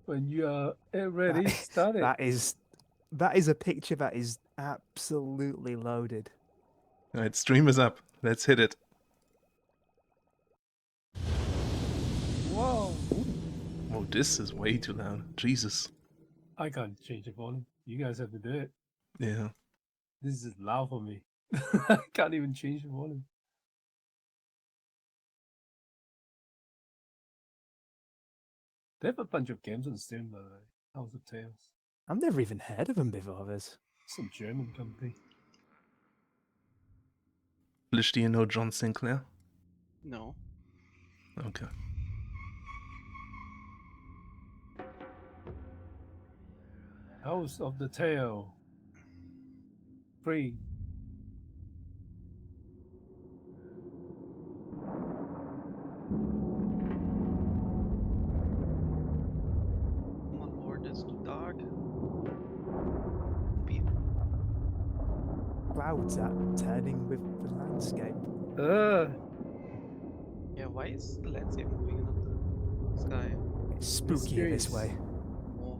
When you are That, ready, start it. that is a picture that is absolutely loaded. Alright, stream is up. Let's hit it. Whoa! Oh, this is way too loud. Jesus. I can't change the volume. You guys have to do it. Yeah. This is loud for me. I can't even change the volume. They have a bunch of games on Steam, by the way. House of Tales. I've never even heard of them before this. Some German company. Flisch, do you know John Sinclair? No. Okay. House of the Tale. Free. My lord, it's too dark. Be Clouds are turning with the landscape. yeah, why is the landscape moving in the sky? It's spookier this Mysterious. way. More.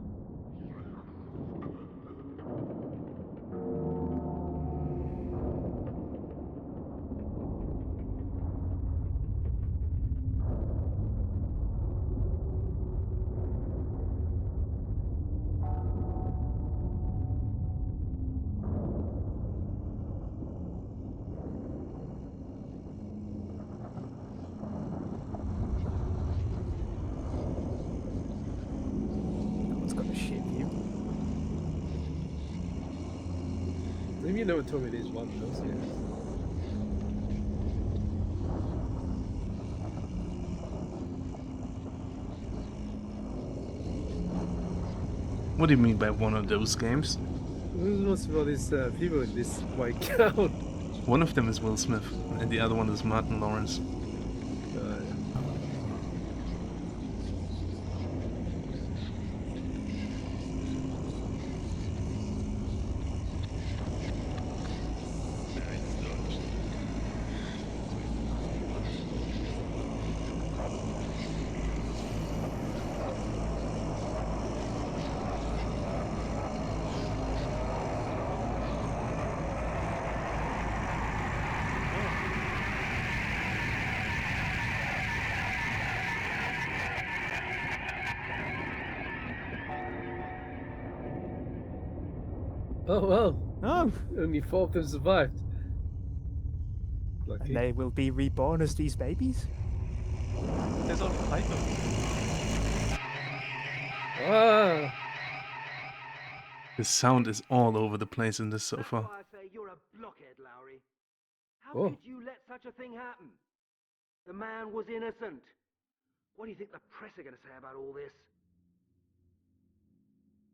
That one's got a shit view. Maybe you never told me there's one of those games. What do you mean by one of those games? Who's for these people in this white gown? One of them is Will Smith, and the other one is Martin Lawrence. Oh well, Oh, only 4 of them survived. Lucky. and they will be reborn as these babies? There's only 5 of them. Ah! The sound is all over the place in this so That's far. why I say you're a blockhead, Lowry. How Oh. could you let such a thing happen? The man was innocent. What do you think the press are going to say about all this?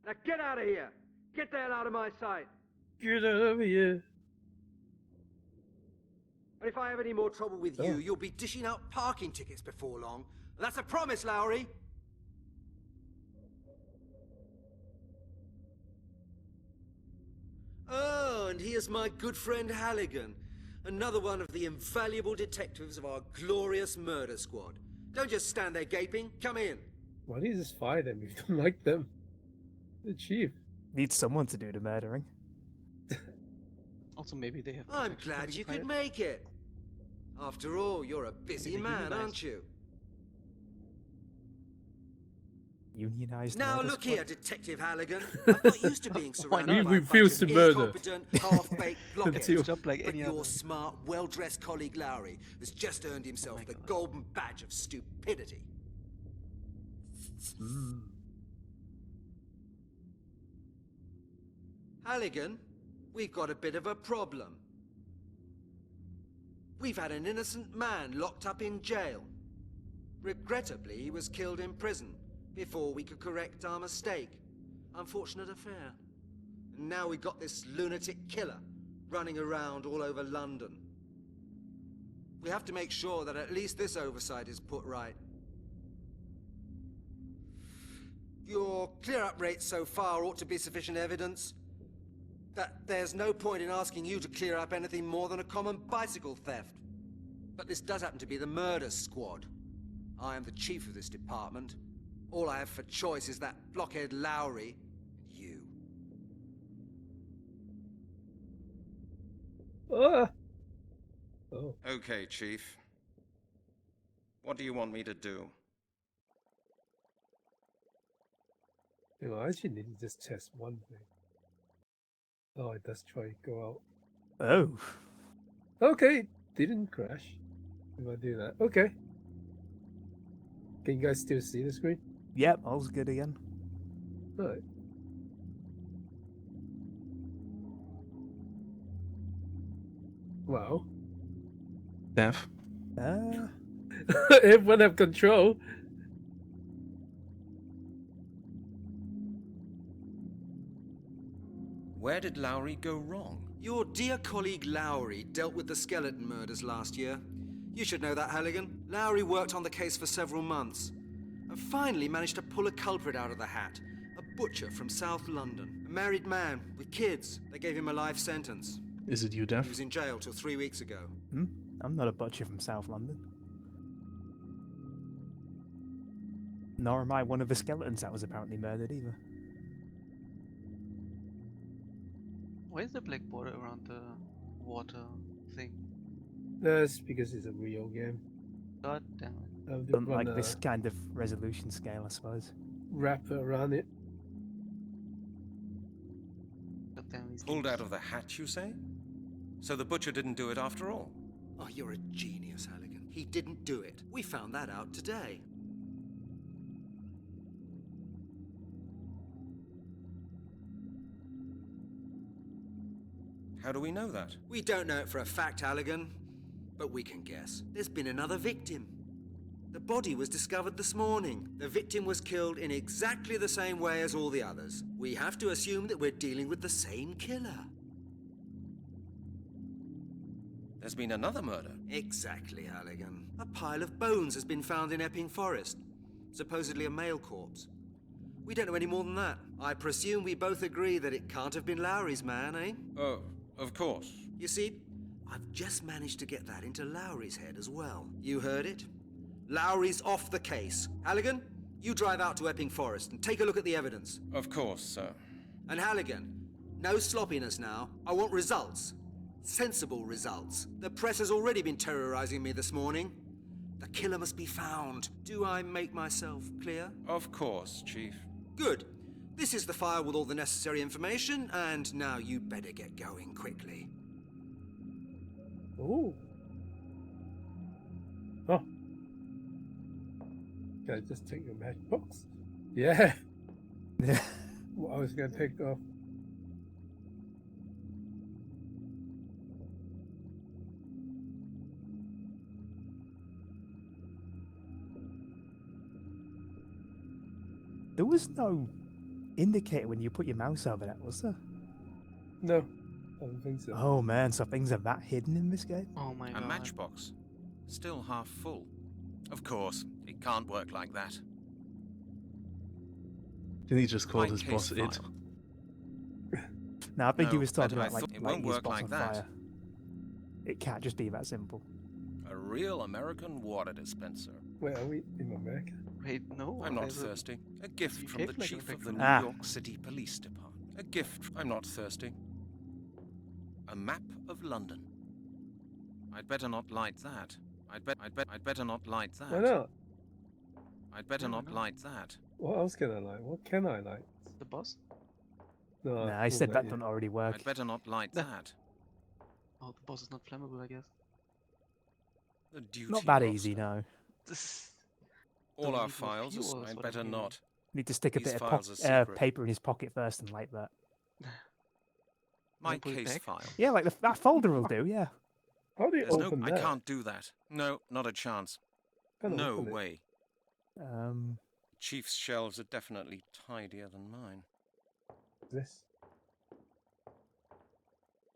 Now get out of here! Get the hell out of my sight! Get over here. And if I have any more trouble with Oh. you, you'll be dishing out parking tickets before long. That's a promise, Lowry! Oh, and here's my good friend Halligan. Another one of the invaluable detectives of our glorious murder squad. Don't just stand there gaping. Come in. Why do you just fire them if you don't like them? The chief. Needs someone to do the murdering. Also, maybe they have. I'm actually glad been you fired. could make it. After all, you're a busy Maybe man, unionized. aren't you? Unionized. Now murder look squad. here, Detective Halligan. I'm not used to being surrounded not? by We a bunch refuse of to murder. incompetent, half-baked It's blockheads. his job like But any your other. smart, well-dressed colleague Lowry has just earned himself my the God. golden badge of stupidity. Halligan, we've got a bit of a problem. We've had an innocent man locked up in jail. Regrettably, he was killed in prison before we could correct our mistake. Unfortunate affair. And now we've got this lunatic killer running around all over London. We have to make sure that at least this oversight is put right. Your clear-up rate so far ought to be sufficient evidence that there's no point in asking you to clear up anything more than a common bicycle theft. But this does happen to be the murder squad. I am the chief of this department. All I have for choice is that blockhead Lowry, you. Ah! Oh, Okay, Chief. What do you want me to do? you know, I actually need to just test one thing. Oh, it does try to go out. Oh. Okay, didn't crash. If I do that, okay. Can you guys still see the screen? Yep, all's good again. Alright. Wow. Death. Everyone have control. Where did Lowry go wrong? Your dear colleague Lowry dealt with the skeleton murders last year. You should know that, Halligan. Lowry worked on the case for several months and finally managed to pull a culprit out of the hat. A butcher from South London. A married man with kids. They gave him a life sentence. Is it you, He Death? was in jail till 3 weeks ago. Hmm? I'm not a butcher from South London. Nor am I one of the skeletons that was apparently murdered either. Why is there black border around the water thing? That's because it's a real game. God damn it. I have to Don't run like this a kind of resolution scale, I suppose. wrapper around it. God damn these Pulled games. out of the hat, you say? So the butcher didn't do it after all? Oh, you're a genius, Halligan. He didn't do it. We found that out today. How do we know that? We don't know it for a fact, Halligan, but we can guess. There's been another victim. The body was discovered this morning. The victim was killed in exactly the same way as all the others. We have to assume that we're dealing with the same killer. There's been another murder. Exactly, Halligan. A pile of bones has been found in Epping Forest. Supposedly a male corpse. We don't know any more than that. I presume we both agree that it can't have been Lowry's man, eh? Oh, of course. You see, I've just managed to get that into Lowry's head as well. You heard it? Lowry's off the case. Halligan, you drive out to Epping Forest and take a look at the evidence. Of course, sir. And Halligan, no sloppiness now. I want results. Sensible results. The press has already been terrorizing me this morning. The killer must be found. Do I make myself clear? Of course, Chief. Good. This is the file with all the necessary information, and now you better get going quickly. Oh. Oh. Can I just take your matchbox? Yeah. What I was gonna take off. There was no indicator when you put your mouse over that, was there? No, I don't think so. Oh man, so things are that hidden in this game? Oh my A god. matchbox. Still half full. Of course, it can't work like that. Didn't he just call My his case boss it? file. No, I think he No, was talking but I about like thought it lighting won't his work boss like on that. fire. It can't just be that simple. A real American water dispenser. Wait, are we in America? Wait, no. I'm not there's a- thirsty. A gift You from the came like chief a of the big New Ah. York City Police Department. A gift. I'm not thirsty. A map of London. I'd better not light that. I'd better not light that. Why not? I'd better No, not no. light that. What else can I like? What can I like? The boss? No, Nah, I won't said let that you. don't already work. I'd better not light Nah. that. Oh, the boss is not flammable, I guess. The duty Not that roster. easy, no. This All Don't our need more files. fuel, is I'd what I'm better hearing. not. Need to stick a These bit of files are secret. paper in his pocket first and light that. My put it case back? file. Yeah, like that folder will do, yeah. How do you There's open no. that? I can't do that. No, not a chance. Can't No open it. way. Chief's shelves are definitely tidier than mine. This.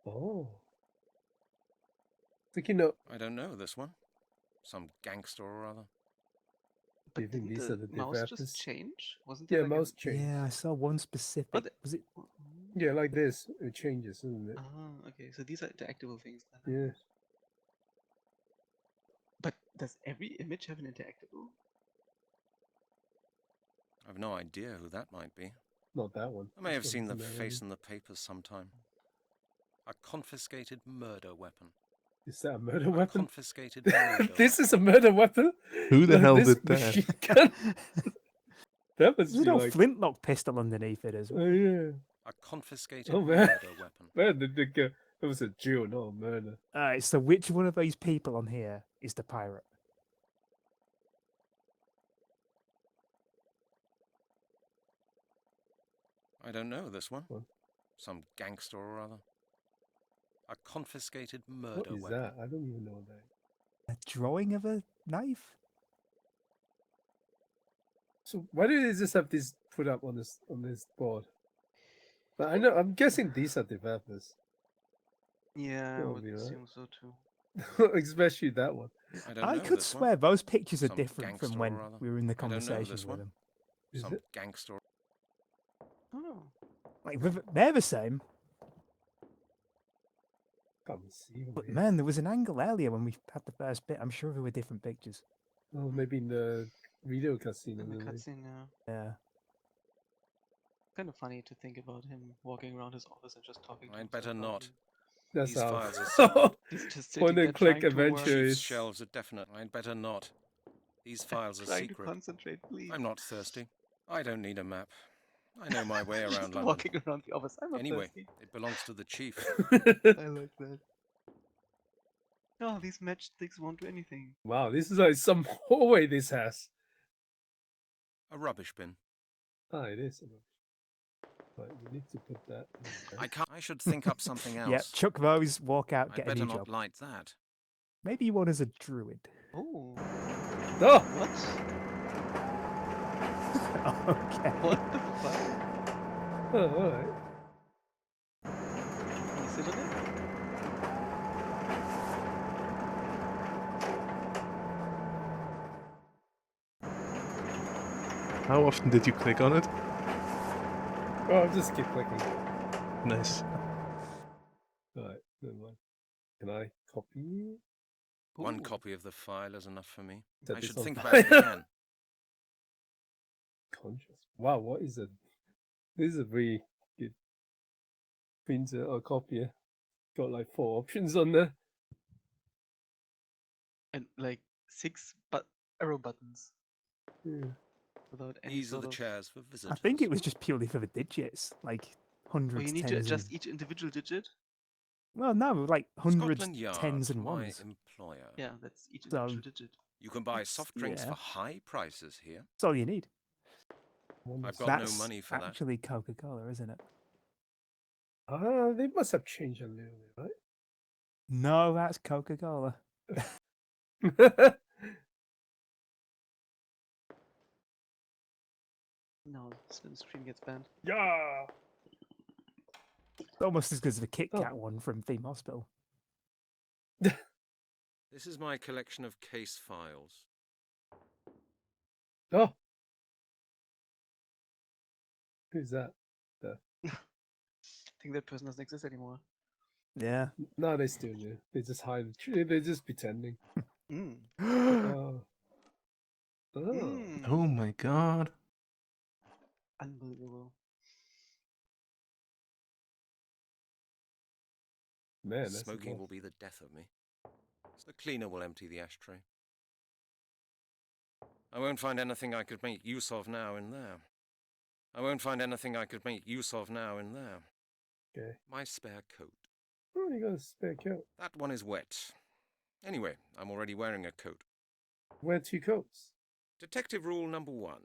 Oh. Sticky note. I don't know this one. Some gangster or other. Do you But think didn't these the are the mouse developers? just change? Wasn't Yeah, there like mouse change. Yeah, I saw one specific. But Was it? Yeah, like this. It changes, isn't it? Ah, okay. So these are interactable things. Then. Yeah. But does every image have an interactable? I've no idea who that might be. Not that one. I may have This seen the one's another face one. in the papers sometime. A confiscated murder weapon. Is that a murder A weapon? confiscated murder This is a weapon. murder weapon? Who the hell This did that? machine gun? That must There's be no like... flintlock pistol underneath it as Oh, well. A yeah. confiscated Oh, man. murder weapon. Man, that was a drill, not a murder. Alright, so which one of these people on here is the pirate? I don't know this one. What? Some gangster or other. A confiscated What murder is weapon. that? I don't even know that. A drawing of a knife? So why do they just have this put up on this board? But I know, I'm guessing these are developers. Yeah, I Gotta would be right. assume so too. Especially that one. I don't I know could this swear one. those pictures are Some different from gangster when or other. we were in the I don't know conversation this with one. them. Is Some it? gangster. Oh, Like they're the same, Can't see them but here. man, there was an angle earlier when we had the first bit. I'm sure there were different pictures. Oh, maybe in the video cutscene. in the maybe. cutscene, yeah. Yeah. Kind of funny to think about him walking around his office and just talking to I'd himself better not. loudly. That's These how. files are secret. He's just Point sitting there and click trying to work, adventure Chief's is. shelves are definite. I'd better not. These files are trying to secret. concentrate, please. I'm not thirsty. I don't need a map. I know my way Just around London. walking around the office. I'm not Anyway, thirsty. it belongs to the chief. I like that. Oh, these matchsticks won't do anything. Wow, this is like some hallway this has. A rubbish bin. Ah, it is. Right, we need to put that. in there. I should think up something else. Yeah, chuck those, walk out, I'd get a better new not job. light that. Maybe you want as a druid. Oh, Oh! what? Okay. What the fuck? Oh, alright. Can you sit on it? How often did you click on it? Oh, I'll just keep clicking. Nice. Alright, never mind. Can I copy? One Ooh. copy of the file is enough for me. Set I this should on think fire. about it again. Conscious. Wow, what is it? This is a very good printer or copier. Got like 4 options on there. And like 6 arrow buttons Yeah. without any These are sort the of... chairs for I visitors. think it was just purely for the digits, like Oh, hundreds, you need to tens, adjust and... each individual digit? Well, no, like hundreds, Scotland Yard, tens, and my ones. employer. Yeah, that's each So- individual digit. You can buy That's- soft drinks yeah. for high prices here. That's all you need. I've got That's no money for that. actually Coca-Cola, isn't it? Ah, they must have changed a little bit, No, that's Coca-Cola. right? No, the stream gets banned. Yeah. It's almost as good as the Kit Oh. Kat one from Theme Hospital. This is my collection of case files. Oh. Who's that? I think that person doesn't exist anymore. Yeah. No, they still do. They just hide. They're just pretending. Mm. Oh. Oh. Mm. Oh my god. Unbelievable. Man, that's a Smoking lot. will be the death of me. So the cleaner will empty the ashtray. I won't find anything I could make use of now in there. I won't find anything I could make use of now in there. Okay. My spare coat. Oh, you got a spare coat. That one is wet. Anyway, I'm already wearing a coat. Wear 2 coats. Detective rule number 1.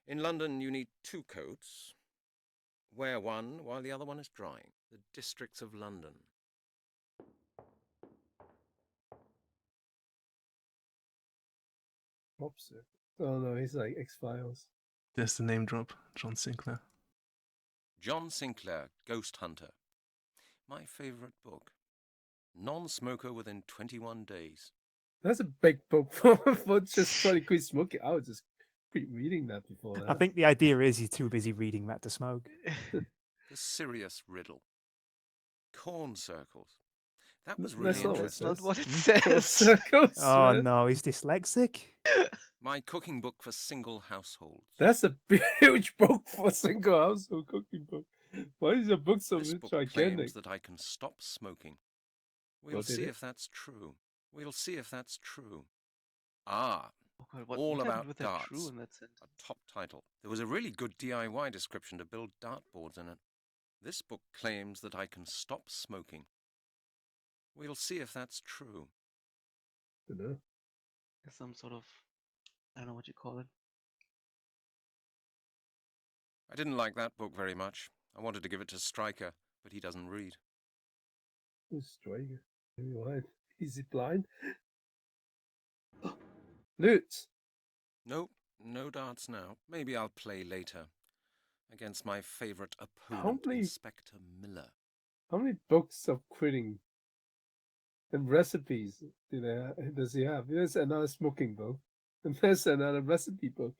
In London, you need 2 coats. Wear one while the other one is drying. The districts of London. Officer. Oh no, he's like X-Files. There's the name drop. John Sinclair. John Sinclair, Ghost Hunter. My favorite book. Non-smoker within 21 days. That's a big book for just trying to quit smoking. I would just quit reading that before that. I think the idea is you're too busy reading that to smoke. The Sirius riddle. Corn circles. That was That's really not what it That's not says. what it Cool says. circles, Oh man. no, he's dyslexic. My cooking book for single households. That's a huge book for a single household cooking book. Why is your book so This book gigantic? claims that I can stop smoking. We'll Well, did see it? if that's true. We'll see if that's true. Ah, Oh god, what all happened about with that true darts. in that sentence? A top title. There was a really good DIY description to build dartboards in it. This book claims that I can stop smoking. We'll see if that's true. Dunno. There's some sort of, I don't know what you call it. I didn't like that book very much. I wanted to give it to Stryker, but he doesn't read. Who's Striker? Why? Is he blind? Loot! Nope, no darts now. Maybe I'll play later. Against my favourite How opponent, many- Inspector Miller. How many books of quitting and recipes does he have? There's another smoking book. And there's another recipe book.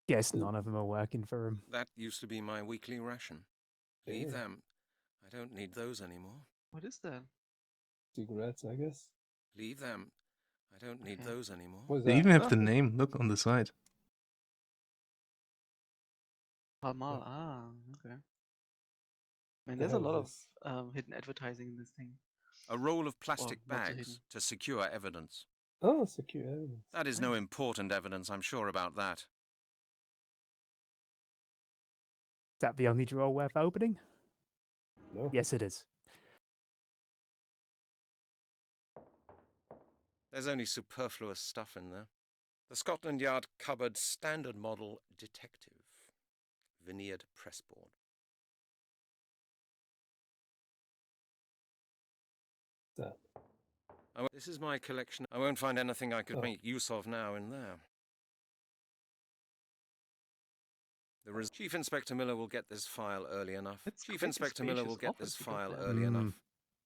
Guess none of them are working for him. That used to be my weekly ration. Leave Yeah. them. I don't need those anymore. What is that? Cigarettes, I guess. Leave them. I don't need Okay. those anymore. What is They that? even have the Oh, name. Look on the side. Pall Mall. Ah, okay. I mean, the there's a hell lot is of hidden advertising in this thing. A roll of plastic not so bags hidden. to secure evidence. Oh, secure evidence. That is no important evidence, I'm sure about that. Is that the only drawer worth opening? No. Yes, it is. There's only superfluous stuff in there. The Scotland Yard cupboard standard model detective. Veneered pressboard. That. This is my collection. I won't find anything I could Oh. make use of now in there. Chief Inspector Miller will get this file early enough. It's Chief quite a Inspector Miller will spacious get this office you got file there. early Mm. enough.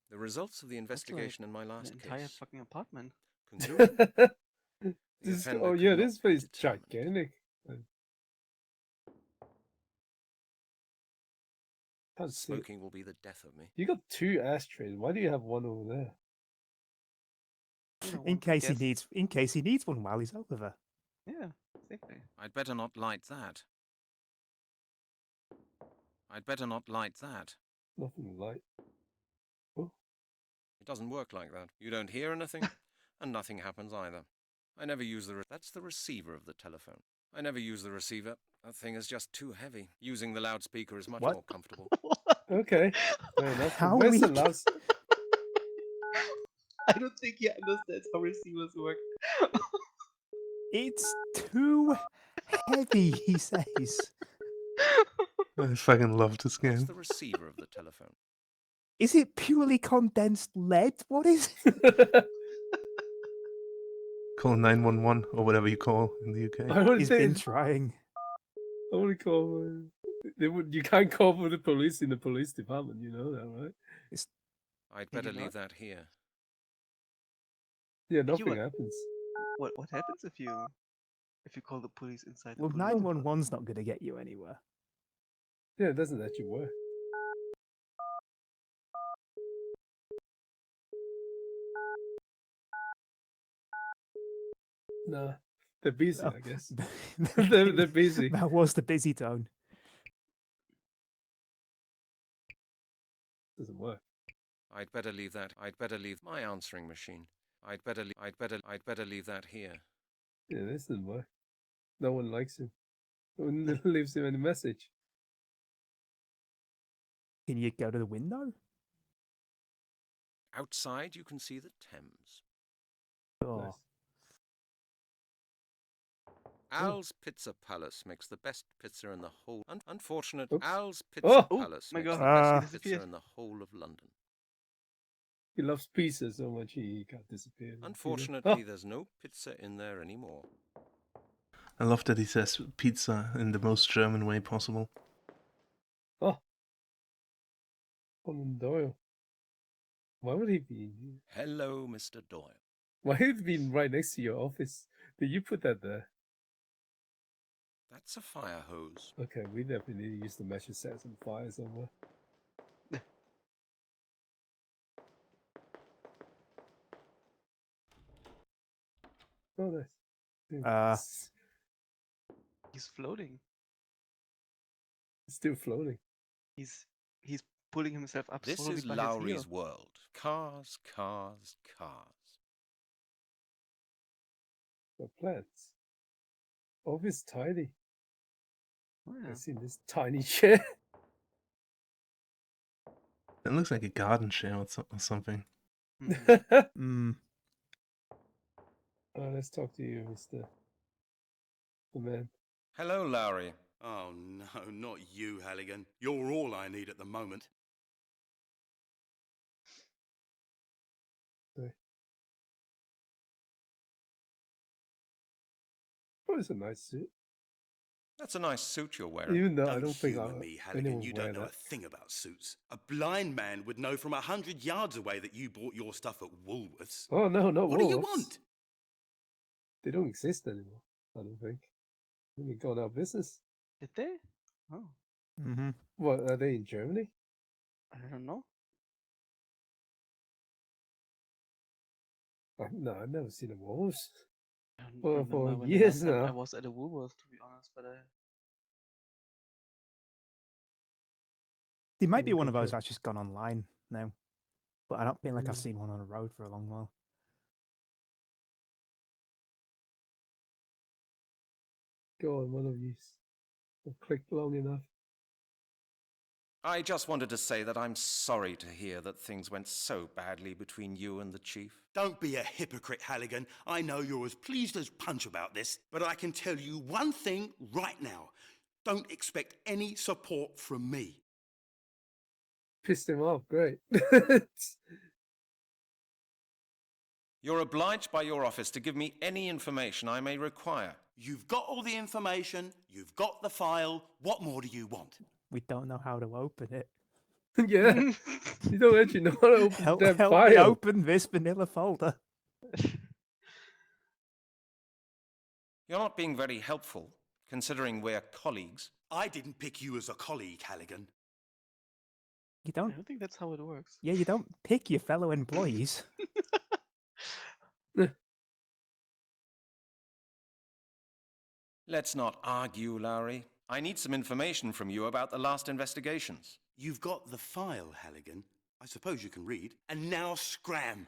The results of the like investigation in my An last entire case. fucking apartment. Conclusion? The This, offender oh could yeah, not this be place is determined. gigantic. Can't see it. Smoking will be the death of me. You got 2 ashtrays. Why do you have one over there? You know, In one for case he guests. needs one while he's over there. Yeah, exactly. I'd better not light that. I'd better not light that. Nothing light. It doesn't work like that. You don't hear anything, and nothing happens either. I never use that's the receiver of the telephone. I never use the receiver. That thing is just too heavy. Using the loudspeaker is much What? more comfortable. Okay, fair enough. How Where's the weak? last? I don't think he understands how receivers work. It's too heavy, he says. I fucking love this That's game. the receiver of the telephone. Is it purely condensed lead? What is it? Call 911 or whatever you call in the UK. I would He's say been trying. I want to call. You can't call for the police in the police department. You know that, right? I'd Maybe better not. leave that here. Yeah, You nothing what- happens. What happens if you call the police inside the Well, police 911's not going to get you anywhere. Yeah, it doesn't actually work. Nah, they're busy, Oh. I guess. They're busy. That was the busy tone. Doesn't work. I'd better leave that. I'd better leave my answering machine. I'd better leave that here. Yeah, this doesn't work. No one likes him. No one leaves him any message. Can you go to the window? Outside, you can see the Thames. Oh, Nice. Al's Pizza Palace makes the best pizza in the whole. Unfortunate. Oops. Al's Pizza Oh! Palace my makes God. the Ah. best pizza Disappeared. in the whole of London. He loves pizza so much he can't disappear. Unfortunately, there's no pizza in there anymore. I love that he says pizza in the most German way possible. Oh, Conan Doyle. Why would he be in here? Hello, Mr. Doyle. Why would he be right next to your office? Did you put that there? That's a fire hose. Okay, we definitely need to use the measure sets and fire somewhere. Oh, nice. Dude, Uh, He's floating. it's still floating. He's pulling himself up This slowly is by his heel. Lowry's world. Cars, cars, cars. The plants. Oh, it's tiny. Oh, yeah. I've seen this tiny chair. It looks like a garden share or something. Mhm. mm, Let's talk to you, Mr. The man. Hello, Lowry. Oh no, not you, Halligan. You're all I need at the moment. Oh, it's a nice suit. That's a nice suit you're wearing. Even though I don't think humour me, Halligan. anyone You wear don't know a that. thing about suits. A blind man would know from 100 yards away that you bought your stuff at Woolworths. Oh no, no. What do you Wolves. want? They don't exist anymore. I don't think. They gone out of business. Did they? Oh, mm-hmm. What are they in Germany? I don't know. No, I've never seen a wolves. I don't For remember when the years last time I now. was at a Woolworth, to be honest, but They might Let be me one of those confirm. that's just gone online now. But I don't feel like I've Mm. seen one on the road for a long while. Go on, one of you. I've clicked long enough. I just wanted to say that I'm sorry to hear that things went so badly between you and the chief. Don't be a hypocrite, Halligan. I know you're as pleased as punch about this, but I can tell you one thing right now. Don't expect any support from me. Pissed him off. Great. You're obliged by your office to give me any information I may require. You've got all the information, you've got the file, what more do you want? We don't know how to open it. Yeah. You don't actually know how to open Help, that help file. me open this vanilla folder. You're not being very helpful, considering we're colleagues. I didn't pick you as a colleague, Halligan. You I don't. don't think that's how it works. Yeah, you don't pick your fellow employees. Let's not argue, Lowry. I need some information from you about the last investigations. You've got the file, Halligan. I suppose you can read. And now scram!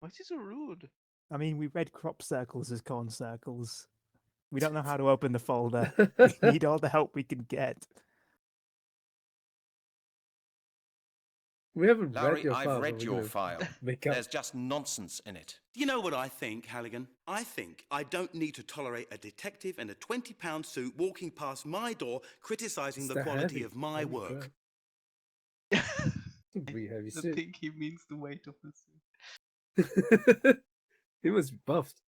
Why is he so rude? I mean, we read crop circles as corn circles. We don't know how to open the folder. We need all the help we can get. We haven't Lowry, read your I've file. but read we're your gonna file. Make up. There's just nonsense in it. Do you know what I think, Halligan? I think I don't need to tolerate a detective in a £20 suit walking past my door criticising It's the that quality heavy. of my Holy work. crap. It's a pretty heavy I suit. think he means the weight of the suit. He was buffed.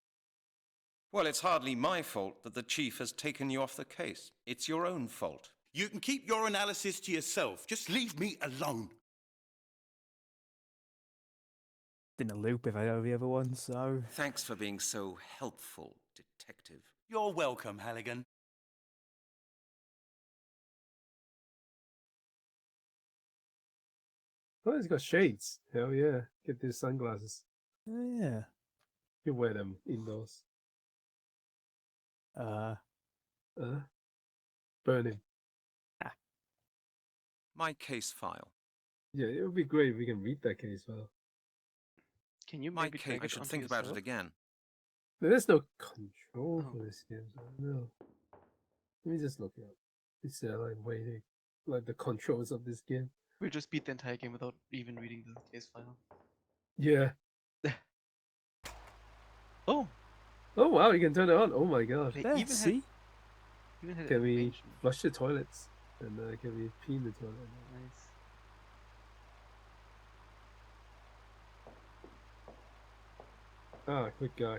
Well, it's hardly my fault that the chief has taken you off the case. It's your own fault. You can keep your analysis to yourself. Just leave me alone. In a loop if I owe the other one, so. Thanks for being so helpful, detective. You're welcome, Halligan. Oh, he's got shades. Hell yeah. Get these sunglasses. Oh, yeah. You wear them indoors. Burn him. My case file. Yeah, it would be great if we can read that case file. Can you My maybe case. drag I it should onto think about it yourself? again. There's no control Oh. for this game, so I don't know. Let me just look it up. It's like waiting, like the controls of this game. We'll just beat the entire game without even reading the case file. Yeah. Oh, Oh wow, you can turn it on. Oh my god. they There, even see? had Can we animation. flush the toilets? And can we pee in the toilet? Nice. Ah, good guy.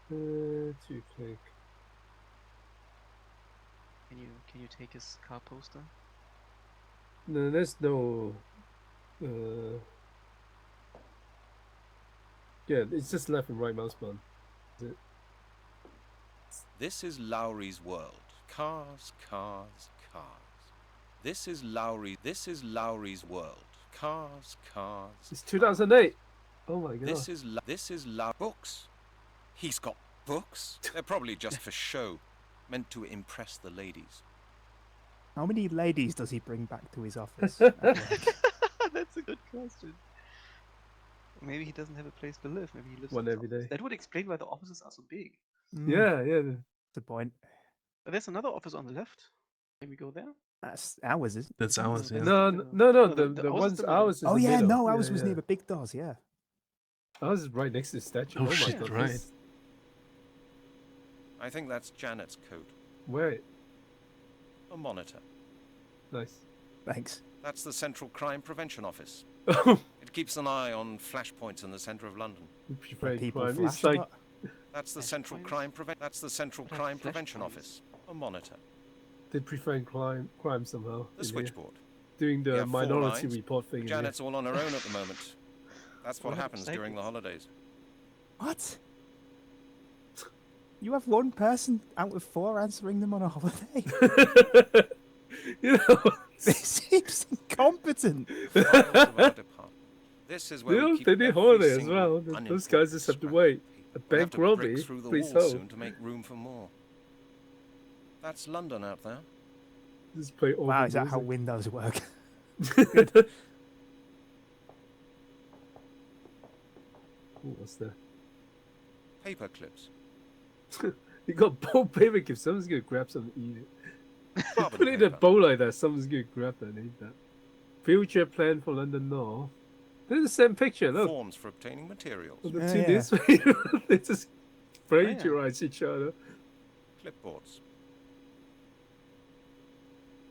To click. Can you take his car poster? No, there's no. Yeah, it's just left and right mouse button. Is it? This is Lowry's world. Cars, cars, cars. This is Lowry's world. Cars, cars. It's 2008. Oh my god. This is books. He's got books. They're probably just for show, meant to impress the ladies. How many ladies does he bring back to his office? at work? That's a good question. Maybe he doesn't have a place to live. Maybe he lives One in his every office. day. That would explain why the offices are so big. Mm, Yeah, yeah. That's a point. But there's another office on the left. Can we go there? That's ours, is it? That's ours, yeah. that's No, the no, no. middle. The ours is ones the middle. ours is Oh the yeah, middle. no, ours Yeah, was yeah. near the big doors. Yeah. Ours is right next to the statue. Oh, my shit, god. right. this- I think that's Janet's coat. Wait. A monitor. Nice. Thanks. That's the Central Crime Prevention Office. Oh, It keeps an eye on flashpoints in the centre of London. very People crime. flash It's a like lot. That's the Flashpoints? Central Crime Prevention flashpoints. Office. A monitor. they prefer crime somehow. The in here. switchboard. Doing We the have 4 minority lines. report thing. in here. Janet's all on her own at the moment. That's what We'll have happens cycles. during the holidays. What? You have one person out of 4 answering them on a holiday. You know, This seems incompetent. Files of our department. This is where you know, we keep they need every holiday as single well. Those unimportant guys just have to scrap wait. of A paper. We'll bank have to robbery, break through the please walls hold. soon to make room for more. That's London out there. Just play all Wow, the is that how music. Windows work? Ooh, what's that? Paper clips. You got both paper clips. Someone's gonna grab some and eat it. Carbon Put it in a paper. bowl like that. Someone's gonna grab that and eat that. Future plan for London North. They're the same picture. Look, Forms for obtaining materials. the Yeah, two yeah. this way. They just yeah. plagiarize each other. Clipboards.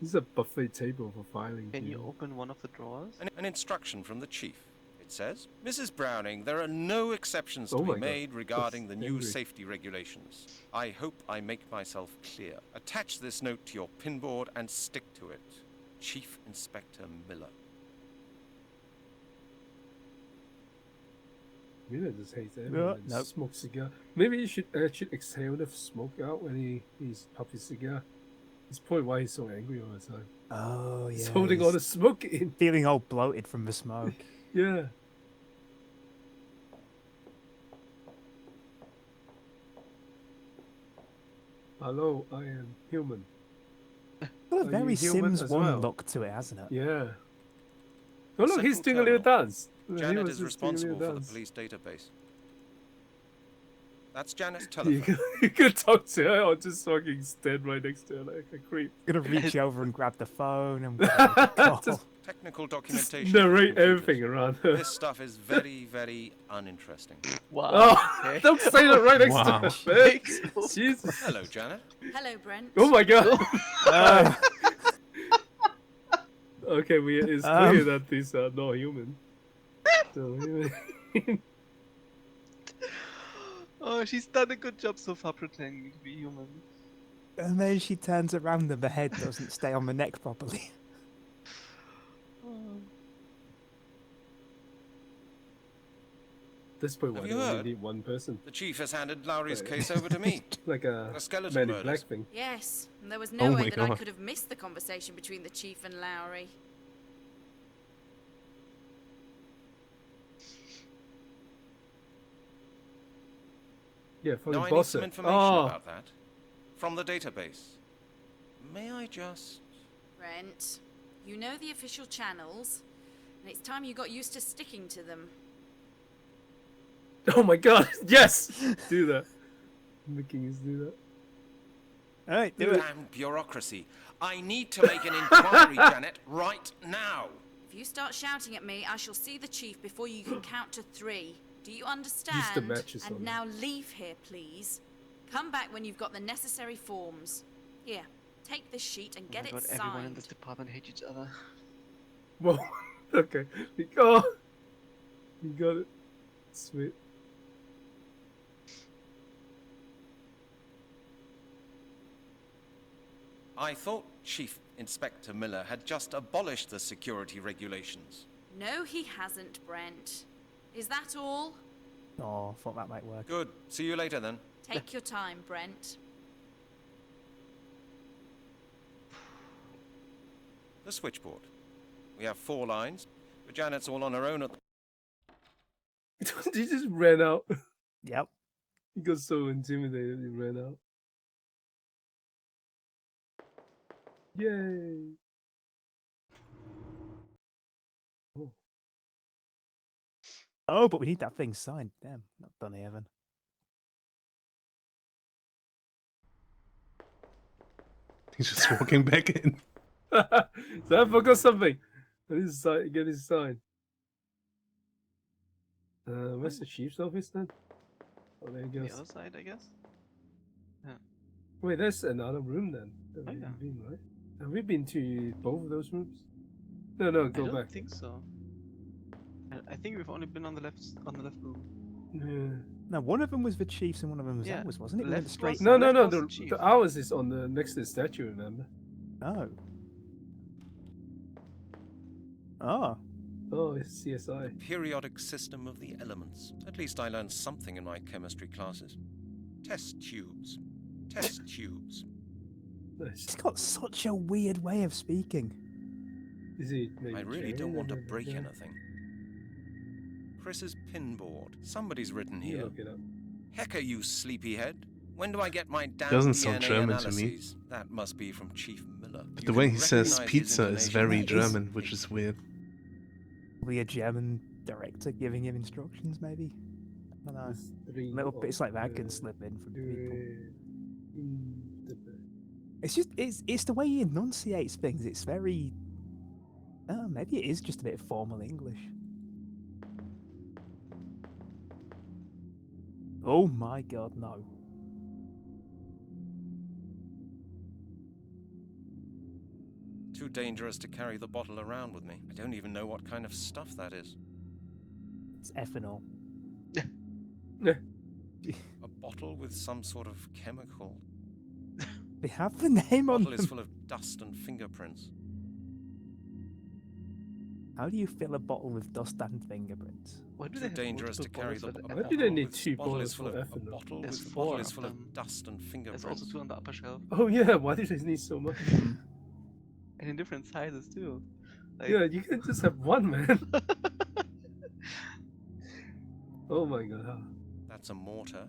This is a buffet table for filing. Can you too. open one of the drawers? An instruction from the chief. It says, Mrs. Browning, there are no exceptions to Oh be my God, made regarding the that's new angry. safety regulations. I hope I make myself clear. Attach this note to your pinboard and stick to it. Chief Inspector Miller. Miller just hates everyone. and nope. Smoke cigar. Maybe you should exhale the smoke out when he's puffing his cigar. That's probably why he's so angry all the time. Oh yeah. He's holding all the smoke in. feeling all bloated from the smoke. Yeah. Hello, I am human. Got Are a you very human Sims as 1 well? look to it, hasn't it? Yeah. Oh look, he's Central doing a little terminal. dance. He Janet was is just doing a little responsible for the dance. police database. That's Janet's You telephone. could, you could talk to her or just fucking stand right next to her like a creep. Gonna reach over and grab the phone and call. Just Technical Just documentation. narrate for computers. everything around her. This stuff is very, very uninteresting. Wow. Oh, okay. don't say that right next Wow. to her. man. Jesus. Hello, Janet. Hello, Brent. Oh my god. Uh, Okay, it's clear that these are not human. So, Oh, she's done a good job so far pretending to be human. and then she turns around and the head doesn't stay on the neck properly. Oh. at this point, Have why you do we heard? only need one person? The chief has handed Lowry's Wait. case over to me. Like a A skeleton Man in murders. Black thing. Yes, and there was Oh no my way that I God. could have missed the conversation between the chief and Lowry. Yeah, fucking Now I need boss some it. information Oh, about that. From the database. May I just... Brent, you know the official channels, and it's time you got used to sticking to them. oh my god, yes! Do that. Making us do that. Alright, do it. Damn bureaucracy. I need to make an inquiry, Janet, right now. If you start shouting at me, I shall see the chief before you can count to 3. Do you understand? matches on And now leave here, please. Come back when you've got the necessary forms. Here, take this sheet and Oh get my it god, signed. everyone in this department hates each other. Whoa. Okay. Oh. You got it. Sweet. I thought Chief Inspector Miller had just abolished the security regulations. No, he hasn't, Brent. Is that all? Oh, thought that might work. Good. See you later then. Take your time, Brent. The switchboard. We have 4 lines, but Janet's all on her own at the He just ran out. Yep. He got so intimidated, he ran out. Yay! Oh. Oh, but we need that thing signed. Damn, not done here then. He's just walking back in. So I forgot something. I need to get his sign. Where's the chief's office then? Oh, there he The goes. other side, I guess. Wait, there's another room then. That Oh, we've yeah. been, right? Have we been to both of those rooms? No, no, I go don't back. think so. I think we've only been on the left room. Yeah. No, one of them was the chiefs and one of them was Yeah, ours, wasn't it? We went left straight. was- No, no, left no. was the The chief. ours is on the next to the statue. Remember? Oh. Oh. Oh, it's CSI. Periodic system of the elements. At least I learned something in my chemistry classes. Test tubes. Test tubes. Nice. He's got such a weird way of speaking. Is he? Maybe I really don't want to break Yeah. anything. Chris's pinboard. Somebody's written You here. look it up. Hecker, you sleepyhead. When do I get my damn Doesn't DNA sound German to me. analyses? That must be from Chief Miller. But You the way can he says recognize his pizza is intonation. very That is- German, which is weird. Probably a German director giving him instructions, maybe. I don't know. There's three Little bits like that can of slip in from the- people. the- It's just it's the way he enunciates things. It's very. Maybe it is just a bit of formal English. Oh my god, no. Too dangerous to carry the bottle around with me. I don't even know what kind of stuff that is. It's ethanol. A bottle with some sort of chemical. They have the name The on bottle is them. full of dust and fingerprints. How do you fill a bottle with dust and fingerprints? Why do Too they have dangerous to multiple carry bottles the with a Why do bottle they need with- two bottle bottles is full for of a ethanol? bottle There's with four bottle is of full them. of dust and There's fingerprints. also two on the upper shelf, Oh yeah, why do they need so much? and in different sizes too. Like, Yeah, you can just have one, man. Oh my god. That's a mortar.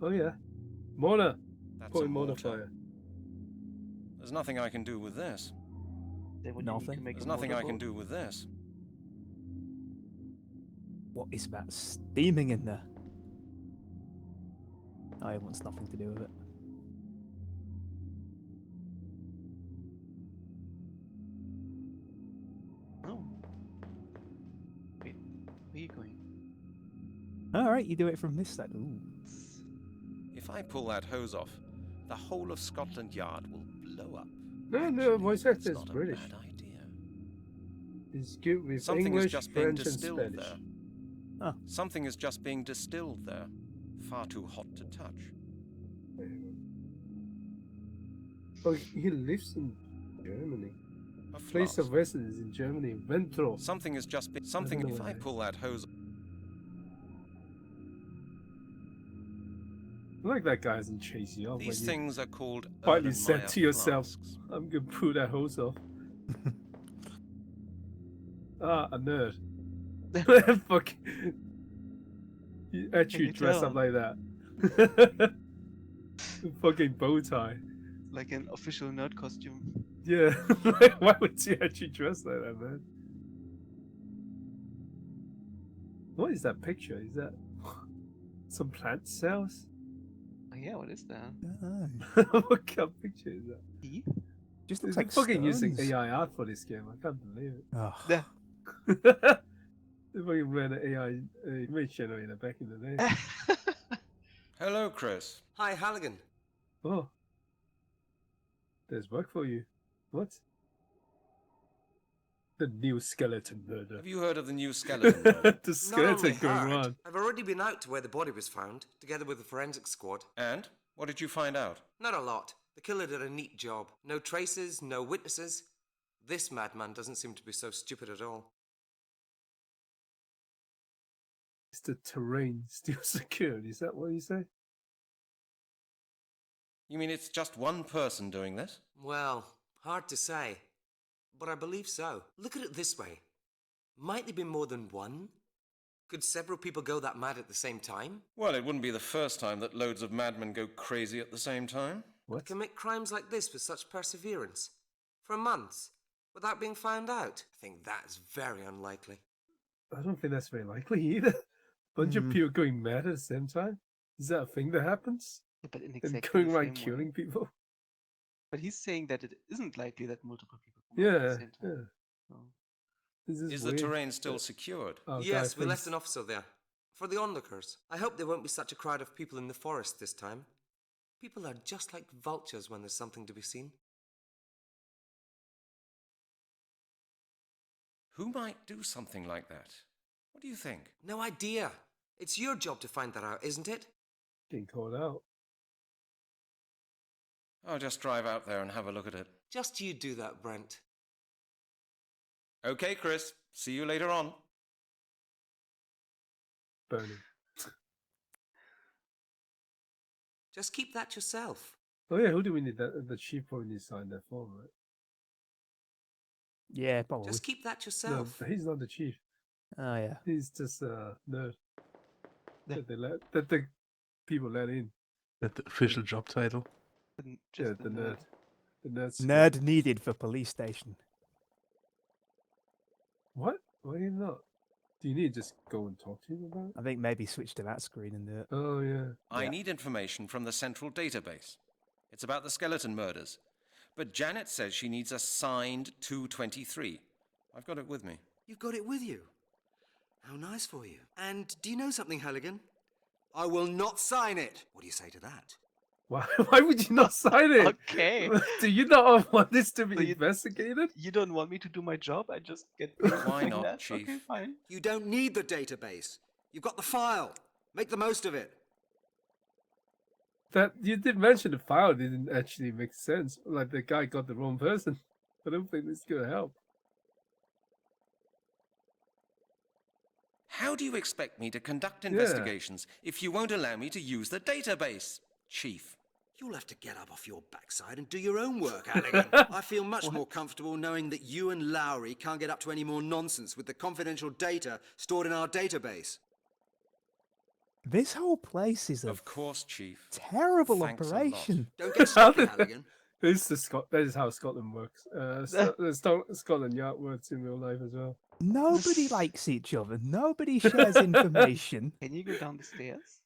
Oh yeah. Mortar. That's a Point mortar mortar. fire. There's nothing I can do with this. then what do you need to Nothing. make There's a nothing I can motorboat? do with this. What is that steaming in there? I wants nothing to do with it. Oh. Wait, where are you going? Alright, you do it from this side. Ooh. If I pull that hose off, the whole of Scotland Yard will blow up. No, no, Actually, voice that's actor is not a British. bad idea. It's good with Something English, is just being French, and distilled Spanish. there. Oh. Something is just being distilled there. Far too hot to touch. Oh, he lives in Germany. A Place flask. of residence in Germany, Ventro. Something is just something. know If what I that pull that hose, I like that guy doesn't chase you off. these when things are called. quietly Erlenmeyer said to yourself, flasks. I'm gonna pull that hose off. Ah, a nerd. Fuck. You actually you dress tell? up like that. Fucking bow tie. Like an official nerd costume. Yeah. Why would you actually dress like that, man? What is that picture? Is that some plant cells? Oh yeah, what is that? Oh, What kind of picture is that? Tea? just looks They're like fucking using stones. AI art for this game. I can't believe it. Oh. Yeah. They fucking ran an AI image generator back in the day. Hello, Chris. Hi, Halligan. Oh. There's work for you. What? The new skeleton murder. Have you heard of the new skeleton? murder? The Not skeleton only going heard, on. I've already been out to where the body was found, together with the forensic squad. And what did you find out? Not a lot. The killer did a neat job. No traces, no witnesses. This madman doesn't seem to be so stupid at all. Is the terrain still secured? Is that what you say? You mean it's just one person doing this? Well, hard to say. But I believe so. Look at it this way. Might there be more than one? Could several people go that mad at the same time? Well, it wouldn't be the first time that loads of madmen go crazy at the same time. What? Commit crimes like this with such perseverance? For months? Without being found out? I think that's very unlikely. I don't think that's very likely either. Bunch of people going mad at the same time. Is that a thing that happens? Yeah, but in And exactly going the around same way. killing people? But he's saying that it isn't likely that multiple people come out at Yeah, the same yeah. time. So, This Is the weird terrain still that secured? our guy Yes, we left thinks- an officer there. For the onlookers. I hope there won't be such a crowd of people in the forest this time. People are just like vultures when there's something to be seen. Who might do something like that? What do you think? No idea. It's your job to find that out, isn't it? getting called out. I'll just drive out there and have a look at it. Just you do that, Brent. Okay, Chris. See you later on. Burning. Just keep that yourself. Oh yeah, who do we need? The chief probably needs to sign that form, right? Yeah, probably. Just keep that No, yourself. he's not the chief. Oh yeah. He's just a nerd Yeah. that the people let in. That the official job title. and Yeah, just the nerd. The nerd. squad. Nerd needed for police station. What? Why are you not? Do you need to just go and talk to him about it? I think maybe switch to that screen and do it. Oh yeah. I Yeah. need information from the central database. It's about the skeleton murders. But Janet says she needs a signed 223. I've got it with me. You've got it with you. How nice for you. And do you know something, Halligan? I will not sign it. What do you say to that? Why would you not sign it? Okay. Do you not want this to be So you- investigated? You don't want me to do my job? I just get paid for Why doing not, that? Chief? Okay, fine. You don't need the database. You've got the file. Make the most of it. That you did mention the file didn't actually make sense. Like the guy got the wrong person. I don't think this is gonna help. How do you expect me to conduct investigations if you won't allow me to use the database, Chief? You'll have to get up off your backside and do your own work, Halligan. I feel much more comfortable knowing that you and Lowry can't get up to any more nonsense with the confidential data stored in our database. This whole place is a Of course, Chief. terrible Thanks a lot. operation. Don't get stuck, Halligan. This is how Scotland works. Scotland Yard works in real life as well. Nobody likes each other. Nobody shares information. Can you go down the stairs?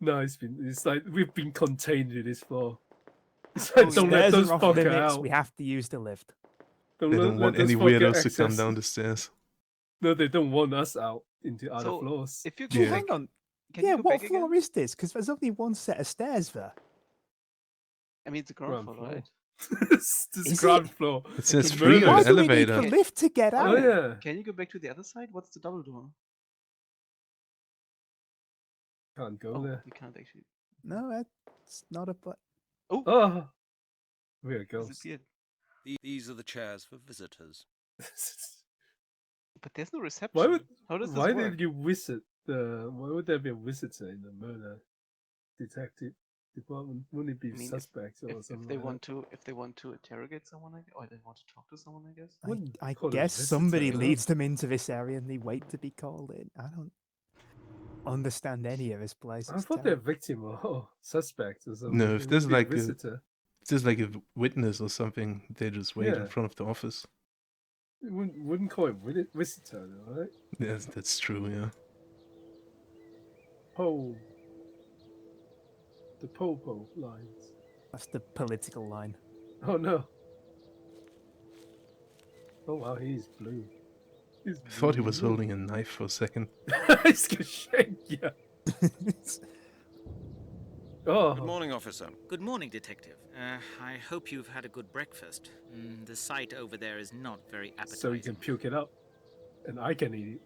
No, it's like we've been contained in this floor. It's like, Oh, don't let Stairs those are off fucker limits. out. We have to use the lift. They don't want any weirdos to come down the stairs. No, they don't want us out into other So, floors. If you Well, go Yeah. back, hang on. can Yeah, you go what back floor again? is this? Because there's only one set of stairs there. I mean, it's a ground floor, right? This Is ground it? floor. It says It's free murder. on Why the do we need elevator. the lift to get out? Oh yeah, Can you go back to the other side? What's the double door? can't go Oh, there. we can't actually. No, it's not a. Oh, Oh, we're a ghost. disappeared. These are the chairs for visitors. But there's no reception. Why would? How does this Why work? did you visit the? Why would there be a visitor in the murder detective department? Wouldn't it be I mean, suspects or If something? they like want to, if they want to interrogate someone, or they want to talk to someone, I guess. Wouldn't I call it a guess visitor, somebody no? leads them into this area and they wait to be called in. I don't understand any of this place. I It's thought they're terrible. victim or suspect or something. No, if It there's would be a like a- visitor, If there's like a witness or something, they just wait Yeah. in front of the office. you wouldn't call it visitor, though, right? Yes, that's true, yeah. Oh, the Popo lines. That's the political line. Oh no. Oh wow, he's blue. He's I thought he blue. was holding a knife for a second. He's gonna shake you. Oh, Good morning, officer. Good morning, Detective. I hope you've had a good breakfast. The sight over there is not very appetizing. so you can puke it up, and I can eat it.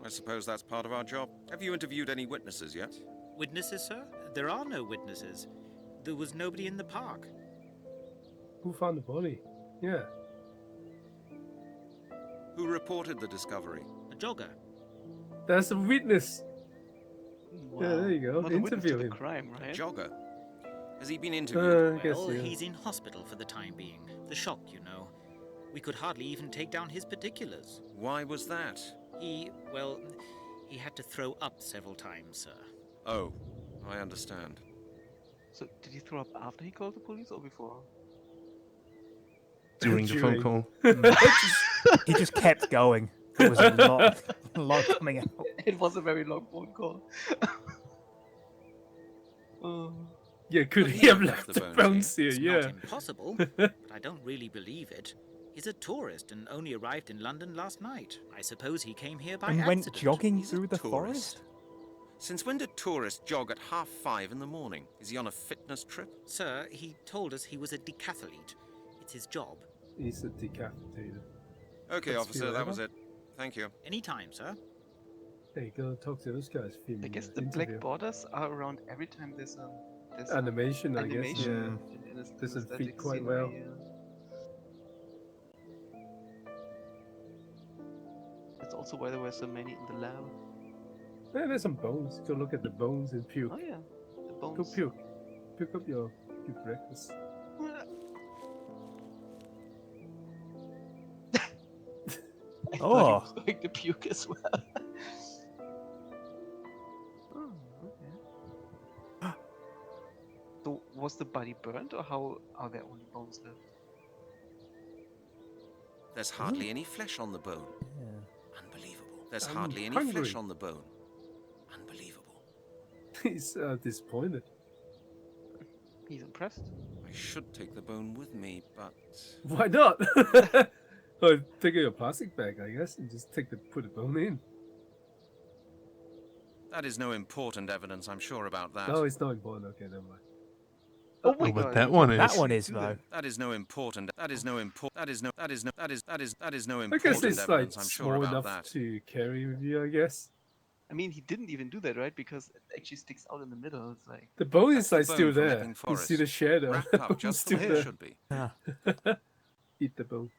I suppose that's part of our job. Have you interviewed any witnesses yet? Witnesses, sir? There are no witnesses. There was nobody in the park. Who found the body? Yeah. Who reported the discovery? A jogger. That's a witness. Wow. Yeah, there you go. Not a witness to Interview the him. crime, right? Jogger. Has he been interviewed? I guess Well, yeah. he's in hospital for the time being. The shock, you know. We could hardly even take down his particulars. Why was that? He had to throw up several times, sir. Oh, I understand. So, did he throw up after he called the police or before? During the phone During. call. He just kept going. There was a lot coming out. It was a very long phone call. Yeah, could But he he have left left the the bones bones here? It's Yeah. not impossible, but I don't really believe it. He's a tourist and only arrived in London last night. I suppose he came here by And accident. went jogging He's a through the tourist. forest? Since when do tourists jog at 5:30 in the morning? Is he on a fitness trip? Sir, he told us he was a decathlete. It's his job. He's a decapitated. Okay, Let's officer, feel that was over. it. Thank you. Anytime, sir. Hey, go talk to those guys. I guess the black borders are around every time there's Animation, I guess. animation Yeah. in Doesn't fit aesthetic quite scenery, well. That's also why there were so many in the lab. Yeah, there's some bones. Go look at the bones and puke. Oh yeah, the Go bones. puke. Puke up your breakfast. I thought he Oh. was going to puke as well. Oh, okay. So was the body burnt, or how are there only bones left? There's hardly any flesh on the bone. Yeah. Unbelievable. There's I'm hardly any hungry. flesh on the bone. Unbelievable. He's disappointed. He's impressed. I should take the bone with me, but Why not? Or take a plastic bag, I guess, and just put the bone in. that is no important evidence, I'm sure about that. No, it's not important. Okay, never mind. Oh my Oh, but god. that one is. That one is, Do though. that. That is no important. That is no important. That is no I important guess it's like evidence, I'm sure small about enough that. to carry with you, I guess. I mean, he didn't even do that, right? Because it actually sticks out in the middle. It's like, The bone That's is the like bone still from there. Epping You see the Forest. shadow. Wrapped up just still the way it there. should be. Ah. Eat the bone.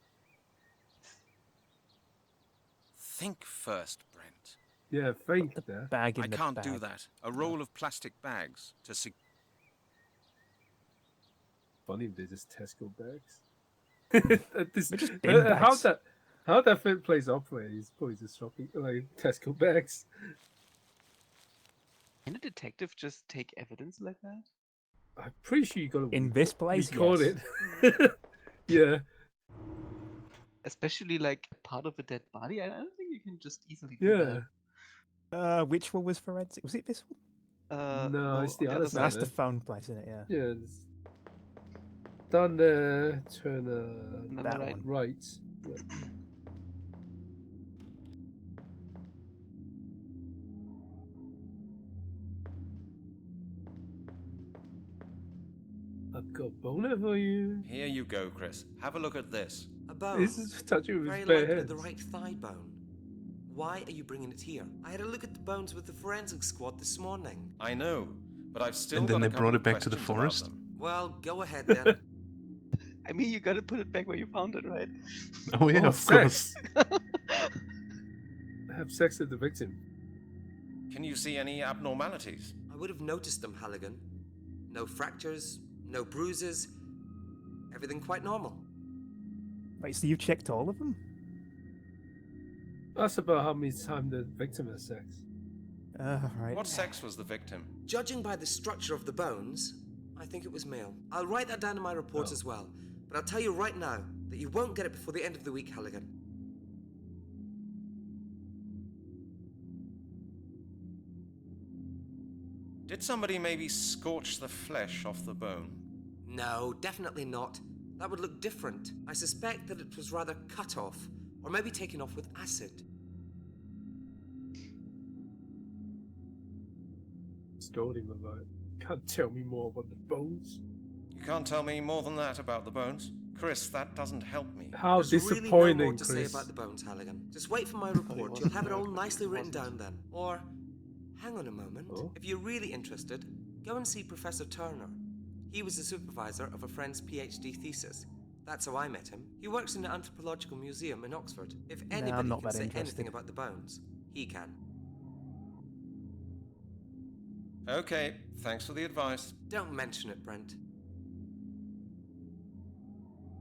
Think first, Brent. Yeah, think there. Bag in I the can't bag. do that. A roll of plastic bags to sig- Funny if they're just Tesco bags. This, They're just bin bags. how that fit plays operate is probably just shopping like Tesco bags. can a detective just take evidence like that? I'm pretty sure you got to In this place, record yes. it. Yeah. Especially like part of a dead body. I don't think you can just easily do Yeah. that. Which one was forensic? Was it this one? No, it's the on other No, side. that's eh? the phone place, isn't it? Yeah. Yeah. It's down there, turn Another that right. one. right. Yeah. I've got a boner for you. Here you go, Chris. Have a look at this. A bone. This is touching with Very his bare likely hands. the right thigh bone. Why are you bringing it here? I had a look at the bones with the forensic squad this morning. I know, but I've still And then got a they couple brought of it back to the questions about forest? them. Well, go ahead then. I mean, you gotta put it back where you found it, right? Oh, yeah, Oh, of course. sex. Have sex with the victim. Can you see any abnormalities? I would have noticed them, Halligan. No fractures, no bruises. Everything quite normal. Wait, so you've checked all of them? That's about how many times the victim has sex. Right. What sex was the victim? Judging by the structure of the bones, I think it was male. I'll write that down in my report as well. But I'll tell you right now that you won't get it before the end of the week, Halligan. Did somebody maybe scorch the flesh off the bone? No, definitely not. That would look different. I suspect that it was rather cut off, or maybe taken off with acid. Told him about it. Can't tell me more about the bones. You can't tell me more than that about the bones? Chris, that doesn't help me. How There's really disappointing, no more to Chris. say about the bones, Halligan. Just wait for my report. You'll have it all nicely written down then. Or, hang on a moment. Oh. If you're really interested, go and see Professor Turner. He was the supervisor of a friend's PhD thesis. That's how I met him. He works in an anthropological museum in Oxford. If anybody not can that say interested. anything about the bones, he can. Okay, thanks for the advice. Don't mention it, Brent.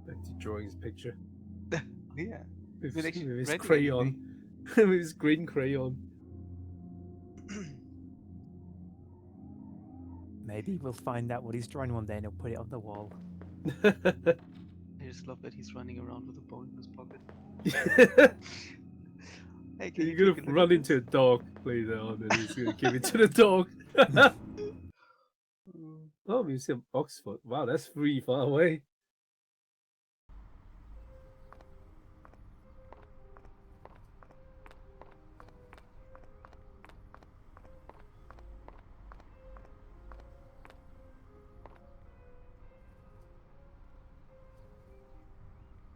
Back to drawing his picture. Yeah. With, We'll actually with his read crayon. With his green crayon. Maybe we'll find out what he's drawing one day and he'll put it on the wall. I just love that he's running around with a bone in his pocket. Hey, can you You're take a gonna look run at into a this? dog later on and he's gonna give it to the dog. Oh, Museum Oxford. Wow, that's really far away.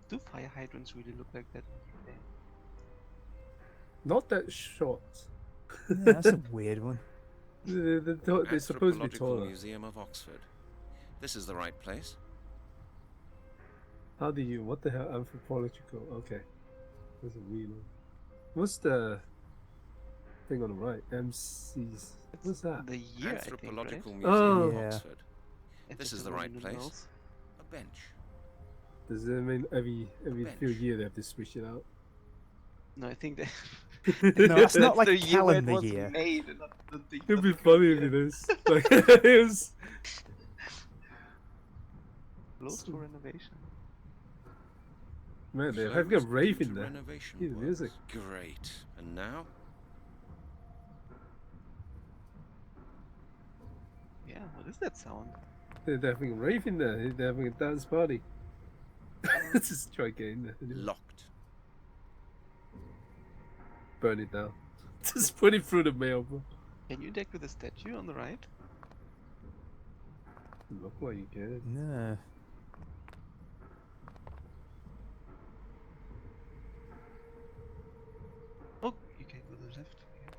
Do fire hydrants really look like that? Not that short. Yeah, that's a weird one. They're supposed to be Anthropological taller. Museum of Oxford. This is the right place. How do you? What the hell? Anthropological. Okay. That's a weird one. What's the thing on the right? MCs. What's that? The year, I think, right? Anthropological Museum Oh. of Yeah. Oxford. It's This just is the the right Roman place. numerals. A bench. Does it mean every few bench. years they have to switch it out? No, I think that. No, that's not like the year where it calendar was year. made, and not the It'd be not the funny current if year. it is. Like it was. Close to renovation. Man, they're having a Closed rave due in to there. renovation Hear the music. works. Great. And now? Yeah, what is that sound? They're having a rave in there. They're having a dance party. Let's just try getting there. Locked. Burn it down. Just put it through the mail, bro. Can you deck with a statue on the right? Look like you can. No. Oh, you can go to the left. Yeah.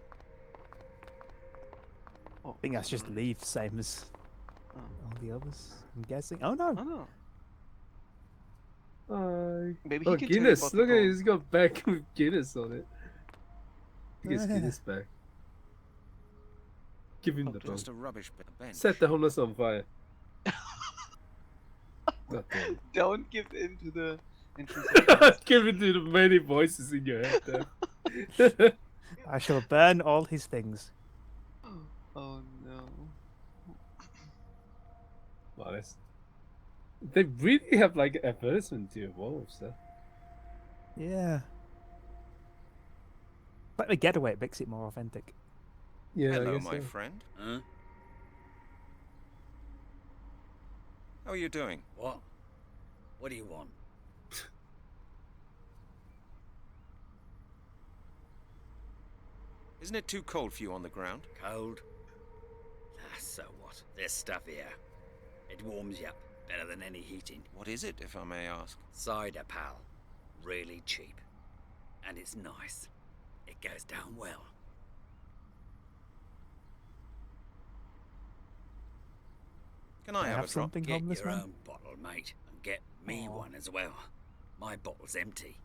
Oh, I think that's just leave, same as Oh. all the others. I'm guessing. Oh no. Oh no. Maybe he Oh, can tell you Guinness. about the Look at it. bone. He's got a bag with Guinness on it. He gets Yeah. Guinness back. Give him the bone. Just a rubbish bench. Set the homeless on fire. God damn it. Don't give in to the intrusive. Give it to the many voices in your head there. I shall burn all his things. Oh no. Wow, that's... They really have like advertisement to evolve stuff. Yeah. Like the getaway, it makes it more authentic. Yeah, I Hello, guess my so. friend. Huh? How are you doing? What? What do you want? Isn't it too cold for you on the ground? Cold? Ah, so what? There's stuff here. It warms you up better than any heating. What is it, if I may ask? Cider, pal. Really cheap. And it's nice. It goes down well. Can I have a drop? something, Get homeless your man? own bottle, mate, and get me one as well. My bottle's empty.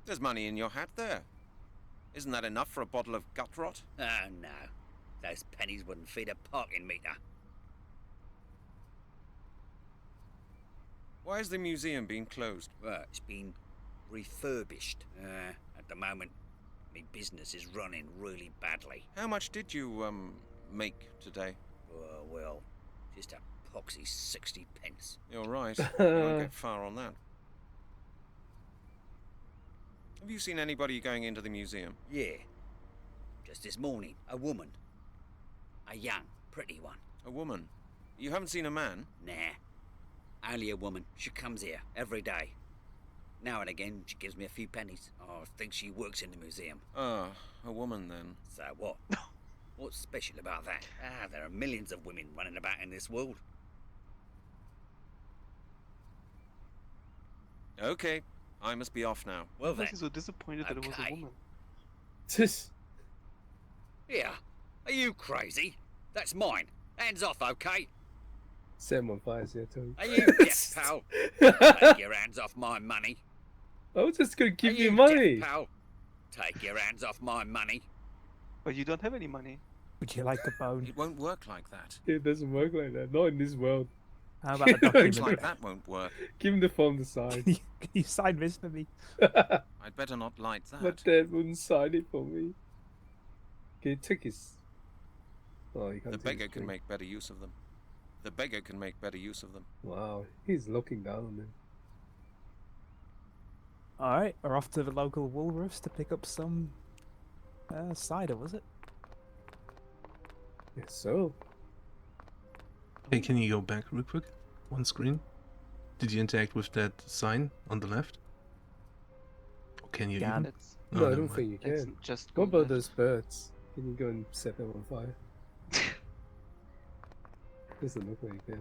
There's money in your hat there. Isn't that enough for a bottle of gut rot? Oh no. Those pennies wouldn't feed a parking meter. Why is the museum being closed? Well, it's been refurbished. At the moment, my business is running really badly. How much did you, make today? Well, just a poxy 60 pence. You're right. You won't get far on that. Have you seen anybody going into the museum? Yeah. Just this morning, a woman. A young, pretty one. A woman? You haven't seen a man? Nah. Only a woman. She comes here every day. Now and again, she gives me a few pennies. I think she works in the museum. Ah, a woman then. So what? What's special about that? There are millions of women running about in this world. Okay, I must be off now. Well Why then. is he so disappointed that it was a Okay. woman? Just Here. Are you crazy? That's mine. Hands off, okay? set him on fire, yeah, Tony. Are you deaf, pal? Take your hands off my money. I was just gonna give Are you you money. deaf, pal? Take your hands off my money. But you don't have any money. Would you like a bone? It won't work like that. It doesn't work like that. Not in this world. How about a Things document? like that won't work. Give him the phone to sign. Can you sign this for me? I'd better not light My that. dad wouldn't sign it for me. Okay, take his. Oh, he can't The take his beggar can drink. make better use of them. The beggar can make better use of them. Wow, he's looking down on him. Alright, we're off to the local Woolworths to pick up some cider, was it? Yes, so. Hey, can you go back real quick? One screen. Did you interact with that sign on the left? Or can you? Can. Even? Let's, No, I never don't mind. think you let's can. just go What about left. those birds? Can you go and set them on fire? Doesn't look like you can.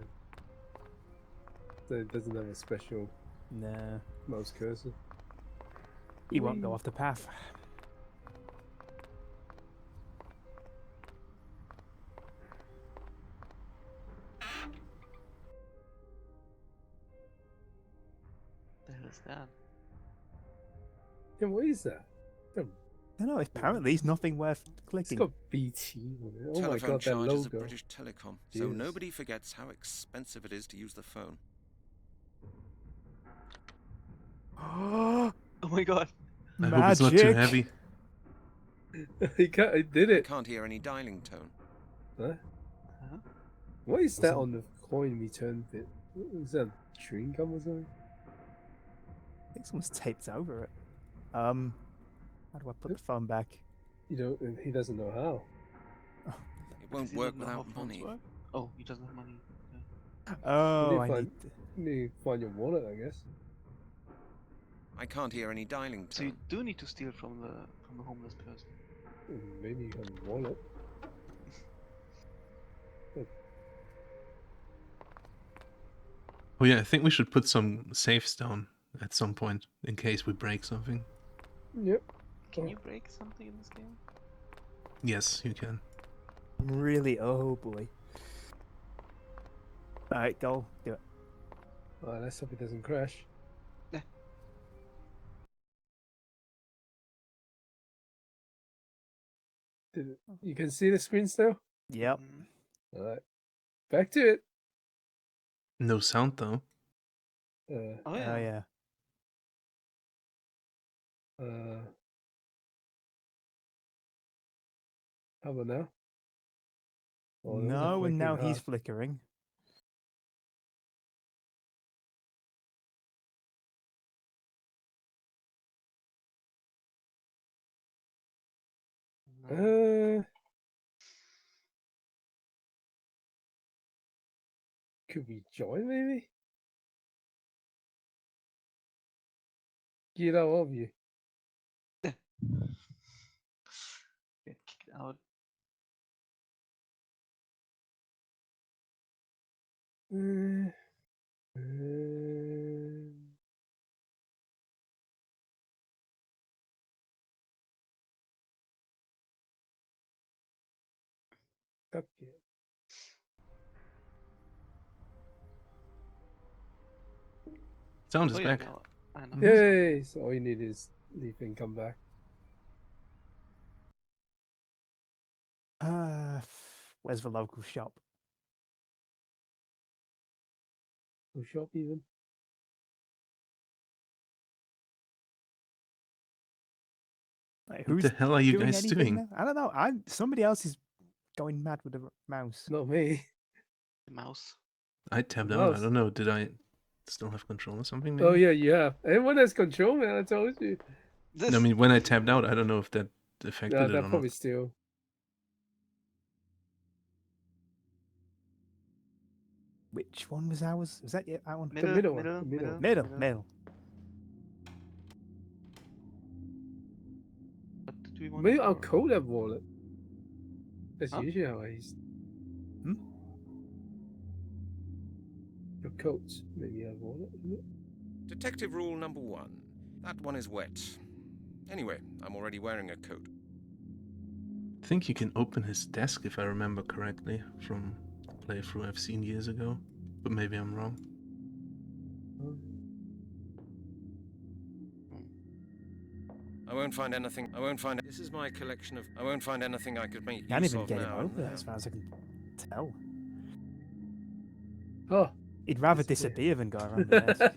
So it doesn't have a special Nah. mouse cursor. He won't go off the path. The hell is that? Yeah, what is that? I don't know, apparently it's nothing worth It's clicking. got BT on it. Oh my Telephone god, that charges of logo. British Telecom, so Yes. nobody forgets how expensive it is to use the phone. Oh my god. I hope it's not too Magic! heavy. He did I it. can't hear any dialing tone. Huh? Huh? What is that Wasn't- on the coin return bit? Is that chewing gum or something? I think someone's taped over it. How do I put the phone back? You don't. He doesn't know how. It won't Does he work not know how without phones money. work? Oh, he doesn't have money. Okay. Oh, you I find, need... you need to find your wallet, I guess. I can't hear any dialing So you tone. do need to steal from the homeless person. Maybe you have a wallet. Oh yeah, I think we should put some safes down at some point in case we break something. Yep. Can Oh. you break something in this game? Yes, you can. Really? Oh boy. Alright, go. Do it. Alright, let's hope it doesn't crash. Yeah. You can see the screen still? Yep. Mhm. Alright. Back to it. No sound though. Uh, Oh Oh yeah. yeah. uh, how about now? Oh, those are No, and now flickering he's hard. flickering. No. Could we join maybe? Get out of you. Get kicked out. Uh, okay. Sound is Oh yeah, back. now I know. Yay! So all you need is leave and come back. Where's the local shop? No shop even. Like, What who's the hell are you doing guys anything doing? now? I don't know. Somebody else is going mad with the mouse. Not me. The mouse. I tabbed out. I Mouse. don't know. Did I still have control or something? Maybe? Oh yeah, yeah. Everyone has control, man. I told you. No, I mean, when I tabbed out, I don't know if that affected Yeah, it that or probably not. still. Which one was ours? Was that it? That one? Middle, middle one, middle, the middle. Middle. What do we want? Maybe I'll for? code that wallet. That's Huh? usually how I use Hmm? your coats. Maybe I wallet. Isn't it? Detective rule number 1. That one is wet. Anyway, I'm already wearing a coat. I think you can open his desk if I remember correctly from a playthrough I've seen years ago, but maybe I'm wrong. I won't find anything. I won't find. This is my collection of. I won't find anything I could make Can't use even of get him now. over, as far as I can tell. Oh, He'd rather disappear. disappear than go around the desk.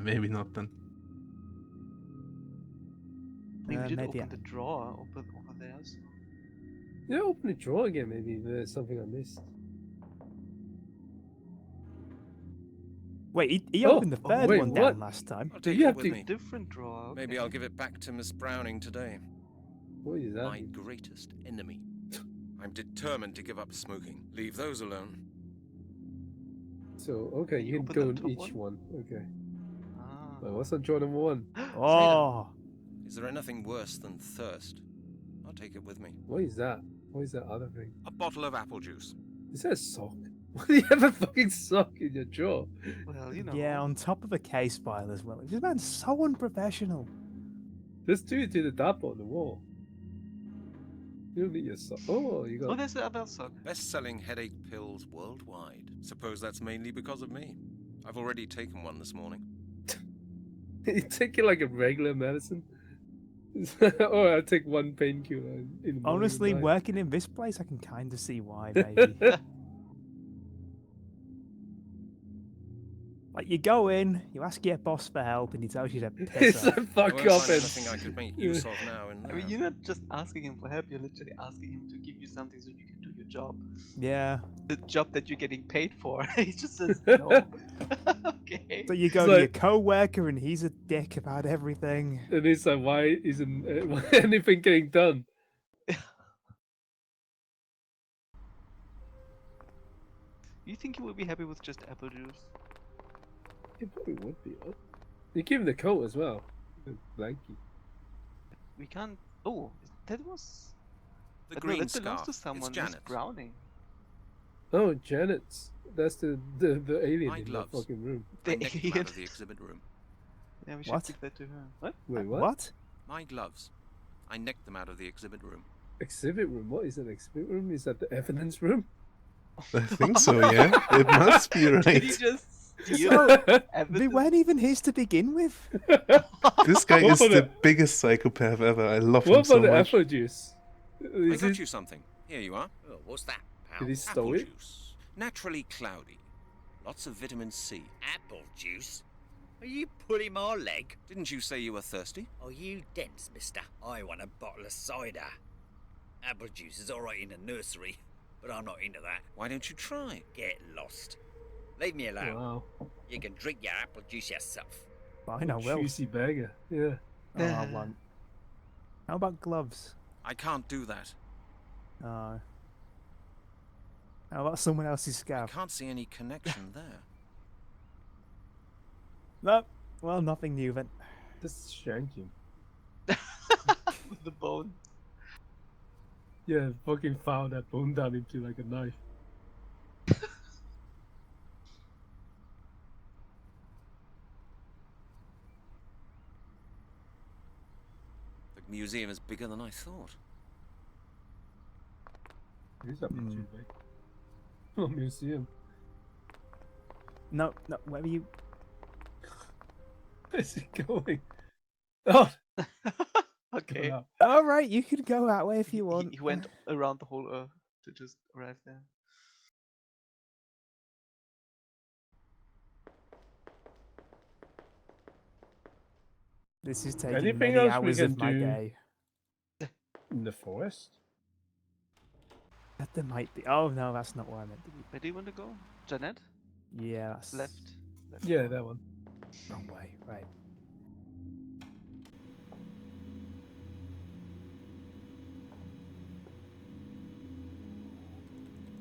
Maybe not then. I mean, we did maybe open the drawer over there. So. yeah, open the drawer again. Maybe there's something I missed. Wait, he Oh, opened the third wait, one what? down last time. I'll Do take you it have with to- me. Different drawer. Okay. Maybe I'll give it back to Miss Browning today. What is that? My greatest enemy. I'm determined to give up smoking. Leave those alone. So okay, You you can open go the in top each one. Okay. Ah. Wait, what's on drawer number 1? Oh, Is there anything worse than thirst? I'll take it with me. What is that? What is that other thing? A bottle of apple juice. Is that a sock? Why do you have a fucking sock in your drawer? Well, you know. yeah, on top of a case file as well. This man's so unprofessional. Just do it to the dapper on the wall. You don't need your sock. Oh, you Oh, got. there's the other sock. Best-selling headache pills worldwide. Suppose that's mainly because of me. I've already taken one this morning. You take it like a regular medicine. Or I take one painkiller in the morning Honestly, and night. working in this place, I can kind of see why, maybe. Like, you go in, you ask your boss for help, and he tells you to piss It's off. like I fuck won't off find and anything I could make use of now in I there. mean, you're not just asking him for help. You're literally asking him to give you something so you can do your job. Yeah. The job that you're getting paid for. He just says no. Okay. So you go It's to your like- co-worker, and he's a dick about everything. and it's like, why isn't anything getting done? You think he will be happy with just apple juice? It probably would be. Huh? You give him the coat as well. The blankie. We can't. Oh, that was. The no, green that belongs scarf. to someone. It's Miss Janet. Browning. Oh, Janet's. That's the alien My in the gloves. fucking room. I The nicked them alien. out of the exhibit room. Yeah, we should What? give that to her. What? Wait, what? What? My gloves. I nicked them out of the exhibit room. Exhibit room? What is an exhibit room? Is that the evidence room? I think so, yeah. It must be Did he right. just steal So, they evidence? weren't even his to begin with. This guy What is about the the- biggest psychopath ever. I love him What so about the much. apple juice? I Is got it, you something. Here you are. Oh, what's that, pal? did he Apple steal it? juice. Naturally cloudy. Lots of vitamin C. Apple juice? Are you pulling my leg? Didn't you say you were thirsty? Are you dense, mister? I want a bottle of cider. Apple juice is alright in the nursery, but I'm not into that. Why don't you try? Get lost. Leave me alone. Wow. You can drink your apple juice yourself. Fine, I will. Juicy beggar. Yeah. Oh, I won't. How about gloves? I can't do that. Oh. How about someone else's I scarf? can't see any connection there. No. Well, nothing new then. Just shank him. With the bone. Yeah, fucking file that bone down into like a knife. The museum is bigger than I thought. It is up too big. Oh, museum. No, where are you? Where's he going? Oh, Okay. wow. Alright, you can go that way if you want. He went around the whole Earth to just arrive there. This is taking Anything many else we hours can of my do? day. In the forest? That there might be. Oh no, that's not where I meant to be. Where do you want to go? Janet? Yeah, that's Left. Left. Yeah, that one. wrong way. Right.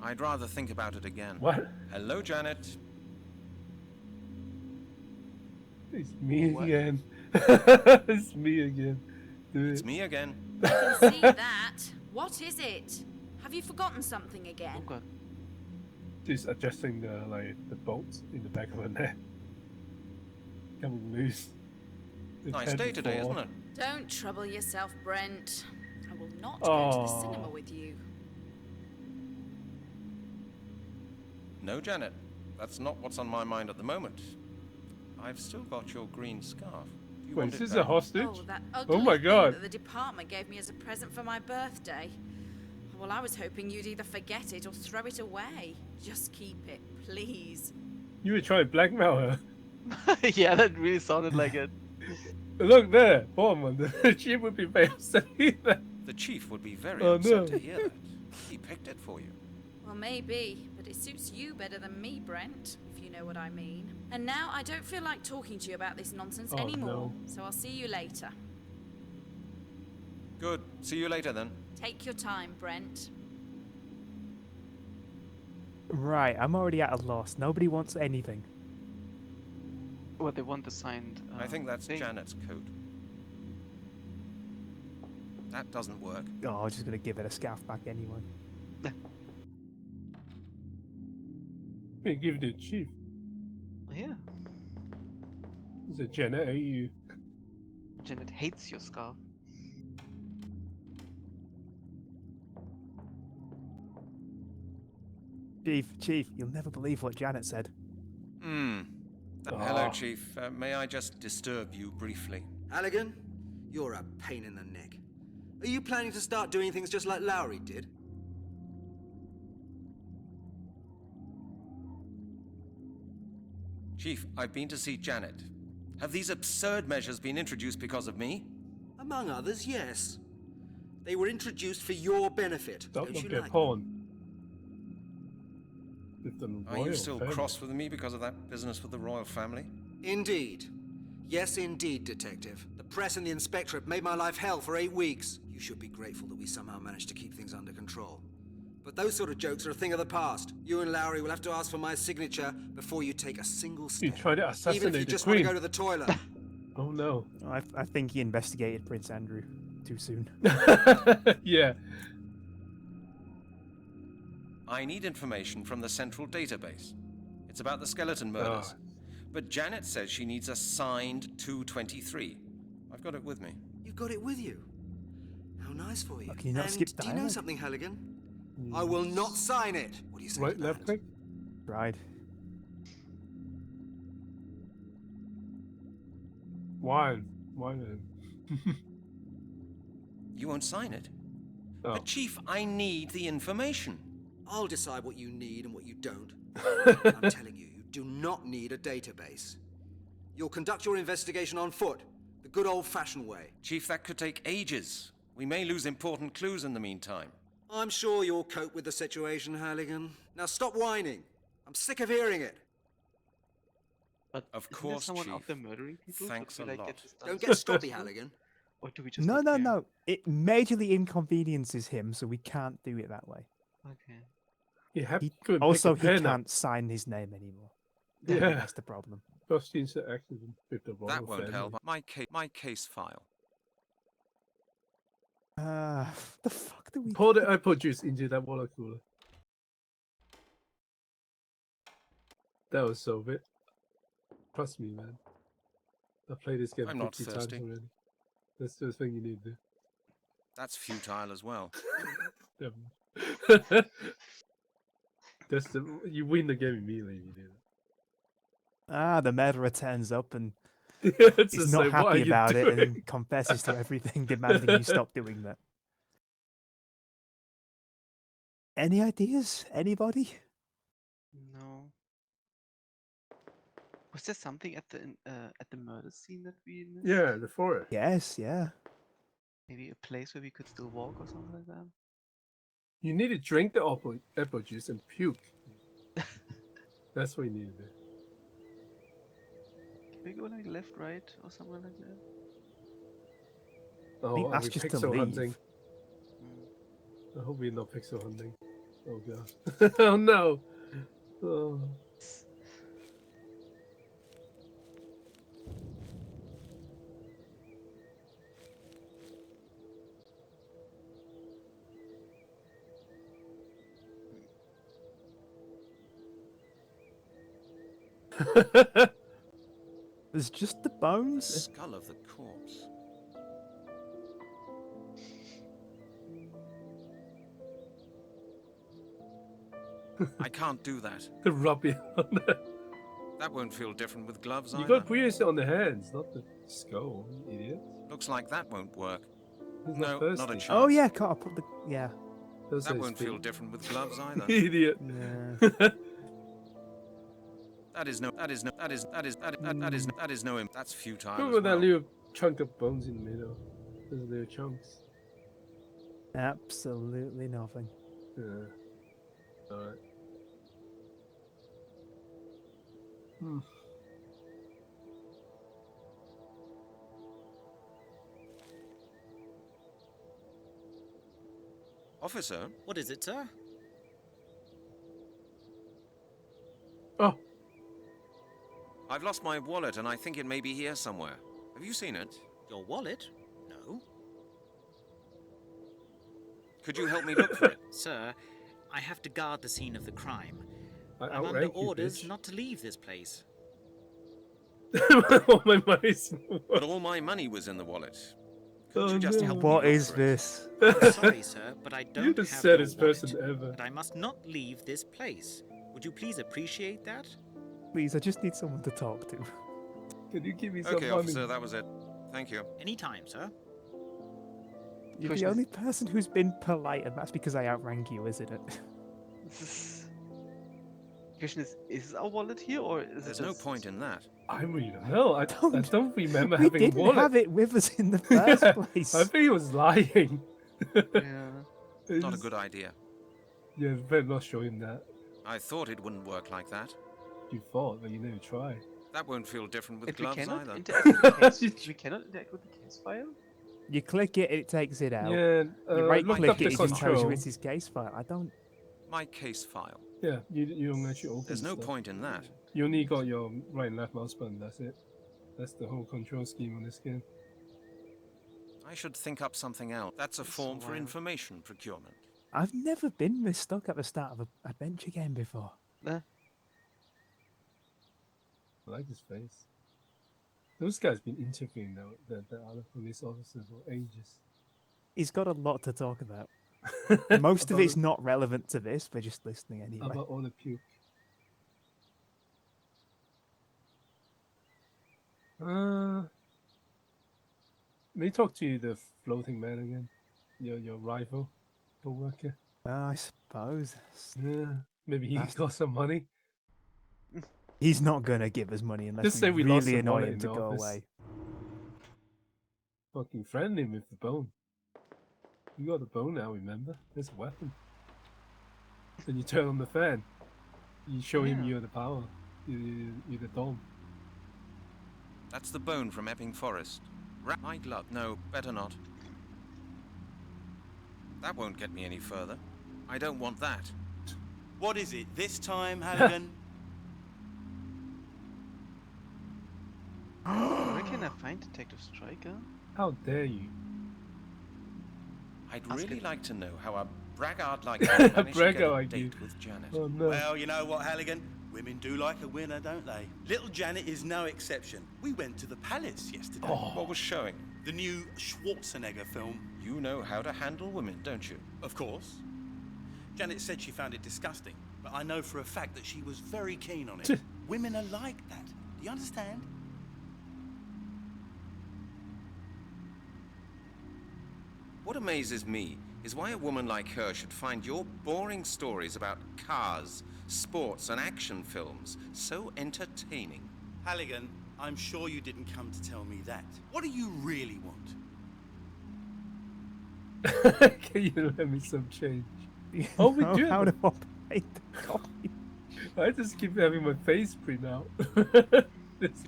I'd rather think about it again. What? Hello, Janet. It's me What? again. It's me again. Do It's it. me again. I can see that. What is it? Have you forgotten something Oh again? god. Just adjusting the bolts in the back of her neck. Coming loose. The Nice head day will today, fall isn't off. it? Don't trouble yourself, Brent. I will not go to the Oh. cinema with you. No, Janet. That's not what's on my mind at the moment. I've still got your green scarf. Do You Wait, want is it this a back? hostage? Oh, that ugly my thing god. that the department gave me as a present for my birthday. Well, I was hoping you'd either forget it or throw it away. Just keep it, please. You were trying to blackmail her. Yeah, that really sounded like it. Look there, poor man. She would be very upset either. The chief would be very Oh, upset no. to hear that. He picked it for you. Well, maybe, but it suits you better than me, Brent, if you know what I mean. And now I don't feel like talking to you about this nonsense Oh, anymore, no. so I'll see you later. Good. See you later then. Take your time, Brent. Right, I'm already at a loss. Nobody wants anything. What they want the signed. I think that's thing. Janet's coat. That doesn't work. Oh, I'm just gonna give it a scarf back anyway. Hey, give it to the chief. Yeah, Is it Janet? Are you? Janet hates your scarf. Chief, you'll never believe what Janet said. Hello, Chief. May I just disturb you briefly? Halligan, you're a pain in the neck. Are you planning to start doing things just like Lowry did? Chief, I've been to see Janet. Have these absurd measures been introduced because of me? Among others, yes. They were introduced for your benefit. Don't you get like pawn. With the Are you royal still family. cross with me because of that business with the royal family? Indeed. Yes, indeed, Detective. The press and the inspectorate made my life hell for 8 weeks. You should be grateful that we somehow managed to keep things under control. But those sort of jokes are a thing of the past. You and Lowry will have to ask for my signature before you take a single step. You tried to Even assassinate if you the just want to queen. go to the toilet. Oh no. I think he investigated Prince Andrew too soon. Yeah. I need information from the central database. It's about the skeleton murders. But Janet says she needs a signed 223. I've got it with me. You've got it with you. How nice for you. Oh, can you not And skip do you know dialogue? something, Halligan? I will not sign it. What do you say Right, to that? left click. Right. Wine. Wine. You won't sign it? Oh. But Chief, I need the information. I'll decide what you need and what you don't. I'm telling you, you do not need a database. You'll conduct your investigation on foot, the good old-fashioned way. Chief, that could take ages. We may lose important clues in the meantime. I'm sure you'll cope with the situation, Halligan. Now stop whining. I'm sick of hearing it. But Of isn't there course, someone Chief. out there murdering people? Thanks Should we, a lot. get this done Don't get so stroppy, fast? Halligan. Or do we just No, not no, care? no. It majorly inconveniences him, so we can't do it that way. Okay. You have He, to also, pick he a pen up. can't sign his name anymore. Yeah. That's the problem. First interaction with the royal That won't family. help. My case file. The fuck do we... Pour the apple juice into that water cooler. That was so bit. Trust me, man. I've played this game I'm not 50 times thirsty. already. That's the thing you need to do. That's futile as well. Definitely. That's the you win the game immediately. If you do The murderer turns up and that. It's he's just not like, what are happy you about it doing? and confesses to everything, demanding you stop doing that. Any ideas? Anybody? No. Was there something at the murder scene that we missed? Yeah, the forest. Yes, yeah. Maybe a place where we could still walk or something like that. You need to drink the apple juice and puke. That's what you need to do. Can we go like left, right, or something like that? Oh, think are that's we just to pixel leave. hunting? I hope we're not pixel hunting. Oh god. Oh no. Oh. There's just the The bones. skull of the corpse. I can't do that. Rub it on there. That won't feel different with gloves You either. got to put it on the hands, not the Just go, you idiot. Looks like that won't work. He's No, not not a thirsty. chance. Oh yeah, can't I put the yeah. Those That are won't his feel feet. different with gloves either. Idiot. Yeah. That's futile Look as at that well. little chunk of bones in the middle. Those little chunks. Absolutely nothing. Yeah. Alright. Hmm. Officer, What is it, sir? Oh, I've lost my wallet and I think it may be here somewhere. Have you seen it? Your wallet? No. Could you help me look for it? Sir, I have to guard the scene of the crime. I I'm under outrank you, orders bitch. not to leave this place. All my money's But all my money was in the wallet. Could Oh, you just no. help me What look is for it? this? I'm sorry, sir, but I don't You're the have saddest your person wallet, ever. and I must not leave this place. Would you please appreciate that? Please, I just need someone to talk to. Can you give me some Okay, money? officer, that was it. Thank you. Anytime, sir. You're Question the is- only person who's been polite, and that's because I outrank you, isn't it? Question is our wallet here or is There's it no just... point in that. I really don't know. I don't remember We having a didn't wallet. have it with us in the first place. I think he was lying. Yeah. Not a good idea. Yeah, better not show him that. I thought it wouldn't work like that. You thought, but you never tried. That won't feel different with If we gloves cannot either. interact with the case, we cannot interact with the case file? You click it, it takes it out. Yeah, You right look click up it, the it just tells you control. it's his case file. I don't. My case file. Yeah, you don't actually open There's no stuff. point in that. You only got your right and left mouse button, that's it. That's the whole control scheme on this game. I should think up something else. That's a form for wild. information procurement. I've never been this stuck at the start of an adventure game before. I like his face. Those guys been interviewing the other police officers for ages. He's got a lot to talk about. Most of it's not relevant to this, we're just listening anyway. About all the puke. May talk to the floating man again. Your rival, co-worker. I suppose. Yeah, maybe he That's- got some money. He's not gonna give us money unless Just say we lost really some annoy wallet him in to the go office. away. Fucking friend him with the bone. You got the bone now, remember? There's a weapon. Then you turn on the fan. You show him Yeah. you're the power. You're the dom. That's the bone from Epping Forest. My glove. No, better not. That won't get me any further. I don't want that. What is it this time, Halligan? Where can I find Detective Striker? How dare you? I'd Ask really him. like to know how a braggart like you managed to get Braggart a like date you. with Janet. Oh no. Well, you know what, Halligan? Women do like a winner, don't they? Little Janet is no exception. We went to the palace yesterday. What was showing? The new Schwarzenegger film. You know how to handle women, don't you? Of course. Janet said she found it disgusting, but I know for a fact that she was very keen on it. Women are like that. Do you understand? What amazes me is why a woman like her should find your boring stories about cars, sports, and action films so entertaining. Halligan, I'm sure you didn't come to tell me that. What do you really want? Can you let me some change? Oh, we know do how have to operate the copy. I just keep having my face print out. Could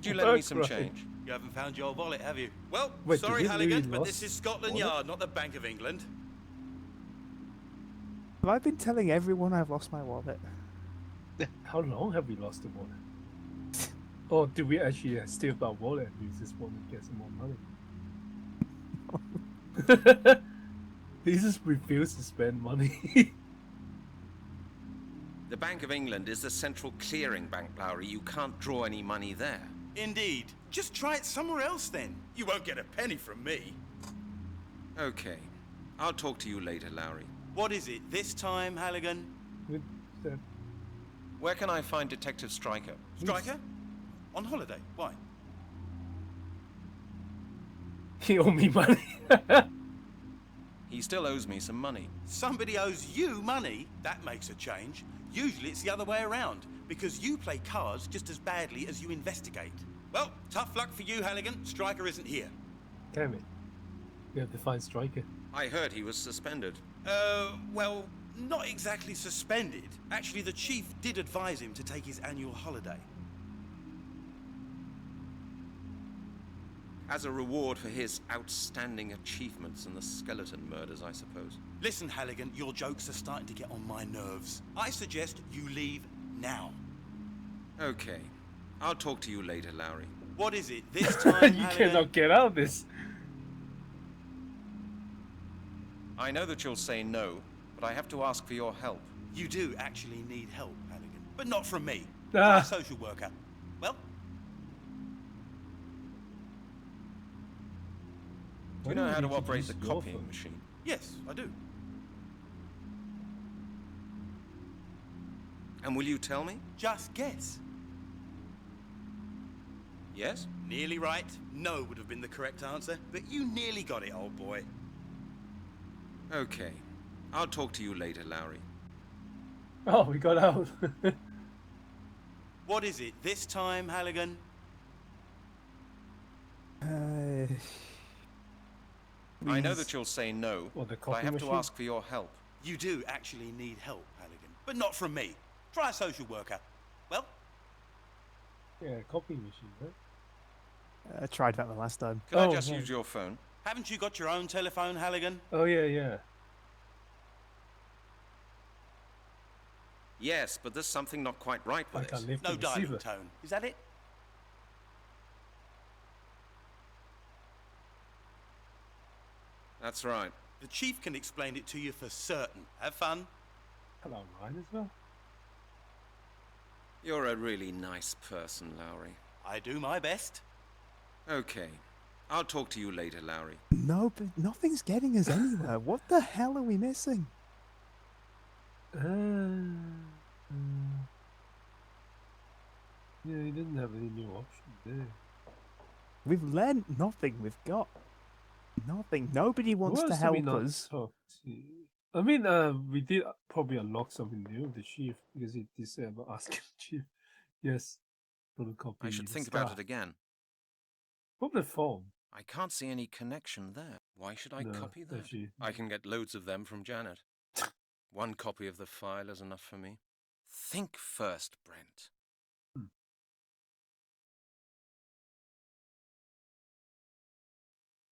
you lend me some change? You haven't found your wallet, have you? Well, Wait, sorry, did he really Halligan, but lost this is Scotland wallet? Yard, not the Bank of England. Have I been telling everyone I've lost my wallet? How long have we lost the wallet? Or do we actually steal our wallet and use this one to get some more money? He just refused to spend money. The Bank of England is the central clearing bank, Lowry. You can't draw any money there. Indeed. Just try it somewhere else then. You won't get a penny from me. Okay. I'll talk to you later, Lowry. What is it this time, Halligan? With the- Where can I find Detective Striker? Striker? On holiday? Why? He owe me money. He still owes me some money. Somebody owes you money? That makes a change. Usually it's the other way around, because you play cards just as badly as you investigate. Well, tough luck for you, Halligan. Striker isn't here. Damn it. We have to find Striker. I heard he was suspended. Well, not exactly suspended. Actually, the chief did advise him to take his annual holiday. As a reward for his outstanding achievements in the skeleton murders, I suppose. Listen, Halligan, your jokes are starting to get on my nerves. I suggest you leave now. Okay. I'll talk to you later, Lowry. What is it this time, You Halligan? cannot get out of this. I know that you'll say no, but I have to ask for your help. You do actually need help, Halligan. But not from me. Ah. I'm a social worker. Well, Do you know how to operate the copying machine? yes, I do. And will you tell me? Just guess. Yes? Nearly right. No would have been the correct answer, but you nearly got it, old boy. Okay. I'll talk to you later, Lowry. Oh, we got out. What is it this time, Halligan? I know that you'll say no, What, the but I copy have machine? to ask for your help. You do actually need help, Halligan. But not from me. Try a social worker. Well, Yeah, copy machine, right? I tried that the last time. Could I Oh, just right. use your phone? haven't you got your own telephone, Halligan? Oh, yeah. Yes, but there's something not quite right I with can't it. lift No the dialing receiver. tone. Is that it? That's right. The chief can explain it to you for certain. Have fun. Hello, Ryan, as well. You're a really nice person, Lowry. I do my best. Okay. I'll talk to you later, Lowry. No, but nothing's getting us anywhere. What the hell are we missing? Yeah, he didn't have any new options there. We've learned nothing. We've got nothing. Nobody wants Who to else did we help not us. talk to? I mean, we did probably unlock something new with the chief because he did say about asking the chief. Yes, for the copy. I should the think about stuff. it again. Probably phone. I can't see any connection there. Why should I No, copy that? actually. I can get loads of them from Janet. One copy of the file is enough for me. Think first, Brent.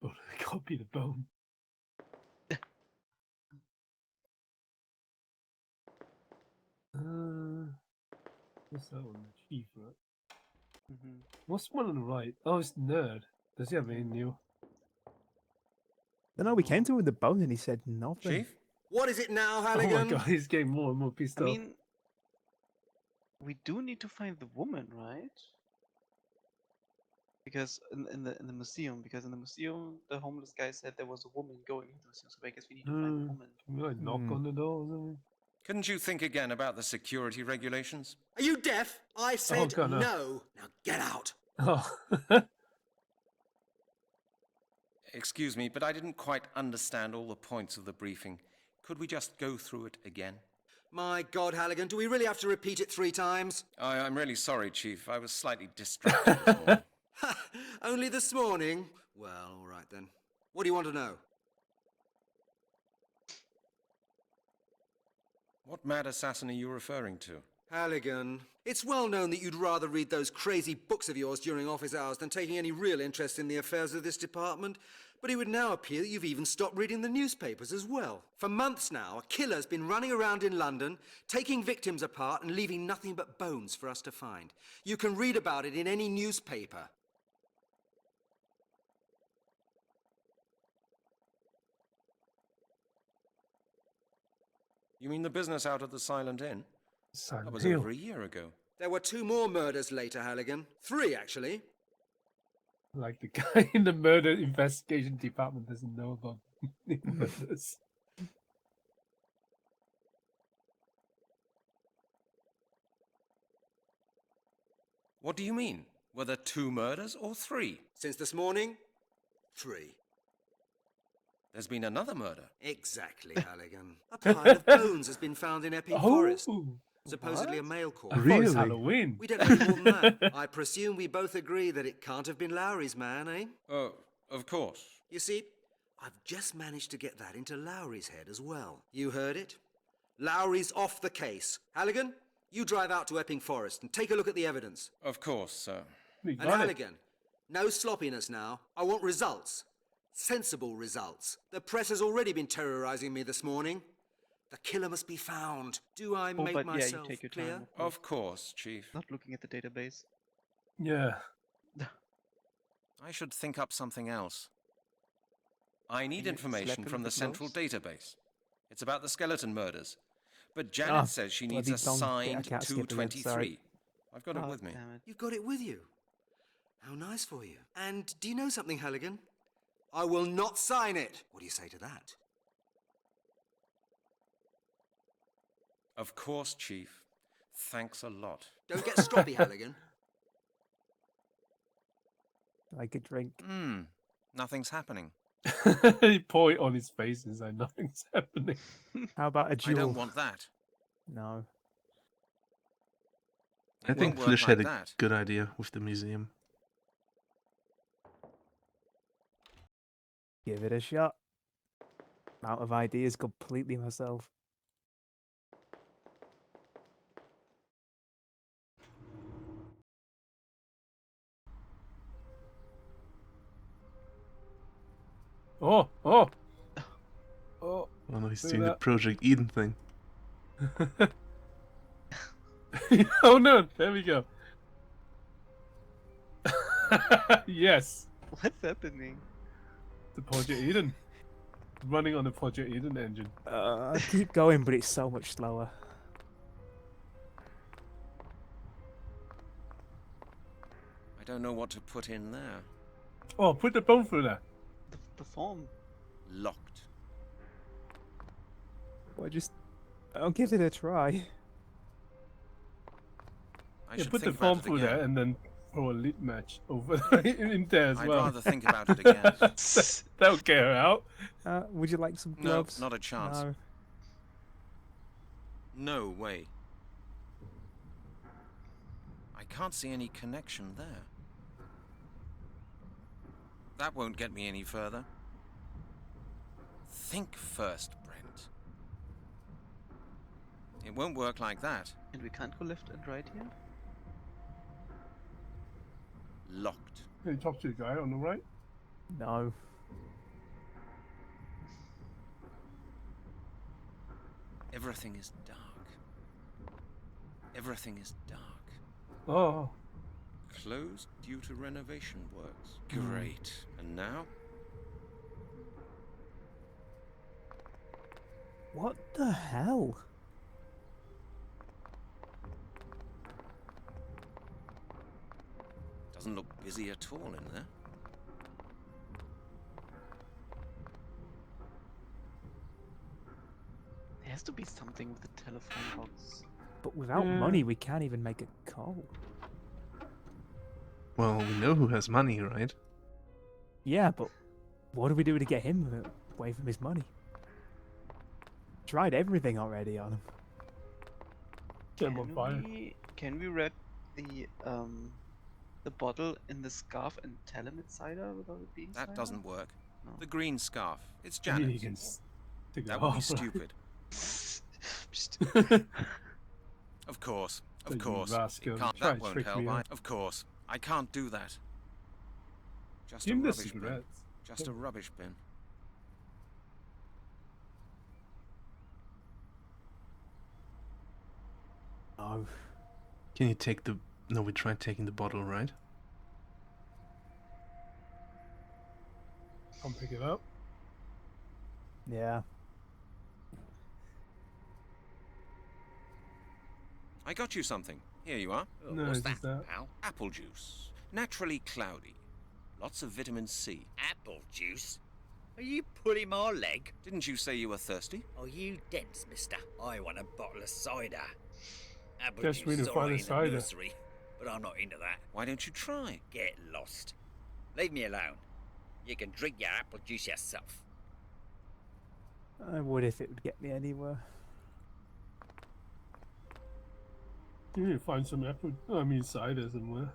But copy the bone. What's that one? The chief, right? What's the one on the right? Oh, it's nerd. Does he have any new? No, we came to him with the bone and he said nothing. Chief? What is it now, Oh my Halligan? god, he's getting more and more pissed I off. mean, we do need to find the woman, right? Because in the museum, because in the museum, the homeless guy said there was a woman going into the museum, so I guess we need to find the woman. Can we like knock on the door or something? Couldn't you think again about the security regulations? Are you deaf? I said God, no. no. Now get out. Oh, Excuse me, but I didn't quite understand all the points of the briefing. Could we just go through it again? My God, Halligan, do we really have to repeat it 3 times? I'm really sorry, Chief. I was slightly distracted this morning. Ha! Only this morning? Well, all right then. What do you want to know? What mad assassin are you referring to? Halligan, it's well known that you'd rather read those crazy books of yours during office hours than taking any real interest in the affairs of this department. But it would now appear that you've even stopped reading the newspapers as well. For months now, a killer's been running around in London, taking victims apart and leaving nothing but bones for us to find. You can read about it in any newspaper. You mean the business out at the Silent Inn? That Silent was Hill. over a year ago. There were 2 more murders later, Halligan. 3, actually. Like the guy in the murder investigation department doesn't know about the murders. What do you mean? Were there 2 murders or 3? Since this morning, 3. There's been another murder. Exactly, Halligan. A pile of bones has been found in Epping Forest. Oh, Supposedly a male I corpse. thought it's Really? Halloween. We don't know any more than that. I presume we both agree that it can't have been Lowry's man, eh? Oh, of course. You see, I've just managed to get that into Lowry's head as well. You heard it? Lowry's off the case. Halligan, you drive out to Epping Forest and take a look at the evidence. Of course, sir. We And got it. Halligan, no sloppiness now. I want results. Sensible results. The press has already been terrorizing me this morning. The killer must be found. Do I Oh, make but yeah, you myself take your clear? time. Of course, Chief. Not looking at the database. Yeah. I should think up something else. I need Can you information slap him from the with central gloves? database. It's about the skeleton murders. But Janet Ah, says she needs bloody a dong bit, I signed can't skip again, 223. sorry. I've got it God with me. damn it. You've got it with you. How nice for you. And do you know something, Halligan? I will not sign it. What do you say to that? Of course, Chief. Thanks a lot. Don't get stroppy, Halligan. Like a drink. Nothing's happening. He pour it on his face and say nothing's happening. How about a I duel? don't want that. No. I It think won't work Flisch like had a that. good idea with the museum. Give it a shot. Out of ideas completely myself. Oh. Oh, Oh no, he's Look doing at the that. Project Eden thing. oh no, there we go. Yes, What's happening? the Project Eden. Running on the Project Eden engine. I keep going, but it's so much slower. I don't know what to put in there. Oh, put the bone through there. The form. Locked. Well, I'll give it a try. I Yeah, should put the think form about it through again. there and then throw a lead match over in there as I'd well. rather think about it again. That'll get her out. Would you like some No, gloves? not a chance. No. No way. I can't see any connection there. That won't get me any further. Think first, Brent. It won't work like that. And we can't go left and right here? Locked. Can you talk to the guy on the right? No. Everything is dark. Everything is dark. Oh, Closed due to renovation works. Hmm. Great. And now? What the hell? Doesn't look busy at all in there. There has to be something with the telephone box. But without Yeah. money, we can't even make a call. Well, we know who has money, right? Yeah, but what do we do to get him away from his money? Tried everything already on him. get him on fire. Can we read the bottle in the scarf and tell him it's cider without it being cider? That doesn't work. No. The green scarf. It's I mean, he Janet's. can take it That would be off. stupid. Psst. Of course. So Of you course. rascal, It can't, try that and won't trick help. me out. Of course. I can't do that. Just Give a him the rubbish bin. cigarettes. Just a rubbish bin. Oh, Can you take the... No, we tried taking the bottle, right? Come pick it up. yeah. I got you something. Here you are. No, What's it's that, just that. pal? Apple juice. Naturally cloudy. Lots of vitamin C. Apple juice? Are you pulling my leg? Didn't you say you were thirsty? Are you dense, mister? I want a bottle of cider. Apple Guess we juice need is to find alright a in the cider. nursery, but I'm not into that. Why don't you try? Get lost. Leave me alone. You can drink your apple juice yourself. I would if it would get me anywhere. You need to find some apple. Cider somewhere.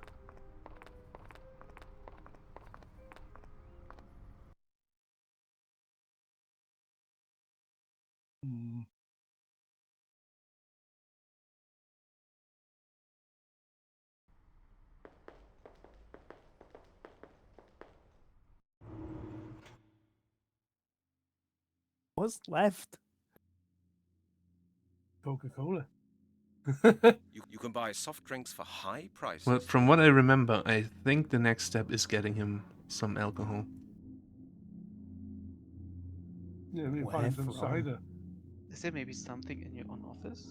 Hmm. What's left? Coca-Cola. You can buy soft drinks for high prices. Well, from what I remember, I think the next step is getting him some alcohol. Yeah, we Where find some from? cider. Is there maybe something in your own office?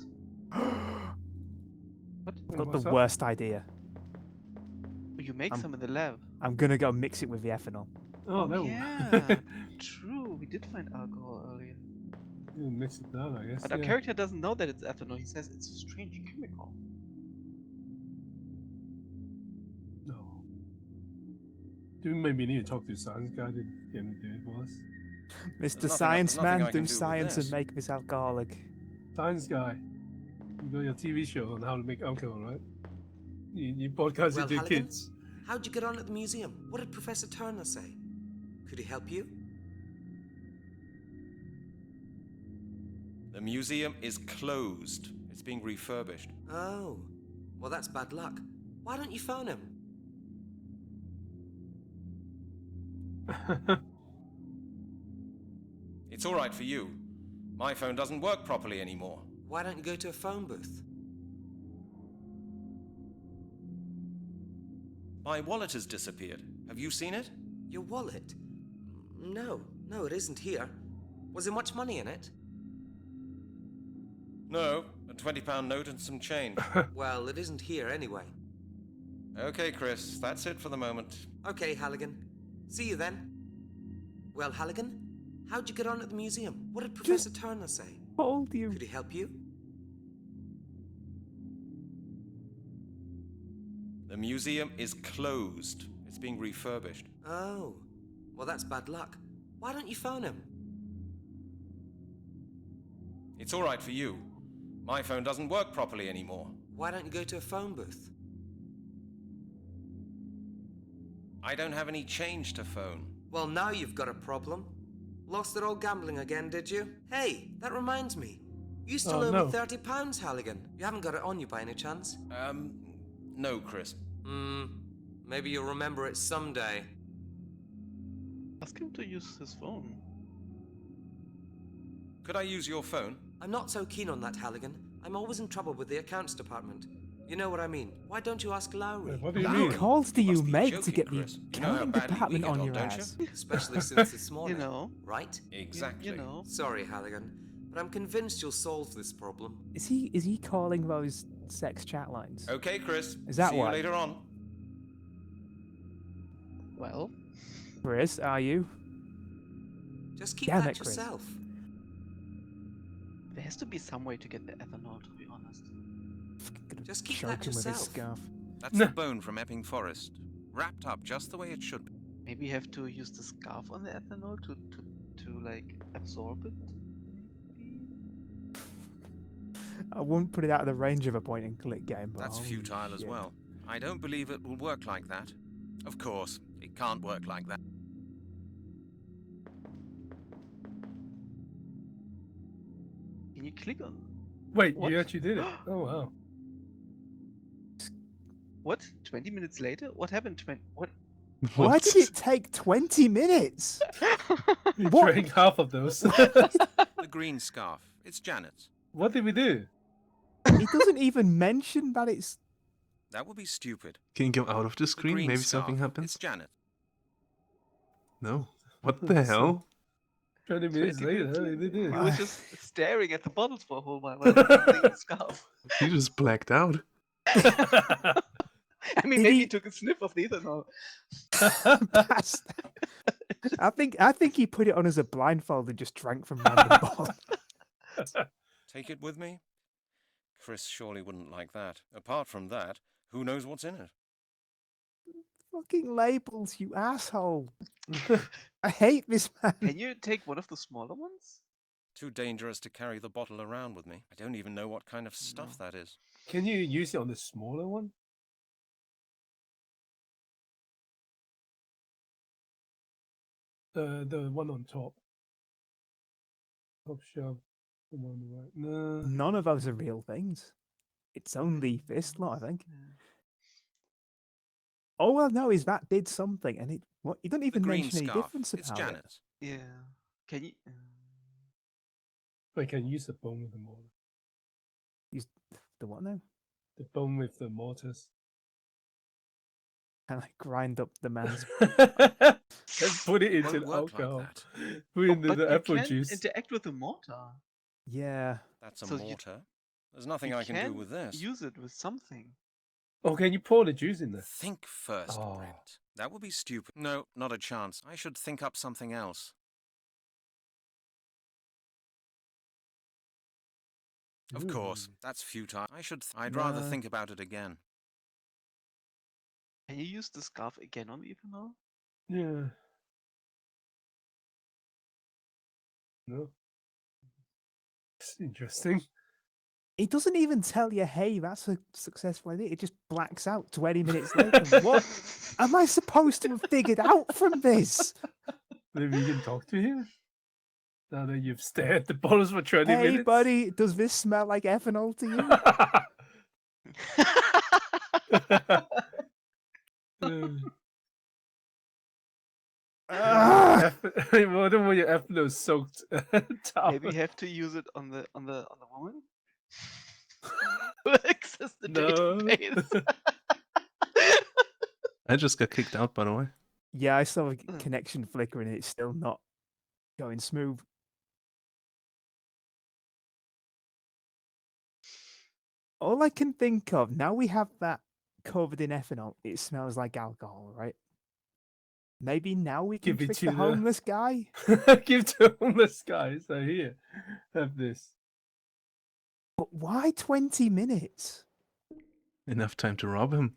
What? I've got What's the up? worst idea. You make I'm- some in the lab. I'm gonna go mix it with the ethanol. Oh, no. yeah, true. We did find alcohol earlier. You mix it down, I guess. But our yeah. character doesn't know that it's ethanol. He says it's a strange chemical. No. Do we maybe need to talk to the science guy to get him to do it for us? Mr. There's nothing Science I Man, can do do with science this. and make this alcoholic. Science guy. You got your TV show on how to make alcohol, right? You podcast Well, it to Halligan, kids. how'd you get on at the museum? What did Professor Turner say? Could he help you? The museum is closed. It's being refurbished. Oh, well, that's bad luck. Why don't you phone him? It's all right for you. My phone doesn't work properly anymore. Why don't you go to a phone booth? My wallet has disappeared. Have you seen it? Your wallet? No, it isn't here. Was there much money in it? No, a £20 note and some change. Well, it isn't here anyway. Okay, Chris, that's it for the moment. Okay, Halligan. See you then. Well, Halligan, how'd you get on at the museum? What did Professor Turner say? Told you. Could he help you? The museum is closed. It's being refurbished. Oh, well, that's bad luck. Why don't you phone him? It's all right for you. My phone doesn't work properly anymore. Why don't you go to a phone booth? I don't have any change to phone. Well, now you've got a problem. Lost it all gambling again, did you? Hey, that reminds me. You still owe no. me £30, Halligan. You haven't got it on you by any chance? No, Chris. Maybe you'll remember it someday. Ask him to use his phone. Could I use your phone? I'm not so keen on that, Halligan. I'm always in trouble with the accounts department. You know what I mean. Why don't you ask Lowry? What do you What mean? calls do you must be make to joking, get the Chris. You know how accounting badly we department get on on, your don't you? ass? Especially since this morning. know. Right? Exactly. You know. Sorry, Halligan. But I'm convinced you'll solve this problem. Is he calling those sex chat lines? Okay, Chris. Is that See why? you later on. Well, Chris, are you? Just keep Damn that it, Chris. yourself. there has to be some way to get the ethanol, to be honest. Gonna Just keep choke that him with his yourself. scarf. That's the bone from Epping Forest. Wrapped up just the way it should be. Maybe you have to use the scarf on the ethanol to like absorb it. I wouldn't put it out of the range of a point and click game. But That's holy futile as shit. well. I don't believe it will work like that. Of course, it can't work like that. Can you click on? Wait, What? you actually did it. Oh, wow. What? 20 minutes later? What happened? What? Why did it take 20 minutes? You What? drank half of those. The green scarf. It's Janet's. What did we do? It doesn't even mention that it's. That would be stupid. Can you go out of the The screen? green Maybe scarf. something happens? It's Janet. No. What the hell? 20 minutes 20 later, they did He it. was just staring at the bottles for a whole while while he was using the scarf. He just blacked out. I mean, Did maybe he- he took a sniff of the ethanol. I think he put it on as a blindfold and just drank from random bottles. Take it with me? Chris surely wouldn't like that. Apart from that, who knows what's in it? Fucking labels, you asshole. I hate this man. Can you take one of the smaller ones? Too dangerous to carry the bottle around with me. I don't even know what kind of stuff that is. Can you use it on the smaller one? The one on top. Top shelf. The one on the right. No. None of those are real things. It's only this lot, I think. All I know is that did something, and it doesn't The even green mention any scarf. difference It's about it. Janet's. Yeah. Can you? I can use the bone with the mortar. Use the what now? The bone with the mortars. And I grind up the man's. And put it into Won't the work like alcohol. that. Put it into But the you apple can't juice. interact with the mortar. Yeah. That's a So you- mortar. There's nothing You I can do with this. use it with something. Oh, can you pour the juice in there? Think first, Oh. Brent. That would be stupid. No, not a chance. I should think up something else. Of course, that's futile. I'd rather Nah. think about it again. Can you use the scarf again on the ethanol? Yeah. No. It's interesting. It doesn't even tell you, hey, that's a successful idea. It just blacks out 20 minutes later. What am I supposed to have figured out from this? Maybe you can talk to him. Now that you've stared at the bottles for 20 Hey, minutes. buddy, does this smell like ethanol to you? Ah! What about your ethanol soaked towel? Maybe you have to use it on the woman. Access the No. database. I just got kicked out, by the way. Yeah, I saw a connection flickering and it's still not going smooth. All I can think of, now we have that covered in ethanol, it smells like alcohol, right? Maybe now we can Give it trick to the the- homeless guy? Give to homeless guy. So here, have this. But why 20 minutes? Enough time to rob him.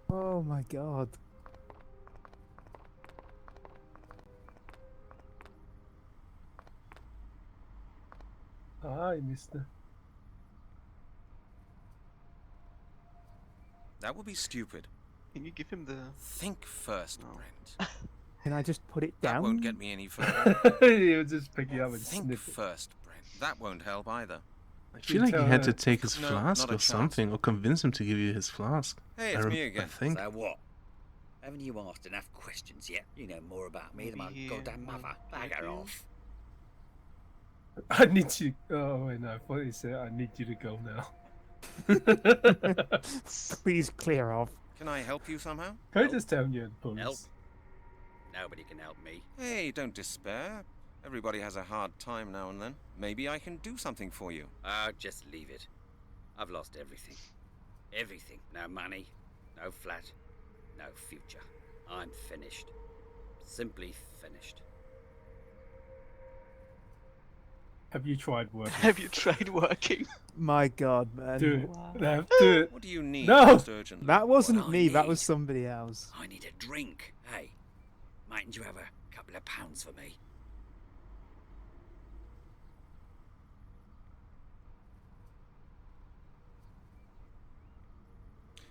Oh my god. Hi, mister. That would be stupid. Can you give him the? Think first, No. Brent. Can I just put it That down? won't get me any further. He'll just pick you up and Think sniff it. first, Brent. That won't help either. I feel like you had to tell take his No, flask not a or chance. something, or convince him to give you his flask. Hey, it's me I again. think. So what? Haven't you asked enough questions yet? You know more about me than my Maybe, goddamn mother. Bag her maybe. off. I need you. Oh wait, no. I thought he said I need you to go now. Please clear off. Can I help you somehow? Can I just tell you the police? Help? Nobody can help me. Hey, don't despair. Everybody has a hard time now and then. Maybe I can do something for you. Just leave it. I've lost everything. Everything. No money, no flat, no future. I'm finished. Simply finished. Have you tried working? Have you tried working? My god, man. Do it. Wow. Have do it. What do you need No! most urgently? That wasn't What I me, that was need. somebody else. I need a drink. Hey, mightn't you have a couple of pounds for me?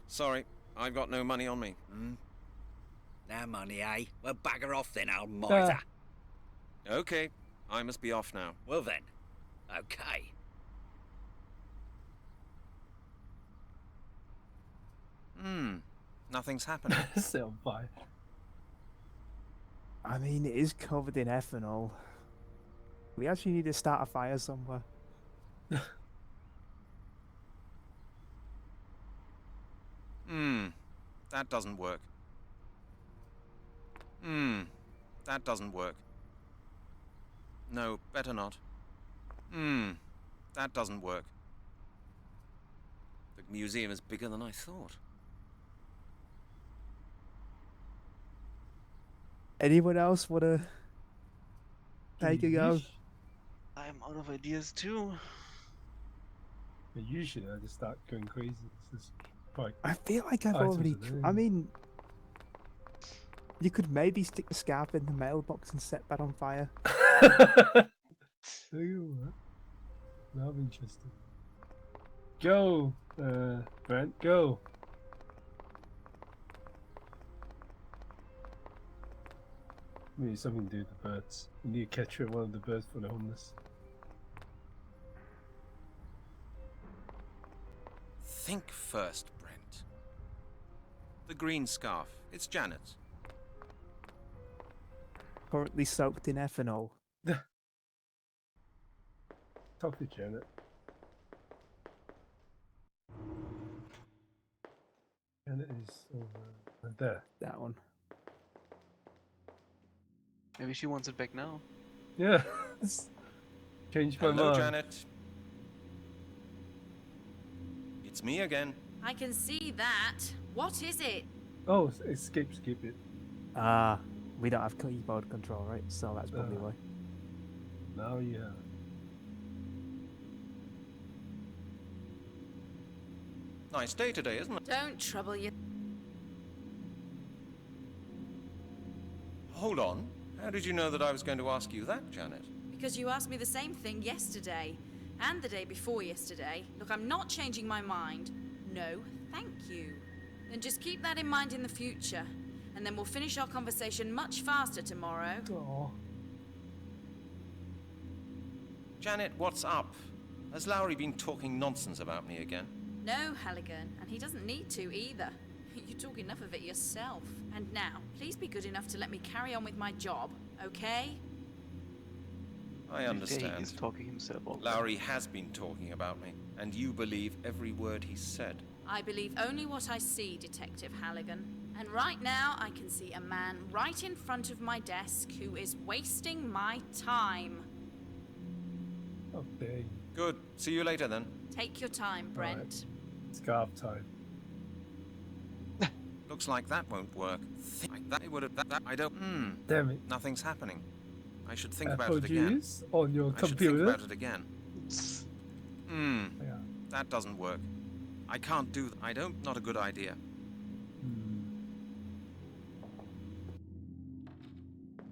Sorry, I've got no money on me. No money, eh? Well, bugger off then, old miser. Okay, I must be off now. Well then, okay. Nothing's happening. Set on fire. I mean, it is covered in ethanol. We actually need to start a fire somewhere. That doesn't work. That doesn't work. No, better not. That doesn't work. The museum is bigger than I thought. Anyone else want to take a go? Yeesh. out of ideas too. But usually I just start going crazy. This is quite. I feel like I've items already. are there. I mean, you could maybe stick the scarf in the mailbox and set that on fire. Now I'm interested. Go, Brent, go. Maybe something to do with the birds. We need to capture one of the birds for the homeless. Think first, Brent. The green scarf. It's Janet's. Currently soaked in ethanol. Talk to Janet. Janet is over there. That one. Maybe she wants it back now. Yeah. Changed my Hello, mind. Janet. It's me again. I can see that. What is it? Oh, skip it. We don't have keyboard control, right? So that's probably why. Now yeah. Nice day today, isn't it? Don't trouble you. Hold on. How did you know that I was going to ask you that, Janet? Because you asked me the same thing yesterday. And the day before yesterday. Look, I'm not changing my mind. No, thank you. Then just keep that in mind in the future. And then we'll finish our conversation much faster tomorrow. Oh. Janet, what's up? Has Lowry been talking nonsense about me again? No, Halligan, and he doesn't need to either. You talk enough of it yourself. And now, please be good enough to let me carry on with my job, okay? I understand. He's talking himself over. Lowry has been talking about me, and you believe every word he said. I believe only what I see, Detective Halligan. And right now, I can see a man right in front of my desk who is wasting my time. Okay. Good. See you later then. Take your time, Brent. Right. Scarf time. Looks like that won't work. Like that would have. That I don't. Damn it. Nothing's happening. I should think Apple about it again. juice on your I should computer. think about it again. Yeah. That doesn't work. I can't do. I don't. Not a good idea.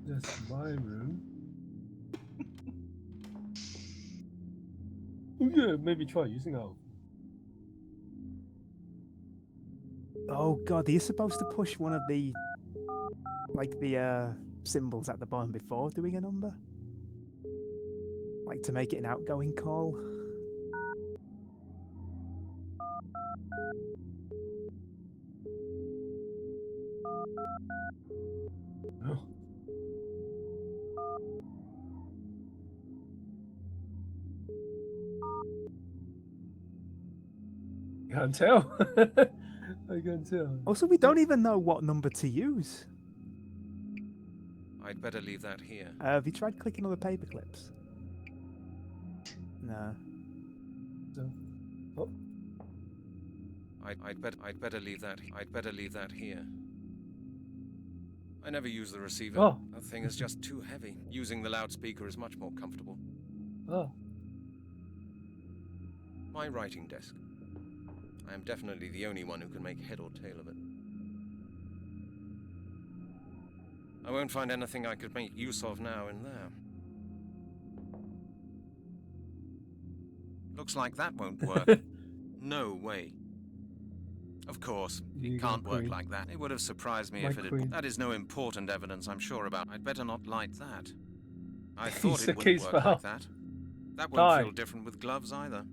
That's my room. Oh yeah, maybe try using our. Oh god, are you supposed to push one of the symbols at the bottom before doing a number? Like to make it an outgoing call? No. Can't tell. I can't tell. Also, we don't even know what number to use. I'd better leave that here. Have you tried clicking on the paper clips? No. So, oh. I'd better leave that. I'd better leave that here. I never use the receiver. Oh. That thing is just too heavy. Using the loudspeaker is much more comfortable. Oh. My writing desk. I am definitely the only one who can make head or tail of it. I won't find anything I could make use of now in there. Looks like that won't work. No way. Of course, it can't work like that. It would have surprised me if it had. That is no important evidence I'm sure about. I'd better not light that. I thought it wouldn't work like that. That won't feel different with gloves either.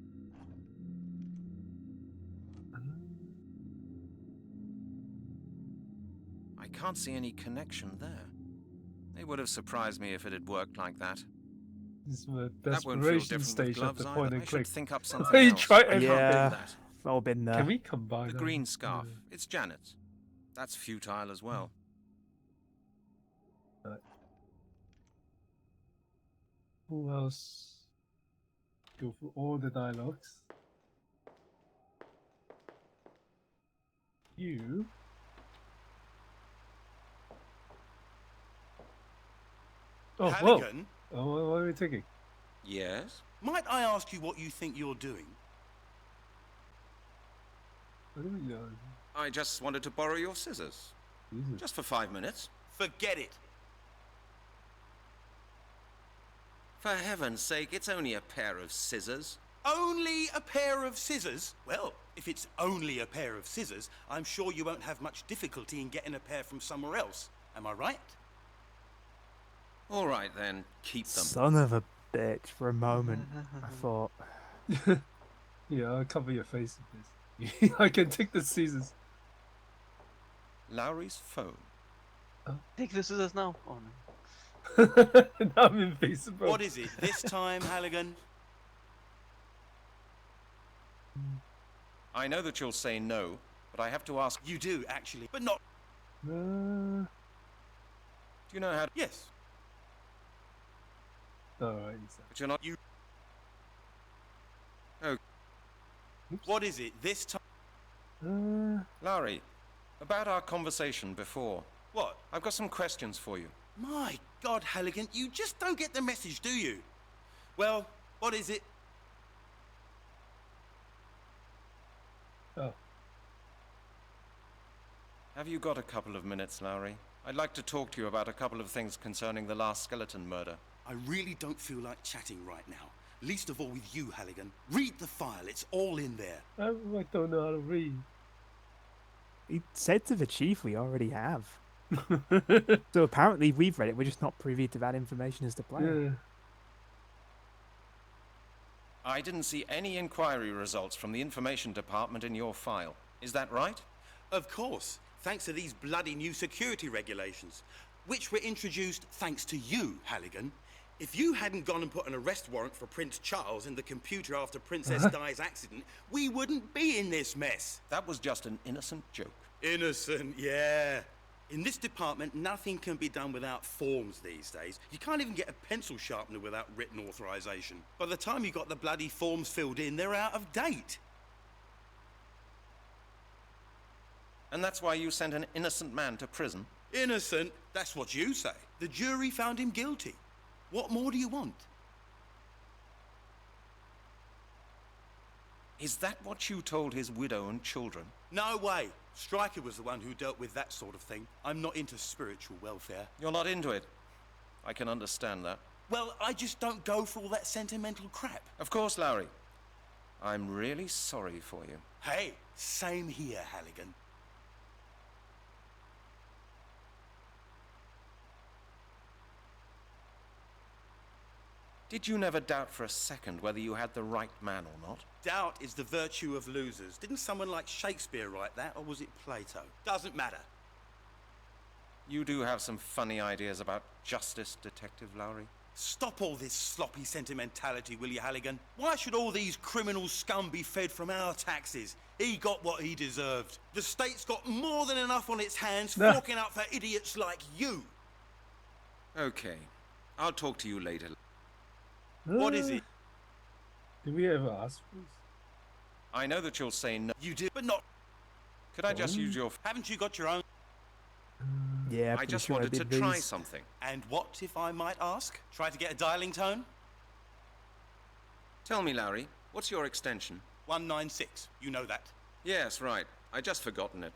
I can't see any connection there. It would have surprised me if it had worked like that. This is the That won't feel desperation different with stage of gloves the either. point and I click. should think up something You else. try I everything. can't do Yeah. that. All been there. Can we combine The them? green scarf. It's Janet's. That's futile as well. Who else? Go for all the dialogues. You. Oh, whoa. Halligan? Oh, what are we taking? Yes? Might I ask you what you think you're doing? I don't know. I just wanted to borrow your scissors. Jesus. Just for 5 minutes. Forget it. For heaven's sake, it's only a pair of scissors. Only a pair of scissors? Well, if it's only a pair of scissors, I'm sure you won't have much difficulty in getting a pair from somewhere else. Am I right? All right, then. Keep them. Son of a bitch. For a moment, I thought. Yeah, I'll cover your face with this. I can take the scissors. Lowry's phone. Take the scissors now. Oh no. Now I'm invisible. What is it this time, Halligan? I know that you'll say no, but I have to ask. You do, actually, but not... Do you know how to... Yes. Alright. But you're not... You... Oh. Oops. What is it this time? Lowry, about our conversation before. What? I've got some questions for you. My God, Halligan, you just don't get the message, do you? Well, what is it? Oh. Have you got a couple of minutes, Lowry? I'd like to talk to you about a couple of things concerning the last skeleton murder. I really don't feel like chatting right now. Least of all with you, Halligan. Read the file, it's all in there. I don't know how to read. He said to the chief we already have. So apparently we've read it, we're just not privy to that information as the player. Yeah. I didn't see any inquiry results from the information department in your file. Is that right? Of course, thanks to these bloody new security regulations, which were introduced thanks to you, Halligan. If you hadn't gone and put an arrest warrant for Prince Charles in the computer after Princess Di's accident, we wouldn't be in this mess. That was just an innocent joke. Innocent, yeah. In this department, nothing can be done without forms these days. You can't even get a pencil sharpener without written authorization. By the time you got the bloody forms filled in, they're out of date. And that's why you sent an innocent man to prison? Innocent? That's what you say. The jury found him guilty. What more do you want? Is that what you told his widow and children? No way. Stryker was the one who dealt with that sort of thing. I'm not into spiritual welfare. You're not into it. I can understand that. Well, I just don't go for all that sentimental crap. Of course, Lowry. I'm really sorry for you. Hey, same here, Halligan. Did you never doubt for a second whether you had the right man or not? Doubt is the virtue of losers. Didn't someone like Shakespeare write that, or was it Plato? Doesn't matter. You do have some funny ideas about justice, Detective Lowry. Stop all this sloppy sentimentality, will you, Halligan? Why should all these criminal scum be fed from our taxes? He got what he deserved. The state's got more than enough on its hands forking out for idiots like you. Okay. I'll talk to you later. What is it? Did we ever ask for this? I know that you'll say no. You did, but not... Could I just use your... Haven't you got your own? Yeah, I just sure wanted to did try these. something. And what, if I might ask? Try to get a dialing tone? Tell me, Lowry, what's your extension? 196. You know that. Yes, right. I just forgotten it.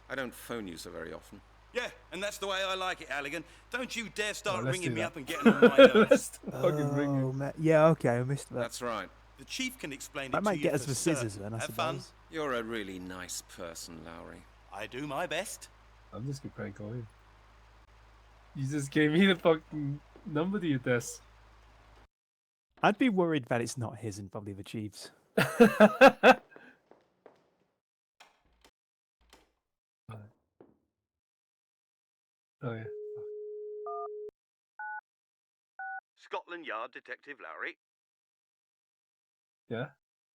I don't phone you so very often. Yeah, and that's the way I like it, Halligan. Don't you dare start let's ringing do me that. up and getting on my nerves. Let's fucking ring Oh, him. man. Yeah, okay, I missed that. That's right. The chief can explain it That to might you get us for the scissors certain. then, I Have suppose. fun. You're a really nice person, Lowry. I do my best. I'm just gonna prank call him. You just gave me the fucking number to your desk. I'd be worried that it's not his and probably the chief's. Oh yeah. Scotland Yard Detective Lowry. Yeah?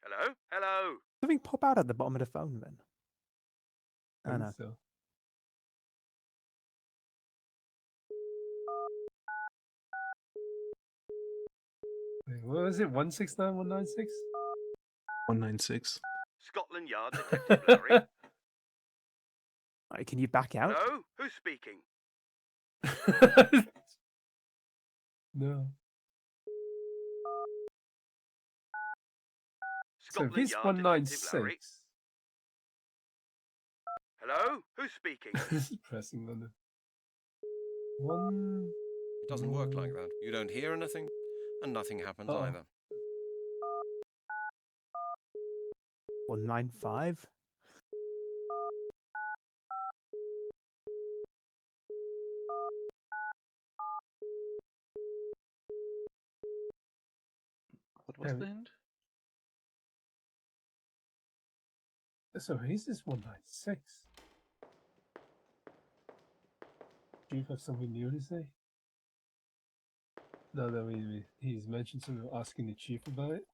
Hello? Hello? Something pop out at the bottom of the phone then. I think know. So. Wait, what was it? 169, 196? 196. Scotland Yard Detective Lowry. Right, can you back out? Hello? Who's speaking? No. So Scotland he's Yard Detective Larry. 196. Hello? Who's speaking? This is pressing London. One. It doesn't work like that. You don't hear anything, and nothing happens Uh-oh. either. 195. What was the hint? So he's just 196. Do you have something new to say? No, no, he's mentioned something, asking the chief about it.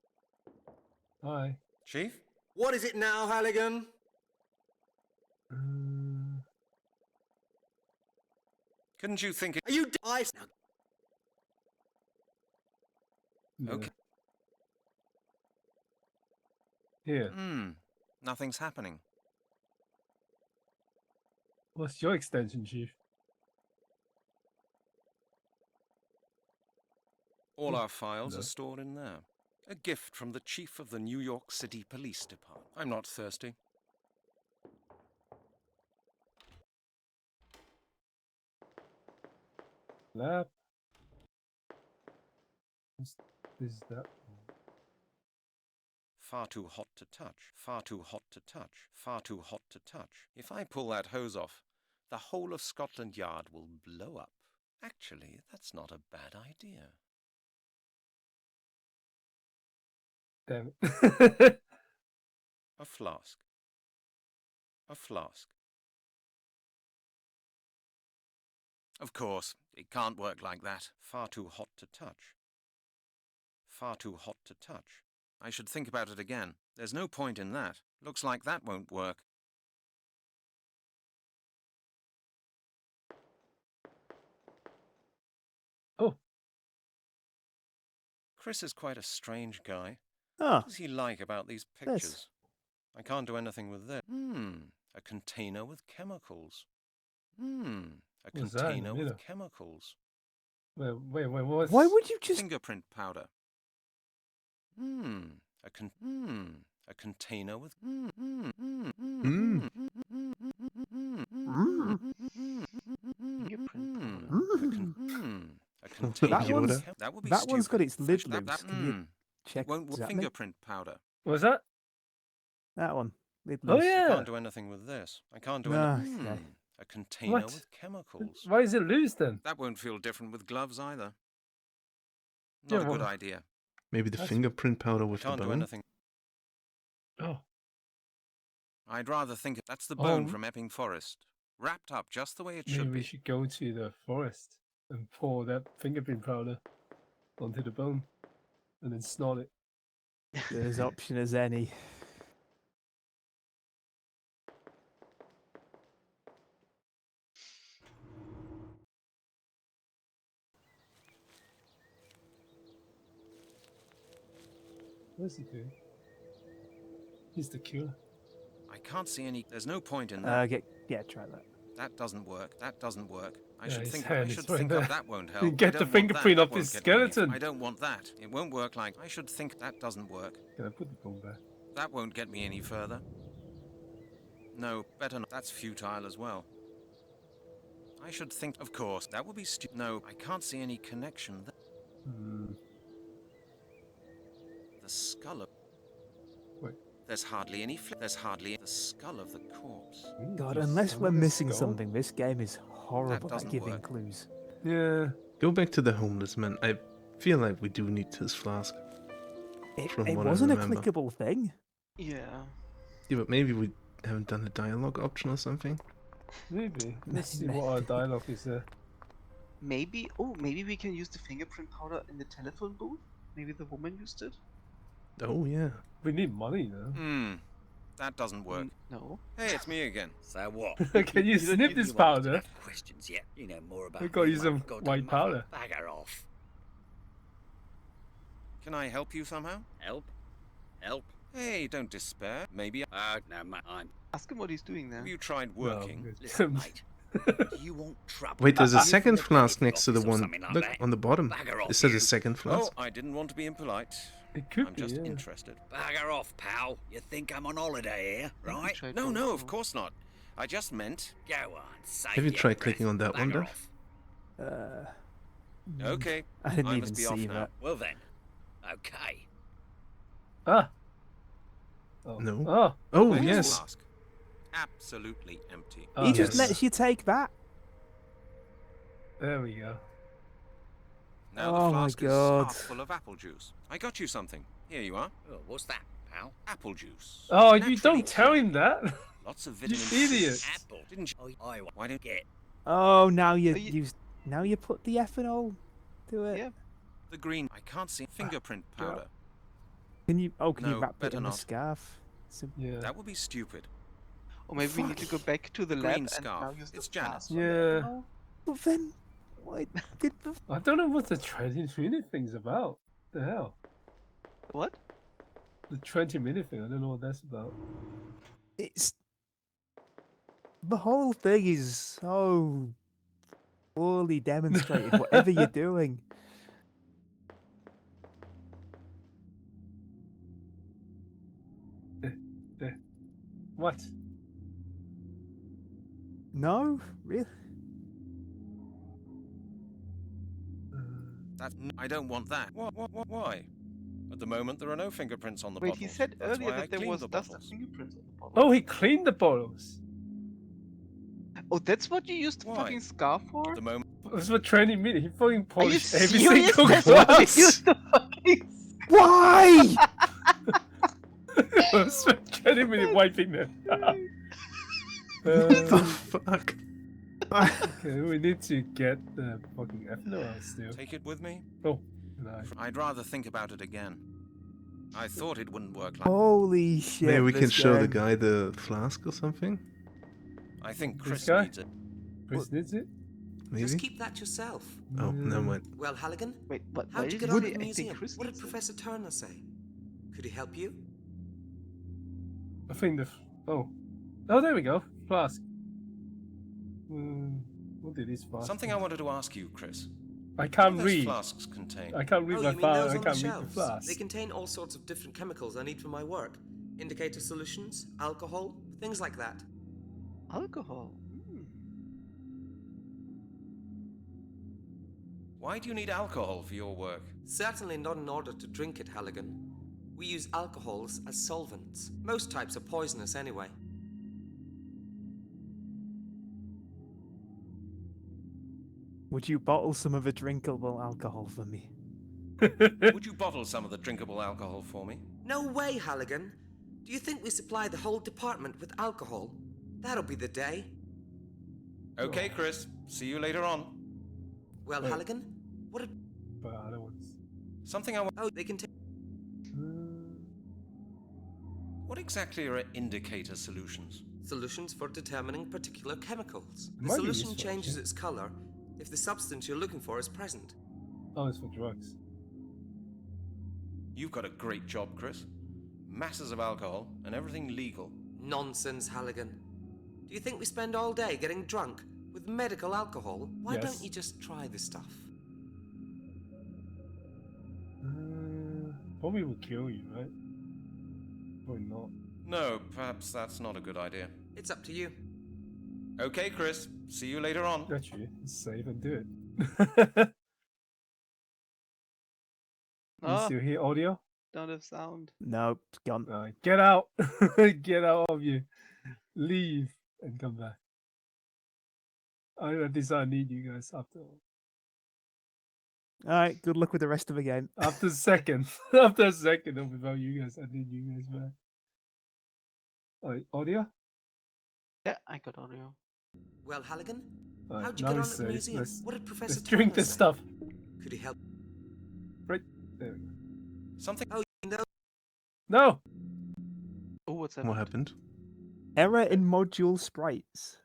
Hi. Chief? What is it now, Halligan? Couldn't you think it... Are you... No. Okay. Here. Nothing's happening. What's your extension, chief? All our files No. are stored in there. A gift from the chief of the New York City Police Department. I'm not thirsty. Lab. This is that. Far too hot to touch. Far too hot to touch. Far too hot to touch. If I pull that hose off, the whole of Scotland Yard will blow up. Actually, that's not a bad idea. Damn it. A flask. A flask. Of course, it can't work like that. Far too hot to touch. Far too hot to touch. I should think about it again. There's no point in that. Looks like that won't work. Oh. Chris is quite a strange guy. Ah, What does he like about these pictures? I can't do anything with this. A container with chemicals. A What's that in the container with middle? chemicals. Wait, what? why would you just... Fingerprint powder. A container with... A container That one's- with... That would be that one's got stupid. its lid Flisch, that- loose. Can you check? Won't Does that make- fingerprint powder. What's that? That one. Lid Oh, loose. I yeah. can't do anything with this. I can't do Ah, anything. okay. A container What? with chemicals. Why is it loose then? That won't feel different with gloves either. Yeah, Not a good well- idea. Maybe the That's- fingerprint powder with the Can't do bone? anything. Oh. I'd rather think that's the bone Oh. from Epping Forest, wrapped up just the way it Maybe should we be. should go to the forest and pour that fingerprint powder onto the bone and then snort it. Good as option as any. What's he doing? He's the killer. I can't see any. There's no point in that. Try that. That doesn't work. That doesn't work. I Yeah, should his think. hand I is should right think there. of that won't help. You I get the don't want fingerprint that. off That his won't get me any- skeleton. I don't want that. It won't work like. I should think that doesn't work. Can I put the bone back? That won't get me any further. No, better not. That's futile as well. I should think. Of course, that would be stupid. No, I can't see any connection. The skull of. Wait. There's hardly any. There's hardly the skull of the corpse. God, The unless skull we're of a missing skull? something, this game is horrible at doesn't giving work. clues. Yeah. Go back to the homeless man. I feel like we do need his flask. It From what I wasn't a remember. clickable thing. Yeah. Yeah, but maybe we haven't done a dialogue option or something. Maybe. Let's see what our dialogue is there. Maybe. Oh, maybe we can use the fingerprint powder in the telephone booth. Maybe the woman used it. Oh, yeah. We need money though. That doesn't work. No. Hey, it's me again. So what? Can you snip this powder? Questions yet? You know more about. We gotta me, use my some goddamn white mother. powder. Bagger off. Can I help you somehow? Help? Help? Hey, don't despair. Maybe. No, mate. I'm. Ask him what he's doing there. Have you tried working? Listen, mate. Do you want trouble? Wait, there's a Are you second from the flask police next to the office or one. something like Look, that? on the bottom. Bagger off, It says you. a second Oh, flask. I didn't want to be impolite. It could I'm be, just yeah. interested. Bugger off, pal. You think I'm on holiday here, right? No, no, of course not. I just meant... Go on, save Have you your tried breath. clicking on that one, Bugger Dev? off. Okay, I didn't I even must be off see now. that. Well then, okay. Ah. Oh. No. Oh. Oh, Where's yes. the flask? Absolutely empty. Oh, He just yes. lets you take that. There we go. Now Oh the my flask is God. half full of apple juice. I got you something. Here you are. Oh, what's that, pal? Apple juice. Oh, you Naturally don't tell him cloudy. that. Lots of You vitamin C. idiot. Apple. Didn't you? Why don't Get. Oh, now you Are you- use. Now you put the ethanol to it. Yeah. the green? I can't see fingerprint yeah. powder. Can you? Oh, can you No, wrap it better in a not. scarf? Yeah. That would be stupid. Or maybe we need to go back to the lab Green and scarf. now use the It's Janet's. flask on the Yeah. ethanol. Well then, why did the? I don't know what the 20-minute thing's about. The hell? What? The 20-minute thing. I don't know what that's about. It's the whole thing is so poorly demonstrated. Whatever you're doing. What? No, really. I don't want that. Why? At the moment, there are no fingerprints on the Wait, bottles. he said That's earlier why I that there cleaned was the dust and bottles. fingerprints on the bottle. Oh, he cleaned the bottles. Oh, that's what you used the Why? fucking scarf for? At the moment, It was for 20 minutes. He fucking Are you polished every serious? single That's what glass. you used the fucking Why? It was for 20 minutes wiping them. Fuck. Okay, we need to get the fucking ethanol out still. take it with me. Oh, no. I'd rather think about it again. I thought it wouldn't work like. Holy shit! Maybe we can this show the game. guy the flask or something? I think This Chris guy? needs it. Chris needs it? Maybe? Just keep that yourself. Oh, never mind. Well, Halligan, Wait, what? how'd why you did get you on say at the I think museum? Chris What did needs it? Professor Turner say? Could he help you? I think the. Oh. Oh, there we go. Flask. What did this flask? Something I wanted to ask you, Chris. I What can't do those read. flasks contain? I can't read Oh, my you mean file. those I on the can't read the shelves? flask. They contain all sorts of different chemicals I need for my work. Indicator solutions, alcohol, things like that. Alcohol. Why do you need alcohol for your work? Certainly not in order to drink it, Halligan. We use alcohols as solvents. Most types are poisonous anyway. Would you bottle some of the drinkable alcohol for me? Would you bottle some of the drinkable alcohol for me? No way, Halligan. Do you think we supply the whole department with alcohol? That'll be the day. Okay, Chris. See you later on. Well, Wait. Halligan, what a... But other ones. Something I want. Oh, they contain... What exactly are indicator solutions? Solutions for determining particular chemicals. The Might be solution useful, changes actually. its color if the substance you're looking for is present. Oh, it's for drugs. You've got a great job, Chris. Masses of alcohol and everything legal. Nonsense, Halligan. Do you think we spend all day getting drunk with medical alcohol? Why Yes. don't you just try the stuff? Probably would kill you, right? Probably not. No, perhaps that's not a good idea. It's up to you. Okay, Chris. See you later on. Actually, save and do it. You Ah, still hear audio? don't have sound. Nope, it's gone. Get out! Get out of you. Leave and come back. I decide I need you guys after All right, good luck with the rest of the game. after a second. After a second of without you guys, I need you guys back. Audio? Yeah, I got audio. Well, Halligan, Alright, how'd you now get on it's at the safe. museum? Let's- What did Professor Let's drink Turner this say? stuff. Could he help? Right there we go. Something. Oh, no. No! Oh, what's that? What happened? Error in module sprites.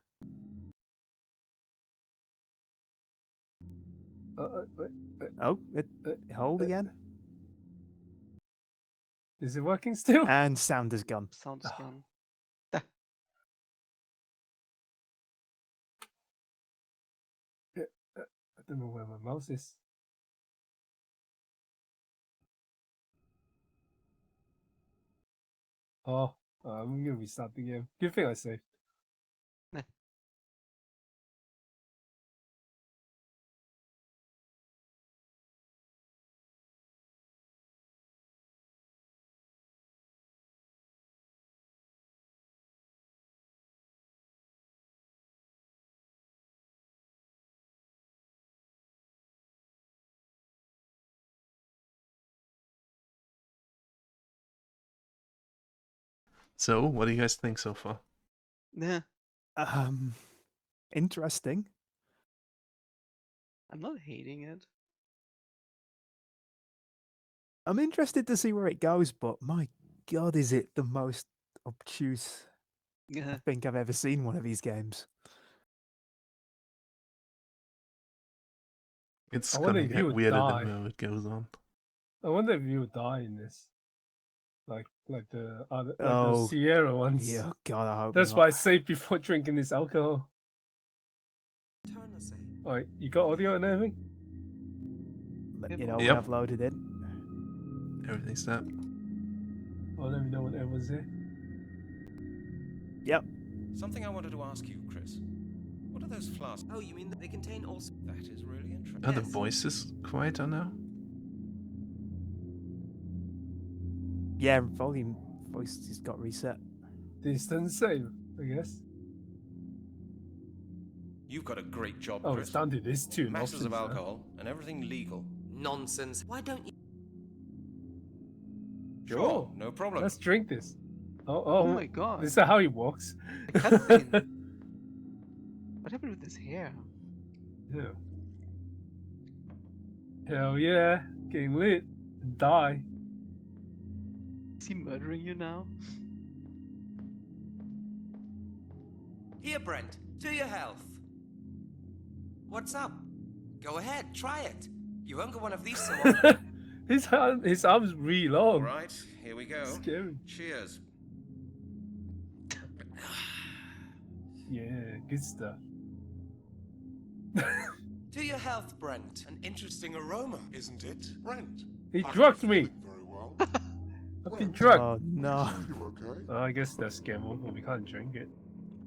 Wait, Oh, hold again. is it working still? And sound is gone. Sound is gone. I don't know where my mouse is. Oh, I'm gonna restart the game. Good thing I saved. So, what do you guys think so far? Yeah, Interesting. I'm not hating it. I'm interested to see where it goes, but my god, is it the most obtuse I Yeah. think I've ever seen one of these games. It's I wonder gonna if you get would weirder die. the more it goes on. I wonder if you would die in this. Like the other, like Oh, those Sierra ones. Yeah, God, I hope That's not. why I saved before drinking this alcohol. Turner say. Alright, you got audio and everything? Let you know when Yep. I've loaded in. Everything's set. Oh, let me know when everyone's here. Yep. Something I wanted to ask you, Chris. What are those flasks? Oh, you mean that they contain all... That is really interesting. Are the Yes. voices quieter now? Yeah, volume voice just got reset. Distance save, I guess. You've got a great job, Oh, Chris. it's down to this two Masses options of now. alcohol and everything legal. Nonsense. Why don't you... Sure, no problem. Let's drink this. Oh my god. Is that how he walks? The cutscene. What happened with his hair? Yeah. Hell yeah. Getting lit. And die. Is he murdering you now? Here, Brent. To your health. What's up? Go ahead, try it. You won't get one of these so often. his arm's really long. All right, here we go. Scary. Cheers. Yeah, good stuff. To your health, Brent. An interesting aroma, isn't it, Brent? He drugged me. Very well. Fucking drug. Oh no. You okay? I guess that's game over. We can't drink it.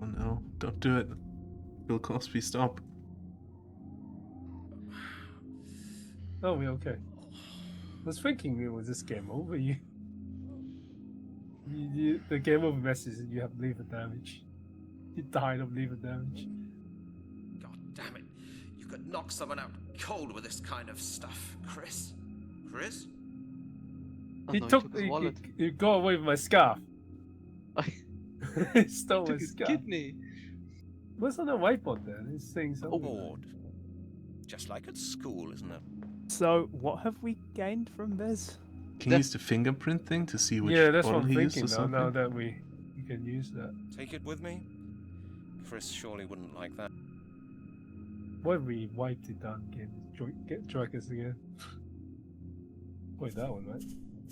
Oh no, don't do it. Bill Cosby, stop. Oh, we okay. I was thinking it was this game over. The game over message is you have liver damage. You died of liver damage. God damn it. You could knock someone out cold with this kind of stuff, Chris. Chris? Oh, He no, took his wallet. he got away with my scarf. He stole Took my his scarf. kidney. What's on the whiteboard there? It's saying something. Bored. Just like at school, isn't it? So, what have we gained from this? Can you use the fingerprint thing to see which Yeah, that's what bottle I'm he used thinking or now. something? Now that we can use that. Take it with me? Chris surely wouldn't like that. What if we wiped it down again? Get trackers again. Wait, that one, right?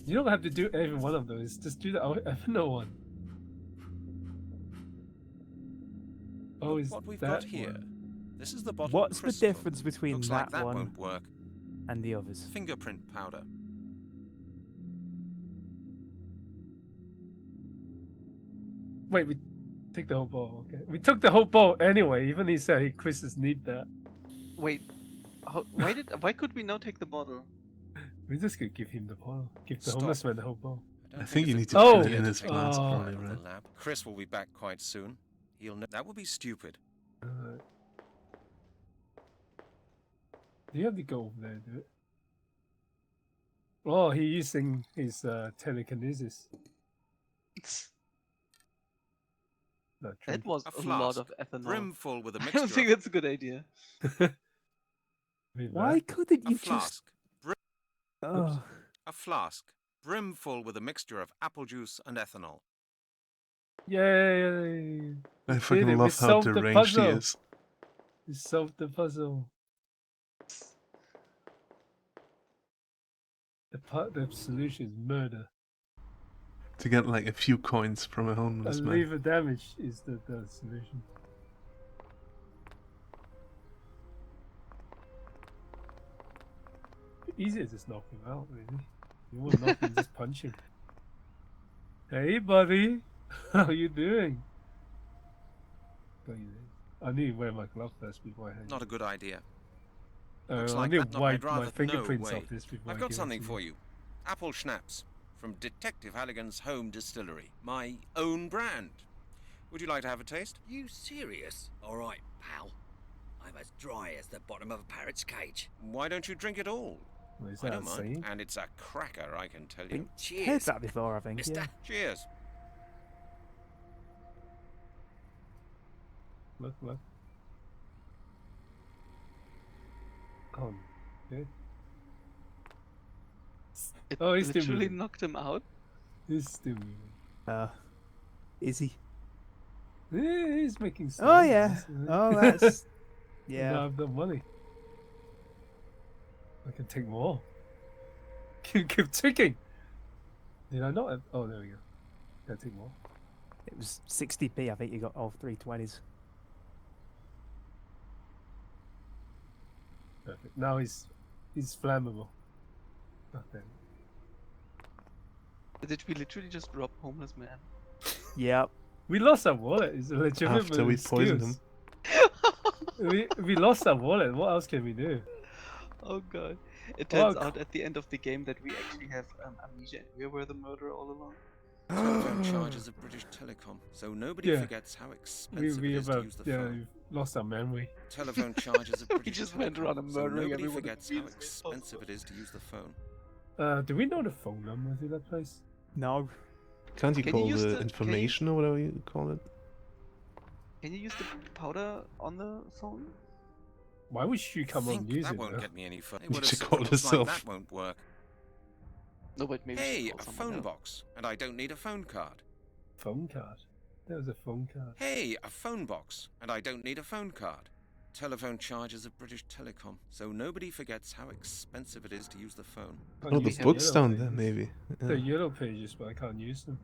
You don't have to do every one of those. Just do the Evernote one. Oh, is What we've that got here. one? This is the bottle What's the Chris took. difference between Looks that like that one won't work. and the others? Fingerprint powder. Wait, we took the whole ball. Okay, we took the whole ball anyway. Even he said he Chris's need that. Wait, why could we not take the bottle? We just could give him the ball. Give the Stop. homeless man the whole ball. I think you need it's to Oh! put it in his take plants the probably, out of right? the lab. Chris will be back quite soon. He'll know. That would be stupid. Do you have to go over there and do it? Oh, he's using his telekinesis. Not true. That was A a lot flask, of ethanol. brimful with a I mixture. don't think of that's a good idea. Why couldn't a you flask. just... Oh, A flask, brimful with a mixture of apple juice and ethanol. Yay! I did fucking it, we love how solved the deranged he puzzle. is. We solved the puzzle. The solution is murder. To get like a few coins from a homeless And man. liver damage is the solution. Easier to just knock him out, really. You want to knock him, just punch him. Hey, buddy. How you doing? I need to wear my glove first before I hang. Not a good idea. I Like need that. to wipe I'd my rather fingerprints no off way. this before I've I got give it something to for you. Apple Schnapps from Detective Halligan's home distillery. My own brand. Would you like to have a taste? You serious? All right, pal. I'm as dry as the bottom of a parrot's cage. Why don't you drink it all? What is I that don't mind. saying? And it's a cracker, I can tell you. Cheers. Heard that before, I think. Mister. Yeah. Cheers. Look. Okay. It Oh, he's still literally moving. knocked him out. He's still moving. Is he? Yeah, he's making sense. Oh yeah. Oh, that's Yeah. I yeah. have the money. I can take more. Keep ticking. Did I not have... Oh, there we go. Can I take more? It was 60p. I think you got all 320s. Perfect. Now he's flammable. Okay. Did we literally just rob homeless man? Yep. We lost our wallet. It's a legitimate After we poisoned excuse. him. we lost our wallet. What else can we do? Oh god. It turns Oh, out at the end of the game that we actually have amnesia and we were the murderer all along. Telephone charges of British Telecom, so nobody Yeah. forgets how expensive We it is to about use the yeah, phone. we've lost our memory. Telephone charges of British We just Telecom, went around and so murdering nobody everyone forgets in the how easiest way expensive possible. it is to use the phone. Do we know the phone number to that place? No. Can't you Can you call use the the- information or whatever you call it? Can you use the powder on the phone? Why would you come on Think use that it? won't though? get me any further. You should call it yourself. Like that won't work. No, but maybe. Hey, she a called someone phone else. box, and I don't need a phone card. Phone card. There was a phone card. Hey, a phone box, and I don't need a phone card. Telephone charges of British Telecom, so nobody forgets how expensive it is to use the phone. Can't Oh, the use book's yellow down there, pages. maybe. They're Yeah. yellow pages, but I can't use them.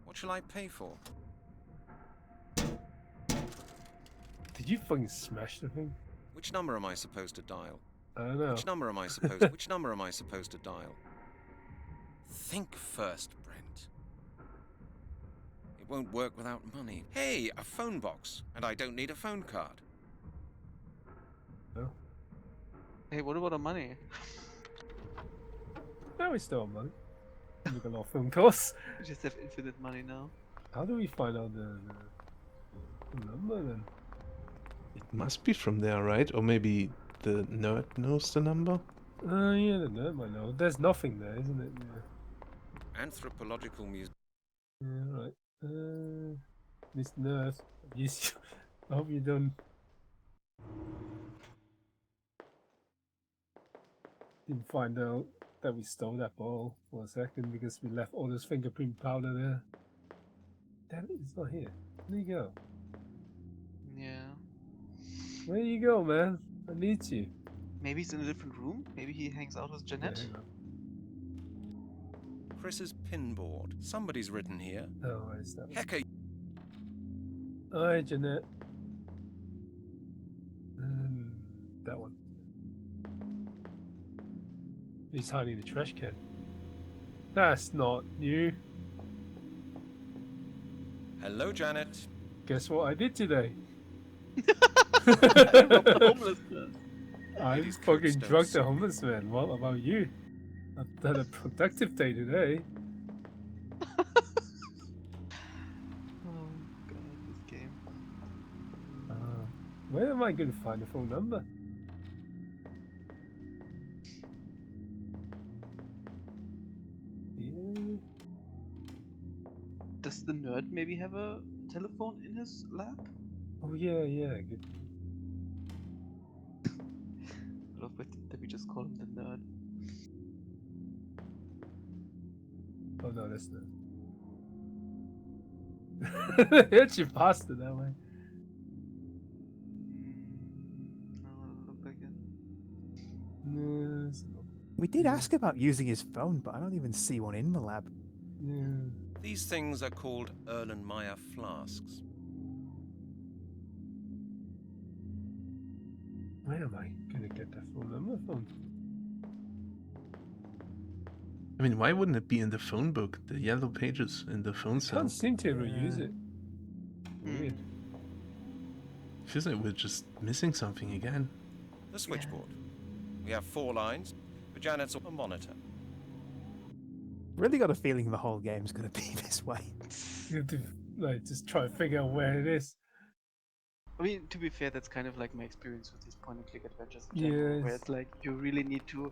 What shall I pay for? Did you fucking smash the thing? Which number am I supposed to dial? I don't know. Which number am I supposed to dial? Think first, Brent. It won't work without money. Hey, a phone box, and I don't need a phone card. No. Hey, what about our money? No, we still have money. We got a lot of phone costs. We just have infinite money now. How do we find out the number then? It must be from there, right? Or maybe the nerd knows the number? Yeah, the nerd might know. There's nothing there, isn't it? Yeah. Anthropological Museum. Yeah, right. This nerd. Yes. I hope you don't. Didn't find out that we stole that ball for a second because we left all this fingerprint powder there. Damn it, it's not here. Where you go? Yeah. Where you go, man? I need you. Maybe he's in a different room. Maybe he hangs out with Yeah, Jeanette. hang on. Chris's pinboard. Somebody's written here. Oh, where's that one? Hecker. Hi, Jeanette. That one. He's hiding the trash can. That's not you. Hello, Janet. Guess what I did today? Homeless man. I Ladies' fucking coats don't drugged the suit homeless man. What about you? I've had a productive day today. Oh god, this game. Where am I going to find the phone number? Yeah. Does the nerd maybe have a telephone in his lap? Oh yeah, yeah. Good. I love that we just call him the nerd. Oh no, that's not. They actually passed it that way. No, look like it. No, it's not. We did ask about using his phone, but I don't even see one in the lab. Yeah. These things are called Erlenmeyer flasks. Where am I gonna get that phone number from? I mean, why wouldn't it be in the phone book? The yellow pages in the phone cell. Can't seem to ever use it. Weird. Feels like we're just missing something again. The switchboard. We have 4 lines. The Janet's a monitor. Really got a feeling the whole game's gonna be this way. You have to like just try to figure out where it is. I mean, to be fair, that's kind of like my experience with these point-and-click adventures in general, where it's like you really need to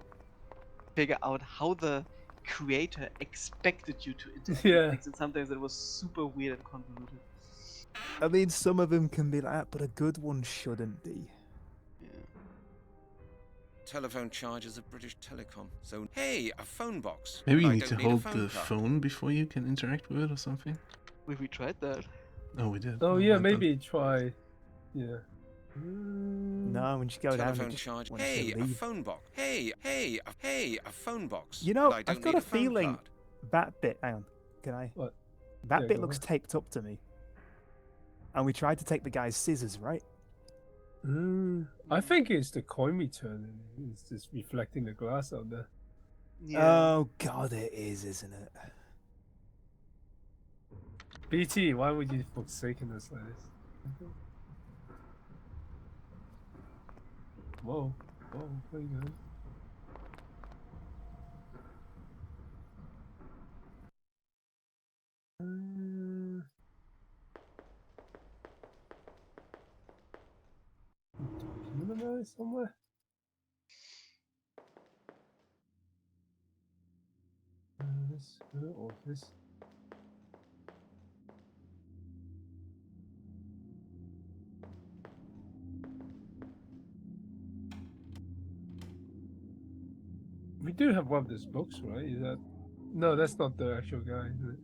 figure out how the creator expected you to interact with things, and sometimes it was super weird and convoluted. I mean, some of them can be like that, but a good one shouldn't be. Telephone charges of British Telecom. So, hey, a phone box. Maybe you I need to don't a hold phone the card. phone before you can interact with it or something. We tried that. Oh, we did. Oh yeah, I maybe try. Yeah. No, when you go down, Telephone it just charge. wants Hey, to a leave. phone box. Hey, a phone box. You know, But I don't I've got need a phone feeling card. that bit. Hang on, can I? What? That Yeah, bit go looks on. taped up to me. And we tried to take the guy's scissors, right? I think it's the coin return. It's just reflecting the glass out there. Oh god, it is, isn't it? BT, why would you forsaken us like this? Whoa, where you going? Talking about it somewhere? This office. We do have one of these books, right? Is that? No, that's not the actual guy, is it?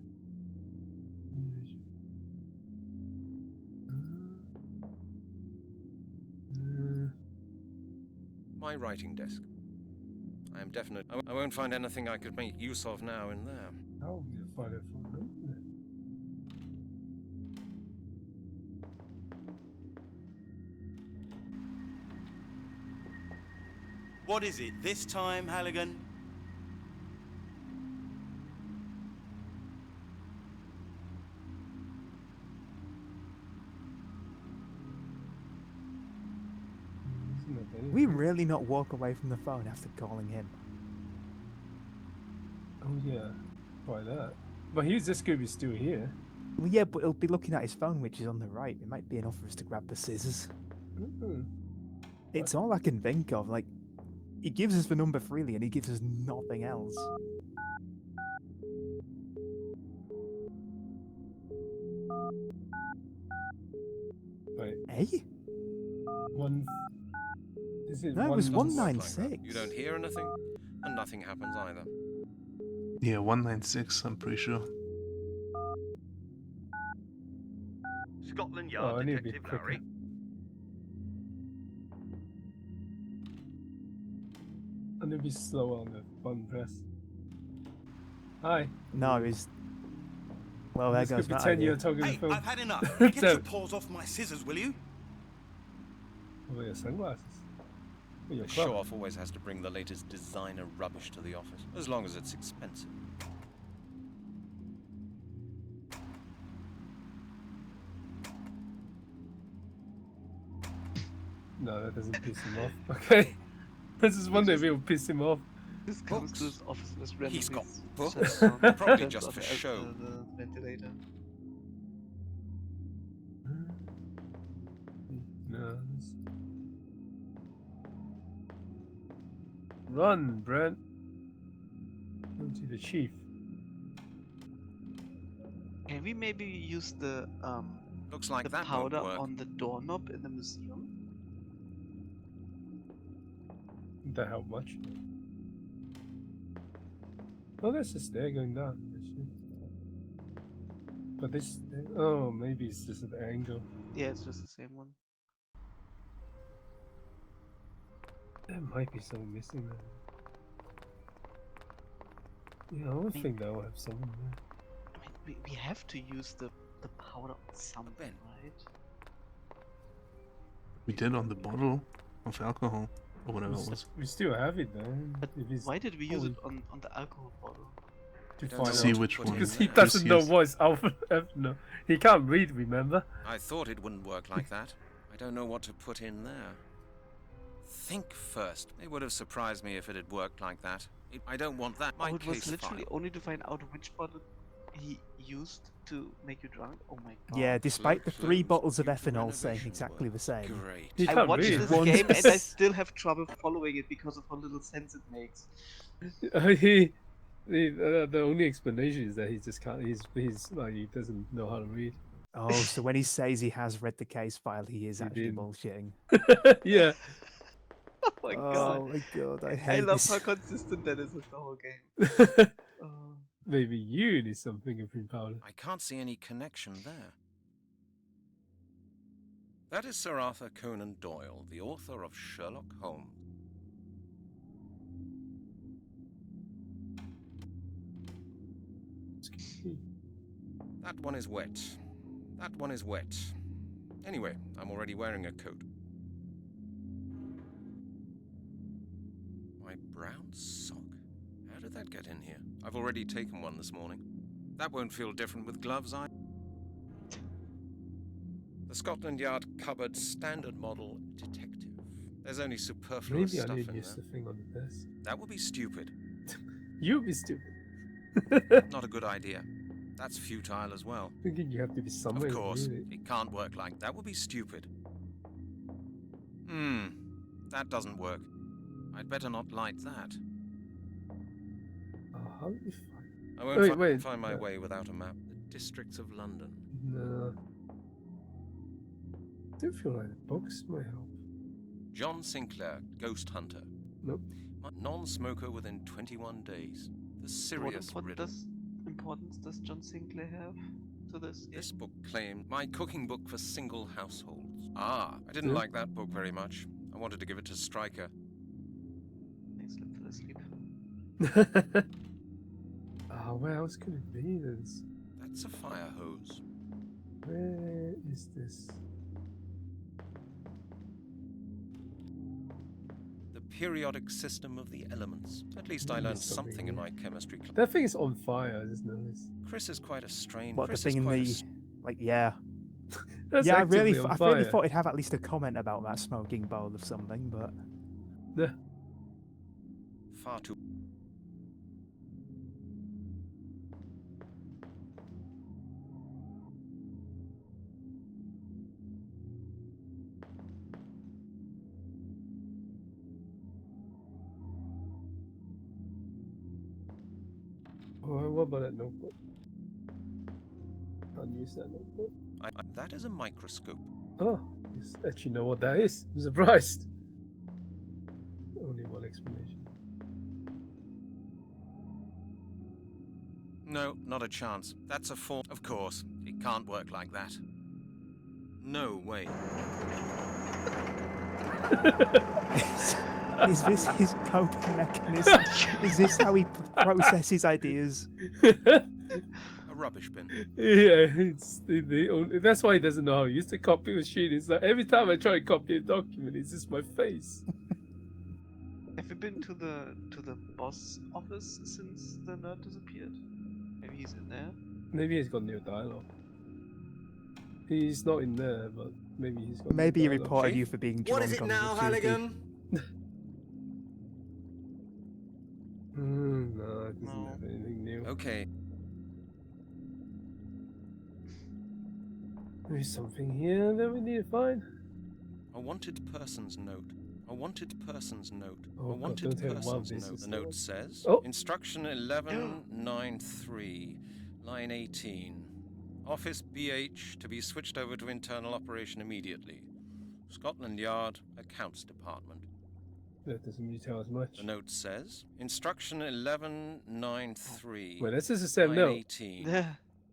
My writing desk. I am definite. I won't find anything I could make use of now in there. How will you find it from them? What is it this time, Halligan? We really not walk away from the phone after calling him. Oh yeah, try that. But he's just gonna be still here. Well, yeah, but he'll be looking at his phone, which is on the right. It might be enough for us to grab the scissors. It's all I can think of. Like, he gives us the number freely, and he gives us nothing else. Wait. Eh? One. Is it No, it was Doesn't work like that. 196. You don't hear anything, and nothing happens either. Yeah, 196, I'm pretty sure. Scotland I Yard need to be Detective quicker. Larry. I need to be slower on the button press. Hi. No, he's... Well, there Just goes gonna that pretend idea. you're talking Hey, to the phone. I've had enough. Get So- your paws off my scissors, will you? Oh, your sunglasses. Oh, your The club. show-off always has to bring the latest designer rubbish to the office, as long as it's expensive. No, that doesn't piss him off. Okay. This is one day we'll piss him off. This comes to his office and just randomly He's got shuts books. down- Probably turns just on for the- show. the ventilator. No. Run, Brent. Go to the chief. Can we maybe use the Looks like the that won't powder work. on the doorknob in the museum? That help much? Oh, there's a stair going down. Actually. But this. Oh, maybe it's just an angle. Yeah, it's just the same one. There might be something missing there. Yeah, I don't think that will have something there. I mean, we have to use the powder on something, right? We did on the bottle. of alcohol or whatever it was. We still have it though. But why did we use it on the alcohol bottle? To Don't find see out. which one. Because he Chris doesn't know used. what is alpha. No, he can't read. Remember? I thought it wouldn't work like that. I don't know what to put in there. Think first. It would have surprised me if it had worked like that. I don't want that. My it was case literally file. only to find out which bottle he used to make you drunk. Oh my god. Yeah, despite the 3 Clues. bottles of You ethanol saying renovation exactly work. the same. Great. He I can't watched read. this One- game and I still have trouble following it because of how little sense it makes. The only explanation is that he just can't. He's like he doesn't know how to read. Oh, so when he says he has read the case file, he is He actually didn't. bullshitting. Yeah. Oh my god. Oh my god, I I hate love this. how consistent that is with the whole game. Oh. Maybe you need some fingerprint powder. I can't see any connection there. That is Sir Arthur Conan Doyle, the author of Sherlock Holmes. That one is wet. That one is wet. Anyway, I'm already wearing a coat. My brown sock. How did that get in here? I've already taken one this morning. That won't feel different with gloves, The Scotland Yard cupboard standard model detective. There's only superfluous Maybe I stuff need in to use there. the thing on the desk. That would be stupid. You'd be stupid. Not a good idea. That's futile as well. Thinking you have to be somewhere. Of to course, read it. it can't work like that. Would be stupid. That doesn't work. I'd better not light that. How do you find? I won't Wait, find my way without a map. The districts of London. No. I do feel like the books might help. John Sinclair, ghost hunter. Nope. Non-smoker within 21 days. The serious riddle. Importance does John Sinclair have to this? This book claimed my cooking book for single households. I didn't like that book very much. I wanted to give it to Stryker. Thanks, fell asleep. Where else could it be? That's a fire hose. Where is this? The periodic system of the elements. At least I learned something in my chemistry class. That thing is on fire, isn't it? Chris is quite a strange. What, Chris the thing is in quite the... a Like, yeah. That's yeah, I actively really, on I fire. really thought it'd have at least a comment about that smoking bowl of something, but... Yeah. Far too. What about that notebook? Can't use that notebook. That is a microscope. Oh, you actually know what that is. I'm surprised. Only one explanation. No, not a chance. That's a form. Of course, it can't work like that. No way. Is this his coping mechanism? Is this how he processes ideas? A rubbish bin. Yeah, it's the only, that's why he doesn't know how to use the copy machine. It's like every time I try to copy a document, it's just my face. Have you been to the boss office since the nerd disappeared? Maybe he's in there. Maybe he's got new dialogue. He's not in there, but maybe he's got. Maybe he new dialogue. reported you for being drunk. What is it on now, the Halligan? No, it doesn't have anything new. Okay. There's something here that we need to find. A wanted person's note. A wanted person's note. Oh, A God, wanted don't tell him what person's this note. is. The note says, Oh. Instruction 1193, line 18. Office BH to be switched over to internal operation immediately. Scotland Yard, Accounts Department. That doesn't really tell us much. The note says, Instruction 1193, Wait, this is the same line note. 18. Yeah.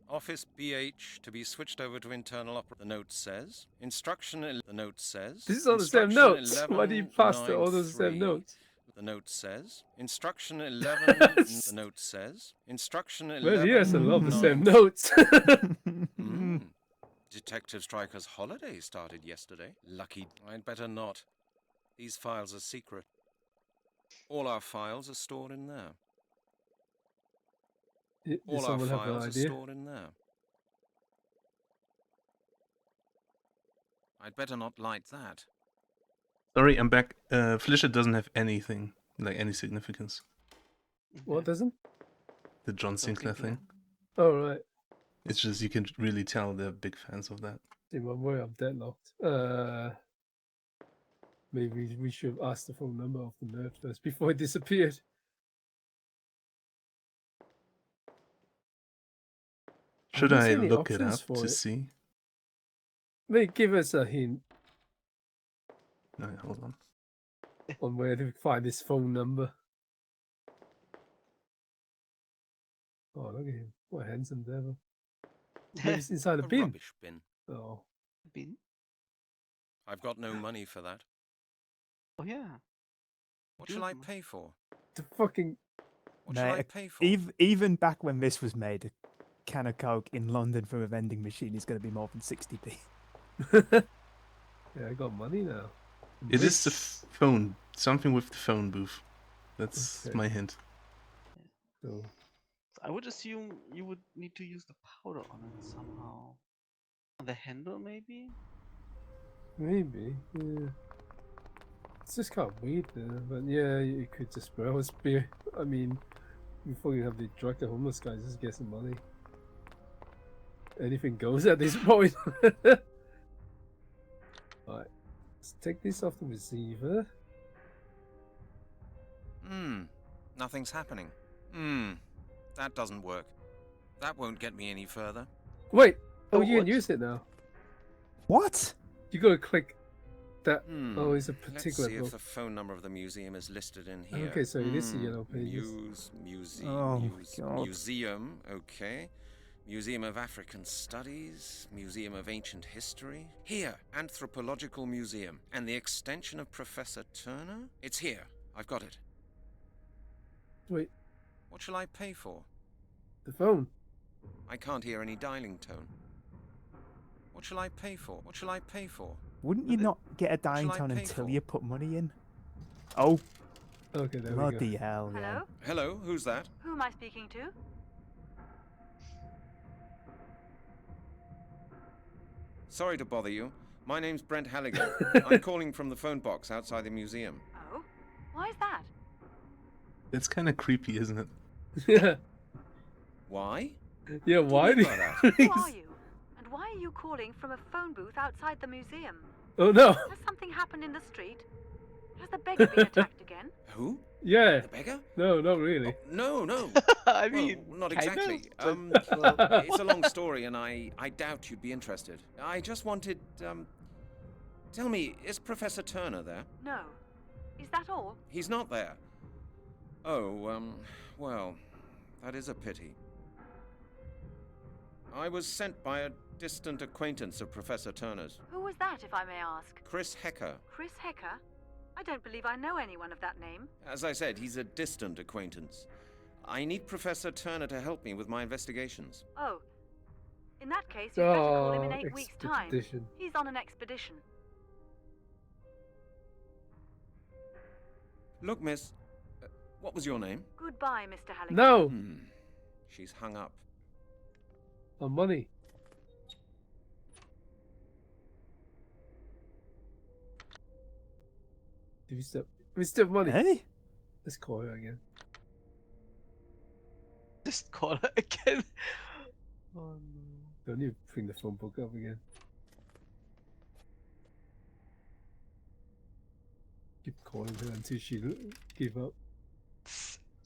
Office BH to be switched over to internal operation. The note says, the note says, This is all the same notes. Why do you pass all those same 1193. notes? The note says, Instruction 11. The note says, Instruction 11. Well, he has a lot of the same notes. Detective Stryker's holiday started yesterday. Lucky. I'd better not. These files are secret. All our files are stored in there. Does All our someone have an files are idea? stored in there. I'd better not light that. Sorry, I'm back. Flisch doesn't have anything, like any significance. What doesn't? The John Sinclair thing. Oh, right. It's just you can really tell they're big fans of that. In one way, I'm deadlocked. Maybe we should have asked the phone number of the nerd first before it disappeared. Should Have you I seen any look it options up for to it? see? Maybe give us a hint No, hold on. on where to find this phone number. Oh, look at him. What a handsome devil. Maybe it's inside a bin. Rubbish bin. Oh. Bin? I've got no money for that. Oh yeah. What shall I pay for? The fucking... What shall I Mate, pay for? even back when this was made, a can of Coke in London from a vending machine is going to be more than 60p. Yeah, I got money now. It is the phone. Something with the phone booth. That's Okay. my hint. So, I would assume you would need to use the powder on it somehow. On the handle, maybe? maybe. Yeah. It's just kind of weird there, but yeah, you could just spray a spear. I mean, before you have the drug the homeless guys, just get some money. Anything goes at this point. Alright, let's take this off the receiver. Nothing's happening. That doesn't work. That won't get me any further. Wait! Oh, Oh, you can what? use it now. What? You gotta click that. Oh, it's a Let's particular see book. if the phone number of the museum is listed in here. Okay, so it is the yellow pages. Oh my God. Museum, okay. Museum of African Studies, Museum of Ancient History. Here, Anthropological Museum. And the extension of Professor Turner? It's here. I've got it. Wait, What shall I pay for? the phone. I can't hear any dialing tone. What shall I pay for? What shall I pay for? Wouldn't you not get a dying I tone pay until for? you put money in? Oh, Okay, there we bloody go. hell, yeah. Hello? Hello, who's that? Who am I speaking to? Sorry to bother you. My name's Brent Halligan. I'm calling from the phone box outside the museum. Oh? Why is that? That's kind of creepy, isn't it? Yeah, Why? yeah. Why? mean by that? Who are you? And why are you calling from a phone booth outside the museum? Oh no! Has something happened in the street? Has the beggar been attacked again? Who? Yeah. The beggar? No, not really. No, no. I Well, mean, not kind exactly. of, but- It's a long story, and I doubt you'd be interested. I just wanted, tell me, is Professor Turner there? No. Is that all? He's not there. Oh, well, that is a pity. I was sent by a distant acquaintance of Professor Turner's, Who was that, if I may ask? Chris Hecker. Chris Hecker? I don't believe I know anyone of that name. As I said, he's a distant acquaintance. I need Professor Turner to help me with my investigations. Oh. In that case, you'd better call him in Oh, 8 weeks' time. expedition. He's on an expedition. Look, miss, what was your name? Goodbye, Mr. Halligan. No! She's hung up. My money. Do we still have money? Hey? Let's call her again. Just call her again. Oh no. Don't need to bring the phone book up again. Keep calling her until she give up.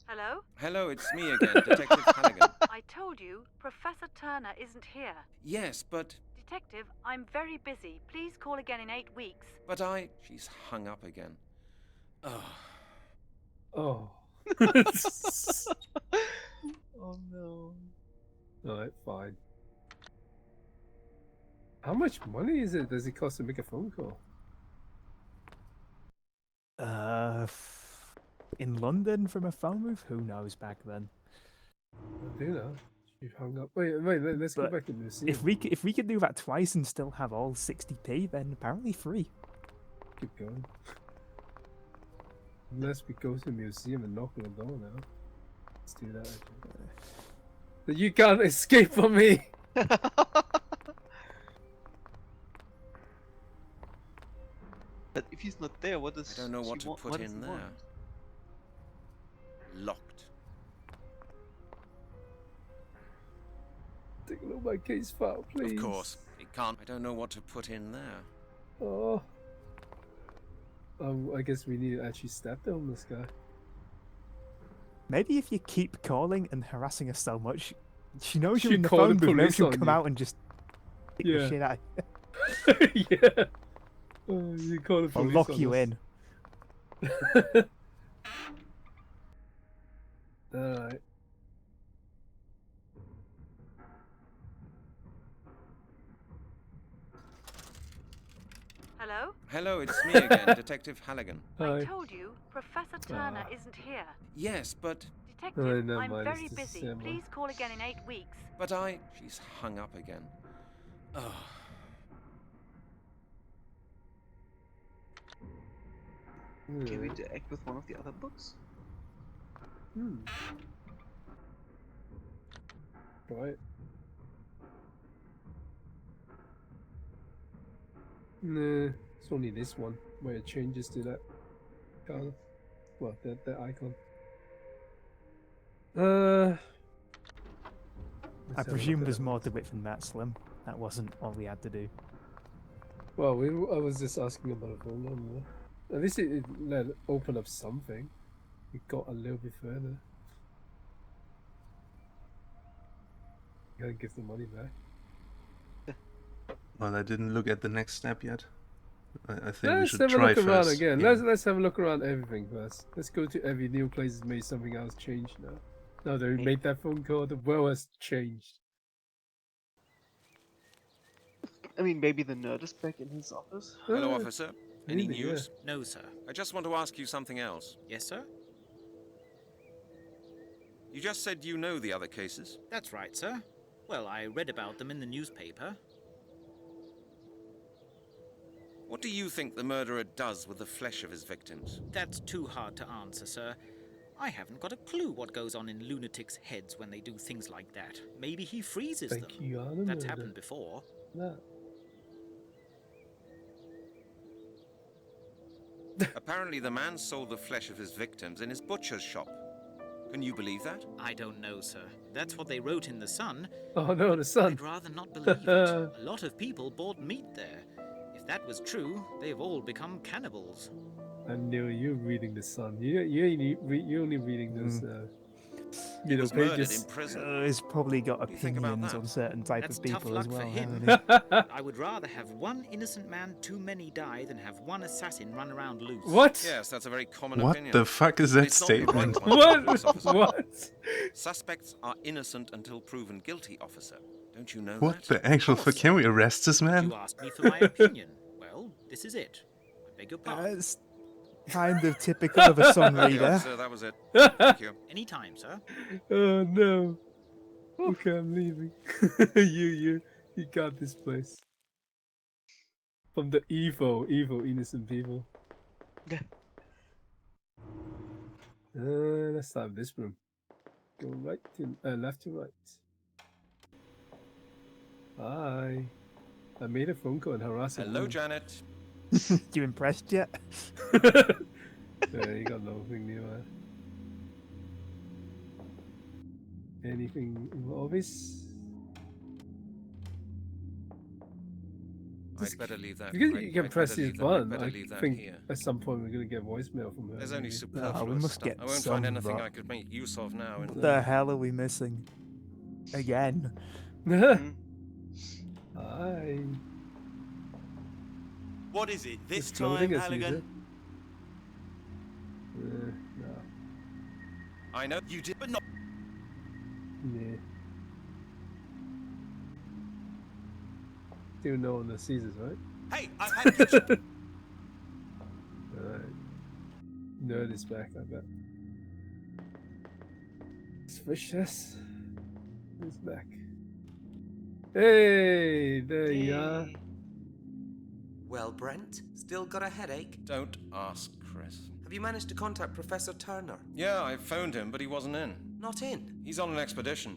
Hello? Hello, it's me again, Detective Halligan. I told you, Professor Turner isn't here. Yes, but Detective, I'm very busy. Please call again in 8 weeks. she's hung up again. Oh, Oh. Oh no. Alright, fine. How much money is it? Does it cost to make a phone call? In London from a phone booth? Who knows back then? I do know. You've hung up. Wait, let's go But back and see. If we could do that twice and still have all 60p, then apparently free. Keep going. Unless we go to the museum and knock on the door now. Let's do that. Actually. But you can't escape from me! But if he's not there, what does I don't know what she to put what does in he there. want? Locked. Take a look at my case file, please. Of course. It can't. I don't know what to put in there. Oh. I guess we need to actually stab the homeless guy. Maybe if you keep calling and harassing her so much, she knows you're She'll in the call phone the booth. Maybe police she'll on come you. out and just kick the Yeah. shit out of you. Yeah. Oh, you call the Or police lock on you us. in. Alright. Hello? Hello, it's me again, Detective Halligan. Hi. I told you, Professor Turner isn't here. Yes, but... Detective, never I'm mind, very it's just busy. Sam. Please call again in 8 weeks. But She's hung up again. Oh. Can we interact with one of the other books? Right. Nah, it's only this one where it changes to that color. Well, that icon. I presume there's more to it than that, Slim. That wasn't all we had to do. Well, I was just asking about a phone number. At least it let open up something. It got a little bit further. Gotta give the money back. Well, I didn't look at the next step yet. I think we Let's should have a try look around first. again. Yeah. Let's have a look around everything first. Let's go to every new place that made something else change now. Now that we made that phone call, the world has changed. I mean, maybe the nerd is back in his office. Hello, officer. Any really, news? No, sir. I just want to ask you something else. Yes, sir? You just said you know the other cases. That's right, sir. Well, I read about them in the newspaper. What do you think the murderer does with the flesh of his victims? That's too hard to answer, sir. I haven't got a clue what goes on in lunatics' heads when they do things like that. Maybe he freezes them. You are the That's murderer. happened before. No. Apparently the man sold the flesh of his victims in his butcher's shop. Can you believe that? I don't know, sir. That's what they wrote in the Sun. Oh no, the sun. I'd rather not believe it. A lot of people bought meat there. If that was true, they've all become cannibals. I knew you reading the sun. You're only reading those He was murdered in pages. prison. He's probably got do you think about opinions that? on certain type That's of tough people luck as well. for him. hasn't he? I would rather have one innocent man too many die than have one assassin run around loose. What? Yes, that's a very common What opinion. the fuck is that It's not the right statement? one, police What? officer. What? Suspects are innocent until proven guilty, officer. Don't you know What that? the actual fuck? Can we arrest this man? You asked me for my opinion. Well, this is it. I beg your pardon. That's kind of typical of a Sun Thank you, reader. officer, that was it. Thank you. Anytime, sir. Oh no. Okay, I'm leaving. you got this place. From the evil innocent people. Yeah. Let's start this room. Go right to left to right. Hi. I made a phone call and harassed a Hello, woman. Janet. You impressed yet? Yeah, you got nothing new. Anything in the office? I'd better leave that. Because I'd- you can I'd press better the leave that- button, I'd better I leave that think here. at some point we're gonna get voicemail from her. There's only maybe. superfluous must stuff. get I won't some find anything rock. I could make use of now. What the hell are we missing? Again? Hi. What is it this It's clothing time, as Halligan? usual. No. I know you did, but not. Yeah. Still no one that sees us, right? Hey, I've had pictures. Alright. Nerd is back, I bet. Flisch is back. Hey, there you are. Well, Brent, still got a headache? Don't ask, Chris. Have you managed to contact Professor Turner? Yeah, I phoned him, but he wasn't in. Not in? He's on an expedition.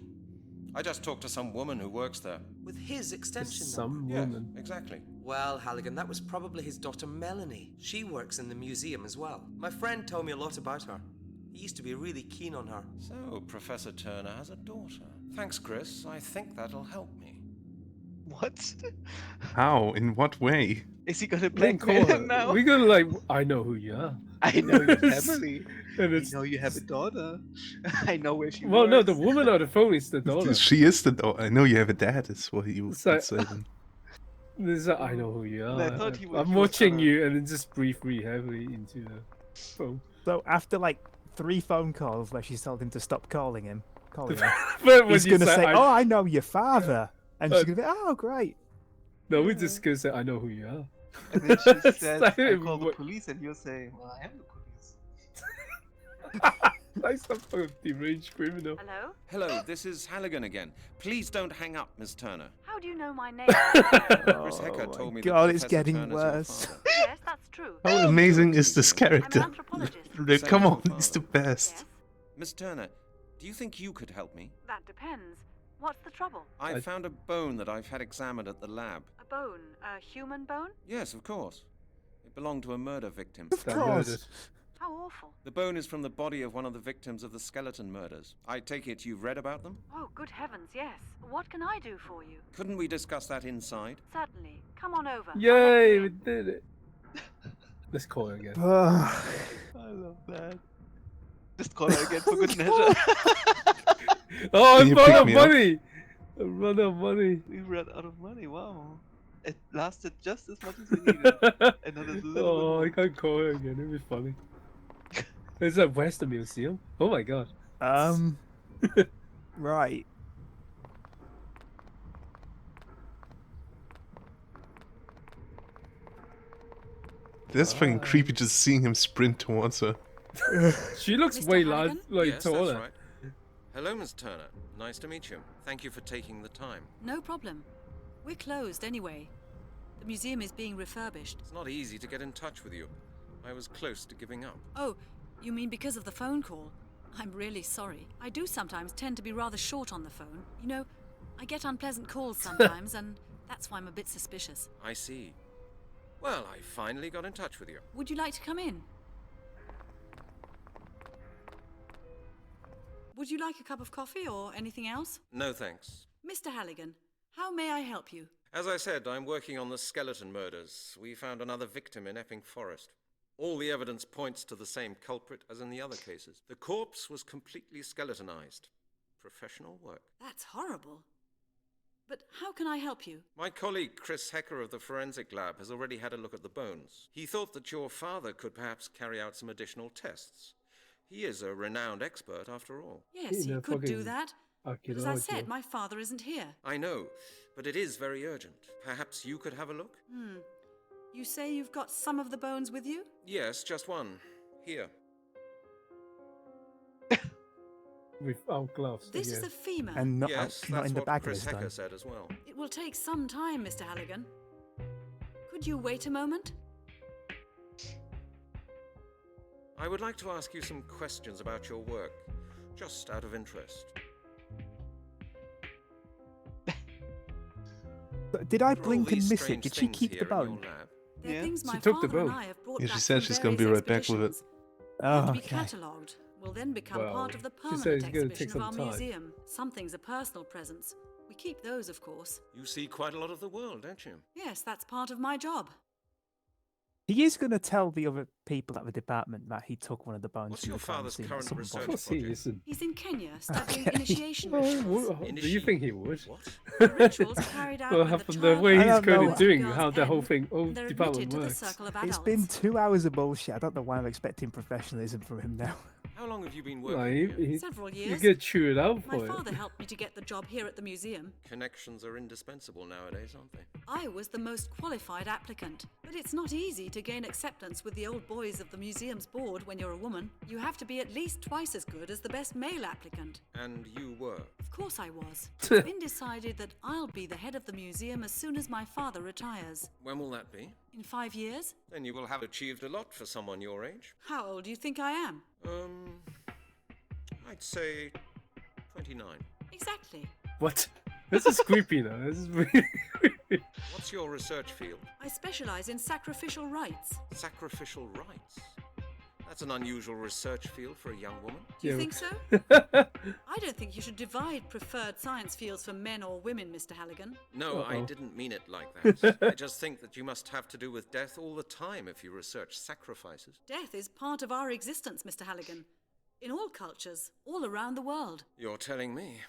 I just talked to some woman who works there. With his extension Some number? woman. Yes, exactly. Well, Halligan, that was probably his daughter Melanie. She works in the museum as well. My friend told me a lot about her. He used to be really keen on her. So, Professor Turner has a daughter. Thanks, Chris. I think that'll help me. What? How? In what way? Is he gonna We blackmail him now? We're gonna like, I know who you are. I know your family. And I it's, know you have a daughter. I know where she well, works. no, the woman on the phone is the daughter. She is the daughter. I know you have a dad, is what he would So- say then. This is a, I know who you are. I thought he was- I'm he was watching gonna- you, and then just breathe really heavily into the phone. So after like 3 phone calls where she's told him to stop calling him, But when he's you gonna say, I, "Oh, I know your father," and she's Uh, gonna be, "Oh, great." no, we're just gonna say, I know who you are. And then she says, Like, I call the what- police, and you say, well, I am the police. Like some sort of deranged criminal. Hello? Hello, this is Halligan again. Please don't hang up, Miss Turner. How do you know my name? Chris Hecker Oh told my me God, that it's Professor getting Turner's your worse. father. Yes, that's true. How amazing is this I'm an character? anthropologist. Come on, Same it's father. the best. Yes, Miss Turner, do you think you could help me? that depends. What's the trouble? I found a bone that I've had examined at the lab. A bone? A human bone? Yes, of course. It belonged to a murder victim. That murdered. How awful. The bone is from the body of one of the victims of the skeleton murders. I take it you've read about them? Oh, good heavens, yes. What can I do for you? Couldn't we discuss that inside? Certainly. Come on over. I'll let Yay, you we in. did it. Let's call her again. Ugh. I love that. Just call her again for good measure. Oh, Can I you run pick out of me up? money! I run out of money. We ran out of money, wow. It lasted just as much as we needed. Another little Oh, I bit can't call her again. It'd be funny. It's at Western Museum. Oh my god. Right. That's fucking creepy just seeing him sprint towards her. She looks Mr. way Hannigan? like yes, taller. that's right. Hello, Miss Turner. Nice to meet you. Thank you for taking the time. No problem. We're closed anyway. The museum is being refurbished. It's not easy to get in touch with you. I was close to giving up. Oh, you mean because of the phone call? I'm really sorry. I do sometimes tend to be rather short on the phone. You know, I get unpleasant calls sometimes, and that's why I'm a bit suspicious. I see. Well, I finally got in touch with you. Would you like to come in? Would you like a cup of coffee or anything else? No thanks. Mr. Halligan, how may I help you? As I said, I'm working on the skeleton murders. We found another victim in Epping Forest. All the evidence points to the same culprit as in the other cases. The corpse was completely skeletonized. Professional work. That's horrible. But how can I help you? My colleague Chris Hecker of the Forensic Lab has already had a look at the bones. He thought that your father could perhaps carry out some additional tests. He is a renowned expert after all. Yes, he No, could do fucking that. But as I said, archaeology. my father isn't here. I know, but it is very urgent. Perhaps you could have a look? You say you've got some of the bones with you? Yes, just one. Here. Without gloves. This is again. a femur. And not, Yes, not that's in the what bag Chris this Hecker time. said as well. It will take some time, Mr. Halligan. Could you wait a moment? I would like to ask you some questions about your work, just out of interest. But did I There are all blink and these miss it? strange Did she things keep here the in your bone? lab. They're Yeah. things She my took the father and bone. I have brought Yeah, she back said from she's gonna be various right back with it. expeditions. Have Oh, to be okay. catalogued. Will then become Well, part of the she permanent said it's gonna take exhibition of our some time. museum. Some things are personal presents. We keep those, of course. You see quite a lot of the world, don't you? Yes, that's part of my job. He is going to tell the other people at the department that he took one of the bones What's from your the crime father's scene at current some research point. Of course he project? isn't. He's in Kenya studying Okay. initiation Oh, rituals. do you think he would? What? The rituals are carried out Well, when from the the child way I he's don't currently know. doing, girl's how the whole end, thing, whole and they're department admitted to the works. circle of It's adults. been 2 hours of bullshit. I don't know why I'm expecting professionalism from him now. How long have you been No, working here? Several you years. get chewed out My for father it. helped me to get the job here at the museum. Connections are indispensable nowadays, aren't they? I was the most qualified applicant, but it's not easy to gain acceptance with the old boys of the museum's board when you're a woman. You have to be at least twice as good as the best male applicant. And you were. Of course I was. It's been decided that I'll be the head of the museum as soon as my father retires. When will that be? In 5 years? Then you will have achieved a lot for someone your age. How old do you think I am? I'd say 29. Exactly. What? This is creepy now. This is really creepy. What's your research field? I specialize in sacrificial rites. Sacrificial rites. That's an unusual research field for a young woman. Do you think so? I don't think you should divide preferred science fields for men or women, Mr. Halligan. No, I didn't mean it like that. I just think that you must have to do with death all the time if you research sacrifices. Death is part of our existence, Mr. Halligan. In all cultures, all around the world. You're telling me.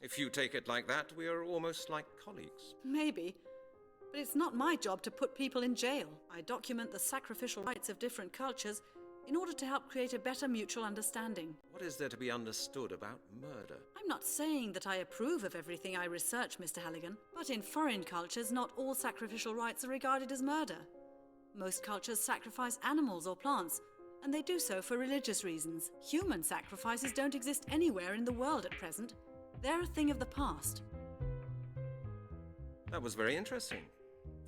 If you take it like that, we are almost like colleagues. Maybe. But it's not my job to put people in jail. I document the sacrificial rites of different cultures in order to help create a better mutual understanding. What is there to be understood about murder? I'm not saying that I approve of everything I research, Mr. Halligan, but in foreign cultures, not all sacrificial rites are regarded as murder. Most cultures sacrifice animals or plants, and they do so for religious reasons. Human sacrifices don't exist anywhere in the world at present. They're a thing of the past. That was very interesting.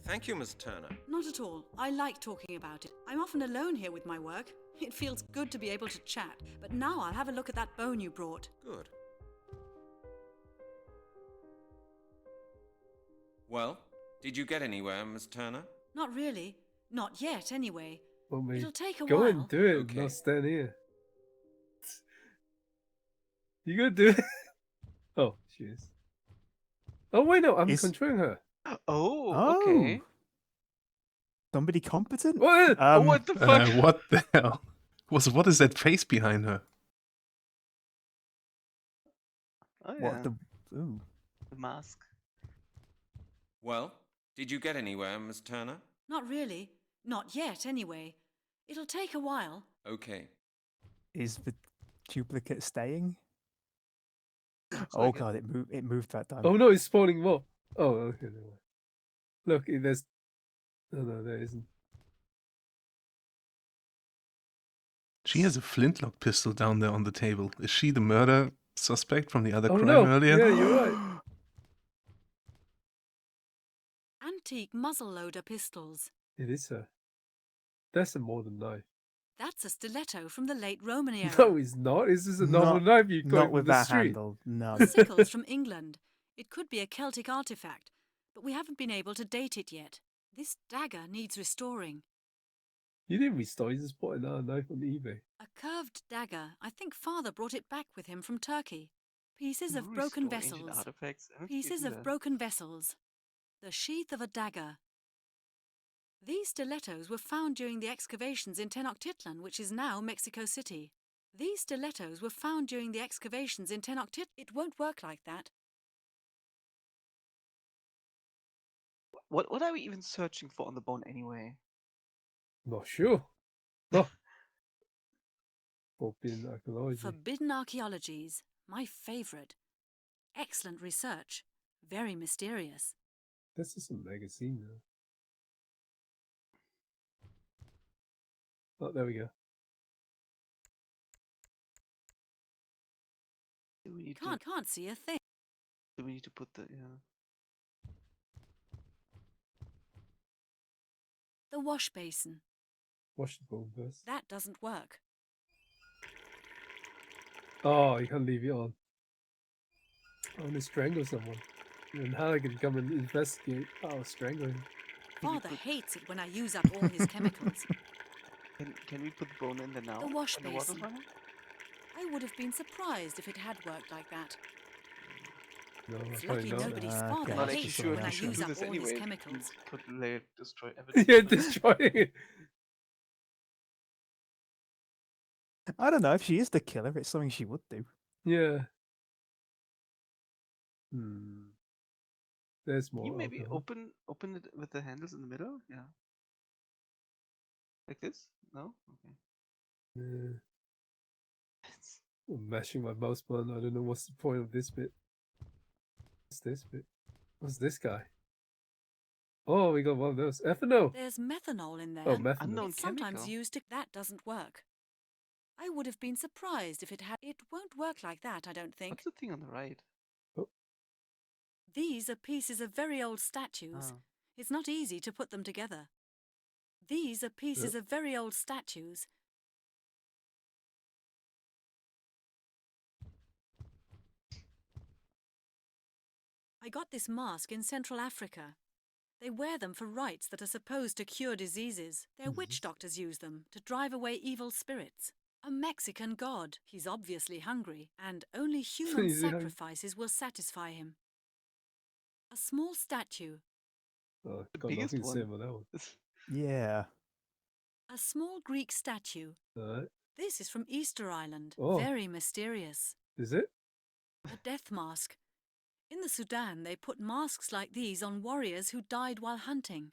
Thank you, Miss Turner. Not at all. I like talking about it. I'm often alone here with my work. It feels good to be able to chat, but now I'll have a look at that bone you brought. Good. Well, did you get anywhere, Miss Turner? Not really. Not yet, anyway. Well, mate, It'll take a go while. and do it. Okay. Not stand here. You gonna do it? Oh, she is. Oh wait, no, I'm controlling her. Oh, okay. Somebody competent? What? What the fuck? What the hell? What is that face behind her? Oh, yeah. What the? Ooh. The mask. Well, did you get anywhere, Miss Turner? Not really. Not yet, anyway. It'll take a while. Okay. Is the duplicate staying? Looks Oh like it. god, it moved that time. Oh no, it's spawning more. Oh, okay. Never mind. Look, there's. Oh no, there isn't. She has a flintlock pistol down there on the table. Is she the murder suspect from the other Oh crime no! earlier? Yeah, you're right. Antique muzzle-loader pistols. It is her. That's a modern knife. That's a stiletto from the late Roman era. No, it's not. This is a normal knife you got Not from with the that street. handle. No. Sickles from England. It could be a Celtic artifact, but we haven't been able to date it yet. This dagger needs restoring. You didn't restore. You just bought another knife on eBay. A curved dagger. I think Father brought it back with him from Turkey. Pieces of broken Restore ancient vessels. artifacts. I don't Pieces do of that. broken vessels. The sheath of a dagger. These stilettos were found during the excavations in Tenochtitlan, which is now Mexico City. These stilettos were found during the excavations in Tenochtitlan. It won't work like that. What are we even searching for on the bone anyway? Not sure. No. Forbidden archaeology. Forbidden archaeologies. My favourite. Excellent research. Very mysterious. This is a magazine now. Oh, there we go. Do we need Can't see a thing. Do we need to put the yeah? The wash basin. Wash the bone first. That doesn't work. Oh, you can't leave it on. I want to strangle someone. And Halligan come and investigate. Oh, strangle him. Father hates it when I use up all his chemicals. Can we put the bone in there now? The wash when the water's basin. running? I would have been surprised if it had worked like that. No, It's probably lucky not. nobody's Okay. father Not actually hates sure when I if you use should up do this all his anyway. chemicals. Put layer destroy evidence. Yeah, destroying it. I don't know if she is the killer. It's something she would do. Yeah. There's more. Can you maybe alcohol. open it with the handles in the middle? Yeah. Like this? No? Okay. Yeah. I'm mashing my mouse button. I don't know what's the point of this bit. What's this bit? What's this guy? Oh, we got one of those. Ethanol. There's methanol in there. Oh, methanol. Unknown It's sometimes chemical. used to... That doesn't work. I would have been surprised if it had... It won't work like that, I don't think. What's the thing on the right? These are pieces of very old statues. Oh. It's not easy to put them together. These are pieces of very old statues. I got this mask in Central Africa. They wear them for rites that are supposed to cure diseases. Their witch doctors use them to drive away evil spirits. A Mexican god. He's obviously hungry, and only human sacrifices will satisfy him. A small statue. Oh, The got biggest nothing to say one. about that one. Yeah. A small Greek statue. Alright. This is from Easter Island. Oh. Very mysterious. Is it? A death mask. In the Sudan, they put masks like these on warriors who died while hunting.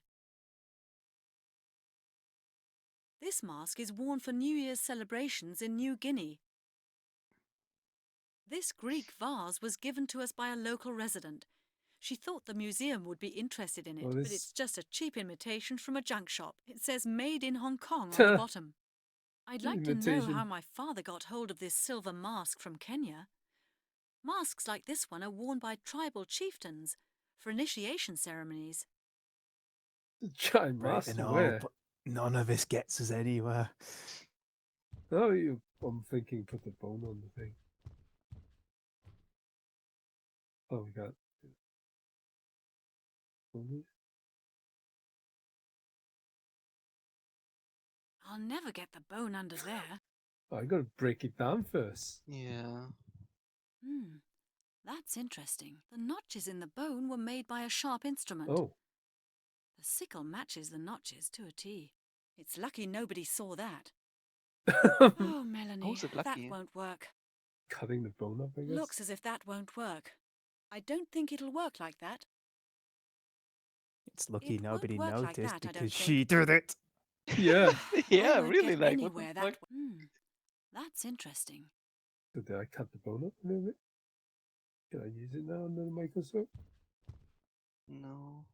This mask is worn for New Year's celebrations in New Guinea. This Greek vase was given to us by a local resident. She thought the museum would be interested in it, but it's just a cheap imitation from a junk shop. It says "Made in Hong Kong" on the bottom. I'd like to know how my father got hold of this silver mask from Kenya. Masks like this one are worn by tribal chieftains for initiation ceremonies. Giant mask Right, to no, wear. but none of this gets us anywhere. Oh, I'm thinking put the bone on the thing. Oh, we got. I'll never get the bone under there. Oh, I gotta break it down first. Yeah. That's interesting. The notches in the bone were made by a sharp instrument. Oh. The sickle matches the notches to a T. It's lucky nobody saw that. Oh, Melanie, How's it lucky? that won't work. Cutting the bone up, I guess. Looks as if that won't work. I don't think it'll work like that. It's lucky It nobody won't work like noticed that, I don't because think. she did it. Yeah. Yeah, I won't really. get Like, what the anywhere fuck? that. That's interesting. So did I cut the bone up a little bit? Can I use it now under the microscope? No.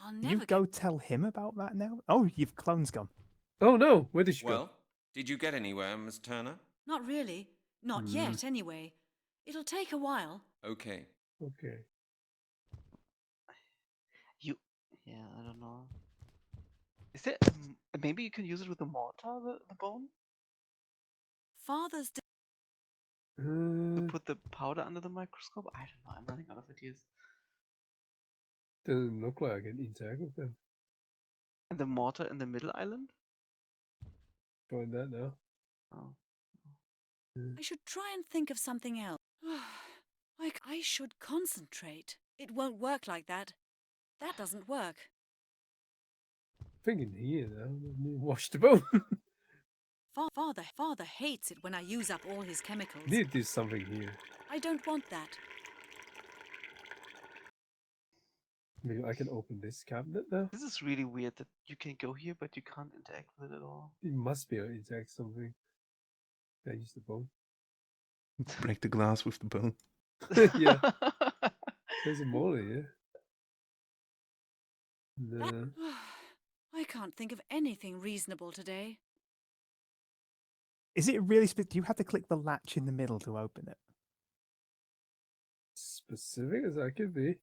I'll You never go tell him about that now? Oh, you've clone's gone. Oh no, where did she Well, go? did you get anywhere, Miss Turner? Not really. Not yet, anyway. It'll take a while. Okay. Okay. Yeah, I don't know. Is there maybe you can use it with the mortar, the bone, Father's. to put the powder under the microscope? I don't know. I'm running out of ideas. Doesn't look like I can interact with them. And the mortar in the middle island? Trying that now. Oh. I should try and think of something else. I should concentrate. It won't work like that. That doesn't work. Thinking here now. Let me wash the bone. Father hates it when I use up all his chemicals. Need to do something here. I don't want that. Maybe I can open this cabinet now. This is really weird that you can go here, but you can't interact with it at all. You must be able to interact something. Can I use the bone? Break the glass with the bone. Yeah. There's a molar here. No. I can't think of anything reasonable today. Is it really do you have to click the latch in the middle to open it? Specific as I could be.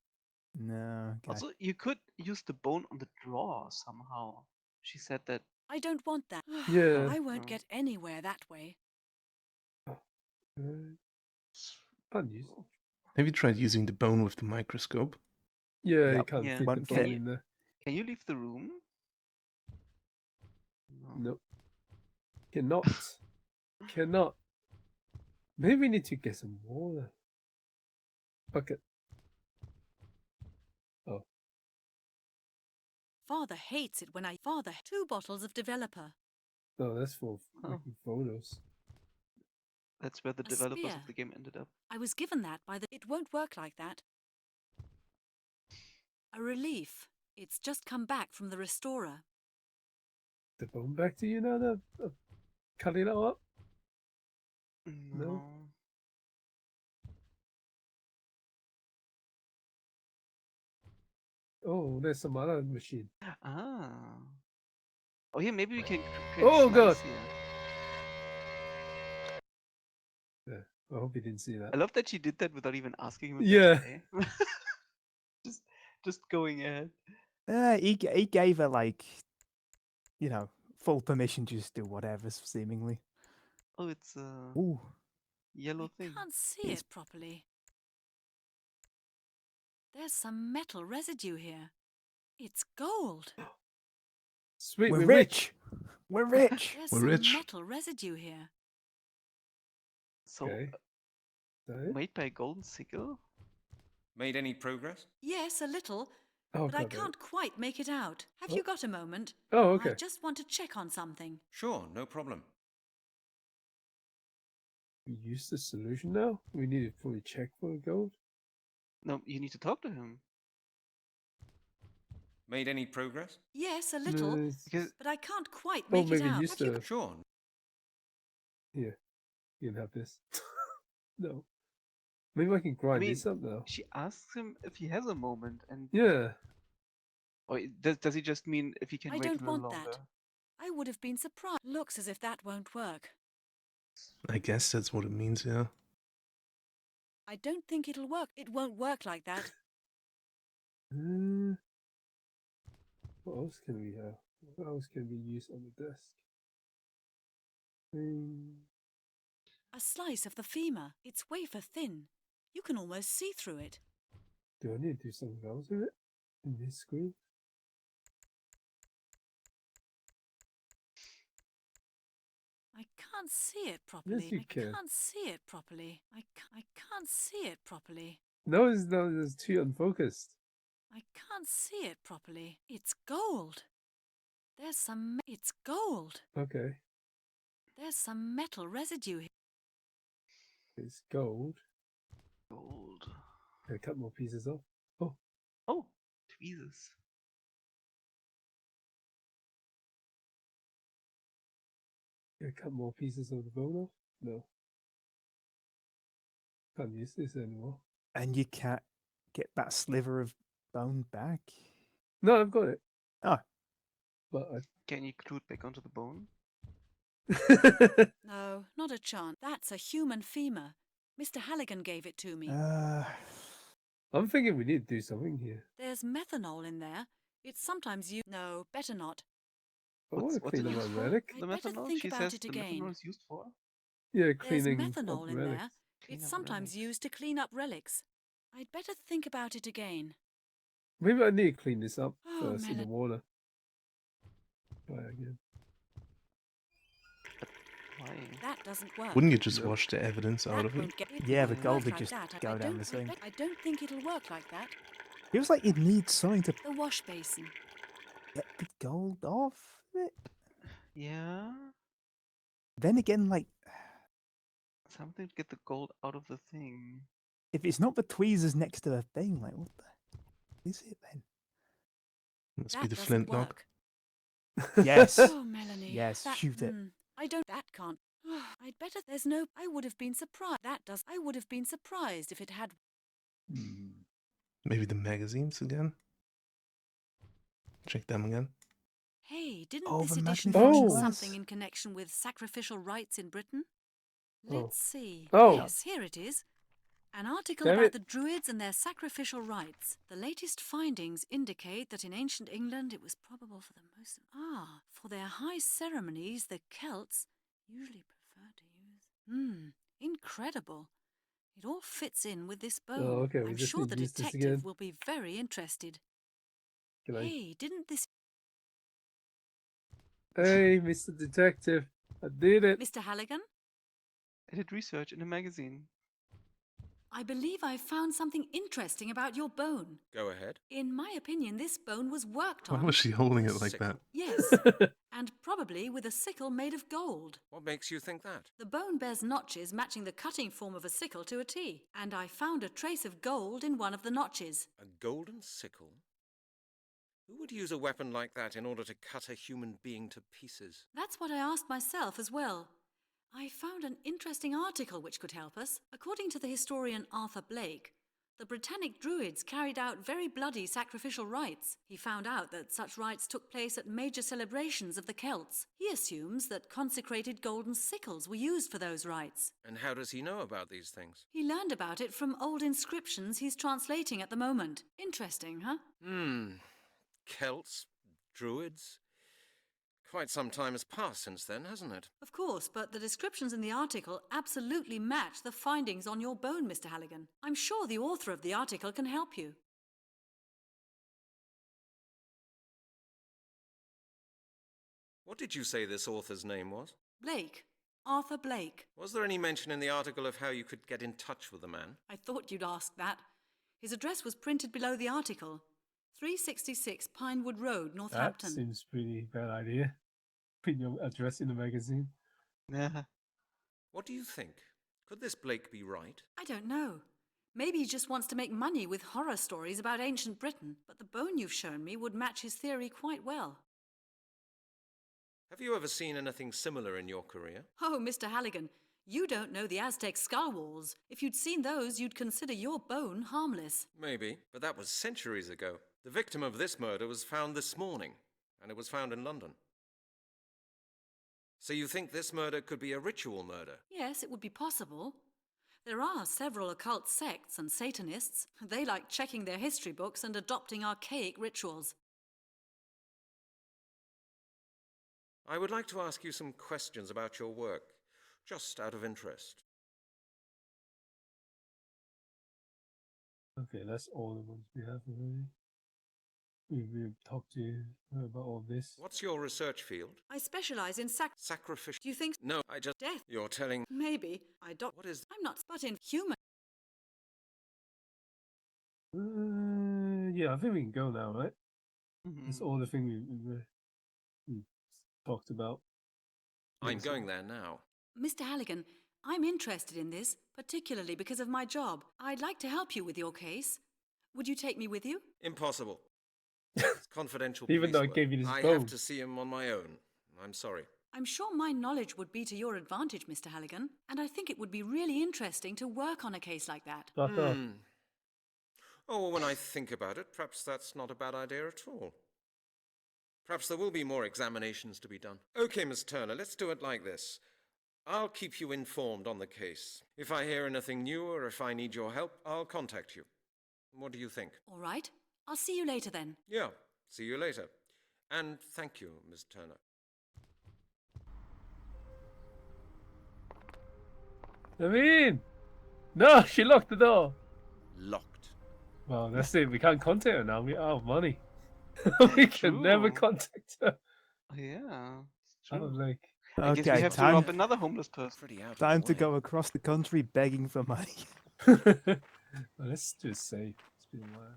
No. Okay. Also, you could use the bone on the drawer somehow. She said that. I don't want that. Yeah. I won't get anywhere that way. Fun use. Have you tried using the bone with the microscope? Yeah, you Yep. can't Yeah. fit the Won't bone fit. in there. Can you leave the room? No. Nope. Cannot. Cannot. Maybe we need to get some water. Bucket. Oh. Father hates it when I. 2 bottles of developer. No, that's for Oh. making photos. That's where the A developers spear. of the game ended up. I was given that by the. It won't work like that. A relief. It's just come back from the restorer. The bone back to you now that cutting it all up? No. Oh, there's some other machine. Ah. Oh yeah, maybe we can create Oh, slice God. here. Yeah, I hope you didn't see that. I love that she did that without even asking him. Yeah. Just going ahead. He gave her like full permission to just do whatever, seemingly. Oh, it's a Ooh. yellow I thing. can't see it properly. There's some metal residue here. It's gold. Sweet, We're we're rich. We're rich. There's We're some rich. metal residue here. So, Okay. made by Golden Sickle? Made any progress? Yes, a little, Oh, but I God, can't quite make it out. Have Oh. you got a moment? Oh, okay. I just want to check on something. Sure, no problem. We use the solution now? We need to fully check for the gold? No, you need to talk to him. Made any progress? Yes, a little, No, it's- but I can't quite Oh, make it maybe out. use Have you the... Sure. Here. You can have this. No. Maybe I can grind this up now. She asks him if he has a moment, and Yeah. or does he just mean if he can I wait don't a little want longer? that. I would have been surprised. Looks as if that won't work. I guess that's what it means, yeah. I don't think it'll work. It won't work like that. What else can we have? What else can we use on the desk? A slice of the femur. It's wafer thin. You can almost see through it. Do I need to do something else with it? In this screen? I can't see it properly. Yes, you I can. can't see it properly. I can't see it properly. No, it's too unfocused. I can't see it properly. It's gold. There's some. It's gold. Okay. There's some metal residue here. It's gold. Gold. Can I cut more pieces off? Oh. Oh, Jesus. Can I cut more pieces of the bone off? No. Can't use this anymore. And you can't get that sliver of bone back? No, I've got it. Ah. But Can you glue it back onto the bone? No, not a chance. That's a human femur. Mr. Halligan gave it to me. I'm thinking we need to do something here. There's methanol in there. It's sometimes used. No, better not. I want to clean up my relic. The I'd better methanol? think She about says it the again. methanol is used for? Yeah, There's cleaning up methanol in relics. there. Clean It's up sometimes relics. used to clean up relics. I'd better think about it again. Maybe I need to clean this up Oh, first in the Melon. water. Try again. Why? That doesn't work. Wouldn't you just wash the evidence out That of it? won't get. It Yeah, the won't gold work would like just that. go I down don't- the sink. I don't think it'll work like that. Feels like you'd need something to The wash basin. get the gold off it. Yeah. Then again, like, Something to get the gold out of the thing. if it's not the tweezers next to the thing, like, what the is it then? Must That be the doesn't flintlock. work. Yes. Oh, Melanie. Yes, that, shoot it. I don't. That can't. I'd better. There's no. I would have been surprised. That does. I would have been surprised if it had. Maybe the magazines again? Check them again. Hey, didn't Oh, this the edition magnifying mention glass. something in connection with sacrificial rites in Britain? Oh. Let's see. Oh. Yes, here it is. An article Damn about it. the Druids and their sacrificial rites. The latest findings indicate that in ancient England it was probable for the most. For their high ceremonies, the Celts usually preferred to use. Incredible. It all fits in with this bone. Oh, okay, we I'm just sure need the to use this detective again. will be very interested. Can I- Hey, didn't this. Hey, Mr. Detective. I did it. Mr. Halligan? I did research in a magazine. I believe I found something interesting about your bone. Go ahead. In my opinion, this bone was worked Why on. was she holding it like that? Yes, and probably with a sickle made of gold. What makes you think that? The bone bears notches matching the cutting form of a sickle to a T, and I found a trace of gold in one of the notches. A golden sickle? Who would use a weapon like that in order to cut a human being to pieces? That's what I asked myself as well. I found an interesting article which could help us. According to the historian Arthur Blake, the Britannic Druids carried out very bloody sacrificial rites. He found out that such rites took place at major celebrations of the Celts. He assumes that consecrated golden sickles were used for those rites. And how does he know about these things? He learned about it from old inscriptions he's translating at the moment. Interesting, huh? Celts? Druids? Quite some time has passed since then, hasn't it? Of course, but the descriptions in the article absolutely match the findings on your bone, Mr. Halligan. I'm sure the author of the article can help you. What did you say this author's name was? Blake. Arthur Blake. Was there any mention in the article of how you could get in touch with the man? I thought you'd ask that. His address was printed below the article. 366 Pinewood Road, Northampton. That seems pretty bad idea. Put your address in the magazine. Yeah. What do you think? Could this Blake be right? I don't know. Maybe he just wants to make money with horror stories about ancient Britain, but the bone you've shown me would match his theory quite well. Have you ever seen anything similar in your career? Oh, Mr. Halligan, you don't know the Aztec skull walls. If you'd seen those, you'd consider your bone harmless. Maybe, but that was centuries ago. The victim of this murder was found this morning, and it was found in London. So you think this murder could be a ritual murder? Yes, it would be possible. There are several occult sects and Satanists. They like checking their history books and adopting archaic rituals. I would like to ask you some questions about your work, just out of interest. Okay, that's all the ones we have already. We've talked to you about all this. What's your research field? I specialize in Sacrificial. Do you think? No, I just... Death. You're telling... Maybe. What is... I'm not, but in human. Yeah, I think we can go now, right? Mm-hmm. That's all the thing we talked about. I'm going there now. Mr. Halligan, I'm interested in this, particularly because of my job. I'd like to help you with your case. Would you take me with you? Impossible. It's confidential. Even though I police gave you work. this I bone. have to see him on my own. I'm sorry. I'm sure my knowledge would be to your advantage, Mr. Halligan, and I think it would be really interesting to work on a case like that. Fuck off. Oh, well, when I think about it, perhaps that's not a bad idea at all. Perhaps there will be more examinations to be done. Okay, Miss Turner, let's do it like this. I'll keep you informed on the case. If I hear anything new or if I need your help, I'll contact you. What do you think? All right. I'll see you later then. Yeah, see you later. And thank you, Miss Turner. No, she locked the door. Locked. Well, that's it. We can't contact her now. We're out of money. We can never contact her. Yeah, it's I'm true. like, I guess we Okay, have to time, rob another homeless person. time to go across the country begging for money. well, let's just say it's been a while.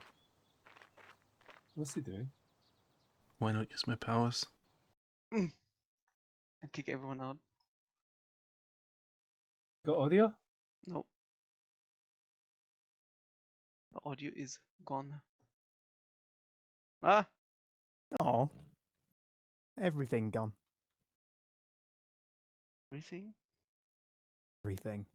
What's he doing? Why not use my powers? And kick everyone out. Got audio? No. The audio is gone. Ah! Oh, everything gone. Everything? Everything.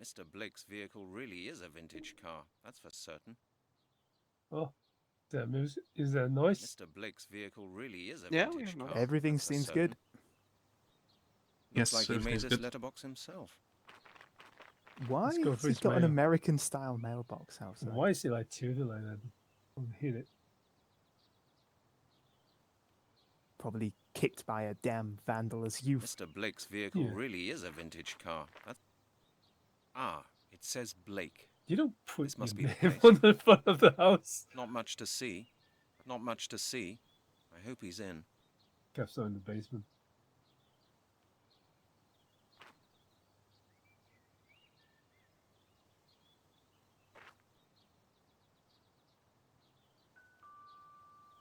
Mr. Blake's vehicle really is a vintage car, that's for certain. Oh, that music. Is that noise? Mr. Blake's vehicle really is a Yeah, we vintage have car. noise. Everything that's for seems certain. good. Looks Yes, like he made everything's this good. letterbox himself. Why Let's go has for he his got an mail. American style mailbox outside? Why is he like tilted like that? I'll hit it. Probably kicked by a damn vandal as youth. Mr. Blake's vehicle Yeah. really is a vintage car. Ah, it says Blake. You don't put This must your be the name place. on the front of the house. Not much to see. Not much to see. I hope he's in. Kept in the basement.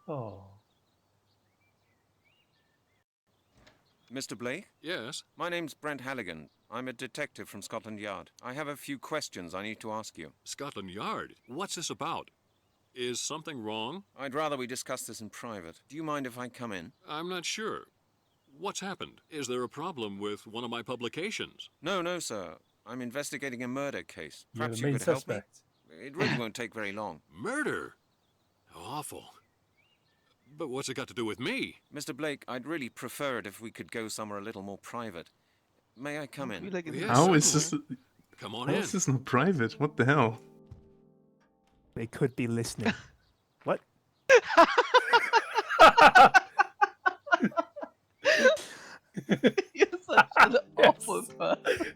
Oh. Mr. Blake? Yes? My name's Brent Halligan. I'm a detective from Scotland Yard. I have a few questions I need to ask you. Scotland Yard? What's this about? Is something wrong? I'd rather we discuss this in private. Do you mind if I come in? I'm not sure. What's happened? Is there a problem with one of my publications? No, sir. I'm investigating a murder case. You're Perhaps the you main could help suspect. me? It really won't take very long. Murder? How awful. But what's it got to do with me? Mr. Blake, I'd really prefer it if we could go somewhere a little more private. May I come in? How is this? Come on How in. is this not private? What the hell? They could be listening. What? You're such an awful person.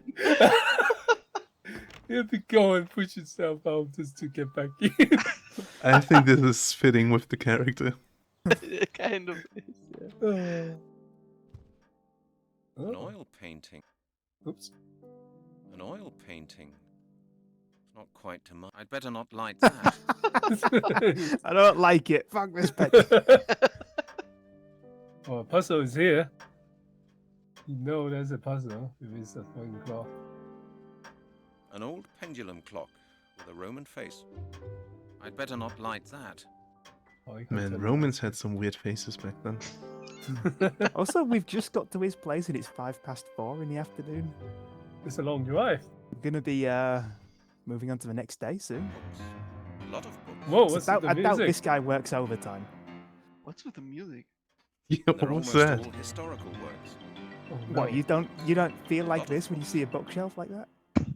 You have to go and push yourself out just to get back in. I think this is fitting with the character. It kind of is, yeah. An oil painting. Oops. An oil painting. It's not quite to my... I'd better not light that. I don't like it. Fuck this picture. Oh, a puzzle is here. You know there's a puzzle if it's a fucking clock. An old pendulum clock with a Roman face. I'd better not light that. Man, Romans had some weird faces back then. Also, we've just got to his place and it's 4:05 in the afternoon. It's a long drive. We're gonna be moving on to the next day soon. A lot of books. Whoa, So what's I with the doubt music? this guy works overtime. What's with the music? Yeah, They're what's almost that? all historical works. Oh, What, no. you don't feel like this when you see a bookshelf like that? And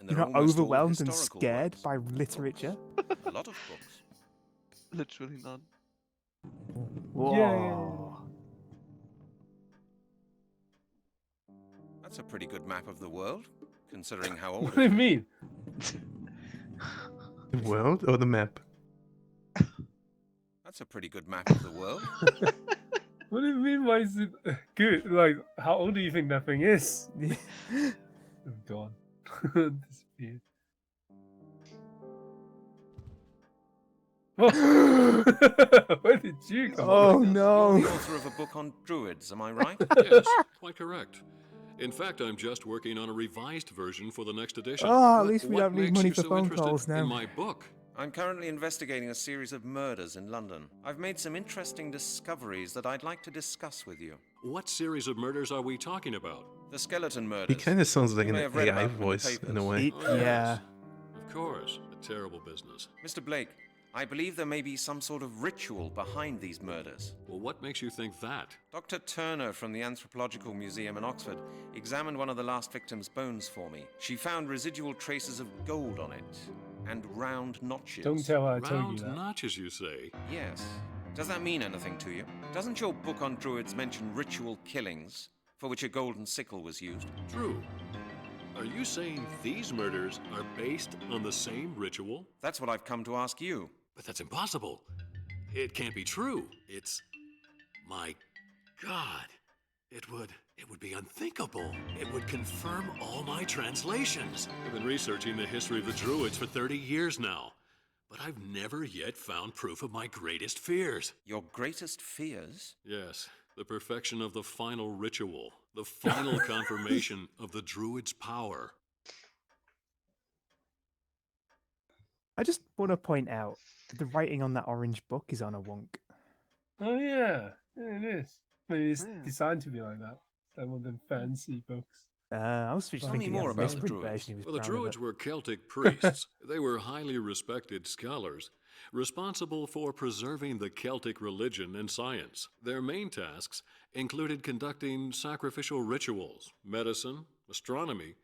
You're they're not almost all overwhelmed and historical scared works. by literature? A lot of books. Literally none. Whoa. That's a pretty good map of the world, considering how old What do you mean? The world or the map? That's a pretty good map of the world. What do you mean? Why is it good? Like, how old do you think that thing is? Oh, gone. Disappeared. Oh. Where did you come Oh from? no. You're the author of a book on druids, am I right? Yes, quite correct. In fact, I'm just working on a revised version for the next edition. Oh, at least we What don't need makes money you for so phone interested calls now. in my book? I'm currently investigating a series of murders in London. I've made some interesting discoveries that I'd like to discuss with you. What series of murders are we talking about? The skeleton He murders. kind of sounds like You an may have read AI about them in the voice in a papers. way. Oh, yes. Yeah. Of course, a terrible business. Mr. Blake, I believe there may be some sort of ritual behind these murders. Well, what makes you think that? Dr. Turner from the Anthropological Museum in Oxford examined one of the last victim's bones for me. She found residual traces of gold on it and round notches. Don't tell her I told you Round that. notches, you say? Yes. Does that mean anything to you? Doesn't your book on druids mention ritual killings for which a golden sickle was used? True. Are you saying these murders are based on the same ritual? That's what I've come to ask you. But that's impossible. It can't be true. It's... My God. It would be unthinkable. It would confirm all my translations. I've been researching the history of the Druids for 30 years now, but I've never yet found proof of my greatest fears. Your greatest fears? Yes, the perfection of the final ritual, the final confirmation of the Druids' power. I just want to point out the writing on that orange book is on a wonk. Oh yeah, it is. But it's designed to be like that. Like one of them fancy books. I was just Tell me thinking more of about the the print Druids. version. He was Well, the proud of Druids it. were Celtic priests. They were highly respected scholars, responsible for preserving the Celtic religion and science. Their main tasks included conducting sacrificial rituals, medicine, astronomy,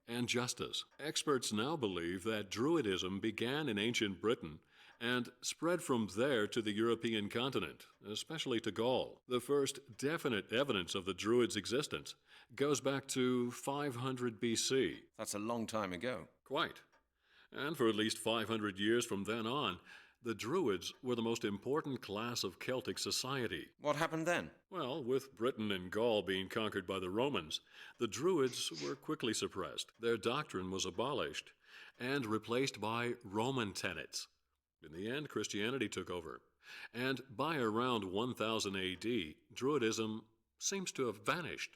and justice. Experts now believe that Druidism began in ancient Britain and spread from there to the European continent, especially to Gaul. The first definite evidence of the Druids' existence goes back to 500 BC. That's a long time ago. Quite. And for at least 500 years from then on, the Druids were the most important class of Celtic society. What happened then? Well, with Britain and Gaul being conquered by the Romans, the Druids were quickly suppressed. Their doctrine was abolished and replaced by Roman tenets. In the end, Christianity took over. And by around 1000 AD, Druidism seems to have vanished.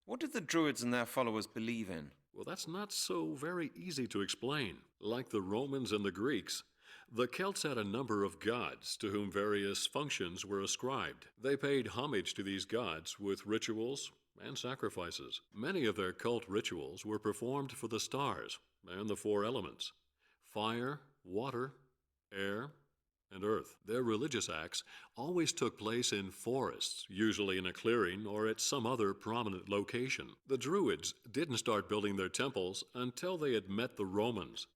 What did the Druids and their followers believe in? Well, that's not so very easy to explain. Like the Romans and the Greeks, the Celts had a number of gods to whom various functions were ascribed. They paid homage to these gods with rituals, and sacrifices. Many of their cult rituals were performed for the stars and the four elements: fire, water, air, and earth. Their religious acts always took place in forests, usually in a clearing or at some other prominent location. The Druids didn't start building their temples until they had met the Romans.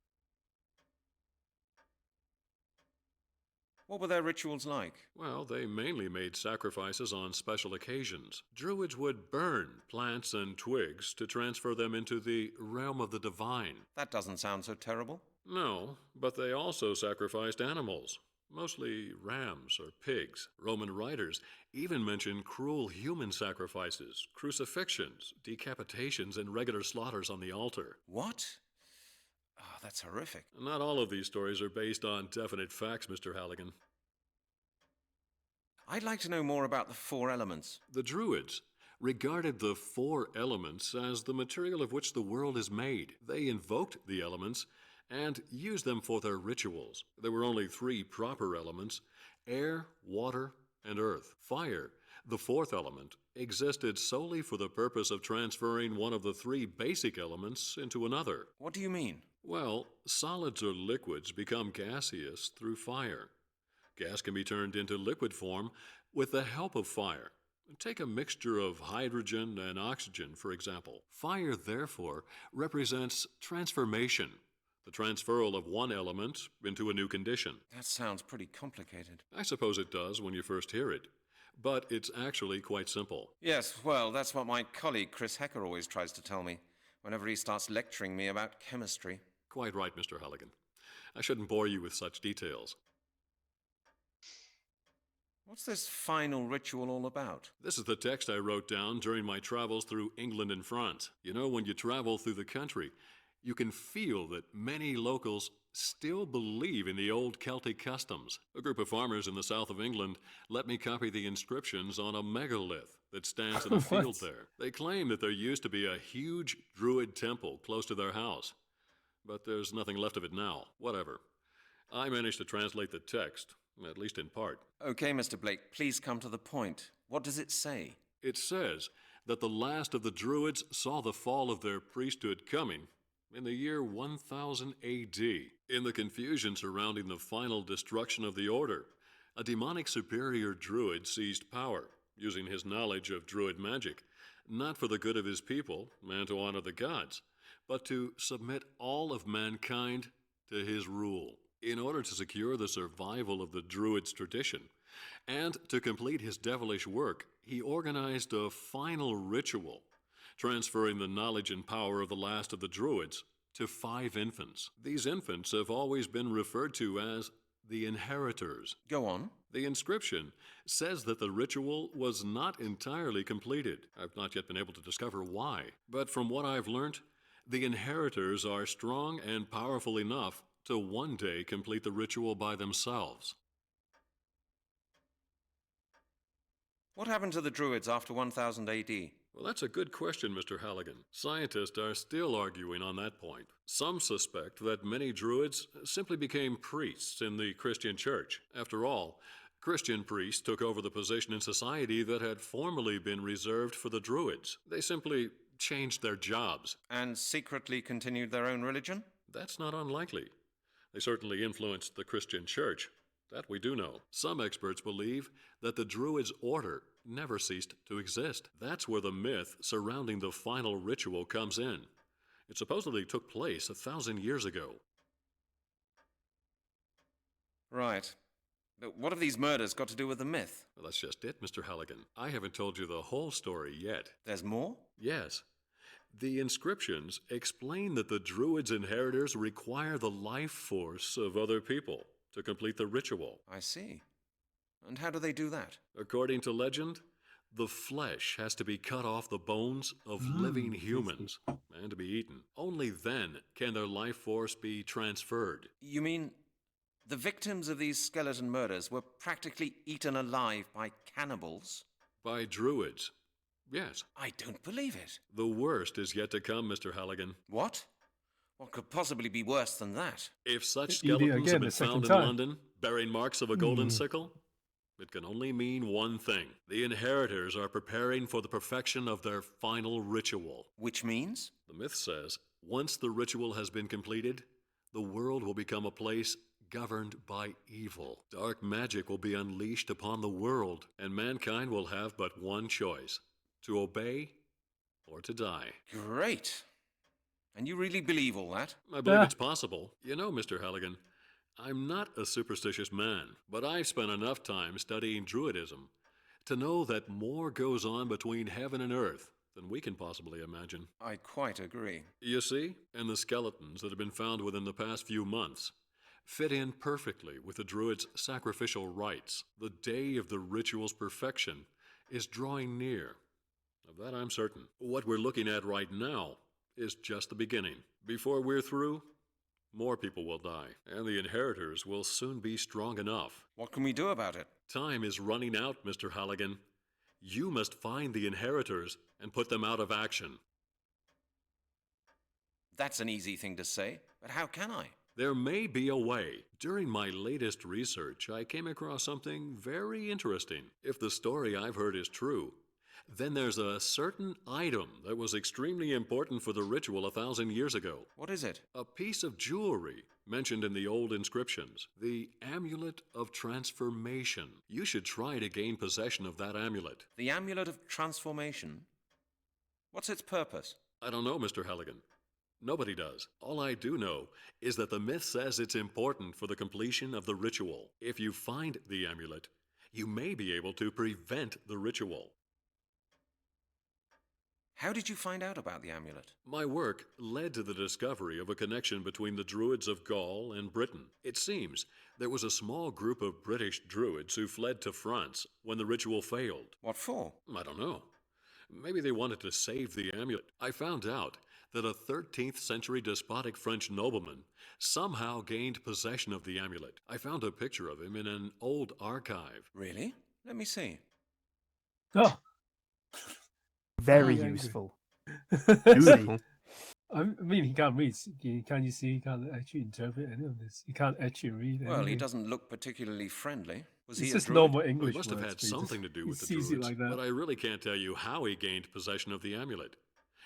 What were their rituals like? Well, they mainly made sacrifices on special occasions. Druids would burn plants and twigs to transfer them into the realm of the divine. That doesn't sound so terrible. No, but they also sacrificed animals, mostly rams or pigs. Roman writers even mention cruel human sacrifices, crucifixions, decapitations, and regular slaughters on the altar. What? Oh, that's horrific. Not all of these stories are based on definite facts, Mr. Halligan. I'd like to know more about the four elements. The Druids regarded the four elements as the material of which the world is made. They invoked the elements and used them for their rituals. There were only three proper elements: air, water, and earth. Fire, the fourth element, existed solely for the purpose of transferring one of the three basic elements into another. What do you mean? Well, solids or liquids become gaseous through fire. Gas can be turned into liquid form with the help of fire. Take a mixture of hydrogen and oxygen, for example. Fire, therefore, represents transformation, the transferal of one element into a new condition. That sounds pretty complicated. I suppose it does when you first hear it, but it's actually quite simple. Yes, well, that's what my colleague Chris Hecker always tries to tell me whenever he starts lecturing me about chemistry. Quite right, Mr. Halligan. I shouldn't bore you with such details. What's this final ritual all about? This is the text I wrote down during my travels through England and France. You know, when you travel through the country, you can feel that many locals still believe in the old Celtic customs. A group of farmers in the south of England let me copy the inscriptions on a megalith that stands in a field there. They claim that there used to be a huge Druid temple close to their house, but there's nothing left of it now. Whatever. I managed to translate the text, at least in part. Okay, Mr. Blake, please come to the point. What does it say? It says that the last of the Druids saw the fall of their priesthood coming in the year 1000 AD. In the confusion surrounding the final destruction of the Order, a demonic superior Druid seized power, using his knowledge of Druid magic, not for the good of his people and to honor the gods, but to submit all of mankind to his rule. In order to secure the survival of the Druid's tradition, and to complete his devilish work, he organized a final ritual, transferring the knowledge and power of the last of the Druids to 5 infants. These infants have always been referred to as the inheritors. Go on. The inscription says that the ritual was not entirely completed. I've not yet been able to discover why, but from what I've learned, the inheritors are strong and powerful enough to one day complete the ritual by themselves. What happened to the Druids after 1000 AD? Well, that's a good question, Mr. Halligan. Scientists are still arguing on that point. Some suspect that many Druids simply became priests in the Christian church. After all, Christian priests took over the position in society that had formerly been reserved for the Druids. They simply changed their jobs. And secretly continued their own religion? That's not unlikely. They certainly influenced the Christian church. That we do know. Some experts believe that the Druids' order never ceased to exist. That's where the myth surrounding the final ritual comes in. It supposedly took place 1,000 years ago. Right. But what have these murders got to do with the myth? Well, that's just it, Mr. Halligan. I haven't told you the whole story yet. There's more? Yes. The inscriptions explain that the Druids' inheritors require the life force of other people to complete the ritual. I see. And how do they do that? According to legend, the flesh has to be cut off the bones of living humans and to be eaten. Only then can their life force be transferred. You mean the victims of these skeleton murders were practically eaten alive by cannibals? By Druids, yes. I don't believe it. The worst is yet to come, Mr. Halligan. What? What could possibly be worse than that? If such skeletons had been found in London, bearing marks of a golden sickle, It can only mean one thing. The inheritors are preparing for the perfection of their final ritual. Which means? The myth says, once the ritual has been completed, the world will become a place governed by evil. Dark magic will be unleashed upon the world, and mankind will have but one choice: to obey or to die. Great. And you really believe all that? I believe it's possible. You know, Mr. Halligan, I'm not a superstitious man, but I've spent enough time studying Druidism to know that more goes on between heaven and earth than we can possibly imagine. I quite agree. You see, and the skeletons that have been found within the past few months fit in perfectly with the Druids' sacrificial rites. The day of the ritual's perfection is drawing near. Of that I'm certain. What we're looking at right now is just the beginning. Before we're through, more people will die, and the inheritors will soon be strong enough. What can we do about it? Time is running out, Mr. Halligan. You must find the inheritors and put them out of action. That's an easy thing to say, but how can I? There may be a way. During my latest research, I came across something very interesting. If the story I've heard is true, then there's a certain item that was extremely important for the ritual 1,000 years ago. What is it? A piece of jewelry mentioned in the old inscriptions. The Amulet of Transformation. You should try to gain possession of that amulet. The Amulet of Transformation? What's its purpose? I don't know, Mr. Halligan. Nobody does. All I do know is that the myth says it's important for the completion of the ritual. If you find the amulet, you may be able to prevent the ritual. How did you find out about the amulet? My work led to the discovery of a connection between the Druids of Gaul and Britain. It seems there was a small group of British Druids who fled to France when the ritual failed. What for? I don't know. Maybe they wanted to save the amulet. I found out that a 13th century despotic French nobleman somehow gained possession of the amulet. I found a picture of him in an old archive. Really? Let me see. Oh. Very Yeah, useful. Beautiful. I mean, he can't read. Can you see? He can't actually interpret any of this. He can't actually read. Well, he anything. doesn't look particularly friendly. Was It's he just a druid? normal English. He must have words, had but he just- something to do he with the sees Druids, it like that. but I really can't tell you how he gained possession of the amulet.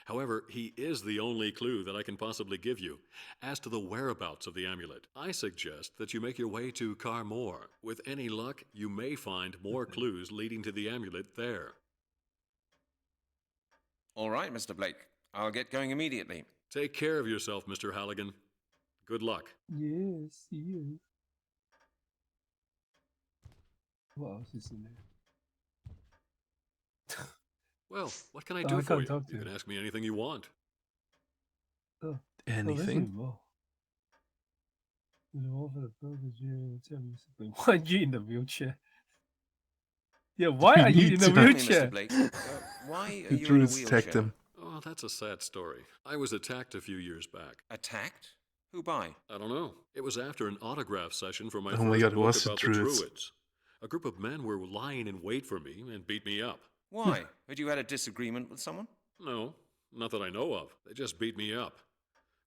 However, he is the only clue that I can possibly give you as to the whereabouts of the amulet. I suggest that you make your way to Carmore. With any luck, you may find more clues leading to the amulet there. All right, Mr. Blake. I'll get going immediately. Take care of yourself, Mr. Halligan. Good luck. Yes, yes. What else is in there? Well, what can I Oh, do I for can't you? talk to You you. can ask me anything you want. Oh, there's Anything? even more. Why are you in the wheelchair? Yeah, why are you in the Tell me, Tell me, wheelchair? Mr. Blake, why are The you in a Druids wheelchair? attacked him. Oh, that's a sad story. I was attacked a few years back. Attacked? Who by? I don't know. It was after an autograph session for my Oh my first God, book was it about the Druids? Druids. A group of men were lying in wait for me and beat me up. Why? Had you had a disagreement with someone? No, not that I know of. They just beat me up.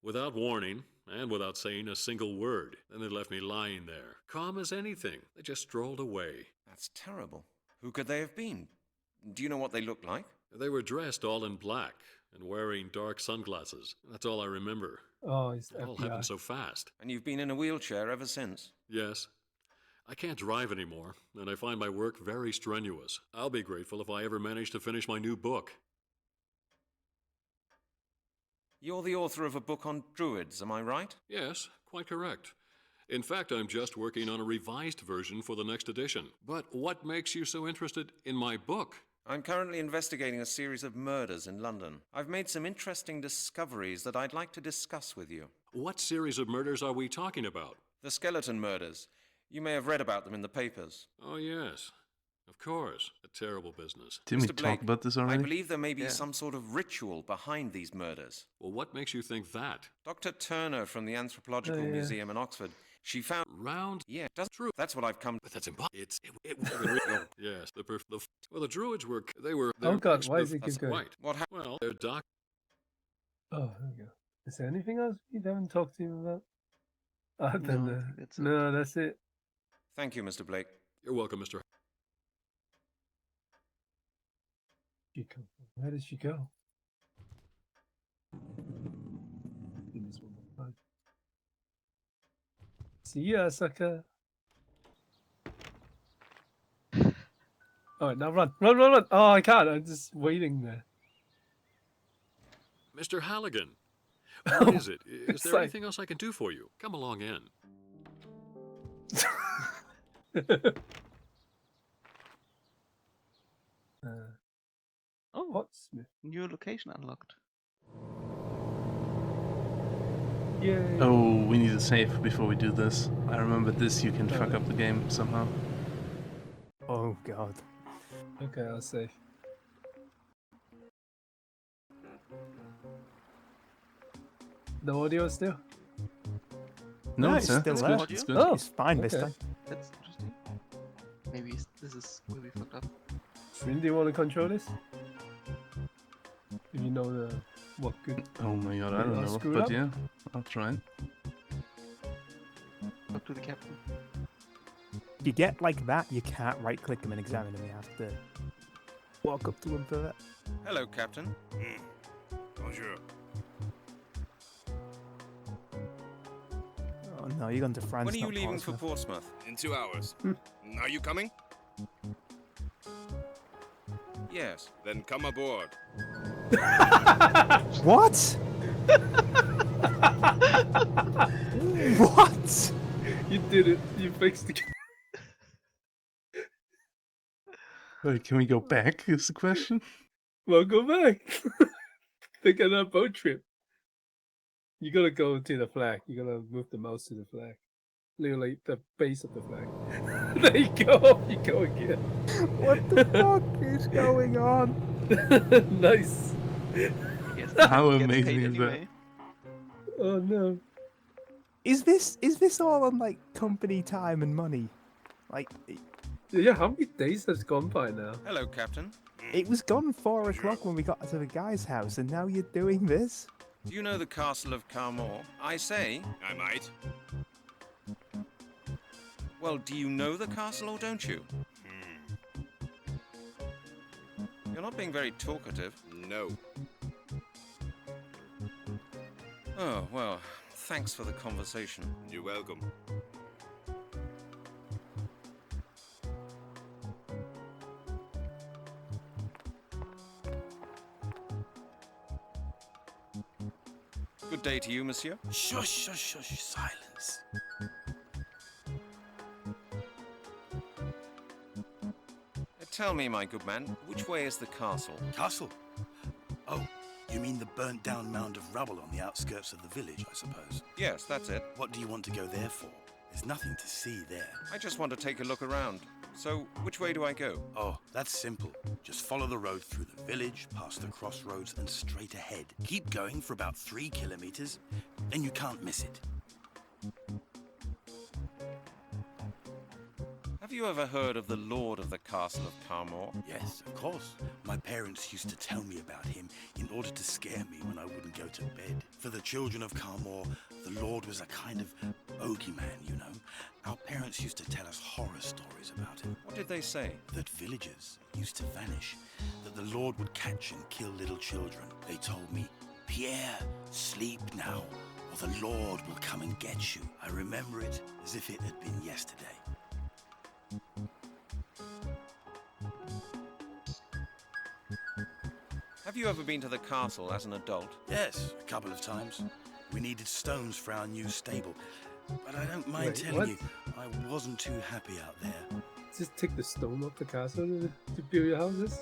Without warning, and without saying a single word. Then they left me lying there, calm as anything. They just strolled away. That's terrible. Who could they have been? Do you know what they looked like? They were dressed all in black and wearing dark sunglasses. That's all I remember. Oh, it's It all FBI. happened so fast. And you've been in a wheelchair ever since? Yes. I can't drive anymore, and I find my work very strenuous. I'll be grateful if I ever manage to finish my new book. You're the author of a book on Druids, am I right? Yes, quite correct. In fact, I'm just working on a revised version for the next edition. But what makes you so interested in my book? I'm currently investigating a series of murders in London. I've made some interesting discoveries that I'd like to discuss with you. What series of murders are we talking about? The skeleton murders. You may have read about them in the papers. Oh, yes. Of course. A terrible business. Didn't we Mr. talk Blake, about this I already? believe there may be some sort of ritual behind these murders. Well, what makes you think that? Dr. Turner from the Anthropological Museum in Oxford, she found... Round? Yeah, that's true. That's what I've come... But that's impossible. Yes, well, the Druids were... Oh God, why is it That's keep going? right. What happened? Well, their doc... Oh, there we go. Is there anything else you haven't talked to him about? Other No, than I think that's it. no, that's it. Thank you, Mr. Blake. You're welcome, Mr. She come from? Where did she go? Do this one more time. See ya, sucker. Alright, now run. Run, run, run! Oh, I can't. I'm just waiting there. Mr. Halligan, what is it? Is there anything else I can do for you? Come along in. Oh, Potsmith. New location unlocked. Yay. Oh, we need a save before we do this. I remember this, you can fuck up the game somehow. Oh god. Okay, I'll save. No audio still? No, it's sir. still It's there. good. It's good. Oh, It's fine this okay. time. That's interesting. Maybe this is where we fucked up. Frin, do you want to control this? If you know the what good. Oh my god, I I'll don't know. screw it But up. yeah, I'll try it. Talk to the captain. If you get like that, you can't right click them and examine them. You have to walk up to them for that. Hello, Captain. Bonjour. Oh no, you're going to France. When are you not leaving for Portsmouth. Portsmouth? In 2 hours. Are you coming? Yes. Then come aboard. What? What? You did it. You fixed it. Wait, can we go back? Is the question? Well, go back. Think of that boat trip. You gotta go to the flag. You gotta move the mouse to the flag. Literally the base of the flag. There you go. You go again. What the fuck is going on? Nice. How amazing is that? Oh no. Is this all on like company time and money? Like Yeah, how many days has gone by now? Hello, Captain. it was gone 4 o'clock when we got to the guy's house, and now you're doing this? Do you know the castle of Carmore? I say. I might. Well, do you know the castle or don't you? You're not being very talkative. No. Oh, well, thanks for the conversation. You're welcome. Good day to you, monsieur. Shush, shush, shush. Silence. Tell me, my good man, which way is the castle? Castle? Oh, you mean the burnt down mound of rubble on the outskirts of the village, I suppose? Yes, that's it. What do you want to go there for? There's nothing to see there. I just want to take a look around. So, which way do I go? Oh, that's simple. Just follow the road through the village, past the crossroads, and straight ahead. Keep going for about 3 kilometers, then you can't miss it. Have you ever heard of the Lord of the Castle of Carmore? Yes, of course. My parents used to tell me about him in order to scare me when I wouldn't go to bed. For the children of Carmore, the Lord was a kind of bogeyman, you know. Our parents used to tell us horror stories about him. What did they say? That villagers used to vanish, that the Lord would catch and kill little children. They told me, Pierre, sleep now, or the Lord will come and get you. I remember it as if it had been yesterday. Have you ever been to the castle as an adult? Yes, a couple of times. We needed stones for our new stable. But I don't mind Wait, telling what? you, I wasn't too happy out there. Just take the stone off the castle to build your houses?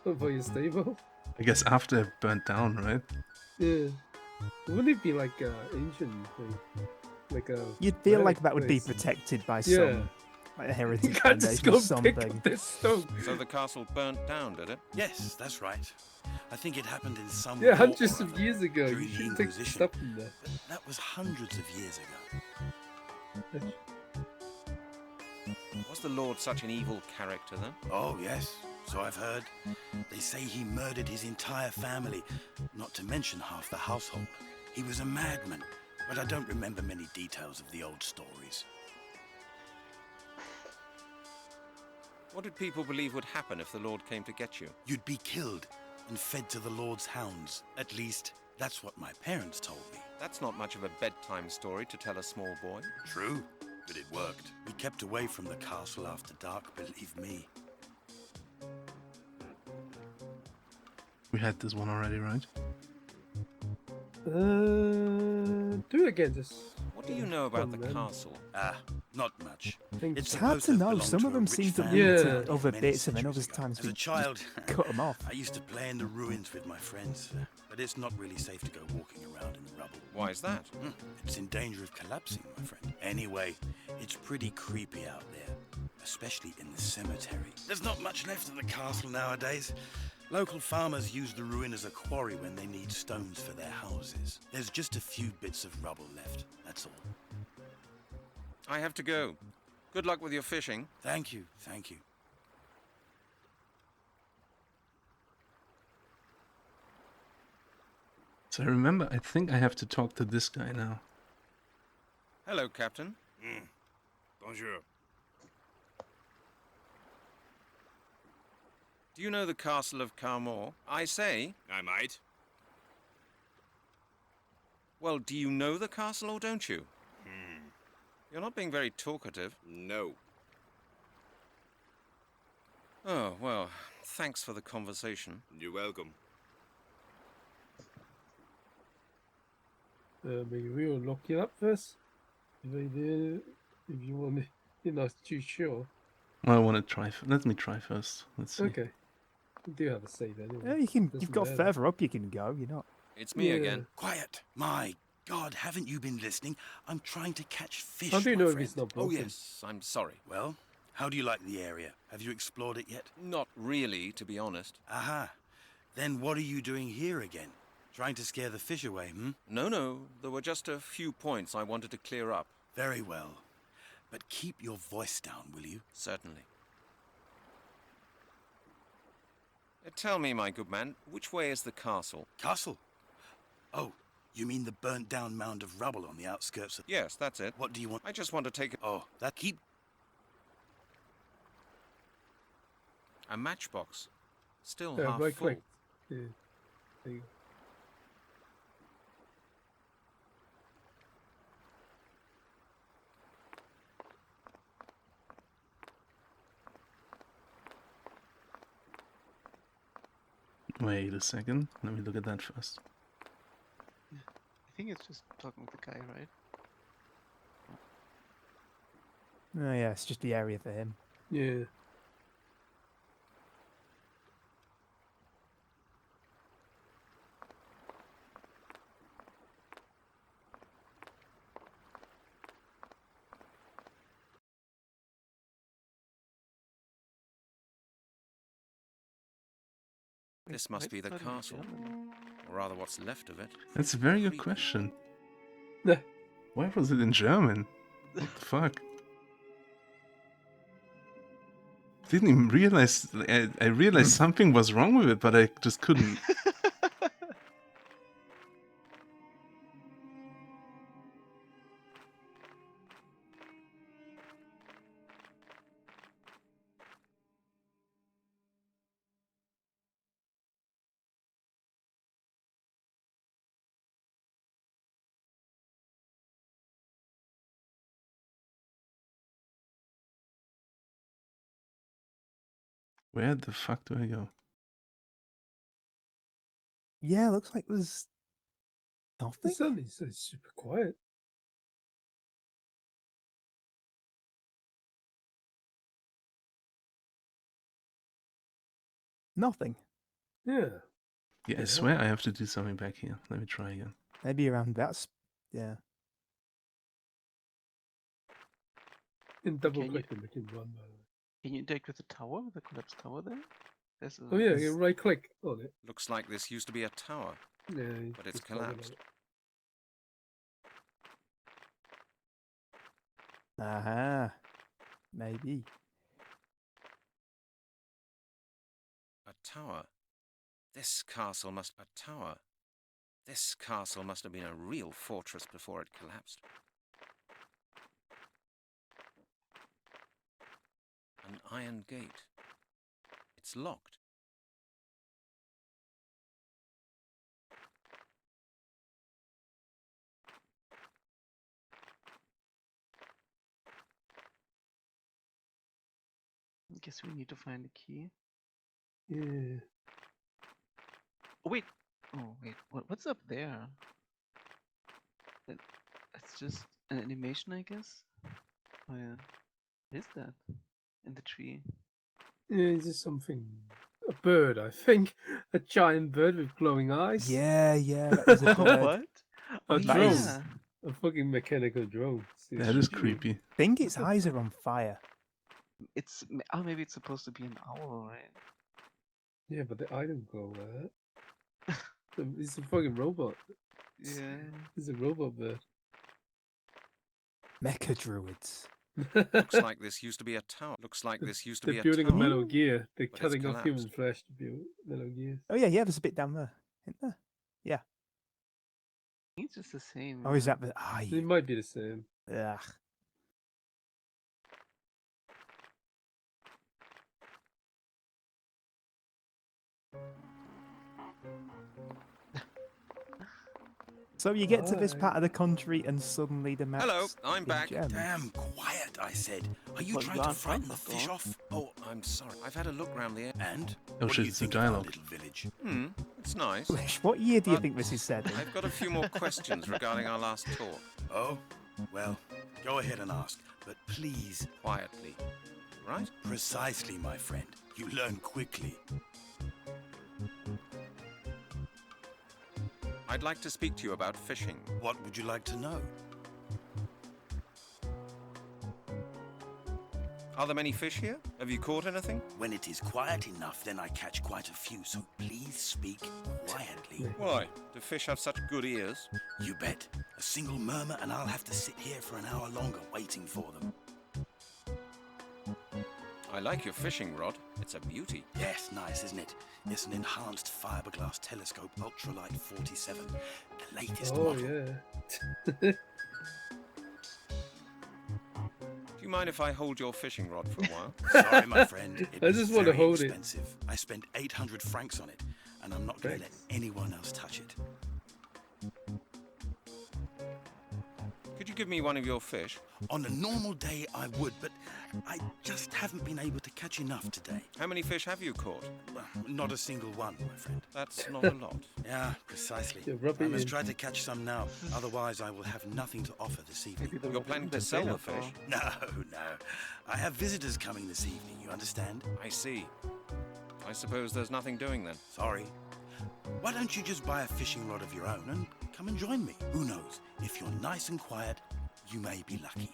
Or for your stable? I guess after it burnt down, right? Yeah. Wouldn't it be like an ancient thing? Like a... You'd feel relic like that would be place? protected by Yeah. some like a heritage You can't just foundation or go pick something. up this stone. So the castle burnt down, did it? Yes, that's right. I think it happened in some Yeah, war hundreds or of other years ago. during You the should take Inquisition. stuff from there. But that was hundreds of years ago. Was the Lord such an evil character then? Oh, yes, so I've heard. They say he murdered his entire family, not to mention half the household. He was a madman, but I don't remember many details of the old stories. What did people believe would happen if the Lord came to get you? You'd be killed, and fed to the Lord's hounds. At least, that's what my parents told me. That's not much of a bedtime story to tell a small boy. True, but it worked. We kept away from the castle after dark, believe me. We had this one already, right? Do it again, just... What do you know about the castle? Not much. It's hard to know. Some of them seem to lead to other bits, and then other times As we a child, cut them off. I used to play in the ruins with my friends, but it's not really safe to go walking around in the rubble. Why is that? It's in danger of collapsing, my friend. Anyway, it's pretty creepy out there, especially in the cemetery. There's not much left of the castle nowadays. Local farmers use the ruin as a quarry when they need stones for their houses. There's just a few bits of rubble left, that's all. I have to go. Good luck with your fishing. Thank you, thank you. So I remember, I think I have to talk to this guy now. Hello, Captain. Bonjour. Do you know the castle of Carmore? I say. I might. Well, do you know the castle or don't you? You're not being very talkative. No. Oh, well, thanks for the conversation. You're welcome. Maybe we'll look it up first. If you want to, you're not too sure. Well, I want to try. Let me try first. Let's see. Okay. You do have a save anyway. Yeah, you can. Doesn't You've got matter. further up. You can go. You're not. It's me again. Quiet. My God, haven't you been listening? I'm trying to catch fish, How do you my know if friend. it's not Oh, broken? yes, I'm sorry. Well, how do you like the area? Have you explored it yet? Not really, to be honest. Aha. Then what are you doing here again? Trying to scare the fish away, No. There were just a few points I wanted to clear up. Very well. But keep your voice down, will you? Certainly. Tell me, my good man, which way is the castle? Castle? Oh, you mean the burnt-down mound of rubble on the outskirts of... Yes, that's it. What do you want? I just want to take Oh, that keep... a matchbox. Still Yeah, half right full. click. Yeah. There you go. Wait a second. Let me look at that first. I think it's just talking with the guy, right? Oh yeah, it's just the area for him. Yeah. This must be the castle. Or rather, what's left of it. That's a very good question. Yeah. Why was it in German? What the fuck? Didn't even realize. I realized something was wrong with it, but I just couldn't. Where the fuck do I go? Yeah, looks like there's nothing. Suddenly it's super quiet. Nothing. Yeah. Yeah, I swear I have to do something back here. Let me try again. Maybe around that. Yeah. And double Can click to make it run, by the way. Can you interact with the tower, the collapsed tower there? There's a, Oh yeah, you right click on it. Looks like this used to be a tower, Yeah. but it's just cover collapsed. it. Aha. Maybe. A tower. This castle must... A tower. This castle must have been a real fortress before it collapsed. An iron gate. It's locked. Guess we need to find the key. Yeah. Oh wait. Oh wait. What's up there? It's just an animation, I guess. Oh yeah. What is that? In the tree. Yeah, is this something? A bird, I think. A giant bird with glowing eyes. Yeah, that is a bird. What? Oh A drone. yeah. A fucking mechanical drone. That is creepy. I think its eyes are on fire. It's maybe it's supposed to be an owl, right? Yeah, but the eye don't glow like that. It's a fucking robot. Yeah. It's a robot bird. Mecha druids. Looks like this used to be a tower. Looks like this used to be They're a building tower. a Metal Gear. They're But it's cutting off human collapsed. flesh to build Metal Gear. Oh yeah, there's a bit down there. Isn't there? Yeah. It's just the same. Or is that the eye? It might be the same. Ugh. So you get to this part of the country and suddenly the map's Hello, I'm in back. gems. Damn quiet, I said. Are you Well, trying you to are frighten from the the fish door. off? Oh, I'm sorry. I've had a look round the area. And Oh what shit, do you it's the think of our dialogue. little village? It's nice. Flisch, what year do you But think this is set in? I've got a few more questions regarding our last talk. Oh, well, go ahead and ask, but please, Quietly. Right? precisely, my friend. You learn quickly. I'd like to speak to you about fishing. What would you like to know? Are there many fish here? Have you caught anything? When it is quiet enough, then I catch quite a few, so please speak quietly. Why? Do fish have such good ears? You bet. A single murmur and I'll have to sit here for an hour longer waiting for them. I like your fishing rod. It's a beauty. Yes, nice, isn't it? It's an enhanced fiberglass telescope, ultralight 47. The latest Oh, model. yeah. Do you mind if I hold your fishing rod for a while? Sorry, my friend. It I was just want to very hold it. expensive. I spent 800 francs on it, and I'm not going to let anyone else touch it. Could you give me one of your fish? On a normal day, I would, but I just haven't been able to catch enough today. How many fish have you caught? Well, not a single one, my friend. That's not a lot. Yeah, precisely. Yeah, rub I it must in. try to catch some now, otherwise I will have nothing to offer this evening. Maybe the You're planning to sell the fish? No, no. I have visitors coming this evening, you understand? I see. I suppose there's nothing doing then. Sorry. Why don't you just buy a fishing rod of your own and come and join me? Who knows? If you're nice and quiet, you may be lucky.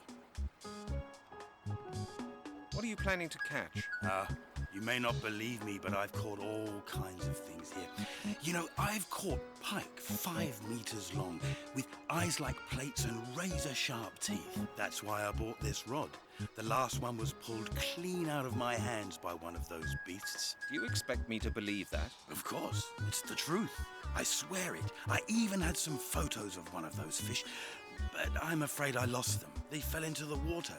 What are you planning to catch? You may not believe me, but I've caught all kinds of things here. You know, I've caught pike 5 meters long, with eyes like plates and razor-sharp teeth. That's why I bought this rod. The last one was pulled clean out of my hands by one of those beasts. Do you expect me to believe that? Of course, it's the truth. I swear it. I even had some photos of one of those fish, but I'm afraid I lost them. They fell into the water.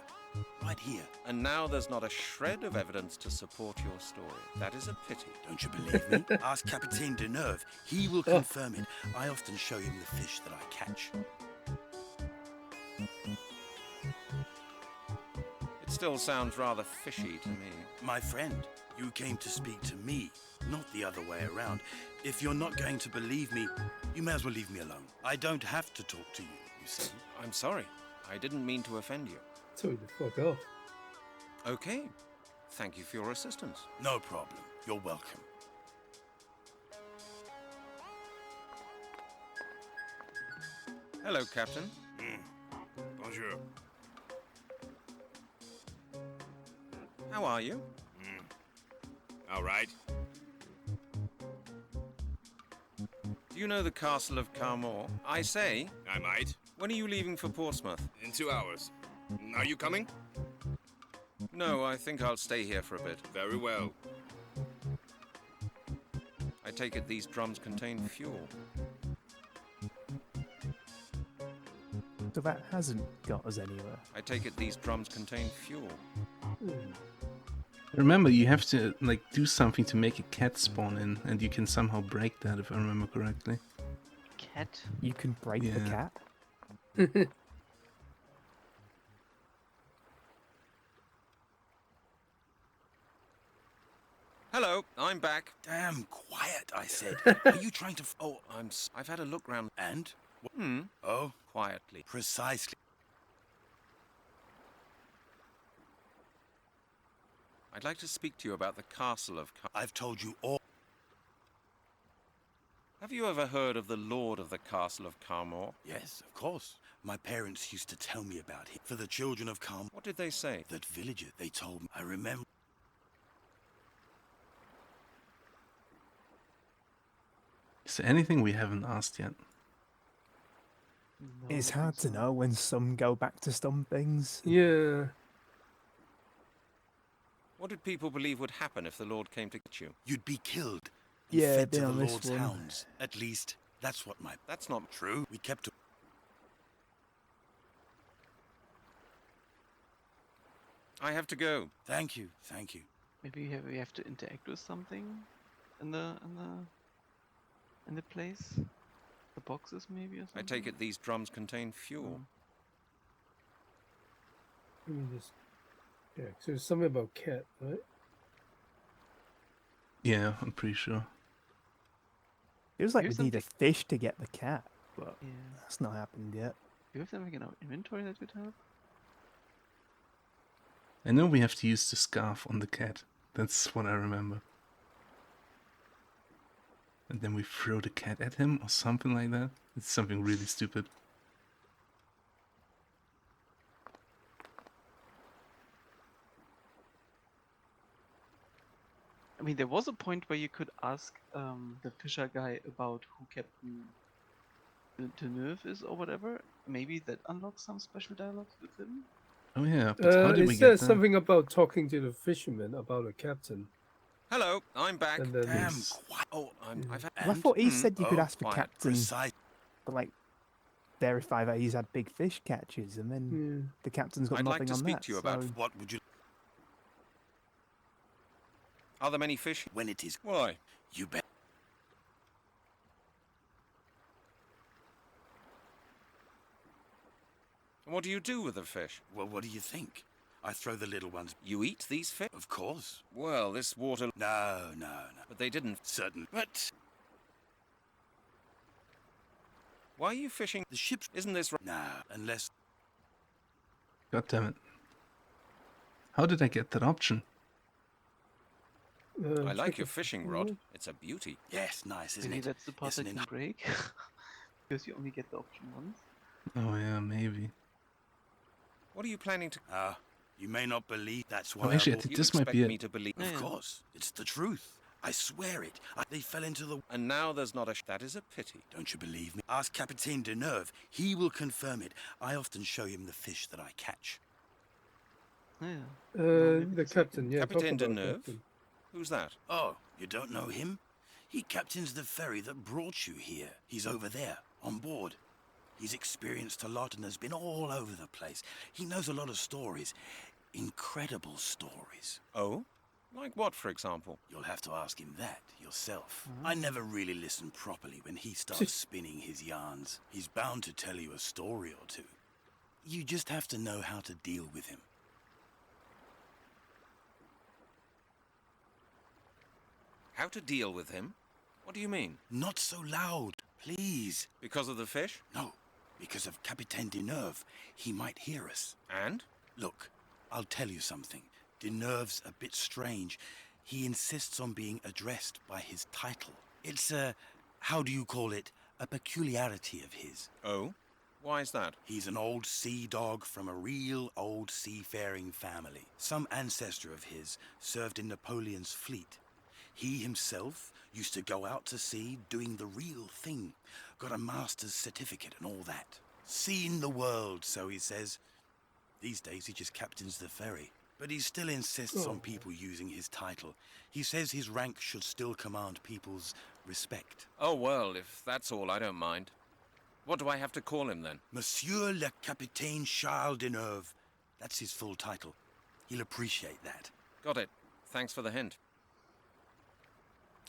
Right here. And now there's not a shred of evidence to support your story. That is a pity. Don't you believe me? Ask Capitaine Deneuve. He will confirm it. I often show him the fish that I catch. It still sounds rather fishy to me. My friend, you came to speak to me, not the other way around. If you're not going to believe me, you may as well leave me alone. I don't have to talk to you, you see. I'm sorry. I didn't mean to offend you. Tell you to fuck off. Okay. Thank you for your assistance. No problem. You're welcome. Hello, Captain. Bonjour. How are you? All right. Do you know the castle of Carmore? I say, I might. when are you leaving for Portsmouth? In 2 hours. Are you coming? No, I think I'll stay here for a bit. Very well. I take it these drums contain fuel. So that hasn't got us anywhere. I take it these drums contain fuel. Remember, you have to like do something to make a cat spawn in, and you can somehow break that if I remember correctly. Cat? You can break the Yeah. cat? I'm back. Damn quiet, I said. Are you trying to... Oh, I've had a look round. And? Oh, quietly. Precisely. I'd like to speak to you about the castle of I've told you all. Have you ever heard of the Lord of the Castle of Carmore? Yes, of course. My parents used to tell me about him. For the children of Carmore. What did they say? That villager, they told me. I remember. Is there anything we haven't asked yet? No, It's I don't hard to think so. know when some go back to some things. Yeah. What did people believe would happen if the Lord came to get you? You'd be killed. And Yeah, fed to been the on this Lord's one. hounds. At least, that's what my... That's not true. We kept... I have to go. Thank you, thank you. Maybe we have to interact with something in the place. The boxes maybe or something. I take it these drums contain fuel. Let me just check. So there's something about cat, right? Yeah, I'm pretty sure. Feels like Here's we need a fish to get the cat, but Yeah. that's not happened yet. Do you have something in our inventory that would help? I know we have to use the scarf on the cat. That's what I remember. And then we throw the cat at him or something like that. It's something really stupid. I mean, there was a point where you could ask the fisher guy about who Captain Deneuve is or whatever. Maybe that unlocks some special dialogues with him. Oh yeah, but how did It we says get that? something about talking to the fisherman about a captain. Hello, I'm back. And then Damn it's- quiet. Oh, I've had... Well, I thought he said you could Oh, ask for quiet. Captain, Precise. but like verify that he's had big fish catches, and then the captain's got I'd nothing like to on speak that. to you about... so- What would you... Are there many fish? When it is... Why? You bet. And what do you do with the fish? Well, what do you think? I throw the little ones... You eat these fish? Of course. Well, this water... No, no, no. But they didn't... Certainly. But... Why are you fishing? The ship's... Isn't this right? No, unless... God damn it. How did I get that option? I like check your if- fishing rod. It's a beauty. Yes, nice, isn't Maybe it? that's the part Isn't that it can nice? break. Because you only get the option once. Oh yeah, maybe. What are you planning to... You may not believe that's why Oh, actually, I I bought... think You this might expect be me it. to believe... Of course. It's the truth. I swear it. They fell into the... And now there's not a... That is a pity. Don't you believe me? Ask Capitaine Deneuve. He will confirm it. I often show him the fish that I catch. Yeah. The captain, yeah. talk Capitaine about Deneuve? captain. Who's that? Oh, you don't know him? He captains the ferry that brought you here. He's over there, on board. He's experienced a lot and has been all over the place. He knows a lot of stories. Incredible stories. Oh? Like what, for example? You'll have to ask him that yourself. I never really listen properly when he starts spinning his yarns. He's bound to tell you a story or two. You just have to know how to deal with him. How to deal with him? What do you mean? Not so loud, please. Because of the fish? No, because of Capitaine Deneuve. He might hear us. And? Look, I'll tell you something. Deneuve's a bit strange. He insists on being addressed by his title. It's how do you call it? A peculiarity of his. Oh? Why is that? He's an old sea dog from a real old seafaring family. Some ancestor of his served in Napoleon's fleet. He himself used to go out to sea doing the real thing. Got a master's certificate and all that. Seen the world, so he says. These days he just captains the ferry. But he still insists on people using his title. He says his rank should still command people's respect. Oh, well, if that's all, I don't mind. What do I have to call him, then? Monsieur le Capitaine Charles Deneuve. That's his full title. He'll appreciate that. Got it. Thanks for the hint.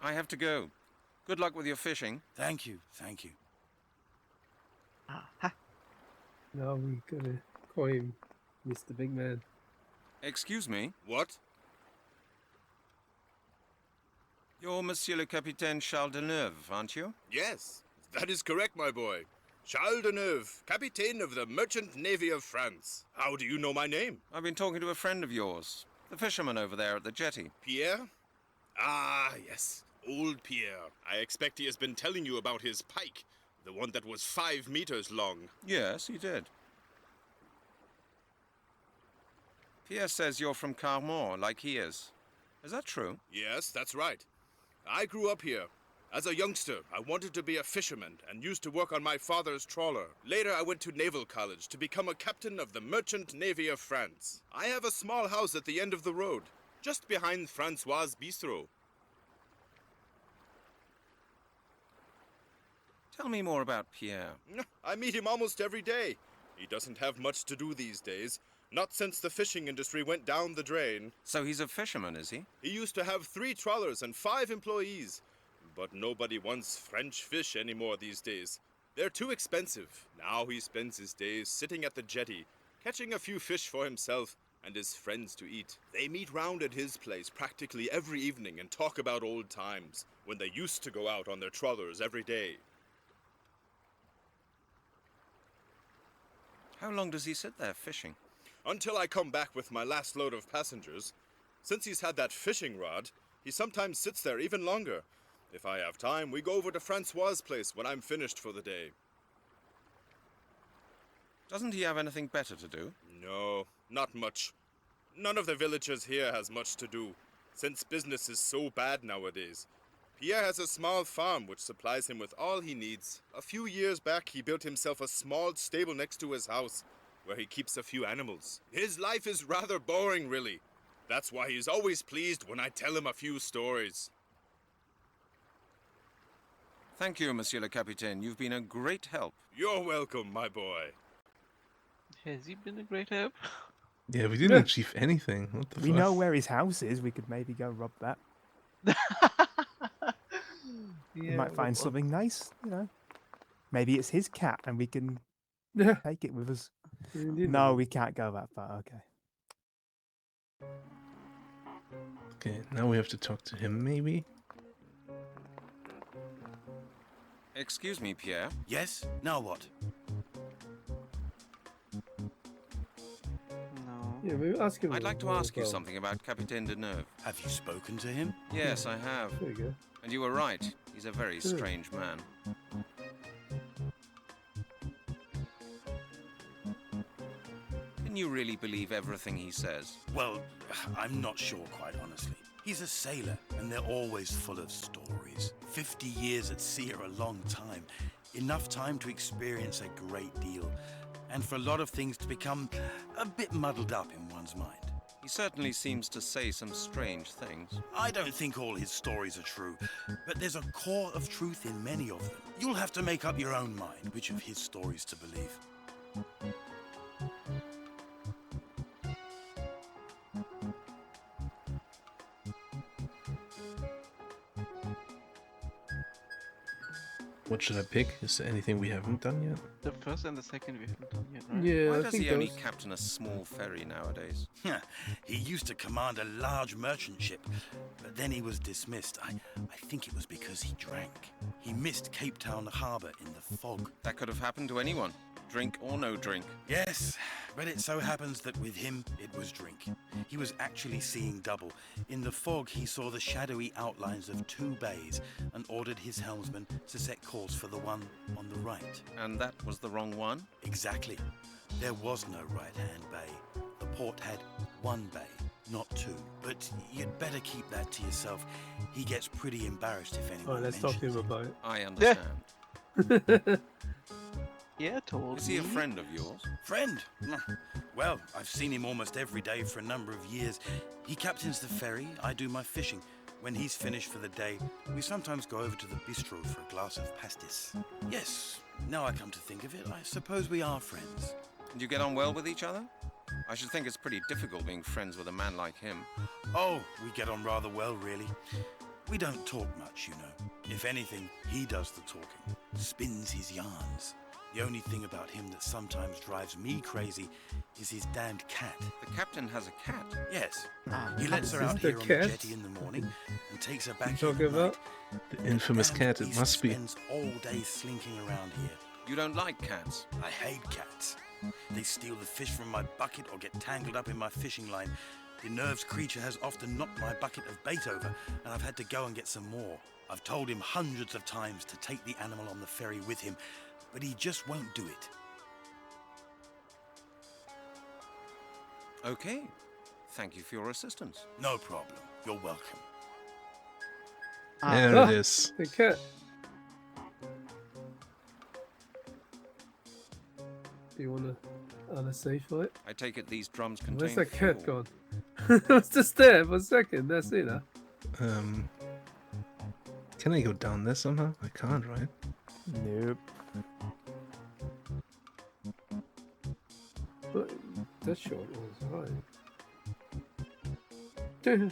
I have to go. Good luck with your fishing. Thank you, thank you. Now we gotta call him Mr. Big Man. Excuse me? What? You're Monsieur le Capitaine Charles Deneuve, aren't you? Yes, that is correct, my boy. Charles Deneuve, Capitaine of the Merchant Navy of France. How do you know my name? I've been talking to a friend of yours, the fisherman over there at the jetty. Pierre? Ah, yes, old Pierre. I expect he has been telling you about his pike, the one that was 5 meters long. Yes, he did. Pierre says you're from Carmore, like he is. Is that true? Yes, that's right. I grew up here. As a youngster, I wanted to be a fisherman and used to work on my father's trawler. Later, I went to Naval College to become a captain of the Merchant Navy of France. I have a small house at the end of the road, just behind Francois' Bistro. Tell me more about Pierre. I meet him almost every day. He doesn't have much to do these days. Not since the fishing industry went down the drain. So he's a fisherman, is he? He used to have 3 trawlers and 5 employees. But nobody wants French fish anymore these days. They're too expensive. Now he spends his days sitting at the jetty, catching a few fish for himself and his friends to eat. They meet round at his place practically every evening and talk about old times, when they used to go out on their trawlers every day. How long does he sit there fishing? Until I come back with my last load of passengers. Since he's had that fishing rod, he sometimes sits there even longer. If I have time, we go over to Francois' place when I'm finished for the day. Doesn't he have anything better to do? No, not much. None of the villagers here has much to do, since business is so bad nowadays. Pierre has a small farm which supplies him with all he needs. A few years back, he built himself a small stable next to his house, where he keeps a few animals. His life is rather boring, really. That's why he's always pleased when I tell him a few stories. Thank you, Monsieur le Capitaine. You've been a great help. You're welcome, my boy. Has he been a great help? Yeah, we didn't achieve anything. What the We fuck? know where his house is. We could maybe go rob that. We might find something nice, you know. Maybe it's his cat and we can take it with us. No, we can't go that far. Okay. Okay, now we have to talk to him, maybe? Excuse me, Pierre. Yes? Now what? No. Yeah, we ask him. I'd like to ask you something about Capitaine Deneuve. Have you spoken to him? Yes, I have. There you go. And you were right. He's a very strange man. Can you really believe everything he says? Well, I'm not sure, quite honestly. He's a sailor, and they're always full of stories. 50 years at sea are a long time. Enough time to experience a great deal, and for a lot of things to become a bit muddled up in one's mind. He certainly seems to say some strange things. I don't think all his stories are true, but there's a core of truth in many of them. You'll have to make up your own mind which of his stories to believe. What should I pick? Is there anything we haven't done yet? The first and the second we haven't done yet, right? Yeah, Why I does think he only those- captain a small ferry nowadays? He used to command a large merchant ship, but then he was dismissed. I think it was because he drank. He missed Cape Town harbour in the fog. That could have happened to anyone, drink or no drink. Yes, but it so happens that with him, it was drink. He was actually seeing double. In the fog, he saw the shadowy outlines of 2 bays and ordered his helmsman to set course for the one on the right. And that was the wrong one? Exactly. There was no right-hand bay. The port had 1 bay, not 2. But you'd better keep that to yourself. He gets pretty embarrassed if anyone Oh, let's talk to him about it. I understand. Yeah, told Is he a me. friend of yours? Friend? Well, I've seen him almost every day for a number of years. He captains the ferry, I do my fishing. When he's finished for the day, we sometimes go over to the bistro for a glass of pastis. Yes, now I come to think of it, I suppose we are friends. Do you get on well with each other? I should think it's pretty difficult being friends with a man like him. Oh, we get on rather well, really. We don't talk much, you know. If anything, he does the talking, spins his yarns. The only thing about him that sometimes drives me crazy is his damned cat. The captain has a cat? Yes. Ah, He lets her Is out this the here on the cat? jetty in the morning and takes her back You in talking at night. about? The infamous Damned cat, it beast must be. spends all day slinking around here. You don't like cats? I hate cats. They steal the fish from my bucket or get tangled up in my fishing line. The nerved creature has often knocked my bucket of bait over, and I've had to go and get some more. I've told him hundreds of times to take the animal on the ferry with him, but he just won't do it. Okay. Thank you for your assistance. No problem. You're welcome. There it is. The cat. Do you want to save for it? I take it these drums contain Where's that fuel. cat gone? It was just there for a second. That's it, huh? Can I go down there somehow? I can't, right? Nope. But that short was right.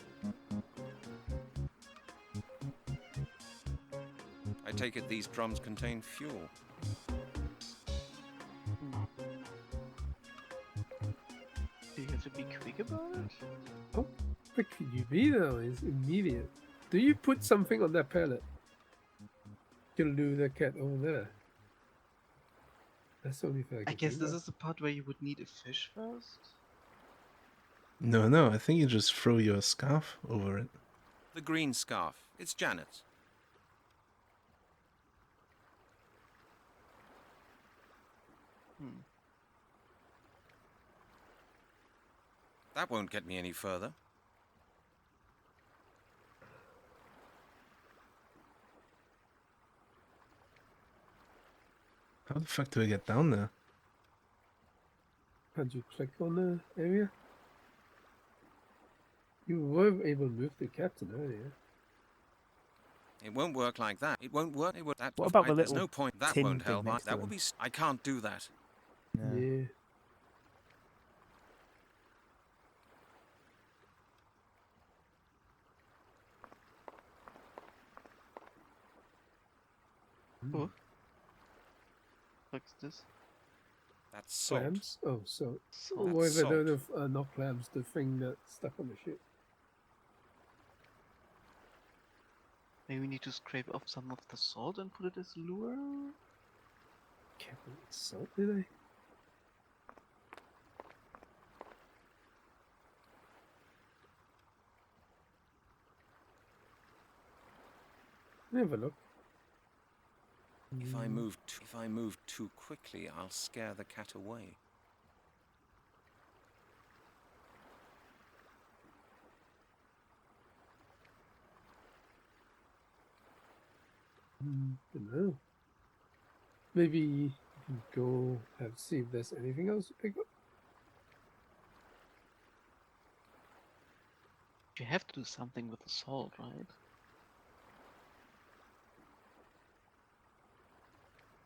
I take it these drums contain fuel. Do you have to be quick about it? How quick could you be though? It's immediate. Do you put something on that pallet? You lure the cat over there. That's the only thing I guess this is the part where you would need a fish first. No, I think you just throw your scarf over it. The green scarf. It's Janet's. That won't get me any further. How the fuck do I get down there? Can't you click on the area? You were able to move the captain earlier. It won't work like that. It won't work. What about the There's little no point. That tin won't thing help. next to That will him? be. I can't do that. No. Yeah. Oh. What's this? That's salt. Clams? Oh, so Salt. whatever not clams, the thing that's stuck on the ship. Maybe we need to scrape off some of the salt and put it as lure? Can't believe it's salt, did I? Have a look. If I move too quickly, I'll scare the cat away. Don't know. Maybe you can go and see if there's anything else to pick up. You have to do something with the salt, right?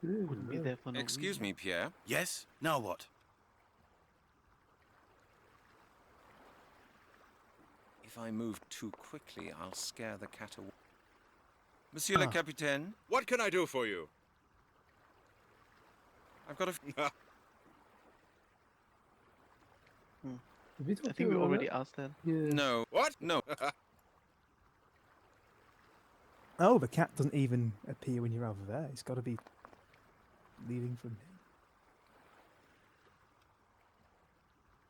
Wouldn't be there for no Excuse reason. me, Pierre. Yes? Now what? If I move too quickly, I'll scare the cat away. Monsieur le Capitaine, What can I do for you? I've got a... Have we talked I think we about already that? asked that. Yeah. No. What? No. Oh, the cat doesn't even appear when you're over there. It's got to be leaving from him.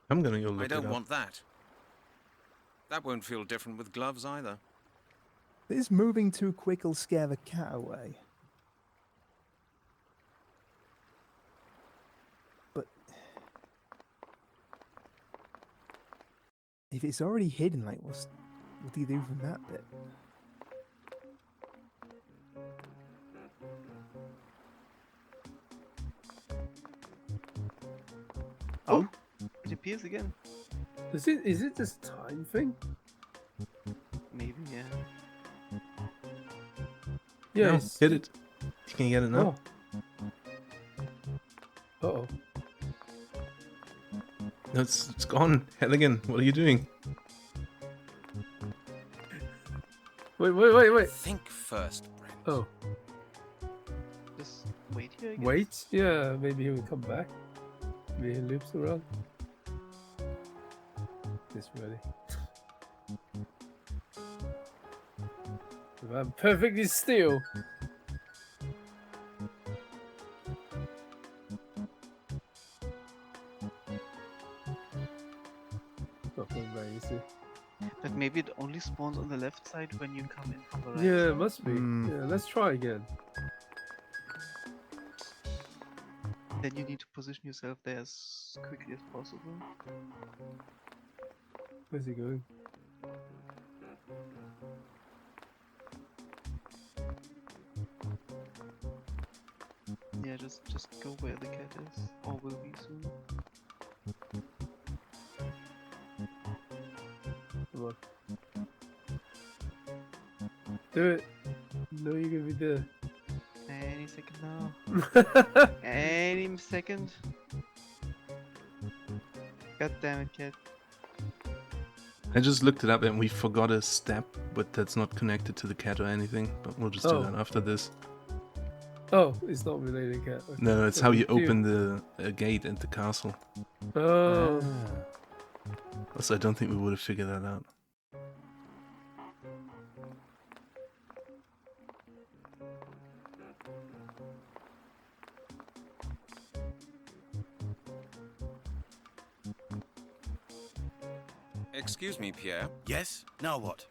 I'm gonna go look I don't it up. want that. That won't feel different with gloves either. This moving too quick will scare the cat away. But if it's already hidden, like what do you do from that bit? Oh, it appears again. Is it this time thing? Maybe, yeah. Yeah. No, it's- hit it. You can get it now. Oh. Uh-oh. No, it's gone. Halligan, what are you doing? Wait. Think first, Brent. Oh. Just wait here. future, I guess. Wait, yeah, maybe he will come back. Maybe he loops around. This ready. If I'm perfectly still. Not going very easy. But maybe it only spawns on the left side when you come in from the right Yeah, side. it must be. Yeah, let's try again. Then you need to position yourself there as quickly as possible. Where's he going? Yeah, just go where the cat is, or will be soon. Come on. Do it. No, you're gonna be there. Any second now. Any second. God damn it, cat. I just looked it up and we forgot a step, but that's not connected to the cat or anything. But we'll just do that after this. Oh, it's not related cat. Okay. No, it's So how we you do- open the gate at the castle. Oh. Also, I don't think we would have figured that out. Excuse me, Pierre. Yes? Now what?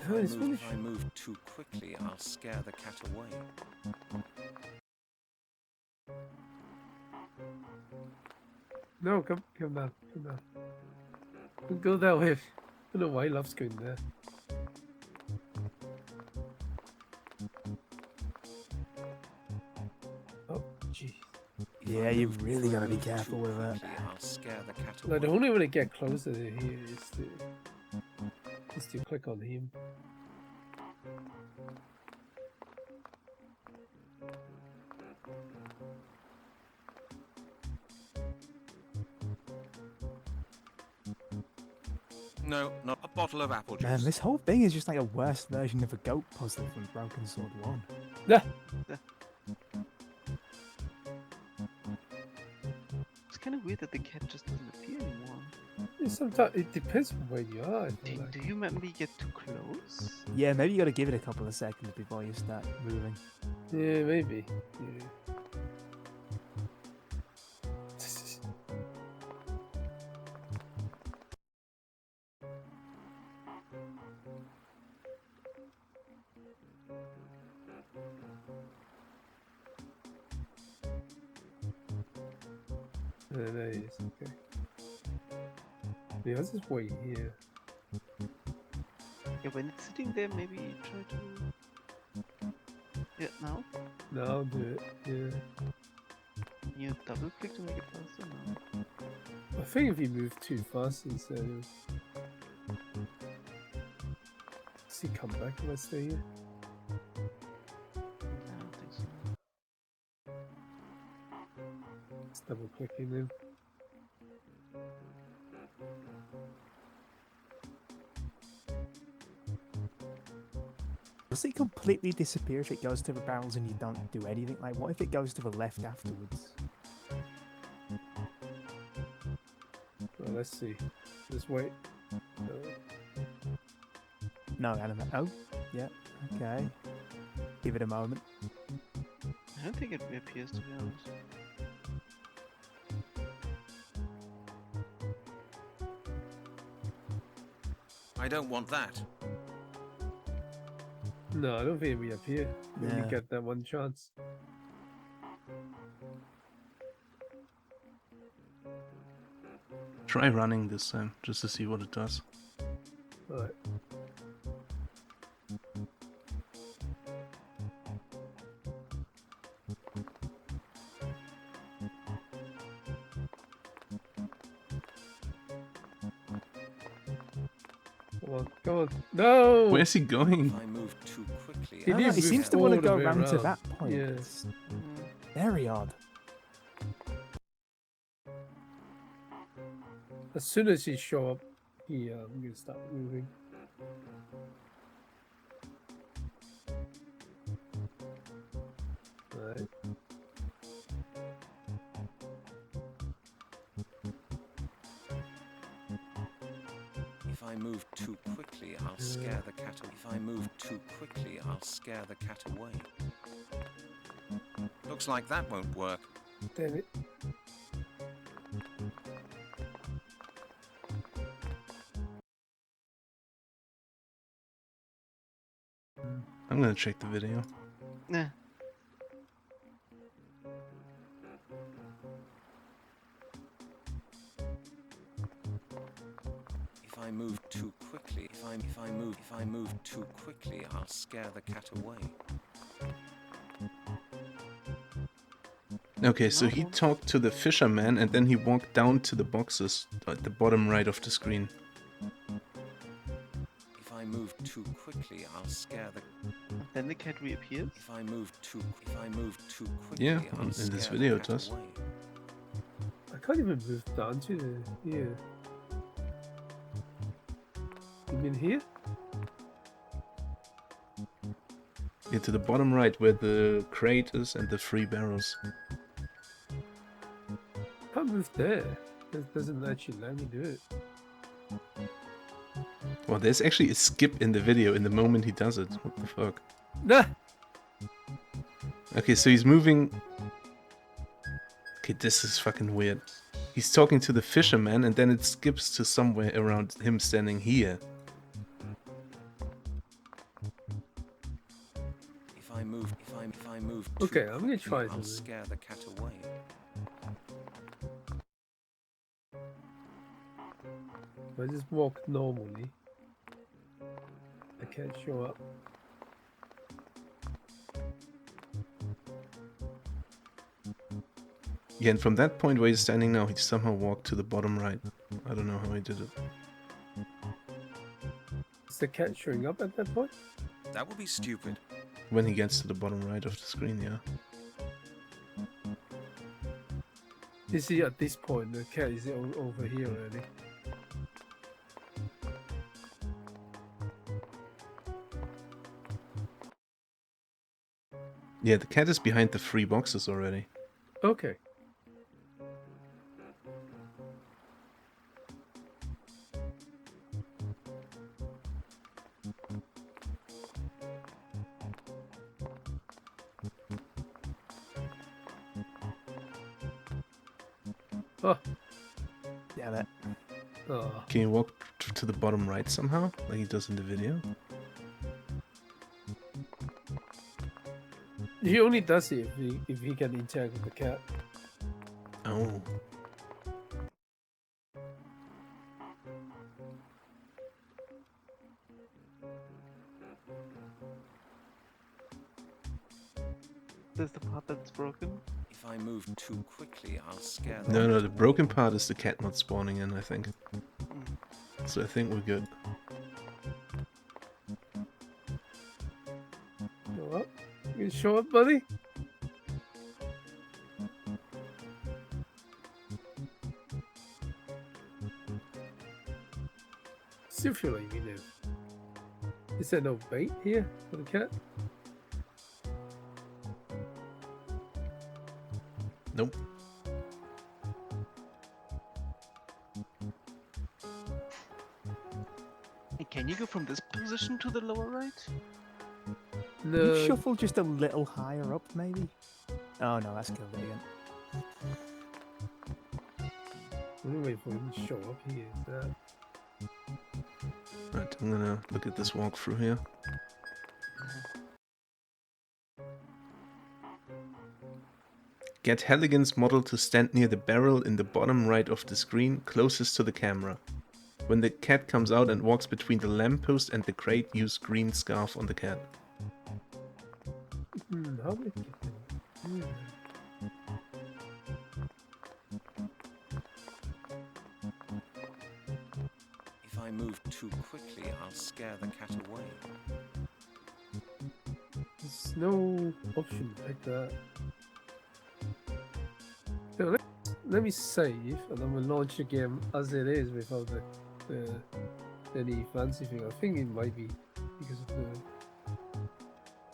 If I move too quickly, I'll scare the cat away. No, come down. Don't go that way. I don't know why he loves going there. Oh, jeez. Yeah, you really gotta be careful with that. I'll scare the cat away. Like, the only way to get closer to here is to click on him. No, not a bottle of apple juice. Man, this whole thing is just like a worse version of a goat puzzle from Broken Sword 1. Yeah. It's kind of weird that the cat just doesn't appear anymore. Sometimes it depends on where you are. I feel like. Do you maybe get too close? Yeah, maybe you gotta give it a couple of seconds before you start moving. Yeah, maybe. Yeah. There he is. Okay. Yeah, let's just wait here. Yeah, when it's sitting there, maybe try to... Yeah, now? No, I'll do it. Yeah. You double click to make it faster now. I think if you move too fast, instead of... Does he come back if I stay here? I don't think so. It's double clicking him. Does it completely disappear if it goes to the barrels and you don't do anything? Like, what if it goes to the left afterwards? Well, let's see. Just wait. No, anime. Oh, yeah, okay. Give it a moment. I don't think it reappears, to be honest. I don't want that. No, I don't think we appear. We only Yeah. get that one chance. Try running this time, just to see what it does. Alright. Come on, come on. No! Where's he going? If I move too quickly, He No, needs he to seems move to want to all the go way round to around. that point. Yeah. It's very odd. As soon as he show up here, I'm gonna start moving. Alright. If I move too quickly, I'll scare the cat away. If I move too quickly, I'll scare the cat away. Looks like that won't work. Damn it. I'm gonna check the video. Yeah. If I move too quickly, if I move too quickly, I'll scare the cat away. Okay, so he talked to the fisherman and then he walked down to the boxes at the bottom right of the screen. If I move too quickly, I'll scare the. Then the cat reappears. If I move too quickly, Yeah, I'll in scare this the video it cat does. away. I can't even move down to the here. You mean here? Yeah, to the bottom right where the crate is and the 3 barrels. Can't move there. It doesn't actually let me do it. Well, there's actually a skip in the video in the moment he does it. What the fuck? Nah. Okay, so he's moving. Okay, this is fucking weird. He's talking to the fisherman and then it skips to somewhere around him standing here. If I move Okay, too I'm gonna quickly, try I'll something. scare the cat away. If I just walk normally, I can't show up. Yeah, and from that point where he's standing now, he somehow walked to the bottom right. I don't know how he did it. Is the cat showing up at that point? That would be stupid. When he gets to the bottom right of the screen, yeah. You see, at this point, the cat is over here already. Yeah, the cat is behind the 3 boxes already. Okay. Oh. Damn it. Oh. Can you walk to the bottom right somehow, like he does in the video? He only does it if he can interact with the cat. Oh. There's the part that's broken. If I move too quickly, I'll scare the No, cat the broken part is the cat not spawning in, I think. So I think we're good. Show up? You can show up, buddy? Still feel like you know. Is there no bait here for the cat? Nope. Hey, can you go from this position to the lower right? No. You shuffle just a little higher up, maybe? Oh no, that's killed it again. I'm gonna wait for him to show up here. Is that... Right, I'm gonna look at this walkthrough here. Get Halligan's model to stand near the barrel in the bottom right of the screen, closest to the camera. When the cat comes out and walks between the lamppost and the crate, use green scarf on the cat. How do I get them? If I move too quickly, I'll scare the cat away. There's no option like that. So let me save, and I'm gonna launch the game as it is without any fancy thing. I think it might be because of the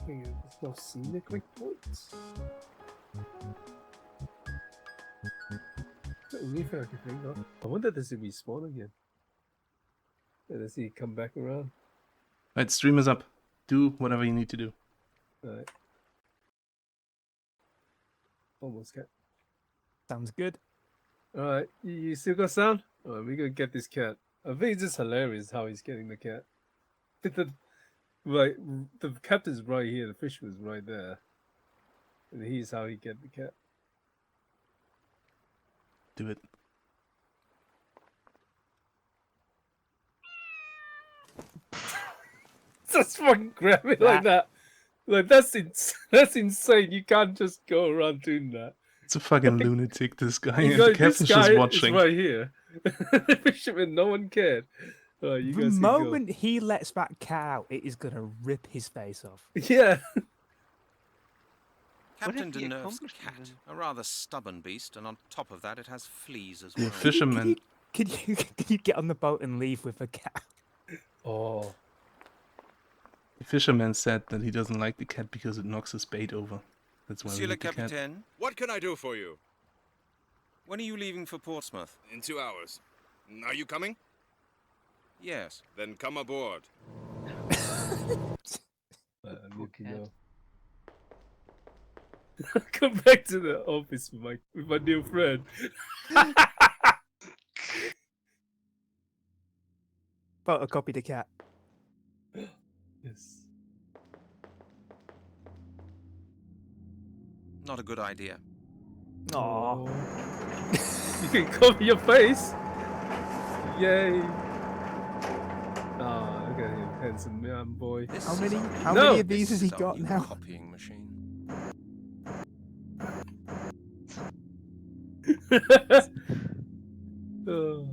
thing. No scenic reports. The only thing I can think of. I wonder does it respawn again? Does he come back around? Right, stream is up. Do whatever you need to do. Alright. Almost cat. Sounds good. Alright, you still got sound? Alright, we're gonna get this cat. I think it's just hilarious how he's getting the cat. Right, the captain's right here, the fisherman's right there. And here's how he get the cat. Do it. Just fucking grab it like that. Like that's insane. You can't just go around doing that. It's a fucking lunatic, this guy. You And know, the this captain's guy just watching. is right here. The fisherman, no one cared. You The guys can moment he lets that cat out, it is gonna rip his face off. go. Yeah. Captain have you Deneuve's accomplished cat, then? a rather stubborn beast, and on top of that, it has fleas as The well. fisherman. Can you get on the boat and leave with the cat? Oh. The fisherman said that he doesn't like the cat because it knocks his bait over. That's why we Monsieur le need the cat. Capitaine, What can I do for you? when are you leaving for Portsmouth? In 2 hours. Are you coming? Yes. Then come aboard. Need to know. Come back to the office with my new friend. Photocopy the cat. Yes. Not a good idea. Aww. You can cover your face. Yay. Oh, look at him, handsome man boy. How many No! of these has he This is got our new now? copying machine. Oh.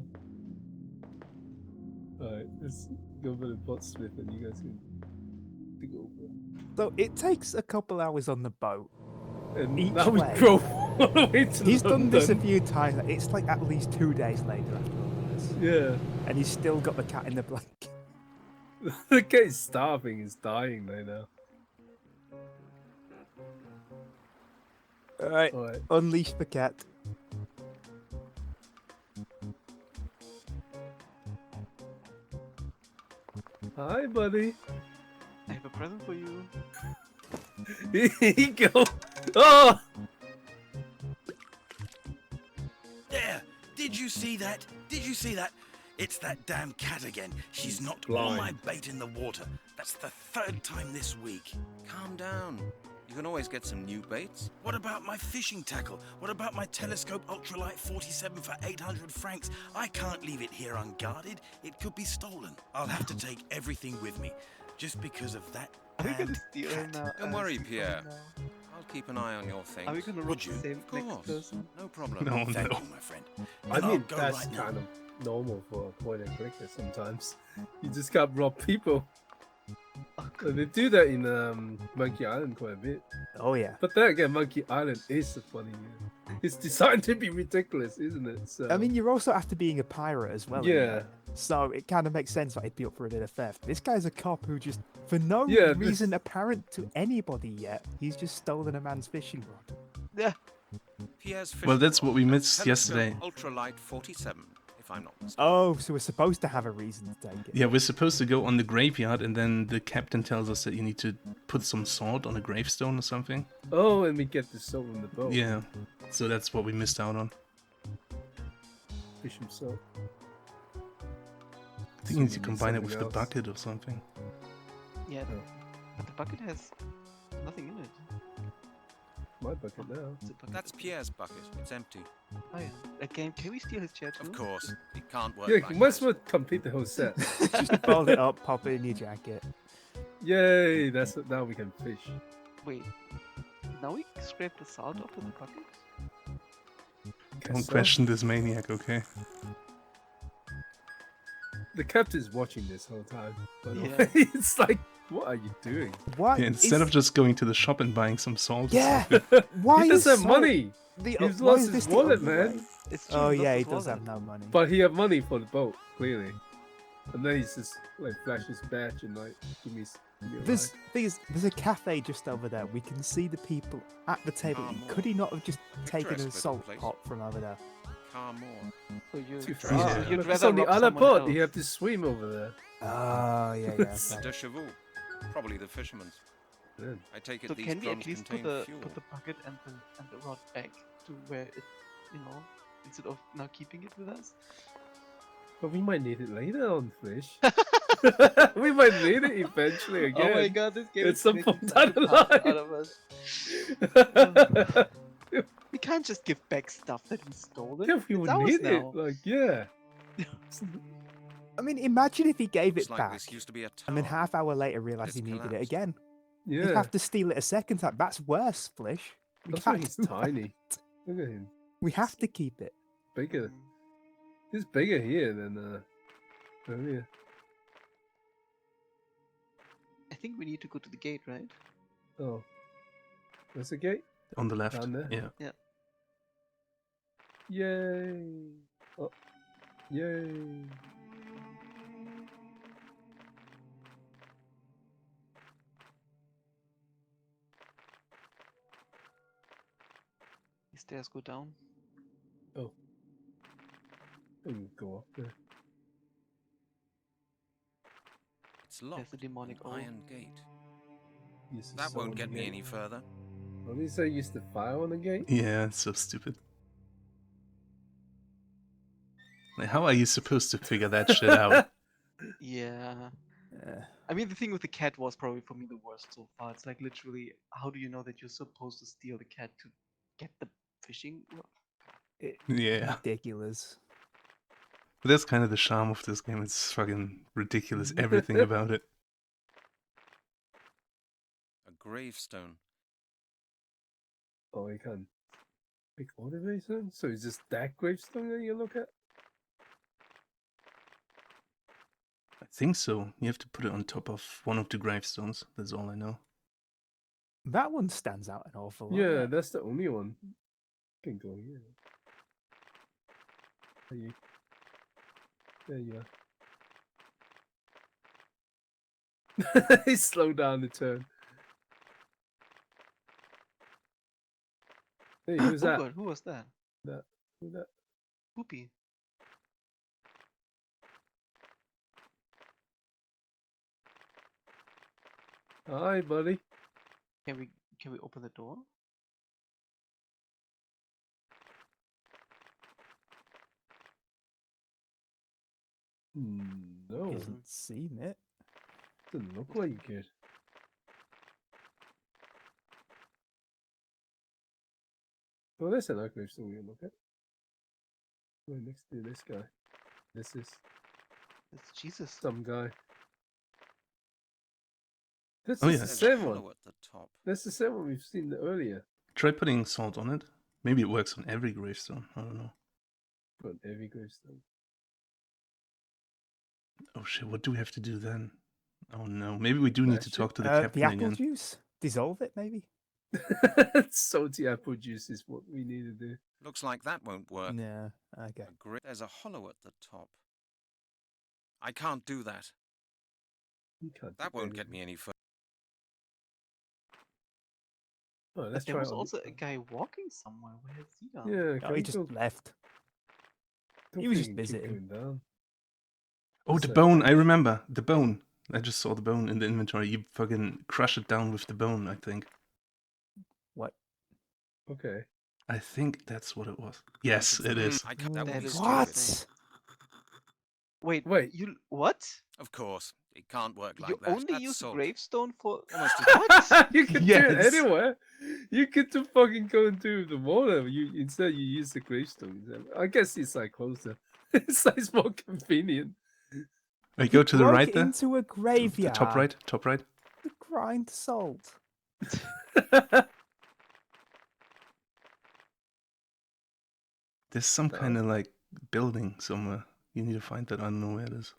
Alright, let's go over to Portsmouth and you guys can take over. So it takes a couple hours on the boat. And Each now we way. drove all the way to He's done this a London. few times. It's like at least 2 days later after all this. Yeah. And he's still got the cat in the blanket. The cat is starving, he's dying right now. Alright, Alright. unleash the cat. Hi, buddy. I have a present for you. Here you go. Oh! There! Did you see that? Did you see that? It's that damn cat again. She's knocked all blind. my bait in the water. That's the 3rd time this week. Calm down. You can always get some new baits. What about my fishing tackle? What about my telescope ultralight 47 for 800 francs? I can't leave it here unguarded. It could be stolen. I'll have to take everything with me, just because of that Are we gonna damned steal cat. now? Don't worry, steal Pierre. now? I'll keep an eye on your things. Are we gonna rob Would the you? same Of next course. person? No problem. No, Thank no. you, my friend. I And I'll mean, go that's right now. kind of normal for a point and clicker sometimes. You just can't rob people. And they do that in Monkey Island quite a bit. Oh yeah. But then again, Monkey Island is a funny game. It's designed to be ridiculous, isn't it? So, I mean, you're also after being a pirate as well. isn't yeah. it? So it kind of makes sense that he'd be up for a bit of theft. This guy's a cop who just, for no Yeah, reason apparent to anybody yet, he's just stolen a man's fishing rod. Yeah. Pierre's Well, fishing that's what rod we has missed telescope yesterday. Ultralight 47, if I'm not mistaken. Oh, so we're supposed to have a reason to take it. Yeah, we're supposed to go on the graveyard, and then the captain tells us that you need to put some salt on a gravestone or something. Oh, and we get the soul in the boat. Yeah, so that's what we missed out on. Fish himself. I think you need to combine it with the bucket or something. Yeah, but the bucket has nothing in it. My bucket now. It's a bucket. That's Pierre's bucket. It's empty. Oh yeah. Again, can we steal his chair too? Of course. It can't work Yeah, like you might as that. well complete the whole set. Just fold it up, pop it in your jacket. Yay! That's it. Now we can fish. Wait. Now we scrape the salt off of the bucket? Don't so. question this maniac, okay? The captain's watching this whole time. By the Yeah. way. It's like, what are you doing? Why? Yeah, instead of just going to the shop and buying some salt. or Yeah. something. Why He is doesn't have salt money. the- He's why lost is his this the wallet, only man. way? It's true, Oh lost yeah, he his does wallet. have no money. But he have money for the boat, clearly. And then he's just like flash his badge and like give me There's a cafe just over there. We can see the people at the table. Could he not have just taken a salt pot from over there? So Too so far. you'd It's rather on the rob other someone pot. else. You have to swim over there. Oh, yeah. The de chevaux. Probably the fisherman's. I take it So these can we drums at least contain fuel. put the bucket and the rod back to where it, instead of now keeping it with us? But we might need it later on, Flisch. We might need it eventually again. Oh my god, this game at is some making point down the psychopaths line. out of us. We can't just give back stuff that we stolen. Yeah, we It's would ours need now. it. Like, yeah. I mean, imagine if he gave it Looks like back, this used to be a and then tower, half hour later realised he it's needed it collapsed. again. Yeah. He'd have to steal it a second time. That's worse, Flisch. We That's why can't he's do that. tiny. Look at him. We have to keep it. Bigger. He's bigger here than earlier. I think we need to go to the gate, right? Oh. There's a gate? On the left. Down there? Yeah. Yeah. Yay. Oh. Yay. The stairs go down. Oh. I can go up there. It's locked. There's a demonic An owl. iron gate. Used to That summon won't get the me gate. any further. What did he say? Used to fire on the gate? Yeah, it's so stupid. Like, how are you supposed to figure that shit out? Yeah. I mean, the thing with the cat was probably for me the worst so far. It's like literally, how do you know that you're supposed to steal the cat to get the fishing rod? Yeah. Ridiculous. But that's kind of the charm of this game. It's fucking ridiculous, everything about it. A gravestone. Oh, you can pick all the gravestone? So is just that gravestone that you look at? I think so. You have to put it on top of one of the gravestones. That's all I know. That one stands out an awful lot. Yeah, that's the only one. Can go here. There you are. He slowed down the turn. Hey, who's that? God, who was that? Who's that? Poopy. Hi, buddy. Can we open the door? No. Hasn't seen it. Doesn't look like it. Oh, there's an gravestone we can look at. Right next to this guy. This is It's Jesus. some guy. This Oh, is yeah. the same one. Hollow at the top. That's the same one we've seen earlier. Try putting salt on it. Maybe it works on every gravestone. I don't know. But every gravestone. Oh shit, what do we have to do then? Oh no, maybe we do need to Smash talk it. to the The captain apple again. juice? Dissolve it, maybe? Salty apple juice is what we need to do. Looks like that won't work. Yeah, okay. There's a hollow at the top. I can't do that. You can't That do won't get anything. me any further. Oh, let's But there try was it on also this a one. guy walking somewhere. Where has he gone? Yeah, Oh, can he we just go- left. don't he was think just we can keep visiting. going down. Oh, What's the that? bone! I remember the bone. I just saw the bone in the inventory. You fucking crush it down with the bone. I think. What? Okay. I think that's what it was. Yes, it is. I can't, that would That be is stupid. stupid. Wait, Wait. you what? Of course, it can't work like You that. only That's use salt. gravestone for Almost what? You can do Yes. it anywhere. You could to fucking go into the water. Instead you use the gravestone. I guess it's like closer. It's like more convenient. I go to the Broke right there. into a The graveyard. top right. Top right. To grind salt. There's some kind of like building somewhere. You need to find that. I don't know where it is.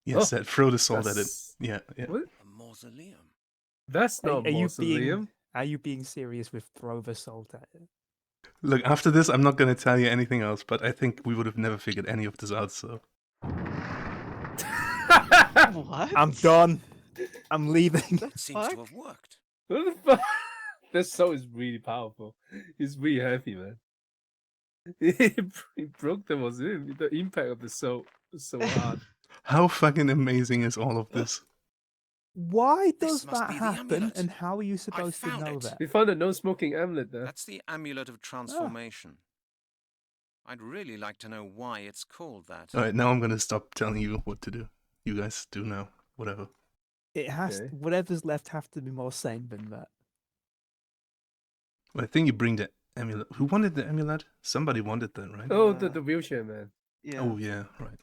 Yes, that throw the salt at it. That's- Yeah, yeah. What? A mausoleum. That's not Are you mausoleum. being serious with throw the salt at it? Look, after this, I'm not going to tell you anything else, but I think we would have never figured any of this out, so... What? I'm done. I'm leaving. That seems to have worked. What the fuck? This soul is really powerful. It's really heavy, man. It broke them, was it? The impact of the soul was so hard. How fucking amazing is all of this? Why does This must that be the happen, amulet. and how are you supposed to know that? We found a no-smoking amulet there. That's the amulet of transformation. I'd really like to know why it's called that. Alright, now I'm going to stop telling you what to do. You guys do now. Whatever. It has whatever's left have to be more sane than that. Well, I think you bring the amulet. Who wanted the amulet? Somebody wanted that, right? Oh, the wheelchair man. Yeah. Oh, yeah, right.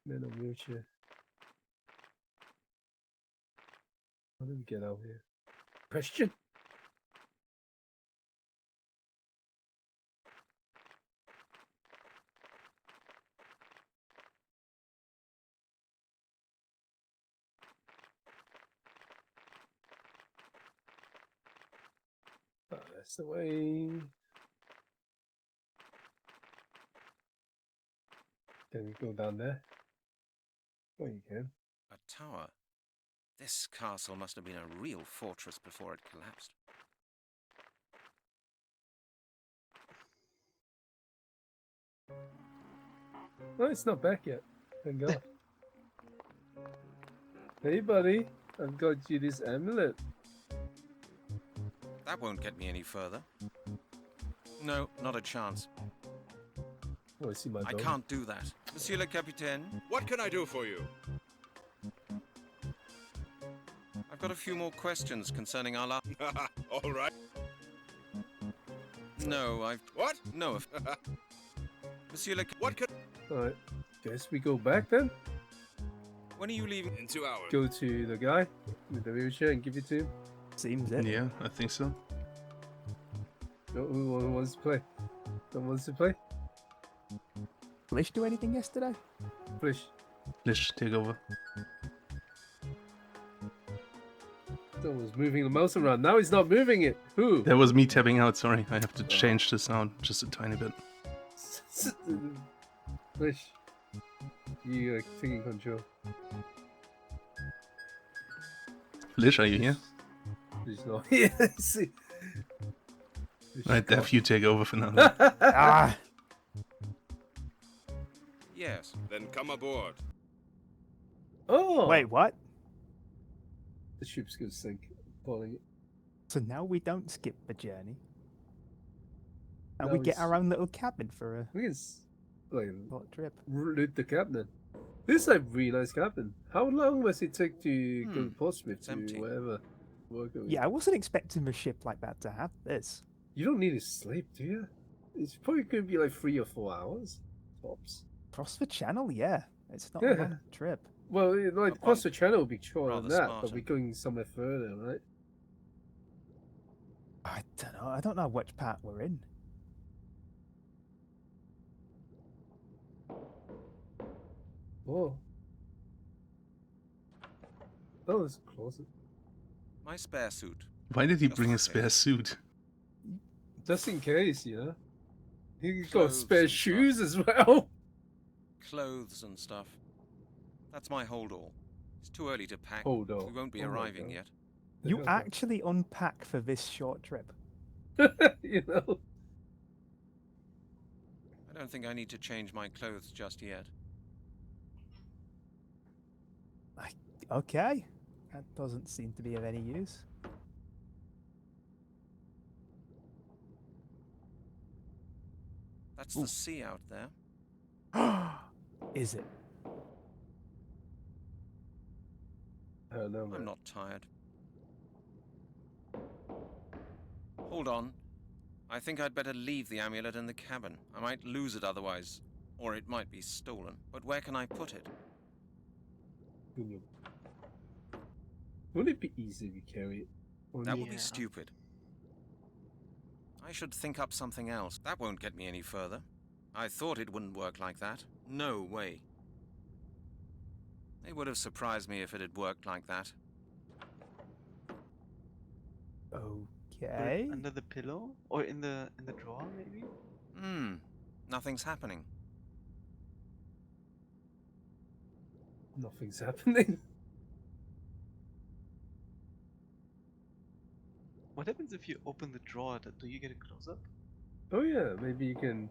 Man on wheelchair. How do we get out here? Question? Oh, that's the way. Can we go down there? Oh, you can. A tower. This castle must have been a real fortress before it collapsed. Oh, it's not back yet. Thank God. Hey, buddy. I've got you this amulet. That won't get me any further. No, not a chance. Oh, I see my I dog. can't do that. Monsieur le Capitaine, What can I do for you? I've got a few more questions concerning our All right. No, I've... What? No, Monsieur le... What can... Alright. Guess we go back then? When are you leaving? In 2 hours. Go to the guy with the wheelchair and give it to him. Seems it. Yeah, I think so. Who wants to play? Someone wants to play? Flisch do anything yesterday? Flisch. Flisch, take over. Someone was moving the mouse around. Now he's not moving it. Who? That was me tapping out, sorry. I have to change the sound just a tiny bit. Flisch. You taking control. Flisch, are you here? He's not here. See. Right, Dev, you take over for now. Ah! Yes. Then come aboard. Oh! Wait, what? The ship's gonna sink. Calling it. So now we don't skip the journey. And No, we get it's- our own little cabin for a We can like short trip. loot the captain. This is a really nice cabin. How long must it take to go to Portsmouth It's to empty. wherever? Work over? Yeah, I wasn't expecting a ship like that to have this. You don't need to sleep, do you? It's probably gonna be like 3 or 4 hours tops. Cross the channel, yeah. It's not Yeah. a long trip. Well, like across the channel will be shorter than rather that, but Spartan. we're going somewhere further, right? I don't know. I don't know which part we're in. Oh. Oh, there's a closet. My spare suit. Why did he bring a spare suit? Just in case, you know. He's got Clothes spare and shoes as well. Clothes and stuff. That's my hold all. It's too early to pack. Hold all. We won't be Oh my arriving God. yet. You actually unpack for this short trip. You know. I don't think I need to change my clothes just yet. Okay. That doesn't seem to be of any use. That's the sea out there. Is it? I don't know, man. I'm not tired. Hold on. I think I'd better leave the amulet in the cabin. I might lose it otherwise, or it might be stolen. But where can I put it? Wouldn't it be easy if you carry it? That would be stupid. I should think up something else. That won't get me any further. I thought it wouldn't work like that. No way. It would have surprised me if it had worked like that. Okay. Under the pillow? Or in the drawer, maybe? Nothing's happening. Nothing's happening. What happens if you open the drawer? Do you get a close-up? Oh yeah, maybe you can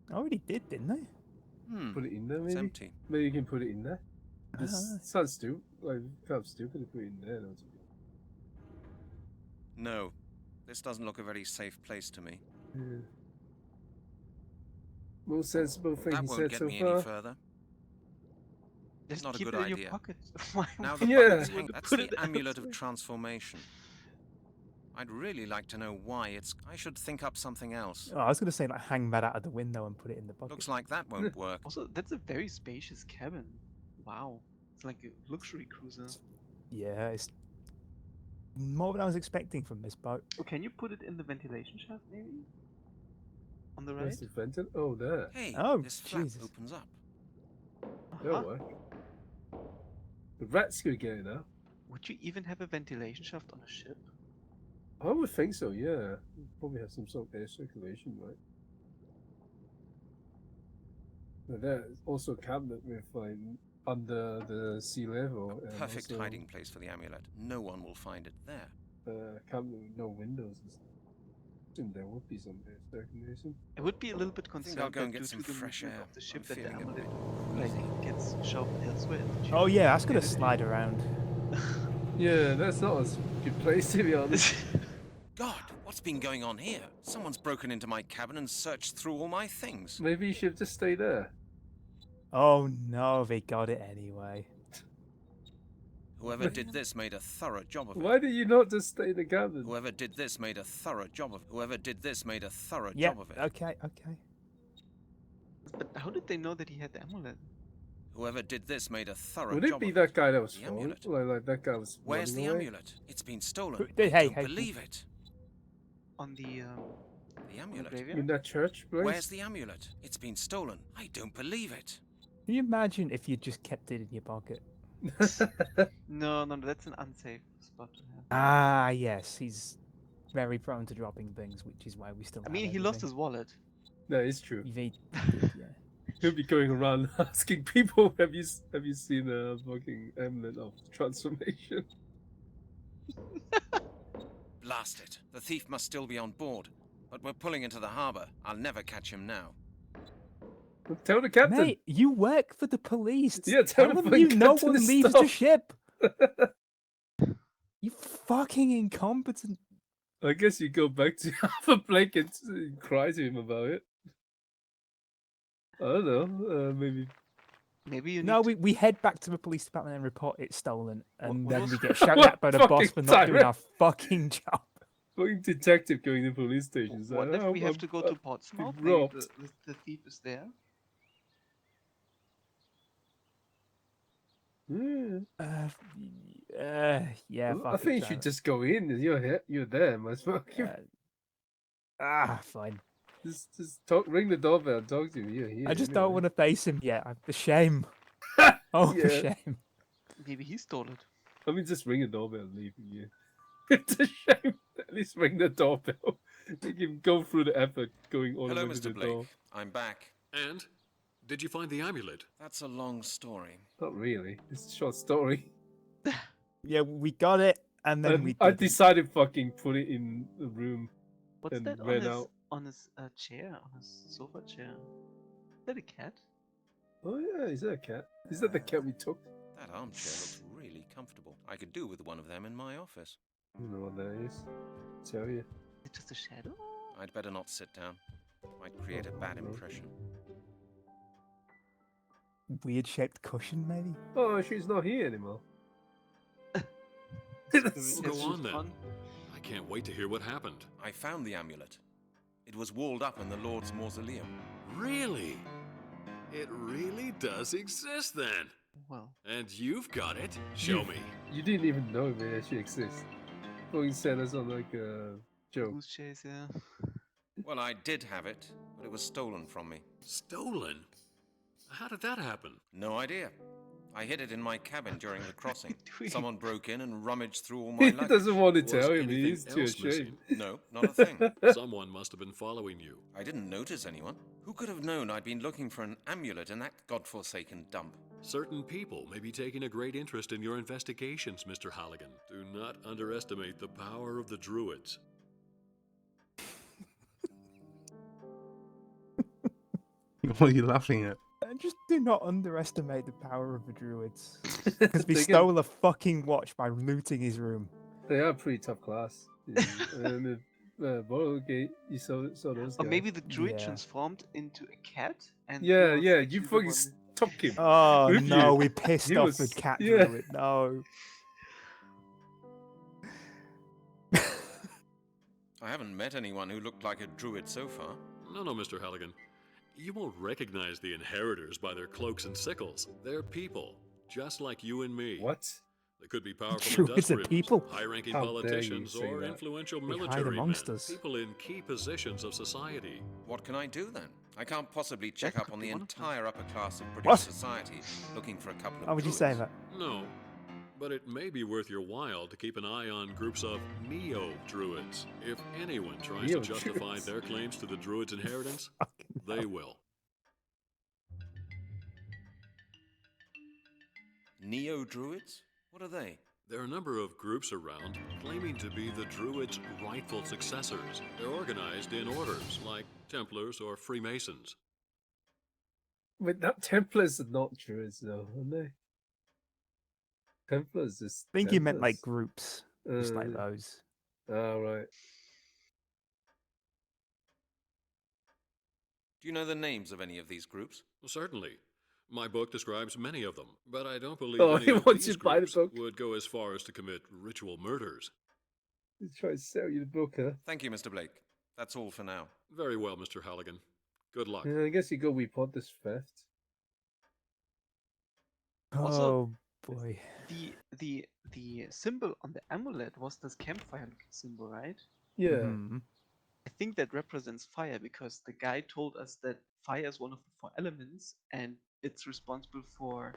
I already did, didn't I? put it in there. It's Maybe. empty. Maybe you can put it in there. This Ah. sounds stupid. Like kind of stupid to put it in there. Don't you? No, this doesn't look a very safe place to me. Yeah. Most sensible thing That he won't said get so me far. any further. Just Not a keep good it in idea. your pocket. Why Now would the you Yeah. bucket's hang- That's put the it amulet of elsewhere? transformation. I'd really like to know why it's... I should think up something else. Oh, I was going to say, like, hang that out of the window and put it in the bucket. Looks like that won't work. Also, that's a very spacious cabin. Wow. It's like a luxury cruiser. Yeah, it's more than I was expecting from this boat. Oh, can you put it in the ventilation shaft, maybe? On the right? Where's the ventil? Oh, there. Hey, Oh, this flap Jesus. opens up. That'll work. The rats could get it now. Would you even have a ventilation shaft on a ship? I would think so. Yeah, probably have some sort of air circulation, right? But there's also a cabinet with like under the sea level. A and perfect also, hiding place for the amulet. No one will find it there. Cabinet with no windows and stuff. I assume there would be some air circulation. I would be a little bit I think concerned I'll go and that get due some to the fresh movement air. of the ship I'm that the feeling a amulet bit like gets shoved elsewhere. Did you Oh, yeah, that's going get to it? slide around. Yeah, that's not a good place to be honest. God, what's been going on here? Someone's broken into my cabin and searched through all my things. Maybe you should just stay there. Oh, no, they got it anyway. Whoever did this made a thorough job of it. Why did you not just stay in the cabin? Whoever did this made a thorough job of it. Whoever did this made a thorough Yeah, job of it. okay, okay. But how did they know that he had the amulet? Whoever did this made a thorough Would it job be of that guy that was The falling? amulet. Like that guy was. Where's the running away? amulet? It's been stolen. Hey, I don't hey. believe it. On the amulet. graveyard? In that church place? Where's the amulet? It's been stolen. I don't believe it. Can you imagine if you just kept it in your pocket? No, that's an unsafe spot to have. Ah, yes, he's very prone to dropping things, which is why we still. I mean, he lost his wallet. That is true. Yeah. He'll be going around asking people, "Have you seen a fucking amulet of transformation?" Blast it. The thief must still be on board. But we're pulling into the harbour. I'll never catch him now. Tell the captain. Mate, you work for the police. Yeah, tell them the you no captain one to leaves stop. the ship. You fucking incompetent. I guess you go back to Arthur Blake and cry to him about it. I don't know. Maybe. Maybe you. No, we head back to the police department and report it stolen, and What then was- we get shouted What at by the boss fucking for not doing tyrant. our fucking job. Fucking detective going to police stations. What like, if "Oh, we have I'm- to go I've to been Portsmouth? Maybe robbed." the thief is there. Yeah. Well, I fuck think it, you try should it. just go in. You're here. You're there. Might as well. Fine. Just talk. Ring the doorbell. And talk to me. You're here. I just don't want to face him yet. The shame. Oh, Yeah. the shame. Maybe he stole it. I mean, just ring the doorbell and leave. Yeah. It's a shame. At least ring the doorbell. Make him go through the effort going all Hello, the way to Mr. the door. Blake. I'm back. And? Did you find the amulet? That's a long story. Not really. It's a short story. Yeah, we got it, and then we. I didn't. decided fucking put it in the room. What's and that ran out. on his chair, on his sofa chair? Is that a cat? Oh yeah, is that a cat? Is that the cat we took? That armchair looks really comfortable. I could do with one of them in my office. I don't know what that is. Tell you. Is it just a shadow? I'd better not sit down. Might create a bad impression. Weird shaped cushion, maybe. Oh, she's not here anymore. Go on then. I can't wait to hear what happened. I found the amulet. It was walled up in the Lord's mausoleum. Really? It really does exist then. Well. And you've got it. Show me. You didn't even know it actually exists. Fucking sent us on like a joke. Goose chase, yeah. Well, I did have it, but it was stolen from me. Stolen? How did that happen? No idea. I hid it in my cabin during the crossing. doing? Someone broke in and rummaged through all my He luggage. doesn't want to Was tell him. anything He's too else ashamed. No, not a thing. Someone must have been following you. I didn't notice anyone. Who could have known I'd been looking for an amulet in that godforsaken dump? Certain people may be taking a great interest in your investigations, Mr. Halligan. Do not underestimate the power of the Druids. What are you laughing at? Just do not underestimate the power of the Druids. Because we stole a fucking watch by looting his room. They are pretty tough class. And Borrowgate, you saw those guys. Or maybe the druid transformed into a cat and Yeah, he was yeah, actually you the fucking one- took him. Oh with no, you. we pissed He off was- the cat yeah. druid. No. I haven't met anyone who looked like a druid so far. No, Mr. Halligan. You won't recognize the inheritors by their cloaks and sickles. They're people, just like you and me. What? They could be powerful Druids are industrialists, people? high-ranking How dare you politicians, say or that. influential They hide military amongst men, us. people in key positions of society. What can I do then? I can't possibly check That up could on be the one of them. entire upper class of British What? society looking for a couple of How would you say that? No, but it may be worth your while to keep an eye on groups of neo-druids. If anyone tries to justify Neo-druids. their claims to the druids' inheritance, they will. Neo-druids? What are they? There are a number of groups around claiming to be the Druids' rightful successors. They're organized in orders, like Templars or Freemasons. Wait, that Templars are not Druids, though, aren't they? Templars is. I think you meant like Templars. groups. Just like those. Oh, right. Do you know the names of any of these groups? Well, certainly. My book describes many of them, but I don't believe Oh, any he of wants these you to buy the groups book. would go as far as to commit ritual murders. He's trying to sell you the book, huh? Thank you, Mr. Blake. That's all for now. Very well, Mr. Halligan. Good luck. Yeah, I guess you go report this theft. Also, Oh boy. the symbol on the amulet was this campfire looking symbol, right? Yeah. Mhm. I think that represents fire because the guy told us that fire is one of the 4 elements and it's responsible for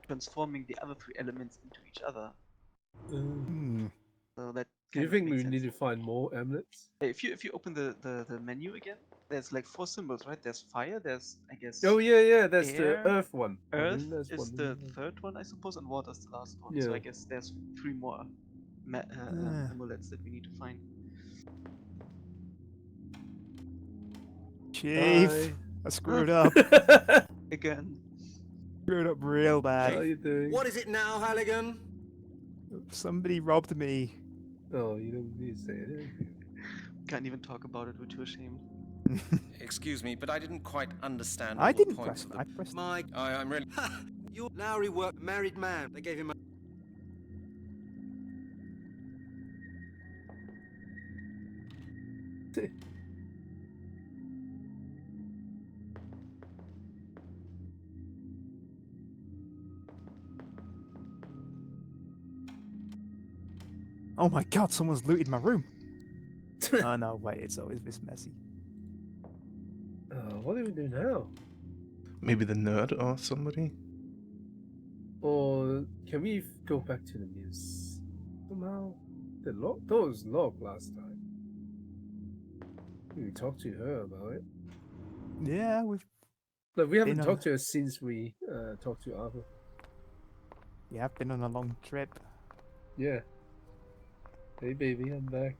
transforming the other 3 elements into each other. Hmm. So that Do you kind of think makes we sense. need to find more amulets? If you open the menu again, there's like 4 symbols, right? There's fire, there's I guess Oh yeah, that's air, the Earth one. I Earth think that's is one, the yeah. 3rd one, I suppose, and water is the last one. So I Yeah. guess there's 3 more Ah. amulets that we need to find. Chief, Hi. I screwed up. Again. Screwed up real How bad. you doing? What is it now, Halligan? Somebody robbed me. Oh, you don't need to say anything. Can't even talk about it, we're too ashamed. Excuse me, but I didn't quite understand I all the didn't points press. of the... I pressed. I'm really... Ha! Your Lowry worked married man. They gave him a... Oh my god, someone's looted my room. Oh no, wait, it's always this messy. What do we do now? Maybe the nerd or somebody? Or can we go back to the news somehow? The door was locked last time. We talked to her about it. Yeah, we've. Look, we haven't been on- talked to her since we talked to Arthur. Yeah, I've been on a long trip. Yeah. Hey baby, I'm back.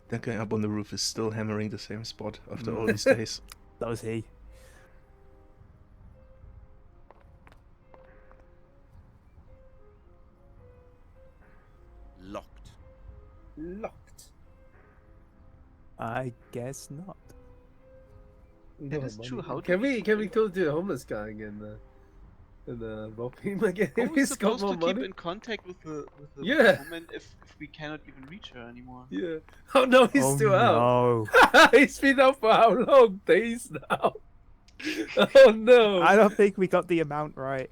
That guy up on the roof is still hammering the same spot after all these days. That was he. Locked. Locked. I guess not. We That don't is have true. money. How do Can we we go to the homeless guy again and rob him again? How are we He's got supposed more to keep money. in contact with the Yeah. woman if we cannot even reach her anymore? Yeah. Oh no, he's Oh, still no. out. He's been out for how long? Days now. Oh no. I don't think we got the amount right.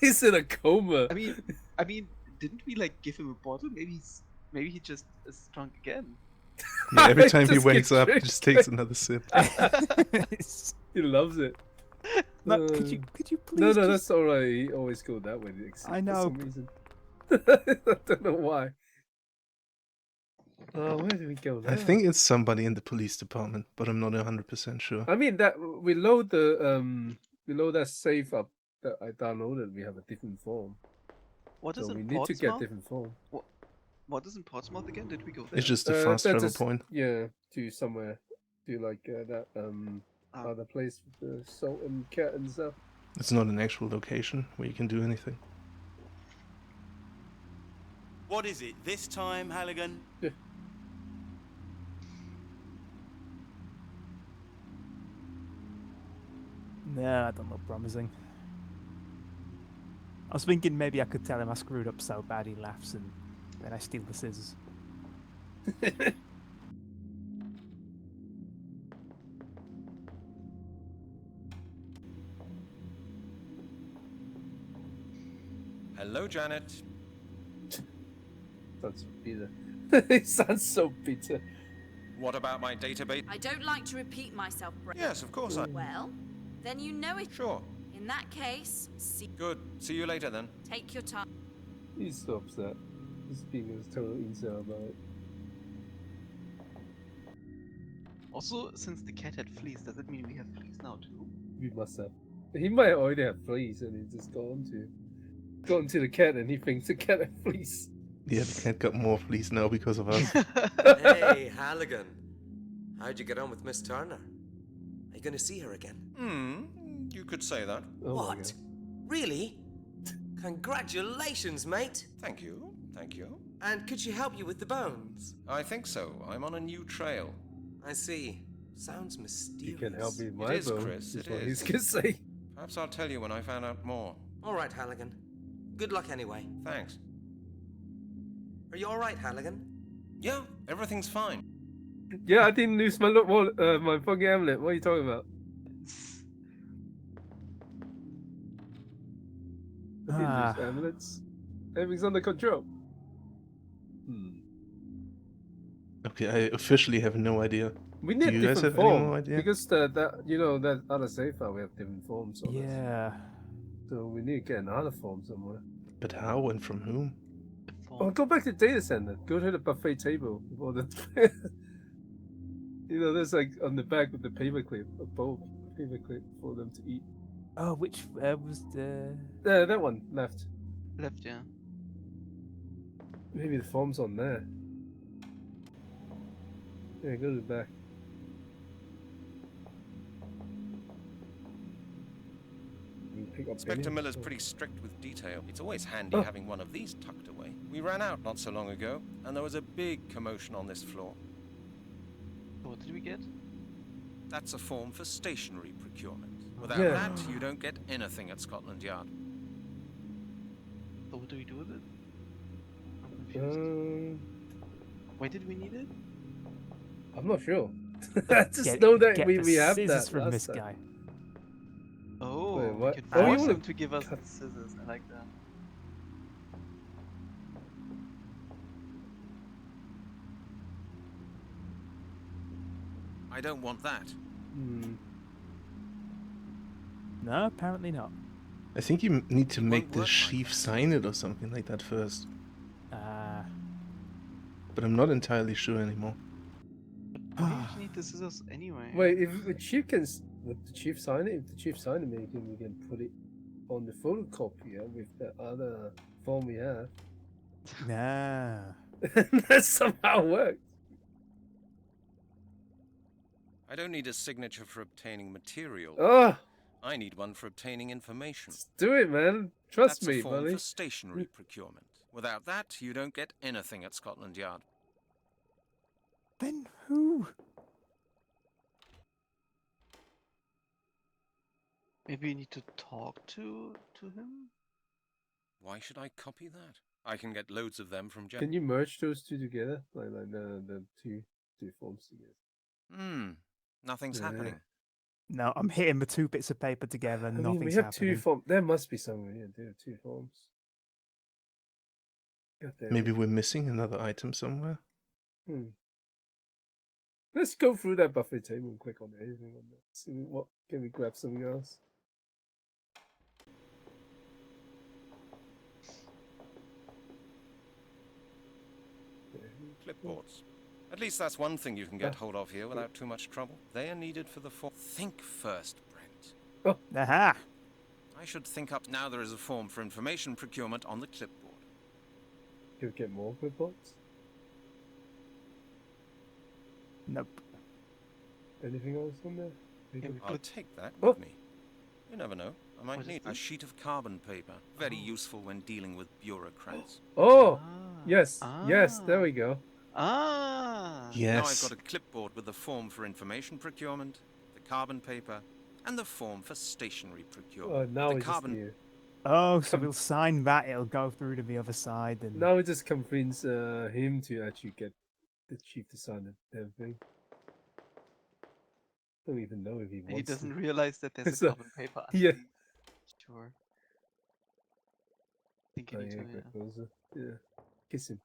He's in a coma. I mean, didn't we like give him a bottle? Maybe he just is drunk again. Yeah, every time he Just wakes get up, he tricked. just takes another sip. He loves it. No, could you please? No, just... that's all right. He always go that way. I know. For some reason. I don't know why. Oh, where do we go now? I think it's somebody in the police department, but I'm not 100% sure. I mean that we load that save up that I downloaded. We have a different form. What is so in we need to Portsmouth? get different form. What is in Portsmouth again? Did we go there? It's just a fast That's travel point. Yeah, to somewhere, to like that other place with the salt and cat and stuff. It's not an actual location where you can do anything. What is it this time, Halligan? Yeah. No, that don't look promising. I was thinking maybe I could tell him I screwed up so bad he laughs and then I steal the scissors. Hello, Janet. Sounds bitter. It sounds so bitter. What about my database? I don't like to repeat myself, Brett. Yes, of course I... Well, then you know it. Sure. In that case, Good. See you later, then. take your time. He's so upset. He's being a total incel about it. Also, since the cat had fleas, does it mean we have fleas now too? We must have. He might already have fleas and he just got onto the cat and he thinks the cat had fleas. Yeah, the cat got more fleas now because of us. Hey, Halligan. How'd you get on with Miss Turner? Are you going to see her again? You could say that. Oh What? Really? Congratulations, mate. Thank you. Thank you. And could she help you with the bones? I think so. I'm on a new trail. I see. Sounds mysterious. You can help me with my It is, bone, Chris. is It what is. he's gonna say. Perhaps I'll tell you when I find out more. All right, Halligan. Good luck anyway. Thanks. Are you all right, Halligan? Yeah, everything's fine. Yeah, I didn't lose my my fucking amulet. What are you talking about? I didn't lose amulets. Everything's under control. Okay, I officially have no idea. We need Do you guys different have any form more idea? because that other save file we have different forms. On Yeah. So we need to get another form somewhere. But how and from whom? Oh, go back to the data center. Go to the buffet table. Or the there's like on the back with the paperclip, a bowl paperclip for them to eat. Oh, which was the... That one left. Left, yeah. Maybe the form's on there. Yeah, go to the back. Inspector Miller's pretty strict with detail. It's always handy having one of these tucked away. We ran out not so long ago, and there was a big commotion on this floor. What did we get? That's a form for stationery procurement. Without Yeah. that, you don't get anything at Scotland Yard. So what do we do with it? I'm confused. Why did we need it? I'm not sure. I just know that we have scissors that from last this time. guy. Oh, Wait, we what? could Oh, you force wanna him to give us the scissors. I like that. I don't want that. No, apparently not. I think you need to make won't the work like chief sign it or something like that first. Ah. But I'm not entirely sure anymore. Why do you need the scissors anyway? Wait, if the chief can, would the chief sign it? If the chief sign it, maybe we can put it on the photocopier with the other form we have. Nah. That somehow works. I don't need a signature for obtaining material. Oh, I need one for obtaining information. do it, man. Trust That's me, a form buddy. for stationery procurement. Without that, you don't get anything at Scotland Yard. Then who? Maybe you need to talk to him? Why should I copy that? I can get loads of them from Can you merge those two together? Like the two forms together. Nothing's Yeah. happening. No, I'm hitting the two bits of paper together and I mean, nothing's we have happening. two forms. There must be somewhere here. There are two forms. God damn Maybe it. we're missing another item somewhere. Let's go through that buffet table and click on anything on that. See what can we grab something else. Clipboards. At least that's one thing you can get hold of here without too much trouble. They are needed for the form. Think first, Brent. Aha! I should think up. Now there is a form for information procurement on the clipboard. Can we get more clipboards? Nope. Anything else on there? I'll take that with me. You never know. I might need a sheet of carbon paper. Very useful when dealing with bureaucrats. Oh! Yes, yes, there we go. Yes. Now I've got a clipboard with the form for information procurement, the carbon paper, and the form for stationery procurement. Now the we carbon. just Oh, so we'll sign that. It'll go through to the other side. And now we just convince him to actually get the chief to sign the damn thing. Don't even know if he wants. He doesn't to. realize that there's a carbon paper. Yeah. Sure. I think you need to. Get closer. Yeah. Kiss him.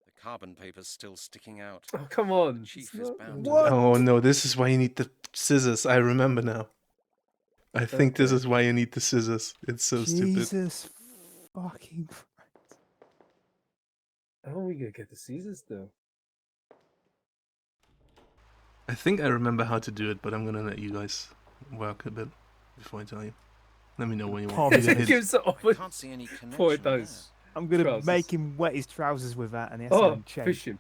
The carbon paper's still sticking out. Oh, come on. The chief is bound. Oh no, this is why you need the scissors. I remember now. I think this is why you need the scissors. It's so stupid. Jesus fucking Christ. How are we gonna get the scissors though? I think I remember how to do it, but I'm gonna let you guys work a bit before I tell you. Let me know when you want me to hit. I can't see any connection. Before it does. I'm gonna make him wet his trousers with that, and he has to change. Fishing.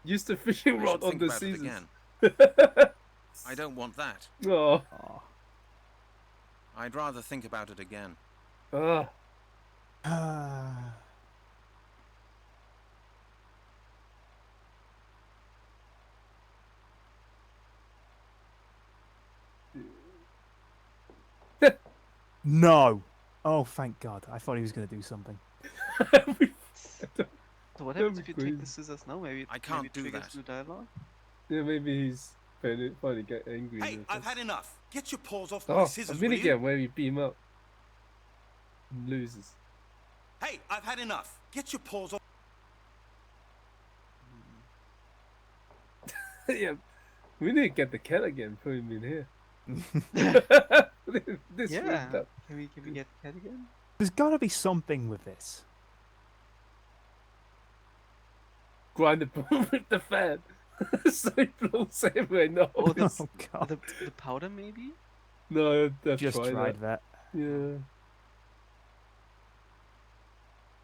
Use the fishing rod on the scissors. Again. I don't want that. Oh. I'd rather think about it again. No. Oh, thank God. I thought he was going to do something. So what happens if you take the scissors now? Maybe I can't maybe do triggers that. new dialogue? Yeah, maybe he's finally get angry. Hey, I've had enough. Get your paws off Oh, my a scissors, will you? minigame where we beam up. And loses. Hey, I've had enough. Get your paws off. Yeah, we need to get the cat again. Put him in here. This Yeah. freaked up. Can we get the cat again? There's got to be something with this. Grind the bone with the fan. So it blows everywhere. No. Oh, this, Oh, God. the powder maybe? No, that's Just tried that. Yeah.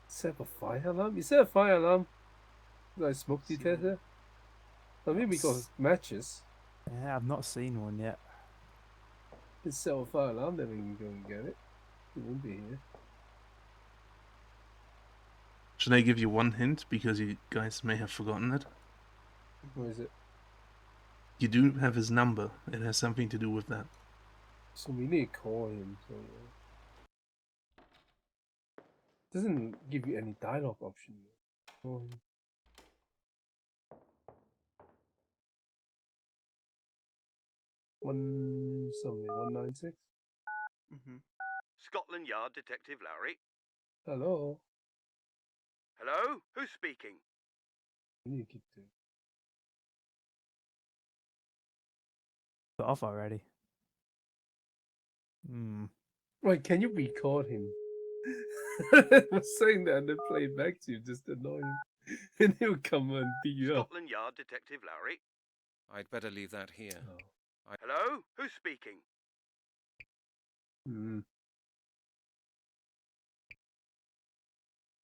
Set up a fire alarm? You set a fire alarm? Like smoke detector? I mean, we got matches. Yeah, I've not seen one yet. Let's set a fire alarm, then we can go and get it. It won't be here. Should I give you one hint because you guys may have forgotten it? What is it? You do have his number. It has something to do with that. So we need to call him. So doesn't give you any dialogue option. Call him. Something 196. Scotland Yard Detective Lowry. Hello. Hello? Who's speaking? We need to keep doing. Got off already. Hmm. Right, can you record him? I was saying that and then play it back to you, just annoy him. And he'll come and beat you up. Scotland Yard Detective Lowry. I'd better leave that here. Hello? Who's speaking? Hmm.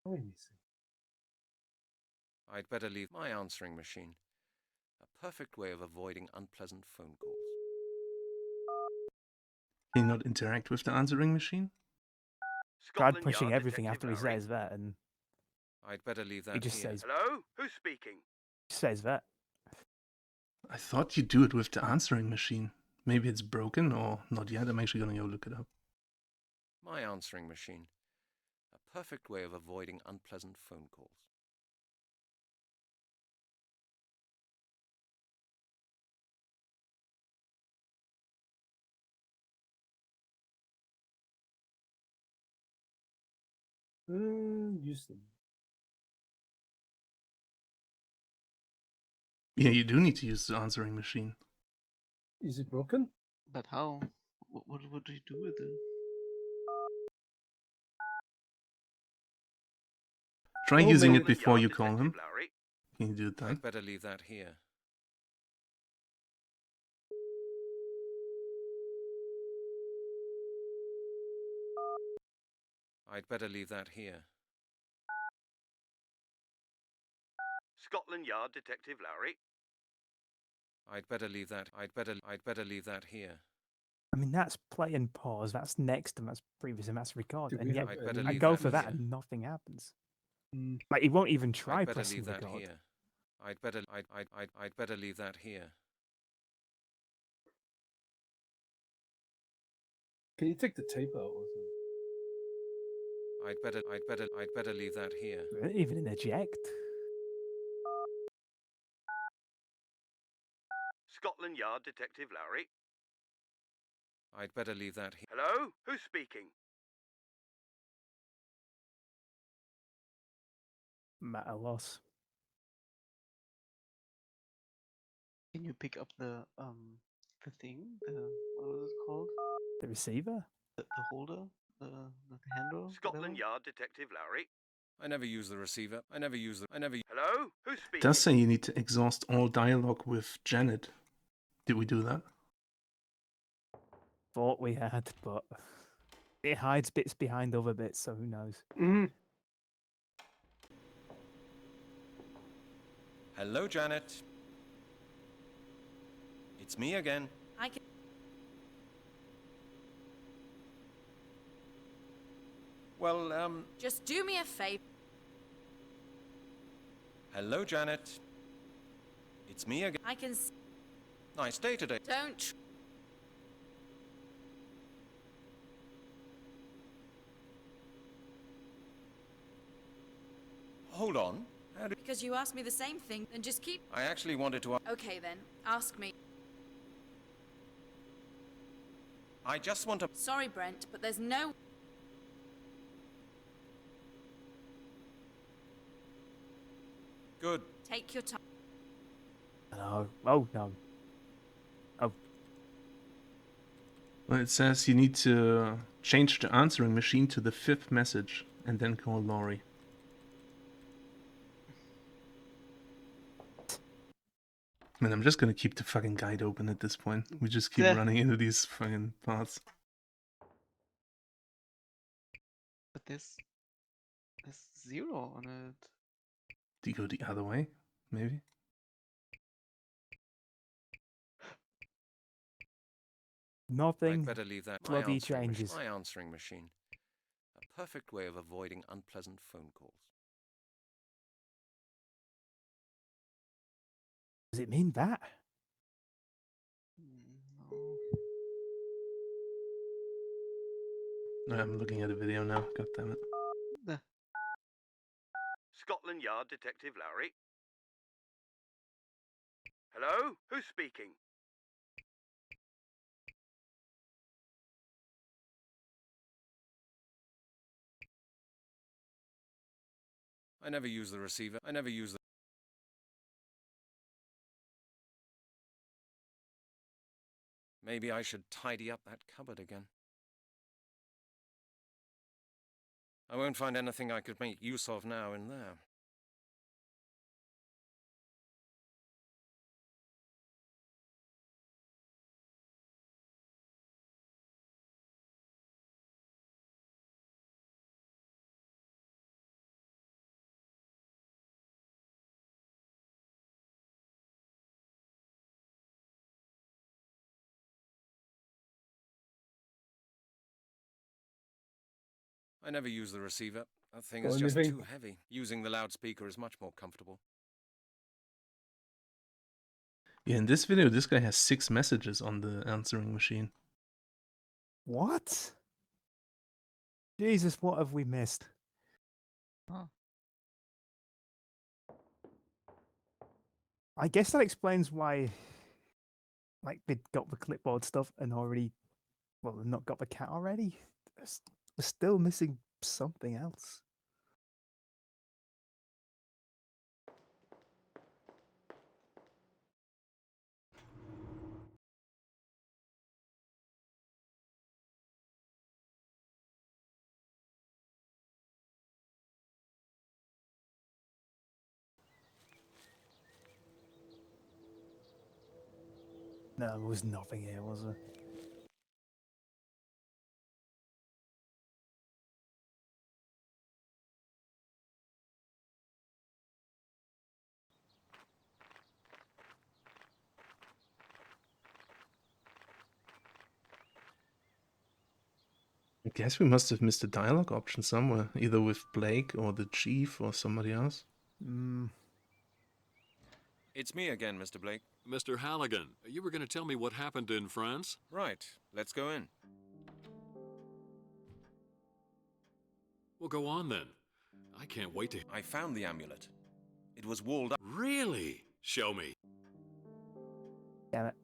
What are you saying? I'd better leave my answering machine. A perfect way of avoiding unpleasant phone calls. Can you not interact with the answering machine? Tried pushing everything after he says that, and I'd better leave that he just here. says, Hello? Who's speaking? that. I thought you do it with the answering machine. Maybe it's broken or not yet. I'm actually gonna go look it up. My answering machine. A perfect way of avoiding unpleasant phone calls. Use them. Yeah, you do need to use the answering machine. Is it broken? But how? What do you do with it? Try using it before you call him. Can you do it then? I'd better leave that here. I'd better leave that here. Scotland Yard Detective Lowry. I'd better leave that. I'd better leave that here. I mean, that's play and pause. That's next and that's previous and that's record. Do And we yet have better I leave go that for that here. and nothing happens. Mm. Like he won't even try I'd better pressing leave that record. here. I'd better leave that here. Can you take the tape out or something? I'd better leave that here. Even in eject. Scotland Yard Detective Lowry. I'd better leave that here. Hello? Who's speaking? Matter loss. Can you pick up the thing? What was it called? The receiver? The holder? The handle? Scotland Yard Detective Lowry. I never use the receiver. Hello? Who's It speaking? does say you need to exhaust all dialogue with Janet. Did we do that? Thought we had, but it hides bits behind other bits, so who knows? Mm-hmm. Hello, Janet. It's me again. I can. Well, Just do me a favor. hello, Janet. It's me again. I can. Nice day today. Don't. Hold on. Because you asked me the same thing, then just keep. I actually wanted to. Okay then, ask me. I just want to. Sorry, Brent, but there's no. Good. Take your time. No. Oh, no. Oh. Well, it says you need to change the answering machine to the 5th message and then call Laurie. Man, I'm just gonna keep the fucking guide open at this point. We just keep Yeah. running into these fucking parts. But there's 0 on it. Do you go the other way? Maybe? Nothing I'd better leave that. bloody changes. My answering machine. A perfect way of avoiding unpleasant phone calls. Does it mean that? No, I'm looking at a video now. God damn it. Scotland Yard Detective Lowry. Hello? Who's speaking? I never use the receiver. I never use the. Maybe I should tidy up that cupboard again. I won't find anything I could make use of now in there. I never use the receiver. That thing is just too heavy. Using the loudspeaker is much more comfortable. Yeah, in this video, this guy has 6 messages on the answering machine. What? Jesus, what have we missed? Huh. I guess that explains why, like, they got the clipboard stuff and already, well, they've not got the cat already. We're still missing something else. No, there was nothing here, was there? I guess we must have missed a dialogue option somewhere, either with Blake or the chief or somebody else. It's me again, Mr. Blake. Mr. Halligan, you were going to tell me what happened in France? Right, let's go in. Well, go on then. I can't wait to... I found the amulet. It was walled up. Really? Show me. Damn it.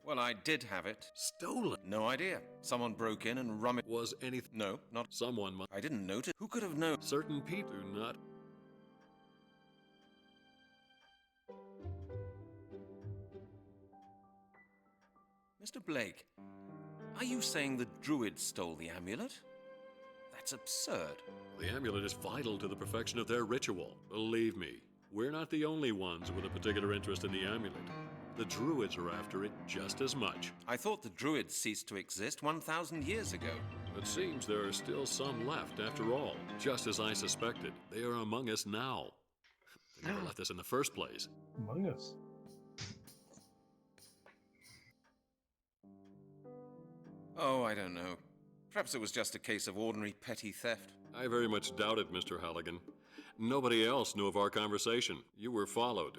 Well, I did have it. Stolen? No idea. Someone broke in and rummaged. Was anything... No, not... Someone must... I didn't notice. Who could have known? Certain people do not... Mr. Blake, are you saying the Druids stole the amulet? That's absurd. The amulet is vital to the perfection of their ritual. Believe me, we're not the only ones with a particular interest in the amulet. The Druids are after it just as much. I thought the Druids ceased to exist 1,000 years ago. It seems there are still some left after all. Just as I suspected, they are among us now. They never left us in the first place. Among us? Oh, I don't know. Perhaps it was just a case of ordinary petty theft. I very much doubt it, Mr. Halligan. Nobody else knew of our conversation. You were followed.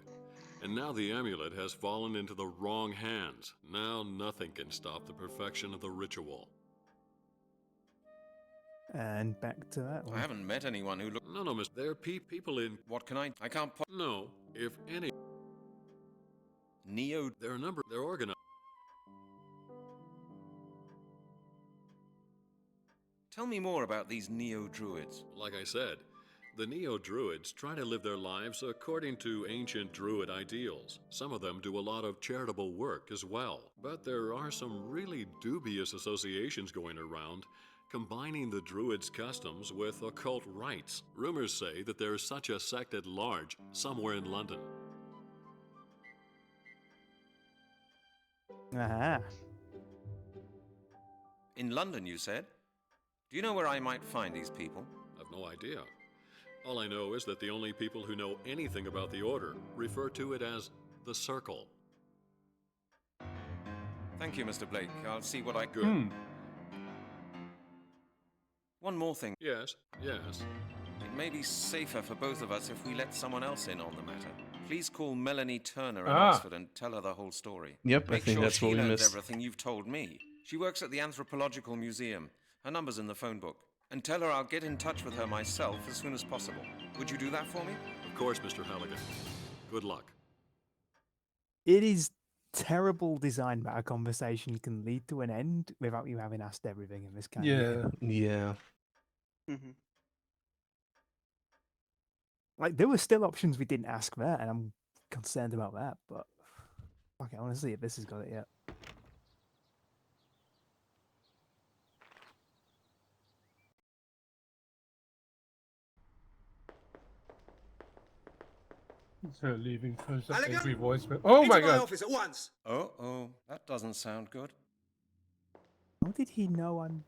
And now the amulet has fallen into the wrong hands. Now nothing can stop the perfection of the ritual. And back to that one. I haven't met anyone who looked... No, miss. There are people in... What can I can't... No, if any... Neo... There are a number... They're organized... Tell me more about these Neo-Druids. Like I said, the Neo-Druids try to live their lives according to ancient Druid ideals. Some of them do a lot of charitable work as well. But there are some really dubious associations going around, combining the Druids' customs with occult rites. Rumors say that there is such a sect at large somewhere in London. Aha. In London, you said? Do you know where I might find these people? I've no idea. All I know is that the only people who know anything about the Order refer to it as the Circle. Thank you, Mr. Blake. I'll see what I could. One more thing. Yes. It may be safer for both of us if we let someone else in on the matter. Please call Melanie Turner in Oxford and tell her the whole story. Yep, Make I think sure that's she what we learns missed. everything you've told me. She works at the Anthropological Museum. Her number's in the phone book. And tell her I'll get in touch with her myself as soon as possible. Would you do that for me? Of course, Mr. Halligan. Good luck. It is terrible design that a conversation can lead to an end without you having asked everything in this kind of game. Yeah. Like, there were still options we didn't ask there, and I'm concerned about that, but... Okay, I want to see if this has got it yet. So leaving first Halligan? angry voicemail. Oh my Into my god! office at once! Oh, that doesn't sound good. How did he know I'm...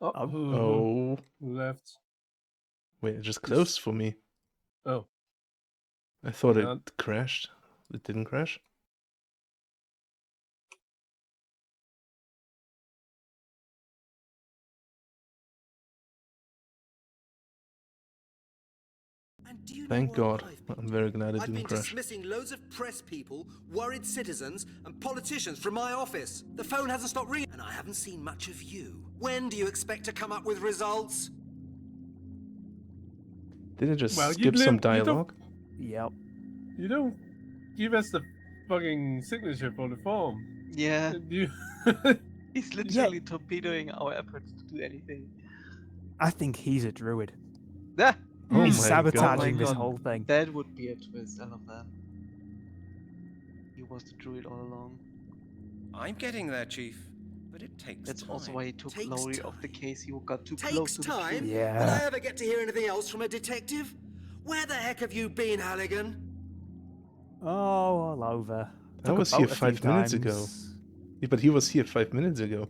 Oh. Left. Wait, it just closed for me. Oh. I thought it crashed. It didn't crash? And do you know Thank what God. I've been I'm very glad it I've been didn't crash. dismissing loads of press people, worried citizens, and politicians from my office. The phone hasn't stopped ringing, and I haven't seen much of you. When do you expect to come up with results? Did it just Well, skip some dialogue? Yep. You don't give us the fucking signature for the form. Yeah. You... He's literally torpedoing our efforts to do anything. I think he's a druid. Ah! Oh He's my sabotaging God. this whole thing. That would be a twist, I love that. He was the druid all along. I'm getting there, Chief. But it takes That's time. also why he took Takes Laurie off the case. He got too close Takes to the time? truth. Yeah. Will I ever get to hear anything else from a detective? Where the heck have you been, Halligan? Oh, all over. I was here 5 minutes ago. Yeah, but he was here 5 minutes ago.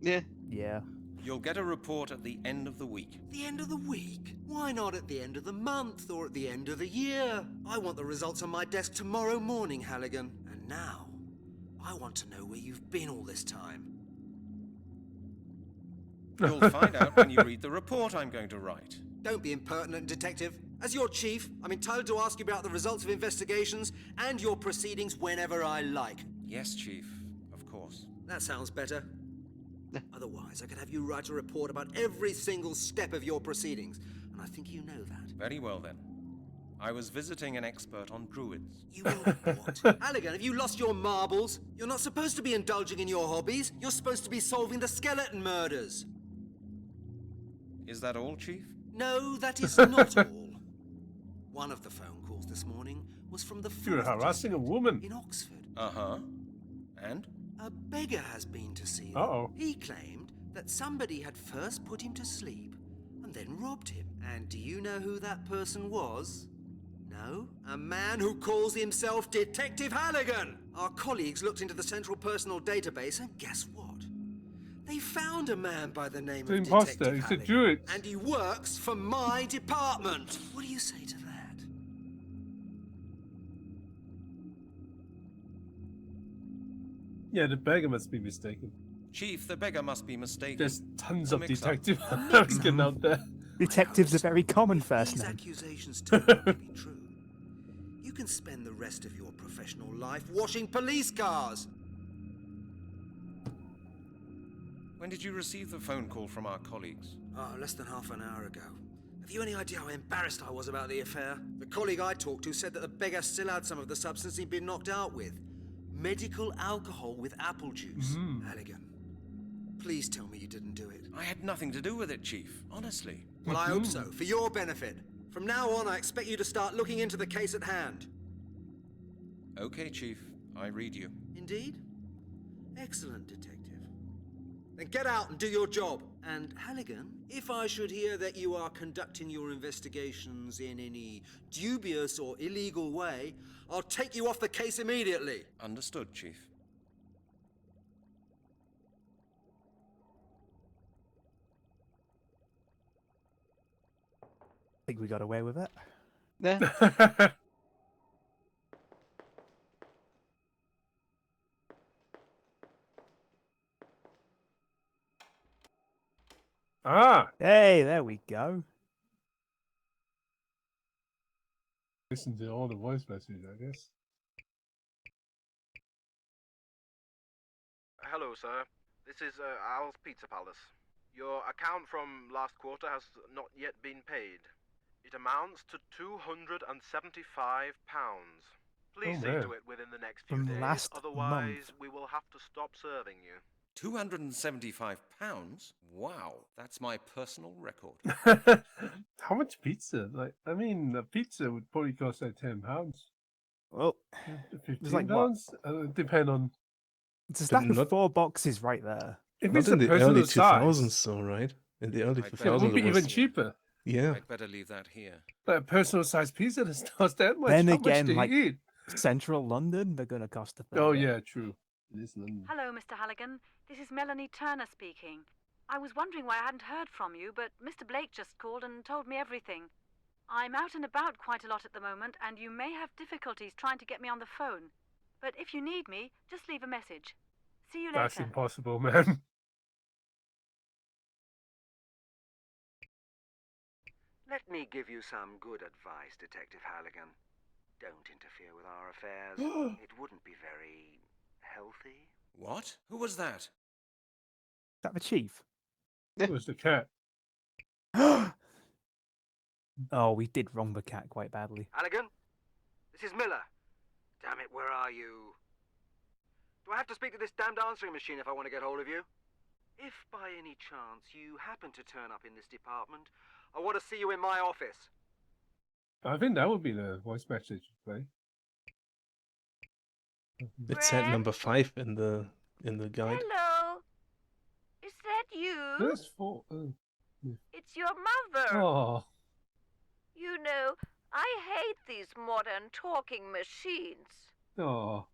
Yeah. Yeah. You'll get a report at the end of the week. The end of the week? Why not at the end of the month or at the end of the year? I want the results on my desk tomorrow morning, Halligan. And now, I want to know where you've been all this time. You'll find out when you read the report I'm going to write. Don't be impertinent, Detective. As your chief, I'm entitled to ask you about the results of investigations and your proceedings whenever I like. Yes, Chief, of course. That sounds better. Otherwise, I could have you write a report about every single step of your proceedings, and I think you know that. Very well, then. I was visiting an expert on Druids. You will what? Halligan, have you lost your marbles? You're not supposed to be indulging in your hobbies. You're supposed to be solving the skeleton murders. Is that all, Chief? No, that is not all. One of the phone calls this morning was from the You're harassing a woman in Oxford. Uh-huh. And? A beggar has been to see them. Uh-oh. He claimed that somebody had first put him to sleep and then robbed him. And do you know who that person was? No? A man who calls himself Detective Halligan! Our colleagues looked into the Central Personal Database, and guess what? They found a man by the name The of imposter. Detective He's a Halligan. Druid. And he works for my department. What do you say to that? Yeah, the beggar must be mistaken. Chief, the beggar must be mistaken. There's tons A of mix-up. Detective Halligan out there. Detective's a very common first These name. accusations turn out to be true. You can spend the rest of your professional life washing police cars. When did you receive the phone call from our colleagues? Oh, less than half an hour ago. Have you any idea how embarrassed I was about the affair? The colleague I talked to said that the beggar still had some of the substance he'd been knocked out with. Medical alcohol with apple juice. Halligan, please tell me you didn't do it. I had nothing to do with it, Chief. Honestly. Well, I hope so, for your benefit. From now on, I expect you to start looking into the case at hand. Okay, Chief. I read you. Indeed? Excellent, Detective. Then get out and do your job. And Halligan, if I should hear that you are conducting your investigations in any dubious or illegal way, I'll take you off the case immediately. Understood, Chief. I think we got away with it. Yeah. Ah! Hey, there we go. Listen to all the voice messages, I guess. Hello, sir. This is Al's Pizza Palace. Your account from last quarter has not yet been paid. It amounts to £275. Please Oh, see man. to it within the next few From days, last otherwise month. we will have to stop serving you. £275? Wow, that's my personal record. How much pizza? Like, I mean, a pizza would probably cost like £10. Well, 15 like what? pounds? Depend on. it's a But stack of not- 4 boxes right there. If Not it's in a the personal early size, 2000s, though, right? In the early I'd bet it 2000s, would be it was- even cheaper. Yeah. I'd better leave that here. Like a personal size pizza doesn't cost that much. Then How again, much do like- you eat? Central London, they're going to cost a third. Oh, yeah, true. It is London. Hello, Mr. Halligan. This is Melanie Turner speaking. I was wondering why I hadn't heard from you, but Mr. Blake just called and told me everything. I'm out and about quite a lot at the moment, and you may have difficulties trying to get me on the phone. But if you need me, just leave a message. See you later. That's impossible, man. Let me give you some good advice, Detective Halligan. Don't interfere with our affairs. It wouldn't be very healthy. What? Who was that? Is that the chief? It was the cat. Oh, we did wrong the cat quite badly. Halligan? This is Miller. Damn it, where are you? Do I have to speak to this damned answering machine if I want to get hold of you? If by any chance you happen to turn up in this department, I want to see you in my office. I think that would be the voice message to play. It said number 5 in the guide. Hello. Is that you? There's 4. Oh. It's your mother. Oh. You know, I hate these modern talking machines. Oh.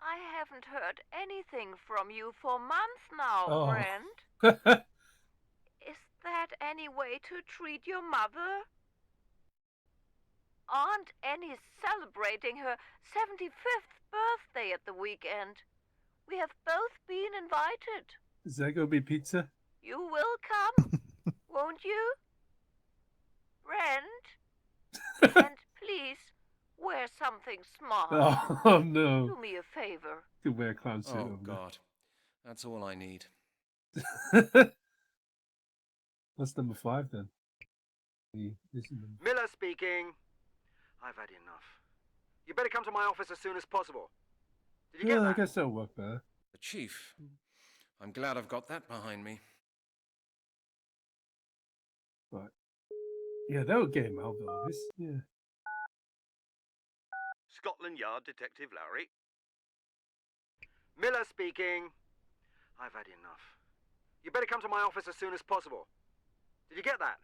I haven't heard anything from you for months now, Oh. friend. Is that any way to treat your mother? Aunt Annie's celebrating her 75th birthday at the weekend. We have both been invited. Is that gonna be pizza? You will come, won't you? Friend? And please, wear something smart. Oh no. Do me a favor. Could wear a clown suit Oh, over there. God. That's all I need. What's number 5 then? This is number... Miller speaking. I've had enough. You better come to my office as soon as possible. Did you get Yeah, I that? guess that'll work better. The chief. I'm glad I've got that behind me. Right. Yeah, that'll get him out of the office. Yeah. Scotland Yard Detective Lowry. Miller speaking. I've had enough. You better come to my office as soon as possible. Did you get that?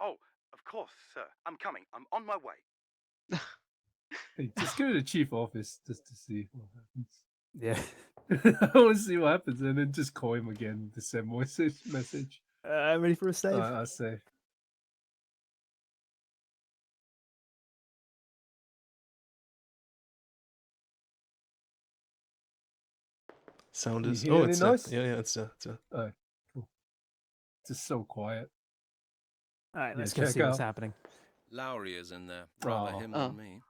Oh, of course, sir. I'm coming. I'm on my way. Hey, just go to the chief office just to see what happens. Yeah. I want to see what happens and then just call him again to send message. Ready for a save? I'll save. Sound You is... hear Oh, any it's noise? yeah, it's a... Oh, cool. It's just so quiet. All right, Yeah, let's go check see what's out. happening. Lowry is in there. Rather Oh. him than me.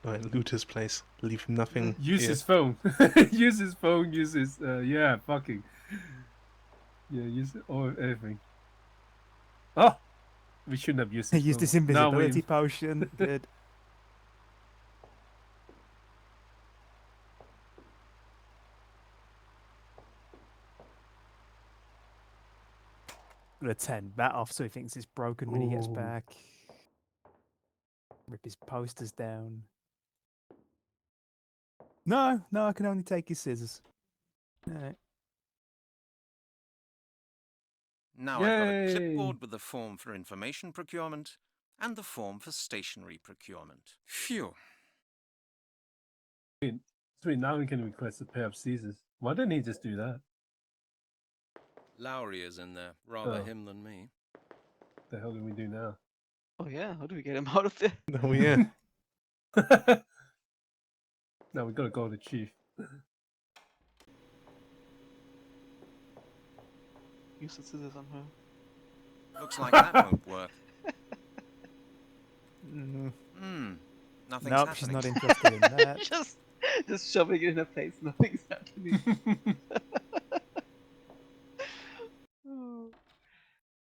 Alright, loot his place. Leave nothing Use here. his phone. Use his phone. Use his yeah, fucking. Yeah, use it or everything. Oh, we shouldn't have used He his used phone. his Now invisibility potion. Good. I'm gonna turn that off so he thinks it's broken when he gets Ooh. back. Rip his posters down. No, I can only take his scissors. Alright. Now I've got a Yay. clipboard with the form for information procurement and the form for stationery procurement. Phew. Sweet, now we can request a pair of scissors. Why didn't he just do that? Lowry is in there. Rather Oh. him than me. What the hell do we do now? Oh yeah, how do we get him out of there? Oh, yeah. Now we gotta go to the chief. Use the scissors on her. Looks like that won't work. Mm. Nothing's Nope, happening. she's not interested in that. just shoving it in her face. Nothing's happening.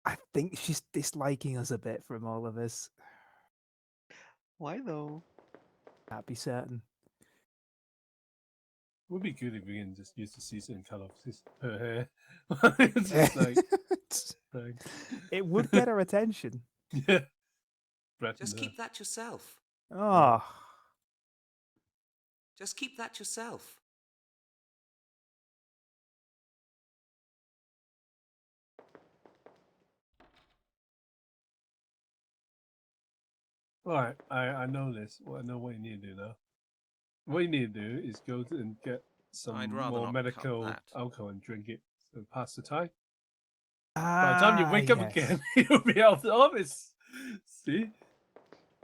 I think she's disliking us a bit from all of this. Why though? Can't be certain. Would be good if we can just use the scissor and cut off her hair. It's just like, It would get her attention. yeah. Just keep that yourself. Oh. Just keep that yourself. Alright, I know this. Well, I know what you need to do now. What you need to do is go to and get some I'd rather more not medical cut that. alcohol and drink it. So pass the time. By the time you wake up yes. again, you'll be out of the office. See?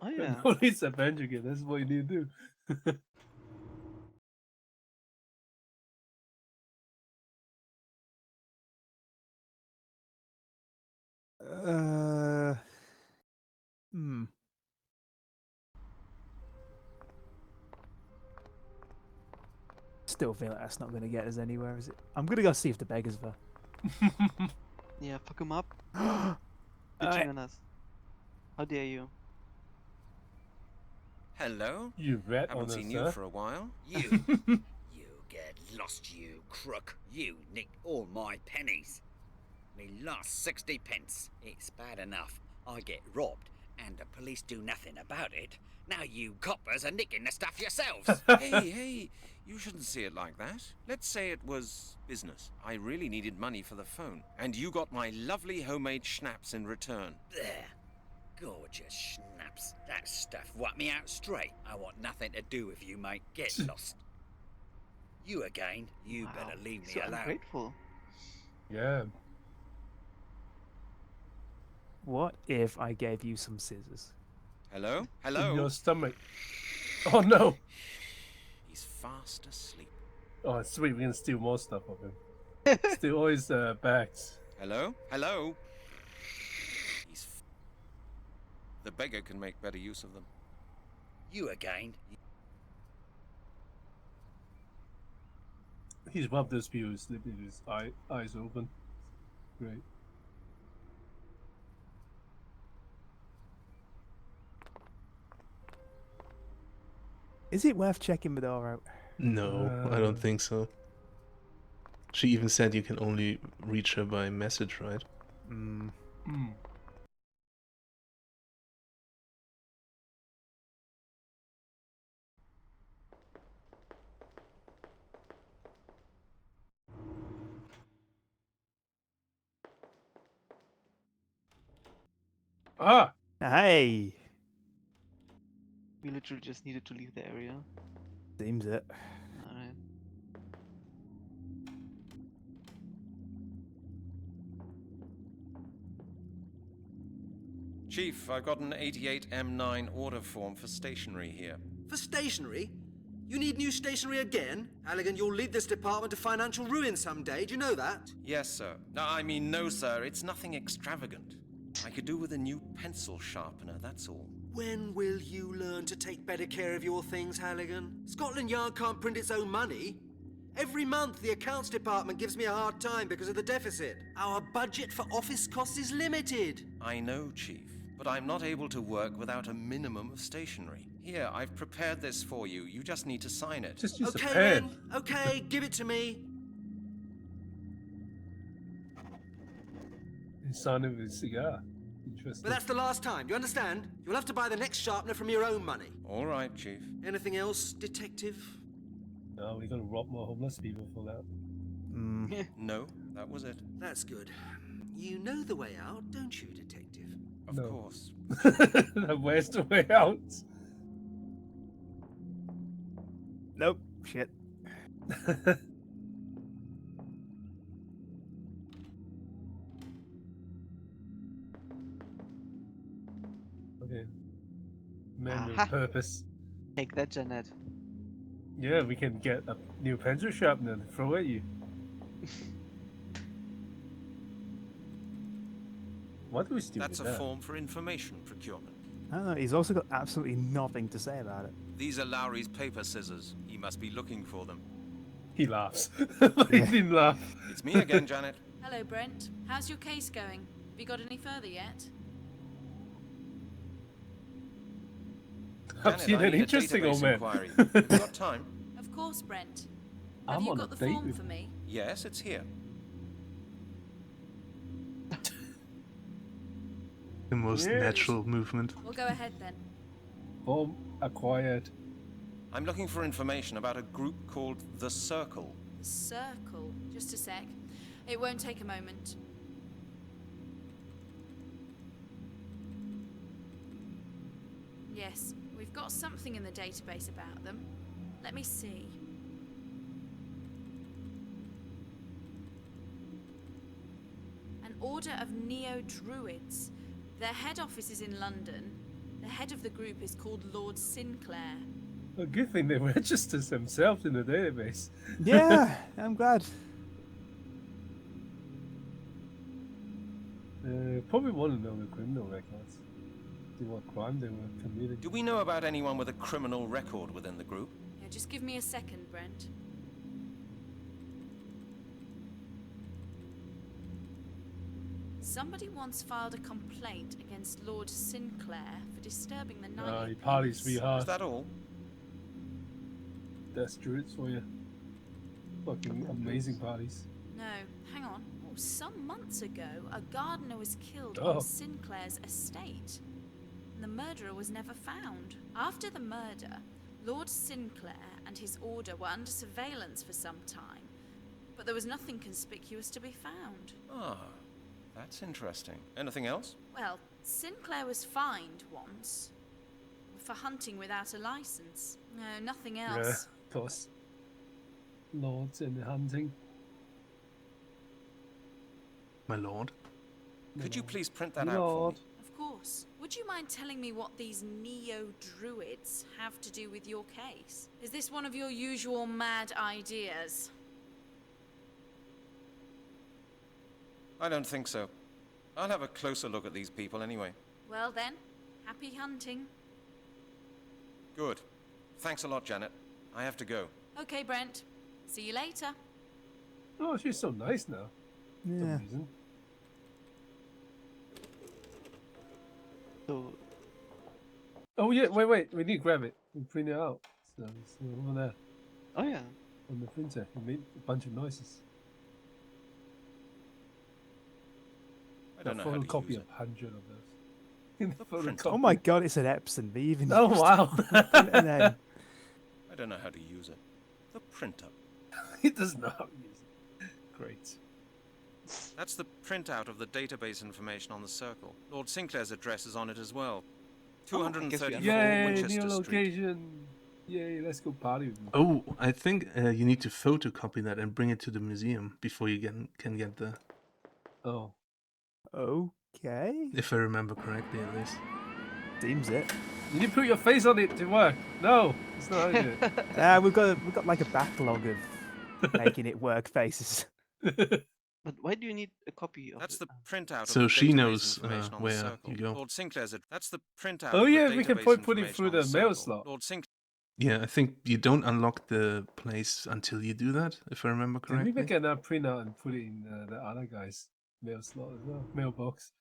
Oh yeah. Nobody's avenging it. That's what you need to do. Hmm. Still feel like that's not going to get us anywhere, is it? I'm going to go see if the beggar's there. Yeah, fuck him up. Bitching on us. How dare you? Hello? You rat Haven't on us, seen you huh? for a while. You get lost, you crook. You nicked all my pennies. Me last 60 pence. It's bad enough I get robbed and the police do nothing about it. Now you coppers are nicking the stuff yourselves. Hey, you shouldn't see it like that. Let's say it was business. I really needed money for the phone, and you got my lovely homemade schnapps in return. There. Gorgeous schnapps. That stuff wiped me out straight. I want nothing to do with you, mate. Get lost. You again. You better leave me so alone. Ungrateful. Yeah. What if I gave you some scissors? Hello? In Hello? your stomach. Oh no! He's fast asleep. Oh, sweet. We can steal more stuff of him. Steal all his bags. Hello? Hello? The beggar can make better use of them. You again. He's one of those people who's sleeping with his eyes open. Great. Is it worth checking the door out? No, I don't think so. She even said you can only reach her by message, right? Hmm. Ah! Hey! We literally just needed to leave the area. Seems it. Alright. Chief, I've got an 88M9 order form for stationery here. For stationery? You need new stationery again? Halligan, you'll lead this department to financial ruin someday, do you know that? Yes, sir. No, I mean, no, sir. It's nothing extravagant. I could do with a new pencil sharpener, that's all. When will you learn to take better care of your things, Halligan? Scotland Yard can't print its own money. Every month, the accounts department gives me a hard time because of the deficit. Our budget for office costs is limited. I know, Chief, but I'm not able to work without a minimum of stationery. Here, I've prepared this for you. You just need to sign it. Just use Okay, a pen. then. Okay, give it to me. He signed it with a cigar. Interesting. But that's the last time, you understand? You'll have to buy the next sharpener from your own money. All right, Chief. Anything else, Detective? No, we're gonna rob more homeless people for that. No, that was it. That's good. You know the way out, don't you, Detective? Of course. Where's the way out? Nope. Shit. Okay. Man with Aha. purpose. Take that, Janet. Yeah, we can get a new pencil sharpener and throw at you. What do we do That's a with that? form for information procurement. I don't know, he's also got absolutely nothing to say about it. These are Lowry's paper scissors. He must be looking for them. He laughs. He didn't laugh. It's me again, Janet. Hello, Brent. How's your case going? Have you got any further yet? I've Janet, seen I an need a interesting old database man. inquiry. Have you got time? Of course, Brent. Have I'm you on got a the date form with- for me? Yes, it's here. The most Yes. natural movement. We'll go ahead then. Form acquired. I'm looking for information about a group called The Circle. The Circle. Just a sec. It won't take a moment. Yes, we've got something in the database about them. Let me see. An order of Neo-Druids. Their head office is in London. The head of the group is called Lord Sinclair. A good thing they registered themselves in the database. Yeah, I'm glad. Probably want to know the criminal records. See what crime they were committing. Do we know about anyone with a criminal record within the group? Yeah, just give me a second, Brent. Somebody once filed a complaint against Lord Sinclair for disturbing the night. He parties really hard. Is that all? That's Druids for you. Fucking amazing parties. No, hang on. Oh, some months ago, a gardener was killed Oh. on Sinclair's estate. And the murderer was never found. After the murder, Lord Sinclair and his order were under surveillance for some time, but there was nothing conspicuous to be found. Ah, That's interesting. Anything else? Well, Sinclair was fined once for hunting without a license. No, nothing else. Yeah, of course. Lords and hunting. My lord. Could you please print that out for me? Of course. Would you mind telling me what these neo-druids have to do with your case? Is this one of your usual mad ideas? I don't think so. I'll have a closer look at these people anyway. Well then, happy hunting. Good. Thanks a lot, Janet. I have to go. Okay, Brent. See you later. Oh, she's so nice now. For some reason. So. Oh yeah, wait. We need to grab it and print it out. So it's over there. Oh yeah. On the printer, it made a bunch of noises. I don't know how to photocopy use of it. 100 of those. Oh my god, it's an Epson. They even. Oh used wow. the printer name. I don't know how to use it. The printer. He doesn't know how to use it. Great. That's the printout of the database information on the circle. Lord Sinclair's address is on it as well. 234 Yay, Winchester new Street. location. Yay, let's go party with them. Oh, I think you need to photocopy that and bring it to the museum before you can get there. Oh. Okay. If I remember correctly, at least. Seems it. You need to put your face on it to work. No, it's not how you do it. We've got like a backlog of making it work faces. But why do you need a copy of That's it? the printout So of the she database knows information on the where circle. you go. Lord Sinclair's that's the printout Oh of yeah, the we can database put it through information the on mail circle. slot. Lord Sinclair. Yeah, I think you don't unlock the place until you do that, if I remember Did correctly. we make a printout and put it in the other guy's mail slot as well? Mailbox.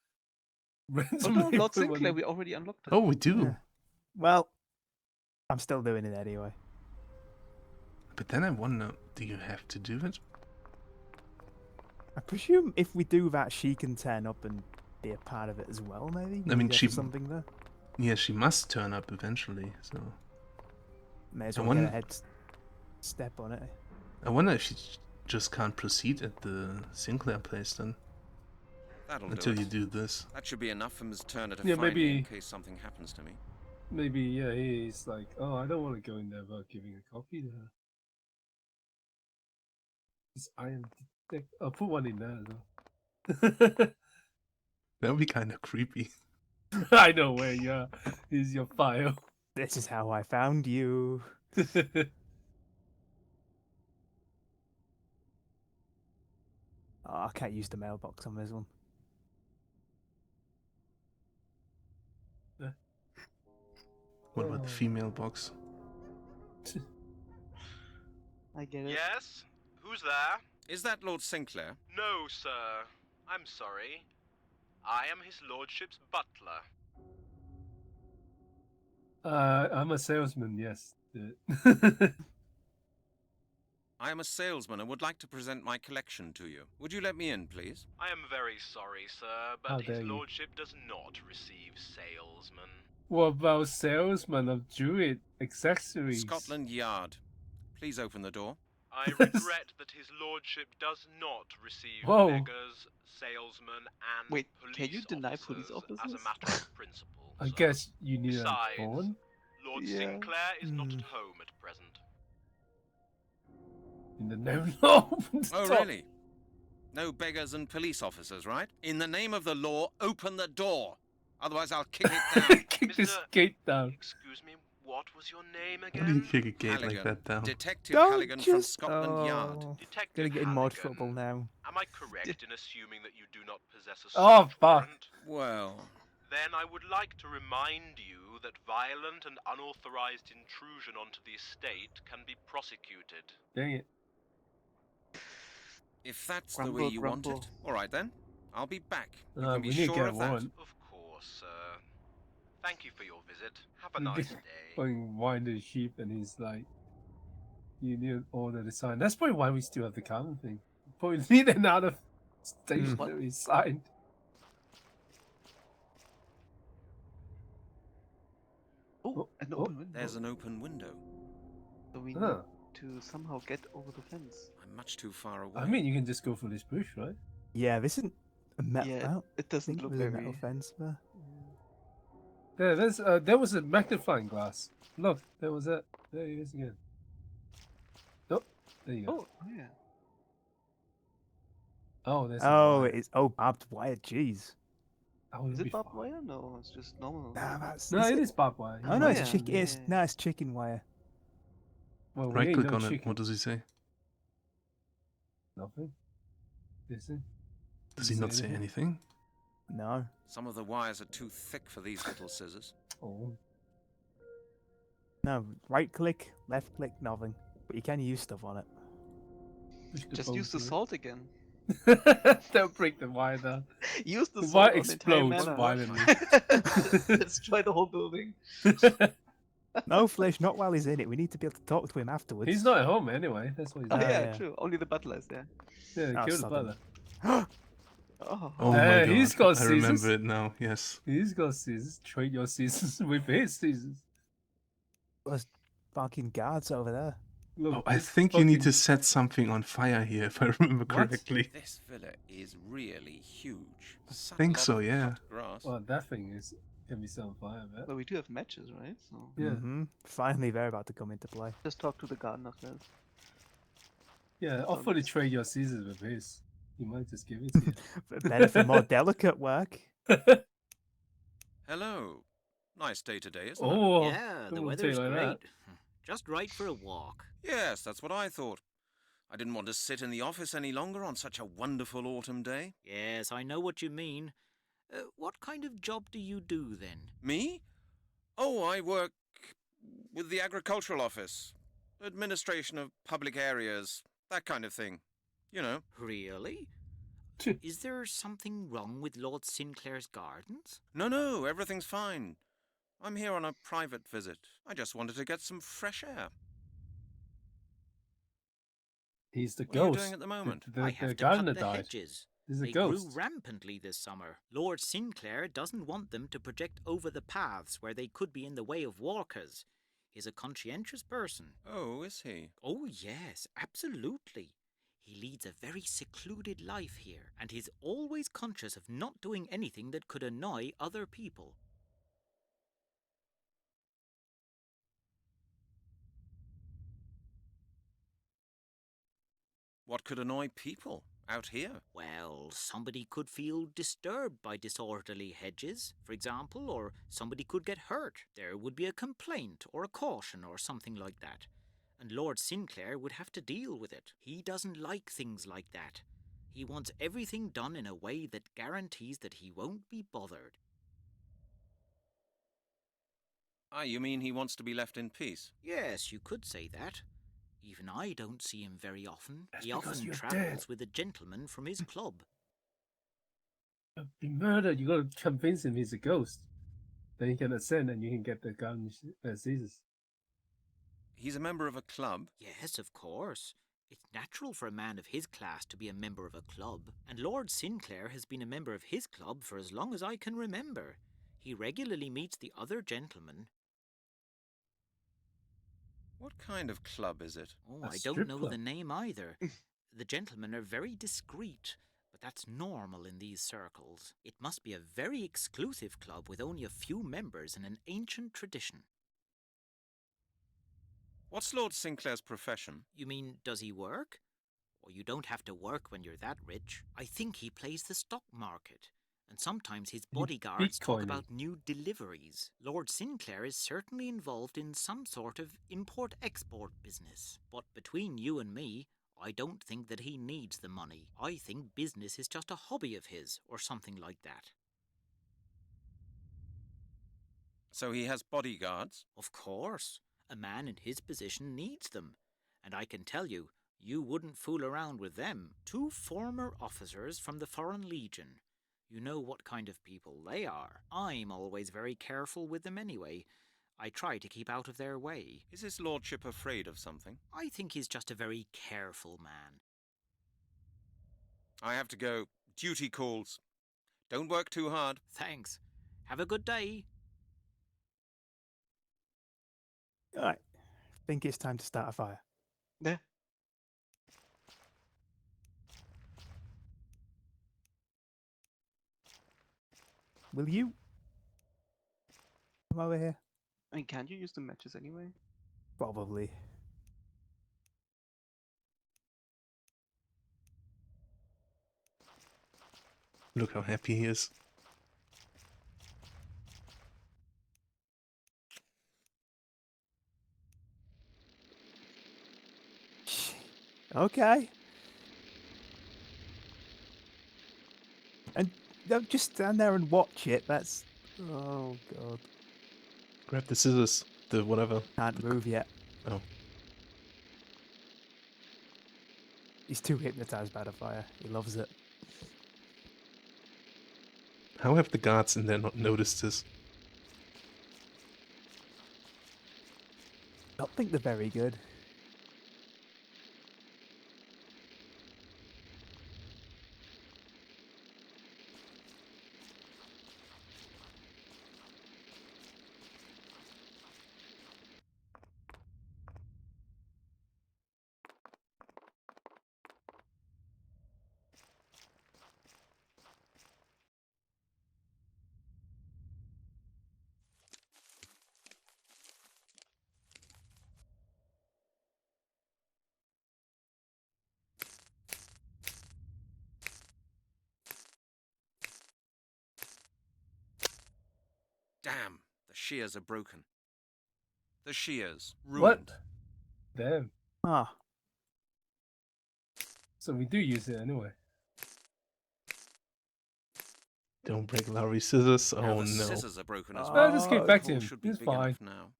Oh no, Lord Sinclair, we already unlocked it. Oh, we do. Yeah. Well, I'm still doing it anyway. But then I wonder, do you have to do it? I presume if we do that, she can turn up and be a part of it as well, maybe? I mean, Maybe she... there's something there. Yeah, she must turn up eventually, so... May as I well wonder- get a head step on it. I wonder if she just can't proceed at the Sinclair place then. That'll Until do you it. do this. That should be enough for Ms. Turner to Yeah, find me in maybe- case something happens to me. Maybe, yeah, he's like, oh, I don't want to go in there without giving a copy to her. This iron detect. I'll put one in there as well. That would be kind of creepy. I know where you are. Here's your file. This is how I found you. Oh, I can't use the mailbox on this one. What about the female box? I get it. Yes? Who's there? Is that Lord Sinclair? No, sir. I'm sorry. I am his lordship's butler. I'm a salesman, yes. I am a salesman and would like to present my collection to you. Would you let me in, please? I am very sorry, sir, How but his dare you. lordship does not receive salesmen. What about salesman of Druid accessories? Scotland Yard. Please open the door. I regret that his lordship does not receive Whoa. beggars, salesmen, and Wait, police can you deny police officers officers? as a matter of principle. I guess you need a Besides, phone. Lord Yeah. Sinclair is not at home at present. In the name of Oh, really? No beggars and police officers, right? In the name of the law, open the door. Otherwise, I'll kick it down. Kick this gate down. Excuse me, what was your name How do you again? kick a gate like Halligan. that down? Detective Don't Halligan from just- Scotland Yard. Oh, Detective gonna get in mod Halligan. trouble now. Am I correct in assuming that you do not possess a Oh, search fuck. warrant? Well, Then I would like to remind you that violent and unauthorized intrusion onto the estate can be prosecuted. Dang it. if that's the Grumble, way you want grumble. it. All right, then. I'll be back. You We can be need to sure get of that. one. Of course, sir. Thank you for your visit. Have a nice day. Going wind the sheep, and he's like, "You need all the design." That's probably why we still have the common thing. Probably need another stationary sign. Oh, an open window. There's an open window. So we Huh. need to somehow get over the fence. I'm much too far away. I mean, you can just go for this bush, right? Yeah, this isn't. A metal. Yeah, Well, it I doesn't think look there's a metal very. fence there. There was a magnifying glass. Look, there was it. There he is again. Oh, there you go. Oh, yeah. Oh, there's Oh, wire. it is. Oh, barbed wire. Jeez. Oh, Is it barbed wire? No, it's just normal. Nah, that's. No, it is barbed wire. Oh no, it's Wire, chicken. It's yeah. no, it's chicken wire. Well, we Right ain't click no on it. chicken. What does he say? Nothing. Is it? Does he not say anything? No. Some of the wires are too thick for these little scissors. Oh. No, right click, left click, nothing. But you can use stuff on it. Just use the salt again. Don't break the wire down. Use the The salt wire on the entire explodes manor. violently. Destroy the whole building. No, Flisch, not while he's in it. We need to be able to talk to him afterwards. He's not at home anyway. That's what he's Oh doing. yeah, true. Only the butler is there. Yeah, Oh, kill the sodom. butler. Oh. Oh my god. He's got I scissors. remember it now. Yes. He's got scissors. Trade your scissors with his scissors. There's fucking guards over there. Look, Oh, I this think you need fucking- to set something on fire here, if I remember correctly. This villa is really huge. I think so, yeah. Grass. Well, that thing is can be set on fire, man. But we do have matches, right? So Yeah. Mm-hmm. Finally, they're about to come into play. just talk to the gardener first. Yeah, offer to trade your scissors with his. He might just give it to you. But better for more delicate work. Hello. Nice day today, isn't Oh, Yeah, the don't weather's say like great. that. Just right for a walk. it? Yes, that's what I thought. I didn't want to sit in the office any longer on such a wonderful autumn day. Yes, I know what you mean. What kind of job do you do then? Me? Oh, I work with the agricultural office. Administration of public areas, that kind of thing. You know. Really? Is there something wrong with Lord Sinclair's gardens? No, everything's fine. I'm here on a private visit. I just wanted to get some fresh air. He's the What are you ghost. doing at the moment? I have The to gardener cut the died. hedges. He's a They ghost. grew rampantly this summer. Lord Sinclair doesn't want them to project over the paths where they could be in the way of walkers. He's a conscientious person. Oh, is he? Oh, yes, absolutely. He leads a very secluded life here, and he's always conscious of not doing anything that could annoy other people. What could annoy people out here? Well, somebody could feel disturbed by disorderly hedges, for example, or somebody could get hurt. There would be a complaint or a caution or something like that. And Lord Sinclair would have to deal with it. He doesn't like things like that. He wants everything done in a way that guarantees that he won't be bothered. Ah, you mean he wants to be left in peace? Yes, you could say that. Even I don't see him very often. That's He because often you're travels dead. with a gentleman from his club. Be murdered. You got to convince him he's a ghost. Then he can ascend, and you can get the garden scissors. He's a member of a club? Yes, of course. It's natural for a man of his class to be a member of a club, and Lord Sinclair has been a member of his club for as long as I can remember. He regularly meets the other gentlemen. What kind of club is it? Oh, A I don't strip know club. the name either. The gentlemen are very discreet, but that's normal in these circles. It must be a very exclusive club with only a few members and an ancient tradition. What's Lord Sinclair's profession? You mean, does he work? Or you don't have to work when you're that rich. I think he plays the stock market. And sometimes his bodyguards talk Bitcoining. about new deliveries. Lord Sinclair is certainly involved in some sort of import-export business. But between you and me, I don't think that he needs the money. I think business is just a hobby of his, or something like that. So he has bodyguards? Of course. A man in his position needs them. And I can tell you, you wouldn't fool around with them. 2 former officers from the Foreign Legion. You know what kind of people they are. I'm always very careful with them anyway. I try to keep out of their way. Is his lordship afraid of something? I think he's just a very careful man. I have to go. Duty calls. Don't work too hard. Thanks. Have a good day. Alright. I think it's time to start a fire. Yeah. will you? Come over here. I mean, can't you use the matches anyway? Probably. Look how happy he is. Okay. And don't just stand there and watch it. That's... Oh, God. Grab the scissors. The whatever. Can't move yet. Oh. He's too hypnotized by the fire. He loves it. How have the guards in there not noticed this? I don't think they're very good. Damn, the shears are broken. The shears, What? ruined. Damn. Ah. So we do use it anyway. Don't break Larry's scissors. Now Oh the no. scissors are broken as No, well. just give it back to The hole him. should be It's big fine. enough now.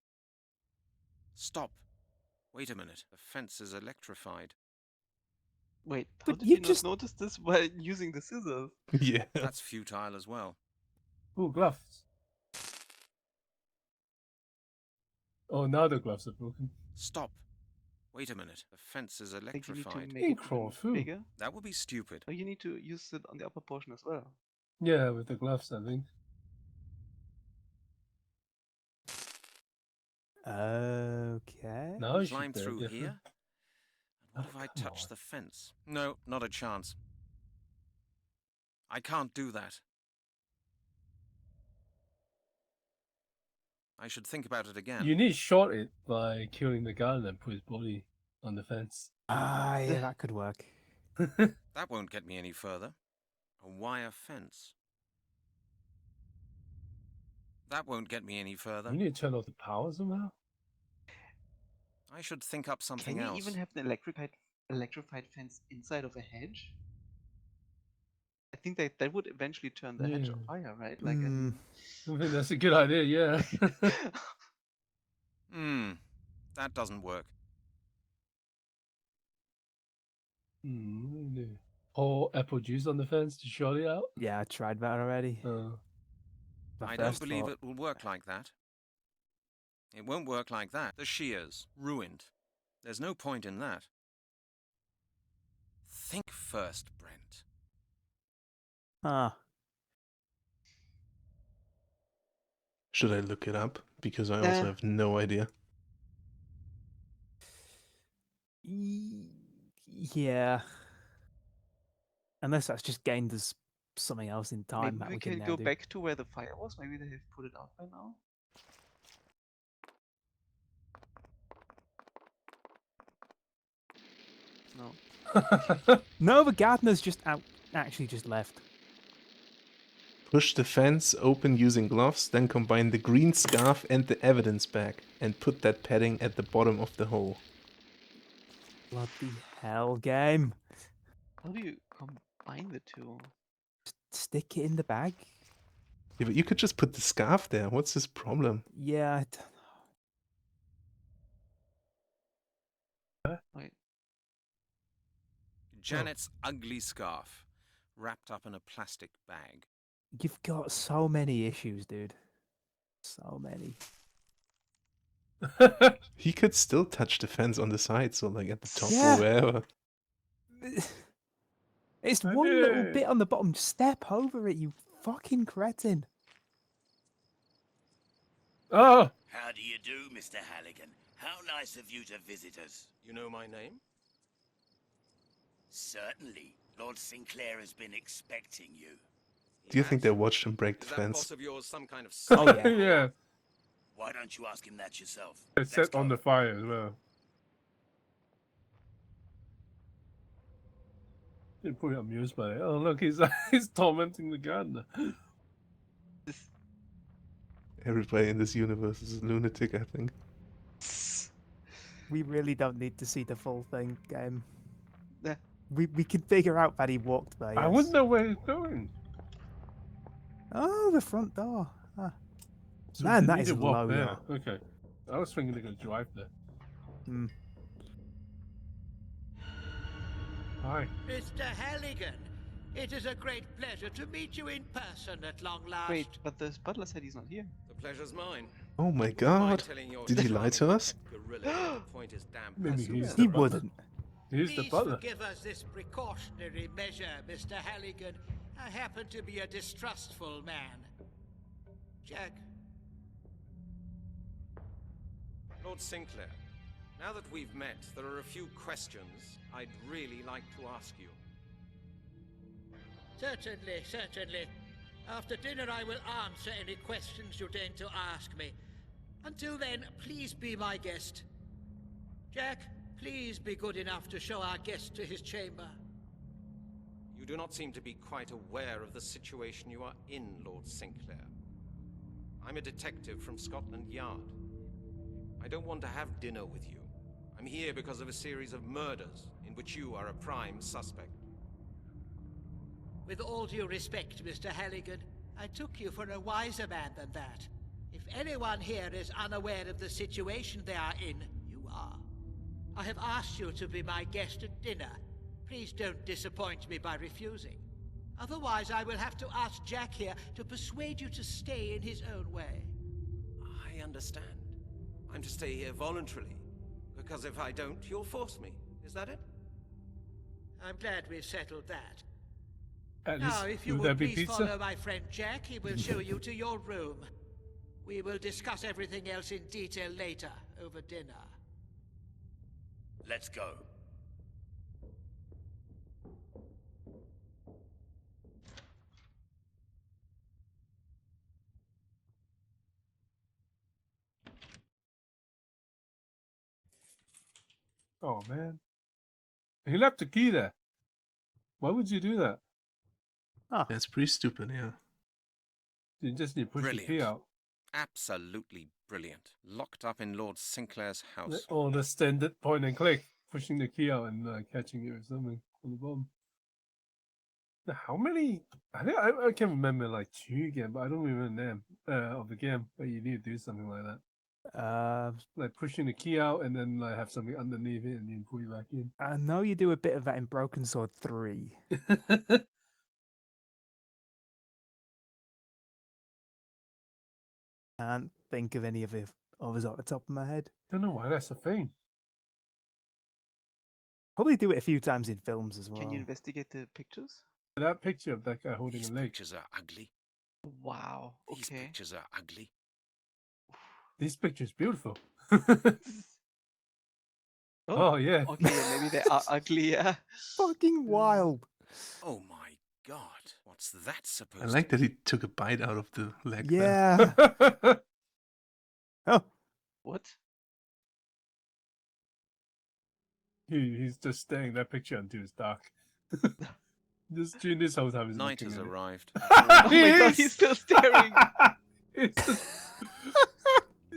Stop. Wait a minute. The fence is electrified. Wait, how But did you you just- not notice this while using the scissors? Yeah. That's futile as well. Ooh, gloves. Oh, now the gloves are broken. Stop. Wait a minute. The fence is I think you need to electrified. make it crawl even through. bigger. That would be stupid. Or you need to use it on the upper portion as well. Yeah, with the gloves, I think. Okay. Now you Climb should through yeah. here? And what if I touch the fence? No, not a chance. I can't do that. I should think about it again. You need to short it by killing the guard and then put his body on the fence. Ah, yeah, that could work. That won't get me any further. A wire fence. That won't get me any further. You need to turn off the power somehow. I should think up something Can you else. even have an electrified fence inside of a hedge? I think that would eventually turn the hedge on fire, right? Like, I mean, I think that's a good idea, yeah. That doesn't work. Pour apple juice on the fence to short it out. Yeah, I tried that already. I don't believe it will work like that. It won't work like that. The shears, ruined. There's no point in that. Think first, Brent. Ah. Should I look it up? Because I also have no idea. Yeah. Unless that's just gained us something else in time maybe that we we can can now go do. back to where the fire was. Maybe they have put it out by now. No. No, the gardener's just actually just left. Push the fence open using gloves, then combine the green scarf and the evidence bag, and put that padding at the bottom of the hole. Bloody hell, game. How do you combine the two? Stick it in the bag? Yeah, but you could just put the scarf there. What's his problem? Yeah, I don't know. Wait. Janet's ugly scarf, wrapped up in a plastic bag. You've got so many issues, dude. So many. He could still touch the fence on the side, so like at the top Yeah. or wherever. It's one little bit on the bottom. Step over it, you fucking cretin. Oh! How do you do, Mr. Halligan? How nice of you to visit us. You know my name? Certainly. Lord Sinclair has been expecting you. Do you think they watched him break the Is that fence? boss of yours some kind of Oh, yeah. Yeah. Why don't you ask him that yourself? It's set on the fire as well. You're probably amused by it. Oh look, he's tormenting the gardener. Everybody in this universe is a lunatic, I think. We really don't need to see the full thing. Yeah. We can figure out that he walked by I us. wouldn't know where he's going. Oh, the front door. Ah. So Man, they that need is to walk low, there. though. Okay. I was thinking they're going to drive there. Hmm. Hi. Mr. Halligan, it is a great pleasure to meet you in person at long last. Wait, but the butler said he's not here. The pleasure's mine. Oh my god. Did he lie to us? Maybe he's He the butler. wouldn't. He's the Please butler. forgive us this precautionary measure, Mr. Halligan. I happen to be a distrustful man. Jack. Lord Sinclair, now that we've met, there are a few questions I'd really like to ask you. Certainly, certainly. After dinner I will answer any questions you deign to ask me. Until then, please be my guest. Jack, please be good enough to show our guest to his chamber. You do not seem to be quite aware of the situation you are in, Lord Sinclair. I'm a detective from Scotland Yard. I don't want to have dinner with you. I'm here because of a series of murders in which you are a prime suspect. With all due respect, Mr. Halligan, I took you for a wiser man than that. If anyone here is unaware of the situation they are in, you are. I have asked you to be my guest at dinner. Please don't disappoint me by refusing. Otherwise, I will have to ask Jack here to persuade you to stay in his own way. I understand. I'm to stay here voluntarily, because if I don't, you'll force me. Is that it? I'm glad we've settled that. At Now, least, if you will will there be please pizza? follow my friend Jack, he will show you to your room. We will discuss everything else in detail later, over dinner. Let's go. Oh man. He left the key there. Why would you do that? That's pretty stupid, yeah. You just need to push the key Brilliant. out. Absolutely brilliant. Locked up in Lord Sinclair's house. Or the standard point and click. Pushing the key out and catching it or something on the bottom. Now, how many? I can remember like 2 games, but I don't remember the name of the game where you need to do something like that. Like pushing the key out and then like have something underneath it and then pull it back in. I know you do a bit of that in Broken Sword 3. Can't think of any of the others off the top of my head. Don't know why that's a thing. Probably do it a few times in films as well. Can you investigate the pictures? That picture of that guy holding These a leg. pictures are ugly. Wow. These Okay. pictures are ugly. This picture's beautiful. Oh, Oh yeah. Okay, yeah, maybe they are ugly. Yeah. Fucking wild. Oh my god. What's that supposed I like to that he took a bite out of the leg. Yeah. Oh. What? He's just staring at that picture until it's dark. Just during this whole time he's Night looking has at it. arrived. Oh my god, he's still staring. He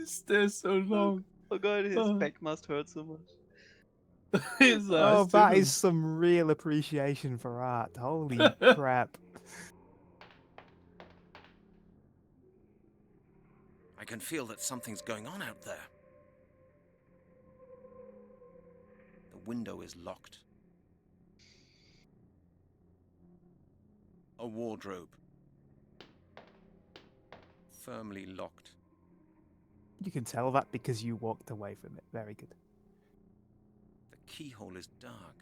stares so long. Oh god, his Oh. back must hurt so much. His Oh, eyes that too. is some real appreciation for art. Holy crap. I can feel that something's going on out there. The window is locked. A wardrobe. Firmly locked. You can tell that because you walked away from it. Very good. The keyhole is dark.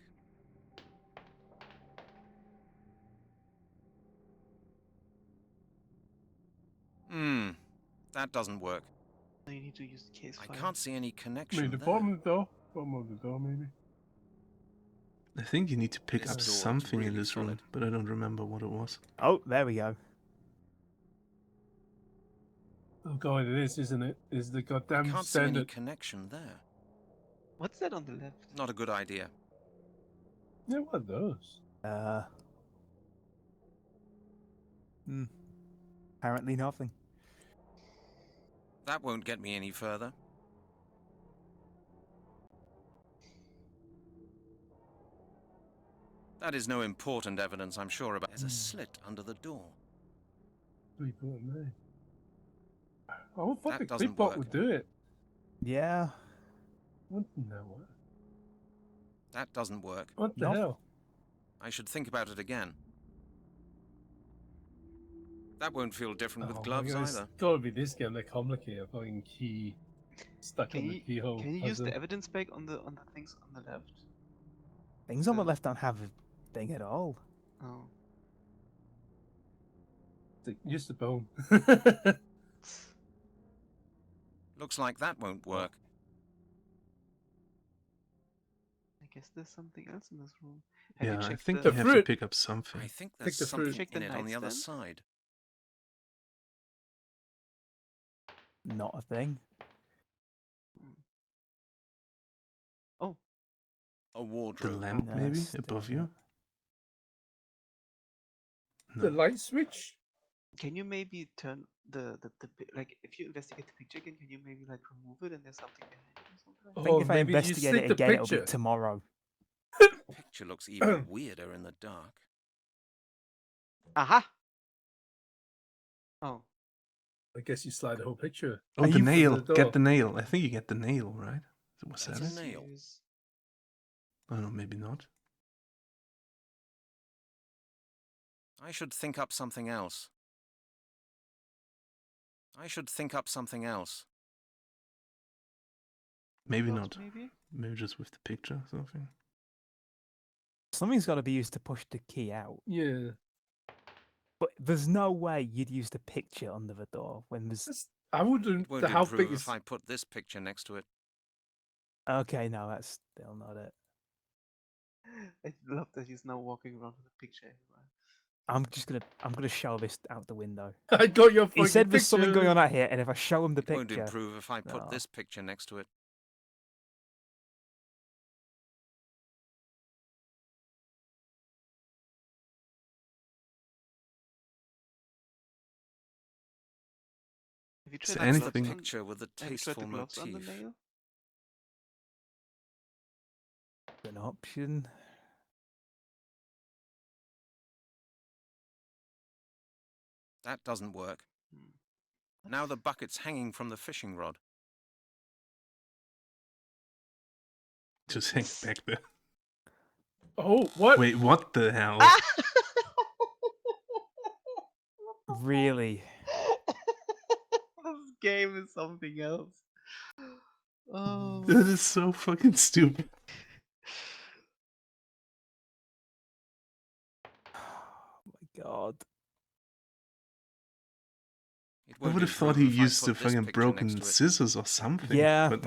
That doesn't work. No, you need to use the case I file. can't see any connection Maybe the there. bottom of the door. Bottom of the door, maybe. I think you need to pick This up door is something in really this room, solid. but I don't remember what it was. Oh, there we go. Oh god, it is, isn't it? Is the goddamn Can't see any standard. connection there. What's that on the left? Not a good idea. Yeah, what are those? Apparently nothing. That won't get me any further. That is no important evidence, I'm sure about. There's a slit under the door. Oh, I thought the doesn't clipbot work. would do it. Yeah. What the hell? That doesn't work. What the hell? I should think about it again. That won't feel different with gloves either. It's gotta be this game, the complicated fucking key stuck on the keyhole. Can you use the evidence bag on the things on the left? Things on the left don't have a thing at all. Oh. Use the bone. Looks like that won't work. I guess there's something else in this room. Yeah, I think you have to pick up something. I think there's something in it on the other side. Not a thing. Oh. A wardrobe. The lamp, maybe, above you? The light switch? Can you maybe turn the like if you investigate the picture again, can you maybe like remove it and there's something behind it or something? I think if I investigate it again, it'll be tomorrow. Picture looks even weirder in the dark. Aha! Oh. I guess you slide the whole picture. Oh, the nail. Get the nail. I think you get the nail, right? What's that? That's a nail. Oh, no, maybe not. I should think up something else. Maybe not. Maybe just with the picture or something. Something's got to be used to push the key out. Yeah. But there's no way you'd use the picture under the door when there's... I wouldn't... It won't how improve big is... if I put this picture next to it. Okay, no, that's still not it. I love that he's now walking around with a picture everywhere. I'm gonna show this out the window. I got your fucking He said there's something picture. going on out here, and if I show him the It won't picture... improve if I put No. this picture next to it. Have you Is tried anything- gloves on- Picture with a have you tried the tasteful gloves on the motif. nail? An option. That doesn't work. Now the bucket's hanging from the fishing rod. Just hang back there. Oh, what? Wait, what the hell? Really? This game is something else. Oh. That is so fucking stupid. Oh my god. I would have thought he used the fucking broken scissors or something. Yeah, but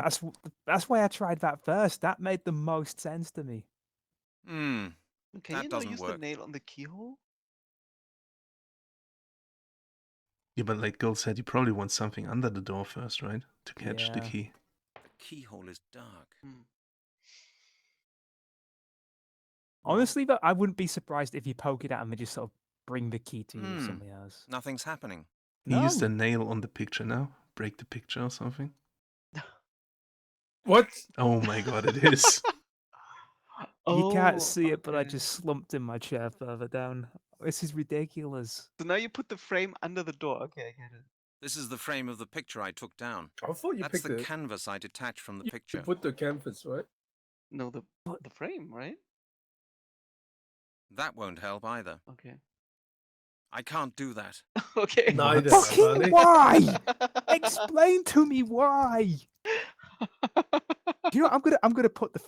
that's why I tried that first. That made the most sense to me. Hmm. Can That you not doesn't use work. the nail on the keyhole? yeah, but like Gold said, you probably want something under the door first, right? To catch the Yeah. key. The keyhole is dark. Honestly, though, I wouldn't be surprised if you poke it out and they just sort of bring the key to you Hmm. or something else. Nothing's happening. He used No. a nail on the picture now. Break the picture or something. What? Oh my god, it is. You can't Oh, see it, but I okay. just slumped in my chair further down. This is ridiculous. So now you put the frame under the door. Okay, I get it. This is the frame of the picture I took down. I thought you That's picked the the... canvas I detached from the You picture. put the canvas, right? No, the frame, right? That won't help either. Okay. I can't do that. Okay. Neither, Fucking buddy. why? Explain to me why. Do you know? I'm gonna put the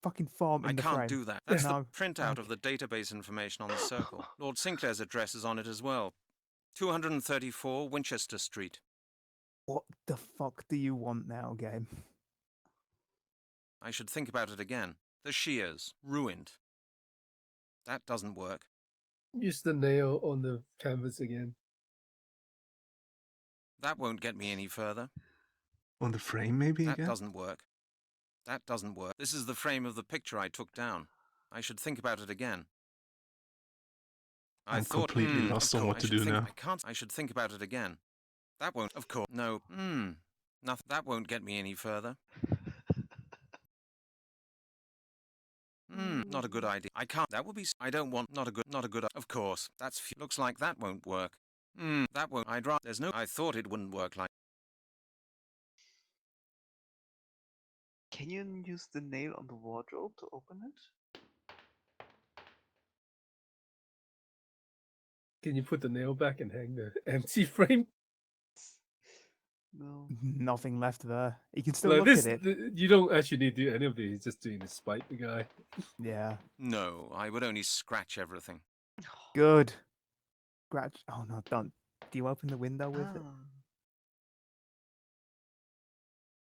fucking form in I the can't frame. do that. That's No. the printout of the database information on the circle. Lord Sinclair's address is on it as well. 234 Winchester Street. What the fuck do you want now, game? I should think about it again. The shears, ruined. That doesn't work. Use the nail on the canvas again. That won't get me any further. On the frame, maybe That again? doesn't work. That doesn't work. This is the frame of the picture I took down. I should think about it again. I'm completely lost on what to do now. I should think about it again. That won't, of course. No. Nothing. That won't get me any further. Not a good idea. I can't. That would be. I don't want. Not a good. Of course. Looks like that won't work. That won't. I'd rather. There's no. I thought it wouldn't work like. Can you use the nail on the wardrobe to open it? Can you put the nail back and hang the empty frame? No. Nothing left there. You can still Like look this, at it. you don't actually need to do any of this. He's just doing to spite the guy. Yeah. No, I would only scratch everything. Good. Scratch. Oh no, don't. Do you open the window with it?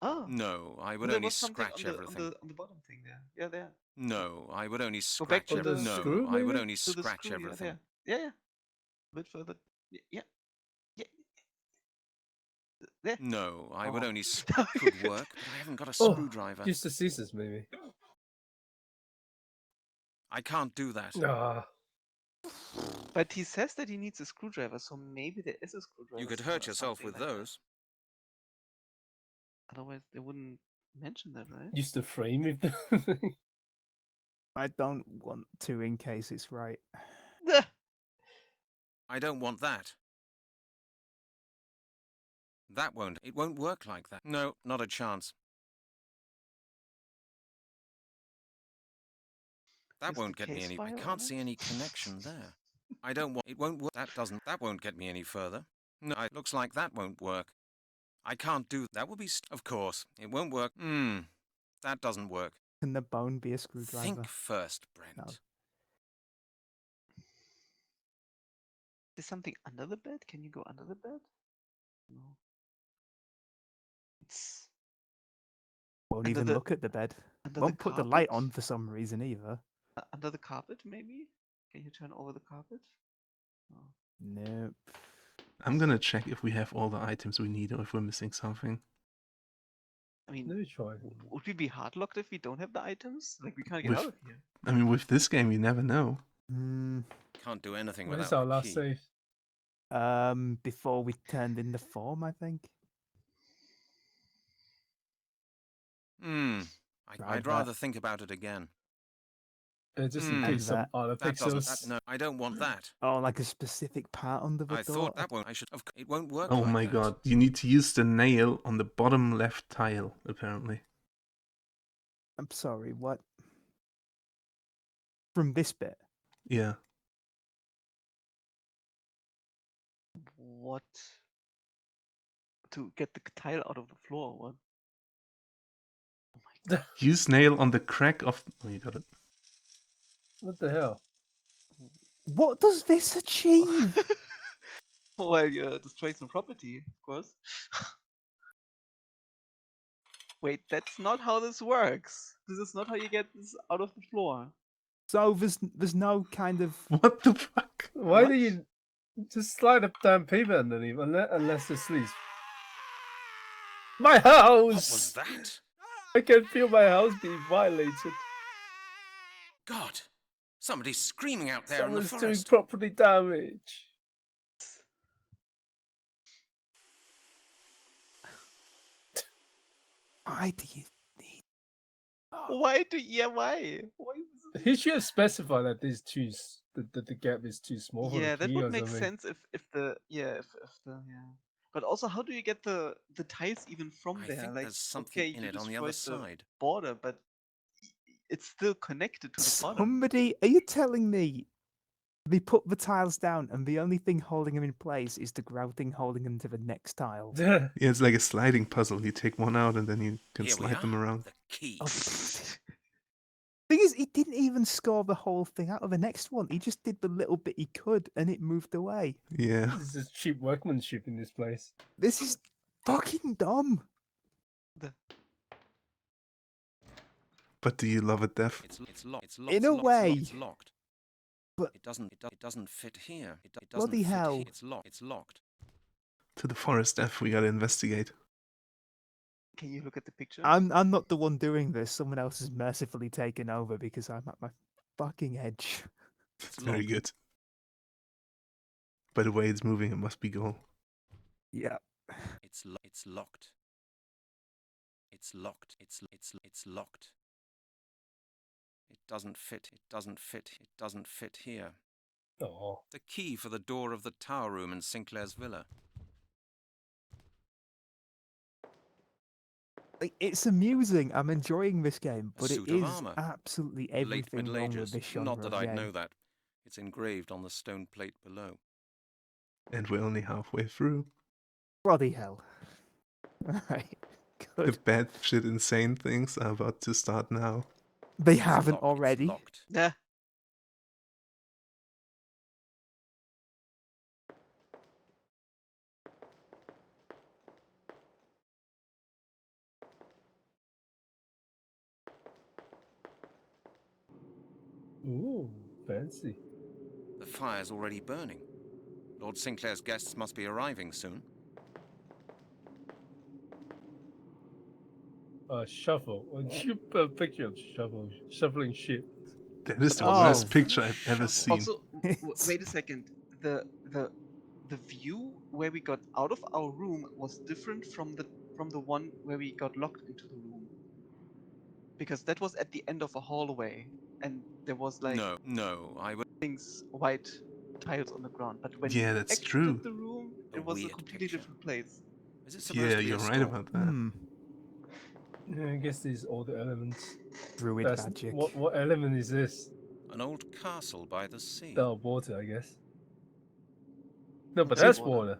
Oh. No, I would There only was something scratch on the, everything. On the bottom thing there. Yeah, there. No, I would only Go back scratch to everything. the No, screw, I would maybe? only To the scratch screw, everything. Yeah, there. Yeah. A bit further. Yeah. There. No, I would Oh. only could work, but I haven't got a screwdriver. Use the scissors, maybe. I can't do that. Ah. But he says that he needs a screwdriver, so maybe there is a screwdriver. You could somewhere hurt or yourself something with like that. those. Otherwise, they wouldn't mention that, right? Use the frame with the I don't want to in case it's right. I don't want that. That won't. It won't work like that. No, not a chance. That Is won't the get me case any. I file can't on see it? any connection there. I don't want. It won't work. That doesn't. That won't get me any further. No, it looks like that won't work. I can't do. That would be. Of course, it won't work. That doesn't work. Can the bone be a screwdriver? Think first, Brent. No. Is something under the bed? Can you go under the bed? No. It's Won't under even the- look at the bed. under Won't the put the light carpet? on for some reason either. Under the carpet, maybe? Can you turn over the carpet? No. Nope. I'm gonna check if we have all the items we need or if we're missing something. I mean, Let me try. would we be hard locked if we don't have the items? Like, we can't get out of here. I mean, with this game, you never know. Can't do anything Where's without our the last key. save? Before we turned in the form, I think. I'd Tried rather that. think about it again. Just in And case some that. other That doesn't. pixels. No, I don't want that. Oh, like a specific part under the I door. thought that won't. I should. It won't work. Oh like my that. god, you need to use the nail on the bottom left tile, apparently. I'm sorry, what? From this bit? Yeah. What? To get the tile out of the floor, or what? Use nail on the crack of... Oh, you got it. What the hell? What does this achieve? Well, you're destroying some property, of course. Wait, that's not how this works. This is not how you get this out of the floor. So there's no kind of... What the fuck? Why What? do you just slide a damn paper underneath unless it's sleeves? My house! What was that? I can feel my house being violated. God, somebody's screaming out there in the Someone's doing forest. property damage. Why do you need... Why do why? Why is He should have specified that this the gap is too small for yeah, the that key would or make something. sense if the But also, how do you get the tiles even from I there? think Like, there's something okay, in you it on the other destroyed side. border, but it's still connected to the bottom. Somebody... Are you telling me they put the tiles down and the only thing holding them in place is the grouting holding them to the next tile? Yeah, it's like a sliding puzzle. You take one out and then you can Here we slide them are. around. The key. Oh, thing is, he didn't even score the whole thing out of the next one. He just did the little bit he could and it moved away. Yeah. This is cheap workmanship in this place. This is fucking dumb. But do you love it, Dev? It's locked. It's locked. In a way. It's locked. But it doesn't fit here. It doesn't bloody fit hell. here. It's locked. It's locked. To the forest F, we gotta investigate. Can you look at the picture? I'm not the one doing this. Someone else has mercifully taken over because I'm at my fucking edge. It's very good. By the way it's moving, it must be goal. Yeah. It's locked. It's locked. It's locked. It doesn't fit. It doesn't fit. It doesn't fit here. Oh. The key for the door of the tower room in Sinclair's villa. Like, it's amusing. I'm enjoying this game, but it suit of is armor. absolutely Late everything Middle wrong with Ages. this genre Not that of I'd game. know that. It's engraved on the stone plate below. And we're only halfway through. Bloody hell. Alright, The good. bad shit insane things are about to start now. They haven't already. Locked. Yeah. Ooh, fancy. The fire's already burning. Lord Sinclair's guests must be arriving soon. Shuffle. You put a picture of shuffling shit. That is the Oh. worst picture I've ever seen. Also, wait a second. The view where we got out of our room was different from the one where we got locked into the room. Because that was at the end of a hallway, and there was like No, I would. things, white tiles on the ground. But when Yeah, we that's exited true. the room, A it was a weird completely picture. different place. Is it supposed Yeah, to be you're a right store? about that. Yeah, I guess these all the elements. Druid magic. What element is this? An old castle by the sea. Oh, water, I guess. No, but That's that's water.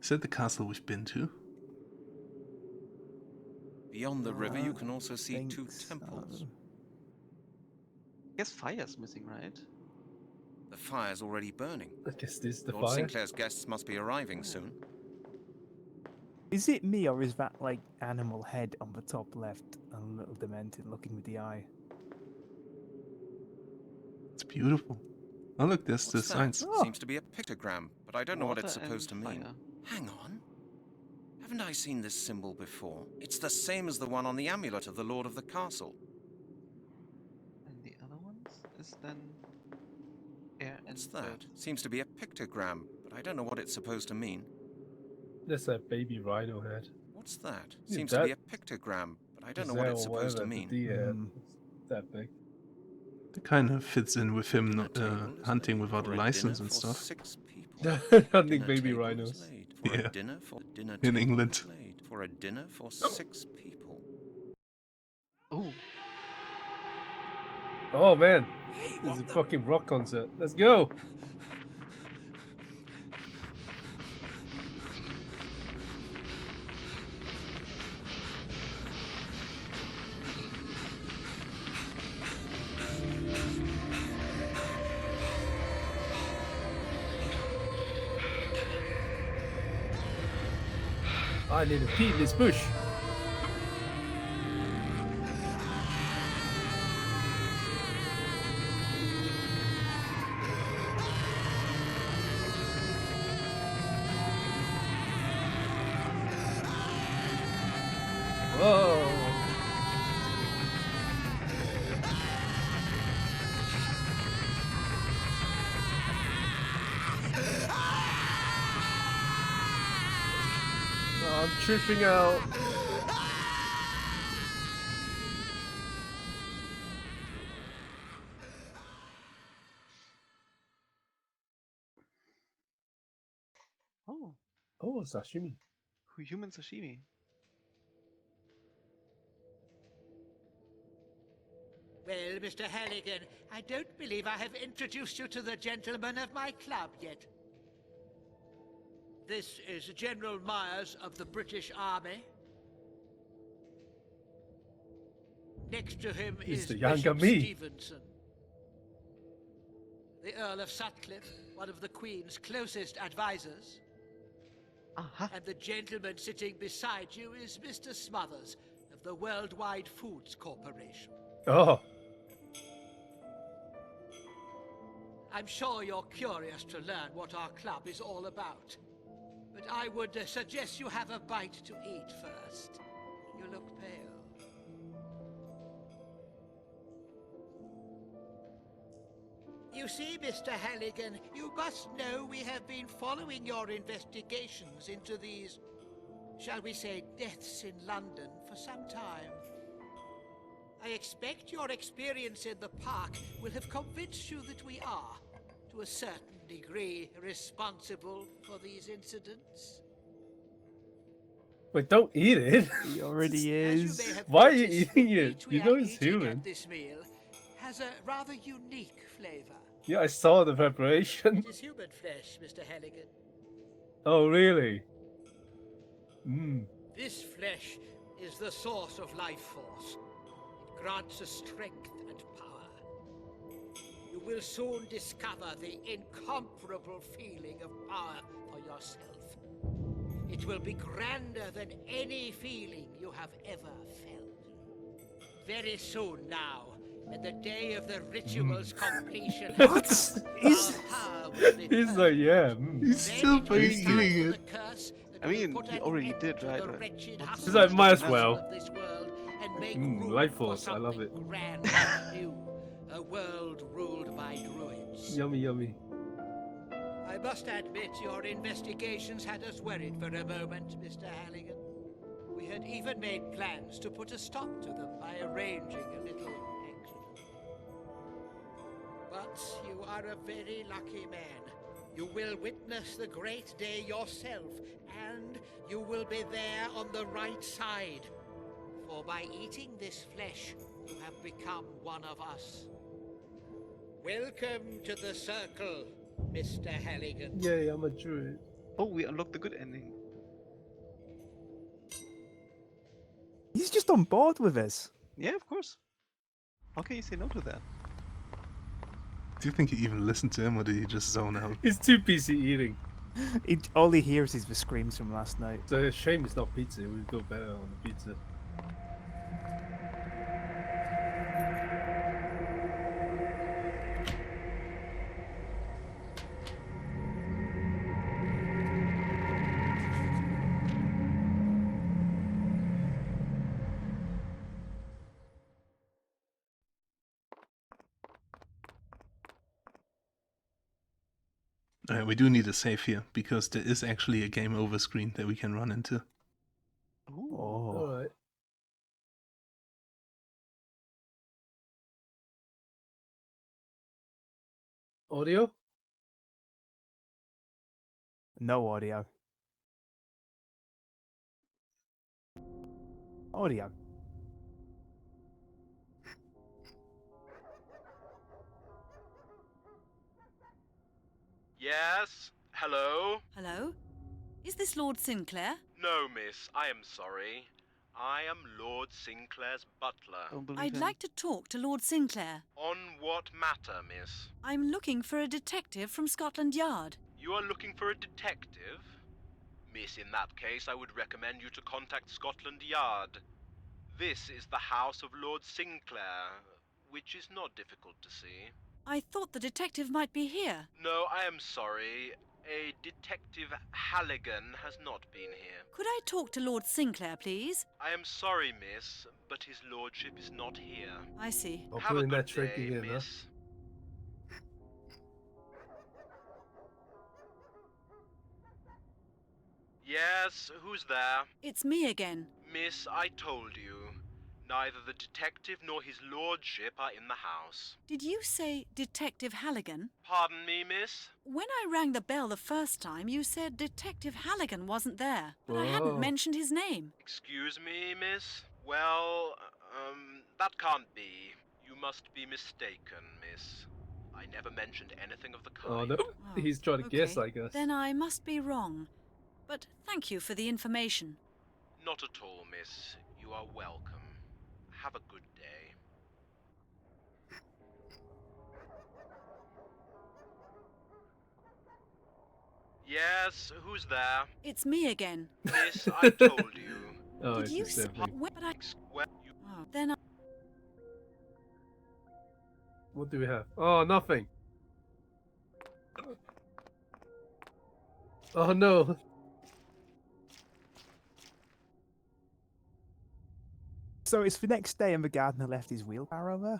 Is that the castle we've been to? Beyond the river, you can also see think two temples. so. I guess fire's missing, right? The fire's already burning. I guess this is the Lord fire. Sinclair's guests must be arriving soon. Is it me, or is that, like, animal head on the top left a little demented looking with the eye? It's beautiful. Oh look, there's the What's that? signs. Seems to be a pictogram, but I don't know what it's Water supposed to and mean. fire. Hang on. Haven't I seen this symbol before? It's the same as the one on the amulet of the Lord of the Castle. And the other ones is then air and What's that? earth. Seems to be a pictogram, but I don't know what it's supposed to mean. That's a baby rhino head. What's that? Yeah, Seems to be a pictogram, but I don't know what it's supposed to mean. The deer head. It's that big. It kind of fits in with him Dinner table is hunting laid without for a a license dinner and for stuff. 6 people. Hunting Dinner baby table is rhinos. laid for Yeah. a dinner for dinner In table is England. laid for a dinner for 6 people. Oh. Oh man, this is a fucking rock concert. Let's go. I need to pee in this bush. Whoa. Oh, I'm tripping out. Oh. Oh, sashimi. Human sashimi. Well, Mr. Halligan, I don't believe I have introduced you to the gentlemen of my club yet. This is General Myers of the British Army. Next to him He's is the younger Bishop me. Stevenson. The Earl of Sutcliffe, one of the Queen's closest advisors. And the gentleman sitting beside you is Mr. Smothers of the Worldwide Foods Corporation. Oh. I'm sure you're curious to learn what our club is all about. but I would suggest you have a bite to eat first. You look pale. You see, Mr. Halligan, you must know we have been following your investigations into these, shall we say, deaths in London for some time. I expect your experience in the park will have convinced you that we are, to a certain degree, responsible for these incidents. Wait, don't eat it. He already is. Why are you eating it? We You know are it's eating human. at this meal has a rather unique flavor. Yeah, I saw the preparation. It is human flesh, Mr. Halligan. Oh, really? Hmm. This flesh is the source of life force. It grants us strength and power. You will soon discover the incomparable feeling of power for yourself. It will be grander than any feeling you have ever felt. Very soon now, at the day of the ritual's completion, What? He's like, yeah. He's still eating it. I mean, he already did, right? He's like, might as well. And make Life force, I love it. grand and new, a world ruled by druids. Yummy, yummy. I must admit your investigations had us worried for a moment, Mr. Halligan. We had even made plans to put a stop to them by arranging a little extra. But you are a very lucky man. You will witness the great day yourself, and you will be there on the right side. For by eating this flesh, you have become one of us. Welcome to the circle, Mr. Halligan. Yay, I'm a druid. Oh, we unlocked the good ending. He's just on board with us. Yeah, of course. How can you say no to that? Do you think he even listened to him, or did he just zone out? He's too busy eating. All he hears is the screams from last night. So a shame it's not pizza. It would go better on the pizza. We do need a save here, because there is actually a game over screen that we can run into. Ooh. Alright. Audio? No audio. Audio. Yes? Hello? Hello? Is this Lord Sinclair? No, miss, I am sorry. I am Lord Sinclair's butler. I'd like to talk to Lord Sinclair. On what matter, miss? I'm looking for a detective from Scotland Yard. You are looking for a detective? Miss, in that case, I would recommend you to contact Scotland Yard. This is the house of Lord Sinclair, which is not difficult to see. I thought the detective might be here. No, I am sorry. A Detective Halligan has not been here. Could I talk to Lord Sinclair, please? I am sorry, miss, but his lordship is not here. I see. I'll Have put a in good that trick day, again, huh? miss. Yes, who's there? It's me again. Miss, I told you. Neither the detective nor his lordship are in the house. Did you say Detective Halligan? Pardon me, miss? When I rang the bell the first time, you said Detective Halligan wasn't there, but I Oh. hadn't mentioned his name. Excuse me, miss? Well, that can't be. You must be mistaken, miss. I never mentioned anything of the kind. Oh no, he's trying to guess, I guess. Then I must be wrong. But thank you for the information. Not at all, miss. You are welcome. Have a good day. Yes, who's there? It's me again. Miss, I told you. Oh, Did it's you the say? same thing. Well, you... Oh, then I... What do we have? Oh, nothing. Oh no. So it's the next day and the gardener left his wheelbarrow there?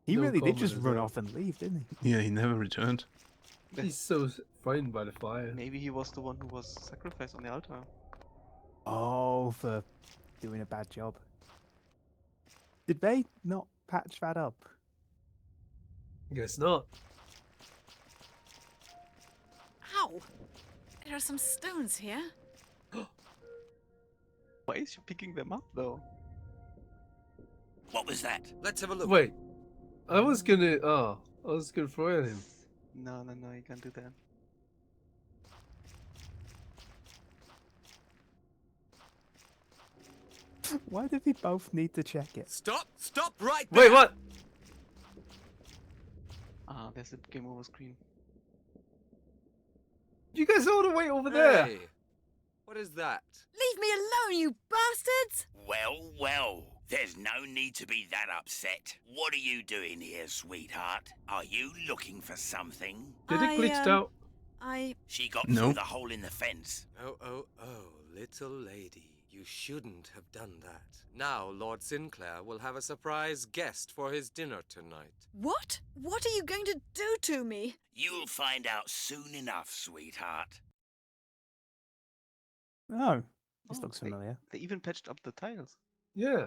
He No really did comment just as run well. off and leave, didn't he? Yeah, he never returned. He's so frightened by the fire. Maybe he was the one who was sacrificed on the altar. Oh, for doing a bad job. Did they not patch that up? Guess not. Ow! There are some stones here. Why is she picking them up though? What was that? Let's have a look. Wait. I was gonna throw it at him. No, you can't do that. Why did we both need to check it? Stop right there! Wait, what? Ah, there's a game over screen. You guys all the way over there. Hey, what is that? Leave me alone, you bastards! Well, there's no need to be that upset. What are you doing here, sweetheart? Are you looking for something? Did it glitched out? She got No. through the hole in the fence. Oh, little lady. You shouldn't have done that. Now Lord Sinclair will have a surprise guest for his dinner tonight. What? What are you going to do to me? You'll find out soon enough, sweetheart. Oh, this Oh, looks familiar. They even patched up the tiles. Yeah.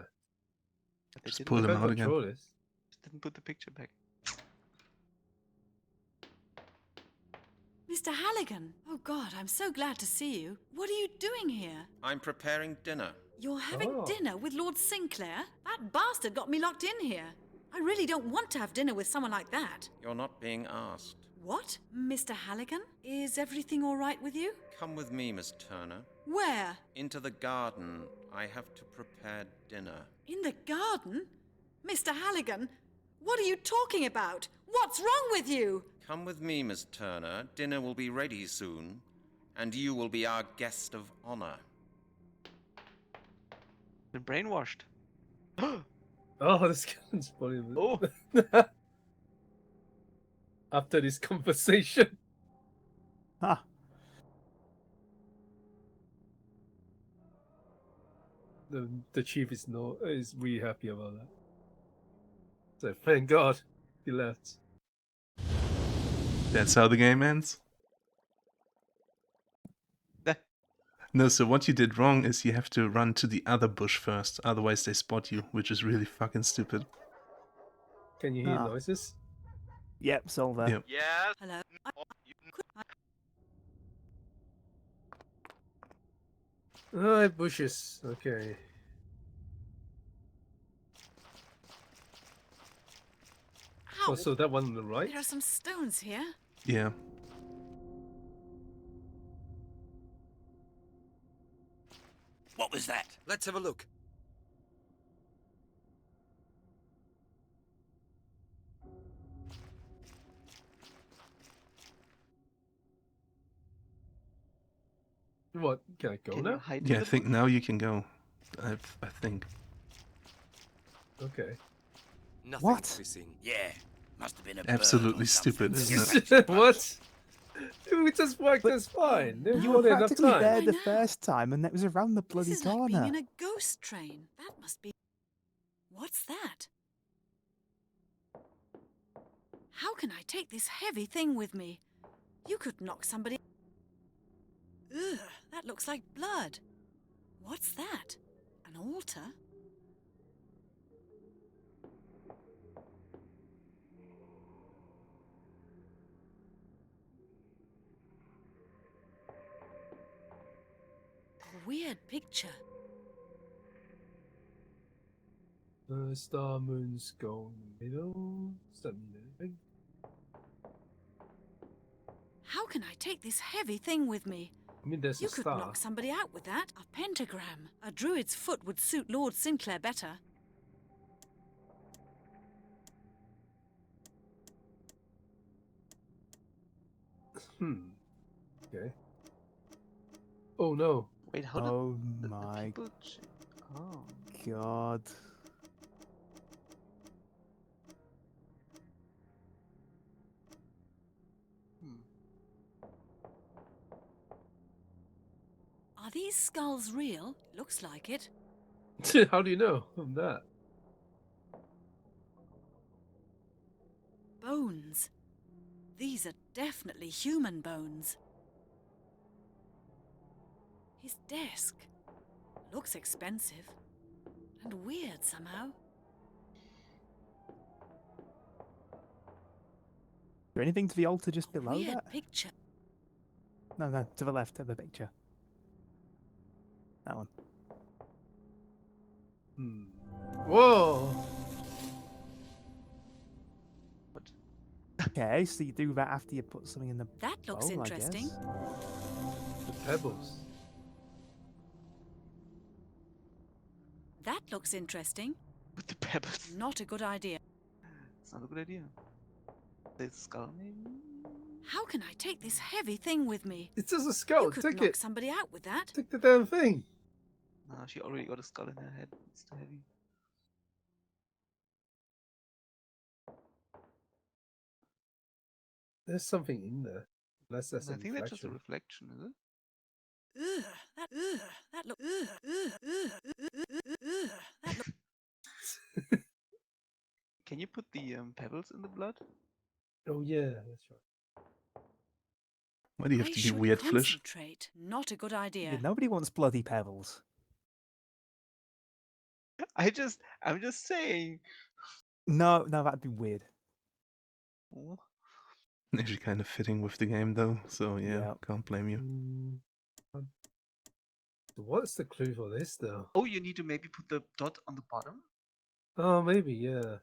But they Just didn't pull them Can't out again. control this. Just didn't put the picture back. Mr. Halligan! Oh God, I'm so glad to see you. What are you doing here? I'm preparing dinner. You're having Oh. dinner with Lord Sinclair? That bastard got me locked in here. I really don't want to have dinner with someone like that. You're not being asked. What? Mr. Halligan? Is everything all right with you? Come with me, Miss Turner. Where? Into the garden. I have to prepare dinner. In the garden? Mr. Halligan? What are you talking about? What's wrong with you? Come with me, Miss Turner. Dinner will be ready soon, and you will be our guest of honor. Been brainwashed. Oh, this guy's funny. Oh. After this conversation. Ha! The chief is really happy about that. So thank God he left. That's how the game ends? No, so what you did wrong is you have to run to the other bush first, otherwise they spot you, which is really fucking stupid. Can you hear noises? Yep, Solver. Yep. Yes. Hello. Alright, bushes. Okay. Ow! Oh, so that one on the right? There are some stones here. Yeah. What was that? Let's have a look. What? Can I go Can now? you hide in Yeah, I the think bush? now you can go. I think. Okay. Nothing What? to be seen. Yeah, must have been a bird Absolutely or something. stupid, isn't it? What? We just worked this fine. There You more were than enough practically time. there the I know. first time, and that was around the bloody This is like corner. being in a ghost train. That must be... What's that? How can I take this heavy thing with me? You could knock somebody... Ugh, that looks like blood. What's that? An altar? A weird picture. Star, moon, skull in the middle. Does that mean anything? How can I take this heavy thing with me? I mean, there's You a could star. knock somebody out with that. A pentagram. A druid's foot would suit Lord Sinclair better. Okay. Oh no. Wait, how Oh did my people Oh. God. Are these skulls real? Looks like it. How do you know from that? Bones. These are definitely human bones. His desk looks expensive and weird somehow. Is there anything to the altar just below Weird that? picture. No, to the left of the picture. That one. Whoa! Okay, so you do that after you put something in the That looks bowl, interesting. I guess. The pebbles. That looks interesting. With the pebbles. Not a good idea. It's not a good idea. The skull, maybe? How can I take this heavy thing with me? It's just a skull. You could Take knock it. somebody out with that. Take the damn thing. Nah, she already got a skull in her head. It's too heavy. There's something in there. Unless that's I a think that's just a reflection. reflection, is it? That look. That look. Can you put the pebbles in the blood? Oh yeah, that's right. Why do you have I to be should weird, Flisch? concentrate. Not a good idea. Yeah, nobody wants bloody pebbles. I'm just saying. No, that'd be weird. Oh. Actually kind of fitting with the game though, so yeah, can't blame you. What's the clue for this though? Oh, you need to maybe put the dot on the bottom? Oh, maybe, yeah.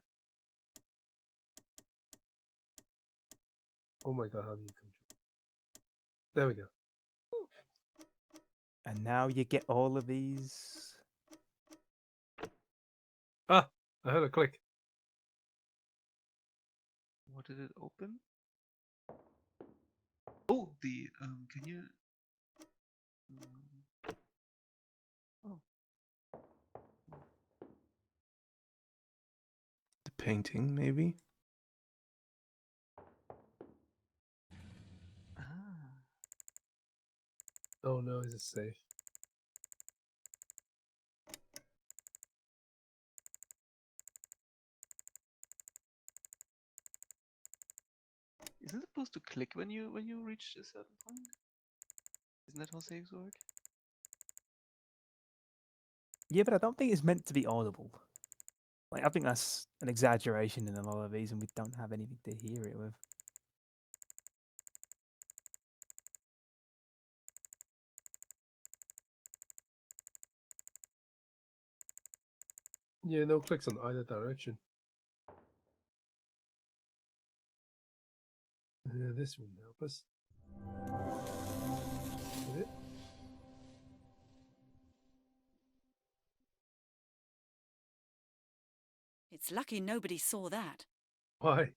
Oh my god, how do you control? There we go. And now you get all of these. Ah, I heard a click. What did it open? Oh, the can you? Oh, The painting, maybe? Oh no, is it safe? isn't it supposed to click when you reach a certain point? Isn't that how saves work? Yeah, but I don't think it's meant to be audible. Like, I think that's an exaggeration in a lot of these, and we don't have anything to hear it with. Yeah, no clicks on either direction. This wouldn't help us. Is it? It's lucky nobody saw that. Why?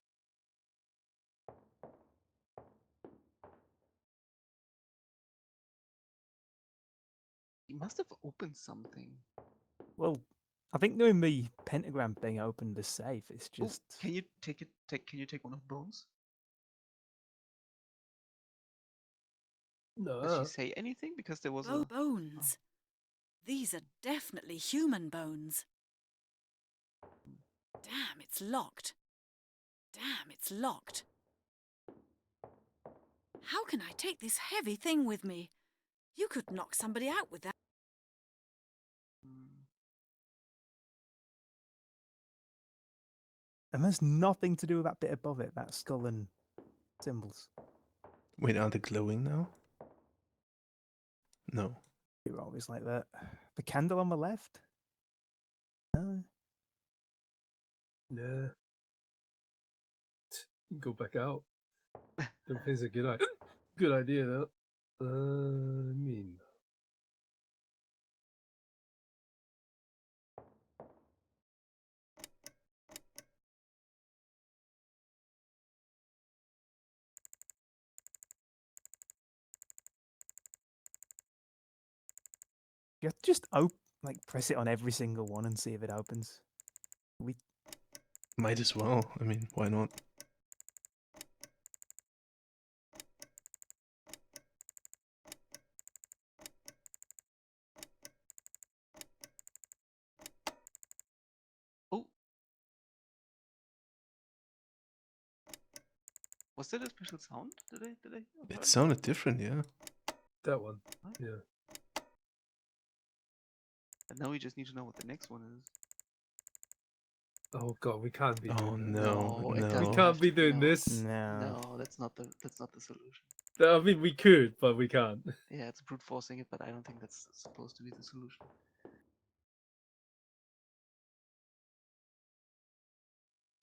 You must have opened something. Well, I think doing the pentagram thing opened the safe. It's just. Oh, can you take it? Can you take one of Bones? No. Does she say anything? Because there was a bones. These are definitely human bones. Damn, it's locked. Damn, it's locked. How can I take this heavy thing with me? You could knock somebody out with that. And there's nothing to do with that bit above it, that skull and symbols. Wait, are they glowing now? No. You're always like that. The candle on the left? No. Nah. Go back out. Don't think it's a good idea though. I mean. You have to just press it on every single one and see if it opens. Might as well. I mean, why not? Was that a special sound? Did I? It sounded different, yeah. That one. What? Yeah. And now we just need to know what the next one is. Oh god, we can't be Oh doing that. no, it no. doesn't We have can't to be doing no. this. No, that's not the solution. I mean, we could, but we can't. Yeah, it's brute forcing it, but I don't think that's supposed to be the solution.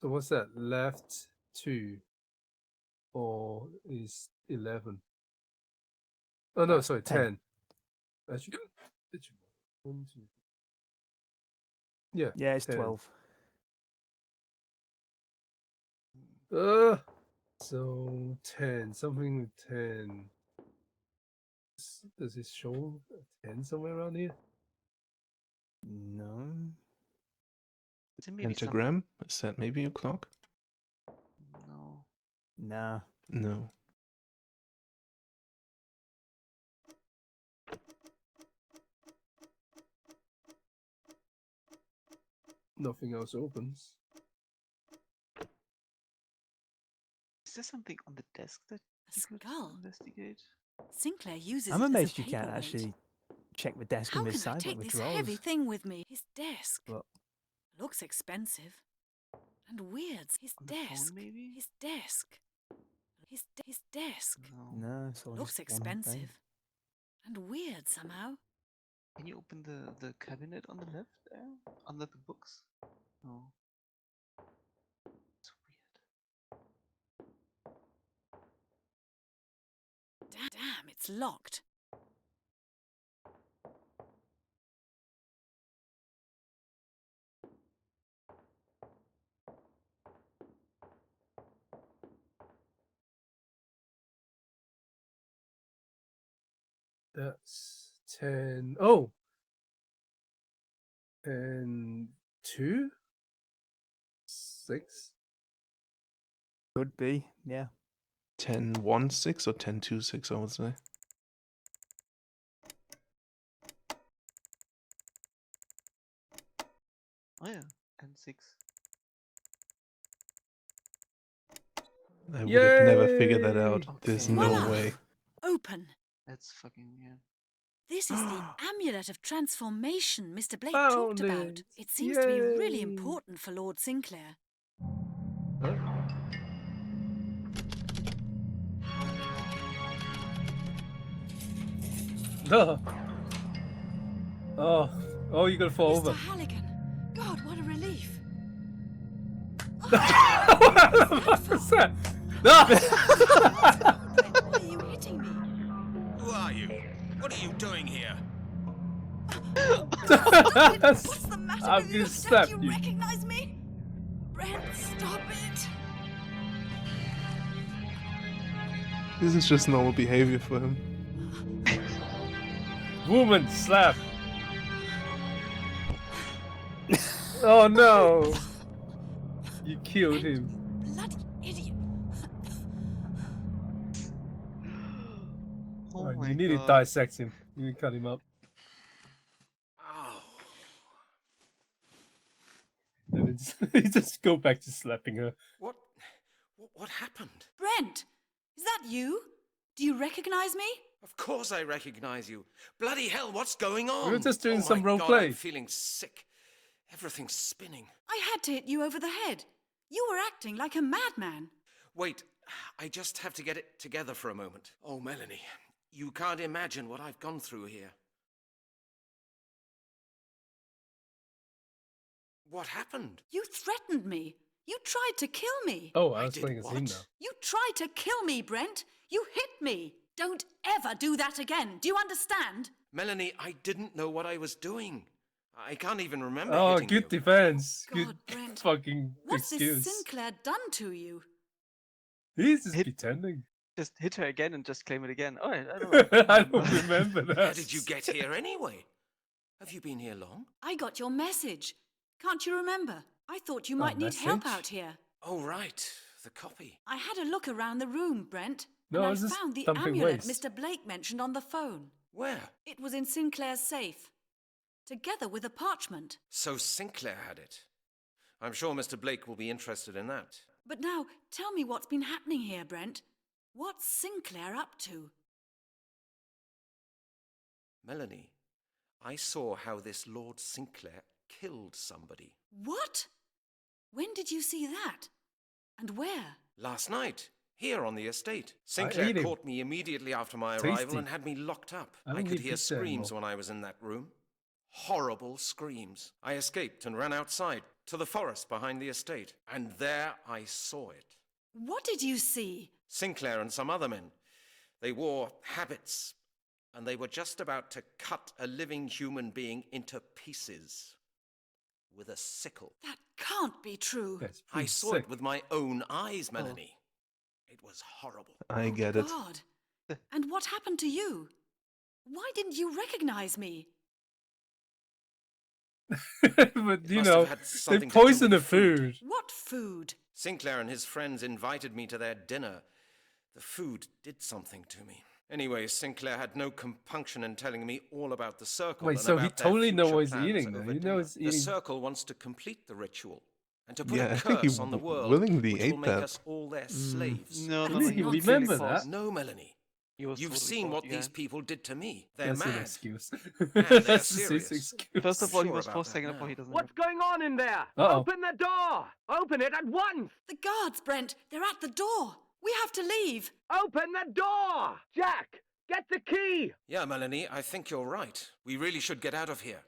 So what's that? Left 2 or is 11? Oh no, sorry, 10. Actually, 1, 2. Yeah. Yeah, it's 10. 12. So 10, something with 10. Does it show a 10 somewhere around here? No. Is it maybe Pentagram? Is that maybe a clock? No. Nah. No. Nothing else opens. Is there something on the desk that you could investigate? Sinclair uses I'm it amazed as a you can't paperweight. actually check the desk How on can this I side, take like the this drawers. heavy thing with me? His desk. But Looks expensive. And weird. His On the phone, desk. maybe? His desk. His desk. no, it's all Looks just one thing. expensive. And weird somehow. Can you open the cabinet on the left there? Under the books? No. It's weird. Damn, it's locked. That's 10. Oh! And 2? 6? Could be, yeah. 10-1-6 or 10-2-6, I would say. Oh yeah, and 6. I would have never figured that out. Yay! There's Okay. no Voila! way. Open. That's fucking weird. This is the amulet of transformation Mr. Blake Found talked about. it. It seems to be really Yay! important for Lord Sinclair. No. Oh, you gotta fall Mr. over. Halligan. God, what a relief. What's that? No! Why are you hitting me? Who are you? What are you doing here? What's the matter I'm with gonna you? slap Don't you. you recognize me? Brent, stop it. This is just normal behavior for him. Woman, slap! Oh no! You killed him. Bloody idiot. Oh Right, my you need god. to dissect him. You need to cut him up. Oh. And then you just go back to slapping her. What happened? Brent, is that you? Do you recognize me? Of course I recognize you. Bloody hell, what's going on? We were just doing Oh some my role God, play. I'm feeling sick. Everything's spinning. I had to hit you over the head. You were acting like a madman. Wait, I just have to get it together for a moment. Oh, Melanie, you can't imagine what I've gone through here. What happened? You threatened me. You tried to kill me. Oh, I I was did playing a scene what? now. You tried to kill me, Brent. You hit me. Don't ever do that again. Do you understand? Melanie, I didn't know what I was doing. I can't even remember Oh, hitting good you. defense. God, Good Brent. fucking What's excuse. this Sinclair done to you? He's just pretending. Just hit her again and just claim it again. Oh, I don't know. I don't remember that. How did you get here anyway? Have you been here long? I got your message. Can't you remember? I thought you might need help message? out here. Oh, right. The copy. I had a look around the room, Brent, No, I and was I just found the dumping amulet waste. Mr. Blake mentioned on the phone. Where? It was in Sinclair's safe, together with a parchment. So Sinclair had it. I'm sure Mr. Blake will be interested in that. But now, tell me what's been happening here, Brent. What's Sinclair up to? Melanie, I saw how this Lord Sinclair killed somebody. What? When did you see that? And where? Last night, here on the estate. Sinclair caught me immediately after my arrival and had me locked up. I could hear screams when I was in that room. Horrible screams. I escaped and ran outside to the forest behind the estate. And there I saw it. What did you see? Sinclair and some other men. They wore habits, and they were just about to cut a living human being into pieces with a sickle. That can't be true. I saw it with my own eyes, Melanie. It was horrible. I get it. God. And what happened to you? Why didn't you recognize me? But, you know, they poisoned the food. What food? Sinclair and his friends invited me to their dinner. The food did something to me. Anyway, Sinclair had no compunction in telling me all about the circle. Wait, and so he about their totally knows future what he's plans eating, though. over He knows dinner. he's The eating. circle wants to complete the ritual and to put Yeah, a I think he curse on the world, willingly which ate will make that. us all their slaves. No, You remember that? No, Melanie. You've totally seen caught, what yeah. these people did to me. They're That's an mad. excuse. And they're That's his serious. excuse. First of all, he Sure was about forced that taken up, now. he doesn't. What's going on in there? Uh-oh. Open the door! Open it at once! The guards, Brent. They're at the door. We have to leave. Open the door! Jack, get the key! Yeah, Melanie, I think you're right. We really should get out of here.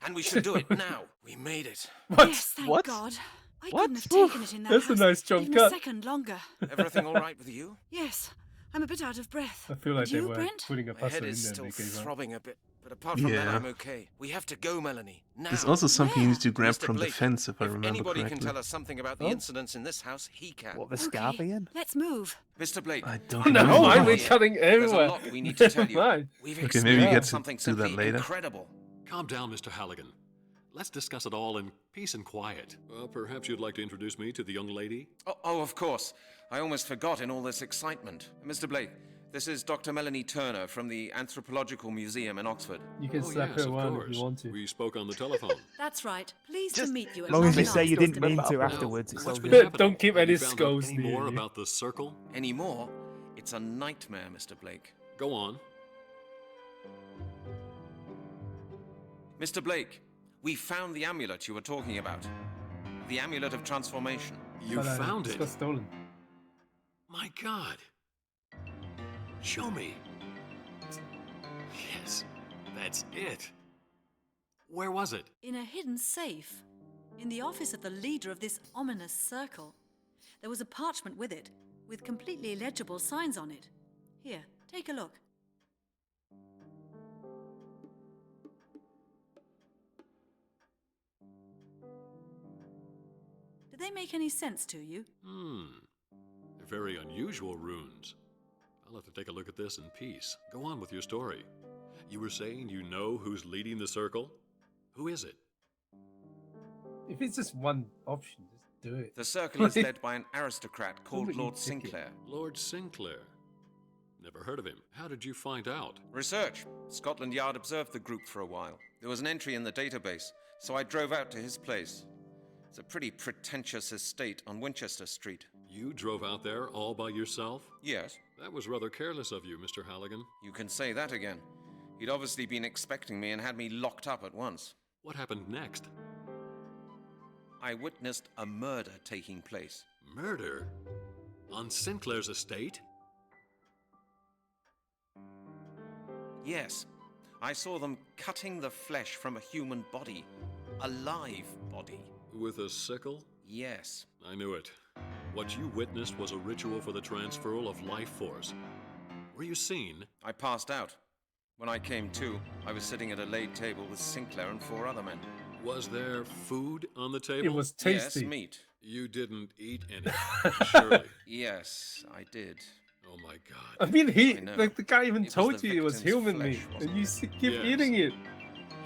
And we should do it now. We made it. What? Yes, thank What? God. I What? couldn't have taken it in that That's a house nice jump even cut. a second longer. Everything all right with you? Yes, I'm a bit out of breath. I feel like And they you, were Brent? putting a My puzzle head in is there. still and they gave up. throbbing a bit, but apart from that, Yeah. I'm okay. We have to go, Melanie. Now. There's also something you need to grab Mr. from the Blake, fence, if I if remember anybody correctly. can tell us something about the Oh. incidents in this house, he can. What, the Okay, Scarpian? let's move. Mr. Blake. I don't No, know. why are we Yeah. cutting There's everywhere? a lot we need to tell you. Right. We've Okay, maybe we experienced get to something do that simply later. incredible. Calm down, Mr. Halligan. Let's discuss it all in peace and quiet. Perhaps you'd like to introduce me to the young lady? Oh, of course. I almost forgot in all this excitement. Mr. Blake, this is Dr. Melanie Turner from the Anthropological Museum in Oxford. You can Oh, slap yes, her of around course. if you want to. We spoke on the telephone. That's right. Pleased Just- to meet you. As long as you London say you Arts didn't mean Festival. to afterwards, it's all What's been good. happening? Don't keep Have any you found out skulls any near more you. about the circle? Any more? It's a nightmare, Mr. Blake. Go on. Mr. Blake, we found the amulet you were talking about. The amulet of transformation. You But, found it it. got stolen. My God. Show me. Yes, that's it. Where was it? In a hidden safe. In the office of the leader of this ominous circle. There was a parchment with it, with completely illegible signs on it. Here, take a look. Do they make any sense to you? They're very unusual runes. I'll have to take a look at this in peace. Go on with your story. You were saying you know who's leading the circle? Who is it? If it's just one option, just do it. The circle is led by an aristocrat called Somebody Lord pick it. Sinclair. Lord Sinclair. Never heard of him. How did you find out? Research. Scotland Yard observed the group for a while. There was an entry in the database, so I drove out to his place. It's a pretty pretentious estate on Winchester Street. You drove out there all by yourself? Yes. That was rather careless of you, Mr. Halligan. You can say that again. He'd obviously been expecting me and had me locked up at once. What happened next? I witnessed a murder taking place. Murder? On Sinclair's estate? Yes. I saw them cutting the flesh from a human body. A live body. With a sickle? Yes. I knew it. What you witnessed was a ritual for the transferal of life force. Were you seen? I passed out. When I came to, I was sitting at a laid table with Sinclair and 4 other men. Was there food on the table? It was tasty. Yes, meat. You didn't eat any, surely. Yes, I did. Oh my God. I mean, I know. like the guy even It was told the you it was victim's human flesh, meat, wasn't and you keep Yes. eating it.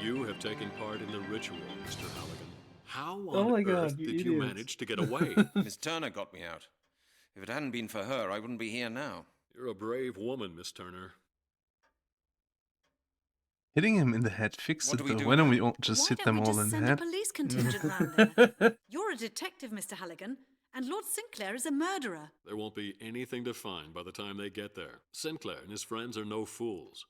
You have taken part in the ritual, Mr. Halligan. How on Oh my earth God, you did you idiots. manage to get away? Miss Turner got me out. If it hadn't been for her, I wouldn't be here now. You're a brave woman, Miss Turner. Hitting him in the head fixed What it do we though. do Why don't now? we all just Why hit don't them we all just in the send a head? police contingent round there? You're a detective, Mr. Halligan, And Lord Sinclair is a murderer. There won't be anything to find by the time they get there. Sinclair and his friends are no fools.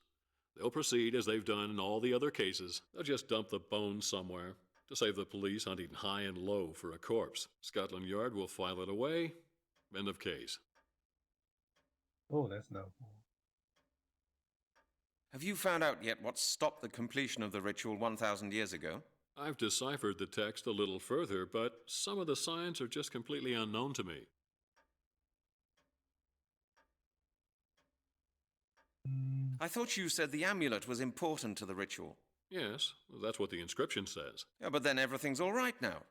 They'll proceed as they've done in all the other cases. They'll just dump the bones somewhere to save the police hunting high and low for a corpse. Scotland Yard will file it away. End of case. Oh, that's no. Have you found out yet what stopped the completion of the ritual 1,000 years ago? I've deciphered the text a little further, but some of the signs are just completely unknown to me. I thought you said the amulet was important to the ritual. Yes, that's what the inscription says. Yeah, but then everything's all right now.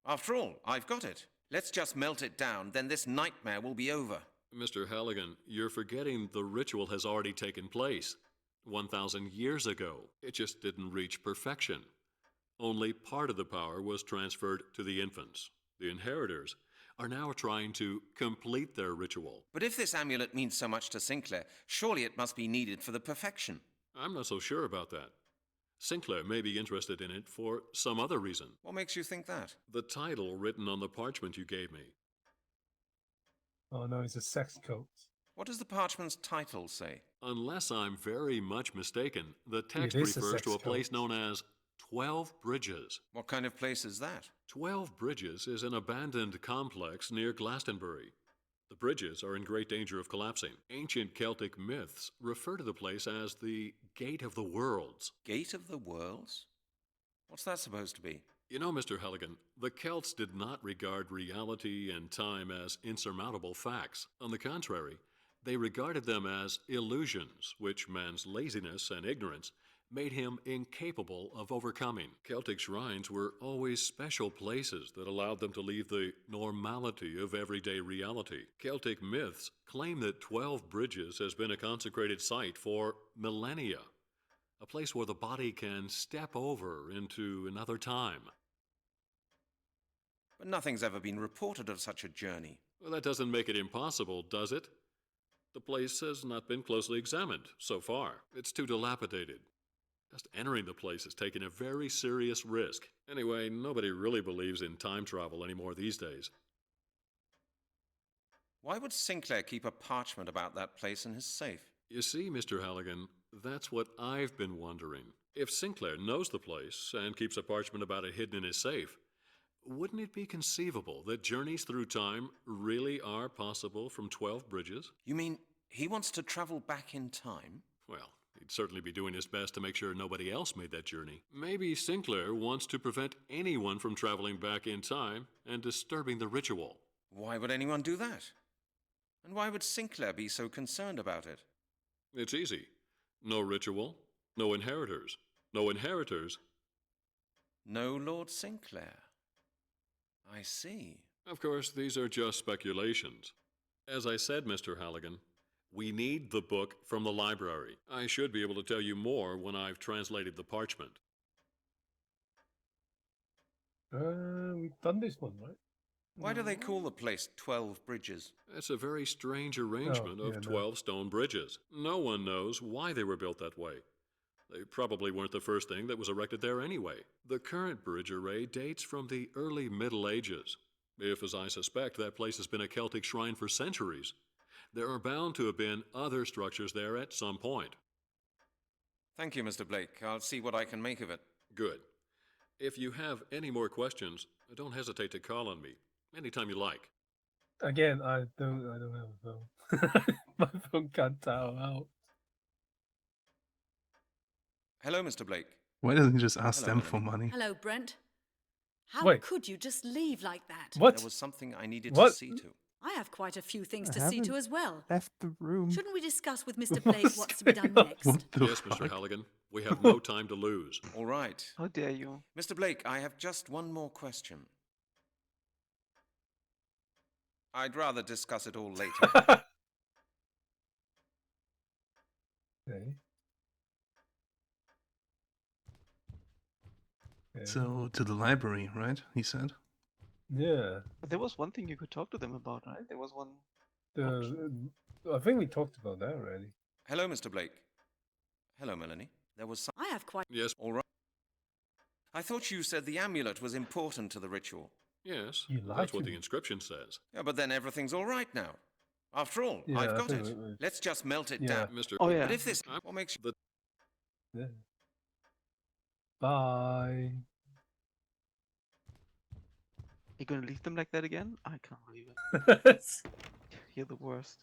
After all, I've got it. Let's just melt it down, then this nightmare will be over. Mr. Halligan, you're forgetting the ritual has already taken place 1,000 years ago. It just didn't reach perfection. Only part of the power was transferred to the infants. The inheritors are now trying to complete their ritual. But if this amulet means so much to Sinclair, surely it must be needed for the perfection. I'm not so sure about that. Sinclair may be interested in it for some other reason. What makes you think that? The title written on the parchment you gave me. Oh no, it's a sex cult. What does the parchment's title say? Unless I'm very much mistaken, the text It is a refers sex to a place cult. known as 12 Bridges. What kind of place is that? 12 Bridges is an abandoned complex near Glastonbury. The bridges are in great danger of collapsing. Ancient Celtic myths refer to the place as the Gate of the Worlds. Gate of the Worlds? What's that supposed to be? You know, Mr. Halligan, the Celts did not regard reality and time as insurmountable facts. On the contrary, they regarded them as illusions, which man's laziness and ignorance made him incapable of overcoming. Celtic shrines were always special places that allowed them to leave the normality of everyday reality. Celtic myths claim that 12 Bridges has been a consecrated site for millennia, a place where the body can step over into another time. But nothing's ever been reported of such a journey. Well, that doesn't make it impossible, does it? The place has not been closely examined so far. It's too dilapidated. Just entering the place has taken a very serious risk. Anyway, nobody really believes in time travel anymore these days. Why would Sinclair keep a parchment about that place in his safe? You see, Mr. Halligan, that's what I've been wondering. If Sinclair knows the place and keeps a parchment about it hidden in his safe, wouldn't it be conceivable that journeys through time really are possible from 12 Bridges? You mean he wants to travel back in time? Well, he'd certainly be doing his best to make sure nobody else made that journey. Maybe Sinclair wants to prevent anyone from traveling back in time and disturbing the ritual. Why would anyone do that? And why would Sinclair be so concerned about it? It's easy. No ritual, no inheritors. No inheritors. No Lord Sinclair. I see. Of course, these are just speculations. As I said, Mr. Halligan, we need the book from the library. I should be able to tell you more when I've translated the parchment. We've done this one, right? Why do they call the place 12 Bridges? It's a very strange arrangement of 12 stone bridges. No one knows why they were built that way. They probably weren't the first thing that was erected there anyway. The current bridge array dates from the early Middle Ages. If, as I suspect, that place has been a Celtic shrine for centuries, there are bound to have been other structures there at some point. Thank you, Mr. Blake. I'll see what I can make of it. Good. If you have any more questions, don't hesitate to call on me anytime you like. Again, I don't have a phone. My phone can't dial out. Hello, Mr. Blake. Why doesn't he just ask Hello, them Melanie. for money? Hello, Brent. How Wait. could you just leave like that? What? There was something I needed What? to see to. I have quite a few things I to see to haven't as well. left the room. Shouldn't we discuss with Mr. Blake what's to be done next? What the Yes, Mr. fuck? Halligan. We have no time to lose. All right. How dare you? Mr. Blake, I have just one more question. I'd rather discuss it all later. Okay. Okay. So, to the library, right? He said. Yeah. But there was one thing you could talk to them about, right? There was one. I think we talked about that already. Hello, Mr. Blake. Hello, Melanie. There was some... I have quite. Yes. All right. I thought you said the amulet was important to the ritual. Yes, You lied that's to what the me. inscription says. Yeah, but then everything's all right now. After all, Yeah, I've I got think it. we- Let's just melt it Yeah. down. Mr. Oh, yeah. But if this... What makes you... Yeah. Bye. You're gonna leave them like that again? I can't believe it. You're the worst.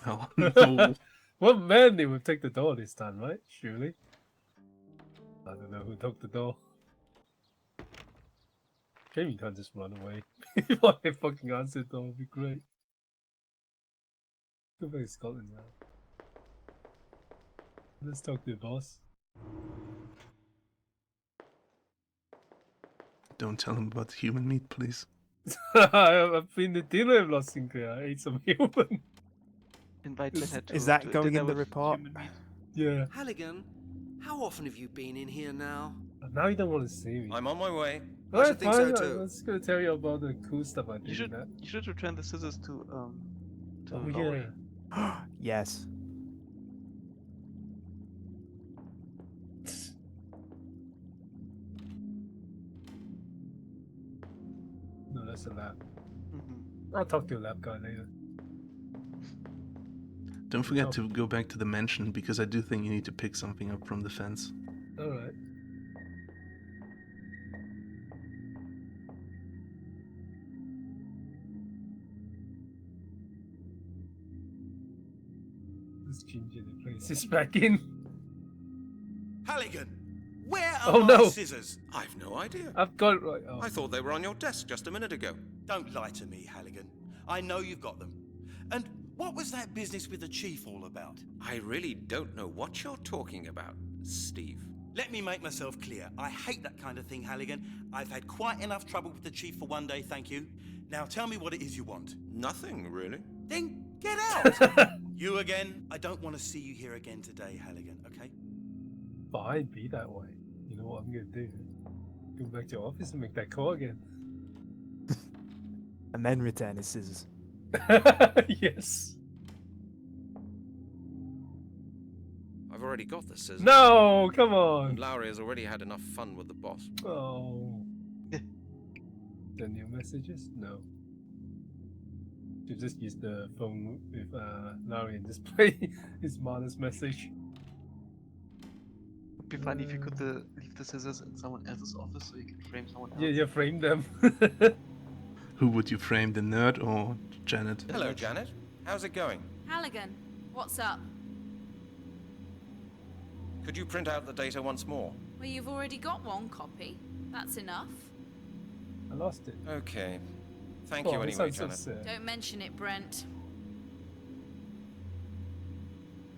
No, no. Well, man, they would take the door this time, right? Surely. I don't know who took the door. Shame you can't just run away. If I fucking answered the door, would be great. Go back to Scotland now. Let's talk to the boss. Don't tell him about the human meat, please. I've been the dealer of Lost Sinclair. I ate some human. Invite Leonard to Is that to going dinner in the with report? human meat. Yeah. Halligan, how often have you been in here now? Now you don't want to see me. I'm on my way. I should think so too. I was gonna tell you about the cool stuff I did. You should in that. you should return the scissors to Oh Laurie. yeah. Yes. No, that's a lab. I'll talk to a lab guy later. Don't forget to go back to the mansion, because I do think you need to pick something up from the fence. Alright. This ginger place is back in. Halligan, where are Oh my no! scissors? I've no idea. I've got it right. Oh. I thought they were on your desk just a minute ago. Don't lie to me, Halligan. I know you've got them. And what was that business with the chief all about? I really don't know what you're talking about, Steve. Let me make myself clear. I hate that kind of thing, Halligan. I've had quite enough trouble with the chief for one day, thank you. Now tell me what it is you want. Nothing, really. Then get out! You again? I don't want to see you here again today, Halligan, okay? Fine, be that way. You know what I'm gonna do? Go back to your office and make that call again. And then return his scissors. Yes. I've already got the scissors. No, come on. And Lowry has already had enough fun with the boss. Oh. Send new messages? No. You just use the phone with Larry and just play his mother's message. It'd be funny if you could leave the scissors in someone else's office so you can frame someone else. Yeah, frame them. Who would you frame, the nerd or Janet? Hello, Janet. How's it going? Halligan, what's up? Could you print out the data once more? Well, you've already got one copy. That's enough. I lost it. Okay. Thank Oh, you that anyway, sounds so Janet. sad. Don't mention it, Brent.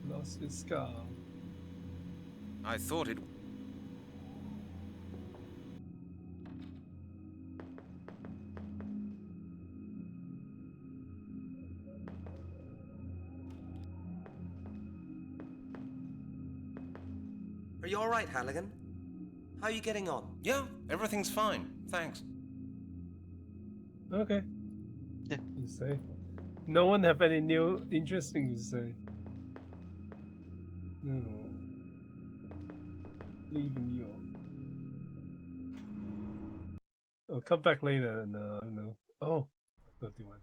Lost his scar. I thought it... Are you alright, Halligan? How are you getting on? Yeah, everything's fine. Thanks. Okay. Yeah. You say. No one have any new interesting to say. No. Leaving you. Oh, come back later and I don't know. Oh, 31.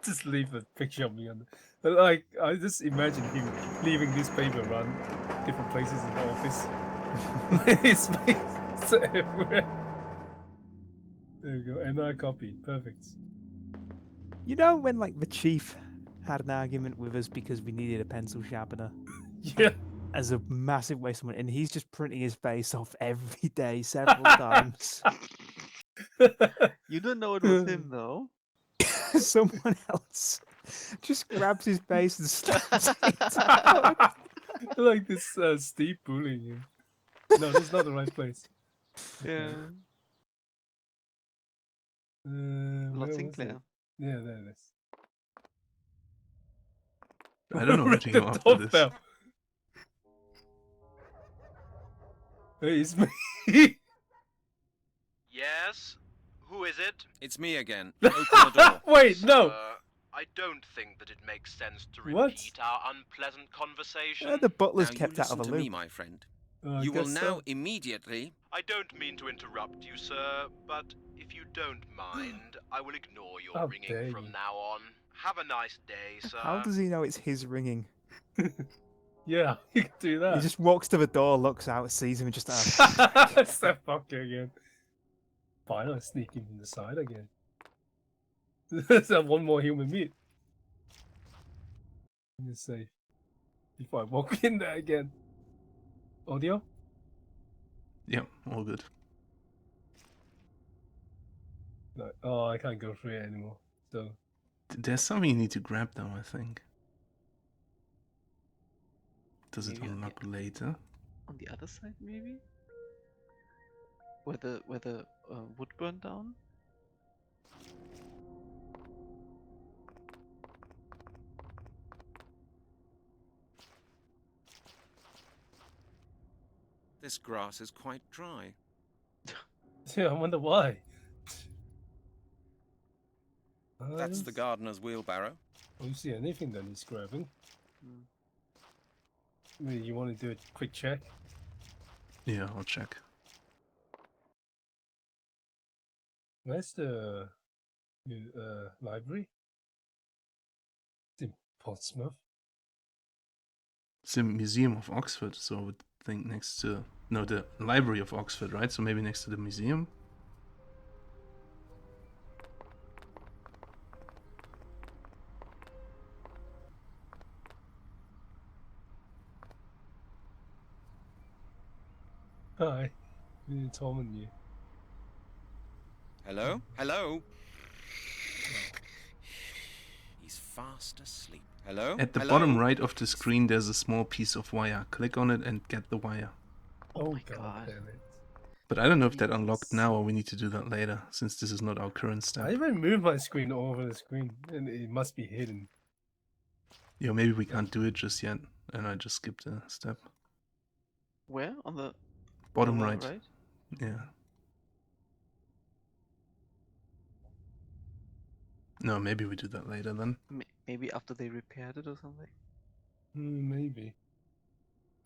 Just leave a picture of me on. Like I just imagine him leaving this paper around different places in the office. His face everywhere. There you go, and I copied. Perfect. You know when like the chief had an argument with us because we needed a pencil sharpener? Yeah. As a massive waste of money, and he's just printing his face off every day, several times. You don't know it was him though. Someone else just grabs his face and slaps it. Like this Steve bullying him. No, that's not the right place. Yeah. Where Lord was Sinclair. it? Yeah, there it is. I don't know where to go The after this. doorbell. Hey, it's me. Yes? Who is it? It's me again. Open the door. Wait, no. I don't think that it makes sense to What? repeat our unpleasant conversation. The butler's Now you kept out of listen a to loop. me, my friend. I You will guess now so. immediately... I don't mean to interrupt you, sir, but if you don't mind, I will ignore your How ringing dare from you. now on. Have a nice day, sir. How does he know it's his ringing? Yeah, you can do that. He just walks to the door, looks out, sees him, and just Step fucker again. Fine, I'll sneak him in the side again. There's one more human meat. Let me see. Before I walk in there again. Audio? Yeah, all good. No. Oh, I can't go through it anymore. So. There's something you need to grab though, I think. Does it Maybe unlock later? On the other side, maybe? Where the wood burned down? This grass is quite dry. Yeah, I wonder why. That's the gardener's wheelbarrow. I don't see anything that he's grabbing. I mean, you want to do a quick check? Yeah, I'll check. Where's the library? It's in Portsmouth. It's the Museum of Oxford, so I would think next to... No, the Library of Oxford, right? So maybe next to the museum? Hi. Me Tom and you. Hello? Hello? He's fast asleep. Hello? At the Hello? bottom right of the screen, there's a small piece of wire. Click on it and get the wire. Oh my god. Damn it. But I don't know if that unlocked now or we need to do that later, since this is not our current step. I even moved my screen over the screen, and it must be hidden. Yeah, maybe we can't do it just yet, and I just skipped a step. Where? On the Bottom lower right. Yeah. No, maybe we do that later then. Maybe after they repaired it or something? Maybe.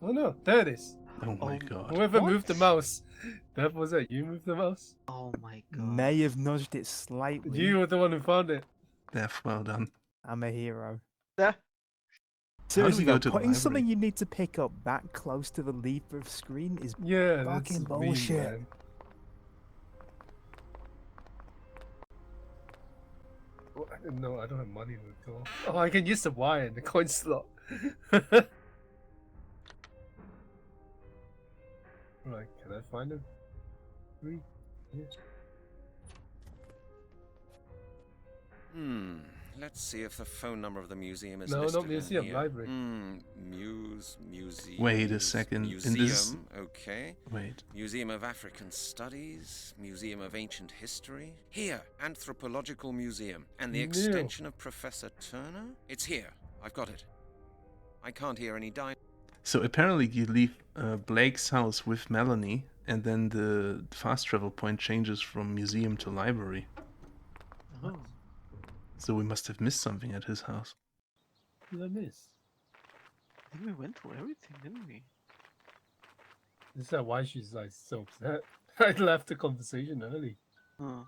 Oh no, there it is. Oh my god. Whoever moved the mouse. That was it. You moved the mouse? Oh my god. May have nudged it slightly. You were the one who found it. Def, well done. I'm a hero. Yeah. Seriously, go though, to the putting something library? you need to pick up that close to the leaf of screen is Yeah, fucking that's bullshit. mean, man. No, I don't have money to go. Oh, I can use the wire in the coin slot. Right, can I find him? Yeah. Let's see if the phone number of the museum is No, listed not museum, in here. library. Museum. Wait a second. Museum, In this... okay. Wait. Museum of African Studies, Museum of Ancient History. Here, Anthropological Museum. And the No. extension of Professor Turner? It's here. I've got it. I can't hear any So apparently you leave Blake's house with Melanie, and then the fast travel point changes from museum to library. Oh. So we must have missed something at his house. What did I miss? I think we went through everything, didn't we? Is that why she's like so upset? I left the conversation early. Huh.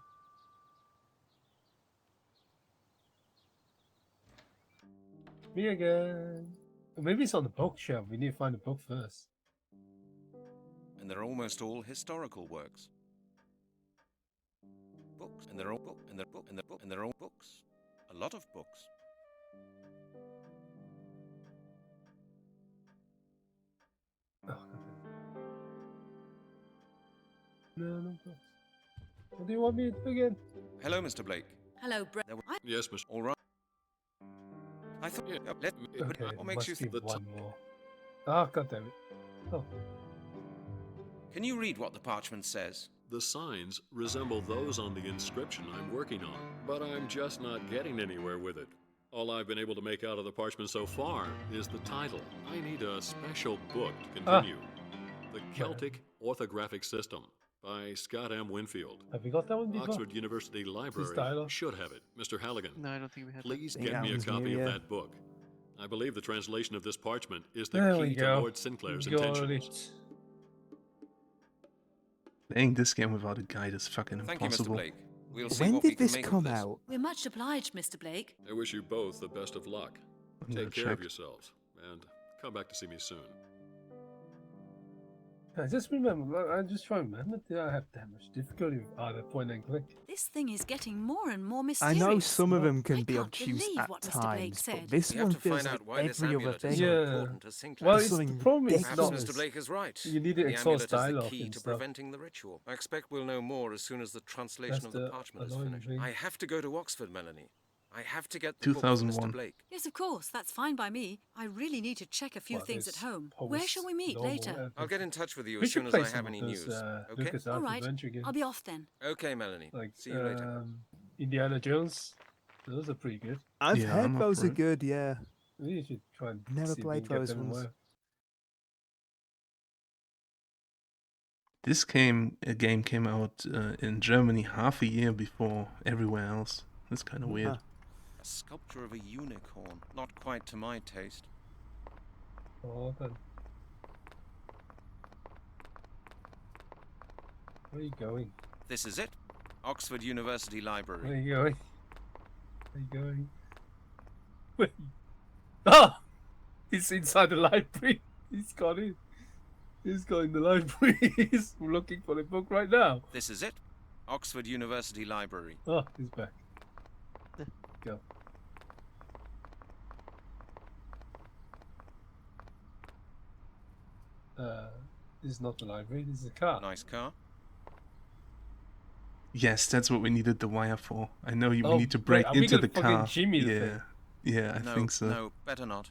Me again. Or maybe it's on the bookshelf. We need to find the book first. And they're almost all historical works. Books, and they're all books. A lot of books. Oh, no books. What do you want me to do again? Hello, Mr. Blake. Hello, Brett. Yes, Mr. All right. I thought. Okay, What makes you must be think? one more. Oh, god damn it. Oh. Can you read what the parchment says? The signs resemble those on the inscription I'm working on, but I'm just not getting anywhere with it. All I've been able to make out of the parchment so far is the title. I need a special book to continue. The Celtic Orthographic System by Scott M. Winfield. Have we got that one before? Oxford University Library should have it. Mr. Halligan, No, I don't think we have please that. get me a one's copy new, of yeah. that book. I believe the translation of this parchment is the There we key to go. Lord Sinclair's Got intentions. it. Playing this game without a guide is fucking Thank you, Mr. impossible. Blake. We'll see When what we did can this make come of this. out? We're much obliged, Mr. Blake. I wish you both the best of luck. I'm gonna Take care of check. yourselves, and come back to see me soon. I just remember, I just try to remember, did I have that much difficulty with either point and click? This thing is getting more and more I mysterious. know some of them I can be can't obtuse believe at what Mr. Blake times, said. but this We have one to feels find like out why this every other amulet is thing. so Yeah. important to Sinclair. Well, It's it's, the something problem is Perhaps not. Mr. Blake is right. You need to The exhaust amulet is the dialogue key and to stuff. preventing the ritual. I expect we'll know more as soon as the translation That's of the the parchment is annoying finished. thing. I have to go to Oxford, Melanie. I have to get the book to 2001. Mr. Blake. Yes, of course. That's fine by me. I really need to check a few Well, things at there's home. Where shall we meet post-normal later? I'll get in touch with you We as should soon as play I some have of any those, news. Okay? Lucas All right. Adventure games. I'll be off then. Okay, Melanie. Like See you later. Indiana Jones. Those are pretty good. I've Yeah, heard I'm up those for are it. good, yeah. We should try and Never see if we played can get those them ones. away. This game came out in Germany half a year before everywhere else. That's kind of weird. Huh. A sculpture of a unicorn. Not quite to my taste. Oh, then. Where are you going? This is it. Oxford University Library. Where are you going? Where are you going? Where? Ah! He's inside the library. He's got in. He's got in the library. He's looking for the book right now. This is it. Oxford University Library. Oh, he's back. Go. This is not the library. This is a car. Nice car. Yes, that's what we needed the wire for. I know we Oh, need to wait, break are we into gonna the fucking car. jimmy the Yeah, thing? yeah, I No, think so. no, better not.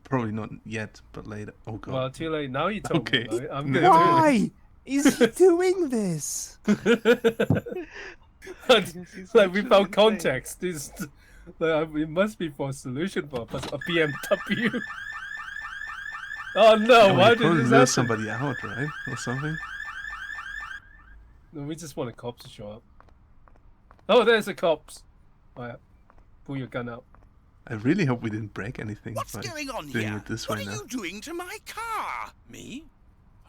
Probably not yet, but later. Oh god. Well, too late. Now you told Okay. me about it. I'm No. gonna Why is he doing this? do it. Like without context, this like, it must be for a solution purpose. A BMW. Oh no! Yeah, Why we did probably this lure happen? somebody out, right? Or something? No, we just want a cops to show up. Oh, there's the cops. Alright, pull your gun out. I really hope we didn't break anything What's by going on doing here? it this What way are now. you doing to my car? Me?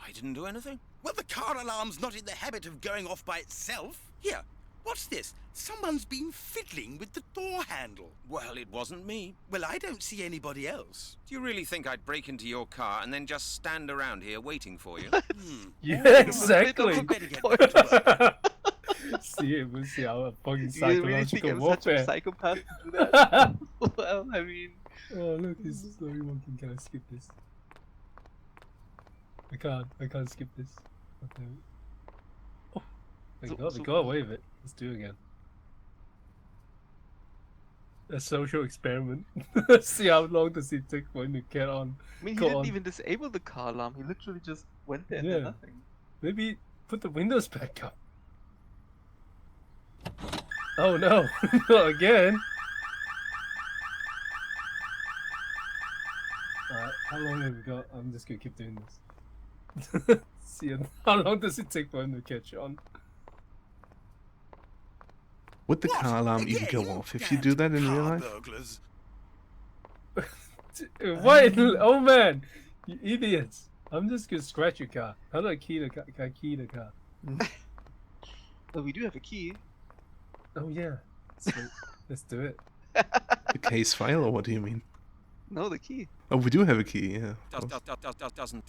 I didn't do anything. Well, the car alarm's not in the habit of going off by itself. Here, what's this? Someone's been fiddling with the door handle. Well, it wasn't me. Well, I don't see anybody else. Do you really think I'd break into your car and then just stand around here waiting for you? Yeah, exactly. See, we'll see how fucking You really think psychological I'm such a warfare. psychopath to do that? Well, I mean... Oh look, he's slowly walking. Can I skip this? I can't skip this. Okay. Oh, thank God, we got away with it. Let's do it again. A social experiment. See how long does it take for him to get on. I mean, he go didn't on. even disable the car alarm. He literally just went there and Yeah. did nothing. Maybe put the windows back up. Oh no, not again. Alright, how long have we got? I'm just gonna keep doing this. See how long does it take for him to catch on? Would the car alarm even go off if you do that in real life? Burglars. What? Oh man, you idiots! I'm just gonna scratch your car. How do I key the car? Can I key the car? Well, we do have a key. Oh yeah. Sweet. Let's do it. The case file, or what do you mean? No, the key. Oh, we do have a key, yeah. of course. Doesn't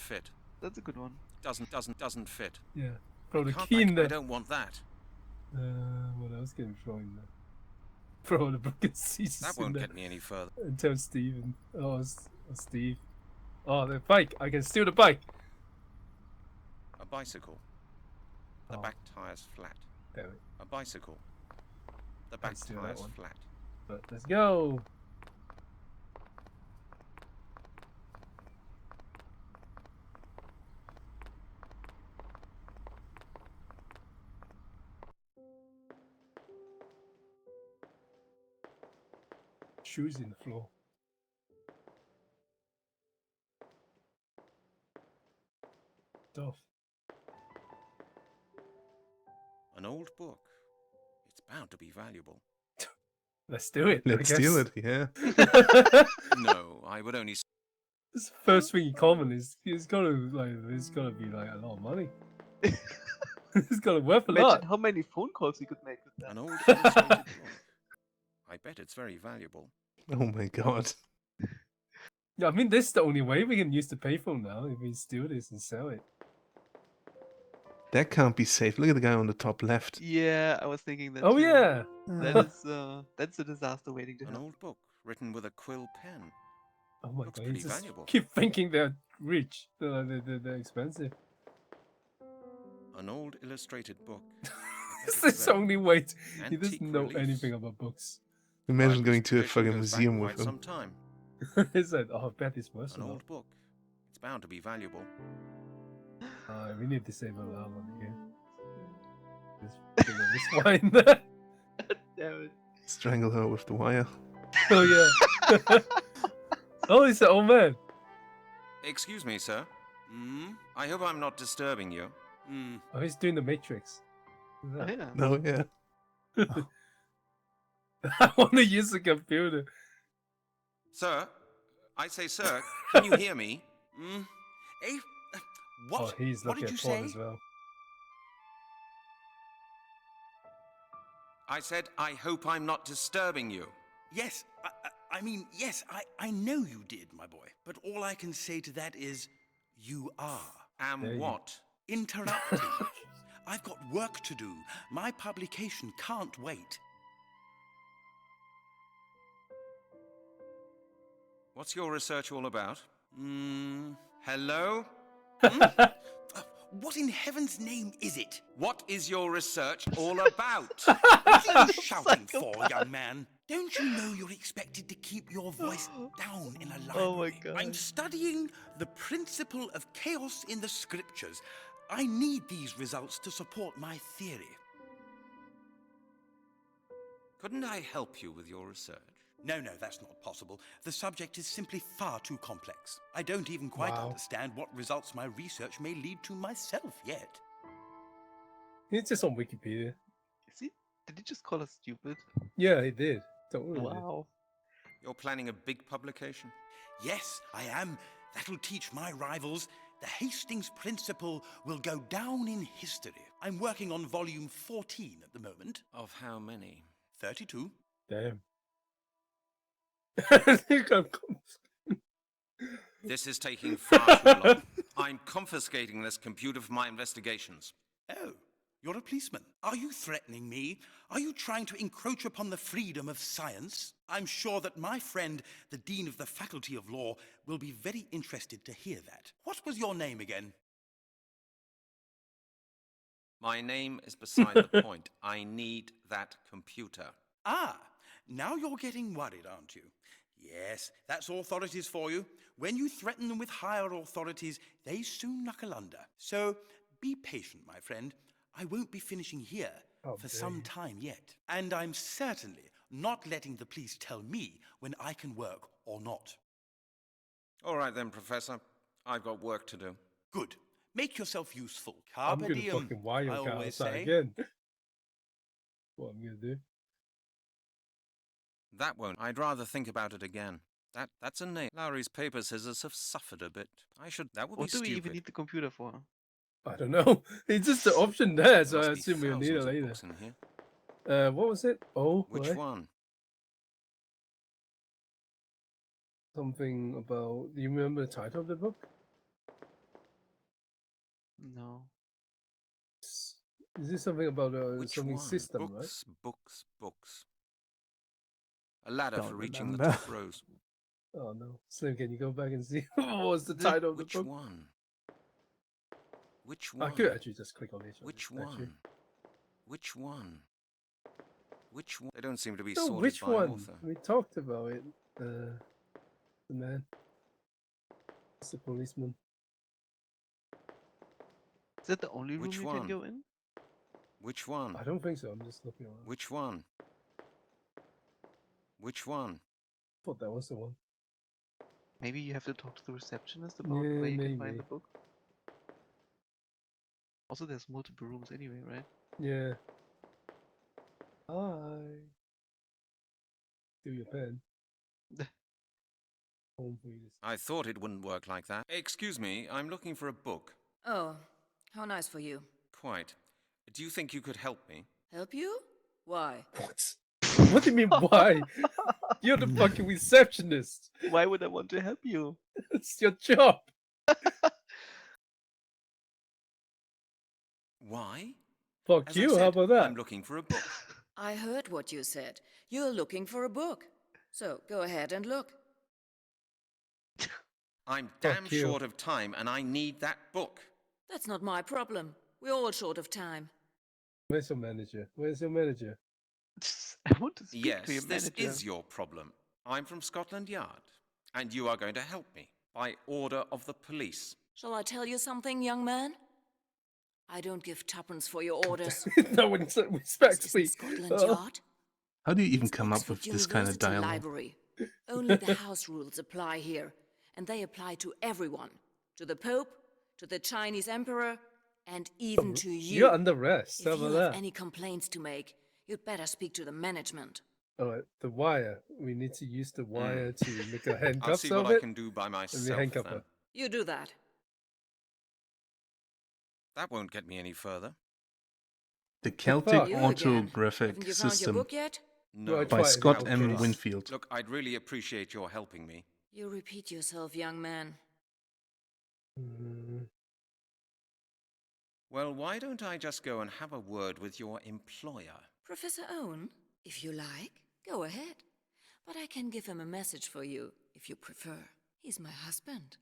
fit. That's a good one. Doesn't fit. Yeah. Throw the Can't key in I there. don't want that. What else can we throw in there? Throw the broken scissors That in won't there. get me any further. And tell Steven. Steve. Oh, the bike. I can steal the bike. A bicycle. The Oh. back tire's flat. Damn it. A bicycle. The back Let's do that tire's one. flat. But let's go. Shoes in the floor. stuff. An old book. It's bound to be valuable. Let's do it. Let's steal it, yeah. No, I would only... This first thing you comment is it's gotta be like a lot of money. It's gotta worth a Imagine lot. how many phone calls you could make with that. An old illustrated book. I bet it's very valuable. Oh my god. Yeah, I mean, this is the only way we can use the payphone now if we steal this and sell it. That can't be safe. Look at the guy on the top left. Yeah, I was thinking that. Oh too. yeah. That's a disaster waiting to An happen. old book written with a quill pen. Oh my Looks god, pretty you just valuable. keep thinking they're rich. They're expensive. An old illustrated book. This is the only way he doesn't Antique know reliefs. anything about books. Imagine Like going this to a tradition fucking goes back museum quite with him. some time. It's like, oh, I bet it's worth An a lot. old book. It's bound to be valuable. We need to save a lot of money here. Just figure this wine. Damn it. Strangle her with the wire. Oh yeah. Oh, he's an old man. Excuse me, sir. I hope I'm not disturbing you. Oh, he's doing the Matrix. Oh, yeah. No, yeah. I want to use the computer. Sir? I say, sir, can you hear me? Eh? What? Oh, he's What looking did at you porn say? as well. I said, I hope I'm not disturbing you. Yes, I mean, yes, I know you did, my boy. But all I can say to that is, you are. And what? Interrupting. I've got work to do. My publication can't wait. What's your research all about? Hello? What in heaven's name is it? What is your research all about? What are you shouting for, young man? Don't you know you're expected to keep your voice down in a library? Oh my God. I'm studying the principle of chaos in the scriptures. I need these results to support my theory. Couldn't I help you with your research? No, that's not possible. The subject is simply far too complex. I don't even quite understand what results my research may lead to myself yet. It's just on Wikipedia. Did he just call us stupid? Yeah, he did. Totally. Wow. You're planning a big publication? Yes, I am. That'll teach my rivals. The Hastings Principle will go down in history. I'm working on volume 14 at the moment. Of how many? 32. Damn. This is taking far too long. I'm confiscating this computer for my investigations. Oh, you're a policeman. Are you threatening me? Are you trying to encroach upon the freedom of science? I'm sure that my friend, the Dean of the Faculty of Law, will be very interested to hear that. What was your name again? My name is beside the point. I need that computer. Ah, now you're getting worried, aren't you? Yes, that's authorities for you. When you threaten them with higher authorities, they soon knuckle under. So be patient, my friend. I won't be finishing here for some time yet. And I'm certainly not letting the police tell me when I can work or not. All right then, Professor. I've got work to do. Good. Make yourself useful. I'm Carpe gonna diem, fucking wire I your car always outside say. again. What I'm gonna do? That won't. I'd rather think about it again. That's a name. Lowry's paper scissors have suffered a bit. That would What be do we stupid. even need the computer for? I don't know. It's just the option there, so There I must be assume we'll need it thousands of later. books in here. What was it? Oh, Which right. one? Something about. Do you remember the title of the book? No. Is this something about Which something one? system, Books. A ladder Don't for reaching the remember. top rows. right? Oh no. Slim, can you go back and see what was the title of the Which book? one? Which I one? could actually just click on this one. Which actually. one? Which one? Which one? They don't seem to be No, sorted which by one? author. We talked about it. The man. It's the policeman. Is that the only room Which you one? can go in? Which one? I don't think so. I'm just looking around. Which one? Which one? I thought that was the one. Maybe you have to talk to the receptionist about Yeah, where you can maybe. find the book. Also, there's multiple rooms anyway, right? Yeah. Hi. Do your pen. Home for you to I thought it wouldn't work like that. Excuse me, I'm looking for a book. Oh, how nice for you. Quite. Do you think you could help me? Help you? Why? What? What do you mean, why? You're the fucking receptionist. Why would I want to help you? It's your job. Why? Fuck As you, I said, how about that? I'm looking for a book. I heard what you said. You're looking for a book. So go ahead and look. I'm damn short of time and I need that book. That's not my problem. We're all short of time. Where's your manager? Where's your manager? I want to speak to your Yes, this manager. is your problem. I'm from Scotland Yard, and you are going to help me by order of the police. Shall I tell you something, young man? I don't give tuppence for your orders. No one respects me. Scotland Yard? How do you even come up with this kind of University dialogue? Library. Only the house rules apply here, and they apply to everyone. To the Pope, to the Chinese Emperor, and even to you. You're under arrest. If How you about have that? any complaints to make, you'd better speak to the management. Alright, the wire. We need to use the wire to make a handcuff I'll see what I can do by myself handcuff then. her. You do that. That won't get me any further. The Celtic You Autographic Haven't you found your System book yet? No. by Scott M. Look, Winfield. Look, I'd really appreciate your helping me. You repeat yourself, young man. Well, why don't I just go and have a word with your employer? Professor Owen, if you like, go ahead. But I can give him a message for you, if you prefer. He's my husband.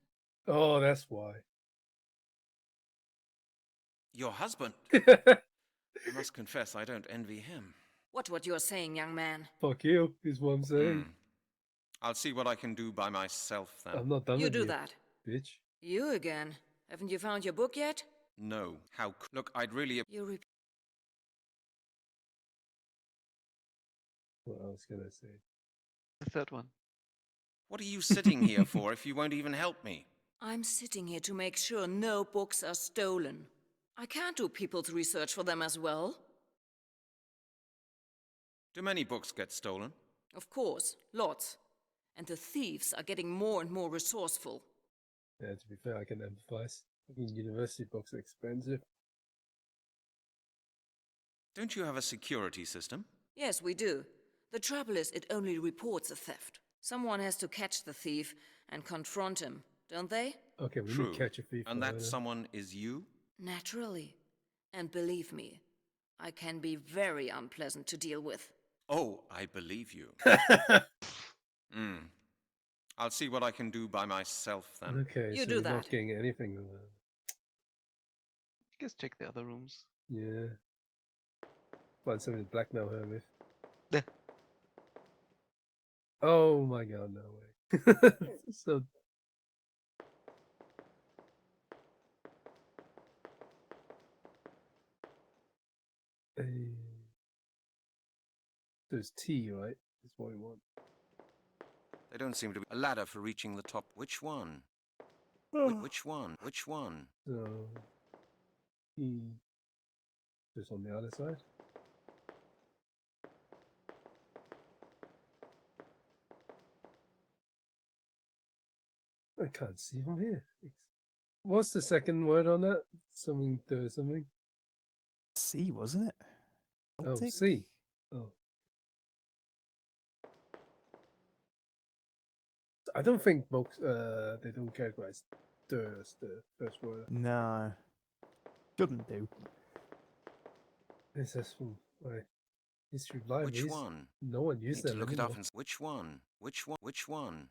Oh, that's why. Your husband? I must confess, I don't envy him. What you're saying, young man? Fuck you, is what I'm saying. I'll see what I can do by myself then. I'm not done You with do you, that. bitch. You again. Haven't you found your book yet? No. How? Look, I'd really. You repeat. What else can I say? The third one. What are you sitting here for if you won't even help me? I'm sitting here to make sure no books are stolen. I can't do people's research for them as well. Do many books get stolen? Of course, lots. And the thieves are getting more and more resourceful. Yeah, to be fair, I can empathize. I mean, university books are expensive. Don't you have a security system? Yes, we do. The trouble is, it only reports a theft. Someone has to catch the thief and confront him, don't they? Okay, we True. need to catch a thief. And that someone is you? Naturally. And believe me, I can be very unpleasant to deal with. Oh, I believe you. I'll see what I can do by myself then. Okay, You so do we're that. not getting anything. Just check the other rooms. Yeah. Find something to blackmail her with. Yeah. Oh my god, no way. So. There's T, right? That's what we want. They don't seem to be a ladder for reaching the top. Which one? Which one? Which one? So. T. Just on the other side. I can't see from here. What's the second word on that? Something, something? C, wasn't it? Oh, Celtic? C. Oh. I don't think books, they don't categorize as the first word. No. Shouldn't do. This is from history libraries. Which one? No one used Need them to look it anymore. up and which one? Which one? Which one?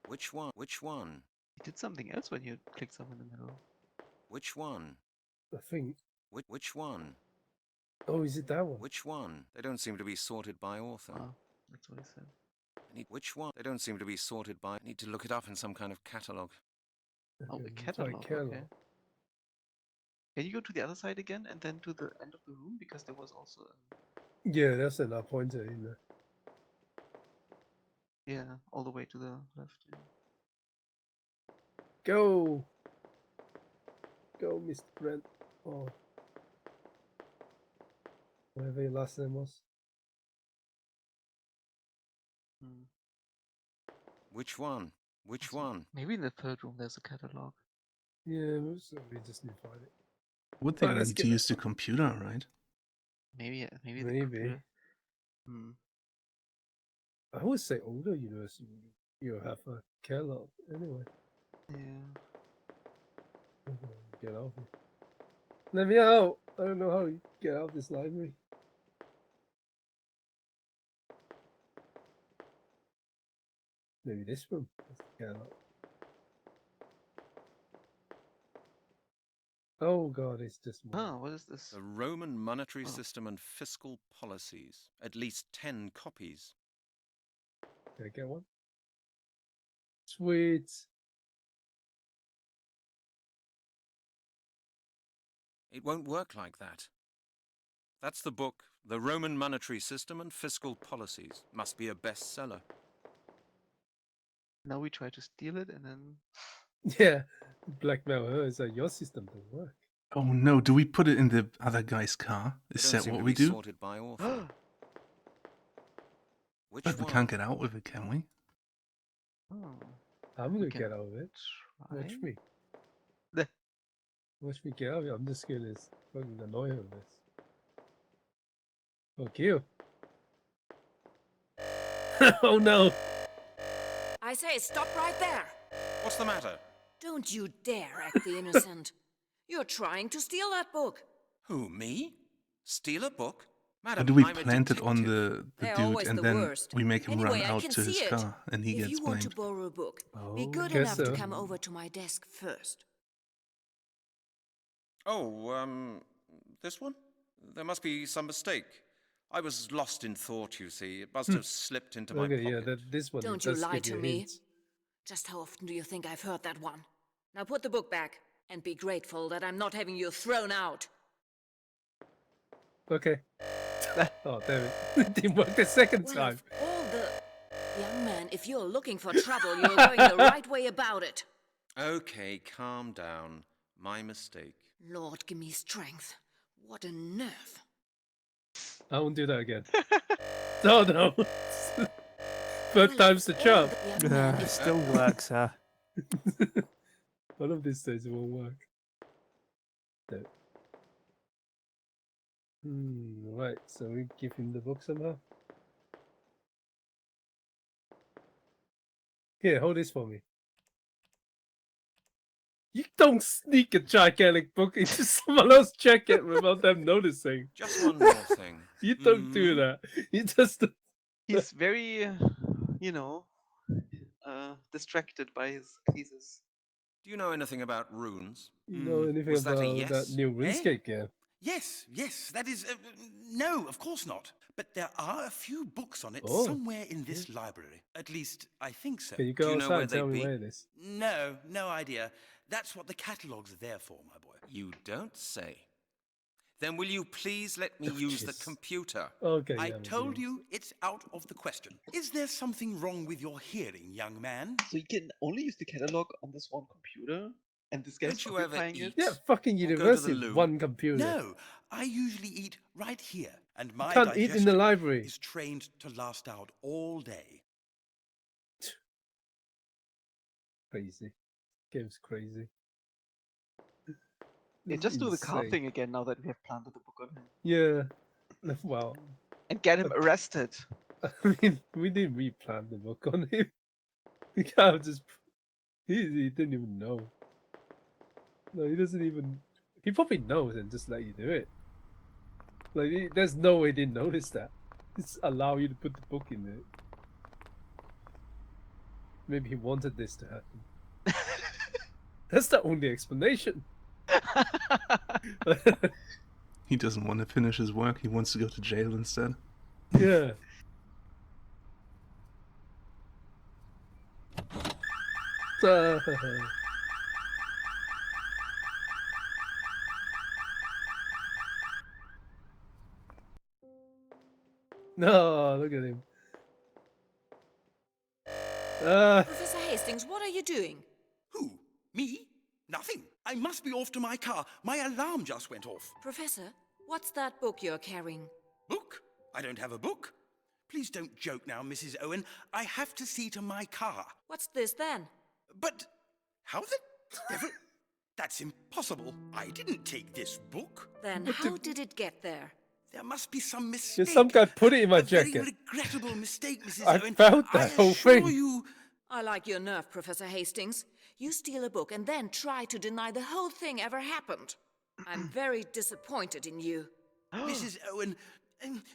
Which one? Which one? You did something else when you clicked someone in the middle. Which one? I think. Which one? Oh, is it that one? Which one? They don't seem to be sorted by author. Oh, that's what I said. Which one? They don't seem to be sorted by. I need to look it up in some kind of catalogue. Oh, the Okay, catalog. catalog. Okay. Can you go to the other side again and then to the end of the room? Because there was also Yeah, that's another pointer in there. yeah, all the way to the left. Yeah. Go! Go, Mr. Brent. Oh. Whatever your last name was. Which one? Which one? Maybe in the third room there's a catalog. Yeah, so we just need to find it. Would they let you use the computer, right? Maybe the Maybe. computer. I would say older university, you have a catalog anyway. Yeah. Get out here. Let me out! I don't know how you get out of this library. Maybe this room. Get out. Oh god, it's just one. Oh, what is this? The Roman monetary system and fiscal policies. At least 10 copies. Can I get one? Sweet. It won't work like that. That's the book, The Roman Monetary System and Fiscal Policies. Must be a bestseller. Now we try to steal it and then... Yeah, blackmail her. It's like, your system doesn't work. Oh no, do we put it in the other guy's car? Is that what we do? Sorted by author. Which But we one? can't get out with it, can we? Oh. I'm gonna get out of it. Watch me. Watch me get out of it. I'm just gonna fucking annoy her with this. Fuck you. Oh no! I say, stop right there! What's the matter? Don't you dare act the innocent. You're trying to steal that book. Who, me? Steal a book? Or Madam, do we I'm a plant it on detective. the They're dude always and the then worst. we make him Anyway, run I out can to his see it. car and he If gets you want to blamed? borrow a book, be Oh, good guess enough to so. come over to my desk first. Oh, this one? There must be some mistake. I was lost in thought, you see. It must have slipped into my Okay, pocket. yeah, this one. Don't you lie to me. Just how often do you think I've heard that one? Now put the book back and be grateful that I'm not having you thrown out. Okay. Oh, damn it. It didn't work the second Well, time. of all the... Young man, if you're looking for trouble, you're going the right way about it. Okay, calm down. My mistake. Lord, give me strength. What a nerve. I won't do that again. Oh no! Third time's the charm. It still works, huh? One of these days it won't work. No. Right, so we give him the book somehow. Here, hold this for me. You don't sneak a gigantic book into someone else's jacket without them noticing. Just one more thing. You don't do that. You just... He's very, you know, distracted by his thesis. Do you know anything about runes? You know anything Was that a about yes? that new RuneScape game? Yes, that is... no, of course not. But there are a few books on it Oh. somewhere in this library. At least, I think so. Can you go outside and tell me where it is? No idea. That's what the catalogues are there for, my boy. You don't say. Then will you please let me use the computer? Okay, I yeah, told you it's out of the question. Is there something wrong with your hearing, young man? So you can only use the catalog on this one computer, and this guy's Don't you ever occupying eat? it? Yeah, fucking Or go to the university, loo? one computer. No, I usually eat right here, and my Can't eat in the digestion library. is trained to last out all day. Crazy. Game's crazy. Yeah, This just is do the car insane. thing again now that we have planted the book on him. Yeah. Well, And get him arrested. I mean, we didn't replan the book on him. We kind of just... He didn't even know. No, he doesn't even... He probably knows and just let you do it. Like, there's no way he didn't notice that. Just allow you to put the book in there. Maybe he wanted this to happen. That's the only explanation. He doesn't want to finish his work, he wants to go to jail instead. Yeah. No, look at him. Professor Hastings, what are you doing? Who? Me? Nothing. I must be off to my car. My alarm just went off. Professor, what's that book you're carrying? Book? I don't have a book. Please don't joke now, Mrs. Owen. I have to see to my car. What's this then? But how the devil? That's impossible. I didn't take this book. Then how did it get there? There must be some mistake. Some guy put it in my a jacket. Very regrettable mistake, Mrs. I Owen. found that whole thing. You... I like your nerve, Professor Hastings. You steal a book and then try to deny the whole thing ever happened. I'm very disappointed in you. Mrs. Owen,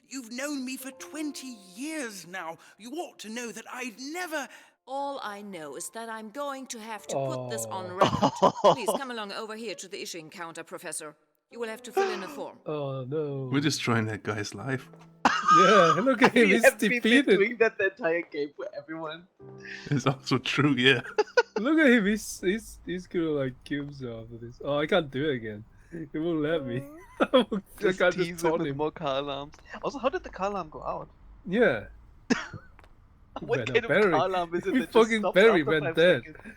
you've known me for 20 years now. You ought to know that I'd never... All I know is that I'm going to have to put this on record. Please come along over here to the issuing counter, Professor. You will have to fill in a form. Oh no. We're destroying that guy's life. Yeah, look at him, he's defeated. Been doing that the entire game for everyone. It's also true, yeah. Look at him, he's gonna like kill himself with this. Oh, I can't do it again. It won't let me. I can't just taunt him. More car alarms. Also, how did the car alarm go out? Yeah. What kind of car alarm is it? He that just fucking stopped Barry after went 5 dead. seconds?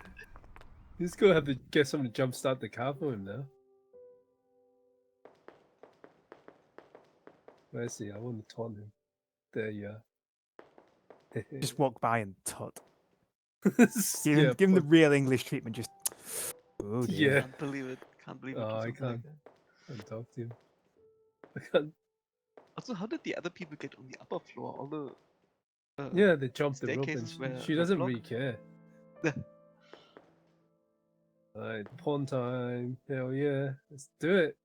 He's gonna have to get someone to jumpstart the car for him now. Let's see, I want to taunt him. There you are. Just walk by and tut. Yeah, give him the real English treatment. Just. Oh dear. Yeah. Can't believe it. Can't believe it. Oh, I Like can't. that. Can't talk to him. I can't. Also, how did the other people get on the upper floor? All the Yeah, they jumped the rope staircases and were she doesn't blocked. really care. Alright, pawn time. Hell yeah. Let's do it.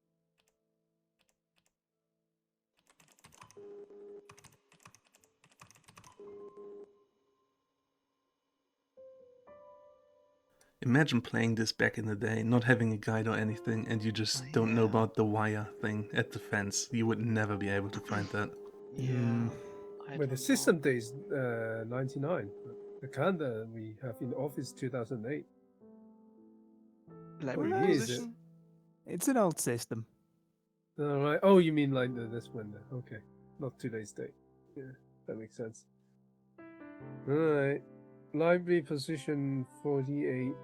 Imagine playing this back in the day, not having a guide or anything, and you just don't know about the wire thing at the fence. You would never be able to find that. Yeah. Well, the system days 99. The calendar we have in office 2008. Library What year is it? position? It's an old system. Alright. Oh, you mean like this window. Okay. Not today's date. Yeah, that makes sense. Alright. Library position 48/3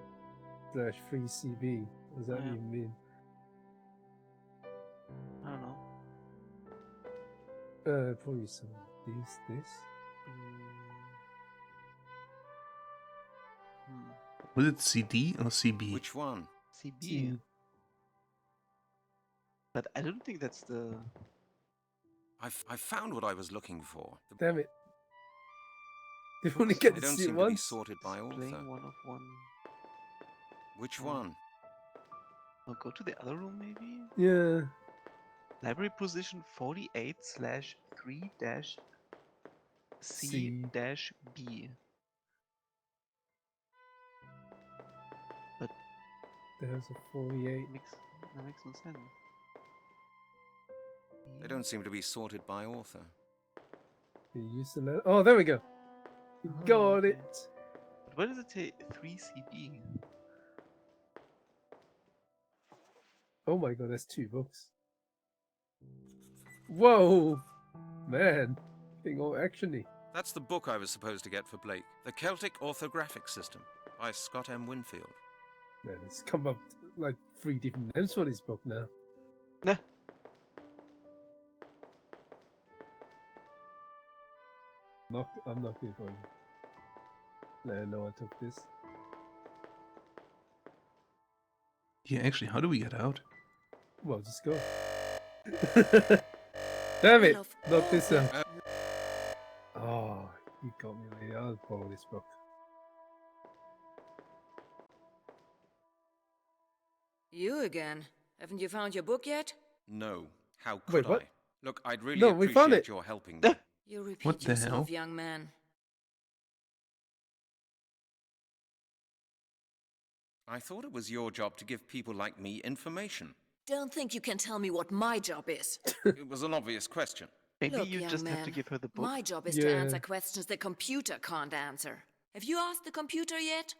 CB. What does that Yeah. even mean? I don't know. Probably some this. Was it CD or CB? Which one? CB. But I don't think that's the. I found what I was looking for. Damn it. You only get They to don't see it seem to be once. sorted by author. Playing one of one. Which one? I'll go to the other room maybe? Yeah. Library position 48/3-C-B. But There's a 48. that makes no sense. They don't seem to be sorted by author. You used to let. Oh, there we go. You got it. But why does it say 3CB? Oh my god, that's 2 books. Whoa, man, getting all actiony. That's the book I was supposed to get for Blake. The Celtic Orthographic System by Scott M. Winfield. Man, it's come up like 3 different names for this book now. Nah. I'm not good for you. No, I took this. Yeah, actually, how do we get out? Well, just go. Damn it! Not this one. Oh, you got me, lady. I'll borrow this book. You again. Haven't you found your book yet? No. How Wait, could what? I? Look, I'd really No, we found appreciate it. your helping me. You repeat What the yourself, hell? young man. I thought it was your job to give people like me information. Don't think you can tell me what my job is. It was an obvious question. Maybe Look, you young just man, have to give her the book. My job is to answer questions the computer can't answer. Have you asked the computer yet?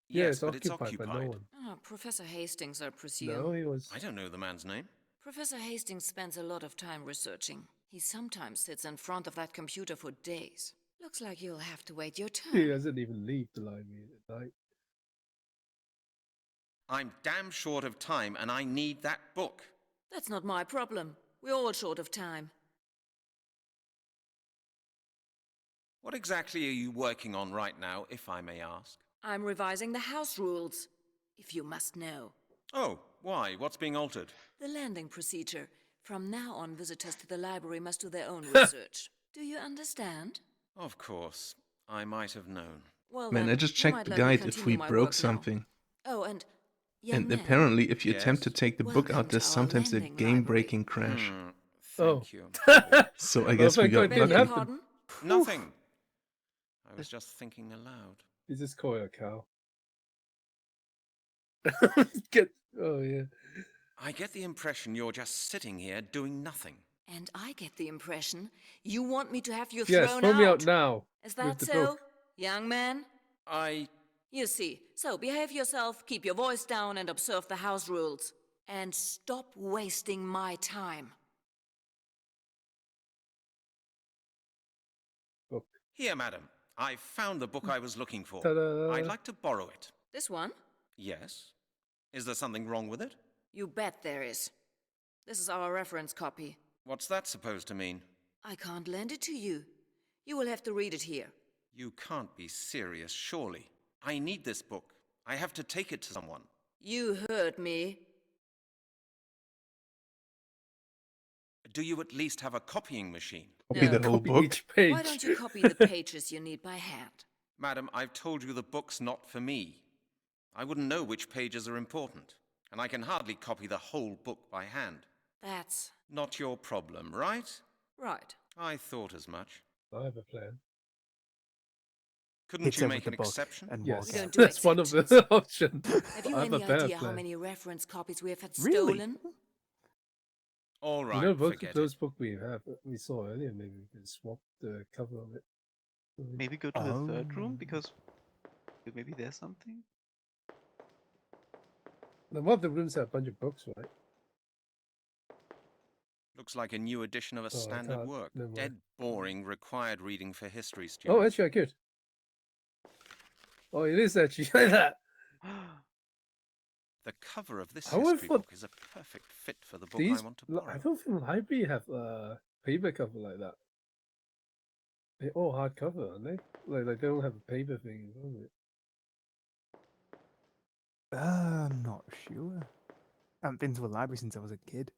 Yeah, Yes, it's but it's occupied by no occupied. one. Oh, Professor Hastings, I presume. No, he was. I don't know the man's name. Professor Hastings spends a lot of time researching. He sometimes sits in front of that computer for days. Looks like you'll have to wait your turn. He doesn't even leave the library at night. I'm damn short of time, and I need that book. That's not my problem. We're all short of time. What exactly are you working on right now, if I may ask? I'm revising the house rules, if you must know. Oh, why? What's being altered? The landing procedure. From now on, visitors to the library must do their own research. Do you understand? Of course. I might have known. Well, Man, then, I just you checked might the let me guide if continue we my broke work something. now. Oh, and young And man, apparently, if you attempt to Yes? take the book Welcome out, there's to our sometimes a landing game-breaking crash. Thank you. So I Oh, guess we thank got God, didn't lucky. happen. Pardon? Nothing. I was just thinking aloud. Is this koi a cow? Oh yeah. I get the impression you're just sitting here doing nothing. And I get the impression you want me to have you Yes, thrown throw out. me out now. Is with that the so, book. young man? You see, so behave yourself, keep your voice down, and observe the house rules. And stop wasting my time. Book. Here, madam. I found the book I was looking for. Ta-da. I'd like to borrow it. This one? Yes? Is there something wrong with it? You bet there is. This is our reference copy. What's that supposed to mean? I can't lend it to you. You will have to read it here. You can't be serious, surely. I need this book. I have to take it to someone. You heard me. Do you at least have a copying machine? Copy the whole book. Each page. Why don't you copy the pages you need by hand? Madam, I've told you the book's not for me. I wouldn't know which pages are important, and I can hardly copy the whole book by hand. That's Not your problem, right? right. I thought as much. I have a plan. Couldn't Hits you her make with an the book exception? and Yes, walk We out. don't do that's one of the exceptions. options. Have you I have any a better idea how plan. many reference copies we have had Really? stolen? All right, You know, both forget those it. books we saw earlier, maybe we can swap the cover of it. Maybe go to the third room Oh. because maybe there's something. Now, one of the rooms have a bunch of books, right? Looks like a new edition of a I standard can't- work. never mind. Dead boring, required reading for history Oh, students. actually, I could. Oh, it is actually like that. The cover of this I would've history thought book is a perfect fit for the book These, I want to I borrow. don't think library have a paper cover like that. They're all hardcover, aren't they? Like they don't have a paper thing, don't they? I'm not sure. I haven't been to a library since I was a kid.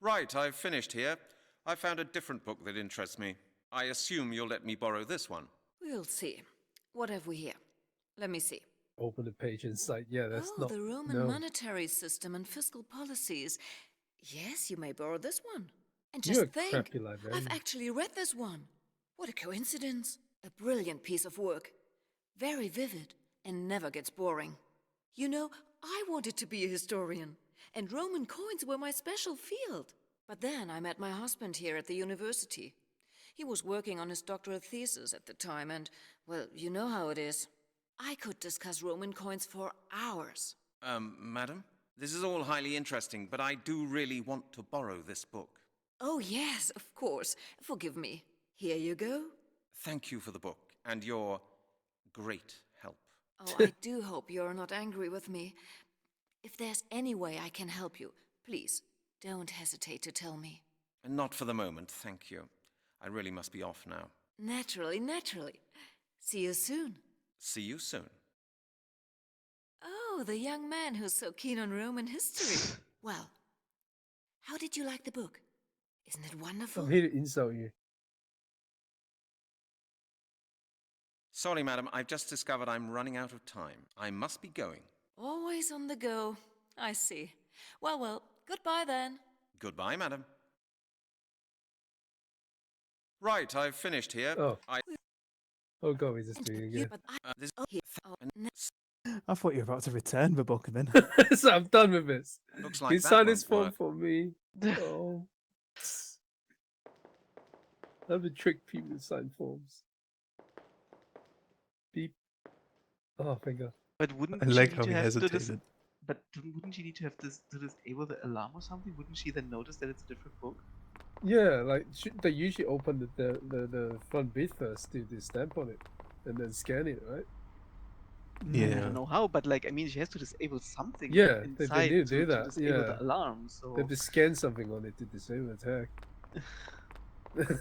Right, I've finished here. I found a different book that interests me. I assume you'll let me borrow this one. We'll see. What have we here? Let me see. Open the page inside. Yeah, that's Oh, not. the Roman no. monetary system and fiscal policies. Yes, you may borrow this one. And You're just a think, crappy librarian. I've actually read this one. What a coincidence. A brilliant piece of work. Very vivid and never gets boring. You know, I wanted to be a historian, and Roman coins were my special field. But then I met my husband here at the university. He was working on his doctoral thesis at the time, and, well, you know how it is. I could discuss Roman coins for hours. Madam? This is all highly interesting, but I do really want to borrow this book. Oh, yes, of course. Forgive me. Here you go. Thank you for the book and your great help. Oh, I do hope you're not angry with me. If there's any way I can help you, please, don't hesitate to tell me. Not for the moment, thank you. I really must be off now. Naturally, naturally. See you soon. See you soon. Oh, the young man who's so keen on Roman history. Well, how did you like the book? Isn't it wonderful? I'm here to insult you. Sorry, madam, I've just discovered I'm running out of time. I must be going. Always on the go. I see. Well, goodbye then. Goodbye, madam. Right, I've finished here. Oh. Oh god, we just doing it again. I thought you were about to return the book then. So I'm done with this. Looks like He that signed his won't form work. for me. Oh. I've been tricked people to sign forms. Beep. Oh, thank god. But wouldn't I she like need how to he have to hesitated. wouldn't she need to have to disable the alarm or something? Wouldn't she then notice that it's a different book? Yeah, like they usually open the front bit first, do the stamp on it, and then scan it, right? Yeah. I don't know how, but like, I mean, she has to disable something Yeah, inside they need to, to do to that. disable Yeah. the alarm. So They have to scan something on it to disable attack.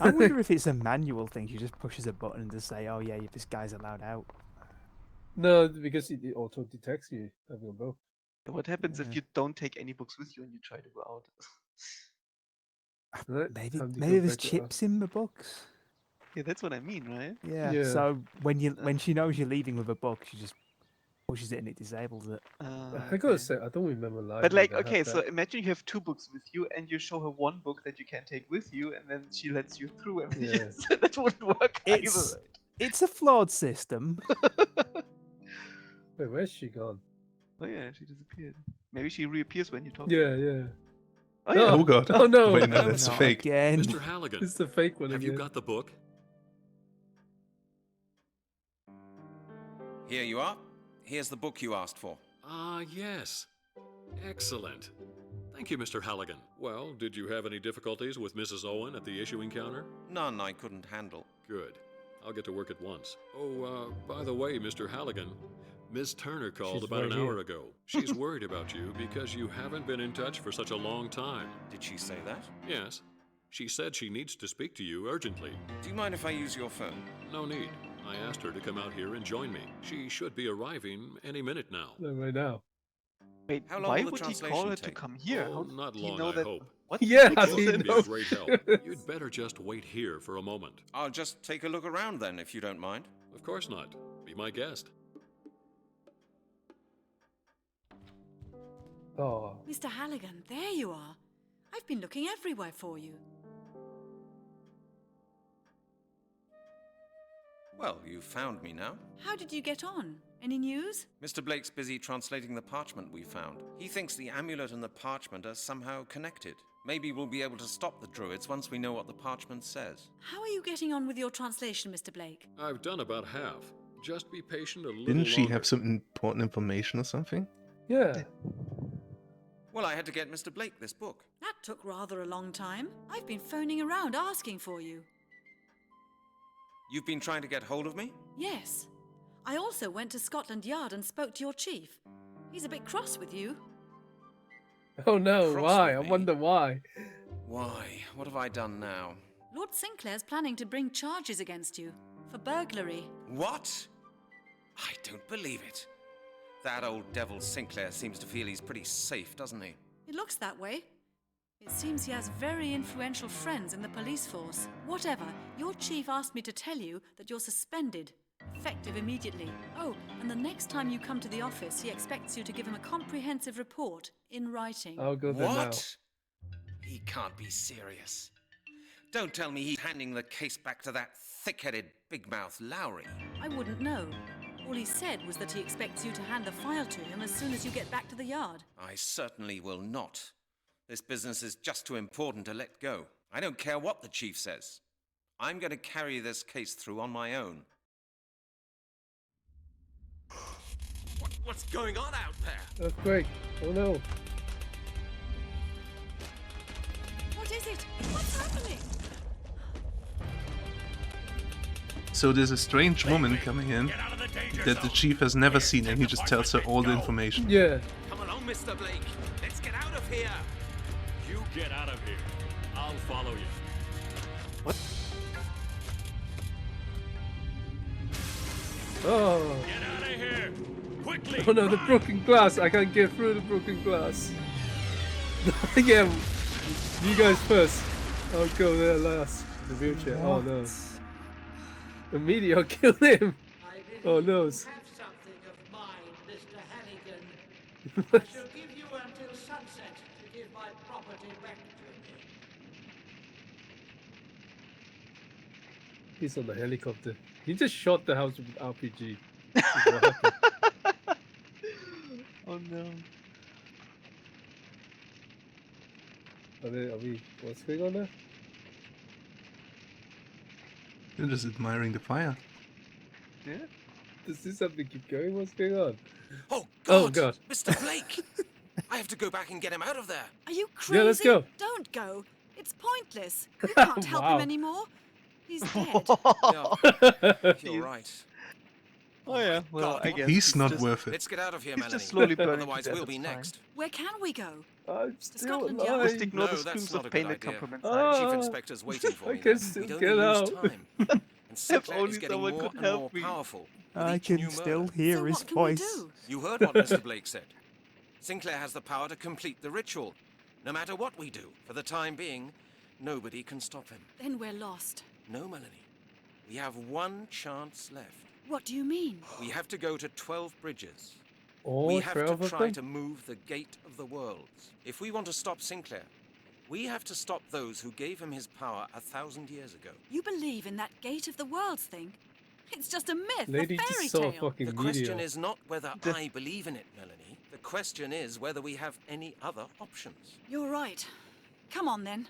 I wonder if it's a manual thing. She just pushes a button to say, "Oh yeah, this guy's allowed out." No, because it auto detects you having a book. what happens if you don't take any books with you and you try to go out? Right? Maybe Time to maybe go there's back to us. chips in the books. Yeah, that's what I mean, right? Yeah. Yeah. So when she knows you're leaving with a book, she just pushes it and it disables it. I gotta say, I don't remember live. But like, okay, so imagine you have 2 books with you, and you show her 1 book that you can't take with you, and then she lets you through, and Yeah. that wouldn't work It's either. it's a flawed system. Wait, where's she gone? Oh yeah, she disappeared. Maybe she reappears when you talk. Yeah, yeah. Oh, yeah. Oh god. Oh no. Wait, no, that's Not fake. again. Mr. Halligan, It's the fake one have again. you got the book? Here you are. Here's the book you asked for. Ah, yes. Excellent. Thank you, Mr. Halligan. Well, did you have any difficulties with Mrs. Owen at the issuing counter? None I couldn't handle. Good. I'll get to work at once. Oh, by the way, Mr. Halligan, Ms. Turner called She's about right an hour here. ago. She's worried about you because you haven't been in touch for such a long time. Did she say that? Yes. She said she needs to speak to you urgently. Do you mind if I use your phone? No need. I asked her to come out here and join me. She should be arriving any minute now. No, right now. Wait, How long why will the would he translation call her to take? come here? Oh, How not did he long, know I that? hope. What? Yeah, Makes how no do you It'd sense. be a know? great help. You'd better just wait here for a moment. I'll just take a look around then, if you don't mind. Of course not. Be my guest. Oh, Mr. Halligan, there you are. I've been looking everywhere for you. Well, you found me now. How did you get on? Any news? Mr. Blake's busy translating the parchment we found. He thinks the amulet and the parchment are somehow connected. Maybe we'll be able to stop the Druids once we know what the parchment says. How are you getting on with your translation, Mr. Blake? I've done about half. Just be patient a little Didn't she longer. have some important information or something? yeah. Well, I had to get Mr. Blake this book. That took rather a long time. I've been phoning around asking for you. You've been trying to get hold of me? Yes. I also went to Scotland Yard and spoke to your chief. He's a bit cross with you. Oh no, Cross why? with I me. wonder why. Why? What have I done now? Lord Sinclair's planning to bring charges against you for burglary. What? I don't believe it. That old devil Sinclair seems to feel he's pretty safe, doesn't he? It looks that way. It seems he has very influential friends in the police force. Whatever, your chief asked me to tell you that you're suspended, effective immediately. Oh, and the next time you come to the office, he expects you to give him a comprehensive report in writing. I'll go there now. What? He can't be serious. Don't tell me he's handing the case back to that thick-headed, big-mouth Lowry. I wouldn't know. All he said was that he expects you to hand the file to him as soon as you get back to the yard. I certainly will not. This business is just too important to let go. I don't care what the chief says. I'm going to carry this case through on my own. What's going on out there? Earthquake. Oh no. What is it? What's happening? So there's a strange woman coming in that the chief has never seen, and he just tells her all the information. Yeah. Come along, Mr. Blake. Let's get out of here. You get out of here. I'll follow you. What? Oh. Get out of here! Quickly! Oh no, the broken glass. I can't get through the broken glass. Yeah. You guys first. I'll go there last. The wheelchair. Oh no. The meteor killed him. Oh no. Have something of mine, Mr. Halligan. I shall give you until sunset to give my property back to me. He's on the helicopter. He just shot the house with an RPG. Oh no. Are we? What's going on there? You're just admiring the fire. Yeah. Does this have to keep going? What's going on? Oh, God! Oh God! Mr. Blake! I have to go back and get him out of there. Are you crazy? Yeah, let's go. Don't go. It's pointless. You can't help Wow. him anymore. He's dead. Yeah, you're right. Oh yeah, well, I guess He's not worth it. Let's get out of here, he's Melanie. just slowly burning to Otherwise, death, we'll it's be fine. next. Where can we go? I'm To still Scotland Yard? alive. Just ignore the No, that's screams not a of pain good that come idea. from inside. Chief Inspector's waiting for I me can there. still We'd get only lose out. time. And Sinclair only is getting someone more could and help more me. powerful. with I each new can murder. still hear So his what can we voice. do? You heard what Mr. Blake said. Sinclair has the power to complete the ritual. No matter what we do, for the time being, nobody can stop him. Then we're lost. No, Melanie. We have one chance left. What do you mean? We have to go to 12 bridges. All We have 12 to of try them? to move the Gate of the Worlds. If we want to stop Sinclair, we have to stop those who gave him his power 1,000 years ago. You believe in that Gate of the Worlds thing? It's just a myth, Lady a fairy just saw a tale. fucking The meteor. question is not whether I believe in it, Melanie. The question is whether we have any other options. You're right. Come on then.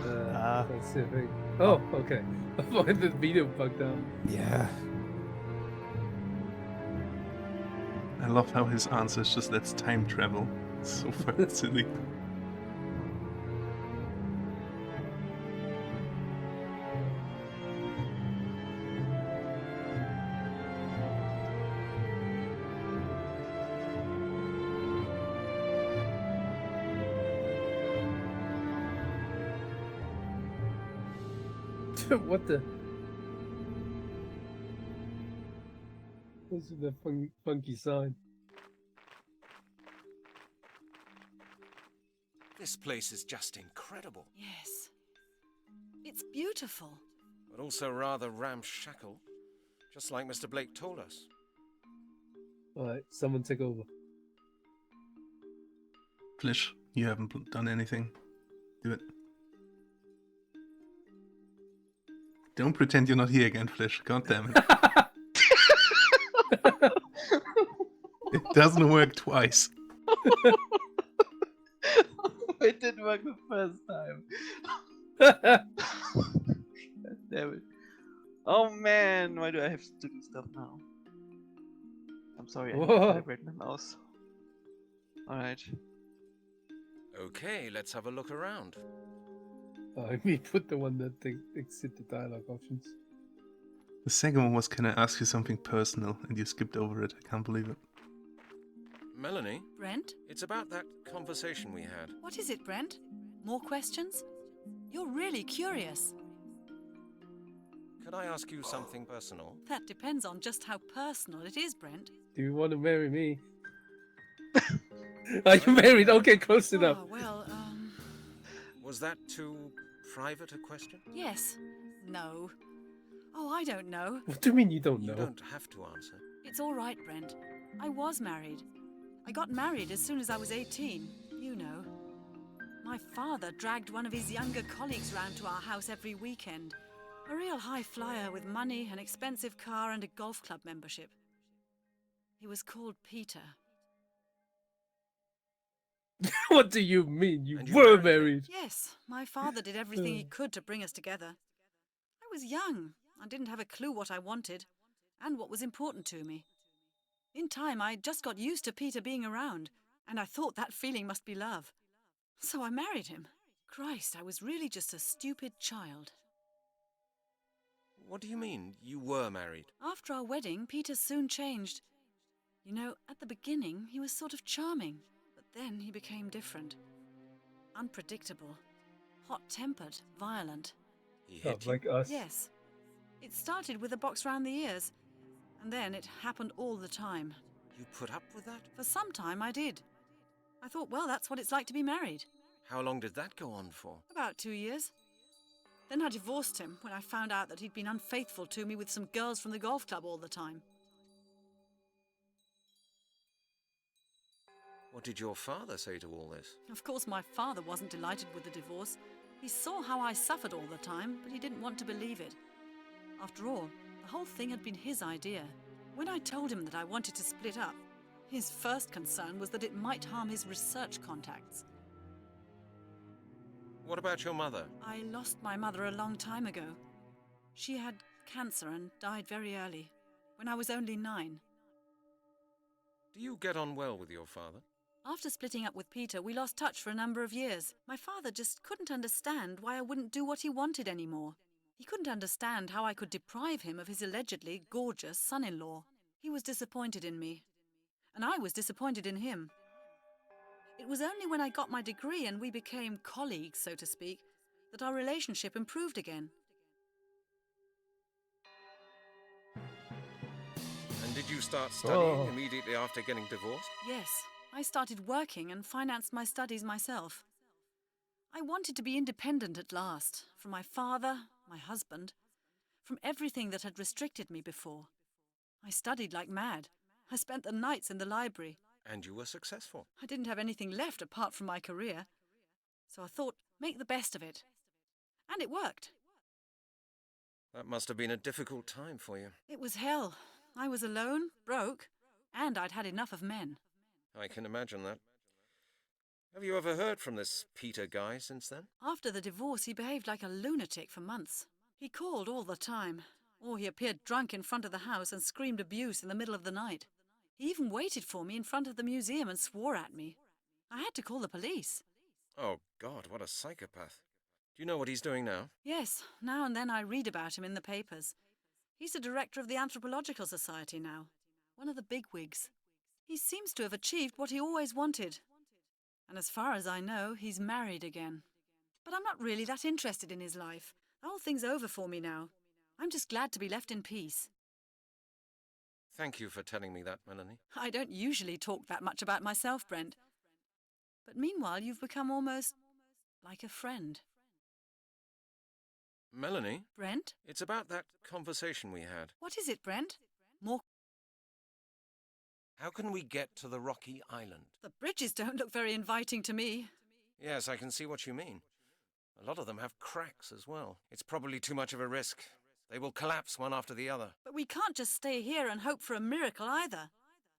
Let's see if I... Oh, okay. I thought the video bugged out. Yeah. I love how his answer is just let's time travel. It's so fucking silly. What the? What's the funky sign? This place is just incredible, Yes. It's beautiful. but also rather ramshackle, just like Mr. Blake told us. Alright, someone take over. Flisch, you haven't done anything. Do it. Don't pretend you're not here again, Flisch. God damn it. It doesn't work twice. It didn't work the first time. God damn it. Oh man, why do I have to do stuff now? I'm sorry, I need to calibrate my mouse. Alright. Okay, let's have a look around. I mean, put the one that exit the dialogue options. The second one was, can I ask you something personal? And you skipped over it. I can't believe it. Melanie? Brent? It's about that conversation we had. What is it, Brent? More questions? You're really curious. Could I ask you something personal? That depends on just how personal it is, Brent. Do you want to marry me? Are you married? Okay, close enough. Oh, well, Was that too private a question? yes. No. Oh, I don't know. What do you mean you don't know? You don't have to answer. It's all right, Brent. I was married. I got married as soon as I was 18. You know. My father dragged one of his younger colleagues round to our house every weekend. A real high flyer with money, an expensive car, and a golf club membership. He was called Peter. What do you mean? You were married? Yes, my father did everything he could to bring us together. I was young. I didn't have a clue what I wanted, and what was important to me. In time, I just got used to Peter being around, and I thought that feeling must be love. So I married him. Christ, I was really just a stupid child. What do you mean, you were married? After our wedding, Peter soon changed. You know, at the beginning, he was sort of charming, but then he became different. Unpredictable. Hot-tempered, violent. He hit you? Like us. Yes. It started with a box round the ears, and then it happened all the time. You put up with that? For some time, I did. I thought, well, that's what it's like to be married. How long did that go on for? About 2 years. Then I divorced him when I found out that he'd been unfaithful to me with some girls from the golf club all the time. What did your father say to all this? Of course, my father wasn't delighted with the divorce. He saw how I suffered all the time, but he didn't want to believe it. After all, the whole thing had been his idea. When I told him that I wanted to split up, his first concern was that it might harm his research contacts. What about your mother? I lost my mother a long time ago. She had cancer and died very early, when I was only 9. Do you get on well with your father? After splitting up with Peter, we lost touch for a number of years. My father just couldn't understand why I wouldn't do what he wanted anymore. He couldn't understand how I could deprive him of his allegedly gorgeous son-in-law. He was disappointed in me, and I was disappointed in him. It was only when I got my degree and we became colleagues, so to speak, that our relationship improved again. And did you start studying immediately after getting divorced? Yes, I started working and financed my studies myself. I wanted to be independent at last, from my father, my husband, from everything that had restricted me before. I studied like mad. I spent the nights in the library. And you were successful. I didn't have anything left apart from my career. So I thought, make the best of it. And it worked. That must have been a difficult time for you. It was hell. I was alone, broke, and I'd had enough of men. I can imagine that. Have you ever heard from this Peter guy since then? After the divorce, he behaved like a lunatic for months. He called all the time, or he appeared drunk in front of the house and screamed abuse in the middle of the night. He even waited for me in front of the museum and swore at me. I had to call the police. Oh, God, what a psychopath. Do you know what he's doing now? Yes, now and then I read about him in the papers. He's the director of the Anthropological Society now, one of the bigwigs. He seems to have achieved what he always wanted. And as far as I know, he's married again. But I'm not really that interested in his life. The whole thing's over for me now. I'm just glad to be left in peace. Thank you for telling me that, Melanie. I don't usually talk that much about myself, Brent. But meanwhile, you've become almost like a friend. Melanie? Brent? It's about that conversation we had. What is it, Brent? More... How can we get to the rocky island? The bridges don't look very inviting to me. Yes, I can see what you mean. A lot of them have cracks as well. It's probably too much of a risk. They will collapse one after the other. But we can't just stay here and hope for a miracle either.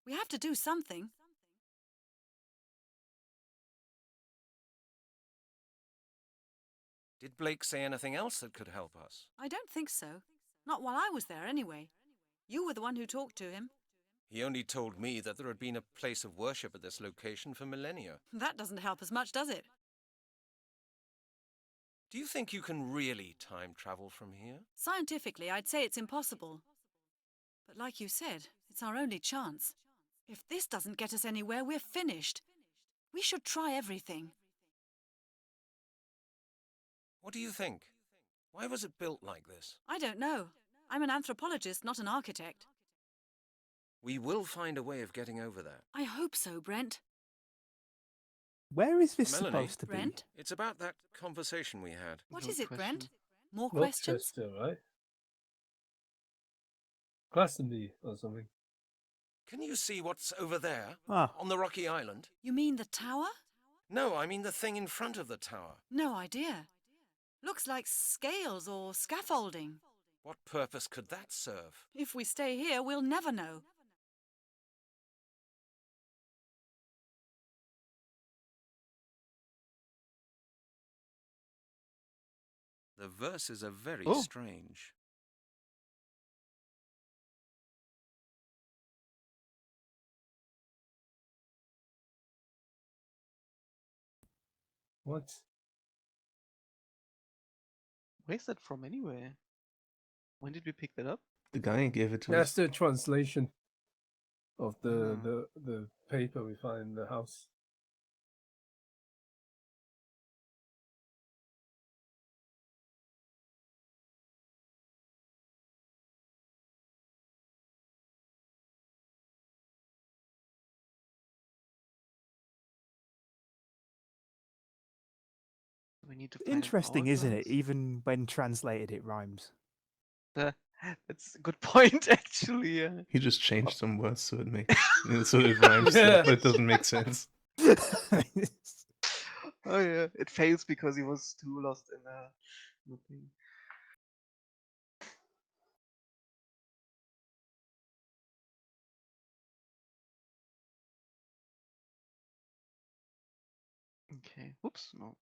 We have to do something. Did Blake say anything else that could help us? I don't think so. Not while I was there, anyway. You were the one who talked to him. He only told me that there had been a place of worship at this location for millennia. That doesn't help us much, does it? Do you think you can really time travel from here? Scientifically, I'd say it's impossible. But like you said, it's our only chance. If this doesn't get us anywhere, we're finished. We should try everything. What do you think? Why was it built like this? I don't know. I'm an anthropologist, not an architect. We will find a way of getting over that. I hope so, Brent. Where is this Melanie, supposed to be? Brent? It's about that conversation we had. What is it, Brent? More questions? Rochester, right? Glastonbury or something. Can you see what's over there? Ah. On the rocky island? You mean the tower? No, I mean the thing in front of the tower. No idea. Looks like scales or scaffolding. What purpose could that serve? If we stay here, we'll never know. The verses are very strange. What? Where's that from anyway? When did we pick that up? The guy gave it to That's us. the translation of the paper we find in the house. We need to find Interesting, isn't it? outlines. Even when translated, it rhymes. That's a good point, actually. Yeah. He just changed some words so it makes so it rhymes, but it doesn't make sense. Oh yeah, it fails because he was too lost in the thing. Okay. Whoops. No.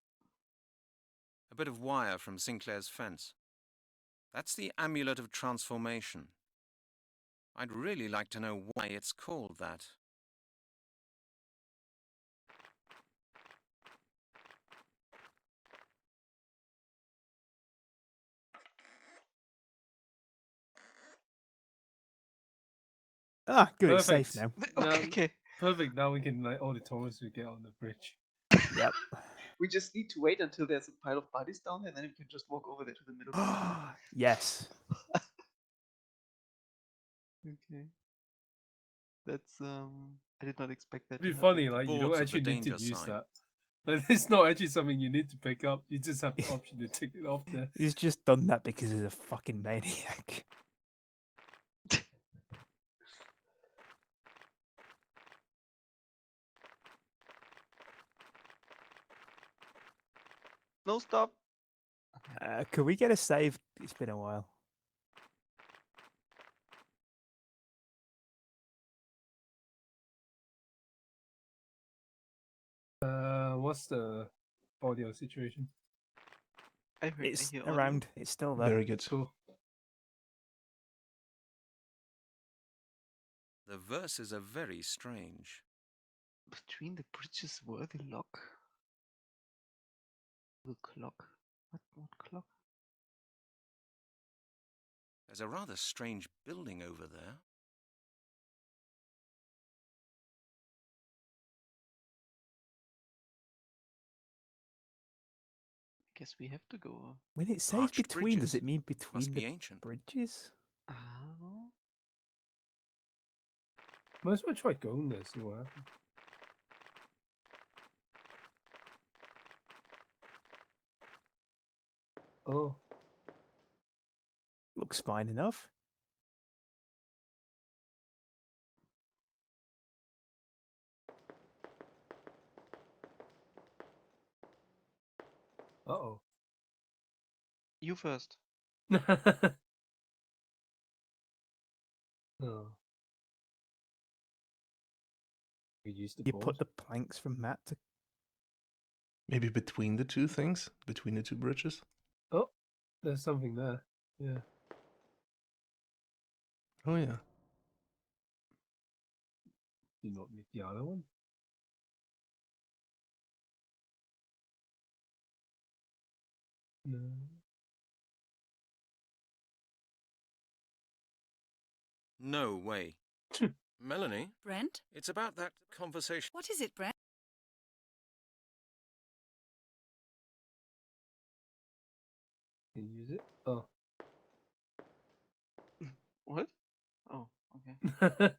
A bit of wire from Sinclair's fence. That's the Amulet of Transformation. I'd really like to know why it's called that. Ah, good. It's Perfect. safe now. Okay. Perfect. Now we can like all the tourists will get on the bridge. Yep. We just need to wait until there's a pile of bodies down there, and then we can just walk over there to the middle. Yes. Okay. That's I did not expect that. It'd be to funny, happen. like you Boards don't of the actually need to danger use sign. that. Like, it's not actually something you need to pick up. You just have the option to take it off there. He's just done that because he's a fucking maniac. No stop. Could we get a save? It's been a while. What's the audio situation? It's around. It's still there. Very good. Cool. The verses are very strange. Between the bridges, worthy lock. The clock. What clock? There's a rather strange building over there. Guess we have to go. When it says Arched between, does bridges. it mean between Must be the ancient. bridges? Oh. Might as well try going there, see what happens. Oh. Looks fine enough. Uh-oh. You first. Oh. We use the You board. put the planks from Matt to... Maybe between the two things? Between the two bridges? Oh, there's something there. Yeah. Oh, yeah. Do not need the other one. No. No way. Melanie? Brent? It's about that conversation. What is it, Brent? Can you use it? Oh. What? Oh, okay.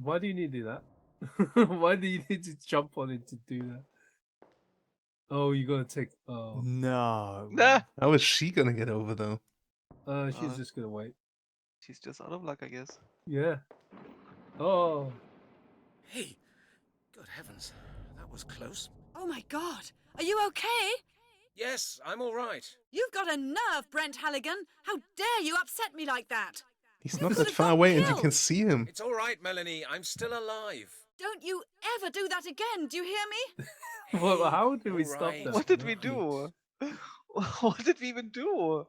Why do you need to do that? Why do you need to jump on it to do that? Oh, you gotta take. Oh. No. How is she gonna get over, though? She's just gonna wait. She's just out of luck, I guess. Yeah. Oh. Hey, good heavens, that was close. Oh my god! Are you okay? Yes, I'm all right. You've got a nerve, Brent Halligan! How dare you upset me like that? He's not that far away and you can see him. It's all right, Melanie. I'm still alive. Don't you ever do that again, do you hear me? Well, how did we all stop right. that? What did we do? What did we even do?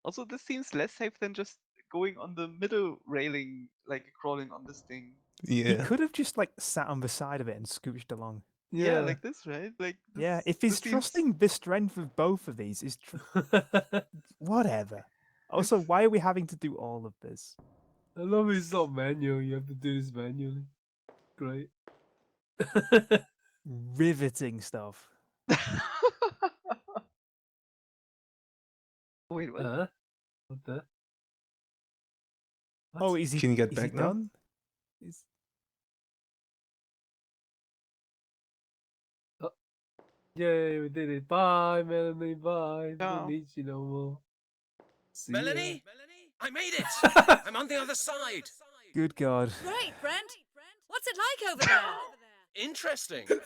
Also, this seems less safe than just going on the middle railing, like crawling on this thing. He Yeah. could have just like sat on the side of it and scooched along. Yeah, like this, right? Like this, Yeah, if he's trusting the strength of both of these, is whatever. Also, why are we having to do all of this? I love it's not manual. You have to do this manually. Great. Riveting stuff. Wait, what? What the? Oh, is he? Can you get is he back now? done? Yay, we did it. Bye, Melanie. Bye. Yeah. Don't need you no more. See ya. Melanie? I made it! I'm on the other side. Good God. Great, Brent! What's it like over there? Interesting. There's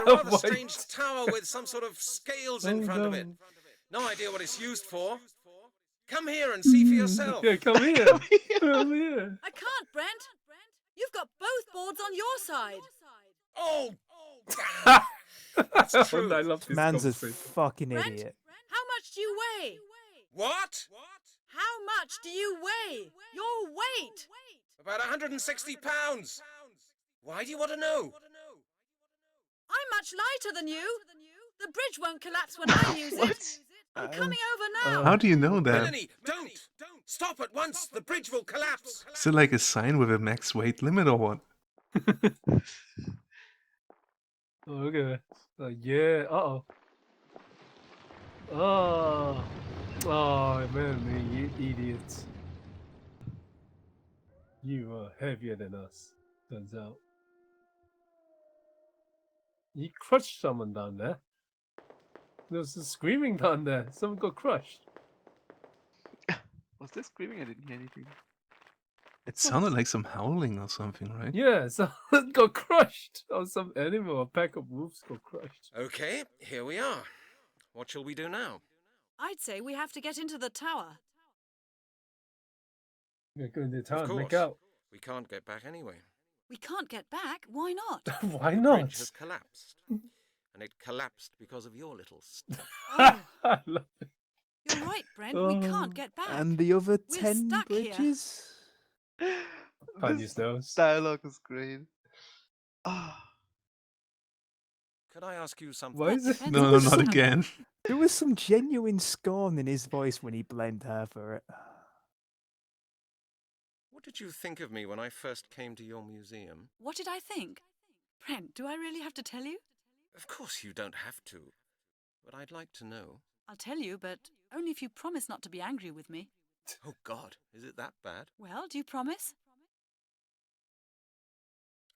a rather What? strange tower with some sort of scales in front of it. No idea what it's used for. Come here and see for yourself. Yeah, come here. Come here. I can't, Brent! You've got both boards on your side. Oh! That's true. I love this Man's a conversation. fucking Brent? idiot. How much do you weigh? What? How much do you weigh? Your weight! About 160 pounds. Why do you want to know? I'm much lighter than you. The bridge won't collapse when I use it. I'm coming over now. How do you know that? Melanie, don't! Stop at once! The bridge will collapse! Is it like a sign with a max weight limit or what? Oh, look at that. Oh, yeah. Uh-oh. Oh. Oh, man, you idiots. You are heavier than us, turns out. You crushed someone down there. There was some screaming down there. Someone got crushed. Was there screaming? I didn't hear anything. It sounded like some howling or something, right? Yeah, someone got crushed. Or some animal, a pack of wolves got crushed. Okay, here we are. What shall we do now? I'd say we have to get into the tower. We're going to the Of town, course. make out. We can't get back anyway. We can't get back? Why not? Why The not? bridge has collapsed. And it collapsed because of your little stuff. I love it. You're right, Brent. We can't get back. And the other We're 10 stuck bridges? Can't use those. Dialogue is great. Could I ask you something? Why is it? No, not again. There was some genuine scorn in his voice when he blamed her for it. What did you think of me when I first came to your museum? What did I think? Brent, do I really have to tell you? Of course you don't have to. But I'd like to know. I'll tell you, but only if you promise not to be angry with me. Oh, God, is it that bad? Well, do you promise?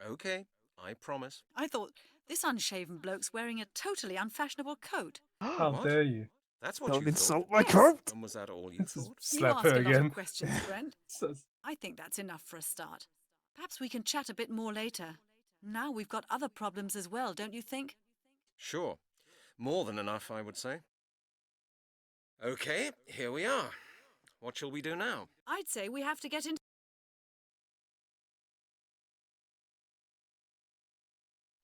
Okay, I promise. I thought this unshaven bloke's wearing a totally unfashionable coat. How What? dare you? That's what Don't you insult thought. my coat! And was that all you This is thought? slap you her ask a lot again. of questions, Brent. I think that's enough for a start. Perhaps we can chat a bit more later. Now we've got other problems as well, don't you think? Sure. More than enough, I would say. Okay, here we are. What shall we do now? I'd say we have to get into...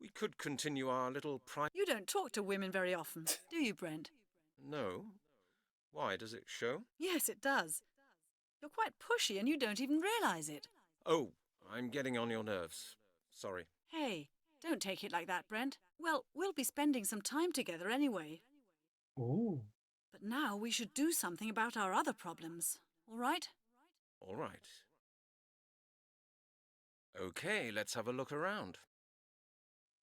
We could continue our little private... You don't talk to women very often, do you, Brent? No. Why, does it show? Yes, it does. You're quite pushy and you don't even realise it. Oh, I'm getting on your nerves. Sorry. Hey, don't take it like that, Brent. Well, we'll be spending some time together anyway. Oh. But now we should do something about our other problems, all right? All right. Okay, let's have a look around.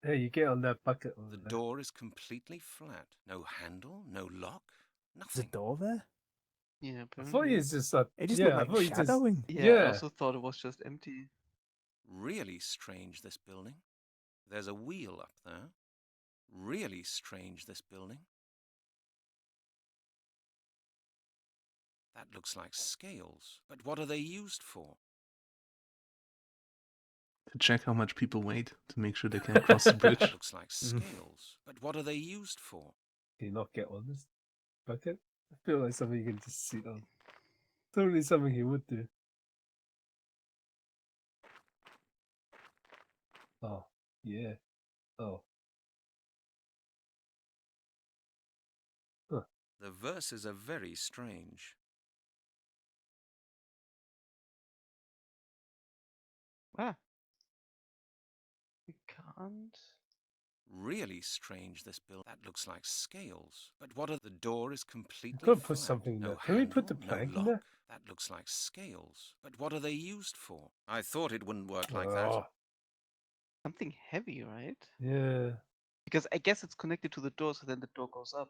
Hey, you get on that bucket. The door is completely flat. No handle, no lock, There's nothing. a door there? Yeah, I apparently. thought it's just like, It just yeah, I looked thought like you just, shadowing. Yeah, I yeah. also thought it was just empty. Really strange, this building. There's a wheel up there. Really strange, this building. That looks like scales. But what are they used for? To check how much people weigh to make sure they can cross the bridge. That looks like scales. But what are they used for? Can you not get on this bucket? I feel like something you can just sit on. Totally something he would do. Oh, yeah. Oh. Huh. The verses are very strange. Ah. We can't. Really strange, this build. That looks like scales. But what are the door is completely Gotta put flat. something in No there. Can we put the handle, no plank in lock. there? That looks like scales. But what are they used for? I thought it wouldn't work like Oh. that. Something heavy, right? Yeah. Because I guess it's connected to the door, so then the door goes up.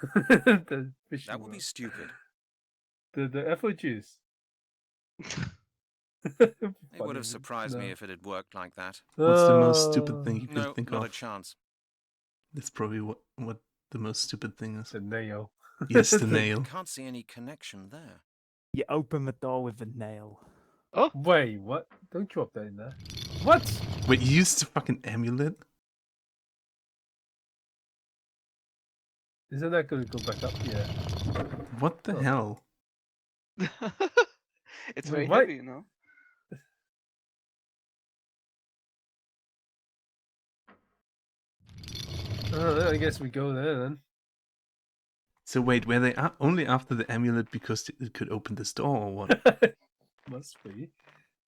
The fishing That would be rod. stupid. The apple juice. It would have surprised me if it had worked like that. What's the most stupid thing you can No, think not of? a chance. That's probably what the most stupid thing is. The nail. Yes, the nail. I can't see any connection there. You open the door with a nail. Oh, wait, what? Don't drop that in there. What? Wait, you used the fucking amulet? Isn't that going to go back up? Yeah. What the hell? It's Wait, very what? heavy, you know? I guess we go there then. So wait, were they only after the amulet because it could open this door or what? Must be.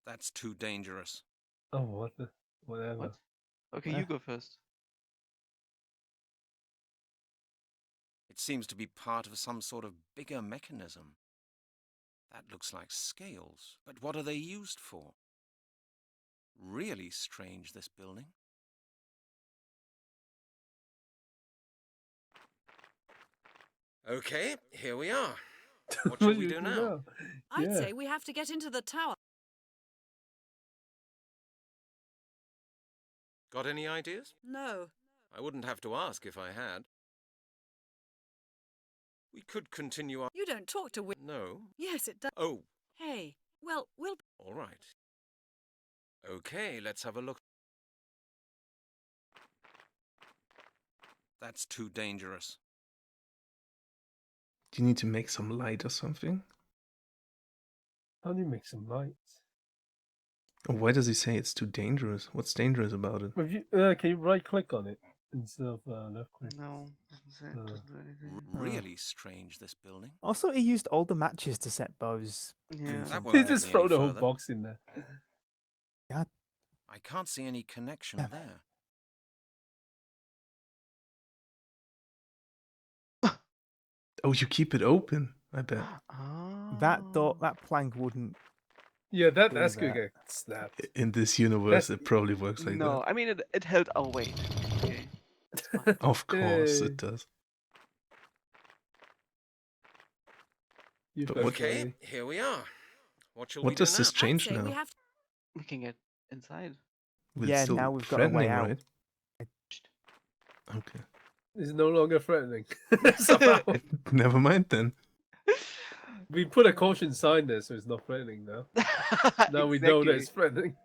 That's too dangerous. Oh, what the? Whatever. What? Okay, you go first. seems to be part of some sort of bigger mechanism. That looks like scales, but what are they used for? Really strange, this building. Okay, here we are. What shall we do now? I'd say we have to get into the tower. Got any ideas? No. I wouldn't have to ask if I had. We could continue our... You don't talk to No. Yes, it does. Oh. Hey, well, we'll... All right. Okay, let's have a look. That's too dangerous. Do you need to make some light or something? How do you make some lights? Or why does he say it's too dangerous? What's dangerous about it? If you, can you right click on it instead of left click? No, doesn't do anything. Really strange, this building. Also, he used all the matches to set bows. Yeah. That won't He get just me throw any the whole further. box in there. God. I can't see any connection there. Oh, you keep it open, I bet. That door, that plank wouldn't. Yeah, do that's that. gonna get snapped. In this universe, it probably works like No, I mean it held our weight. Okay. that. Of course Yay. it does. You But first, what- Riley. Here we are. What shall What we do does now? this change I'd say now? we have to... We can get inside. It's Yeah, still now we've got a way threatening, out. right? Okay. It's no longer threatening. Somehow. Never mind then. We put a caution sign there, so it's not threatening now. Now we know that it's threatening.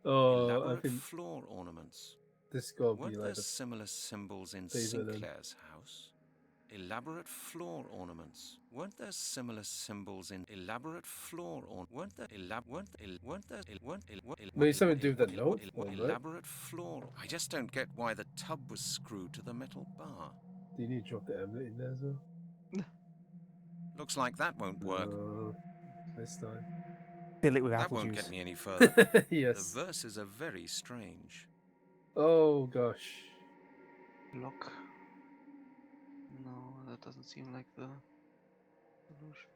Oh, I Elaborate think floor ornaments. this gotta be Weren't there like a similar symbols in favorite then. Sinclair's house? Elaborate floor ornaments. Weren't there similar symbols in elaborate floor ornaments? Weren't there Maybe something to do with the note form, right? elaborate floor? I just don't get why the tub was screwed to the metal bar. Do you need to drop the amulet in there as well? Looks like that won't work. This time. Fill it with That apple won't juice. get me any further. Yes. The verses are very strange. Oh gosh. Lock. No, that doesn't seem like the solution.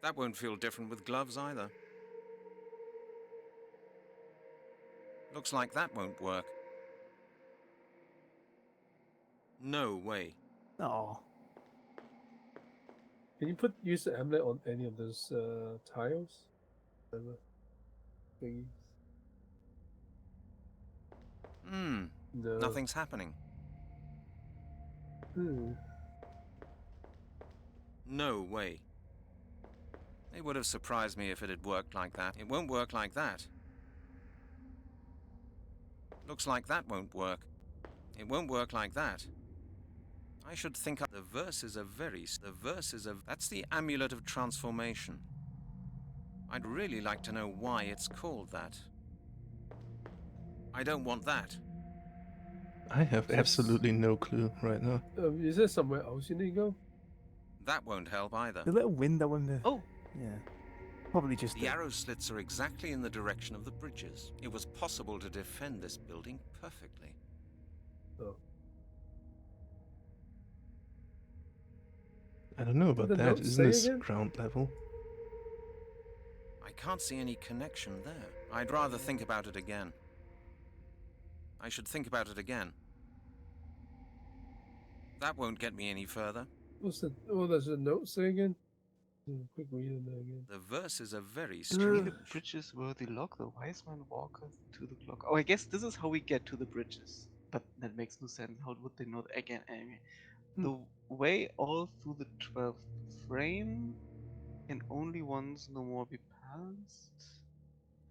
That won't feel different with gloves either. Looks like that won't work. No way. Oh. Can you use the amulet on any of those tiles? Whatever thingies? Hmm. No. Nothing's happening. No way. It would have surprised me if it had worked like that. It won't work like that. Looks like that won't work. It won't work like that. I should think the verses are very... The verses of... That's the Amulet of Transformation. I'd really like to know why it's called that. I don't want that. I have absolutely no clue right now. Is there somewhere else you need to go? That won't help either. The little window in the. Oh. Yeah. Probably just. The arrow slits are exactly in the direction of the bridges. It was possible to defend this building perfectly. Oh. I don't know about the that. notes Isn't say this again? ground level? I can't see any connection there. I'd rather think about it again. I should think about it again. That won't get me any further. What's the... Oh, there's a note say again? Quick read in there again. The verses are very The strange. bridges were the lock, the wise man walketh to the clock. Oh, I guess this is how we get to the bridges. But that makes no sense. How would they know that? Again, anyway. The way all through the 12th frame can only once no more be passed.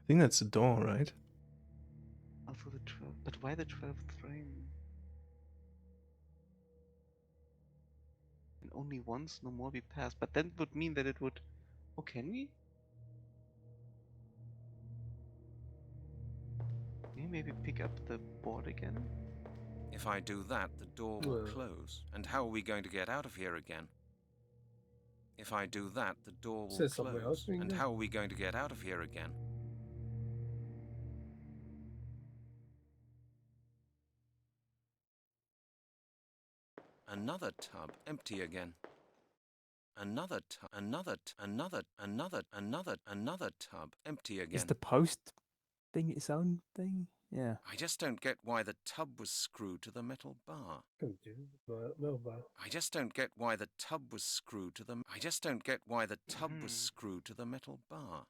I think that's a door, right? All through the 12th. But why the 12th frame? And only once no more be passed. But that would mean that it would... Oh, can we? Can we maybe pick up the board again? If I do that, the door will Well. close. And how are we going to get out of here again? If I do that, the door will Says somewhere else close. we can And go. how are we going to get out of here again? Another tub, empty again. Another tub, another tub, empty again. Is the post thing its own thing? Yeah. I just don't get why the tub was screwed to the metal bar. I just don't get why the tub was screwed to the. I just don't get why the tub was screwed to the metal bar.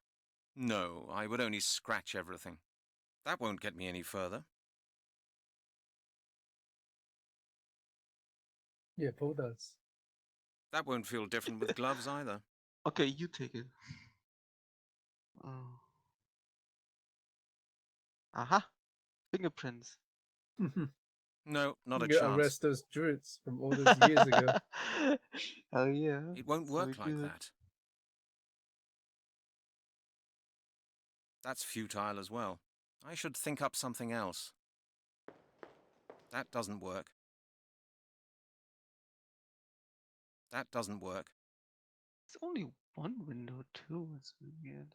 No, I would only scratch everything. That won't get me any further. Yeah, Paul does. That won't feel different with gloves either. Okay, you take it. Oh. Aha! Fingerprints. No, not a You chance. arrest those Druids from all those years ago. Hell yeah. It won't work like that. That's futile as well. I should think up something else. That doesn't work. That doesn't work. It's only one window too. It's weird.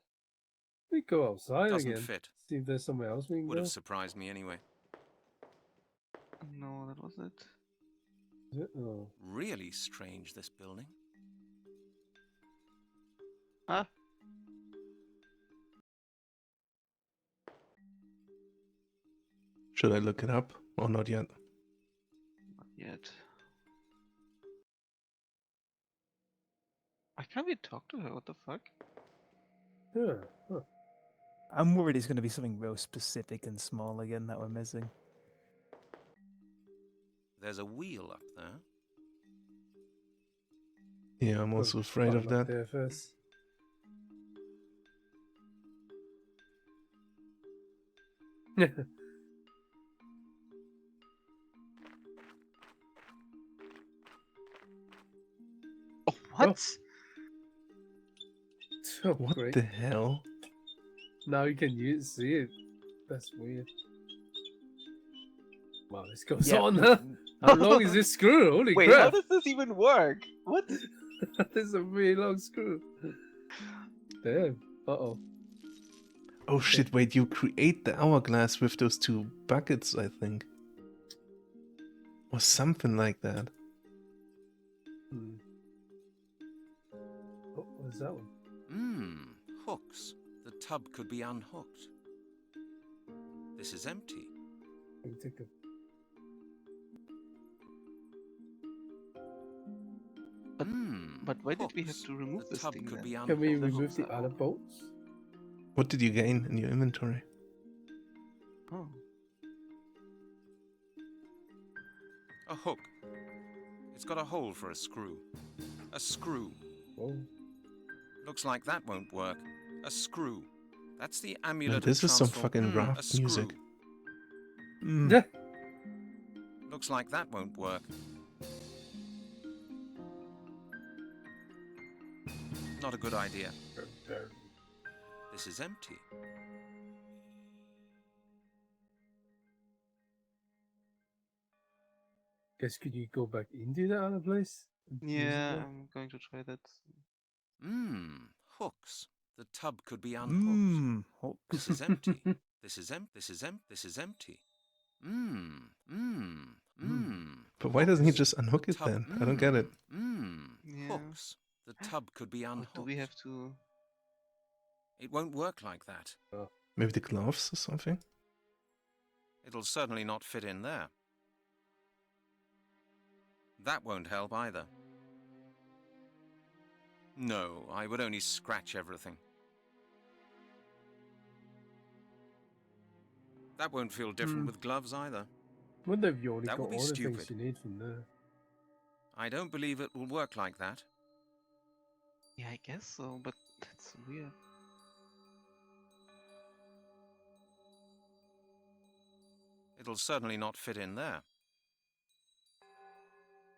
We go outside Doesn't again. fit. See if there's somewhere else we can Would go. have surprised me anyway. No, that was it. Is it? Oh. Really strange, this building. Huh? Should I look it up or not yet? Not yet. Why can't we talk to her? What the fuck? Yeah. Huh. I'm worried it's going to be something real specific and small again that we're missing. There's a wheel up there. Yeah, I'm also afraid of that. There first. Oh, what? Oh, What great. the hell? Now you can see it. That's weird. Wow, this goes on, huh? How long is this screw? Holy Wait, crap. how does this even work? What? This is a really long screw. Damn. Uh-oh. Oh shit, wait, you create the hourglass with those two buckets, I think. Or something like that. Oh, what is that one? Hooks. The tub could be unhooked. This is empty. Can we take a... But why did we have to remove The this tub thing could then? be Can we unhooked. remove the other bolts? What did you gain in your inventory? Oh. A hook. It's got a hole for a screw. A screw. Oh. Looks like that won't work. A screw. That's the Man, amulet. this is some transform- fucking a raft screw. music. Looks like that won't work. Not a good idea. This is empty. Guess could you go back into that other place? Yeah, I'm going to try that. Hooks. The tub could be unhooked. Hooks. This is empty. This is empty. This is empty. This is empty. But why doesn't he just unhook it then? I don't get it. Yeah. Hooks. The tub could be unhooked. Do we have to? It won't work like that. Maybe the gloves or something? It'll certainly not fit in there. That won't help either. No, I would only scratch everything. That won't feel different with gloves either. Wonder if you only That got would be all the things stupid. you need from there. I don't believe it will work like that. Yeah, I guess so, but that's weird. It'll certainly not fit in there.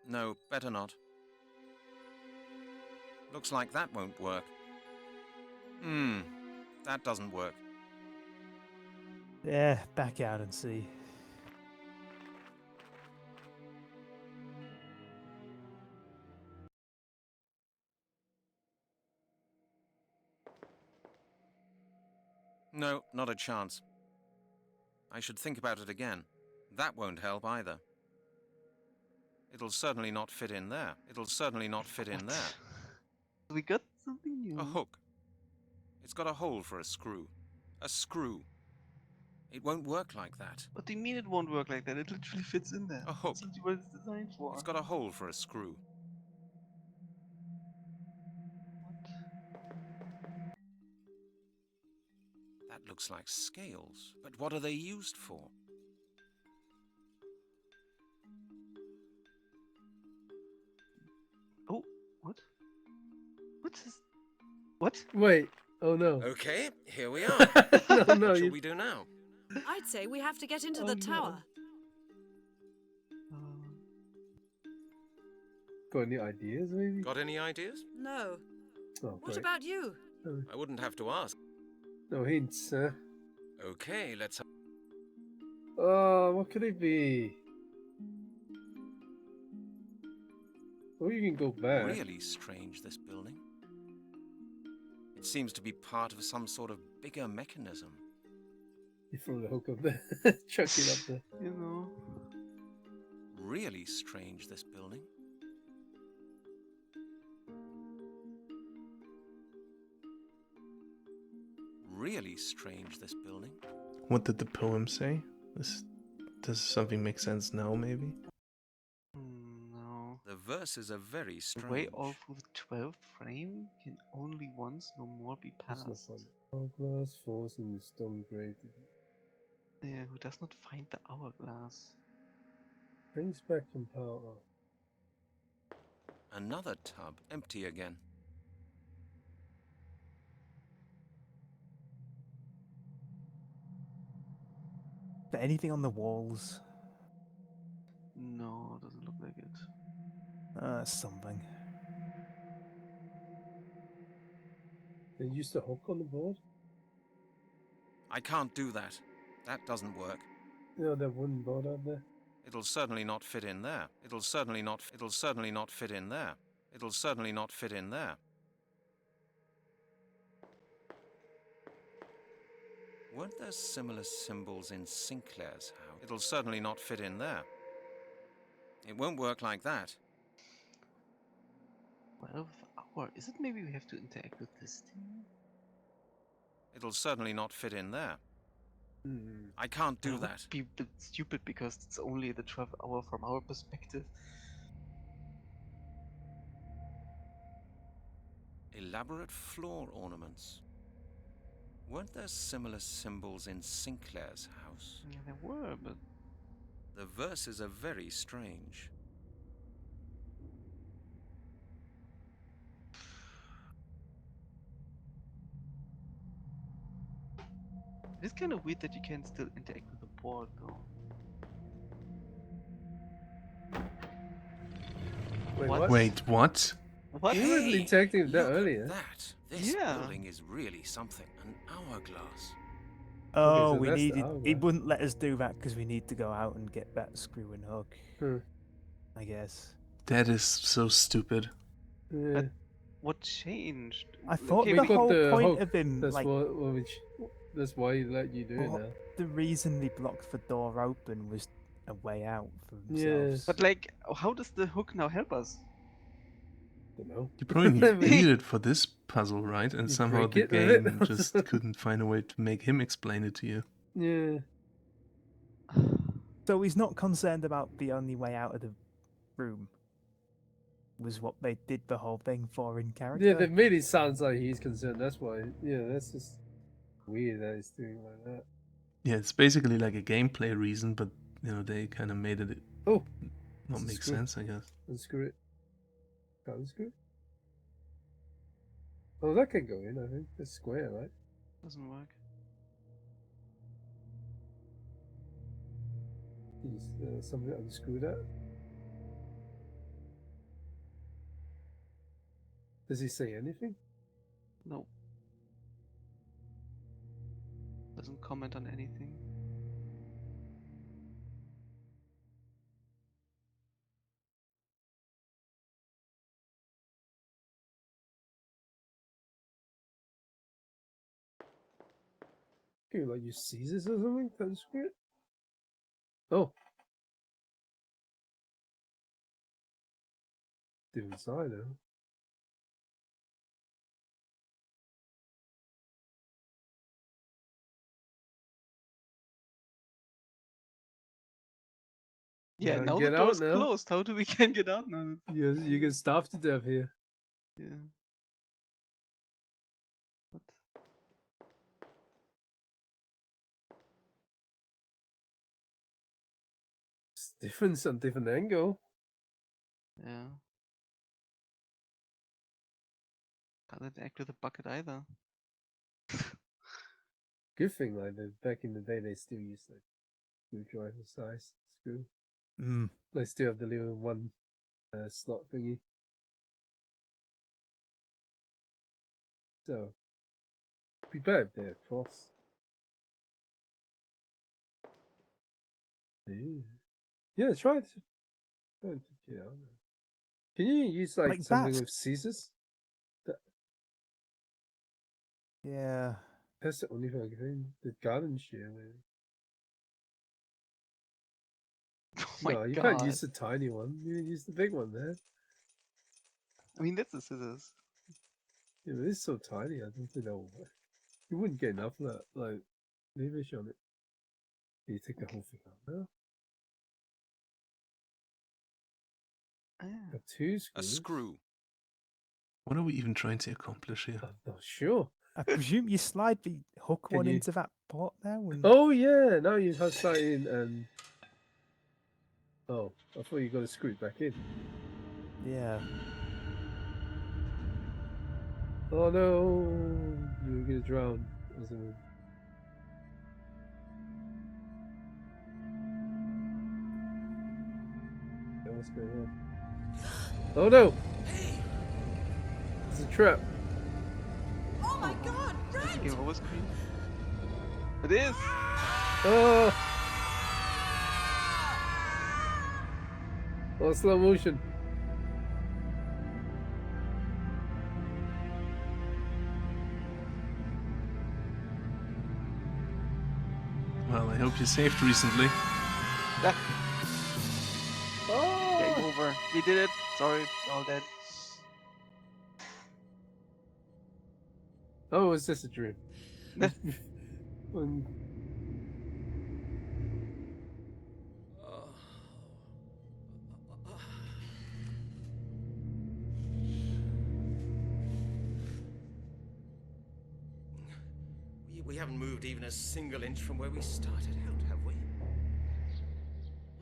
No, better not. Looks like that won't work. That doesn't work. Yeah, back out and see. No, not a chance. I should think about it again. That won't help either. It'll certainly not fit in there. It'll certainly not fit in there. We got something new. A hook. It's got a hole for a screw. A screw. It won't work like that. What do you mean it won't work like that? It literally fits in there. A hook. That's what it's designed for. It's got a hole for a screw. That looks like scales. But what are they used for? Oh, what? What's this? What? Wait. Oh no. Okay, here we are. No, What shall we do now? I'd say we have to get into Oh, the no. tower. Got any ideas, maybe? Got any ideas? No. Oh, What great. about you? I wouldn't have to ask. No hints, huh? Okay, let's... Oh, what could it be? Or you can go back. Really strange, this building. It seems to be part of some sort of bigger mechanism. You throw the hook up there. Chuck it up there. You know. Really strange, this building. Really strange, this building. What did the poem say? Does something make sense now, maybe? No. The verses are very The strange. way all through the 12th frame can only once no more be That's not passed. funny. Hourglass falls in the stone grave. Yeah, who does not find the hourglass? Brings back from power. Another tub, empty again. But anything on the walls? No, doesn't look like it. Something. They used a hook on the board? I can't do that. That doesn't work. You know that wooden board out there? It'll certainly not fit in there. It'll certainly not fit in there. It'll certainly not fit in there. Weren't there similar symbols in Sinclair's house? It'll certainly not fit in there. It won't work like that. 12th hour. Is it maybe we have to interact with this thing? It'll certainly not fit in there. I can't do That would that. be a bit stupid because it's only the 12th hour from our perspective. Elaborate floor ornaments. Weren't there similar symbols in Sinclair's house? Yeah, there were, but... The verses are very strange. It's kind of weird that you can still interact with the board, though. Wait, what? What? You were interacting with that Look at earlier. that. This Yeah. building is really something. An hourglass. Oh, so we that's the needed. He hourglass. wouldn't let us do that because we need to go out and get that screw and hook. Hmm. I guess. That is so stupid. Yeah. What changed? I thought Okay, the We got whole the point hook. of him, That's like, that's why he let you do it what- now. the reason they blocked the door open was a way out for Yeah. themselves. But like, how does the hook now help us? Don't know. You probably need it for this puzzle, right? And You somehow break the it with it. game just couldn't find a way to make him explain it to you. Yeah. So he's not concerned about the only way out of the room. Was what they did the whole thing for in character. Yeah, they made it sound like he's concerned. That's why. Yeah, that's just weird that he's doing like that. Yeah, it's basically like a gameplay reason, but you know they kind of made it Oh, not it's a make screw. sense, I guess. Unscrew it. Can't unscrew it? Oh, that can go in, I think. That's square, right? Doesn't work. Somebody unscrew that? Does he say anything? No. Doesn't comment on anything. Okay, like use scissors or something to unscrew it? Oh. different side though. Yeah, Can't now the get out door's now. closed. How do we can get out now? You get starved to death here. Yeah. What? It's different on different angle. Yeah. Can't act with a bucket either. Good thing, like back in the day, they still used like screwdriver size screw. They still have the little one slot thingy. So, be better if they're across. Yeah, try it. Yeah. Can you use like something bats. with scissors? Yeah. That's the only thing I can. The garden shear, maybe. My No, you God. can't use the tiny one. You use the big one there. I mean, that's the scissors. Yeah, but it's so tiny. I don't think that will work. You wouldn't get enough of that, like, leverage on it. You take the whole thing out now. Got two screws. A screw. What are we even trying to accomplish here? I'm not sure. I presume you slide the hook Can one you- into that pot now. And... Oh yeah, now you have slide in and. Oh, I thought you got to screw it back in. Yeah. Oh no, you're gonna drown or something. Yeah, what's going on? Oh no! It's a trap. Oh my God, Is the game over screen? It is! Oh! Oh, slow motion. Well, I hope you saved recently. Game over. We did it. Sorry, all dead. Oh, it's just a dream. We haven't moved even a single inch from where we started out, have we?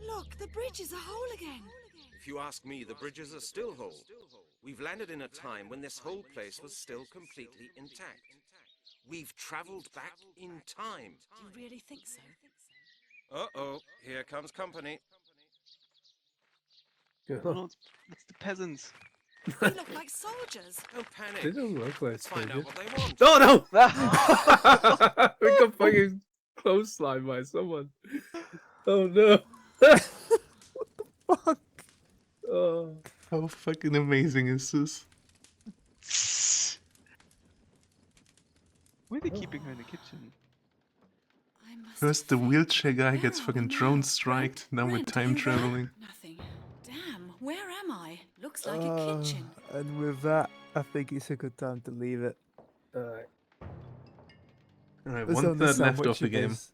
Look, the bridge is a hole again. If you ask me, the bridges are still whole. We've landed in a time when this whole place was still completely intact. We've traveled back in time. Do you really think so? Uh-oh, here comes company. No, it's the peasants. They look like soldiers. Don't panic. They don't look like Let's find out soldiers. what they want. Oh no! We got fucking clotheslined by someone. Oh no! Fuck! Oh. How fucking amazing is this? Why are they keeping her in the kitchen? First, the wheelchair guy gets fucking drone striked. Now we're time traveling. Nothing. Damn, where am I? Looks like a kitchen. And with that, I think it's a good time to leave it. Alright. Alright, There's one only third so left much of the of game. this.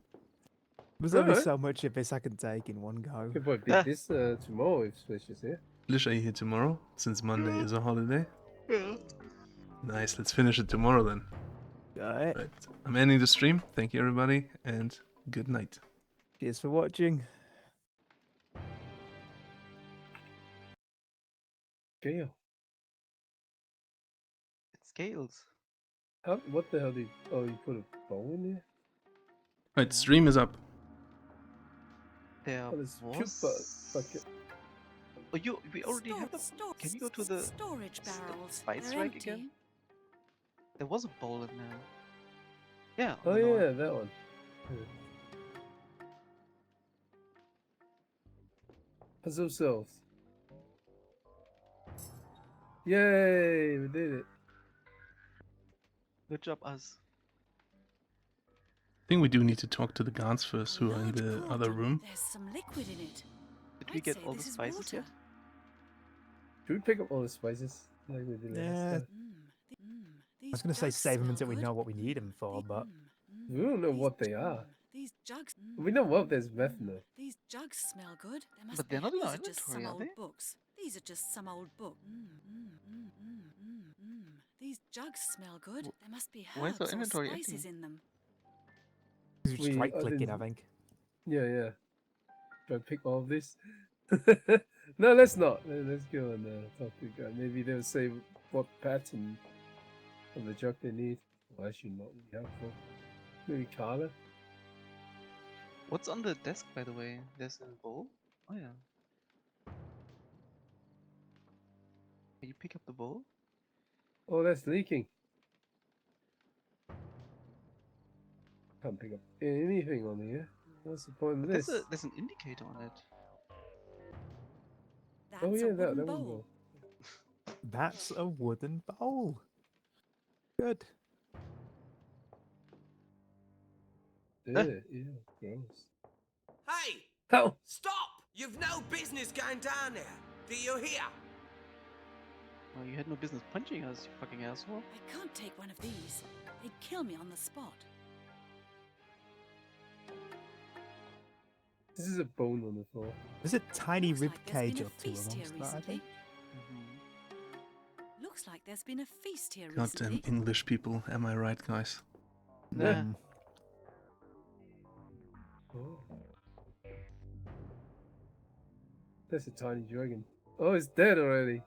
There's only Alright. so much of this I can take in one go. Could probably beat this tomorrow if Flisch is here. Flisch, are you here tomorrow? Since Monday is a holiday? Nice, let's finish it tomorrow then. Alright. Right. I'm ending the stream. Thank you everybody, and good night. Cheers for watching. Scale. It scales. What the hell did you... Oh, you put a bow in there? Right, stream is up. There Oh, there's was... bucket. Oh, we already have the... Can we go to the... Storage barrels. Spice They're rack empty. again? There was a bowl in there. Yeah. Oh on the yeah, north. that one. Puzzle cells. Yay, we did it. Good job, us. I think we do need to talk to the guards first, who are in the other room. There's some liquid in it. Did we I'd get say all the this is spices water. yet? Should we pick up all the spices like we did last time? I was going to say save them until we know what we need them for, but we don't know what they are. These jugs. We know what there's methanol. These jugs smell good. There must But they're be. not in our These are just inventory, some are old they? books. These are just some old book. These jugs smell good. There must be Why is herbs our or inventory spices empty? in them. we just right clicking, I think. Yeah. Try to pick all of this. No, let's not. Let's go and talk to the guy. Maybe they'll say what pattern of the jug they need. Well, actually, not really helpful. Maybe Carla. What's on the desk, by the way? There's a bowl? Oh, yeah. Can you pick up the bowl? Oh, that's leaking. Can't pick up anything on here. What's the point of this? There's an indicator on it. That's Oh yeah, a wooden that bowl. one bowl. That's a wooden bowl. Good. Yeah, gross. Hey! Oh! Stop! You've no business going down there. Do you hear? Well, you had no business punching us, you fucking asshole. I can't take one of these. They'd kill me on the spot. This is a bone on the floor. There's a tiny rib Like there's cage been or a two feast here amongst that, I think. recently. Looks like there's been a feast here Goddamn recently. English people, am I right, guys? Yeah. Oh. That's a tiny dragon. Oh, it's dead already.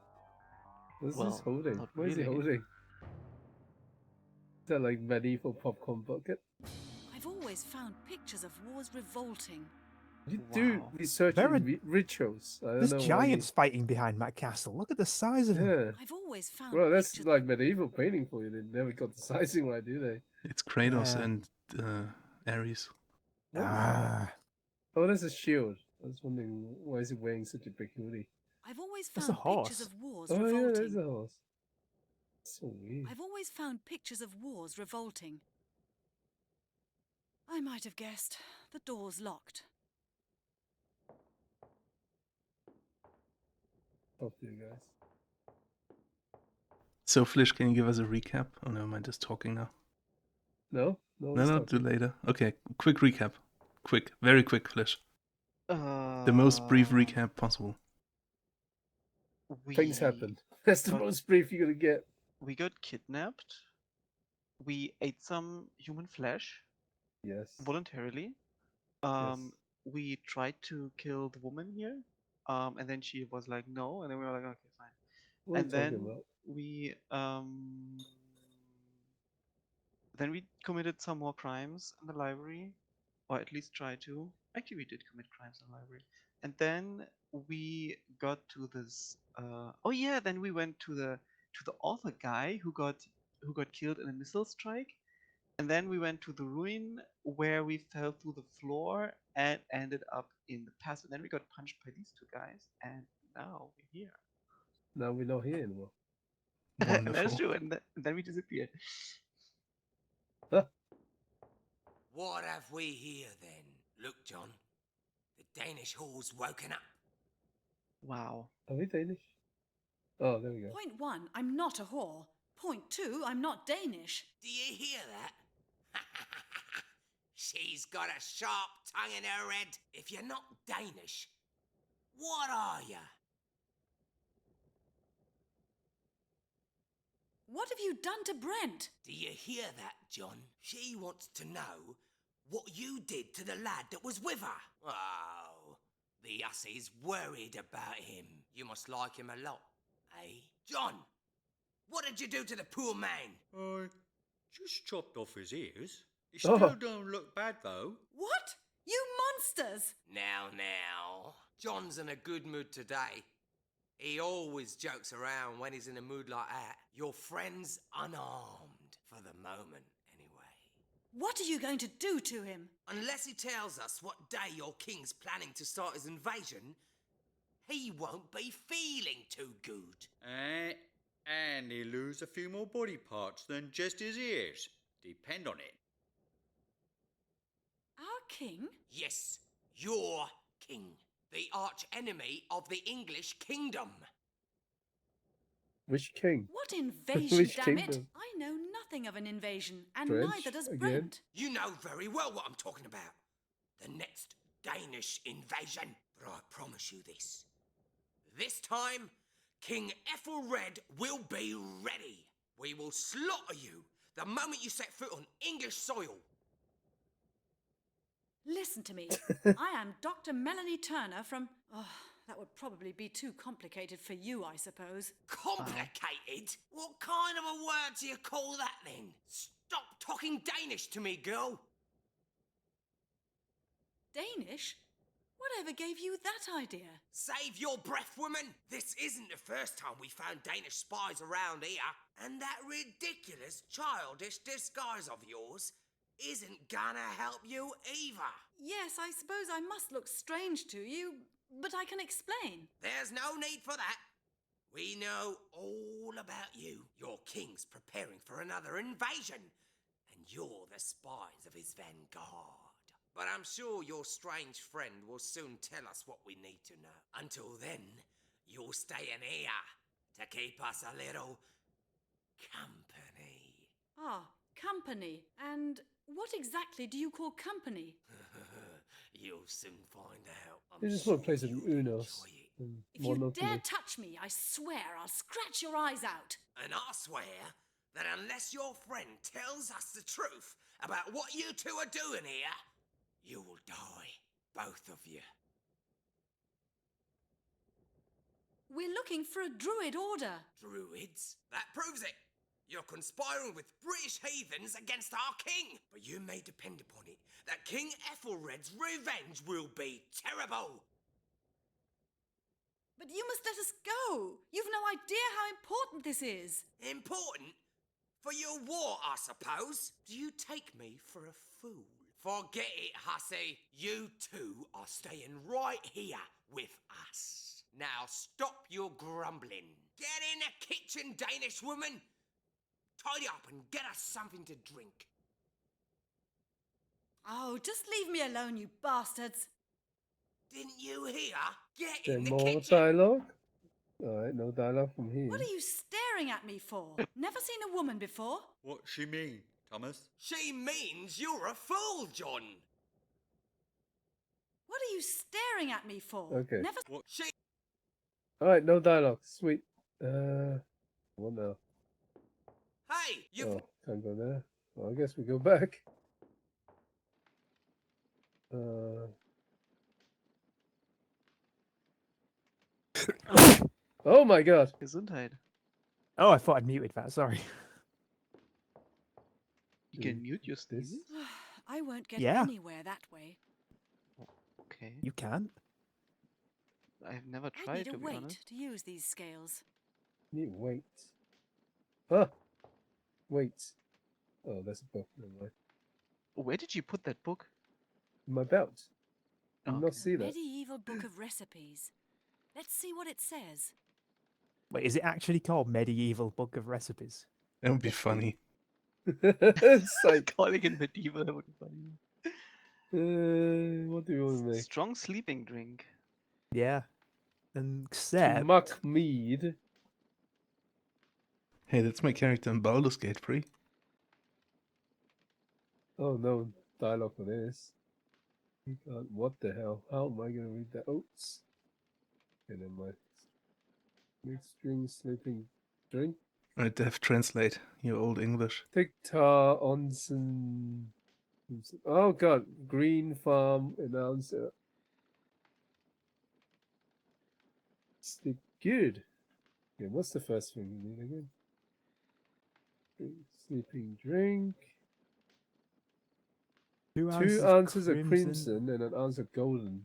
What's this holding? not What is he really. holding? Is that like medieval popcorn bucket? I've always found pictures of wars revolting. You do research rituals. I don't There's know why giants fighting behind that castle. Look at the size of them. Yeah. I've always found Well, that's like medieval painting for you. They never got the sizing right, do they? It's Kratos Yeah. and Ares. Ah. Oh, that's a shield. I was wondering why is he wearing such a big hoodie? I've always That's a found pictures horse. of wars Oh yeah, revolting. there's a horse. So weird. I've always found pictures of wars revolting. I might have guessed. The door's locked. Talk to you guys. So, Flisch, can you give us a recap? Oh, no, am I just talking now? No, No, do later. Okay, quick recap. Quick, very quick, Flisch. The most brief recap possible. Things happen. That's the most brief you're gonna get. We got kidnapped. We ate some human flesh. Yes. Voluntarily. We tried to kill the woman here. And then she was like, no. And then we were like, okay, fine. What are And you talking then about? we committed some more crimes in the library, or at least tried to. Actually, we did commit crimes in the library. And then we got to this. Then we went to the author guy who got killed in a missile strike. And then we went to the ruin where we fell through the floor and ended up in the past. And then we got punched by these two guys, and now we're here. Now we're not here anymore. And that's true. And then we disappeared. What have we here then? Look, John. The Danish whore's woken up. Wow. Are we Danish? Oh, there we go. Point 1, I'm not a whore. Point 2, I'm not Danish. Do you hear that? She's got a sharp tongue in her head. If you're not Danish, what are you? What have you done to Brent? Do you hear that, John? She wants to know what you did to the lad that was with her. Oh, the hussie's worried about him. You must like him a lot, eh? John, what did you do to the poor man? I just chopped off his ears. He still don't look bad, though. What? You monsters! Now. John's in a good mood today. He always jokes around when he's in a mood like that. Your friend's unarmed, for the moment, anyway. What are you going to do to him? Unless he tells us what day your king's planning to start his invasion, he won't be feeling too good. And he'll lose a few more body parts than just his ears. Depend on it. Our king? Yes, your king. The arch enemy of the English kingdom. Which king? What invasion, Which damn it? kingdom? I know nothing of an invasion, and French, neither does again? Brent. You know very well what I'm talking about. The next Danish invasion. But I promise you this. This time, King Ethelred will be ready. We will slaughter you the moment you set foot on English soil. Listen to me. I am Dr. Melanie Turner from... Oh, that would probably be too complicated for you, I suppose. Complicated? What kind of a word do you call that then? Stop talking Danish to me, girl. Danish? Whatever gave you that idea? Save your breath, woman. This isn't the first time we found Danish spies around here. And that ridiculous, childish disguise of yours isn't gonna help you either. Yes, I suppose I must look strange to you, but I can explain. There's no need for that. We know all about you. Your king's preparing for another invasion, and you're the spies of his vanguard. But I'm sure your strange friend will soon tell us what we need to know. Until then, you'll stay in here to keep us a little company. Ah, company. And what exactly do you call company? You'll soon find out. They just want to play some Unos. If you dare touch me, I swear I'll scratch your eyes out. And I swear that unless your friend tells us the truth about what you two are doing here, you will die, both of you. We're looking for a Druid order. Druids? That proves it. You're conspiring with British heathens against our king. But you may depend upon it that King Ethelred's revenge will be terrible. But you must let us go. You've no idea how important this is. Important? For your war, I suppose? Do you take me for a fool? Forget it, hussy. You two are staying right here with us. Now stop your grumbling. Get in the kitchen, Danish woman. Tidy up and get us something to drink. Oh, just leave me alone, you bastards. Didn't you hear? Get Then in the more kitchen. dialogue? Alright, no dialogue from here. What are you staring at me for? Never seen a woman before? What she mean, Thomas? She means you're a fool, John. What are you staring at me for? Okay. Never. What? She. Alright, no dialogue. Sweet. What now? Hey, you. Oh, can't go there. Well, I guess we go back. Oh my god. Gesundheit. Oh, I thought I'd muted that. Sorry. You can mute your sneezes? I won't get Yeah. anywhere that way. Okay. You can't. I've never I tried, need to a be weight honest. to use these scales. Need weight. Huh. Wait. Oh, that's a book. Never mind. Where did you put that book? In my belt. Did Okay. not see that. Medieval book of recipes. Let's see what it says. Wait, is it actually called Medieval Book of Recipes? That would be funny. It's like Calling it medieval, that would be funny. what do you want to make? Strong sleeping drink. Yeah. And except... Muck mead. Hey, that's my character in Baldur's Gate 3. Oh, no dialogue for this. God, what the hell? How am I going to read that? Oats. Okay, never mind. Mixed drink, sleeping drink. Alright, Dev, translate your old English. Tiktar onsen. Oh god, green farm announcer. Sleep good. Okay, what's the first thing you need again? Sleeping drink. Two answers are crimson and an answer golden.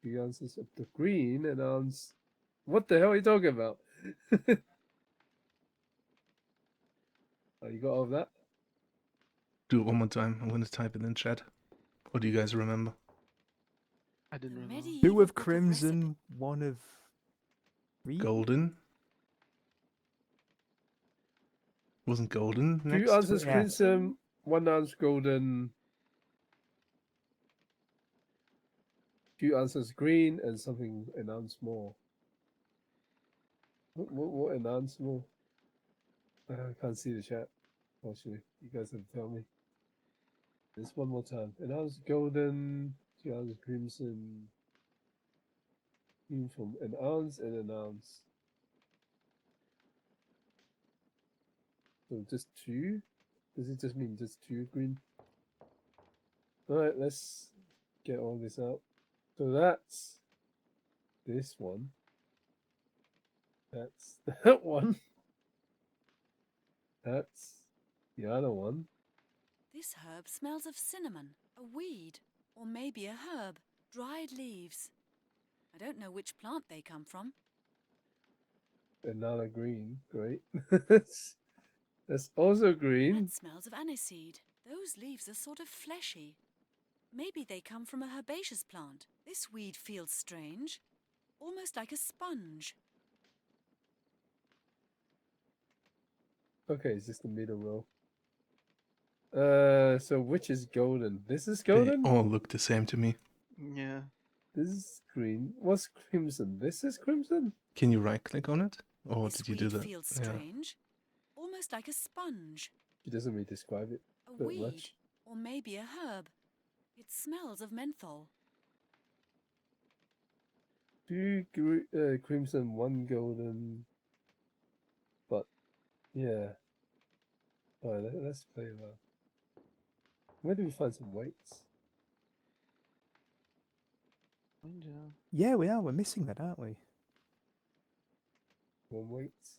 3 answers of the green and answers. What the hell are you talking about? Oh, you got all of that? Do it one more time. I'm going to type it in chat. What do you guys remember? I didn't remember. 2 of crimson, 1 of green? Golden. Wasn't golden next? 2 answers Yeah. crimson, 1 answer golden. 2 answers green and something announced more. What enhancement? I can't see the chat. Actually, you guys have to tell me. This one more time. Enhanced golden, 2 ounces crimson. From an ounce and an ounce. So just 2? Does it just mean just 2 green? Alright, let's get all this out. So that's this one. That's that one. That's the other one. This herb smells of cinnamon, a weed, or maybe a herb, dried leaves. I don't know which plant they come from. Another green, great. That's also green. That smells of aniseed. Those leaves are sort of fleshy. Maybe they come from a herbaceous plant. This weed feels strange, almost like a sponge. Okay, is this the middle row? So which is golden? This is golden? They all look the same to me. Yeah. This is green. What's crimson? This is crimson? Can you right click on it? Or This did you do weed that? feels strange, almost like a sponge. It doesn't really describe it A that weed, much. or maybe a herb. It smells of menthol. 2 crimson, 1 golden. But, yeah. Alright, let's play that. Where do we find some weights? Yeah, we are. We're missing that, aren't we? 1 weights.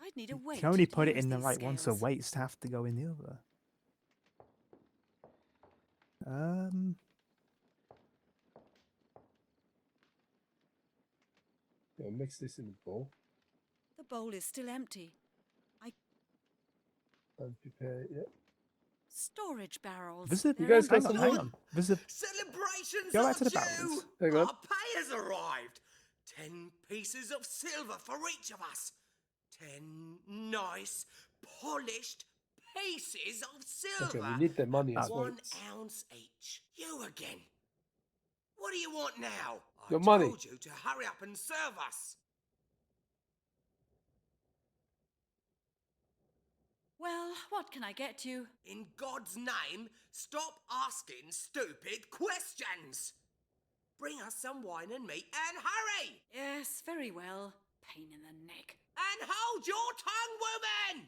I'd need a You weight. can only to put it use in the these right one, so scales. weights have to go in the other. Yeah, mix this in the bowl. The bowl is still empty. Unprepared it yet. Storage barrels. Visit. You guys got Hang on, some hang weight? on. Visit. Celebrations Go are back to the due! barrels. Hang on. Our pay has arrived! 10 pieces of silver for each of us. 10 nice, polished pieces of silver. Okay, we need the money as 1 weights. ounce each. You again. What do you want now? Your I money. told you to hurry up and serve us. Well, what can I get you? In God's name, stop asking stupid questions. Bring us some wine and meat and hurry! Yes, very well. Pain in the neck. And hold your tongue, woman!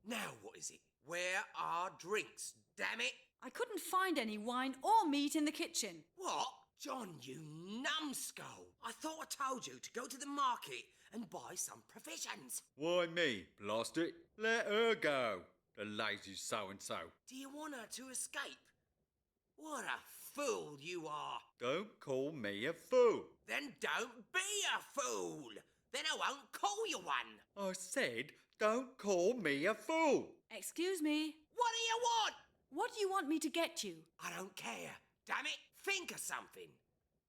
Now what is it? Where are drinks, damn it? I couldn't find any wine or meat in the kitchen. What? John, you numbskull. I thought I told you to go to the market and buy some provisions. Why me, blast it? Let her go, the lazy so-and-so. Do you want her to escape? What a fool you are. Don't call me a fool. Then don't be a fool. Then I won't call you one. I said, don't call me a fool. Excuse me. What do you want? What do you want me to get you? I don't care. Damn it. Think of something.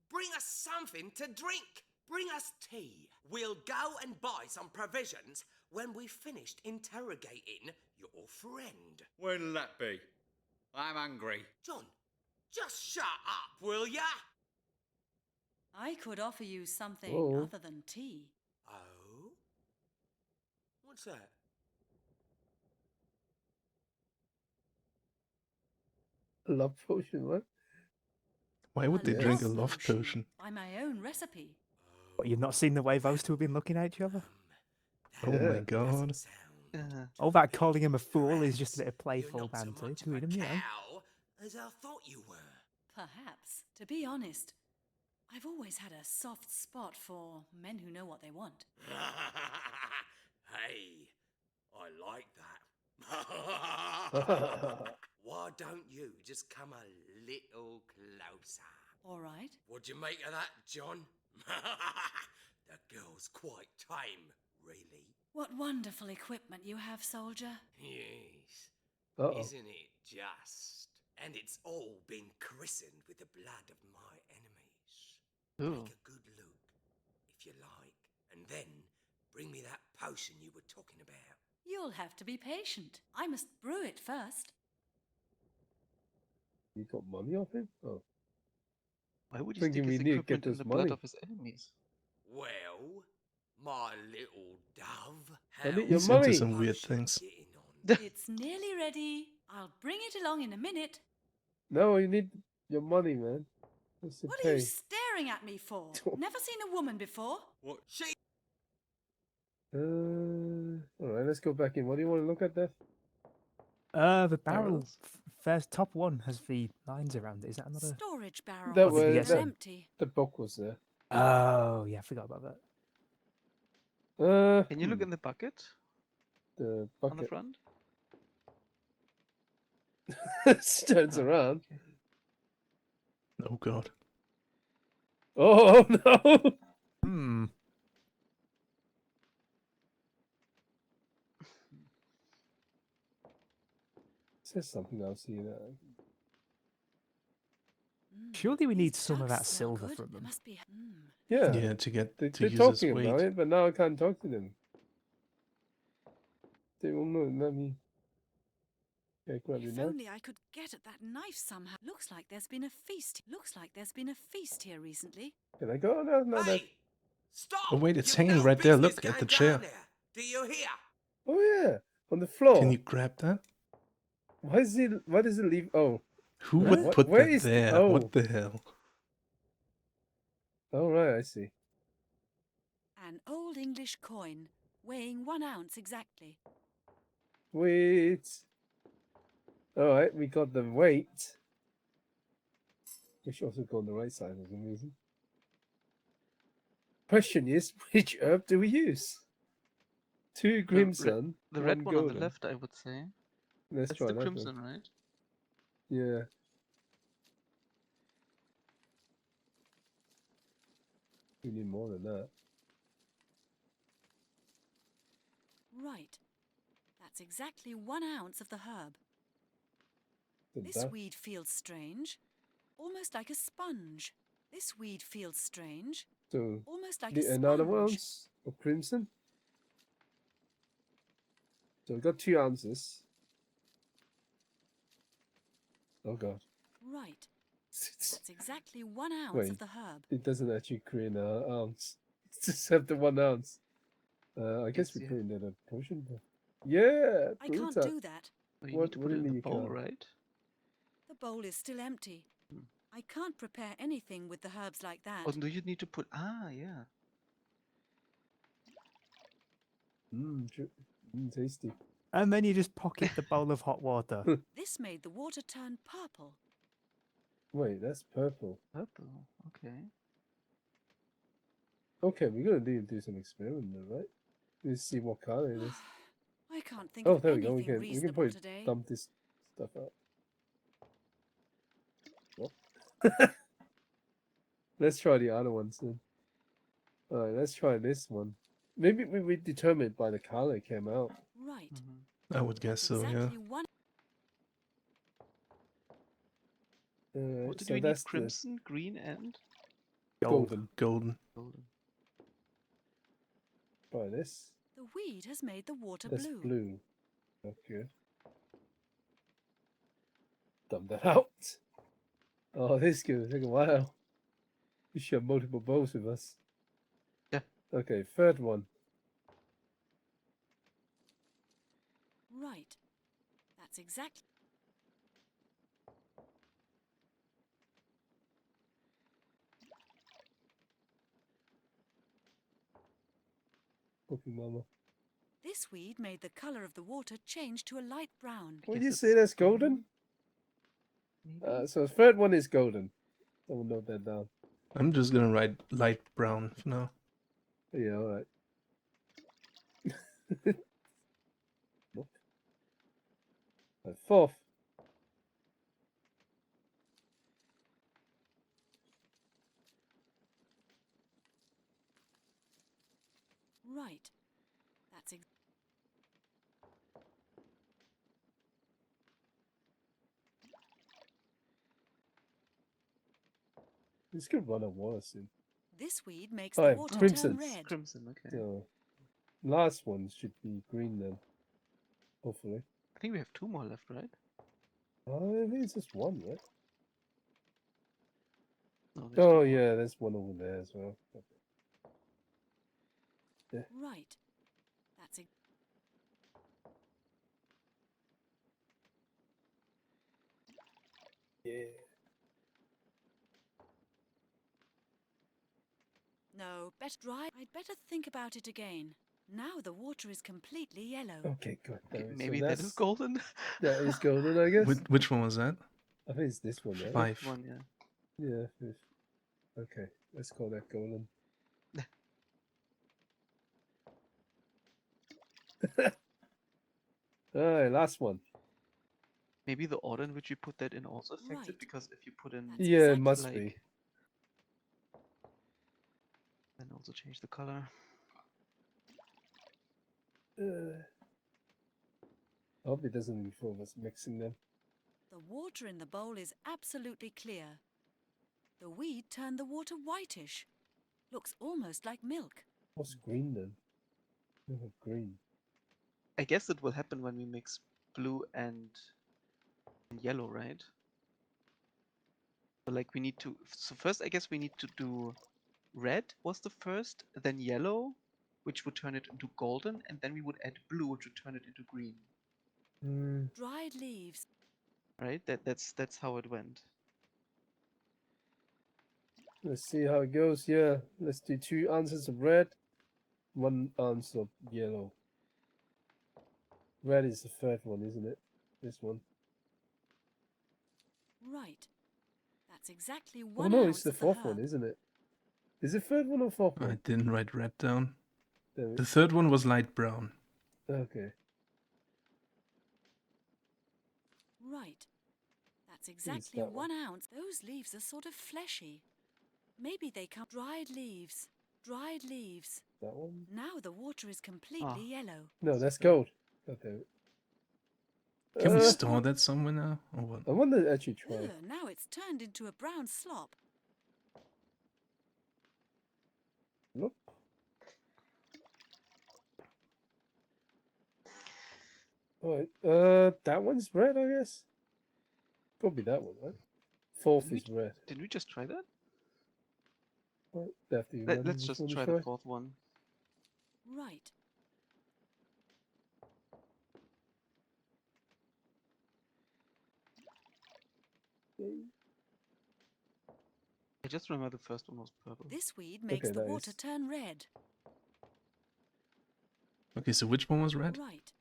Bring us something to drink. Bring us tea. We'll go and buy some provisions when we've finished interrogating your friend. When'll that be? I'm hungry. John, just shut up, will ya? I could offer you something other than tea. Oh? What's that? Love potion, what? Why would they drink a love love potion? By my own recipe. What, you've not seen the way those two have been looking at each other? Oh my god. All that calling him a fool is just a bit of playful banter between them, you know. Cow, as I thought you were. Perhaps. To be honest, I've always had a soft spot for men who know what they want. Hey, I like that. Why don't you just come a little closer? All right. What'd you make of that, John? The girl's quite tame, really. What wonderful equipment you have, soldier. Yes. Uh-oh. Isn't it just? And it's all been christened with the blood of my enemies. Take a good look, if you like, and then bring me that potion you were talking about. You'll have to be patient. I must brew it first. You got money off him? Oh. Why would you Thinking stick we his need to get equipment in this the money. blood of his enemies? Well, Well, my little dove, I need your He's into money. some weird things. It's nearly ready. I'll bring it along in a minute. No, you need your money, man. What's the What pay? are you staring at me for? Never seen a woman before? What? She. All right, let's go back in. What do you want to look at there? The barrel first top one has the lines around it. Is that another storage barrel? That Or did we was get some? empty. the book was there. Oh yeah, I forgot about that. Can you look in the bucket The on the bucket front? turns around. Okay. Oh god. Oh no! Hmm. Says something else here. Surely we need some of that silver from them. Must be. Yeah. Yeah, to get to They're use his talking weight. about it, but now I can't talk to them. They will not let me. Okay, grab your If knife. only I could get at that knife somehow. Looks like there's been a feast. Looks like there's been a feast here recently. Can I go? No, no, no. Stop! Oh wait, it's You've hanging no right there. business Look at the going chair. down there. Do you hear? Oh yeah, on the floor. Can you grab that? Why is he? Why does it leave? Oh, Who what? would put Where that is the- there? Oh, What the hell? oh right, I see. An old English coin, weighing 1 ounce exactly. Wait. All right, we got the weight. We should also go on the right side for some reason. Question is, which herb do we use? 2 crimson, The 1 red one golden. on the left, I would say. Let's That's try the that crimson, one. right? Yeah. We need more than that. Right. That's exactly 1 ounce of the herb. Than This that. weed feels strange. Almost like a sponge. This weed feels strange. So Almost like the a another sponge. ounce of crimson. So we got 2 ounces. Oh god. Right. That's exactly 1 ounce Wait, of the herb. it doesn't actually create an ounce. It's just have the 1 ounce. I guess Yes, we yeah. put in a potion. Yeah, I can't brutal. do that. Well, you What- need to what put do it you in the mean you bowl, can't? right? The bowl is still empty. I can't prepare anything with the herbs like that. Or do you need to put... Ah, yeah. Tasty. And then you just pocket the bowl of hot water. This made the water turn purple. Wait, that's purple. Purple, okay. Okay, we're gonna need to do some experiment though, right? Let's see what color it is. I can't think Oh, of there we anything go. We can reasonable probably today. dump this stuff out. Oh. Let's try the other ones then. Alright, let's try this one. Maybe we determined by the color it came out. Right. I would guess so, yeah. Exactly 1. What did so we need? that's the Crimson, green, and golden. Golden. golden. Try this. The weed has made the water That's blue. blue. Okay. Dump that out. Oh, this is gonna take a while. We should have multiple bowls with us. Yeah. Okay, third one. Right. That's exactly. Cooking mama. This weed made the color of the water change to a light brown. What do you say that's golden? So the third one is golden. I will note that down. I'm just gonna write light brown for now. Yeah, alright. Fourth. Right. That's This could run a water soon. This weed makes Alright, the water crimson. turn red. Crimson, okay. So, last one should be green then. Hopefully. I think we have 2 more left, right? I think it's just one, right? No, Oh yeah, there's one over there as well. Right. That's it. Yeah. No, better dry. I'd better think about it again. Now the water is completely yellow. Okay, good. Okay, So maybe that is that's golden. that is golden, I guess. Which one was that? I think it's this one, right? 5. One, yeah. Yeah. Okay, let's call that golden. Alright, last one. Maybe the order in which you put that in also affects it, because if you put in Yeah, it must like, be. then also change the color. I hope it doesn't involve us mixing them. The water in the bowl is absolutely clear. The weed turned the water whitish. Looks almost like milk. What's green then? Oh, green. I guess it will happen when we mix blue and yellow, right? So like we need to. So first, I guess we need to do red was the first, then yellow, which would turn it into golden, and then we would add blue, which would turn it into green. Dried leaves. Right? That's how it went. Let's see how it goes. Yeah, let's do 2 ounces of red, 1 ounce of yellow. Red is the third one, isn't it? This one. Right. That's exactly Oh one no, ounce it's the of fourth herb. one, isn't it? Is it third one or fourth one? I didn't write red down. Damn The it. third one was light brown. Okay. Right. That's exactly that 1 ounce. Those leaves are sort of fleshy. Maybe they come. Dried leaves. Dried leaves. That one? Now the water is completely yellow. No, that's gold. God damn it. Can we store that somewhere now? Or what? I want to actually try. Ugh, now it's turned into a brown slop. Nope. Alright, that one's red, I guess. Probably that one, right? Fourth is red. Did we just try that? Right, definitely. Let's just try the fourth one. Right. I just remember the first one was purple. This weed makes the water turn red. Okay, so which one was red? Right.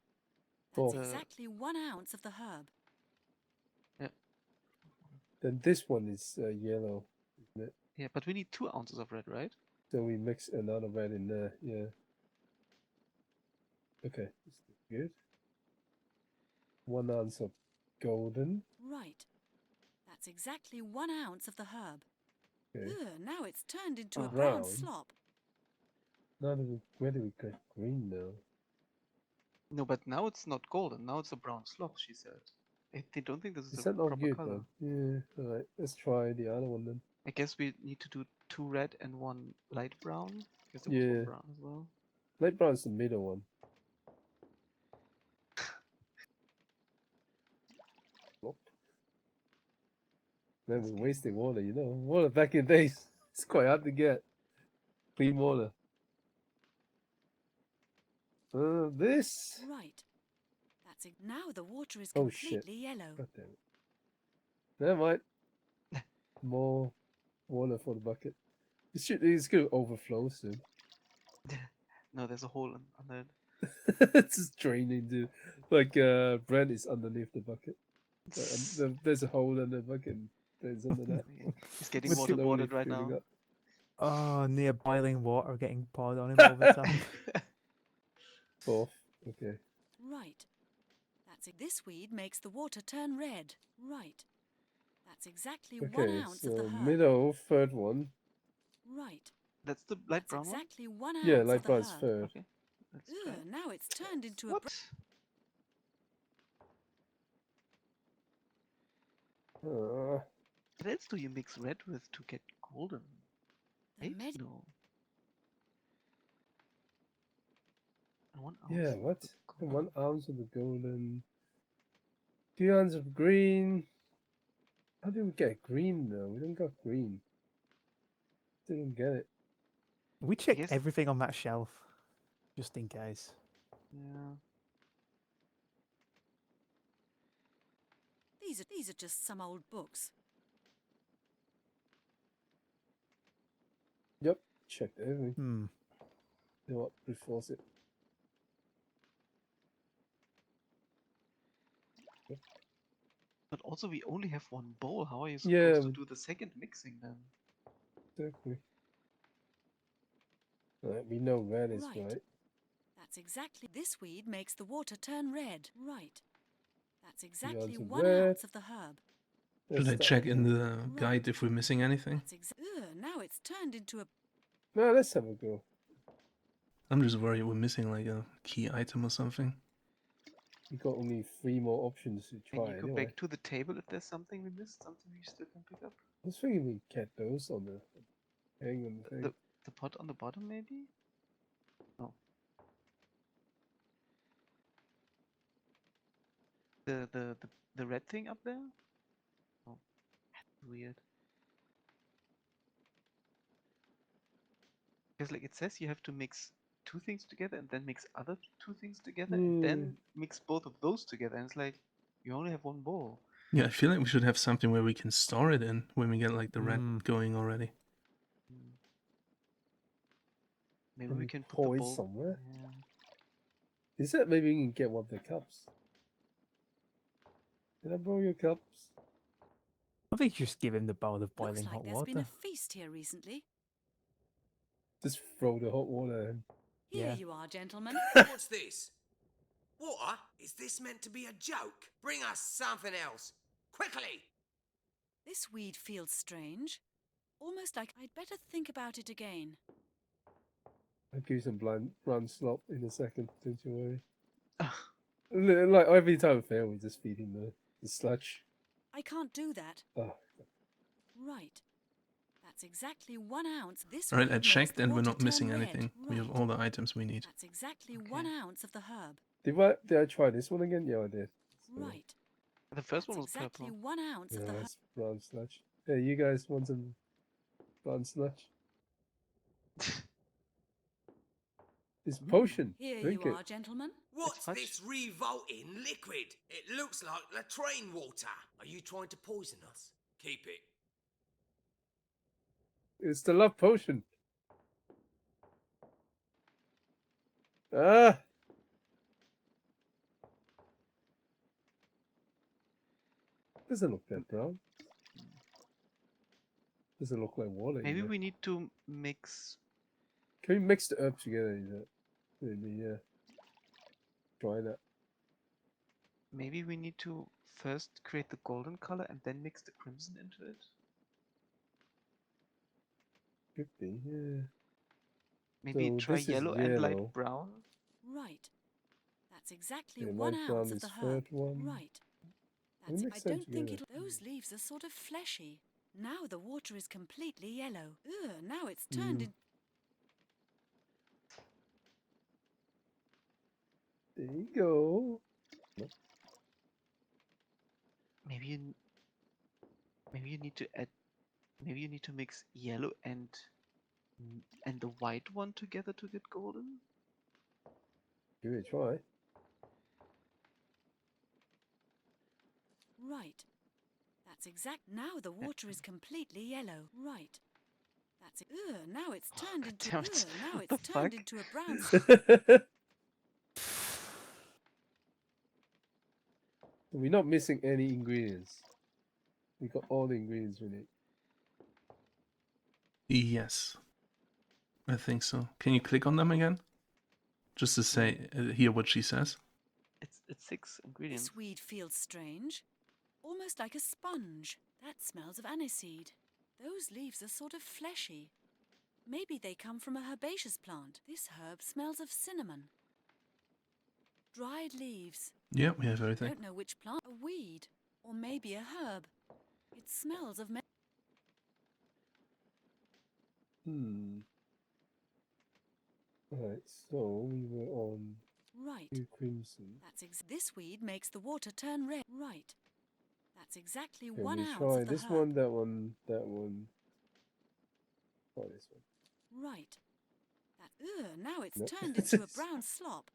That's exactly 1 ounce of the herb. Yeah. Then this one is yellow, isn't it? Yeah, but we need 2 ounces of red, right? So we mix another red in there, yeah. Okay, this is good. 1 ounce of golden. Right. That's exactly 1 ounce of the herb. Okay. Ugh, now it's turned into a brown slop. Now where do we get green now? No, but now it's not golden. Now it's a brown slop, she said. I don't think this is Is a that not proper good, color. man? Yeah, alright. Let's try the other one then. I guess we need to do 2 red and 1 light brown. Because there was 1 brown as well. Light brown's the middle one. Nope. Man, we're wasting water, you know. Water back in days. It's quite hard to get. Clean water. This. Right. That's it. Now the water is Oh shit. completely yellow. God damn it. Never mind. More water for the bucket. It's gonna overflow soon. No, there's a hole under it. It's just draining, dude. Like bread is underneath the bucket. There's a hole in the bucket. There's under that. He's getting watered right now. Up. Oh, near boiling water getting poured on him all the time. Fourth. Okay. Right. That's it. This weed makes the water turn red. Right. That's exactly 1 Okay, ounce of the so herb. middle, third one. Right. That's the light brown exactly 1 ounce Yeah, of light the brown's herb. third. Okay. Ugh, now it's turned into What? What else do you mix red with to get golden? No. And 1 ounce. Yeah, what? 1 ounce of the golden. 2 ounces of green. How do we get green though? We don't got green. Didn't get it. We checked everything on that shelf. Just in case. Yeah. These are just some old books. Yep, checked everything. Hmm. You know what? Reinforce it. But also, we only have one bowl. How are you supposed to do the second mixing then? Exactly. Right, we know red is right. That's exactly. This weed makes the water turn red. Right. That's exactly some 1 red. ounce of the herb. Should I check in the guide if we're missing anything? Now it's turned into a. No, let's have a go. I'm just worried we're missing like a key item or something. We got only 3 more options to try Can you go anyway. back to the table if there's something we missed, something we still can pick up? I was thinking we get those on the hang on the thing. The pot on the bottom, maybe? No. The red thing up there? Oh, that's weird. Because like it says you have to mix 2 things together and then mix other 2 things together and then mix both of those together, and it's like you only have one bowl. Yeah, I feel like we should have something where we can store it in when we get like the red going already. Maybe we can put pour the it bowl somewhere. Yeah. Is that maybe we can get one of the cups? Can I borrow your cups? I think you just give him the bowl of boiling Looks like hot there's water. been a feast here recently. Just throw the hot water in. Here you are, gentlemen. What's this? Water? Is this meant to be a joke? Bring us something else. Quickly! This weed feels strange. Almost like I'd better think about it again. I'll give you some brown slop in a second, don't you worry. Like every time we fail, we just feed him the sludge. I can't do that. Oh. Right. That's exactly 1 ounce. This Alright, I weed makes checked the and we're water not missing turn red. anything. We have Right. all the items we need. That's exactly 1 ounce of the herb. Did I try this one again? Yeah, I did. Right. The first That's one was exactly purple. 1 ounce of the herb. It's brown sludge. Hey, you guys want some brown sludge? It's potion. Here Drink you it. are, gentlemen. What's this revolting liquid? It looks like latrine water. Are you trying to poison us? Keep it. It's the love potion. Ah! Doesn't look that brown. Doesn't look like water. Maybe either. we need to mix. Can we mix the herbs together? Maybe, yeah. Try that. Maybe we need to first create the golden color and then mix the crimson into it. Could be, yeah. Maybe So try this is yellow and light brown. Right. That's exactly Okay, 1 light brown ounce of is the herb. third one. Right. We'll That's. mix I them don't think together. Those leaves are sort of fleshy. Now the water is completely yellow. Ugh, now it's turned into. There you go. Maybe you need to add. Maybe you need to mix yellow and the white one together to get golden. Give it a try. Right. That's exact. Now the water is completely yellow. Right. That's it. Ugh, now it's turned into. damn it. Now What it's the turned fuck? into a brown. We're not missing any ingredients. We got all the ingredients we need. Yes. I think so. Can you click on them again? Just to say, hear what she says. It's 6 ingredients. This weed feels strange. Almost like a sponge. That smells of aniseed. Those leaves are sort of fleshy. Maybe they come from a herbaceous plant. This herb smells of cinnamon. Dried leaves. Yeah, we have everything. Don't know which plant. A weed. Or maybe a herb. It smells of... Right, so we were on Right. crimson. This weed makes the water turn red. Right. That's exactly Okay, 1 we ounce try of the this herb. one, that one, that one. Try this one. Right. Now it's No. turned into a brown slop.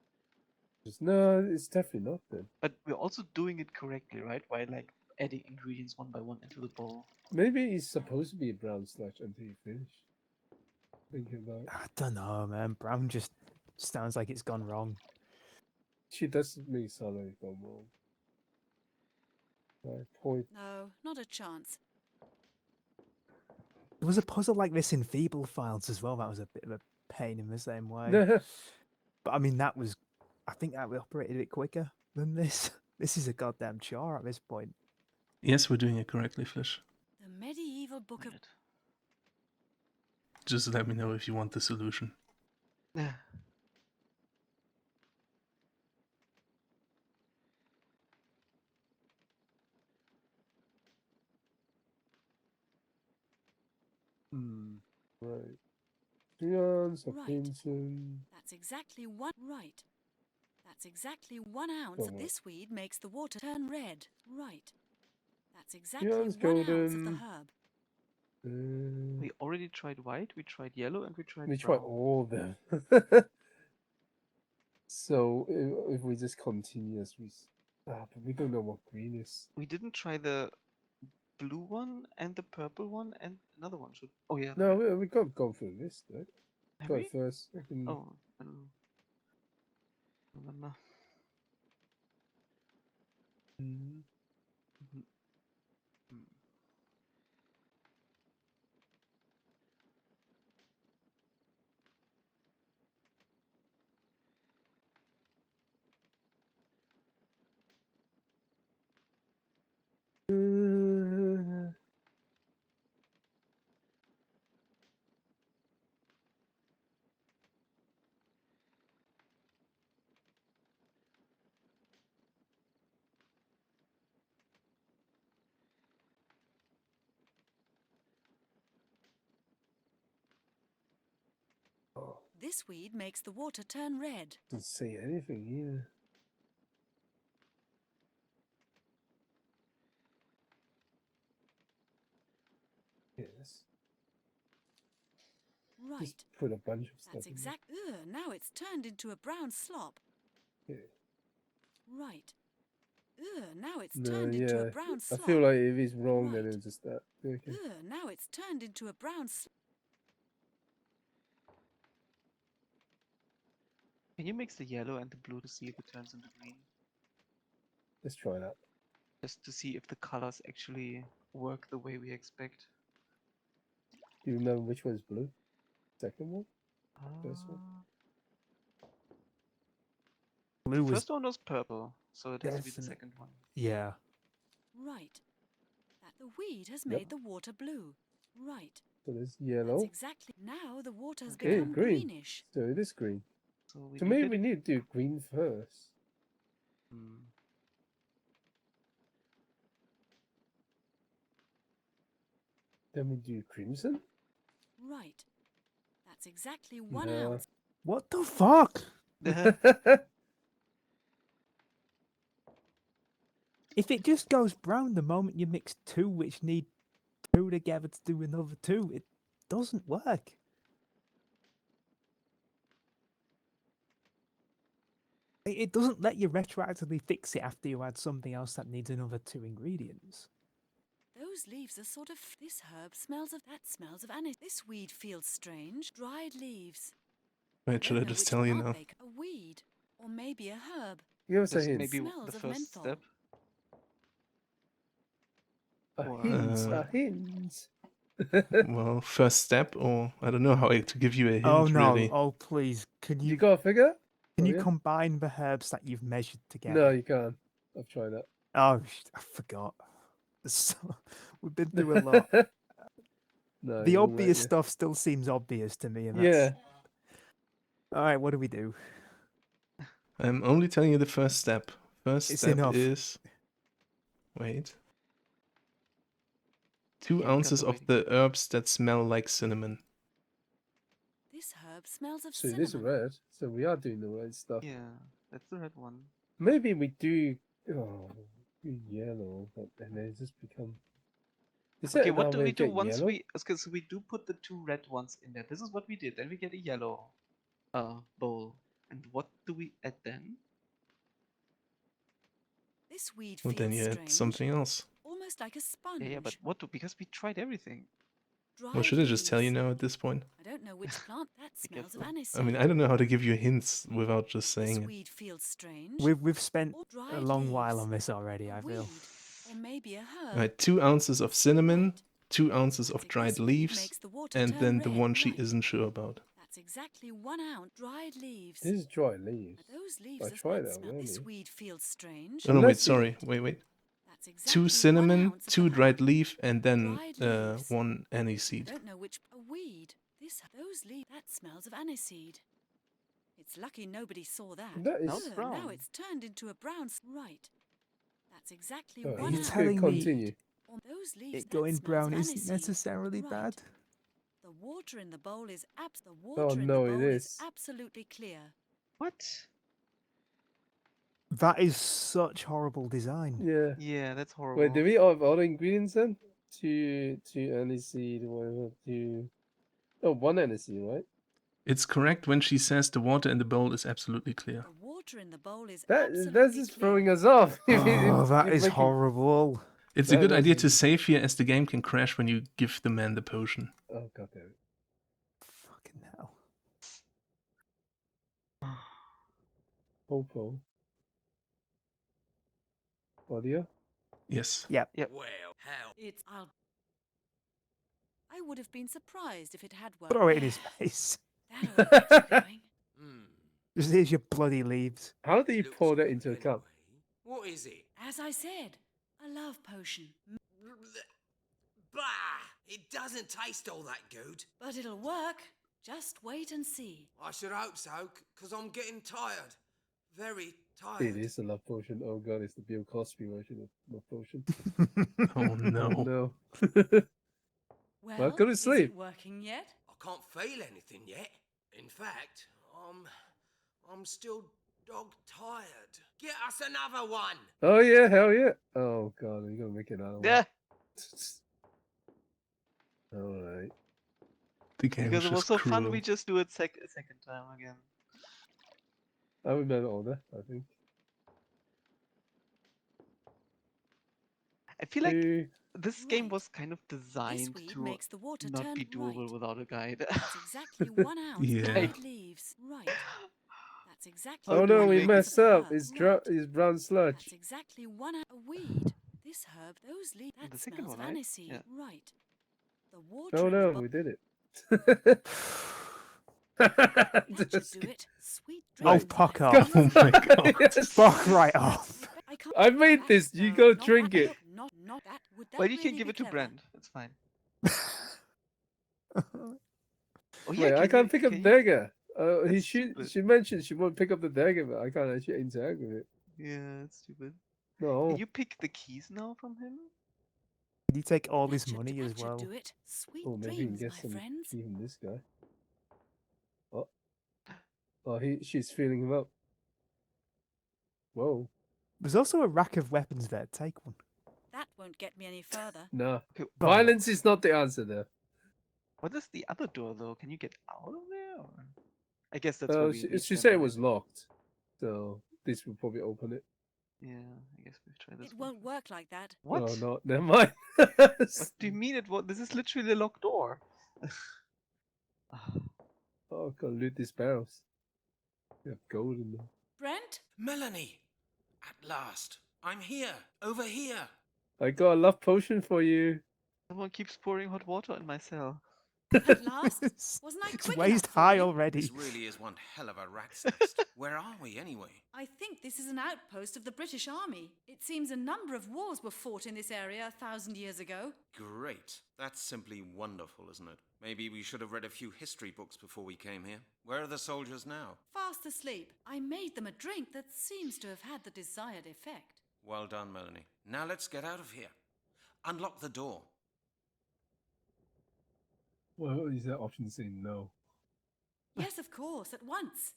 No, it's definitely not then. But we're also doing it correctly, right? By like adding ingredients one by one into the bowl. Maybe it's supposed to be a brown sludge until you finish. Thinking about it. I don't know, man. Brown just sounds like it's gone wrong. She does make it sound like it's gone wrong. Point. No, not a chance. There was a puzzle like this in Feeble Files as well. That was a bit of a pain in the same way. But I mean, I think that operated a bit quicker than this. This is a goddamn chore at this point. Yes, we're doing it correctly, Flisch. The medieval book of... Just let me know if you want the solution. Yeah. Right. Leons or Crimson. That's exactly one... Right. That's exactly 1 ounce of this weed makes the water turn red. Right. That's exactly 1 ounce of the herb. We already tried white, we tried yellow, and we tried brown. We tried all of them. So if we just continue as we... but we don't know what green is. We didn't try the blue one and the purple one and another one. Oh yeah. No, we can't go through this, right? Have Go we? first. I can... Oh, I don't know. Remember. This weed makes the water turn red. Doesn't say anything either. Yes. Right. Just put a bunch of stuff That's in exact. Now it's turned into a brown slop. there. Right. Now it's No, turned into a brown slop. I feel like if it's wrong, then it's just that. Okay. Now it's turned into a brown slop. Can you mix the yellow and the blue to see if it turns into green? Let's try that. Just to see if the colors actually work the way we expect. Do you remember which one is blue? Second one? First one? Blue was... First one was purple, so it has to be the second one. Yeah. Right. That the weed has made the water blue. Right. So there's yellow. That's exactly. Now the water has become green. greenish. So it is green. So maybe we need to do green first. Then we do crimson. Right. That's exactly 1 ounce. What the fuck? If it just goes brown the moment you mix 2 which need 2 together to do another 2, it doesn't work. It doesn't let you retroactively fix it after you add something else that needs another 2 ingredients. Those leaves are sort of... This herb smells of... That smells of anise. This weed feels strange. Dried leaves. Wait, should I just tell you now? A weed. Or maybe a herb. Give us a hint. Maybe Smells the of first menthol. step. A hint. Well, first step, or I don't know how to give you a hint. Oh no! Really. Oh please! Can you? You got a figure? Can you combine the herbs that you've measured together? No, you can't. I've tried that. Oh, I forgot. We've been through a lot. No, The it won't let obvious you. stuff still seems obvious to me. And Yeah. that's... All right, what do we do? I'm only telling you the first step. First It's step enough. is... Wait. 2 ounces of the herbs that smell like cinnamon. This herb smells of So it cinnamon. is red. So we are doing the right stuff. Yeah, that's the red one. Maybe we do... Oh, do yellow, but then they just become... Is Okay, that what how do we we do get once yellow? we... Okay, so we do put the 2 red ones in there. This is what we did. Then we get a yellow. bowl. And what do we add then? This weed Well, feels then you add strange. something else. Almost like a sponge. Yeah, but what? Because we tried everything. Well, should I just tell you now at this point? I don't know which plant that smells of I aniseed. mean, I don't know how to give you hints without just saying This it. weed feels strange. We've spent Or a dried long while leaves. on this already, I feel. Or maybe a herb. Right, 2 ounces of cinnamon, 2 ounces of dried This weed leaves, makes the water and turn then the red. one she Right. isn't sure about. That's exactly 1 ounce dried leaves. This is dry leaves. Are those leaves I does tried that that smell? This already. weed feels strange. Oh no, wait, Unless sorry, wait. That's 2 exactly 1 cinnamon, ounce of 2 the dried herb. leaf, and then Dried leaves. 1 I aniseed. don't know which a weed. Those leaves that smells of aniseed. It's lucky nobody saw that. That is- Now it's brown. Now it's turned into a brown. Right. That's exactly Oh, 1 Are you ounce. telling me continue. Those leaves it going that smells brown of isn't aniseed. necessarily Right. bad? The water in the bowl is Oh, no, it is. absolutely clear. What? That is such horrible design. Yeah. Yeah, that's horrible. Wait, did we have all the ingredients then? 2 aniseed, whatever, 2... Oh, 1 aniseed, right? It's correct when she says the water in the bowl is absolutely clear. The water in the bowl is That's just throwing us off. Oh, that It's is making- horrible. It's a good idea to save here as the game can crash when you give the man the potion. Oh, god damn it. Fucking hell. Popo. Audio? Yes. Yep. Well, how? I would have been surprised if it had worked. Throw it in his face. That'll get you going. Just here's your bloody leaves. How do you pour that into a cup? What is it? As I said, a love potion. Bah! It doesn't taste all that good. But it'll work. Just wait and see. I should hope so, because I'm getting tired. Very tired. It is a love potion. Oh god, it's the Bill Cosby version of love potion. Oh no. Oh no. Well, go to is sleep. it working yet? I can't feel anything yet. In fact, I'm still dog tired. Get us another one. Oh yeah, hell yeah. Oh god, you're gonna make another one. Yeah. Alright. The game Because is it was just so cruel. fun, we just do it second time again. I remember order, I think. I feel like Two. this game was kind of designed weed to makes the water not turn be doable without a guide. That's exactly 1 ounce Yeah. of dried leaves. Right. That's exactly Oh one no, we ounce messed of up. herb. It's brown sludge. That's exactly 1 ounce. A weed. This herb, those leaves. That The second smells one, of right? aniseed. Yeah. Right. The water. Oh in the no, bowl. we did it. That should Just do it. Sweet Oh, dreams, fuck my off. friends. Oh my god. Yes. Fuck right off. I can't. I made this. You go drink it. Not that. Would that Well, you really can give be it to clever? Brent. It's fine. Oh Wait, I can can't you- pick up can the you- dagger. That's She stupid. mentioned she won't pick up the dagger, but I can't actually interact with it. Yeah, it's stupid. No. Can you pick the keys now from him? Did you take all That his should- money that as should well? do it. Sweet Oh, maybe we can dreams, get my some friends. key from this guy. Oh, she's feeling him up. Whoa. There's also a rack of weapons there. Take one. That won't get me any further. No. Okay, Violence is not the answer there. what is the other door though? Can you get out of there? Or... I guess that's what we She said, said it right? was locked. So this will probably open it. Yeah, I guess we've tried this It one. won't work like that. What? Oh, no. Never mind. What do you mean it won't? This is literally a locked door. Oh, I can loot these barrels. You have gold in them. Brent? Melanie! At last! I'm here! Over here! I got a love potion for you. Someone keeps pouring hot water in my cell. At last? Wasn't I It's quick waist enough for high you? already. This really is one hell of a rat's nest. Where are we anyway? I think this is an outpost of the British Army. It seems a number of wars were fought in this area 1,000 years ago. Great. That's simply wonderful, isn't it? Maybe we should have read a few history books before we came here. Where are the soldiers now? Fast asleep. I made them a drink that seems to have had the desired effect. Well done, Melanie. Now let's get out of here. Unlock the door. Well, is that option saying no? Yes, of course, at once.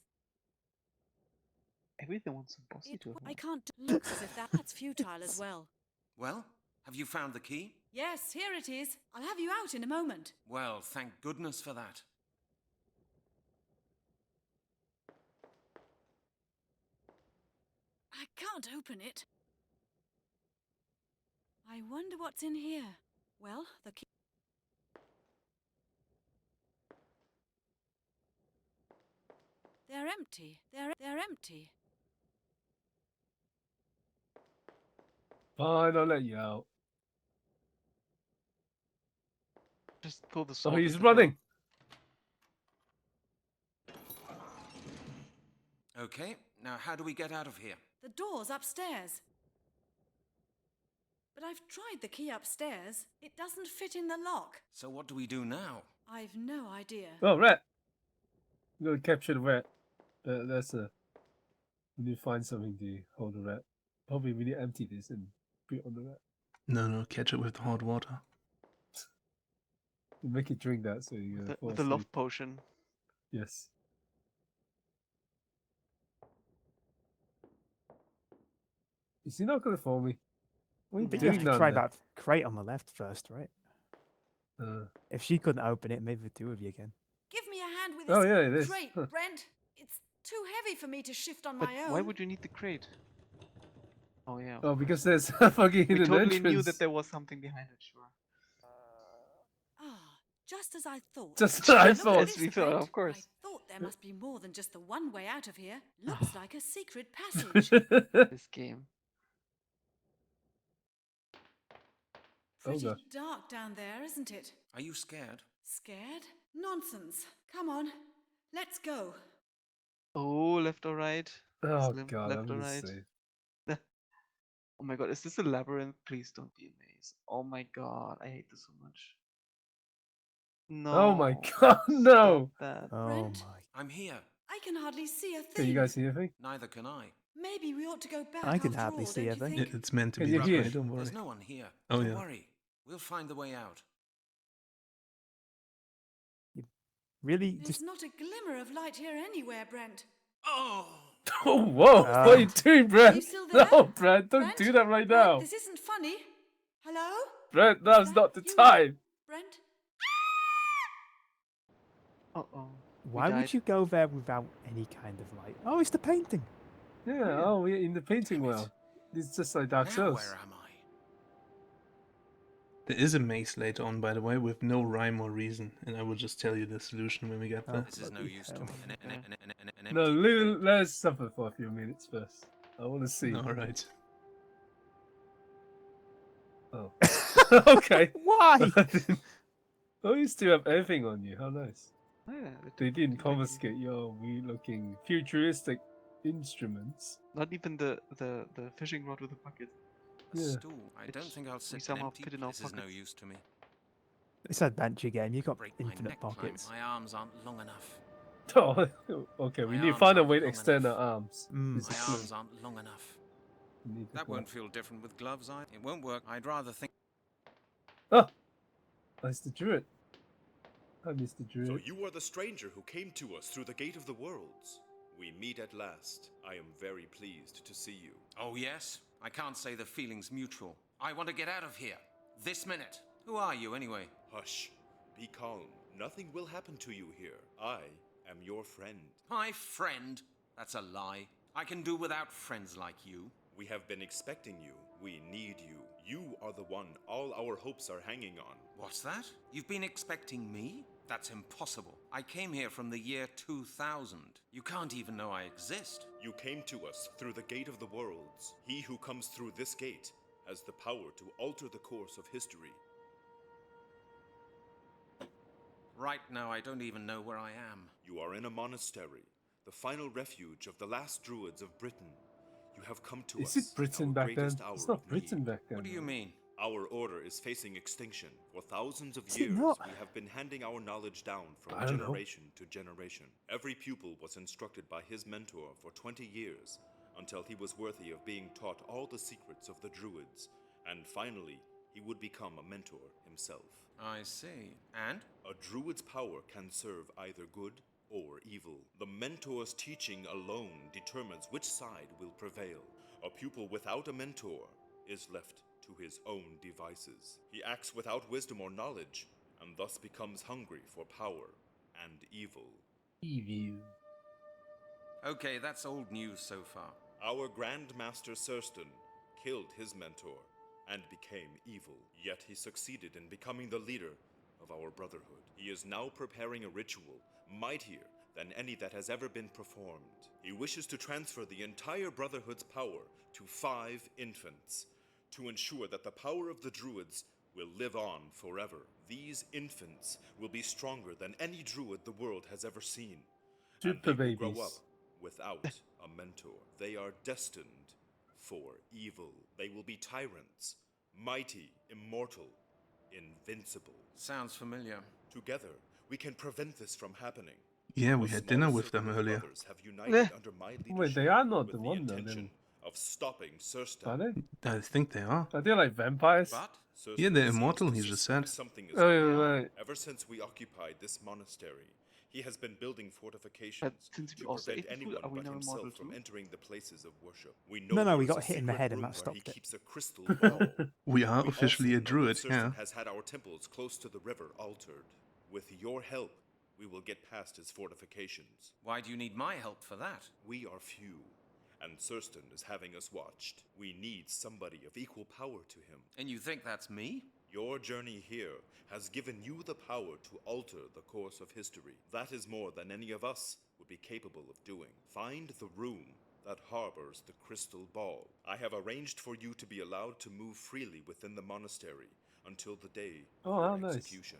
Everything wants a bossy to I can't. Looks as if that's futile as well. Well, have you found the key? Yes, here it is. I'll have you out in a moment. Well, thank goodness for that. I can't open it. I wonder what's in here. Well, the key... They're empty. They're empty. Fine, I'll let you out. Just pull the Oh, sword. he's running. Okay, now how do we get out of here? The door's upstairs. But I've tried the key upstairs. It doesn't fit in the lock. So what do we do now? I've no idea. Oh, rat. I'm gonna capture the rat. That's a... We need to find something to hold the rat. Probably we need to empty this and put it on the rat. No, catch it with hot water. You make it drink that so you fall with the asleep. love potion. Yes. Is he not gonna follow me? What are you But you doing have to down try there? that crate on the left first, right? If she couldn't open it, maybe the two of you can. Give me a hand with this Oh, yeah, it is. crate, Huh. Brent. It's too heavy for me to shift on But my own. why would you need the crate? Oh yeah. Oh, because there's a fucking We hidden totally entrance. knew that there was something behind it. Sure. Just as I thought. Just as I Look at thought. this As we thought, crate. of course. I thought there must be more than just the one way out of here. Looks like a secret passage. This game. Pretty gosh. dark down there, isn't it? Are you scared? Scared? Nonsense. Come on. Let's go. Oh, left or right? Oh Slim, god, left I'm or gonna right? say. Oh my god, is this a labyrinth? Please don't be a maze. Oh my god, I hate this so much. No. Oh my god, no! That. Oh Brent? my. I'm here. I can hardly see a thing. Can you guys see anything? Neither can I. Maybe we ought to go back I can after hardly all, see don't a you thing. think? It's meant to Can be you that hear? way, don't worry. There's no one here. Oh, Don't yeah. worry. We'll find the way out. Really? There's Just not a glimmer of light here anywhere, Brent. Oh! Oh, whoa! What are you doing, Are Brad? you still there? No, Brad, don't Brent? do that right Brent, now. this isn't funny. Hello? Brad, now's that not the you? time. Brent? Uh-oh. why would you go there without any kind of light? Oh, it's the painting. Yeah, oh, we're in the painting well. It's just like Dark Now Souls. where am I? There is a maze later on, by the way, with no rhyme or reason, and I will just tell you the solution when we get there. This is no use to me. An No, empty crate. let's suffer for a few minutes first. I want to see. Alright. Oh. Okay. Why? Oh, you still have everything on you. How nice. Oh, yeah, They didn't confiscate your weird-looking futuristic instruments. Not even the fishing rod with the bucket. A Yeah. stool. I don't think I'll sit somehow empty. fit in our This is no pockets. use to me. It's an adventure game. You've got Break my infinite neck climb. pockets. My arms aren't long enough. Oh, okay. We My need to arms find a aren't way to long extend enough. our arms. This My is true. arms aren't long enough. We need to That go. won't feel different with gloves, It won't work. I'd rather think... Oh, that's the Druid. Hi, Mr. Druid. So you are the stranger who came to us through the Gate of the Worlds. We meet at last. I am very pleased to see you. Oh, yes? I can't say the feeling's mutual. I want to get out of here. This minute. Who are you, anyway? Hush. Be calm. Nothing will happen to you here. I am your friend. My friend? That's a lie. I can do without friends like you. We have been expecting you. We need you. You are the one all our hopes are hanging on. What's that? You've been expecting me? That's impossible. I came here from the year 2000. You can't even know I exist. You came to us through the Gate of the Worlds. He who comes through this gate has the power to alter the course of history. Right now, I don't even know where I am. You are in a monastery, the final refuge of the last Druids of Britain. You have come to us. Is it Britain our back then? greatest hour It's not of Britain need. back then. What do you mean? Our order is facing extinction. For thousands of Is it years, not? we have been handing our knowledge down from I don't know. generation to generation. Every pupil was instructed by his mentor for 20 years, until he was worthy of being taught all the secrets of the Druids. And finally, he would become a mentor himself. I see. And? A Druid's power can serve either good or evil. The mentor's teaching alone determines which side will prevail. A pupil without a mentor is left to his own devices. He acts without wisdom or knowledge, and thus becomes hungry for power and evil. Evil. Okay, that's old news so far. Our Grand Master Surston killed his mentor and became evil, yet he succeeded in becoming the leader of our brotherhood. He is now preparing a ritual mightier than any that has ever been performed. He wishes to transfer the entire Brotherhood's power to 5 infants, to ensure that the power of the Druids will live on forever. These infants will be stronger than any Druid the world has ever seen, and they Super will grow up babies. without a mentor. They are destined for evil. They will be tyrants, mighty, immortal, invincible. Sounds familiar. Together, we can prevent this from happening. Yeah, we A had small dinner with circle them of earlier. brothers have united under my leadership Wait, they are not with the the one though, intention then. of stopping Surston. Are they? I think they are. Are they like vampires? But Yeah, Surston they're seems immortal, to he just suspect said. something is Oh, going yeah, on. right. Ever since we occupied this monastery, he has been building But fortifications since we to also prevent ate the food, anyone are we but now immortal himself from too? entering the places of worship. We No, know we there is got a hit in the secret head and room that where he stopped it. keeps a crystal ball. We are We officially also a know druid, that yeah. Surston has had our temples close to the river altered. With your help, we will get past his fortifications. Why do you need my help for that? We are few, and Surston is having us watched. We need somebody of equal power to him. And you think that's me? Your journey here has given you the power to alter the course of history. That is more than any of us would be capable of doing. Find the room that harbors the crystal ball. I have arranged for you to be allowed to move freely within the monastery until the day Oh, of how your nice. execution.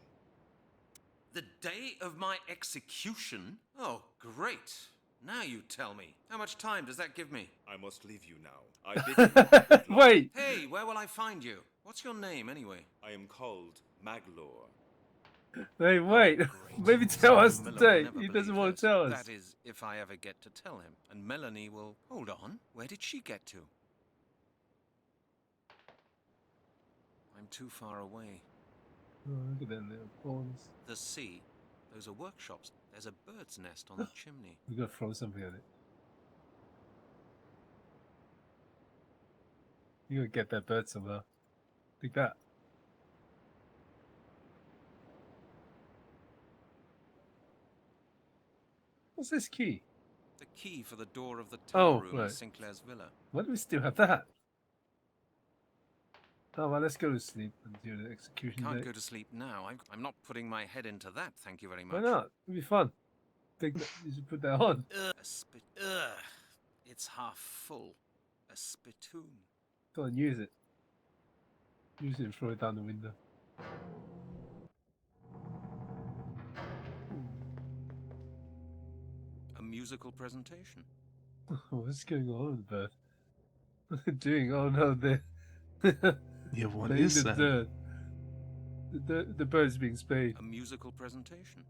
The day of my execution? Oh, great. Now you tell me. How much time does that give me? I must leave you now. I bid you good luck. Wait. Hey, where will I find you? What's your name, anyway? I am called Maglor. Hey, wait. Maybe tell us Miller will today. never He doesn't believe want this. to tell us. That is, if I ever get to tell him. And Melanie will... Hold on. Where did she get to? I'm too far away. Oh, look at them little pawns. The sea. Those are workshops. There's a bird's nest on the chimney. We gotta throw something at it. You gotta get that bird somehow. Like that. What's this key? The key for the door of the tower room right. in Sinclair's villa. Why do we still have that? Oh, well, let's go to sleep and do the execution Can't date. go to sleep now. I'm not putting my head into that, thank you very much. Why not? It'll be fun. Think that you should put that on. Ugh. It's half full. A spittoon. Go and use it. Use it and throw it down the window. A musical presentation. What's going on with the bird? What are they doing? Oh no, they're Yeah, what playing is the that? dirt. The bird's being spayed. A musical presentation.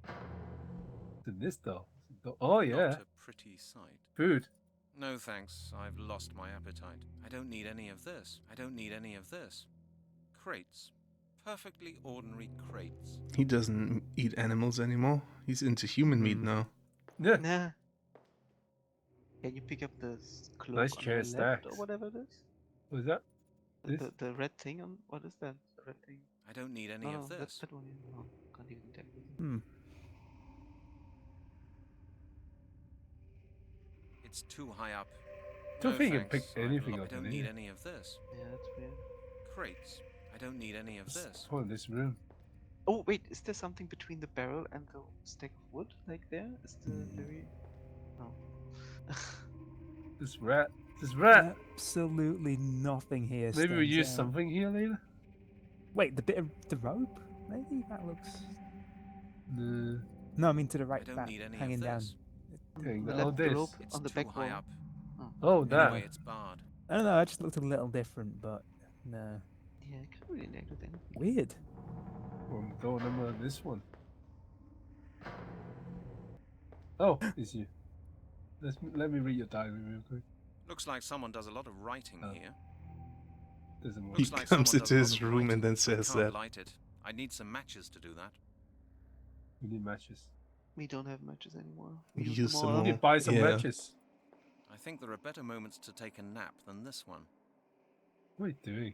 What's in this though? Oh yeah. Not a pretty sight. Food. No thanks, I've lost my appetite. I don't need any of this. I don't need any of this. Crates. Perfectly ordinary crates. He doesn't eat animals anymore. He's into human meat now. Yeah. Nah. Can you pick up the cloak Nice on chair the left stacks. or whatever it is? What is that? This? The red thing on... What is that? The red thing? I don't need any No, of no, this. that one. No, can't even take it. Hmm. It's too high up. Don't No think you can thanks, pick anything I up in don't need here. any of this. Yeah, that's weird. Crates. I don't need any of this. Oh, this room. Oh, wait, is there something between the barrel and the stack of wood? Like there? Is the very... No. This rat. This rat. Absolutely nothing here. Maybe we stands use out. something here later? Wait, the bit of the rope? Maybe that looks. No. No, I mean to the right, I don't back, need any hanging of down. this. Hang The down. Oh, left this. rope It's on the too back high wall. up. Oh, that. Anyway, it's barred. I don't know. I just looked a little different, but no. Yeah, I can't really name it anything. Weird. Well, go number this one. Oh, it's you. Let me read your diary real quick. Looks like someone does a lot of writing here. Doesn't work. He Looks like comes someone into does a his lot of room and writing. then I says can't that. light it. I need some matches to do that. We need matches. We don't have matches anymore. We used use them We all. need to buy some Yeah. matches. I think there are better moments to take a nap than this one. What are you doing?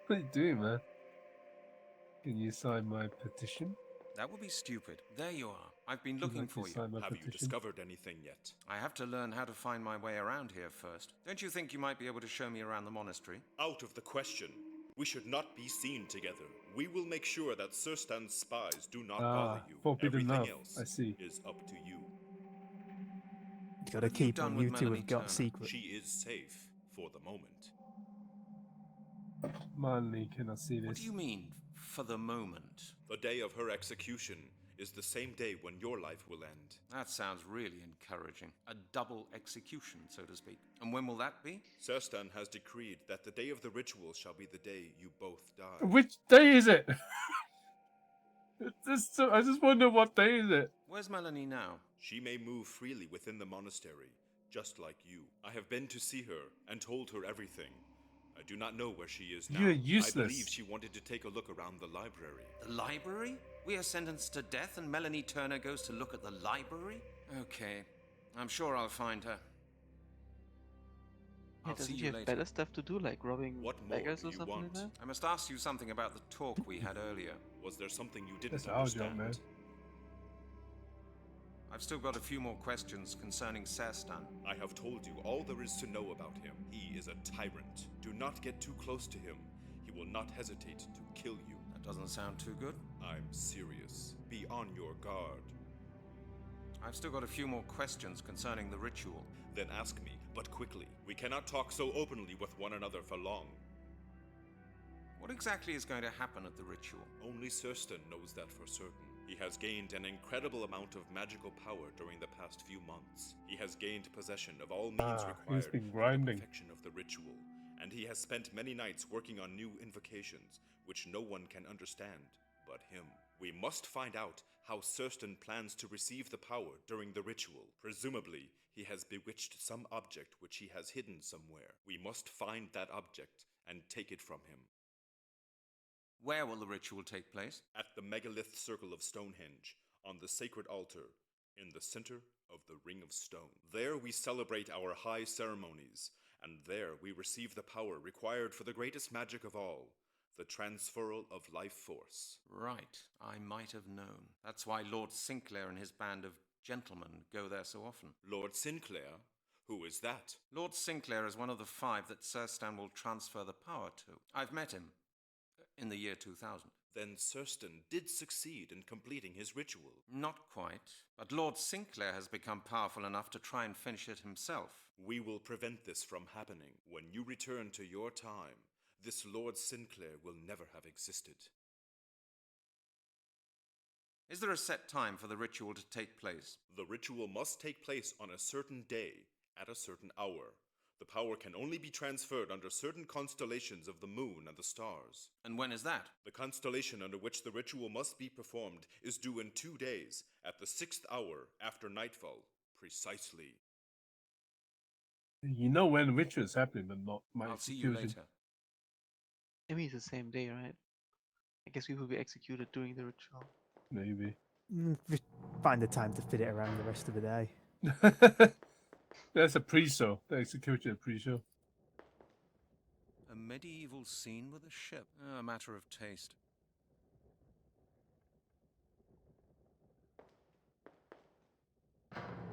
What are you doing, man? Can you sign my petition? That would be stupid. There you are. I've been looking for you. Have you discovered anything yet? I have to learn how to find my way around here first. Don't you think you might be able to show me around the monastery? Out of the question. We should not be seen together. We will make sure that Surstan's spies do not bother you. Forbidden Everything love. else I see. is up to you. You gotta keep what you two have got secret. She is safe for the moment. Manly cannot see this. What do you mean, for the moment? The day of her execution is the same day when your life will end. That sounds really encouraging. A double execution, so to speak. And when will that be? Surstan has decreed that the day of the ritual shall be the day you both die. Which day is it? I just wonder what day is it. Where's Melanie now? She may move freely within the monastery, just like you. I have been to see her and told her everything. I do not know where she is now. You're useless. I believe she wanted to take a look around the library. The library? We are sentenced to death and Melanie Turner goes to look at the library? Okay. I'm sure I'll find her. Yeah, doesn't she have better stuff to do, like robbing beggars or something like that? I must ask you something about the talk we had earlier. Was there something you didn't That's our understand? job, man. I've still got a few more questions concerning Serstan. I have told you all there is to know about him. He is a tyrant. Do not get too close to him. He will not hesitate to kill you. That doesn't sound too good. I'm serious. Be on your guard. I've still got a few more questions concerning the ritual. Then ask me, but quickly. We cannot talk so openly with one another for long. What exactly is going to happen at the ritual? Only Surstan knows that for certain. He has gained an incredible amount of magical power during the past few months. He has gained possession of all means required for the perfection of the ritual, and he has spent many nights working on new invocations, which no one can understand but him. We must find out how Surstan plans to receive the power during the ritual. Presumably, he has bewitched some object which he has hidden somewhere. We must find that object and take it from him. Where will the ritual take place? At the megalith circle of Stonehenge, on the sacred altar, in the center of the Ring of Stone. There we celebrate our high ceremonies, and there we receive the power required for the greatest magic of all, the transferal of life force. Right, I might have known. That's why Lord Sinclair and his band of gentlemen go there so often. Lord Sinclair? Who is that? Lord Sinclair is one of the 5 that Surstan will transfer the power to. I've met him. In the year 2000. Then Surstan did succeed in completing his ritual. Not quite, but Lord Sinclair has become powerful enough to try and finish it himself. We will prevent this from happening. When you return to your time, this Lord Sinclair will never have existed. Is there a set time for the ritual to take place? The ritual must take place on a certain day, at a certain hour. The power can only be transferred under certain constellations of the moon and the stars. And when is that? The constellation under which the ritual must be performed is due in 2 days, at the 6th hour after nightfall, precisely. You know when the ritual is happening, but not my I'll see execution. you later. I mean, it's the same day, right? I guess we will be executed during the ritual. Maybe. Just find the time to fit it around the rest of the day. That's a pre-show. The execution pre-show. A medieval scene with a ship. A matter of taste.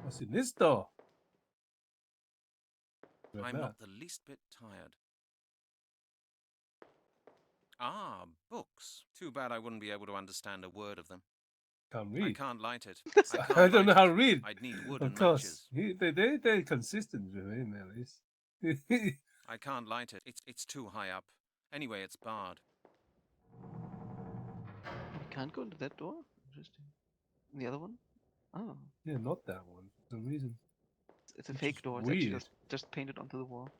What's in this door? I'm not the least bit tired. Ah, books. Too bad I wouldn't be able to understand a word of them. Can't read. I can't light it. I don't know how to read. I'd need wood of and course. matches. They're consistent with him, at least. I can't light it. It's too high up. Anyway, it's barred. We can't go into that door? Interesting. And the other one? Oh. Yeah, not that one, for some reason. It's a fake door. It's weird. actually just painted onto the wall.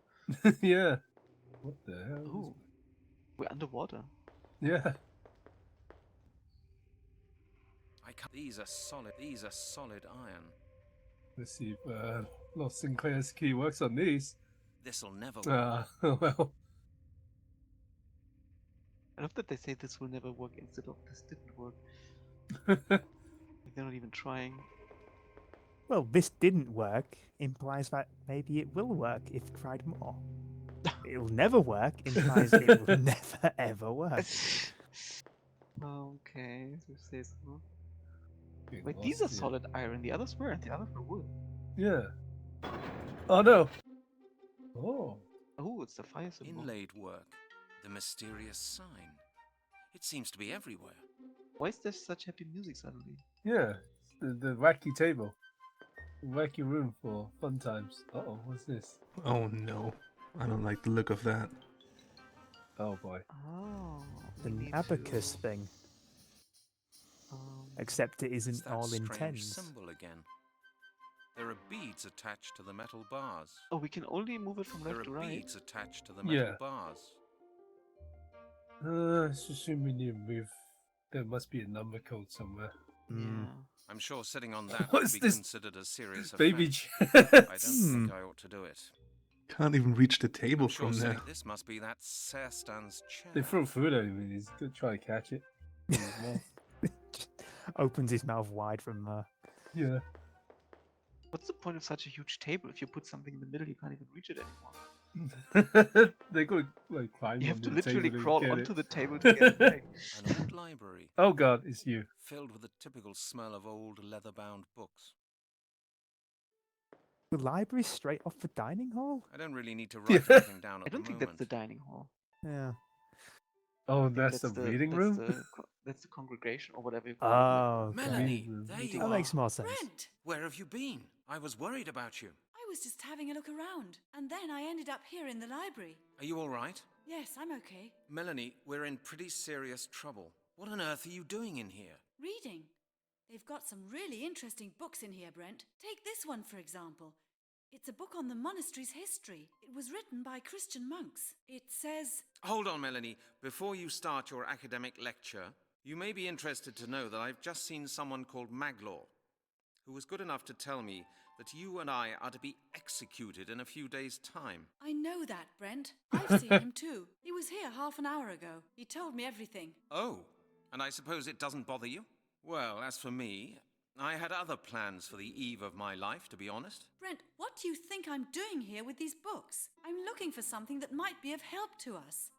Yeah. What the hell? Ooh. We're underwater. Yeah. These are solid iron. Let's see if Lord Sinclair's key works on these. This'll never work. Well. I love that they say this will never work instead of this didn't work. Like they're not even trying. Well, this didn't work implies that maybe it will work if tried more. It'll never work implies it will never ever work. Okay, so say so. Wait, these are solid iron. The others weren't. The others were wood. Yeah. Oh no. Oh. Oh, it's the fire symbol. Inlaid work. The mysterious sign. It seems to be everywhere. Why is there such happy music suddenly? Yeah. The wacky table. Wacky room for fun times. Uh-oh, what's this? Oh no. I don't like the look of that. Oh boy. Oh. An abacus thing. Except it isn't that all in strange tens. symbol again. There are beads attached to the metal bars. Oh, we can only move it from left to right. There are beads attached to the metal bars. Let's assume we need to move. There must be a number code somewhere. Yeah. I'm sure sitting on that What's would be this considered a serious baby offense. I don't think I ought to do it. Can't even reach the table I'm sure from there. This must be that Serstan's chair. They throw food at him and he's gonna try to catch it. Just opens his mouth wide from Yeah. What's the point of such a huge table? If you put something in the middle, you can't even reach it anymore. They gotta like climb. You have onto to the literally table to crawl get onto it. the table to get it back. An old library. Oh god, it's you. Filled with the typical smell of old leather-bound books. the library straight off the dining hall. I don't really need to write anything down at I don't the think moment. that's the dining hall. Yeah. Oh, that's the reading room? That's the congregation or whatever you call it. Melanie, there you That are. makes more sense. Brent! Where have you been? I was worried about you. I was just having a look around, and then I ended up here in the library. Are you all right? Yes, I'm okay. Melanie, we're in pretty serious trouble. What on earth are you doing in here? Reading. They've got some really interesting books in here, Brent. Take this one, for example. It's a book on the monastery's history. It was written by Christian monks. It says... Hold on, Melanie. Before you start your academic lecture, you may be interested to know that I've just seen someone called Maglor, who was good enough to tell me that you and I are to be executed in a few days' time. I know that, Brent. I've seen him too. He was here half an hour ago. He told me everything. Oh, and I suppose it doesn't bother you? Well, as for me, I had other plans for the eve of my life, to be honest. Brent, what do you think I'm doing here with these books? I'm looking for something that might be of help to us.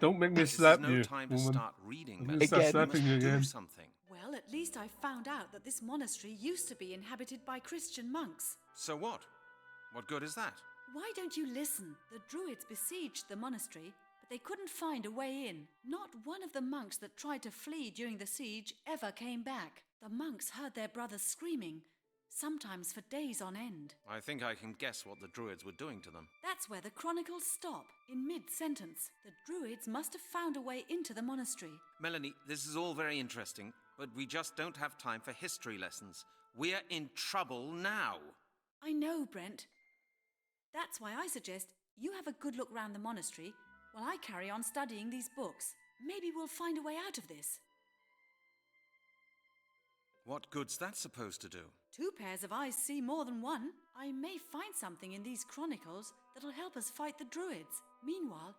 Don't make me This slap is no you, time to woman. start reading, I'm Melanie. gonna start You slapping you must do again. something. Well, at least I found out that this monastery used to be inhabited by Christian monks. So what? What good is that? Why don't you listen? The Druids besieged the monastery, but they couldn't find a way in. Not one of the monks that tried to flee during the siege ever came back. The monks heard their brothers screaming, sometimes for days on end. I think I can guess what the Druids were doing to them. That's where the chronicles stop. In mid-sentence, the Druids must have found a way into the monastery. Melanie, this is all very interesting, but we just don't have time for history lessons. We're in trouble now. I know, Brent. That's why I suggest you have a good look round the monastery while I carry on studying these books. Maybe we'll find a way out of this. What good's that supposed to do? 2 pairs of eyes see more than one. I may find something in these chronicles that'll help us fight the Druids. Meanwhile,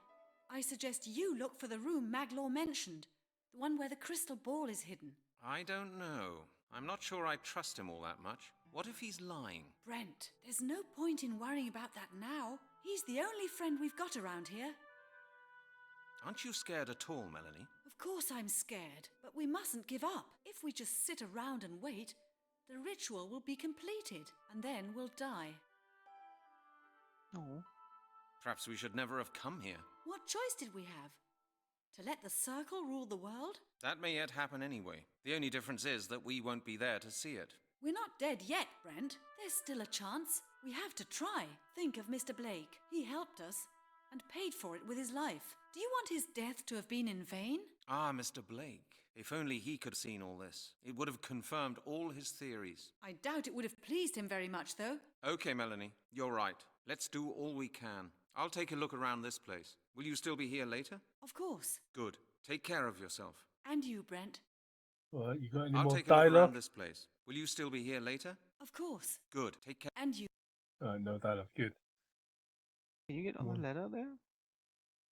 I suggest you look for the room Maglor mentioned, the one where the crystal ball is hidden. I don't know. I'm not sure I trust him all that much. What if he's lying? Brent, there's no point in worrying about that now. He's the only friend we've got around here. Aren't you scared at all, Melanie? Of course I'm scared, but we mustn't give up. If we just sit around and wait, the ritual will be completed, and then we'll die. No. Perhaps we should never have come here. What choice did we have? To let the circle rule the world? That may yet happen anyway. The only difference is that we won't be there to see it. We're not dead yet, Brent. There's still a chance. We have to try. Think of Mr. Blake. He helped us and paid for it with his life. Do you want his death to have been in vain? Ah, Mr. Blake. If only he could have seen all this. It would have confirmed all his theories. I doubt it would have pleased him very much, though. Okay, Melanie, you're right. Let's do all we can. I'll take a look around this place. Will you still be here later? Of course. Good. Take care of yourself. And you, Brent. Well, you got any I'll more take a look around dialogue? this place. Will you still be here later? Of course. Good. Take care. And you. No dialogue. Good. Can you get on the ladder there?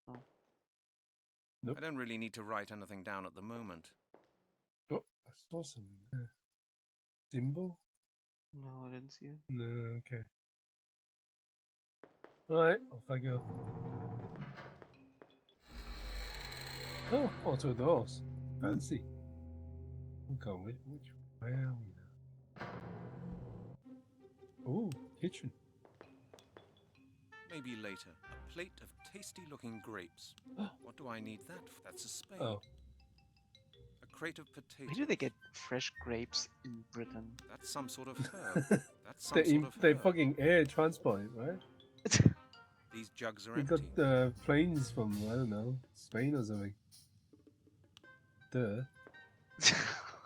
Oh. Nope. I don't really need to write anything down at the moment. Oh, I saw some symbol. No, I didn't see it. No, okay. Alright, off I go. Oh, auto doors. Fancy. Okay, which where are we now? Oh, kitchen. Maybe later. A plate of tasty-looking grapes. What do I need that for? That's a spade. Oh. A crate of potatoes. Where do they get fresh grapes in Britain? That's some sort of herb. That's some sort of They herb. fucking air transport it, right? These jugs are We empty. got planes from, I don't know, Spain or something. Duh.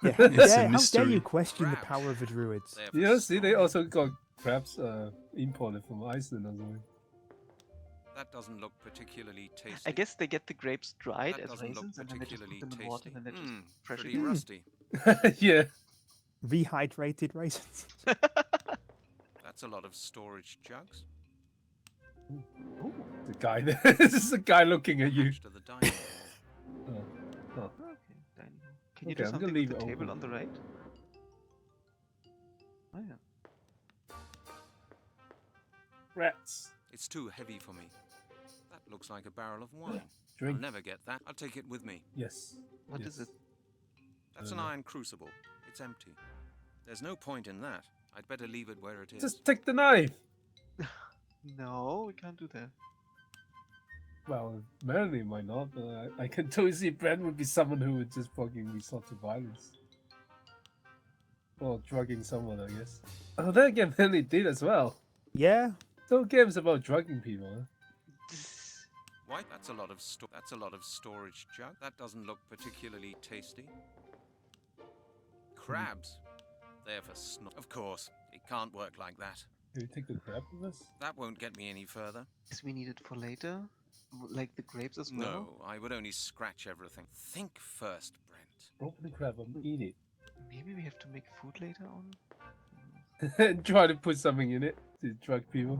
Yeah, how dare you question the power of the Druids? Yeah, see, they also got crabs imported from Iceland or something. That doesn't look particularly tasty. I guess they get the grapes dried That as doesn't look raisins and then they just put particularly them in tasty. water and then they're just fresh Pretty again. rusty. Yeah. Rehydrated raisins. That's a lot of storage jugs. Ooh, the guy there. This is the guy looking at you. To the dining hall. Oh. Okay, dining hall. Can you Okay, do I'm gonna something leave with it the table open. on the right? Oh yeah. Rats. It's too heavy for me. That looks like a barrel of wine. Drink. I'll never get that. I'll take it with me. Yes. What is it? That's an iron crucible. It's empty. There's no point in that. I'd better leave it where it is. Just take the knife. No, we can't do that. Well, Melanie might not, but I can totally see Brent would be someone who would just fucking resort to violence. Or drugging someone, I guess. Oh, then again, Melanie did as well. Yeah. No games about drugging people, huh? Why? That's a lot of storage jug. That doesn't look particularly tasty. Crabs. They're for snow. Of course, it can't work like that. Can you take the crab with us? That won't get me any further. Guess we need it for later? Like the grapes as well? No, I would only scratch everything. Think first, Brent. Open the crab and eat it. Maybe we have to make food later on? And try to put something in it to drug people.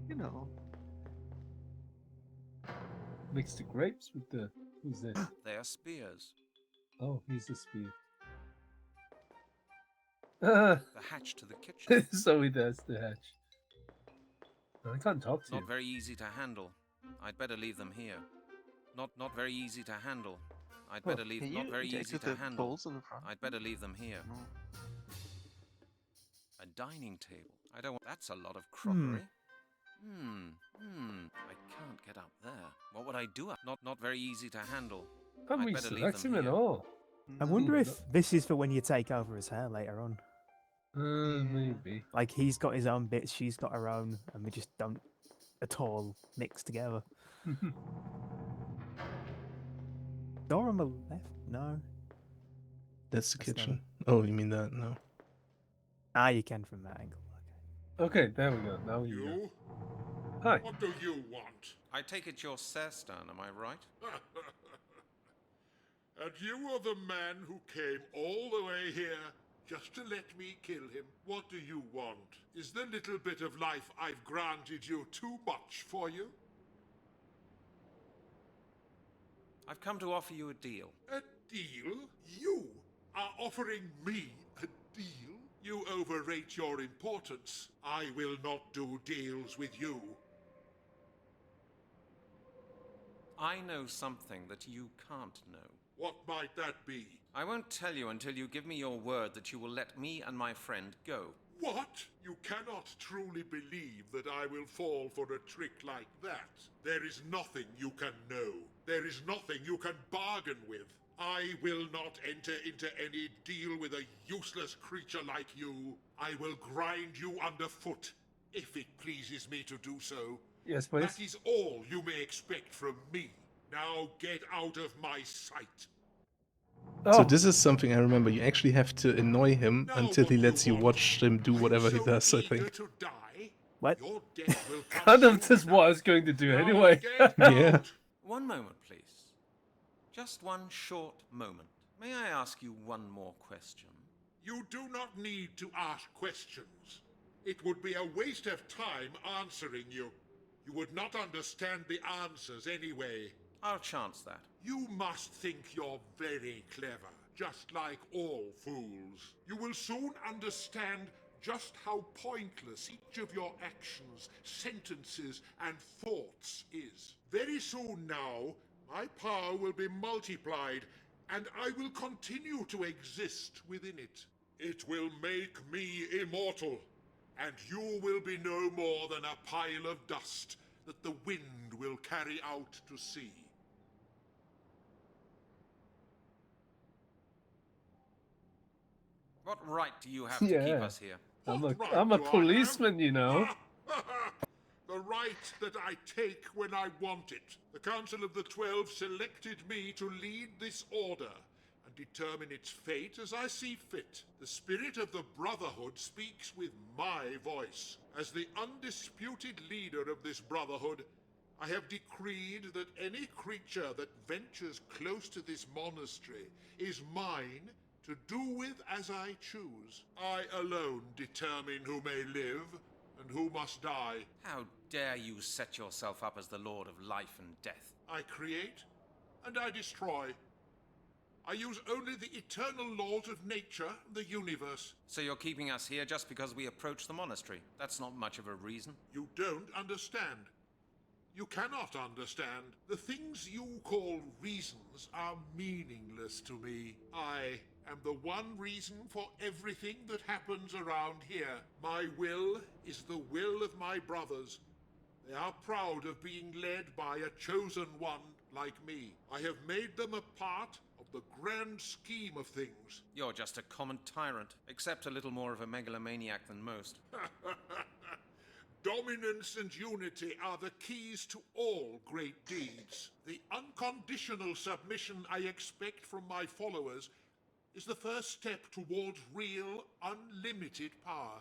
You know. Mix the grapes with the... Who's this? They are spears. Oh, he's a spear. The hatch to the kitchen. So he does the hatch. I can't talk to you. Not very easy to handle. I'd better leave them here. Not very easy to handle. I'd better leave. Can Not you very interact easy with to the handle. bowls on the front? I'd better leave them here. No. A dining table. I don't want. That's a lot of crockery. I can't get up there. What would I do? Not very easy to handle. Can't I'd we better leave select them him at here. all? I wonder if this is for when you take over his hair later on. Maybe. Like he's got his own bits, she's got her own, and we just don't at all mix together. Door on the left? No. That's the That's kitchen. Oh, you mean that? No. Ah, you can from that angle. Okay, there we go. Now you go. Hi. What do you want? I take it you're Serstan, am I right? And you are the man who came all the way here just to let me kill him. What do you want? Is the little bit of life I've granted you too much for you? I've come to offer you a deal. A deal? You are offering me a deal? You overrate your importance. I will not do deals with you. I know something that you can't know. What might that be? I won't tell you until you give me your word that you will let me and my friend go. What? You cannot truly believe that I will fall for a trick like that. There is nothing you can know. There is nothing you can bargain with. I will not enter into any deal with a useless creature like you. I will grind you underfoot, if it pleases me to do so. Yes, please. That is all you may expect from me. Now get out of my sight. So this is something I remember. You actually have to annoy him Now until he what lets you want? watch him do whatever he does, I Eager think. to die? What? Your death will come Kind of soon just what I was going to do anyway. Get Yeah. out. One moment, please. Just one short moment. May I ask you one more question? You do not need to ask questions. It would be a waste of time answering you. You would not understand the answers anyway. I'll chance that. You must think you're very clever, just like all fools. You will soon understand just how pointless each of your actions, sentences, and thoughts is. Very soon now, my power will be multiplied, and I will continue to exist within it. It will make me immortal, and you will be no more than a pile of dust that the wind will carry out to sea. What right do you have to keep us here? I'm a policeman, you know. The right that I take when I want it. The Council of the 12 selected me to lead this order and determine its fate as I see fit. The spirit of the Brotherhood speaks with my voice. As the undisputed leader of this Brotherhood, I have decreed that any creature that ventures close to this monastery is mine to do with as I choose. I alone determine who may live and who must die. How dare you set yourself up as the Lord of Life and Death? I create and I destroy. I use only the eternal laws of nature and the universe. So you're keeping us here just because we approached the monastery? That's not much of a reason. You don't understand. You cannot understand. The things you call reasons are meaningless to me. I am the one reason for everything that happens around here. My will is the will of my brothers. They are proud of being led by a chosen one like me. I have made them a part of the grand scheme of things. You're just a common tyrant, except a little more of a megalomaniac than most. Dominance and unity are the keys to all great deeds. The unconditional submission I expect from my followers is the first step towards real, unlimited power.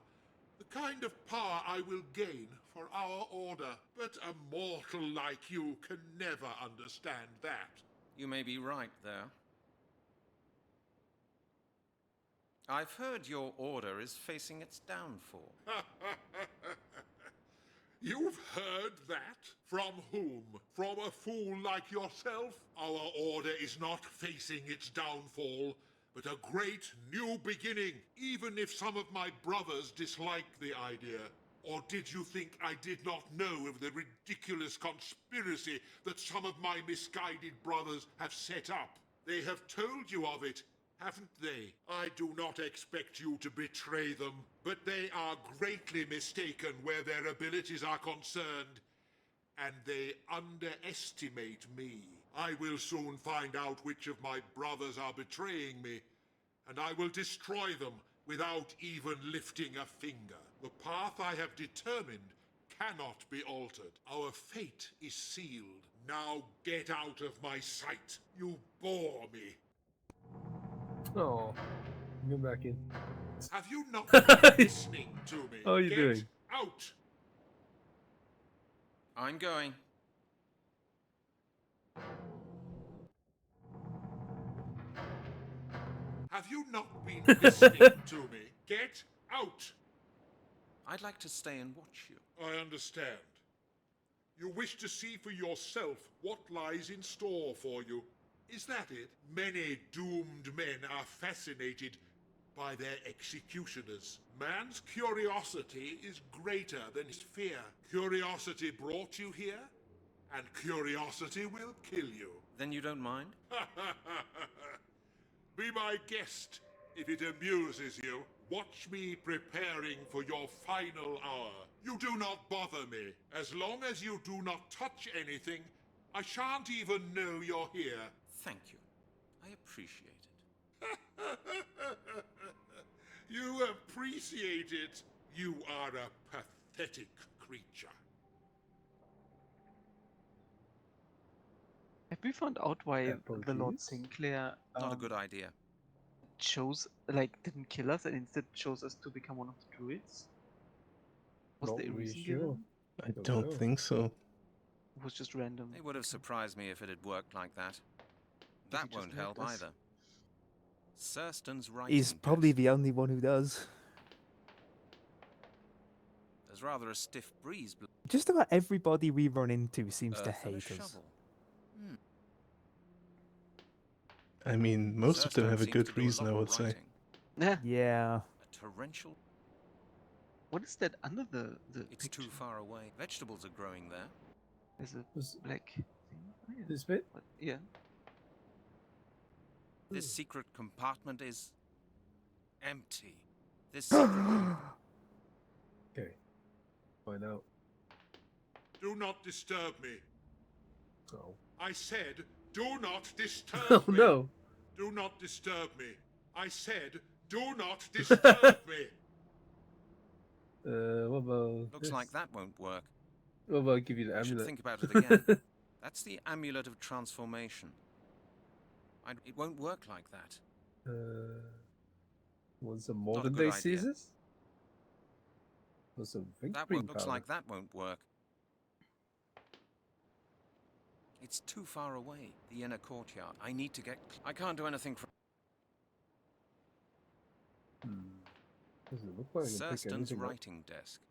The kind of power I will gain for our order. But a mortal like you can never understand that. You may be right there. I've heard your order is facing its downfall. You've heard that? From whom? From a fool like yourself? Our order is not facing its downfall, but a great new beginning, even if some of my brothers dislike the idea. Or did you think I did not know of the ridiculous conspiracy that some of my misguided brothers have set up? They have told you of it, haven't they? I do not expect you to betray them, but they are greatly mistaken where their abilities are concerned, and they underestimate me. I will soon find out which of my brothers are betraying me, and I will destroy them without even lifting a finger. The path I have determined cannot be altered. Our fate is sealed. Now get out of my sight. You bore me. Oh, go back in. Have you not been listening to me? How are you Get doing? out! I'm going. Have you not been listening to me? Get out! I'd like to stay and watch you. I understand. You wish to see for yourself what lies in store for you. Is that it? Many doomed men are fascinated by their executioners. Man's curiosity is greater than his fear. Curiosity brought you here, and curiosity will kill you. Then you don't mind? Be my guest if it amuses you. Watch me preparing for your final hour. You do not bother me. As long as you do not touch anything, I shan't even know you're here. Thank you. I appreciate it. You appreciate it? You are a pathetic creature. Have we found out why the Lord Sinclair Not a good idea. didn't kill us and instead chose us to become one of the Druids? Was Not there a really reason sure. given? I don't think so. It was just random. It would have surprised me if it had worked like that. That just won't help left us? either. Surston's right. He's probably the only one who does. There's rather a stiff breeze. Just about everybody we run into seems to Earth and a hate us. shovel. I mean, most of them Surston have a seems good to do a reason, lot I of would say. writing. Yeah. A torrential. What is that under the It's picture? too far away. Vegetables are growing there. There's a black thing. Oh, yeah. This bit? Yeah. This secret compartment is empty. This secret... Okay. Find out. Do not disturb me. Oh. I said, do not disturb Oh me. no. Do not disturb me. I said, do not disturb me. What about Looks this? like that won't work. What about I give you the I amulet? should think about it again. That's the amulet of transformation. It won't work like that. Want some Not a modern good day idea. Caesars? Or some fingerprint Looks powder? like that won't work. It's too far away, the inner courtyard. I need to get... I can't do anything from... Doesn't look like I can pick Surstan's anything up. writing desk.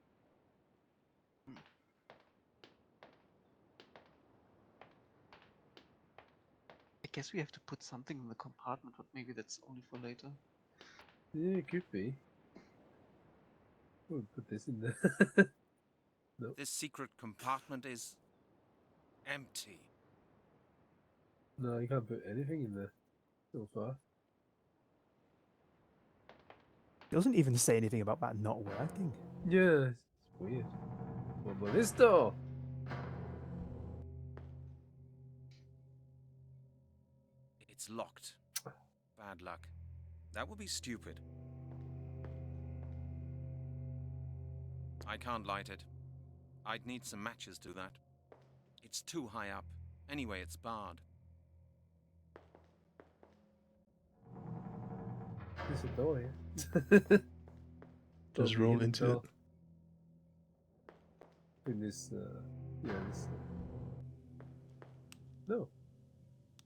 I guess we have to put something in the compartment, but maybe that's only for later. Yeah, it could be. We'll put this in there. Nope. This secret compartment is empty. No, you can't put anything in there so far. It doesn't even say anything about that not working. Yeah, it's weird. What about this door? It's locked. Bad luck. That would be stupid. I can't light it. I'd need some matches to do that. It's too high up. Anyway, it's barred. There's a door here. Just roll into it. In this, yeah, this. No.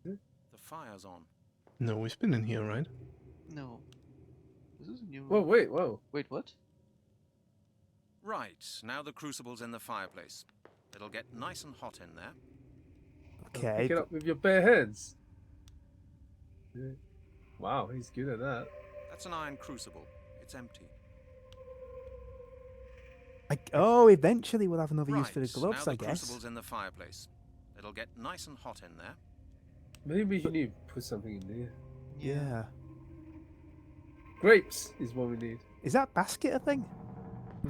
The fire's on. No, we've been in here, right? No. This is a new room. Whoa, wait, whoa. Wait, what? Right, now the crucible's in the fireplace. It'll get nice and hot in there. Okay. Pick it up with your bare hands. Yeah. Wow, he's good at that. That's an iron crucible. It's empty. Oh, eventually we'll have another use Right, for the gloves, now I the guess. crucible's in the fireplace. It'll get nice and hot in there. Maybe you need to put something in there. Yeah. Grapes is what we need. Is that basket a thing?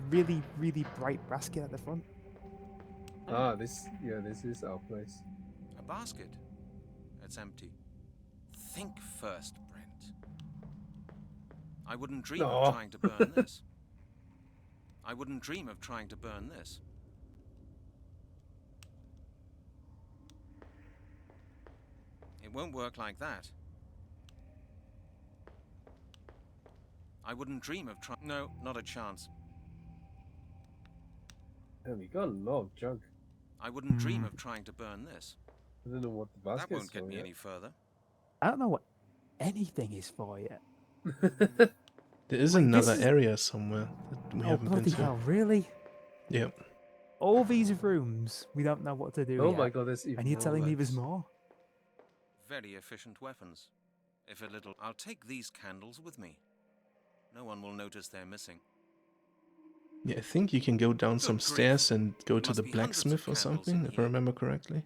Really, really bright basket at the front. Ah, this is our place. A basket. It's empty. Think first, Brent. I wouldn't dream No. of trying to burn this. I wouldn't dream of trying to burn this. It won't work like that. I wouldn't dream of trying... No, not a chance. Yeah, we got a lot of junk. I wouldn't dream of trying to burn this. I don't know what the basket That is won't get for me yet. any further. I don't know what anything is for yet. There is Wait, another this is- area somewhere that we Oh, haven't been bloody to. hell, really? Yep. All these rooms, we don't know what to do Oh yet. my god, there's even And you're more telling me weapons. there's more? Very efficient weapons. If a little... I'll take these candles with me. No one will notice they're missing. Yeah, I think you can go down some Good grief. stairs and go to Must the be hundreds of blacksmith or candles in something, if I here. remember correctly.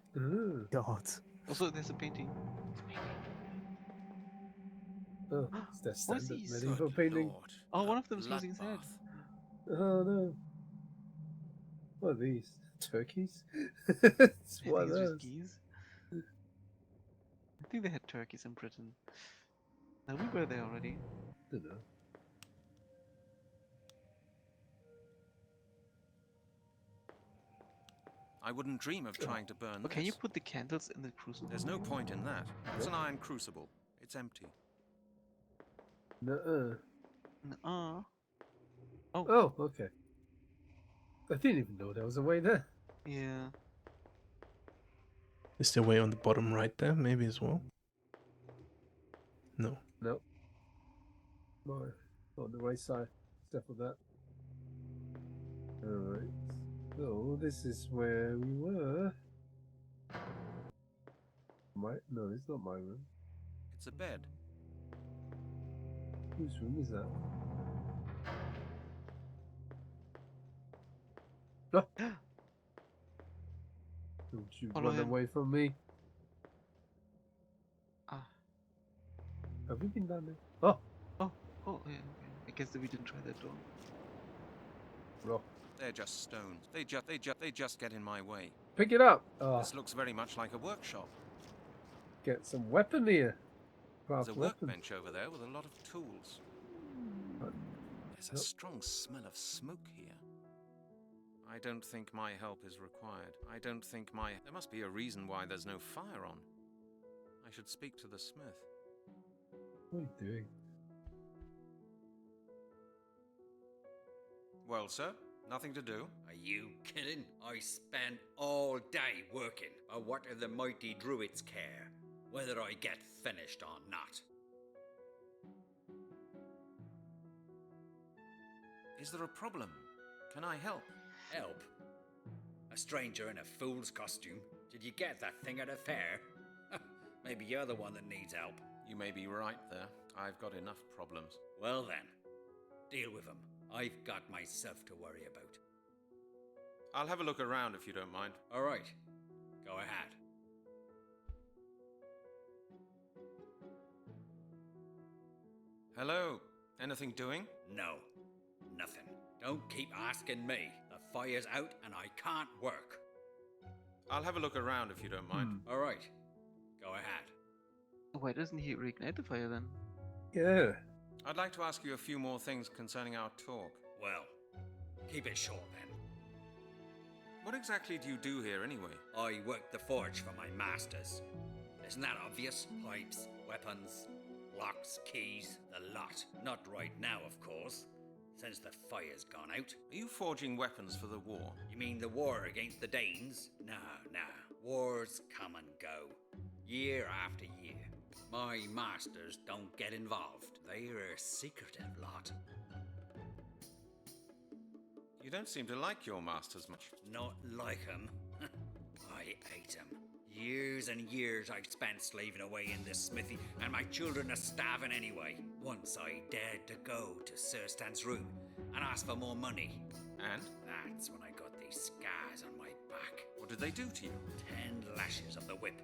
God. Also, there's a painting. Oh, it's that What is standard these? medieval painting. Lord, Oh, a one of them's losing his head. bloodbath. Oh no. What are these? Turkeys? It's I one think of it's those. just geese. I think they had turkeys in Britain. No, we were there already. Don't know. I wouldn't dream of trying to burn Oh, can you this. put the candles in the crucible? There's no point in that. It's an iron crucible. It's empty. Nuh-uh. Oh. Oh, okay. I didn't even know there was a way there. Yeah. Is there a way on the bottom right there, maybe as well? No. Nope. No, on the right side, except for that. Alright. So, this is where we were. No, it's not my room. It's a bed. Whose room is that? Oh. Don't you Follow run him. away from me. Ah. Have we been down there? Oh, yeah, okay. I guess that we didn't try that door. Rock. They're just stones. They just get in my way. Pick it up. This looks very much like a workshop. Get some weapon here. There's Craft a weapons. workbench over there with a lot of tools. There's a strong smell of smoke here. I don't think my help is required. There must be a reason why there's no fire on. I should speak to the smith. What are you doing? Well, sir, nothing to do. Are you kidding? I spent all day working. But what do the mighty Druids care? Whether I get finished or not. Is there a problem? Can I help? Help? A stranger in a fool's costume? Did you get that thing at a fair? Maybe you're the one that needs help. You may be right there. I've got enough problems. Well then, deal with them. I've got myself to worry about. I'll have a look around if you don't mind. All right, go ahead. Hello. Anything doing? No, nothing. Don't keep asking me. The fire's out and I can't work. I'll have a look around if you don't mind. All right, go ahead. Why doesn't he reignite the fire then? Yeah. I'd like to ask you a few more things concerning our talk. Well, keep it short then. What exactly do you do here anyway? I work the forge for my masters. Isn't that obvious? Pipes, weapons, locks, keys, the lot. Not right now, of course, since the fire's gone out. Are you forging weapons for the war? You mean the war against the Danes? No. Wars come and go, year after year. My masters don't get involved. They're a secretive lot. You don't seem to like your masters much. Not like 'em. I hate 'em. Years and years I've spent slaving away in this smithy, and my children are starving anyway. Once I dared to go to Sir Stan's room and ask for more money. And? That's when I got these scars on my back. What did they do to you? 10 lashes of the whip.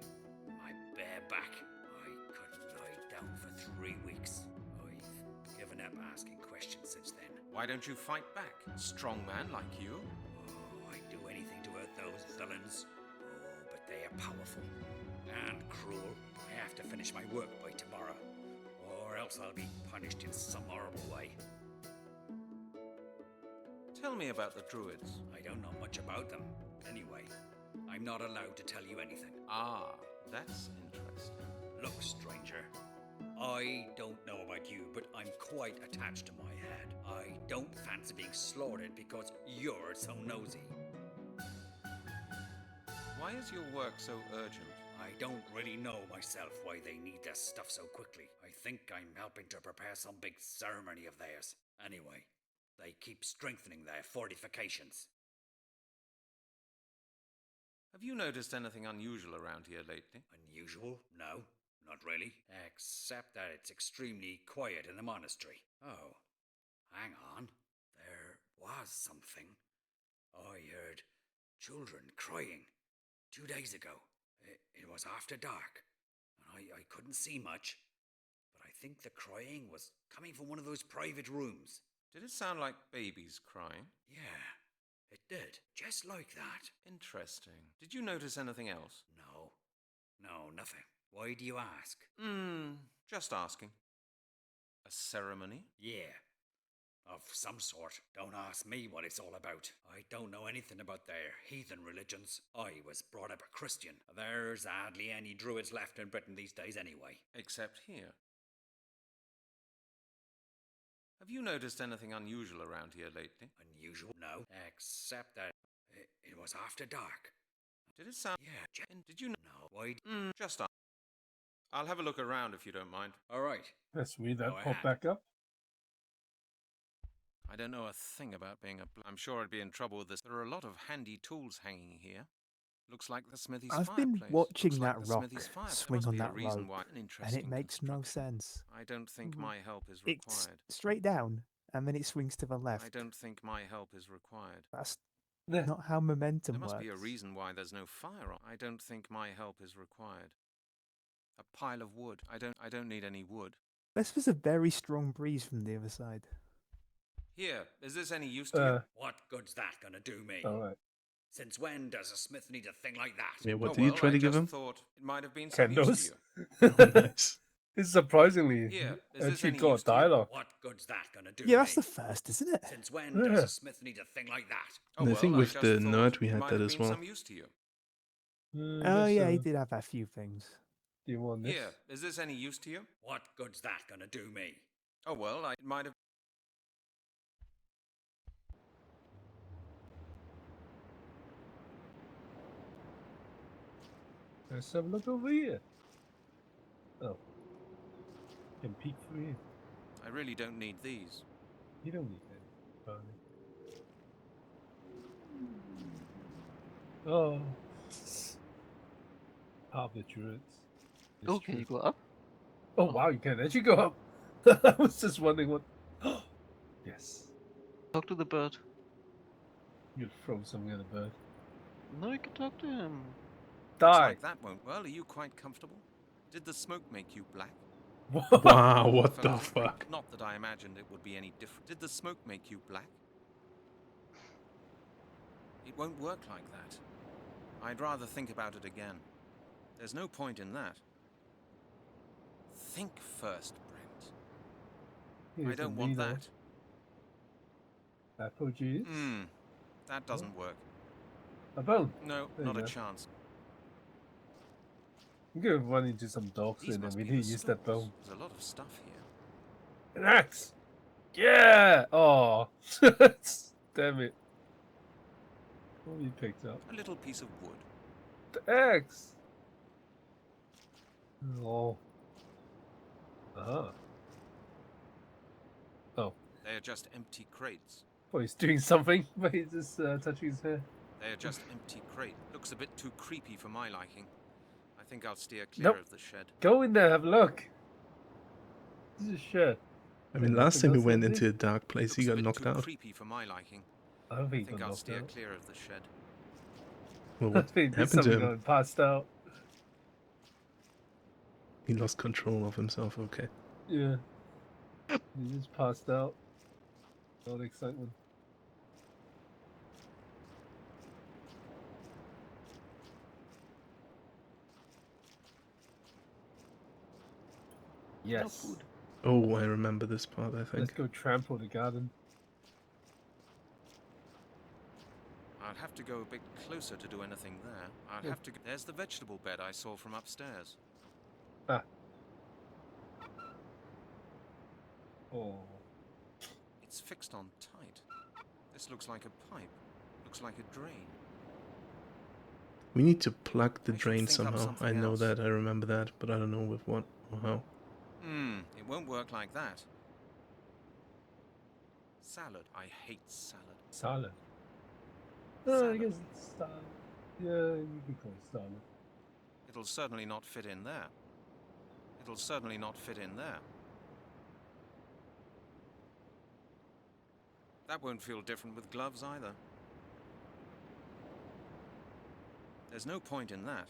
My bare back. I couldn't lie down for 3 weeks. I've given up asking questions since then. Why don't you fight back? A strong man like you? Oh, I'd do anything to hurt those villains. Oh, but they are powerful and cruel. I have to finish my work by tomorrow, or else I'll be punished in some horrible way. Tell me about the Druids. I don't know much about them. Anyway, I'm not allowed to tell you anything. Ah, that's interesting. Look, stranger, I don't know about you, but I'm quite attached to my head. I don't fancy being slaughtered because you're so nosy. Why is your work so urgent? I don't really know myself why they need their stuff so quickly. I think I'm helping to prepare some big ceremony of theirs. Anyway, they keep strengthening their fortifications. Have you noticed anything unusual around here lately? Unusual? No, not really. Except that it's extremely quiet in the monastery. Oh, hang on. There was something. I heard children crying 2 days ago. It was after dark, and I couldn't see much, but I think the crying was coming from one of those private rooms. Did it sound like babies crying? Yeah, it did. Just like that. Interesting. Did you notice anything else? No, nothing. Why do you ask? Just asking. A ceremony? Yeah, of some sort. Don't ask me what it's all about. I don't know anything about their heathen religions. I was brought up a Christian. There's hardly any Druids left in Britain these days anyway. Except here. Have you noticed anything unusual around here lately? Unusual? No. Except that it was after dark. Did it sound... Yeah. Did you know... No. Why? Just ask. I'll have a look around if you don't mind. All right. That's weird. That Go popped ahead. back up. I don't know a thing about being a... I'm sure I'd be in trouble with this. There are a lot of handy tools hanging here. Looks like the smithy's I've fireplace. been watching Looks that like the rock smithy's fireplace. swing Must on be a that reason rope, why. An and interesting it makes no sense. I don't think my help is It's required. straight down, and then it swings to the left. I don't think my help is required. That's not how momentum There must works. be a reason why there's no fire on. I don't think my help is required. A pile of wood. I don't need any wood. This was a very strong breeze from the other side. Here, is this any use to you? What good's that gonna do me? Alright. Since when does a smith need a thing like that? Yeah, what Oh, did you well, try to I give just him? thought it might have been some use Candles. to you. Oh, nice. It's surprisingly Here, is this actually any got use to you? dialogue. What good's that gonna do Yeah, me? that's the first, isn't it? Since when does a smith need a thing like that? Oh, And I well, think I with just the thought nerd we it had might that have as been well. some use to you. Oh yeah, he did have a few things. Do you want this? Here, is this any use to you? What good's that gonna do me? Oh, well, it might have... Let's have a look over here. Oh. Can peek through here. I really don't need these. You don't need that. Apparently. Oh. Half the Druids. Oh, can you go up? Oh wow, you can actually go up. I was just wondering what. Yes. Talk to the bird. You'd throw something at the bird. No, you can talk to him. Die. Looks like that won't. Well, are you quite comfortable? Did the smoke make you black? Wow, what the fuck? Not that I imagined it would be any different. Did the smoke make you black? It won't work like that. I'd rather think about it again. There's no point in that. Think first, Brent. I don't want that. Apple juice? That doesn't work. A bone? No, There not you a go. chance. I'm gonna run into some dogs These and must we be need the to use that stores. bone. There's a lot of stuff here. An axe! Yeah! Oh. Damn it. What have you picked up? A little piece of wood. The axe! Oh. Ah. Oh. They are just empty crates. Oh, he's doing something, but he's just touching his hair. They are just empty crate. Looks a bit too creepy for my liking. I think I'll steer clear Nope. of the shed. Go in there, have a look. This is a shed. I mean, last time we went into a dark place, he got knocked out. Creepy for my liking. I don't think he think got I'll knocked steer out. clear of the shed. Well, I what think happened something to him? got passed out. He lost control of himself, okay. Yeah. He just passed out. All the excitement. Yes. food. Oh, I remember this part, I Let's think. go trample the garden. I'll have to go a bit closer to do anything there. I'll have to. There's the vegetable bed I saw from upstairs. Ah. Oh. It's fixed on tight. This looks like a pipe. Looks like a drain. We need to plug the I should drain think up somehow. I something know else. that, I remember that, but I don't know with what or how. It won't work like that. Salad. I hate salad. Salad. Oh, I guess it's salad. Yeah, you can call it salad. It'll certainly not fit in there. It'll certainly not fit in there. That won't feel different with gloves either. There's no point in that.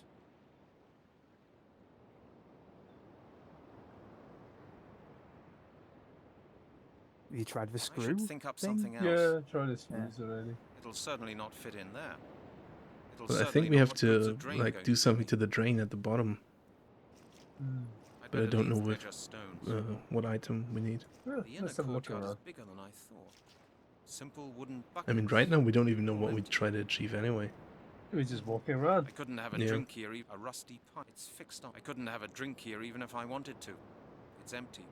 Have you tried the I screw should think up thing? something else. Yeah, try the screws already. It'll certainly not fit in there. It'll But I certainly think we not have what good's a to, drain like, going do to something to the drain at the bottom. I'd But I better don't know leave, they're with just stones. what item we need. Yeah, The inner let's have a look courtyard is around. bigger than I thought. Simple wooden buckets. I mean, right now we don't even know what we try to achieve anyway. We're just walking around. I couldn't have a Yeah. drink here, a rusty pipe. It's fixed on. I couldn't have a drink here even if I wanted to. It's empty.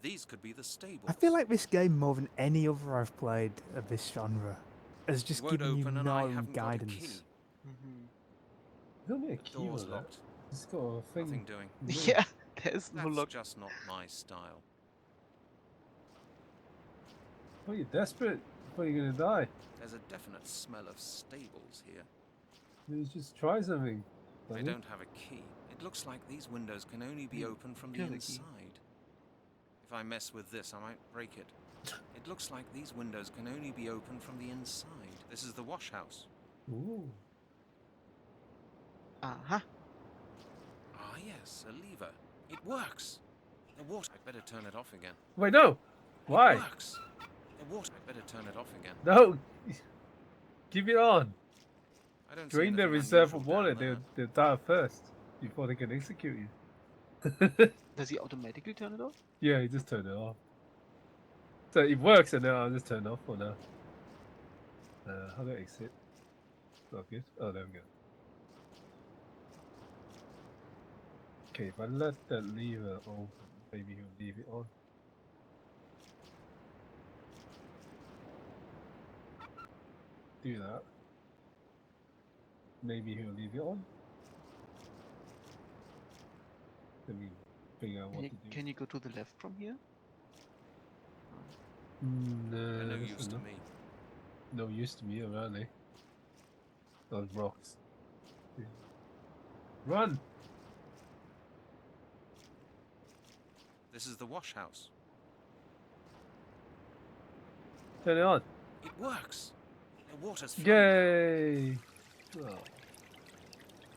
These could be the stables. I feel like this game, more than any other I've played of this genre, has just won't given you open and I no haven't got a guidance. key. There'll be a The key door's with that. locked. It's got a thing. Nothing doing. Yeah, there's no That's lock. just not my style. Oh, you're desperate. Before you're gonna die. There's a definite smell of stables here. Let's just try something. I buddy. don't have a key. It looks like these windows can only be opened from the have a key. inside. If I mess with this, I might break it. It looks like these windows can only be opened from the inside. This is the wash house. Ooh. Uh-huh. yes, a lever. It works. The water. I'd better turn it off again. Wait, no. Why? It works. The water. I'd better turn it off again. No. Keep it on. I don't Drain see the anything reserve unusual of water. down there. They'll die first before they can execute you. Does he automatically turn it off? Yeah, he just turned it off. So it works, and now I'll just turn it off for now. How do I exit? Not good. Oh, there we go. Okay, if I let that lever open, maybe he'll leave it on. Do that. Maybe he'll leave it on. Let me figure out what to do. Can you go to the left from here? No, No use to me. No use to me, apparently. Those rocks. Run! This is the wash house. Turn it on. It works. The water's flowing. Yay! Oh.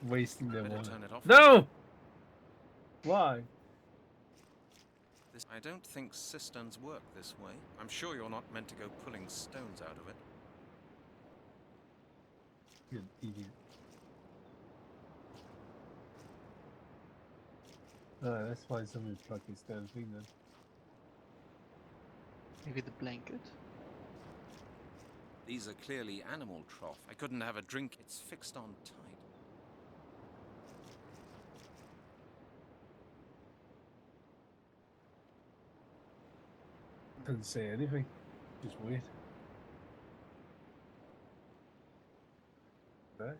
Wasting their Better water. turn it off. No! Why? I don't think cisterns work this way. I'm sure you're not meant to go pulling stones out of it. You idiot. Alright, let's find something to plug this damn thing then. Maybe the blanket? These are clearly animal trough. I couldn't have a drink. It's fixed on tight. Doesn't say anything. Just wait. Right.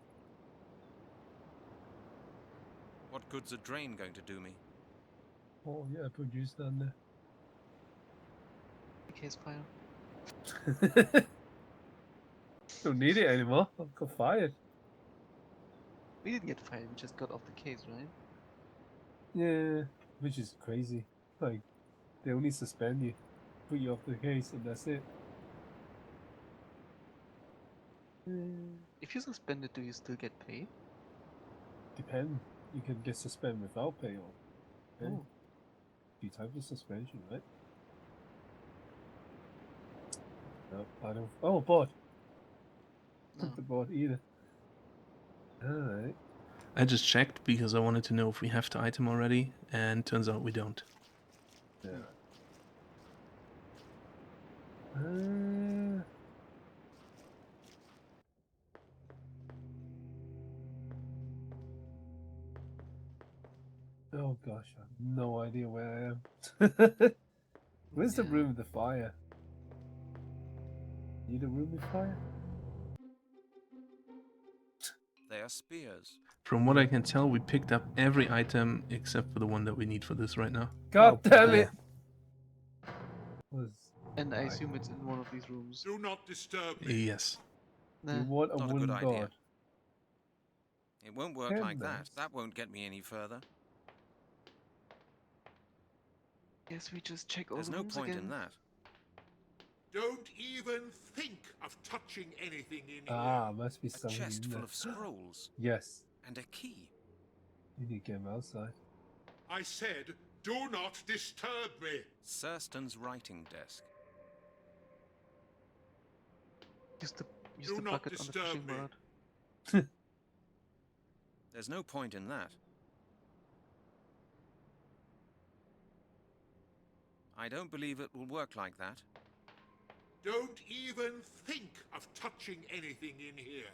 What good's a drain going to do me? Oh yeah, put juice down there. Case file. Don't need it anymore. I've got fired. We didn't get fired, we just got off the case, right? Yeah, which is crazy. Like, they only suspend you, put you off the case, and that's it. If you're suspended, do you still get paid? Depend. You can get suspended without pay or pay. Oh. Few types of suspension, right? No, I don't. Oh, bot. Not the bot either. Alright. I just checked because I wanted to know if we have the item already, and turns out we don't. Yeah. Oh gosh, I have no idea where I am. Where's the room with the fire? Need a room with fire? They are spears. From what I can tell, we picked up every item except for the one that we need for this right now. God damn it! And I assume it's in one of these rooms. Do not disturb me. Yes. You want a Not a wooden good idea. board. It won't work like that. That won't get me any further. Guess we just check all There's the no rooms point again. in that. Don't even think of touching anything in here. Ah, must be A something chest in full there. of scrolls. Yes. And a key. You need to get him outside. I said, do not disturb me. Surston's writing desk. Use Do the not bucket on the disturb fishing me. rod. There's no point in that. I don't believe it will work like that. Don't even think of touching anything in here.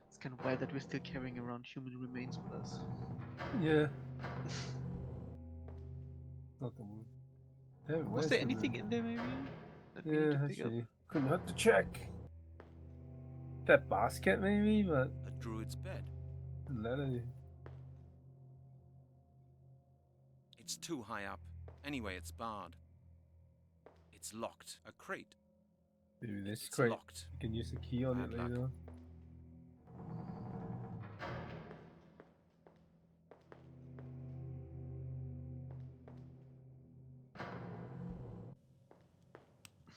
It's kind of wild that we're still carrying around human remains with us. Yeah. Not the wood. Hey, Was where's there the anything room? in there maybe? That we need Yeah, to pick up? actually. Couldn't have to check. That basket maybe, but A druid's bed. letter. It's too high up. Anyway, it's barred. It's locked. A crate. Maybe this It's crate. locked. You can use the key on it Bad luck. later on.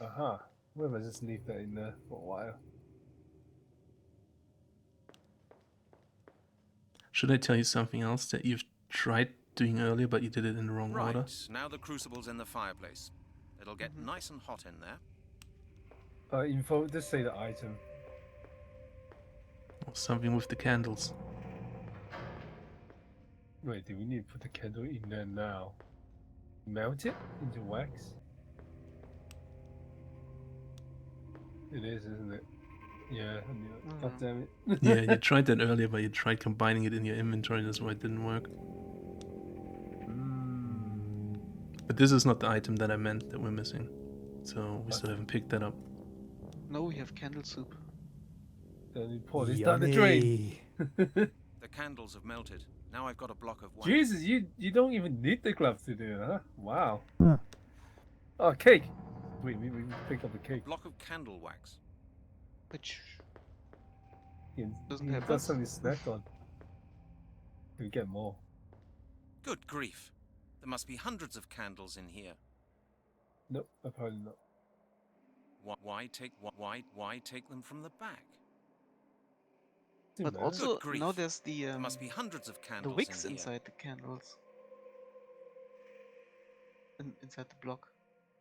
Aha. Well, if I just leave that in there for a while. Should I tell you something else that you've tried doing earlier, but you did it in the wrong Right, order? now the crucible's in the fireplace. It'll get nice and hot in there. Info, just say the item. Or something with the candles. Wait, do we need to put the candle in there now? Melt it into wax? It is, isn't it? Yeah, I knew it. God damn it. Yeah, you tried that earlier, but you tried combining it in your inventory, that's why it didn't work. But this is not the item that I meant that we're missing. So we still haven't picked that up. No, we have candle soup. Then you pour this down the drain. The candles have melted. Now I've got a block of wax. Jesus, you don't even need the gloves to do it, huh? Wow. Oh, cake. Wait, we pick up the cake. Block of candle wax. Which doesn't have got something to snack on. We get more. Good grief. There must be hundreds of candles in here. Nope, apparently not. Why take them from the back? But also, Good grief. now there's the there must be hundreds of candles the wicks in inside the candles. Inside the block.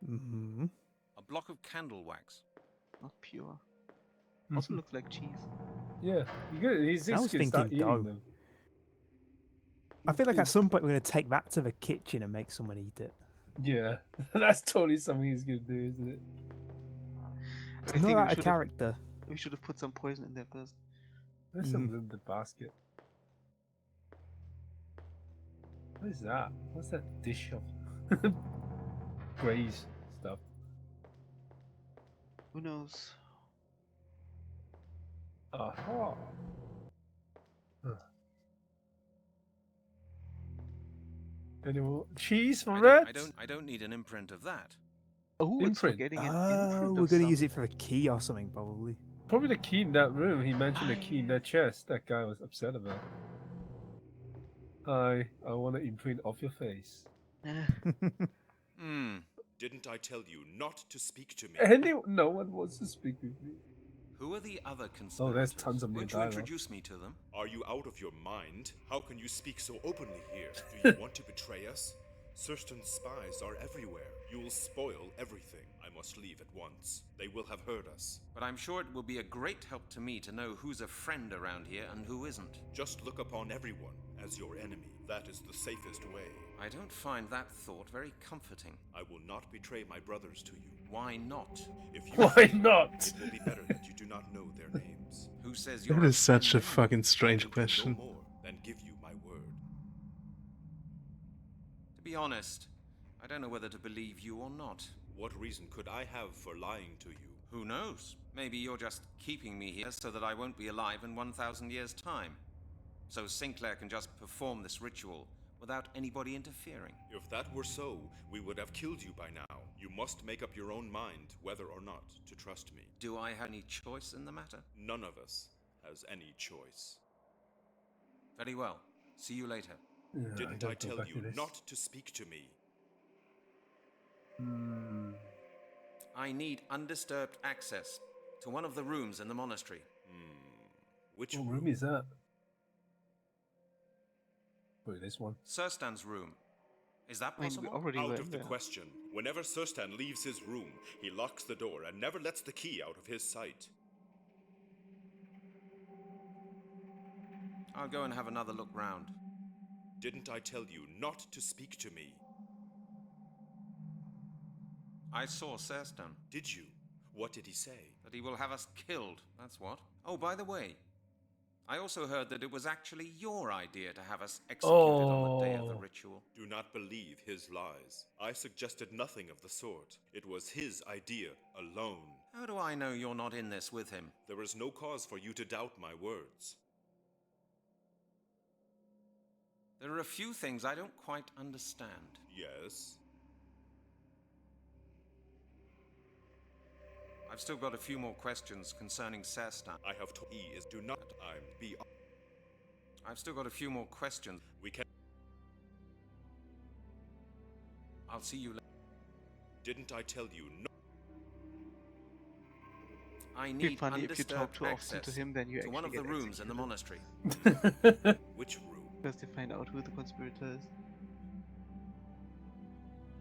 Mm-hmm. A block of candle wax. Not pure. Also looks like cheese. Yeah, he's I was thinking dough. them. I feel like at some point we're going to take that to the kitchen and make someone eat it. Yeah, that's totally something he's going to do, isn't it? I think Not out of character. We should have put some poison in there first. There's some in the basket. What is that? What's that dish of graze stuff? Who knows? Aha. Any more cheese for rats? I don't need an imprint of that. Oh, imprint. Getting an Oh, we're going to use it for a key or something, probably. Probably the key in that room. He mentioned the key in that chest. That guy was upset about. Hi, I want to imprint off your face. Didn't I tell you not to speak to me? No one wants to speak with me. Who are the other conspirators? Oh, there's tons of new Won't you dialogue. introduce me to them? Are you out of your mind? How can you speak so openly here? Do you want to betray us? Surstan's spies are everywhere. You will spoil everything. I must leave at once. They will have heard us. But I'm sure it will be a great help to me to know who's a friend around here and who isn't. Just look upon everyone as your enemy. That is the safest way. I don't find that thought very comforting. I will not betray my brothers to you. Why not? If you Why not? It will be better that you do not know their names. Who says you're That is such a friend fucking strange question. No more than give you my word. To be honest, I don't know whether to believe you or not. What reason could I have for lying to you? Who knows? Maybe you're just keeping me here so that I won't be alive in 1,000 years' time. So Sinclair can just perform this ritual without anybody interfering. If that were so, we would have killed you by now. You must make up your own mind whether or not to trust me. Do I have any choice in the matter? None of us has any choice. Very well. See you later. Didn't I tell you not to speak to me? I need undisturbed access to one of the rooms in the monastery. Which What room is that? Wait, this one. Surstan's room. Is that possible? Out of the question. Whenever Surstan leaves his room, he locks the door and never lets the key out of his sight. I'll go and have another look round. Didn't I tell you not to speak to me? I saw Surstan. Did you? What did he say? That he will have us killed, that's what. Oh, by the way, I also heard that it was actually your idea to have us executed on the day of the ritual. Do not believe his lies. I suggested nothing of the sort. It was his idea alone. How do I know you're not in this with him? There is no cause for you to doubt my words. There are a few things I don't quite understand. Yes? I've still got a few more questions concerning Surstan. I have told he is do not be. I've still got a few more questions. We can. I'll see you later. Didn't I tell you no? I It'd be need funny if you talk undisturbed too often access to him, then you to actually one of the get rooms in the executed. monastery. Which room? Because they find out who the conspirator is.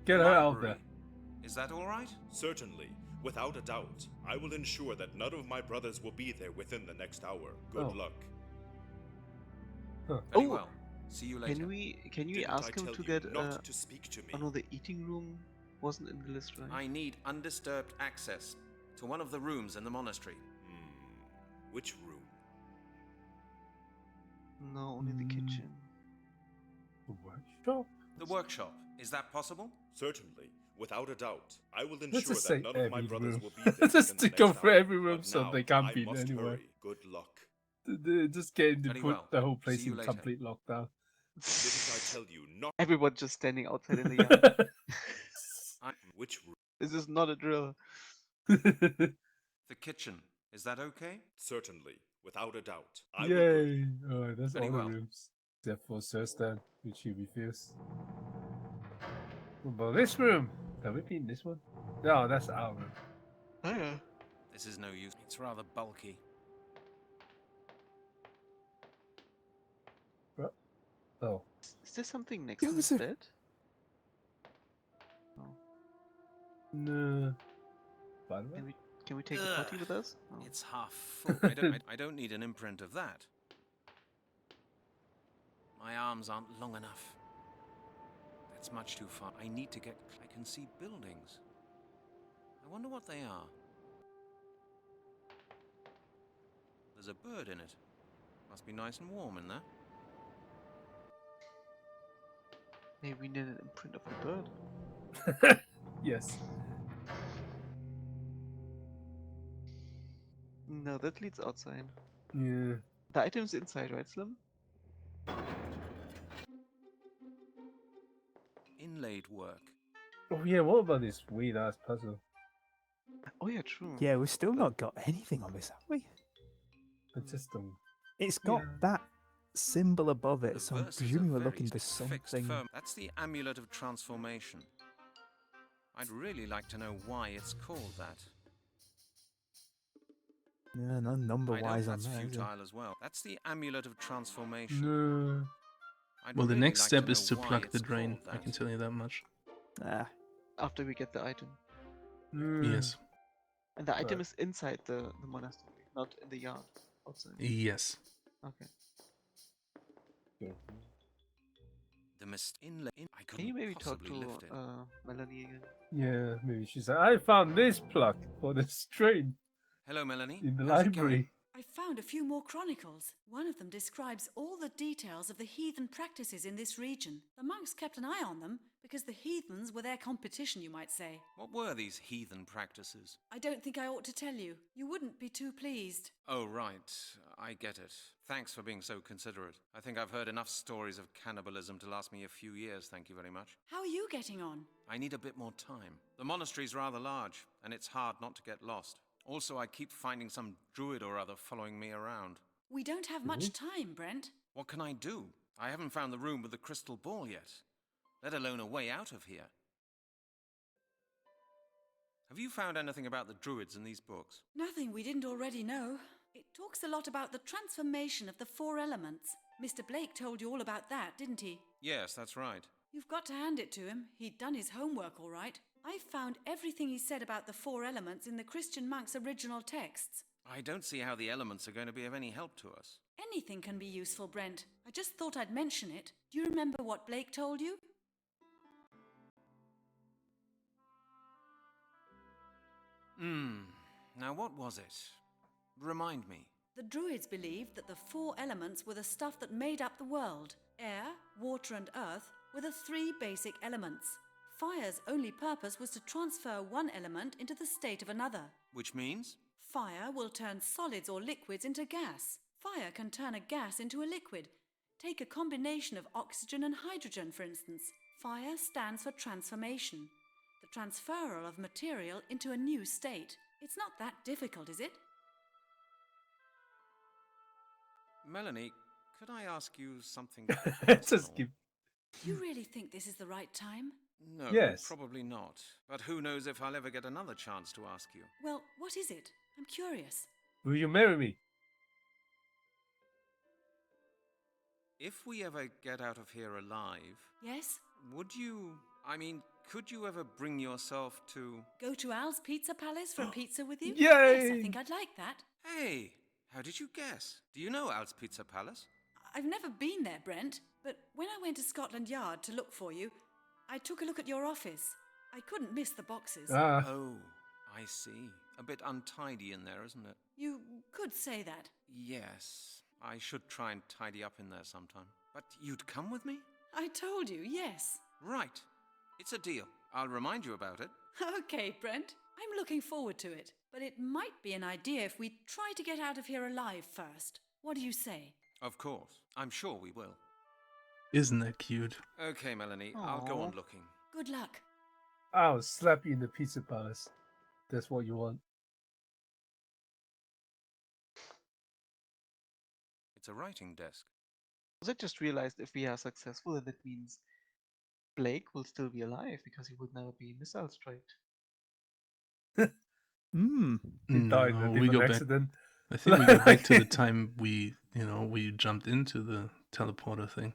Get her out there. Is that all right? Certainly, without a doubt. I will ensure that none of my brothers will be there within the next hour. Good luck. Very well. See you later. Can we Didn't ask I him tell to you get not to speak to me? Oh no, the eating room wasn't in the list, right? I need undisturbed access to one of the rooms in the monastery. Which room? No, only the kitchen. The workshop? The workshop. Is that possible? Certainly, without a doubt. I will Let's ensure just that say none of my every brothers room. will be there Let's just within the go next for hour. every room But so now, they can't I beat must anyway. hurry. Good luck. Just getting to Very put well. the whole place See you in later. complete lockdown. Didn't I tell you not? Everyone just standing outside in the yard. Which room? This is not a drill. The kitchen. Is that okay? Certainly, without a doubt. I will agree. Yay! Alright, that's Very all well. the rooms. Except for Sir Stan, which he refused. What about this room? Have we been in this one? No, that's our room. Oh yeah. This is no use. It's rather bulky. Oh. Is there something next to his bed? No. No. By the way? Can we take a potty with us? Oh. It's half full. I don't need an imprint of that. My arms aren't long enough. That's much too far. I need to get... I can see buildings. I wonder what they are. There's a bird in it. Must be nice and warm in there. Maybe we need an imprint of a bird. Yes. No, that leads outside. Yeah. The item's inside, right, Slim? Inlaid work. Oh yeah, what about this weird ass puzzle? Oh yeah, true. Yeah, we've still not got anything on this, have we? I just don't... It's got that symbol above it, The so I'm verses presuming are we're very looking for fixed something. firm. That's the amulet of transformation. I'd really like to know why it's called that. Yeah, no number I wise know on that's there. Is there? futile as well. That's the amulet of transformation. No. I'd Well, the really next like step to is to know why plug the it's drain. called I that. can tell you that much. Ah. After we get the item. Yes. And the item Right. is inside the monastery, not in the yard. Outside. Yes. Okay. The mist inlay. I Can you couldn't maybe talk possibly to lift it. Melanie again? Yeah, maybe she's like, I found this plug for the train Hello, Melanie. in the How's it going? library. I found a few more chronicles. One of them describes all the details of the heathen practices in this region. The monks kept an eye on them because the heathens were their competition, you might say. What were these heathen practices? I don't think I ought to tell you. You wouldn't be too pleased. Oh, right. I get it. Thanks for being so considerate. I think I've heard enough stories of cannibalism to last me a few years, thank you very much. How are you getting on? I need a bit more time. The monastery's rather large, and it's hard not to get lost. Also, I keep finding some druid or other following me around. We don't have much time, Brent. What can I do? I haven't found the room with the crystal ball yet, let alone a way out of here. Have you found anything about the druids in these books? Nothing we didn't already know. It talks a lot about the transformation of the 4 elements. Mr. Blake told you all about that, didn't he? Yes, that's right. You've got to hand it to him. He'd done his homework all right. I found everything he said about the 4 elements in the Christian monks' original texts. I don't see how the elements are going to be of any help to us. Anything can be useful, Brent. I just thought I'd mention it. Do you remember what Blake told you? Now what was it? Remind me. The Druids believed that the 4 elements were the stuff that made up the world. Air, water and earth were the 3 basic elements. Fire's only purpose was to transfer one element into the state of another. Which means? Fire will turn solids or liquids into gas. Fire can turn a gas into a liquid. Take a combination of oxygen and hydrogen, for instance. Fire stands for transformation. The transferal of material into a new state. It's not that difficult, is it? Melanie, could I ask you something Just give... You really think this is the right time? No, Yes. probably not. But who knows if I'll ever get another chance to ask you. Well, what is it? I'm curious. Will you marry me? If we ever get out of here alive, Yes? would you... I mean, could you ever bring yourself to... Go to Al's Pizza Palace for a pizza with you? Yay! Yes, I think I'd like that. Hey, how did you guess? Do you know Al's Pizza Palace? I've never been there, Brent, but when I went to Scotland Yard to look for you, I took a look at your office. I couldn't miss the boxes. Oh, I see. A bit untidy in there, isn't it? You could say that. Yes, I should try and tidy up in there sometime. But you'd come with me? I told you, yes. Right. It's a deal. I'll remind you about it. Okay, Brent. I'm looking forward to it. But it might be an idea if we try to get out of here alive first. What do you say? Of course. I'm sure we will. Isn't that cute? Okay, Melanie. I'll go on looking. Good luck. I'll slap you in the pizza palace. That's what you want. It's a writing desk. I just realized if we are successful, then that means Blake will still be alive because he would never be missile striked. He died in a we go different back. accident. I think we go back to the time we jumped into the teleporter thing.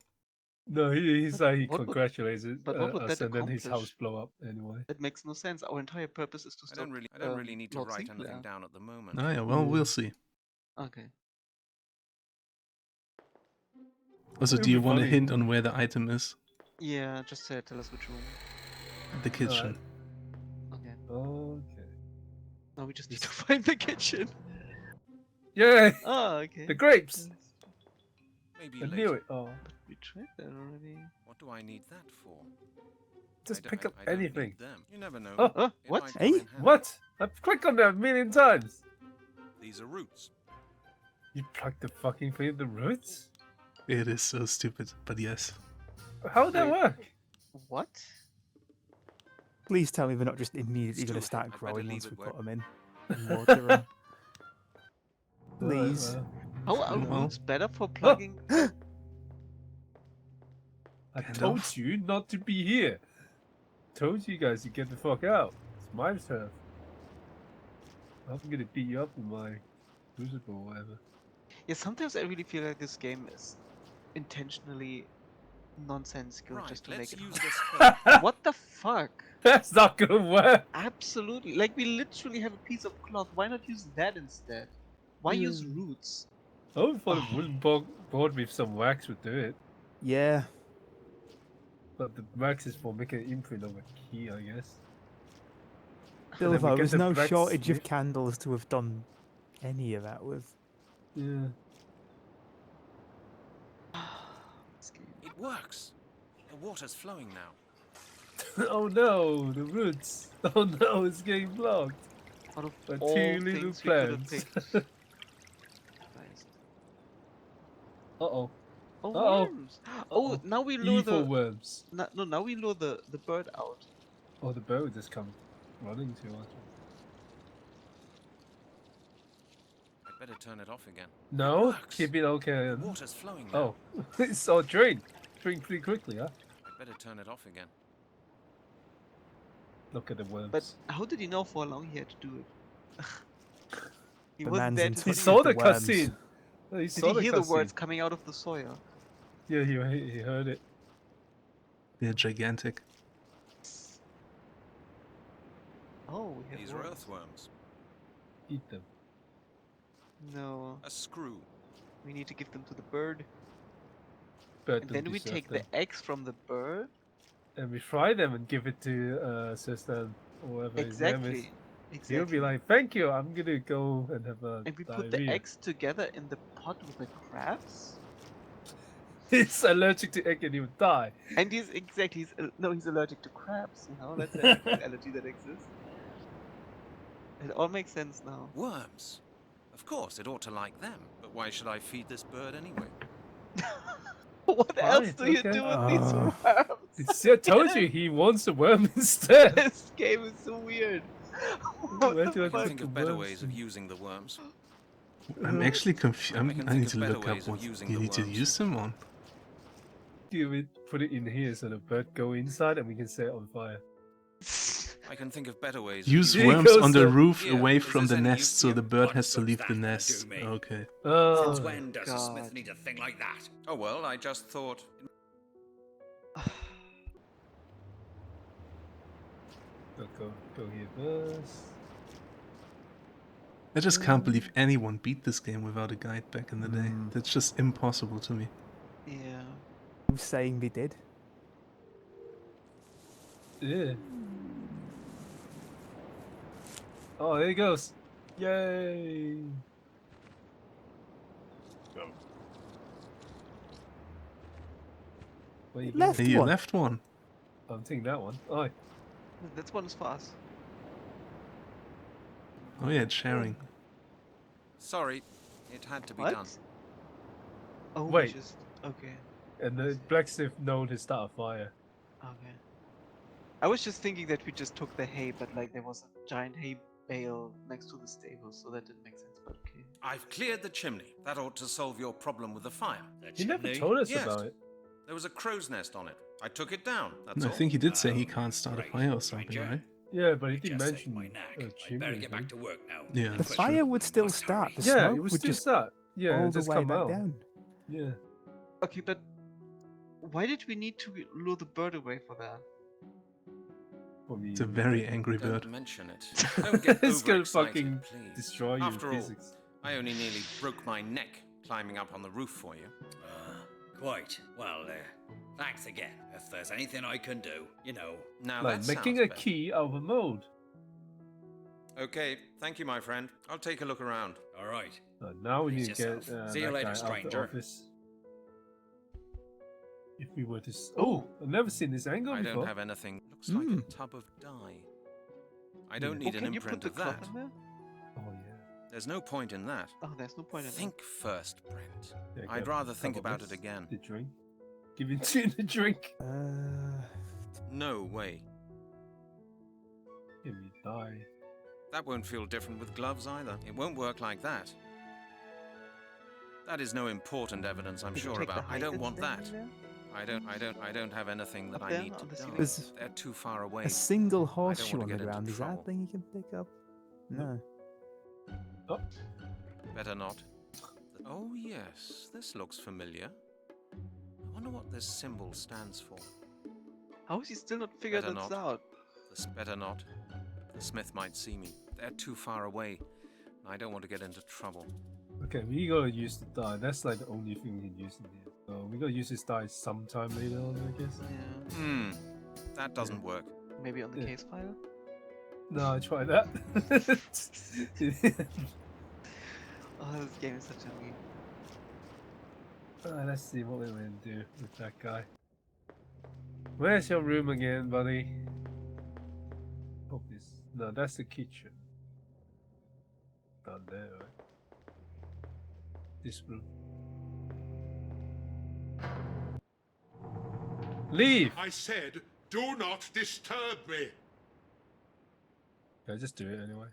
No, he's like he What would- congratulates but what would us, that and then his house accomplish? blow up anyway. That makes no sense. Our entire purpose is to I stop. don't really need to Lord write Sinclair. anything down at the moment. Oh yeah, well we'll see. Okay. Also, It'll do you be want a funny. hint on where the item is? Yeah, just tell us which room. The kitchen. Okay. Okay. Now we just need to find the kitchen. Yay! Oh, okay. The grapes. Maybe I later. knew it. Oh, We tried that already. What do I need that for? just I pick don't- up I don't need anything. them. You never know. Oh, It what? might Hey? come in handy. What? I've clicked on that a million times. These are roots. You plugged the fucking thing in the roots? It is so stupid, but yes. How would that Wait. work? What? Please tell me they're not just immediately Stu, going to start I'd better growing leave once it we where- put them in. And water them. Please. How are Well. roots better for plugging? I Kind told of. you not to be here. Told you guys to get the fuck out. It's my turn. I'm gonna beat you up with my crucible or whatever. Yeah, sometimes I really feel like this game is intentionally nonsensical Right, just to let's make it use hard. this. What the fuck? That's not gonna work. Absolutely. Like, we literally have a piece of cloth. Why not use that instead? Why use roots? I would thought a wooden board with some wax would do it. Yeah. But the wax is for making an imprint of a key, I guess. Bilbo, we get there's the no blacksmith. shortage of candles to have done any of that with. Yeah. It works. The water's flowing now. Oh no, the roots. Oh no, it's getting blocked. Out of By all two little things we could have plants. picked. Christ. Uh-oh. Oh, Uh-oh. worms! Oh, now we lure Evil the worms. no. Now we lure the bird out. Oh, the bird just come running to us. I'd better turn it off again. No, works. keep it okay. The water's flowing now. Oh, it's all drained. Drained pretty quickly, huh? I'd better turn it off again. Look at the worms. But how did he know for how long he had to do it? He The wasn't man's there in to He touch see. saw with the the worms. cutscene. He Did saw he hear the cutscene. words coming out of the soil? Yeah, he heard it. They're gigantic. Oh, we have These are worms. earthworms. Eat them. No, A screw. we need to give them to the bird, Bird and don't then we deserve take them. the eggs from the bird. And we fry them and give it to Sister or whatever his name is. Exactly. He'll Exactly. be like, "Thank you, I'm gonna go and have a And we put the diarrhea." eggs together in the pot with the crabs. He's allergic to egg and he would die. And he's he's allergic to crabs. You know, that's an allergy that exists. It all makes sense now. Worms. Of course, it ought to like them. But why should I feed this bird anyway? What else Right, do you okay. do with these Oh. worms? I told you he wants a worm instead. This game is so weird. Where What do the I I fuck? can think of better worms ways of and- using the worms. I'm actually confused. I can I think need of to better look up ways of what using you the need to worms. use them on. Put it in here so the bird go inside and we can set it on fire. I can think of better ways. Use worms on the roof away from the nest so the bird has to leave the nest. Okay. Since when does a smith need a thing like that? Oh well, I just thought... Go here first. I just can't believe anyone beat this game without a guide back in the day. That's just impossible to me. Yeah. Who's saying they did? Yeah. Oh, there he goes. Yay! Go. Where you Left going? Hey, you one. left one. I'm taking that one. Oh, That's one is for us. Oh yeah, it's sharing. Sorry, it had to be What? done. Oh, wait. Okay. And the blacksmith known to start a fire. Okay. I was just thinking that we just took the hay, but like there was a giant hay bale next to the stable, so that didn't make sense, but okay. I've cleared the chimney. That ought to solve your problem with the fire. He never told us Yes. about it. There was a crow's nest on it. I took it down. That's I all. think he did say he can't start a fire or something, right? Yeah, but he didn't Just mention saved my neck. a chimney. Better get back to work now. Yeah, The that's fire true. would still start. The Yeah, smoke it would would still just start. Yeah, all it'd the just way come back out. down. Yeah. Okay, but why did we need to lure the bird away for that? It's a very angry Don't bird. mention it. Don't get It's gonna overexcited, fucking please. destroy your After all, physics. I only nearly broke my neck climbing up on the roof for you. Quite. Well, thanks again. If there's anything I can do, you know. Now Like that making sounds a better. key out of a mold. Okay, thank you, my friend. I'll take a look around. All right. Now we need Please to get yourself. See you that later, guy out stranger. the office. If we were to... Oh, I've never seen this angle I before. don't have anything. Looks like a tub of dye. I don't need an Can you put imprint the of cloth that. in there? Oh, yeah. There's no point in that. Oh, there's no point in Think first, Brent. Yeah, I'd go. rather think Couple about bits. it again. The drink. Give it to the drink. No way. Give me die. That won't feel different with gloves either. It won't work like that. That is no important evidence I'm Did you sure take the about. I height don't that's want there, that. yeah? I don't have anything that Up I there need on to the dye. ceiling? There's They're too far away. a single I don't horseshoe want on to the get into ground. Is that a trouble. thing you can pick up? No. Oh. Better not. Oh yes, this looks familiar. I wonder what this symbol stands for. How is he still not figured Better this not. out? Better not. The smith might see me. They're too far away. I don't want to get into trouble. Okay, we gotta use the die. That's like the only thing we can use in here. So we gotta use this die sometime later on, I guess. Yeah. That doesn't work. Maybe on the Yeah. case file? No, try that. Oh, this game is such a meme. Let's see what we're gonna do with that guy. Where's your room again, buddy? Oh, this. No, that's the kitchen. Down there, right? This room. Leave! I said, do not disturb me. Yeah, just do it anyway.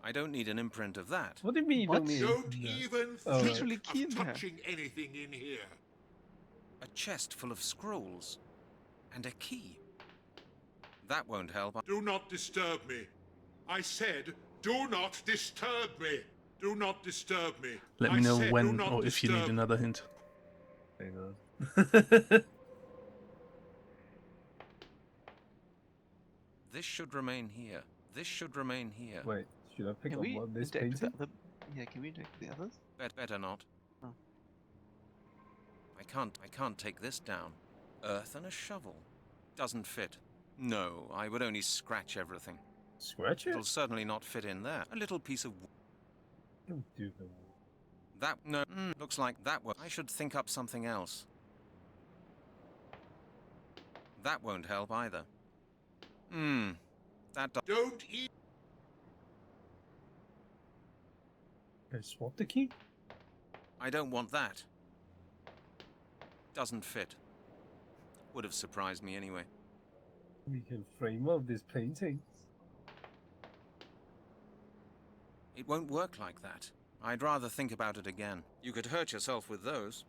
I don't need an imprint of that. What do you mean you don't need Don't No. even Oh, think right. Literally key in of there. touching anything in here. A chest full of scrolls. And a key. That won't help. Do not disturb me. I said, do not disturb me. Do not disturb me. Let I me know said, do when not or if you need disturb another hint. Hang on. This should remain here. This should remain here. Wait, should I pick Can up we one of this interact with painting? the other? Yeah, can we interact with the others? Better not. Oh. I can't take this down. Earth and a shovel. Doesn't fit. No, I would only scratch everything. Scratch it? It'll certainly not fit in there. A little piece of Don't do the that. No, looks like that one. I should think up something else. That won't help either. That Don't eat. I swap the key? I don't want that. Doesn't fit. Would have surprised me anyway. We can frame up this painting. It won't work like that. I'd rather think about it again. You could hurt yourself with those.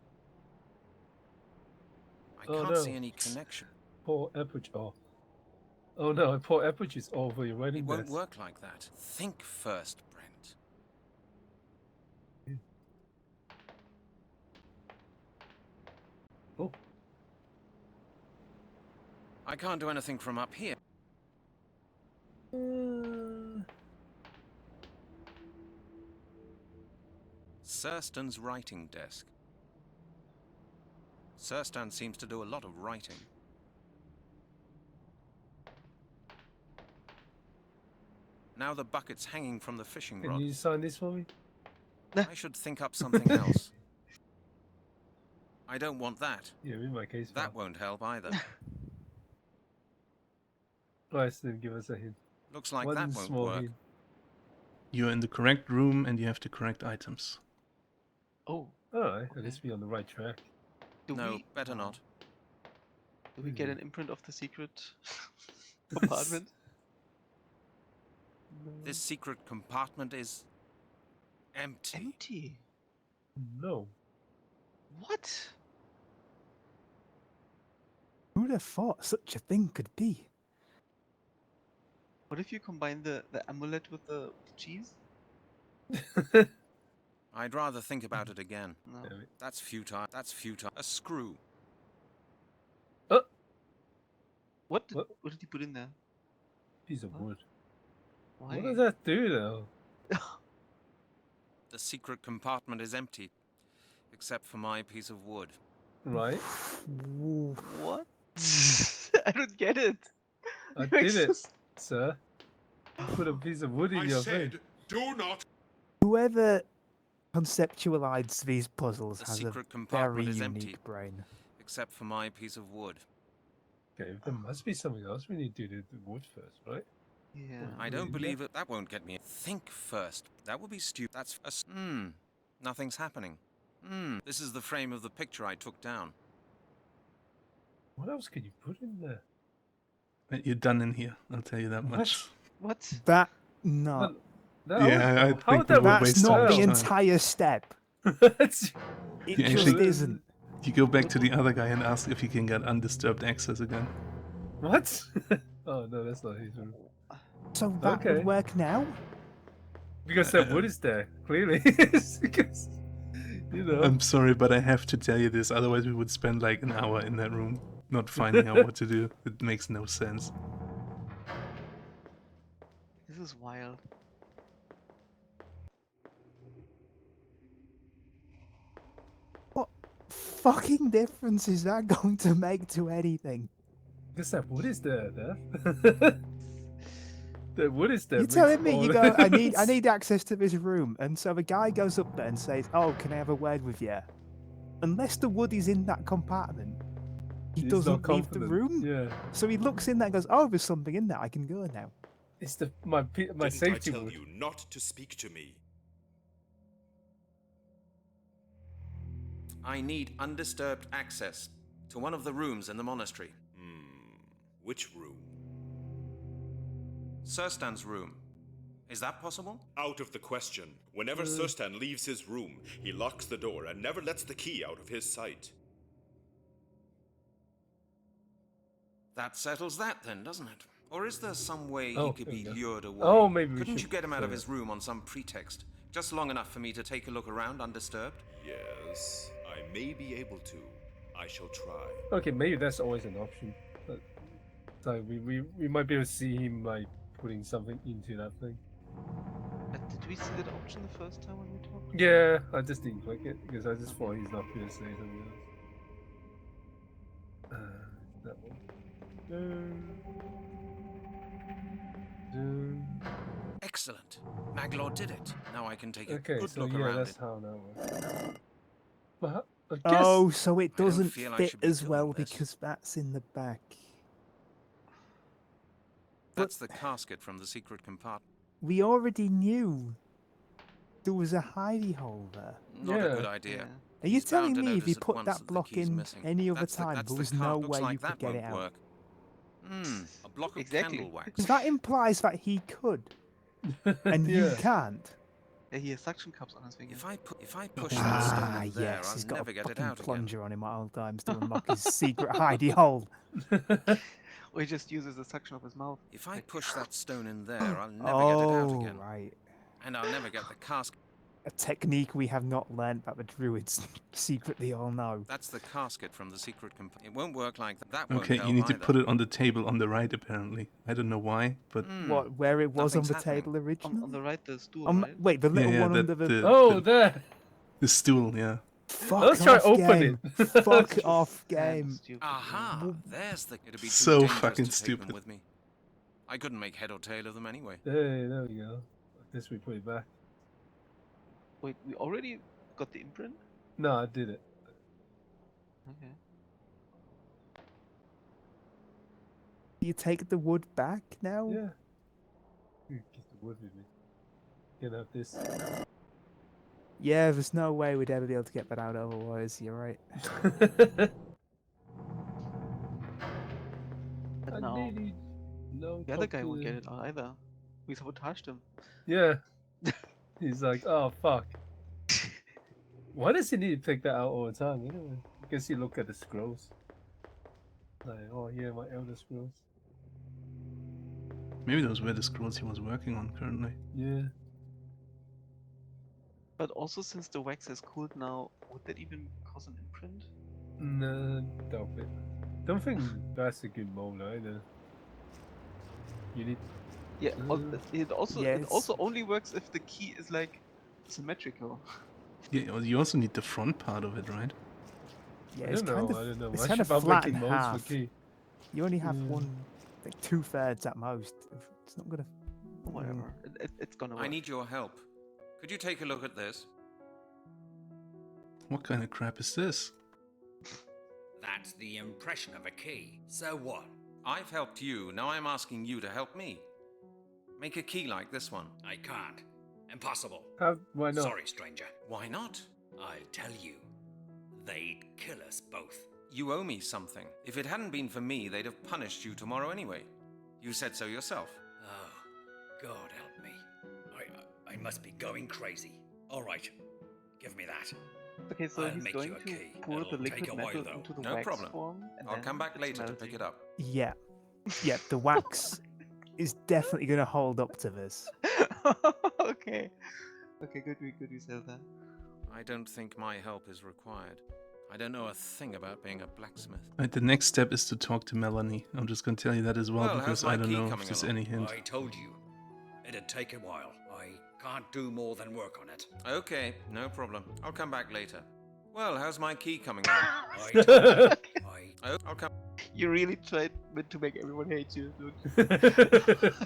I Oh, can't no. see any connection. Pour Eppuch off. Oh no, I pour Eppuch's over your writing It won't desk. work like that. Think first, Brent. Oh. I can't do anything from up here. Surstan's writing desk. Surstan seems to do a lot of writing. Now the bucket's hanging from the fishing rod. Can you sign this for me? I should think up something else. I don't want that. Yeah, in my case. That won't help either. Nice, then give us a hint. Looks like One that won't small work. hint. You're in the correct room and you have the correct items. Oh. Alright, at least be on the right track. No, better not. Do we get an imprint of the secret compartment? This secret compartment is empty. Empty? No. What? Who'd have thought such a thing could be? What if you combine the amulet with the cheese? I'd rather think about it again. No. That's futile. That's futile. A screw. What did he put in there? Piece of wood. Why? What does that do though? The secret compartment is empty, except for my piece of wood. Right. What? I don't get it. I did it, sir. You put a piece of wood in I your said, thing. do not. Whoever conceptualized these puzzles The has a secret very compartment is unique empty, brain. except for my piece of wood. Okay, there must be something else. We need to do the wood first, right? Yeah. I don't believe it. That won't get me. Think first. That would be stupid. That's a... Nothing's happening. This is the frame of the picture I took down. What else could you put in there? You're done in here, I'll tell you that much. What? That no. Yeah, I think we would That's waste not so the much time. entire step. It You just actually- isn't. You go back to the other guy and ask if he can get undisturbed access again. What? Oh no, that's not his room. So that Okay. would work now? Because that wood is there, clearly. It's because, you know. I'm sorry, but I have to tell you this, otherwise we would spend like an hour in that room not finding out what to do. It makes no sense. This is wild. What fucking difference is that going to make to anything? Because that wood is there, Dev. That wood is there. You're makes telling me all you the go, I difference. need access to this room, and so the guy goes up there and says, "Oh, can I have a word with you?" Unless the wood is in that compartment, he He's not doesn't leave the confident. room. Yeah. So he looks in there and goes, "Oh, there's something in there. I can go now." It's my Didn't I safety tell wood. you not to speak to me? I need undisturbed access to one of the rooms in the monastery. Which room? Surstan's room. Is that possible? Out of the question. Whenever Surstan leaves his room, he locks the door and never lets the key out of his sight. That settles that then, doesn't it? Or is there some way Oh, he could there be we go. lured away? Oh, maybe we Couldn't should you get him out of clear his room on some pretext? Just long enough for me to take a look around undisturbed? Yes, I may be able to. I shall try. Okay, maybe that's always an option. But, so we might be able to see him like putting something into that thing. But did we see that option the first time when we talked? Yeah, I just didn't click it because I just thought he's not going to say something else. That one. Excellent. Maglor did it. Now I can take a Okay, good so look yeah, around that's it. how that works. But I guess Oh, so it I don't doesn't feel I fit should be as doing well this. because that's in the back. That's the casket from the secret compartment. We already knew there was a hidey hole there. Not a good idea. Are you He's bound telling to me if notice you at put once that the block key's in missing. any other That's the- time, that's there the was card. no Looks way like you could that get it won't out? work. A block of Exactly. candle wax. Because that implies that he could, and you Yeah. can't. Yeah, he has suction cups on his finger. If I push that stone in there, Yes, he's I'll got never a get it fucking out again. plunger on him at all times to unlock his secret hidey hole. Or he just uses the suction of his mouth. If I push that stone in there, I'll never get it out again. Right. And I'll never get the casket. A technique we have not learnt that the Druids secretly all know. That's the casket from the secret compartment. It won't work like that. That won't Okay, help you need to either. put it on the table on the right, apparently. I don't know why, but... What, where it was on Nothing's the happening. table originally? On the right, the stool, On, right? wait, the little one under the... Oh, there! The stool, yeah. Fuck Let's try off, open game. it. Fuck off, game. Aha! There's the... It'd be too So dangerous fucking to take stupid. them with me. I couldn't make head or tail of them anyway. Hey, there we go. I guess we put it back. Wait, we already got the imprint? No, I did it. Okay. You take the wood back now? Yeah. Get the wood with me. Can have this. Yeah, there's no way we'd ever be able to get that out otherwise, you're right. But I now, nearly no the other talk guy to won't the- get it out either. We sabotaged him. Yeah. He's like, oh fuck. Why does he need to pick that out all the time? You know, I guess you look at the scrolls. Like, oh yeah, my elder scrolls. Maybe those were the scrolls he was working on currently. Yeah. But also, since the wax has cooled now, would that even cause an imprint? No, doubt it. Don't think that's a good mold either. You need. Yeah, it also Yes. only works if the key is like symmetrical. Yeah, you also need the front part of it, right? Yeah, I it's don't kind know, of, I don't know. It's Why kind of should I flat making in molds for half. key? You only have Yeah. one, like 2/3 at most. It's not gonna... Whatever. It's gonna work. I need your help. Could you take a look at this? What kind of crap is this? That's the impression of a key. So what? I've helped you, now I'm asking you to help me. Make a key like this one. I can't. Impossible. Why not? Sorry, stranger. Why not? I tell you, they'd kill us both. You owe me something. If it hadn't been for me, they'd have punished you tomorrow anyway. You said so yourself. Oh, God help me. I must be going crazy. All right, give me that. Okay, so I'll he's make going you a to key. pour the It'll take liquid a while, metal though. into the No wax problem. form, and I'll then come back it's later to melting. pick it up. Yeah. Yeah, the wax is definitely gonna hold up to this. Okay. Okay, good we said that. I don't think my help is required. I don't know a thing about being a blacksmith. Right, the next step is to talk to Melanie. I'm just gonna tell you that as well, Well, because how's my I don't key know if coming there's along? any hint. I told you, it'd take a while. I can't do more than work on it. Okay, no problem. I'll come back later. Well, how's my key coming along? I told you, I'll come. You really tried to make everyone hate you, dude.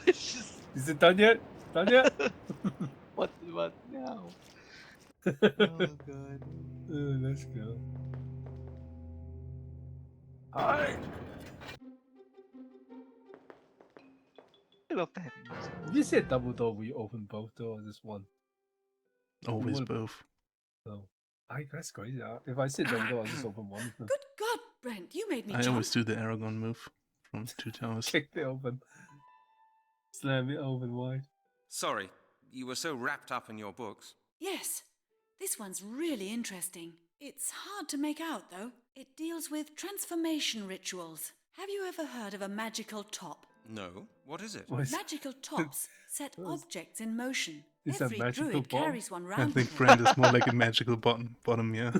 Is it done yet? Done yet? What now? Oh god. Let's go. Hi. I love the heavy music. Did you say a double door where you open both doors or just one? Always would- both. No. That's crazy. If I said double door, I'll just open one of them. Good God, Brent, you made me I jump. always do the Aragon move from 2 towers. Kick it open. Slam it open wide. Sorry, you were so wrapped up in your books. Yes, this one's really interesting. It's hard to make out, though. It deals with transformation rituals. Have you ever heard of a magical top? No, what is it? Magical tops set objects in motion. Is that Every magical druid bomb? carries one I round think with Brand him. is more like a magical bottom, yeah.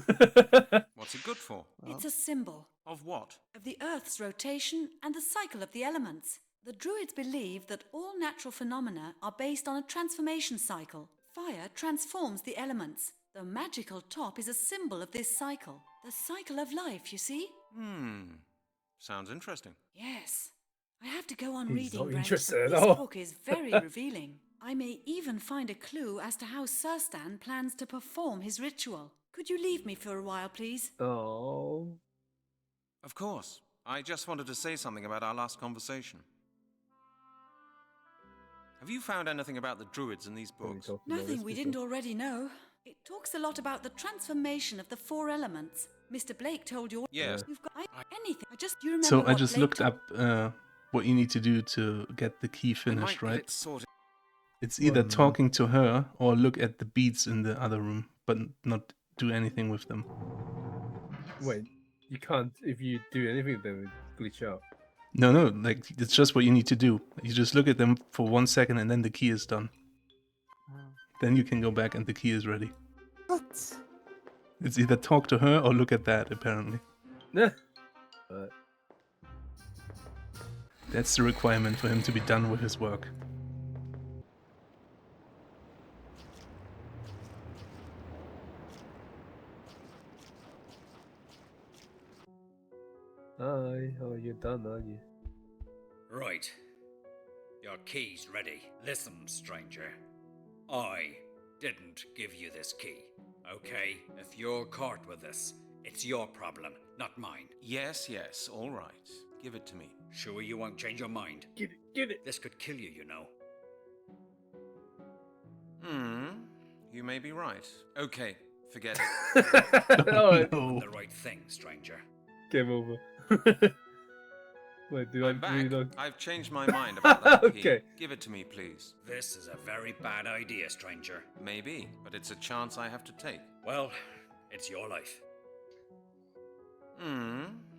What's it good for? It's a symbol Of what? of the Earth's rotation and the cycle of the elements. The Druids believe that all natural phenomena are based on a transformation cycle. Fire transforms the elements. The magical top is a symbol of this cycle. The cycle of life, you see? Sounds interesting. Yes. I have to go on He's reading, not Brent, interested but at this all. book is very revealing. I may even find a clue as to how Surstan plans to perform his ritual. Could you leave me for a while, please? Oh. Of course. I just wanted to say something about our last conversation. Have you found anything about the Druids in these books? Nothing we didn't already know. It talks a lot about the transformation of the 4 elements. Mr. Blake told you. Yes. You've got anything. Do you remember So I what just Blake looked told- up what you need to do to get the key I might finished, get right? it sorted. It's either talking to her or look at the beads in the other room, but not do anything with them. Wait, you can't. If you do anything, they will glitch out. No, like it's just what you need to do. You just look at them for 1 second and then the key is done. Then you can go back and the key is ready. What? It's either talk to her or look at that, apparently. Yeah. That's the requirement for him to be done with his work. Hi, oh, you're done, aren't you? Right. Your key's ready. Listen, stranger. I didn't give you this key, okay? If you're caught with this, it's your problem, not mine. Yes, all right. Give it to me. Sure you won't change your mind? Get it. This could kill you, you know. You may be right. Okay, forget it. No. Done the right thing, stranger. Game over. Wait, do I'm I really back. not... I've changed my mind about that key. Okay. Give it to me, please. This is a very bad idea, stranger. Maybe, but it's a chance I have to take. Well, it's your life.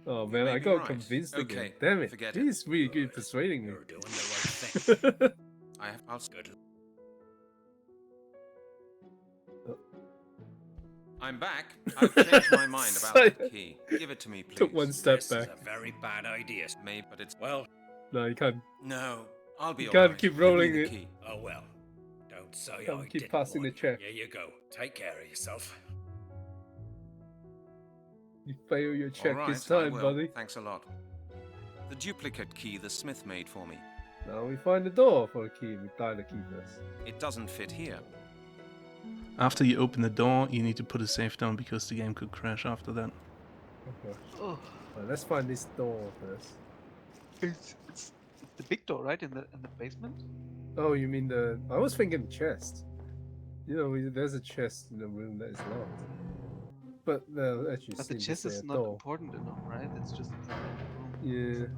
Oh man, I got convinced again. Damn it. Forget He's really good at persuading me. You're doing the right thing. I'll good. I'm back. I've changed my mind about that key. Give it to me, please. Took one step This back. is a very bad idea. Maybe, but it's... Well... No, you can't. No, I'll be You alright. can't keep rolling it. Key. Oh well. Don't say I Can't keep didn't passing the warn you. check. Here you go. Take care of yourself. You fail your check All right, this time, I will. buddy. Thanks a lot. The duplicate key the smith made for me. Now we find the door for a key. We tie the key first. It doesn't fit here. After you open the door, you need to put a safe down because the game could crash after that. Okay. Well, let's find this door first. It's the big door, right, in the basement? Oh, you mean the... I was thinking chest. You know, there's a chest in the room that is locked. But actually, But the chest is not important enough, right? It's just inside the room.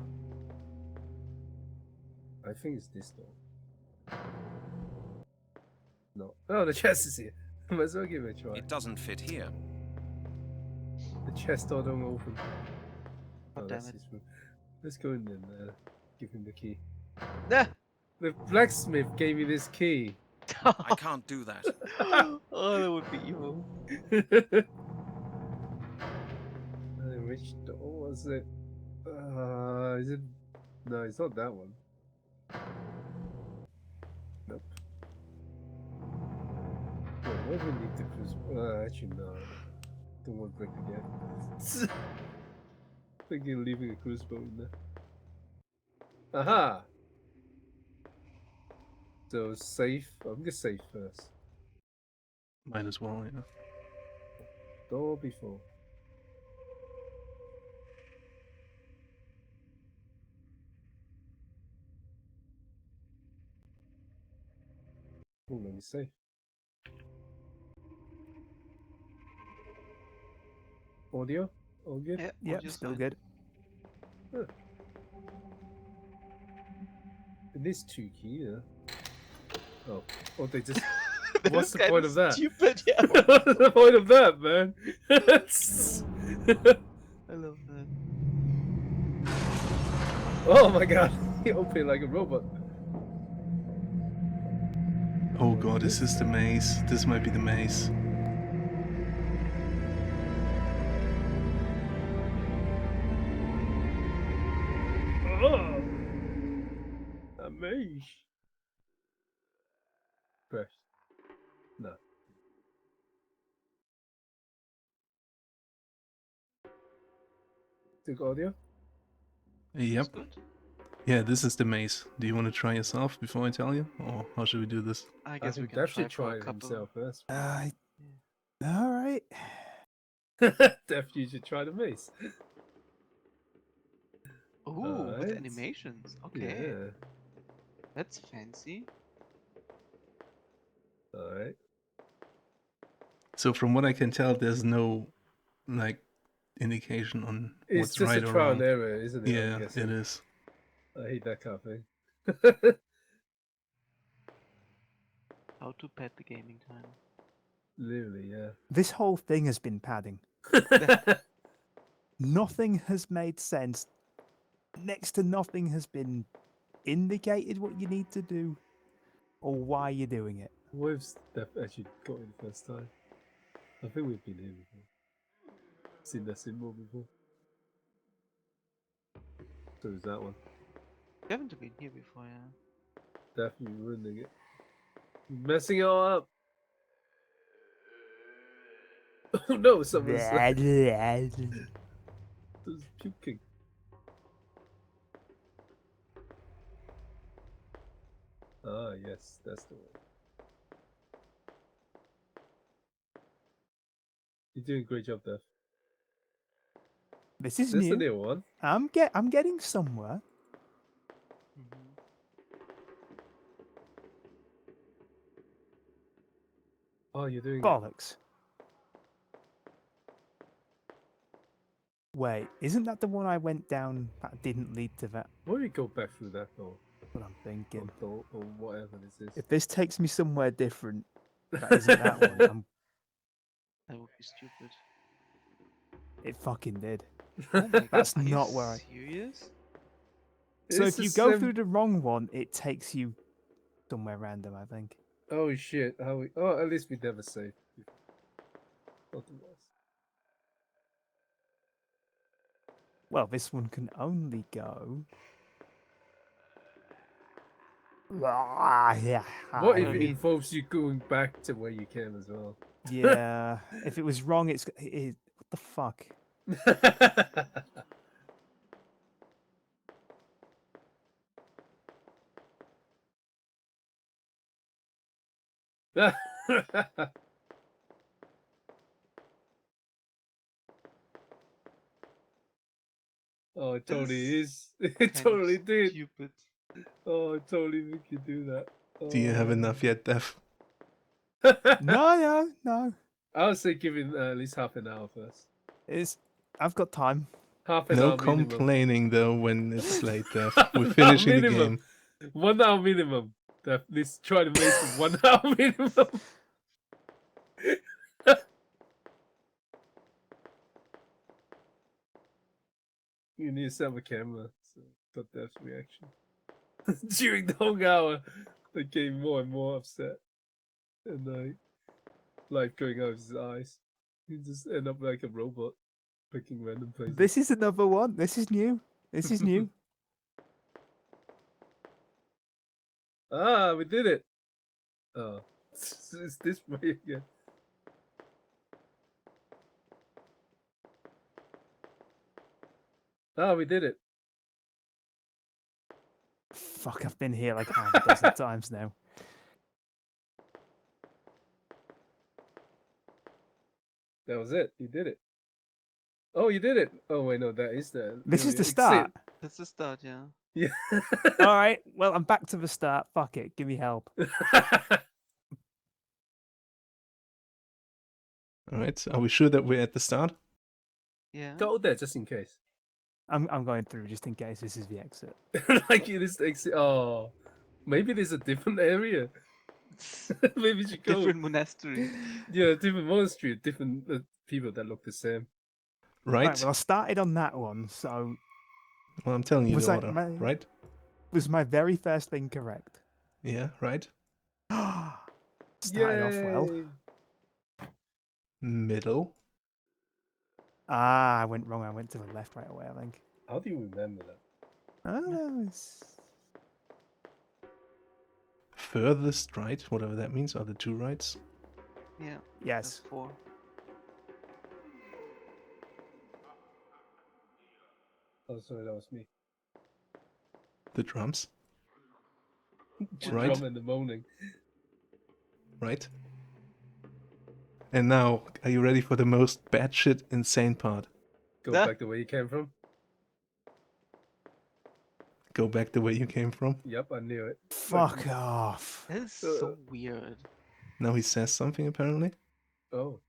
Yeah. I think it's this door. No. Oh, the chest is here. Might as well give it a try. It doesn't fit here. The chest door don't open. Oh, damn that's it. his room. Let's go in and give him the key. Nah. The blacksmith gave me this key. I can't do that. Oh, that would be evil. Which door was it? Is it? No, it's not that one. Nope. Wait, why do we need the crucible? Actually, no. Don't want to break again. Thinking leaving a crucible in there. Aha! So safe. I'm gonna save first. Might as well, yeah. Door before. Oh, let me see. Audio? All good? Yep, still good. Huh. It is 2 key, yeah. Oh, they just... What's the point of that? Stupid, yeah. What's the point of that, man? I love that. Oh my god, he opened like a robot. Oh god, is this the maze? This might be the maze. Oh, a maze. Press. No. Took audio? Yep. Yeah, this is the maze. Do you want to try yourself before I tell you? Or how should we do this? I guess we think can Dev should try try it himself first. Alright. Dev, you should try the maze. Ooh, with Alright. animations. Okay. Yeah. That's fancy. Alright. So from what I can tell, there's no like indication on It's what's just right a or trial wrong. and error, isn't it? I'm Yeah, guessing? it is. I hate that kind of thing. How to pad the gaming time. Literally, yeah. This whole thing has been padding. Nothing has made sense. Next to nothing has been indicated what you need to do or why you're doing it. What if Steph actually got it the first time? I think we've been here before. Seen that symbol before. So is that one. You haven't been here before, yeah. Definitely ruining it. Messing it all up. Oh no, someone's Who's puking. Ah, yes, that's the one. You're doing a great job, Dev. This is This new. the new one. I'm getting somewhere. Oh, you're doing bollocks. Wait, isn't that the one I went down that didn't lead to that? Why don't we go back through that door? What I'm thinking. Or whatever this is. If this takes me somewhere different, that isn't that one. That would be stupid. It fucking did. Oh my That's God, not where are you serious? So It's if you the go same- through the wrong one, it takes you somewhere random, I think. Oh shit! How we? Oh, at least we never saved. Otherwise. Well, this one can only go. Yeah. What if it involves you going back to where you came as well? Yeah. If it was wrong, what the fuck? Oh, it totally This is. It kind of totally did. Stupid. Oh, it totally make you do that. Do you have enough yet, Dev? No. I would say give it at least half an hour first. I've got time. Half an No hour minimum. complaining though when it's late, Dev. We're finishing the minimum. game. 1 hour minimum. Let's try to make it 1 hour minimum. You need to set up a camera. So got Dev's reaction. During the whole hour, they getting more and more upset. And light going out of his eyes. He just end up like a robot, picking random places. This is another one. This is new. This is new. Ah, we did it. Oh, it's this way again. Ah, we did it. Fuck, I've been here like half a dozen times now. That was it. You did it. Oh, you did it. Oh wait, no, that is the. This is the exit. start. That's the start, yeah. Yeah. All right. Well, I'm back to the start. Fuck it. Give me help. All right. Are we sure that we're at the start? Yeah. Go there just in case. I'm going through just in case this is the exit. Like it is the exit. Oh, maybe there's a different area. Maybe you should go. Different monastery. Yeah, different monastery, different people that look the same. Right. Well, I started on that one, so. Well, I'm telling you Was the I- order, my- right? Was my very first thing correct? Yeah, right. Started off well. Yay. Middle. I went wrong. I went to the left right away, I think. How do you remember that? I don't know. It's... Furthest right, whatever that means, are the two rights. Yeah. Yes. That's 4. Oh, sorry, that was me. The drums. The Right. drum in the moaning. Right. And now, are you ready for the most batshit insane part? Go back the way you came from. Go back the way you came from. Yep, I knew it. Fuck off. That is so weird. Now he says something apparently. Oh.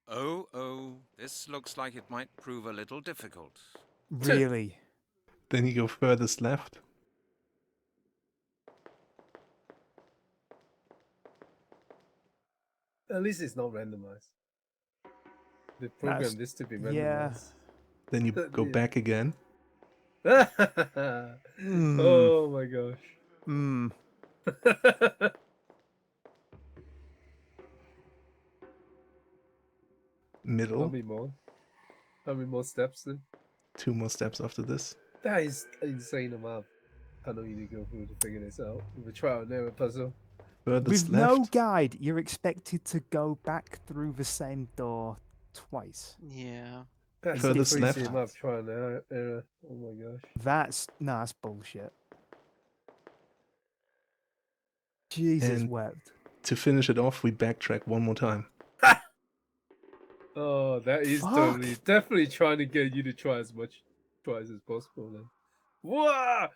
Oh, this looks like it might prove a little difficult. Really? Then you go furthest left. At least it's not randomized. They programmed this to be randomized. Yeah. Then you go back again. Oh my gosh. Middle. How many more steps then? 2 more steps after this. That is insane amount. I know you need to go through to figure this out. With a trial and error puzzle. Furthest With no left. guide, you're expected to go back through the same door twice. Yeah. That's Furthest crazy left. amount of trial and error. Oh my gosh. That's bullshit. Jesus And wept. to finish it off, we backtrack one more time. Oh, that is definitely trying to get you to try as as possible then. Whoa!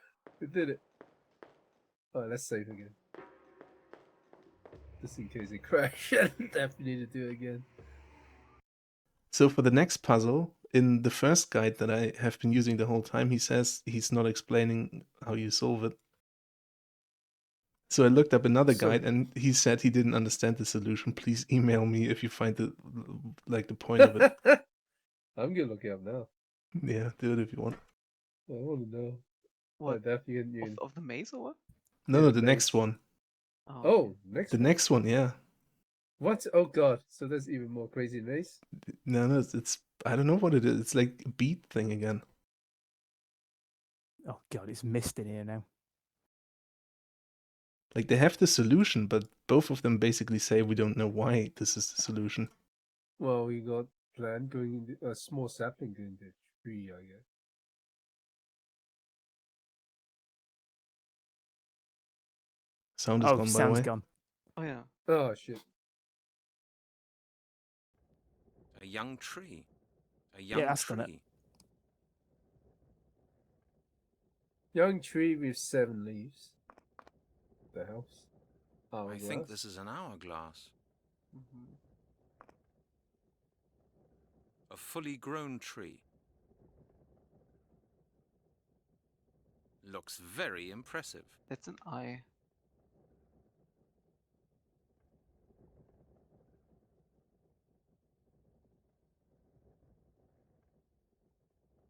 We did it. Alright, let's save again. Just in case it crashes. Definitely need to do it again. So for the next puzzle, in the first guide that I have been using the whole time, he says he's not explaining how you solve it. So I looked up another guide and he said he didn't understand the solution. Please email me if you find the point of it. I'm gonna look it up now. Yeah, do it if you want. I want to know. What? Definitely Of the maze or what? No, the next one. Oh, The next one, yeah. What? Oh god, so there's even more crazy maze? No, it's I don't know what it is. It's like a beat thing again. Oh god, it's mist in here now. Like they have the solution, but both of them basically say we don't know why this is the solution. Well, we got plant going into a small sapling going into a tree, I guess. Sound is gone, by the way. Gone. Oh yeah. Oh shit. A young tree. A young that's done it. tree. Young tree with 7 leaves. The house. I think this is an hourglass. A fully grown tree. Looks very impressive. That's an eye.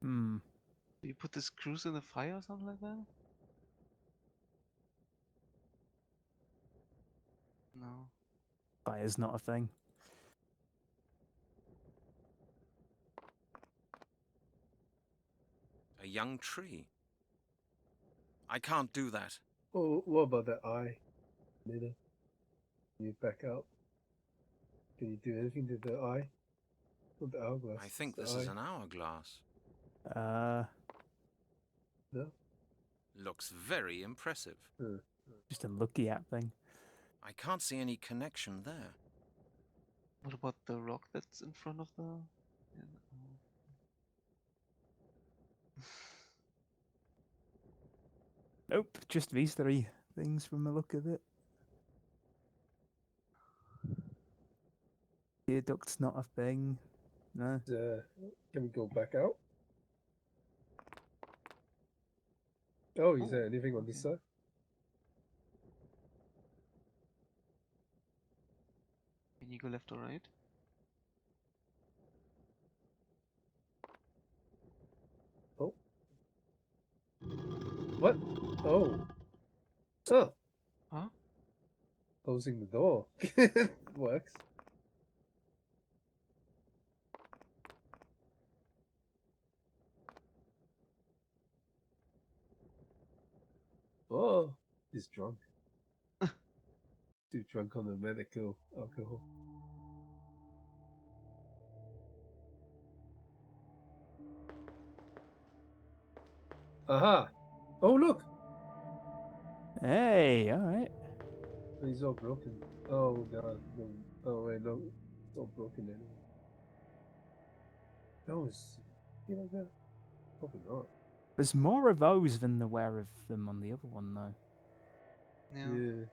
Hmm. Do you put the screws in the fire or something like that? No. Fire's not a thing. A young tree. I can't do that. Oh, what about that eye? Can you back out? Can you do anything to the eye? With the hourglass? I think this is an hourglass. No? Looks very impressive. Just a looky at thing. I can't see any connection there. What about the rock that's in front of the... Nope, just these 3 things from the look of it. Ear duct's not a thing. No. Can we go back out? Oh, is there anything on this side? Can you go left or right? Oh. What? Oh. Oh. Huh? Closing the door. Works. Oh, he's drunk. Too drunk on the medical alcohol. Aha! Oh, look! Hey, alright. He's all broken. Oh, god. No. Oh, wait, no. It's all broken anyway. No, it's... You like that? Probably not. There's more of those than there were of them on the other one, though. Yeah.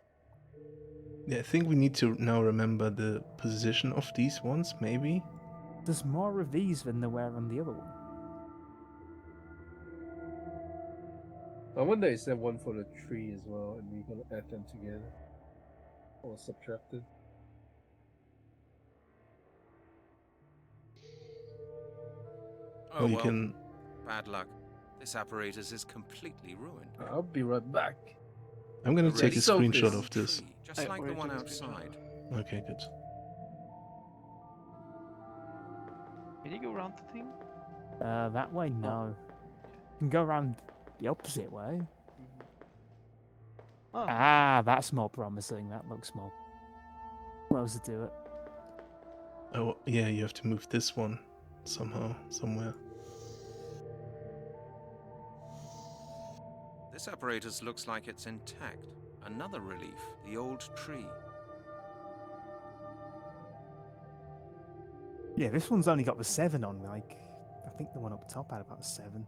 Yeah, I think we need to now remember the position of these ones, maybe. There's more of these than there were on the other one. I wonder is there one for the tree as well, and we're gonna add them together or subtract them. Oh well, you well. can... Bad luck. This apparatus is completely ruined. I'll be right back. I'm gonna take a soak screenshot this. of this. Just like the one outside. Okay, good. Can you go around the thing? That way, no. You can go around the opposite way. Oh. Ah, that's more promising. That looks more closer to it. Oh, yeah, you have to move this one somehow, somewhere. This apparatus looks like it's intact. Another relief, the old tree. Yeah, this one's only got the 7 on. Like, I think the one up top had about 7.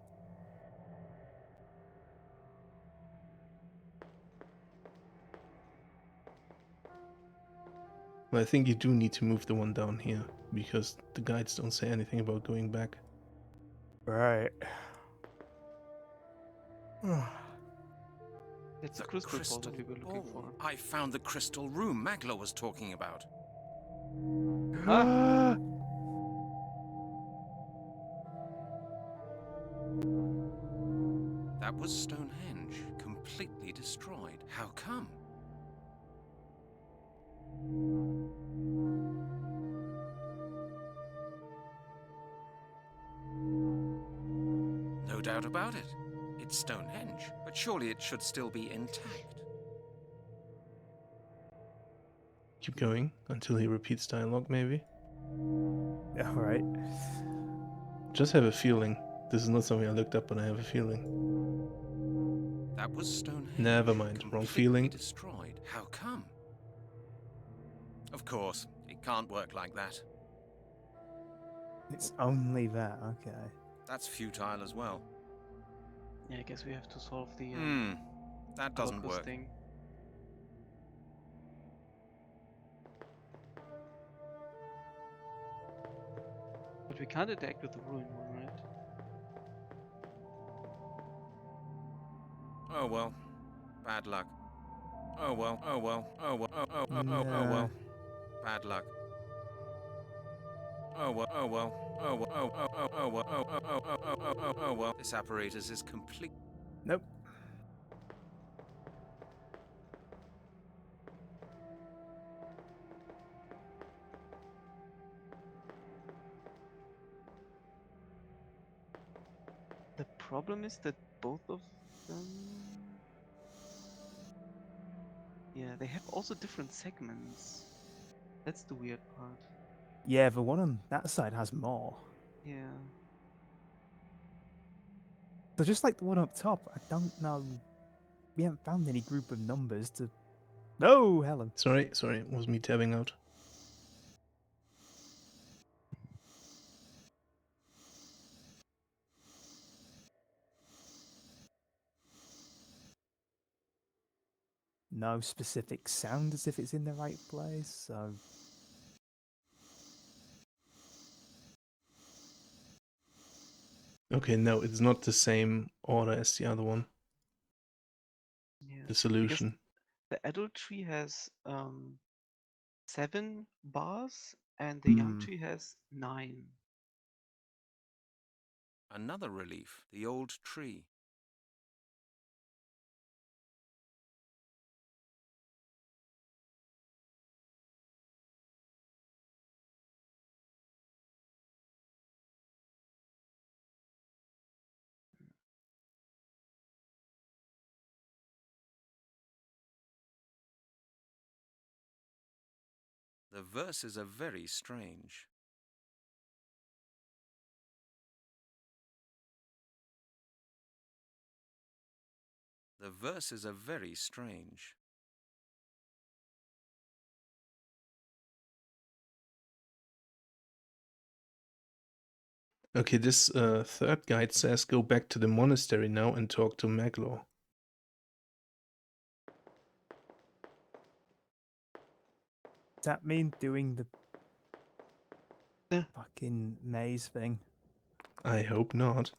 Well, I think you do need to move the one down here, because the guides don't say anything about going back. Right. It's the crystal ball that we were looking for. I found the crystal room Maglo was talking about. Ah! That was Stonehenge, completely destroyed. How come? No doubt about it. It's Stonehenge, but surely it should still be intact. Keep going until he repeats dialogue, maybe? Yeah, right. Just have a feeling. This is not something I looked up, but I have a feeling. That was Stonehenge. Never mind, wrong feeling. Destroyed. How come? Of course, it can't work like that. It's only that, okay. That's futile as well. Yeah, I guess we have to solve the that doesn't work. Thing. But we can't attack with the ruin one, right? Oh well. Bad luck. Oh well. Oh well. Oh well. Oh well. Bad luck. Oh well. Oh well. Oh well. Oh well. Oh well. This apparatus is complete. Nope. The problem is that both of them... Yeah, they have also different segments. That's the weird part. Yeah, the one on that side has more. Yeah. So just like the one up top, I don't know. We haven't found any group of numbers to... No, Helen. Sorry, it was me tabbing out. No specific sound as if it's in the right place, so... Okay, no, it's not the same order as the other one. Yeah. The solution. The adult tree has 7 bars and the young tree has 9. Another relief, the old tree. The verses are very strange. The verses are very strange. Okay, this third guide says go back to the monastery now and talk to Maglo. Does that mean doing the fucking maze thing? I hope not.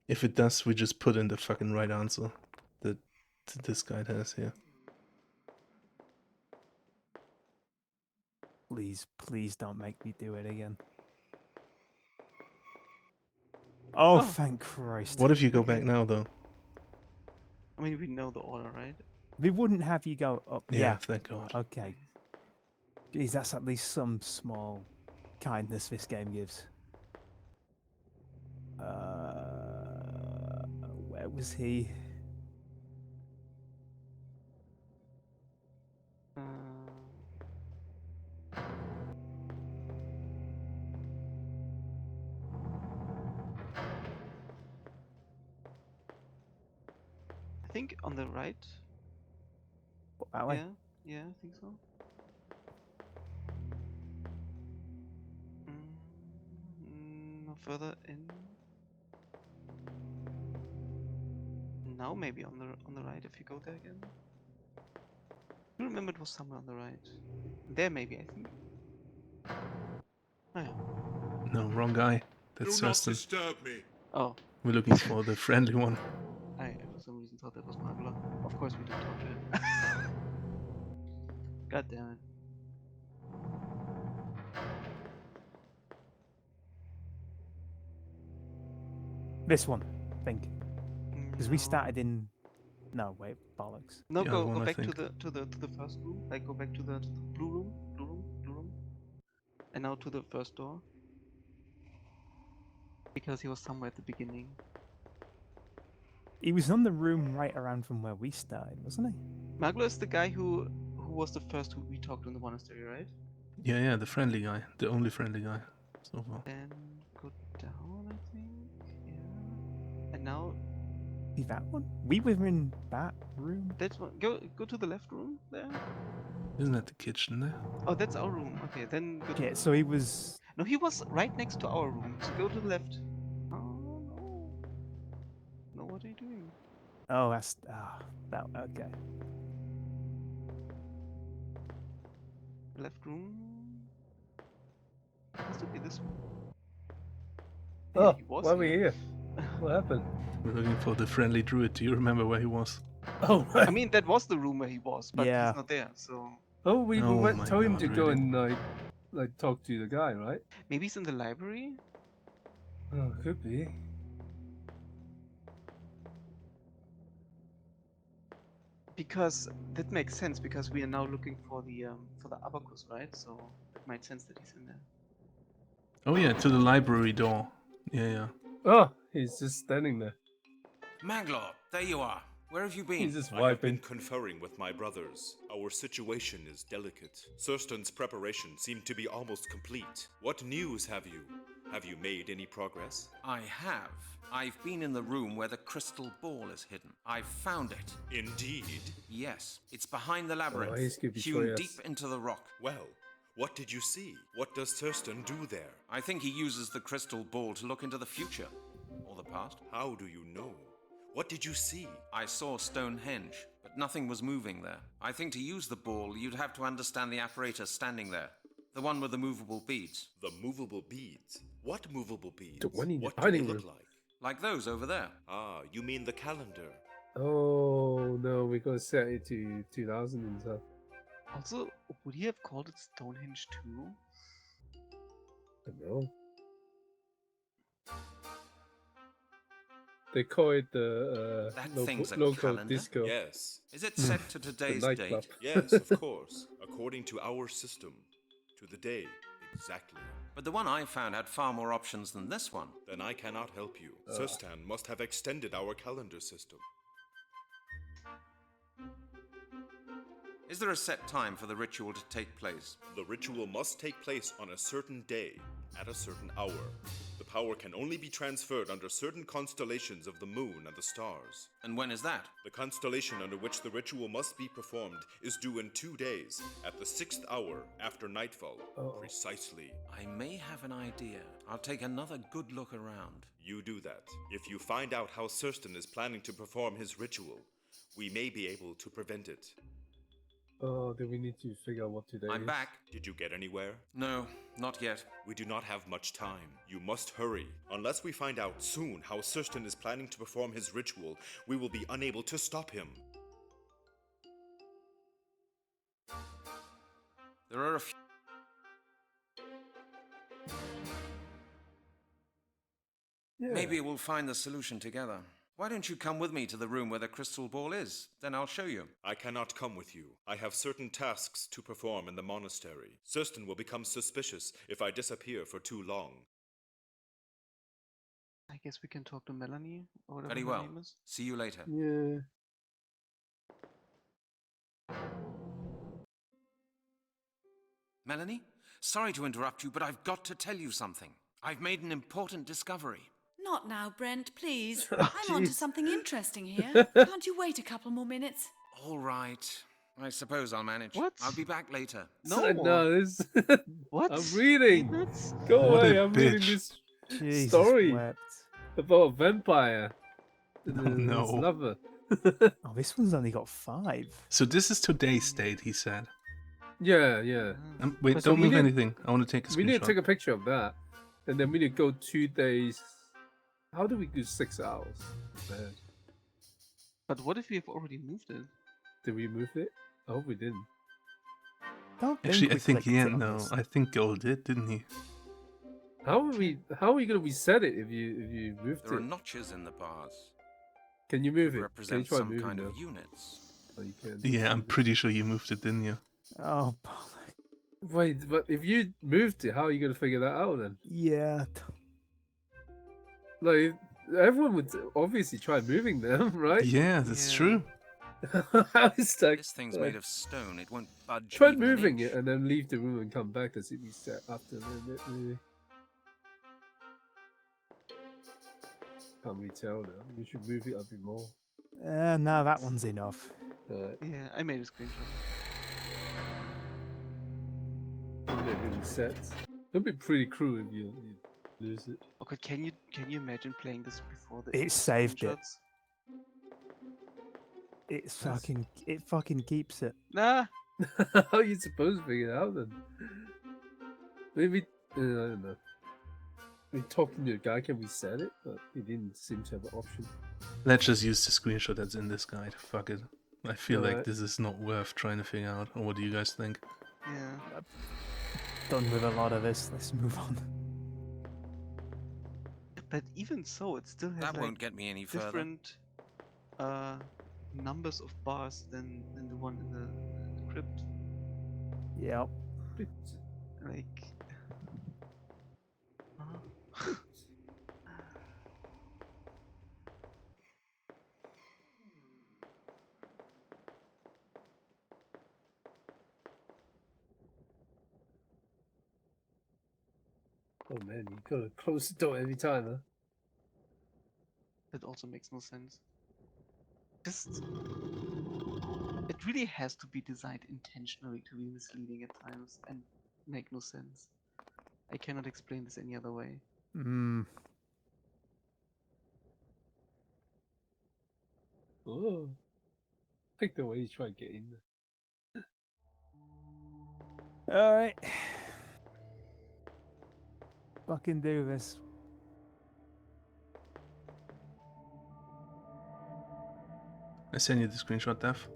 If it does, we just put in the fucking right answer that this guide has here. Please, please don't make me do it again. Oh, thank Christ. What if you go back now, though? I mean, we know the order, right? They wouldn't have you go up. Yeah, thank God. Okay. Jeez, that's at least some small kindness this game gives. Where was he? I think on the right. That way? Yeah, I think so. No further in. Now maybe on the right if you go there again. I remember it was somewhere on the right. There maybe, I think. Oh yeah. No, wrong guy. That's Do not Thurston. disturb me. Oh. We're looking for the friendly one. I for some reason thought that was Magla. Of course we didn't talk to him. God damn it. This one, I think. Because we started in. No, wait, bollocks. No, go back to the first room. Like go back to the blue room, and now to the first door. Because he was somewhere at the beginning. He was on the room right around from where we started, wasn't he? Maglo is the guy who was the first who we talked to in the monastery, right? Yeah, the friendly guy. The only friendly guy so far. Then go down, I think. Yeah. And now. See that one? We were in that room. That's one. Go to the left room there. Isn't that the kitchen there? Oh, that's our room. Okay, then. Go Okay, so he was. No, he was right next to our room. So go to the left. Oh no. No, what are you doing? Oh, that's that. Okay. Left room. Has to be this one. Oh, he was why are we here? What happened? We're looking for the friendly druid. Do you remember where he was? Oh, right. I mean, that was the room where he was, but Yeah. he's not there. So. Oh, we told him God, to go really? and like talk to the guy, right? Maybe he's in the library. Oh, could be. Because that makes sense because we are now looking for the abacus, right? So it makes sense that he's in there. Oh yeah, to the library door. Yeah. Oh, he's just standing there. Maglor, there you are. Where have you been? He's just I have been wiping. conferring with my brothers. Our situation is delicate. Thurston's preparations seem to be almost complete. What news have you? Have you made any progress? I have. I've been in the room where the crystal ball is hidden. I've found it. Indeed? Yes, it's behind the he's labyrinth, gonna hewn betray us. deep into the rock. Well, what did you see? What does Thurston do there? I think he uses the crystal ball to look into the future. Or the past. How do you know? What did you see? I saw Stonehenge, but nothing was moving there. I think to use the ball, you'd have to understand the apparatus standing there. The one with the movable beads. The movable beads? What movable beads? The one in the What do they hiding look room. like? Like those over there. Ah, you mean the calendar. Oh no, we gotta set it to 2000 and stuff. Also, would he have called it Stonehenge too? I don't know. They call it the That thing's a local calendar? disco. Yes. Is it set to today's nightclub. date? Yes, of course. According to our system. To the day. Exactly. But the one I found had far more options than this one. Then I cannot help you. Sustan must have extended our calendar system. Is there a set time for the ritual to take place? The ritual must take place on a certain day, at a certain hour. The power can only be transferred under certain constellations of the moon and the stars. And when is that? The constellation under which the ritual must be performed is due in 2 days, at the 6th hour after nightfall. Precisely. I may have an idea. I'll take another good look around. You do that. If you find out how Thurston is planning to perform his ritual, we may be able to prevent it. Oh, then we need to figure out what today I'm is. back. Did you get anywhere? No, not yet. We do not have much time. You must hurry. Unless we find out soon how Thurston is planning to perform his ritual, we will be unable to stop him. There are a few... Yeah. Maybe we'll find the solution together. Why don't you come with me to the room where the crystal ball is? Then I'll show you. I cannot come with you. I have certain tasks to perform in the monastery. Surston will become suspicious if I disappear for too long. I guess we can talk to Melanie, or whatever Very her well. name is. See you later. Yeah. Melanie? Sorry to interrupt you, but I've got to tell you something. I've made an important discovery. Not now, Brent, please. Oh, I'm onto jeez. something interesting here. Can't you wait a couple more minutes? All right. I suppose I'll manage. What? I'll be back later. No, this. What? I'm reading. Nuts? Go What away. a I'm reading bitch. this Jesus story wept. about a vampire. Oh, And his no. lover. Oh, this one's only got 5. So this is today's date, he said. Yeah. Wait, So don't we move need- anything. I want to take a screenshot. We need to take a picture of that. And then we need to go 2 days. How do we do 6 hours? Man. But what if we have already moved it? Did we move it? I hope we didn't. Actually, I think we yeah, clicked it on no. this. I think Goal did, didn't he? How are we gonna reset it if you moved There are it? notches in the bars. Can you move Could it? Can you represent try some moving kind now? of units. Oh, you can. Yeah, I'm pretty sure you moved it, didn't you? Oh, bollocks. Wait, but if you moved it, how are you gonna figure that out then? Yeah. Like everyone would obviously try moving them, right? Yeah, that's true. How is that? This thing's made of stone. It won't budge. Try even an moving inch. it and then leave the room and come back to see if you set after a little bit. Maybe. Can't really tell now. You should move it a bit more. No, that one's enough. Yeah, I made a screenshot. It resets. It'd be pretty cruel if you lose it. Okay, can you imagine playing this before the It saved it. screenshots? It fucking keeps it. Nah. How are you supposed to figure it out then? Maybe I don't know. We talking to a guy can reset it, but he didn't seem to have an option. Let's just use the screenshot that's in this guide. Fuck it. I feel like Alright. this is not worth trying to figure out. Or what do you guys think? Yeah. Done with a lot of this. Let's move on. But even so, it still has That like won't get me any further. different numbers of bars than the one in the crypt. Yep. Like. Oh man, you gotta close the door every time, huh? That also makes no sense. Just. It really has to be designed intentionally to be misleading at times and make no sense. I cannot explain this any other way. Oh. I like the way you try to get in there. Alright. Fucking do this. I send you the screenshot, Daph.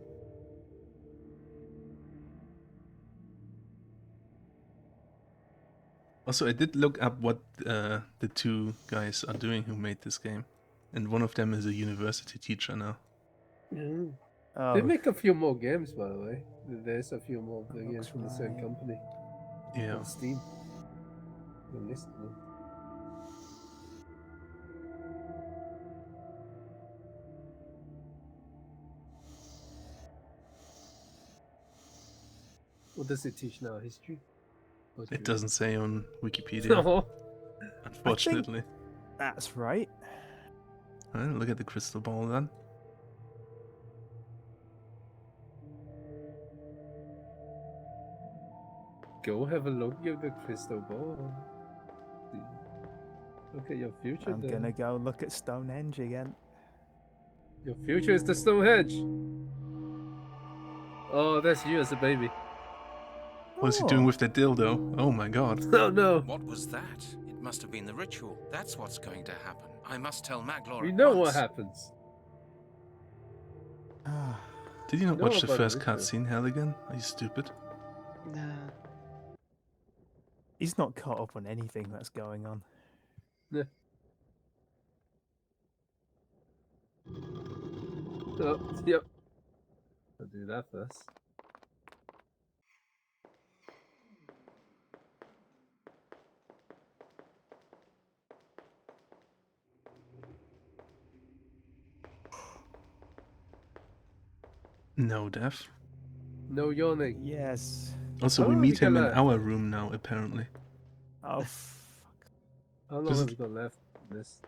Also, I did look up what the 2 guys are doing who made this game. And one of them is a university teacher now. Yeah. Oh. They make a few more games, by the way. There's a few more of the games from the same right. company. Yeah. On Steam. You can list them. What does it teach now? History? It doesn't say on Wikipedia. No. Unfortunately. That's right. Well, look at the crystal ball then. Go have a look at the crystal ball. Look at your future. I'm gonna go look at Stonehenge again. Your future is the Stonehenge. Oh, that's you as a baby. What's he doing with that dildo? Oh my god. Oh no. What was that? It must have been the ritual. That's what's going to happen. I must tell Maglor We at know what once. happens. Did you not know watch the about the first ritual. cutscene, Halligan? Are you stupid? Nah. He's not caught up on anything that's going on. Yeah. Oh, yep. I'll do that first. No, Dev. No yawning. Yes. Also, we meet him in our room now, apparently. Oh, fuck. How long have we got left in this?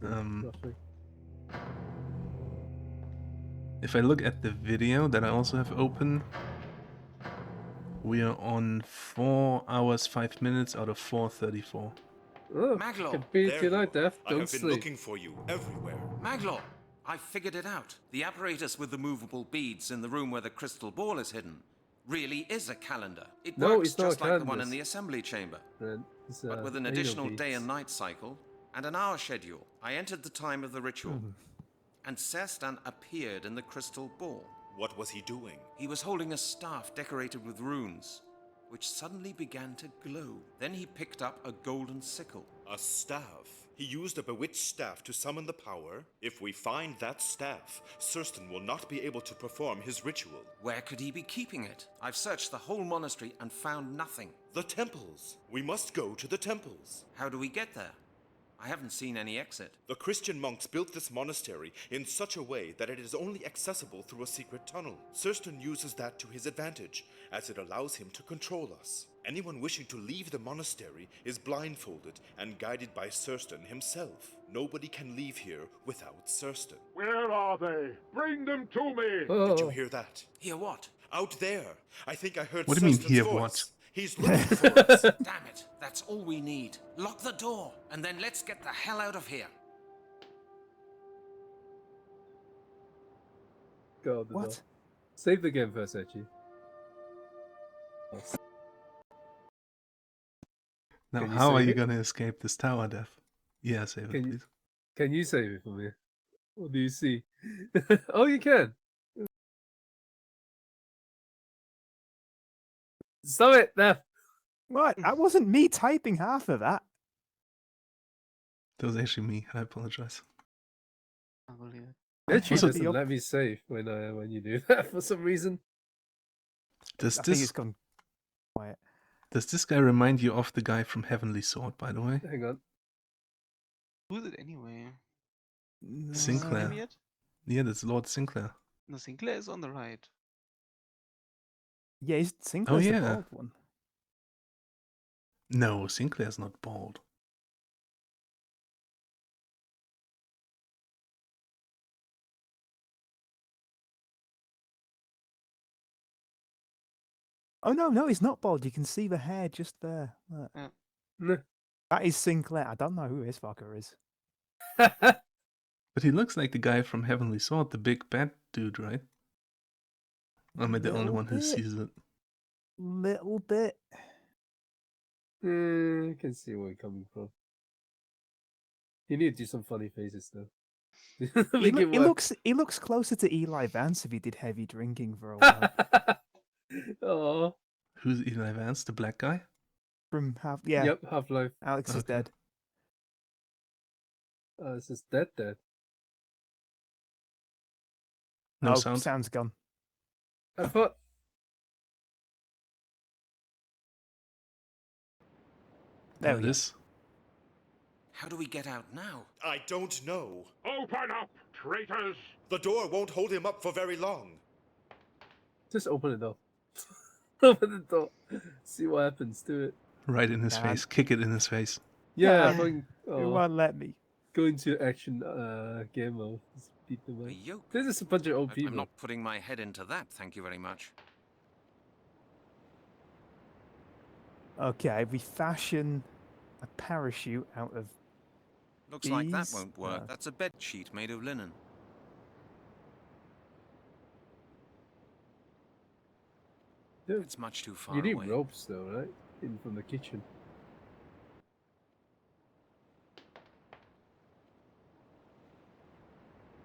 Roughly. If I look at the video that I also have open, we are on 4 hours 5 minutes out of 4:34. Oh, Maglor! can beat There tonight, Death. I Don't have been sleep. looking for you everywhere. Maglor! I figured it out. The apparatus with the movable beads in the room where the crystal ball is hidden really is a calendar. It works it's not just a like the one calendar. in the assembly chamber. It's, but with an anal additional beads. day and night cycle and an hour schedule. I entered the time of the ritual, and Serstan appeared in the crystal ball. What was he doing? He was holding a staff decorated with runes, which suddenly began to glow. Then he picked up a golden sickle. A staff? He used a bewitched staff to summon the power? If we find that staff, Surstan will not be able to perform his ritual. Where could he be keeping it? I've searched the whole monastery and found nothing. The temples. We must go to the temples. How do we get there? I haven't seen any exit. The Christian monks built this monastery in such a way that it is only accessible through a secret tunnel. Surstan uses that to his advantage, as it allows him to control us. Anyone wishing to leave the monastery is blindfolded and guided by Surstan himself. Nobody can leave here without Surstan. Where are they? Bring them to me! Did you hear that? Hear what? Out there. I think I heard What do you mean, Surstan's hear voice. what? He's looking for us. Damn it. That's all we need. Lock the door, and then let's get the hell out of here. Go out the What? door. Save the game first, actually. Now, Can you how are save you it? gonna escape this tower, Dev? Yeah, save it, please. Can you save it for me? What do you see? Oh, you can. Stop it, Death. What? That wasn't me typing half of that. That was actually me. I apologize. I believe it. Actually, Also- doesn't let me save when you do that for some reason. Does I think it's this gone quiet. does this guy remind you of the guy from Heavenly Sword, by the way? Hang on. Who's it anyway? Sinclair. Him yet? Yeah, that's Lord Sinclair. No, Sinclair is on the right. Yeah, he's Sinclair's the yeah. bald one. No, Sinclair's not bald. Oh no, he's not bald. You can see the hair just there. Look. That is Sinclair. I don't know who his fucker is. But he looks like the guy from Heavenly Sword, the big bad dude, right? Am I the only Little one who bit. sees it? Little bit. I can see where you're coming from. You need to do some funny faces though. He, he looks closer to Eli Vance if he did heavy drinking for a while. Oh. Who's Eli Vance, the black guy? From yeah. Yep, Half-Life. Alex is Okay. dead. Oh, this is dead. No oh, sound. Sound's gone. I thought. There There we it go. is. How do we get out now? I don't know. Open up, traitors! The door won't hold him up for very long. Just open the door. Open the door. See what happens to it. Right in his Nah. face. Kick it in his face. Yeah, Yeah. going, It won't let me. go into action game mode. Just beat them up. A yoke? There's just a bunch of old I'm people. not putting my head into that, thank you very much. Okay, we fashion a parachute out of Looks like that Bees? won't work. No. That's a bed sheet made of linen. Yeah. It's much too far You need away. ropes though, right? In from the kitchen.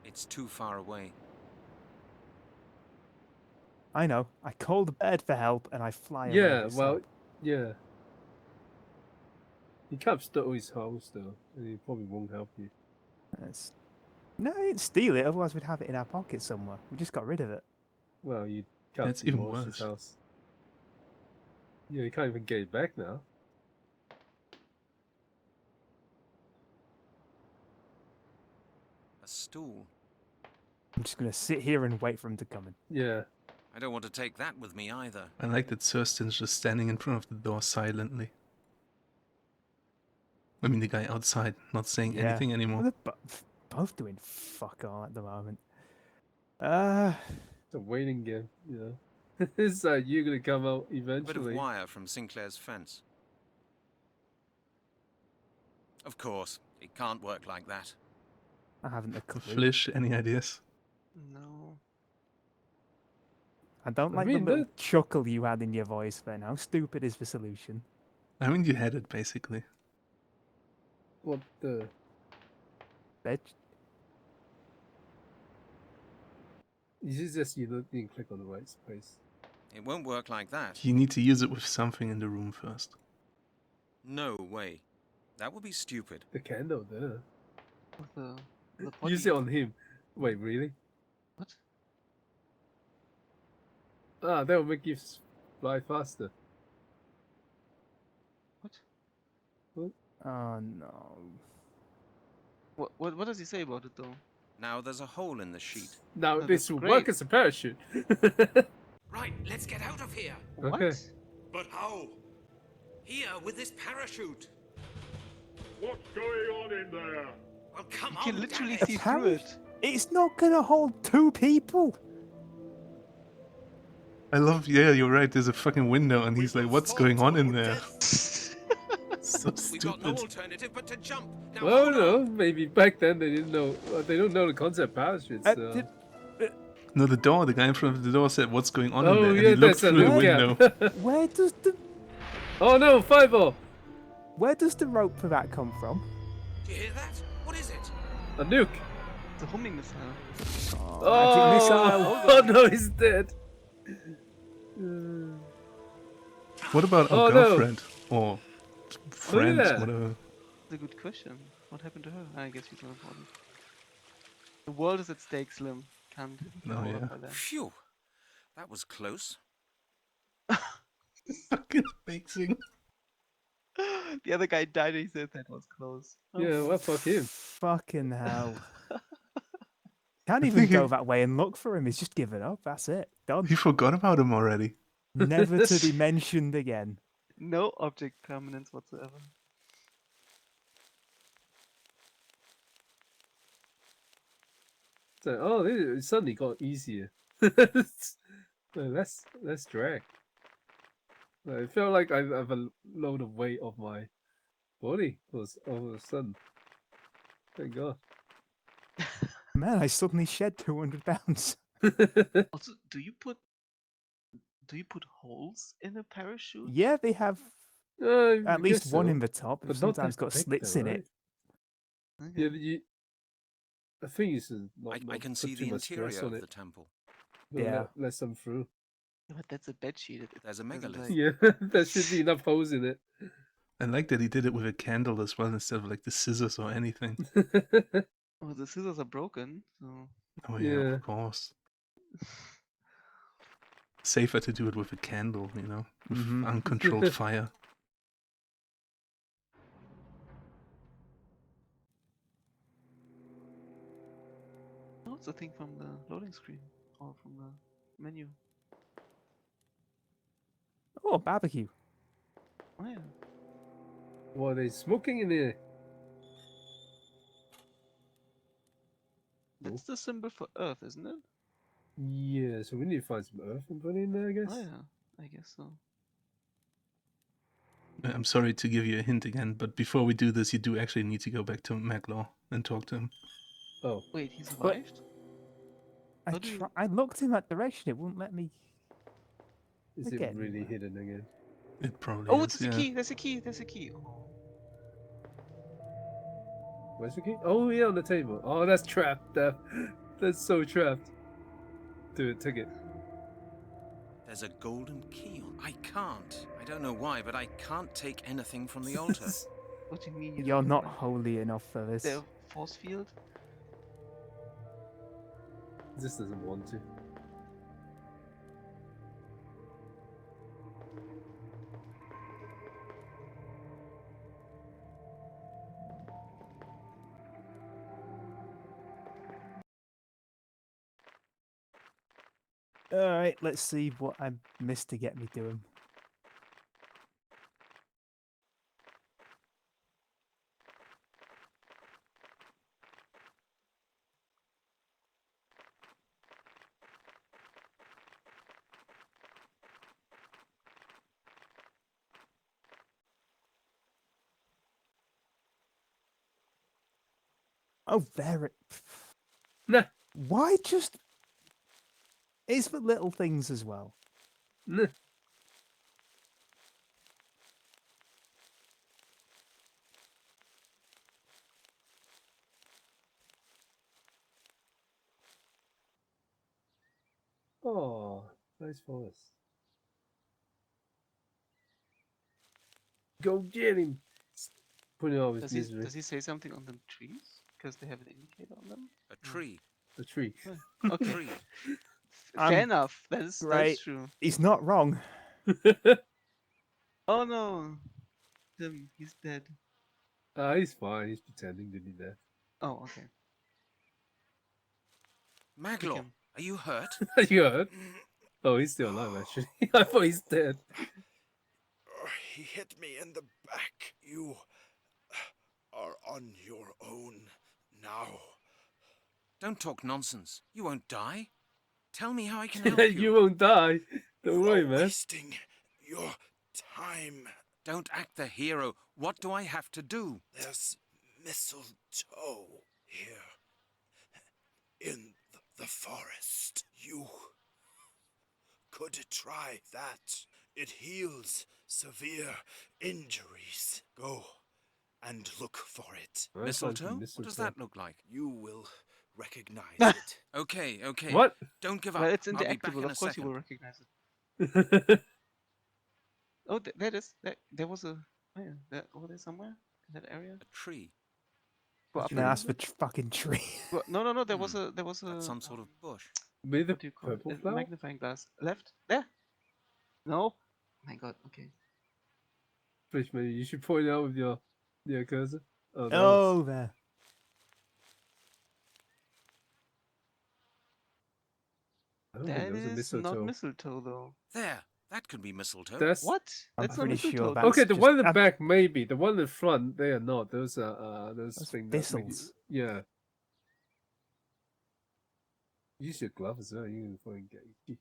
It's too far away. I know. I call the bird for help and I fly away. Yeah, myself. well, yeah. You can't stow his house though, and he probably won't help you. It's No, I didn't steal it. Otherwise, we'd have it in our pocket somewhere. We just got rid of it. Well, you can't That's even demolish his worse. house. Yeah, you can't even get it back now. A stool. I'm just gonna sit here and wait for him to come in. Yeah. I don't want to take that with me either. I like that Thurston's just standing in front of the door silently. I mean, the guy outside, not saying anything anymore. Well, they're both doing fuck all at the moment. It's a waiting game, you know. It's like you're gonna come out A bit of eventually. wire from Sinclair's fence. Of course, it can't work like that. I haven't a clue. Flisch, any ideas? No. I don't like the little chuckle you had in your voice then. How stupid is the solution? I mean, you had it, basically. What the... Bitch. You didn't click on the right space. It won't work like that. You need to use it with something in the room first. No way. That would be stupid. The candle there. The Use it on him. Wait, really? What? Ah, that will make you fly faster. What? Oh no. What does he say about it though? Now there's a hole in the sheet. Now Oh, this that's will great. work as a parachute. Right, let's get out of here. Okay. But how? Here, with this parachute. What's going on in there? Well, come You on, can literally damn see it. through it. It's not gonna hold 2 people. I love, yeah, you're right, there's a fucking window and he's like, what's going on in there? So We've got no stupid. alternative but to jump. Now, Well, hold no, on. maybe back then they didn't know. They don't know the concept parachutes. So. No, the guy in front of the door said, what's going on in Oh there? And yeah, he looked there's a through the little window. gap. Where does the Oh no, 5-0. Where does the rope for that come from? Do you hear that? What is it? A nuke. It's a homing missile. Oh, missile. oh no, he's dead. What about Oh, our no. girlfriend? Or friend, yeah. whatever. That's a good question. What happened to her? I guess she's not important. The world is at stake, Slim. Can't Oh, hold yeah. up by that. Phew. That was close. Fucking amazing. The other guy died and he said that was close. Oh, Yeah, well, fuck him. Fucking hell. Can't even go that way and look for him. He's just given up. That's it. Done. You forgot about him already. Never to be mentioned again. No object permanence whatsoever. So, oh, it suddenly got easier. Less drag. I felt like I have a load of weight off my body all of a sudden. Thank God. Man, I suddenly shed 200 pounds. Also, do you put holes in a parachute? Yeah, they have I at least guess one so, in the top. but It's not sometimes that got big slits though, in right? it. Yeah, but the thing is, not, I can put see too the much interior stress on of it. the temple. Yeah. Let some through. Yeah, but that's a bed sheet. There's a doesn't, megalith. Yeah, there should be enough holes in it. I like that he did it with a candle as well instead of like the scissors or anything. Oh, the scissors are broken. So Oh yeah, Yeah. of course. Safer to do it with a candle, you know, with uncontrolled fire. oh, it's a thing from the loading screen or from the menu. Oh, barbecue. Oh yeah. What are they smoking in there? That's the symbol for Earth, isn't it? Yeah, so we need to find some earth and put in there, I guess. Oh yeah, I guess so. I'm sorry to give you a hint again, but before we do this, you do actually need to go back to Maglaw and talk to him. Oh. Wait, he survived? I looked in that direction. It wouldn't let me. Is it really hidden again? It probably Oh, is, it's a key. There's a key. There's a key. Oh. Where's the key? Oh, yeah, on the table. Oh, that's trapped. That's so trapped. Do it, take it. There's a golden key on. I can't. I don't know why, but I can't take anything from the altar. What do you mean? You're not holy enough for this. The force field? This doesn't want to. Alright, let's see what I missed to get me doing. Oh, there it... Nah. Why just... It's for little things as well. Nah. Oh, nice forest. Go get him! Put it out of his misery. Does he say something on the trees? Because they have an indicator on them? A tree. A tree. Okay. Tree. Fair enough. That's true. He's not wrong. Oh no. Tim, he's dead. He's fine. He's pretending to be dead. Oh, okay. Maglor, are you hurt? Are you hurt? Oh, he's still alive, actually. I thought he's dead. He hit me in the back. You are on your own now. Don't talk nonsense. You won't die. Tell me how I can help you. You won't die. Don't worry, man. Wasting your time. Don't act the hero. What do I have to do? There's mistletoe here in the forest. You could try that. It heals severe injuries. Go and look for it. Mistletoe? What does that look like? You will recognize it. Okay. What? Don't give up. Well, it's I'll be back interactable. in a Of course you second. will recognize it. Oh, there it is. There was a... Oh, yeah. Over there somewhere? In that area? A tree. Go up No, that's the fucking tree. No. There was a... That's some sort of bush. With the What do you call it? purple A flower? magnifying glass. Left? There? No? Oh my god, okay. Flisch, maybe you should point it out with your cursor. Oh, that Oh, was... there. I don't think That there was a is not mistletoe. mistletoe, though. There. That could be mistletoe. That's... What? I'm That's not pretty sure mistletoe. that's Okay, the just- one in the back, maybe. The one in the front, they are not. Those are those That's things that make you... thistles. Yeah. Use your glove as well. You can fucking get itchy.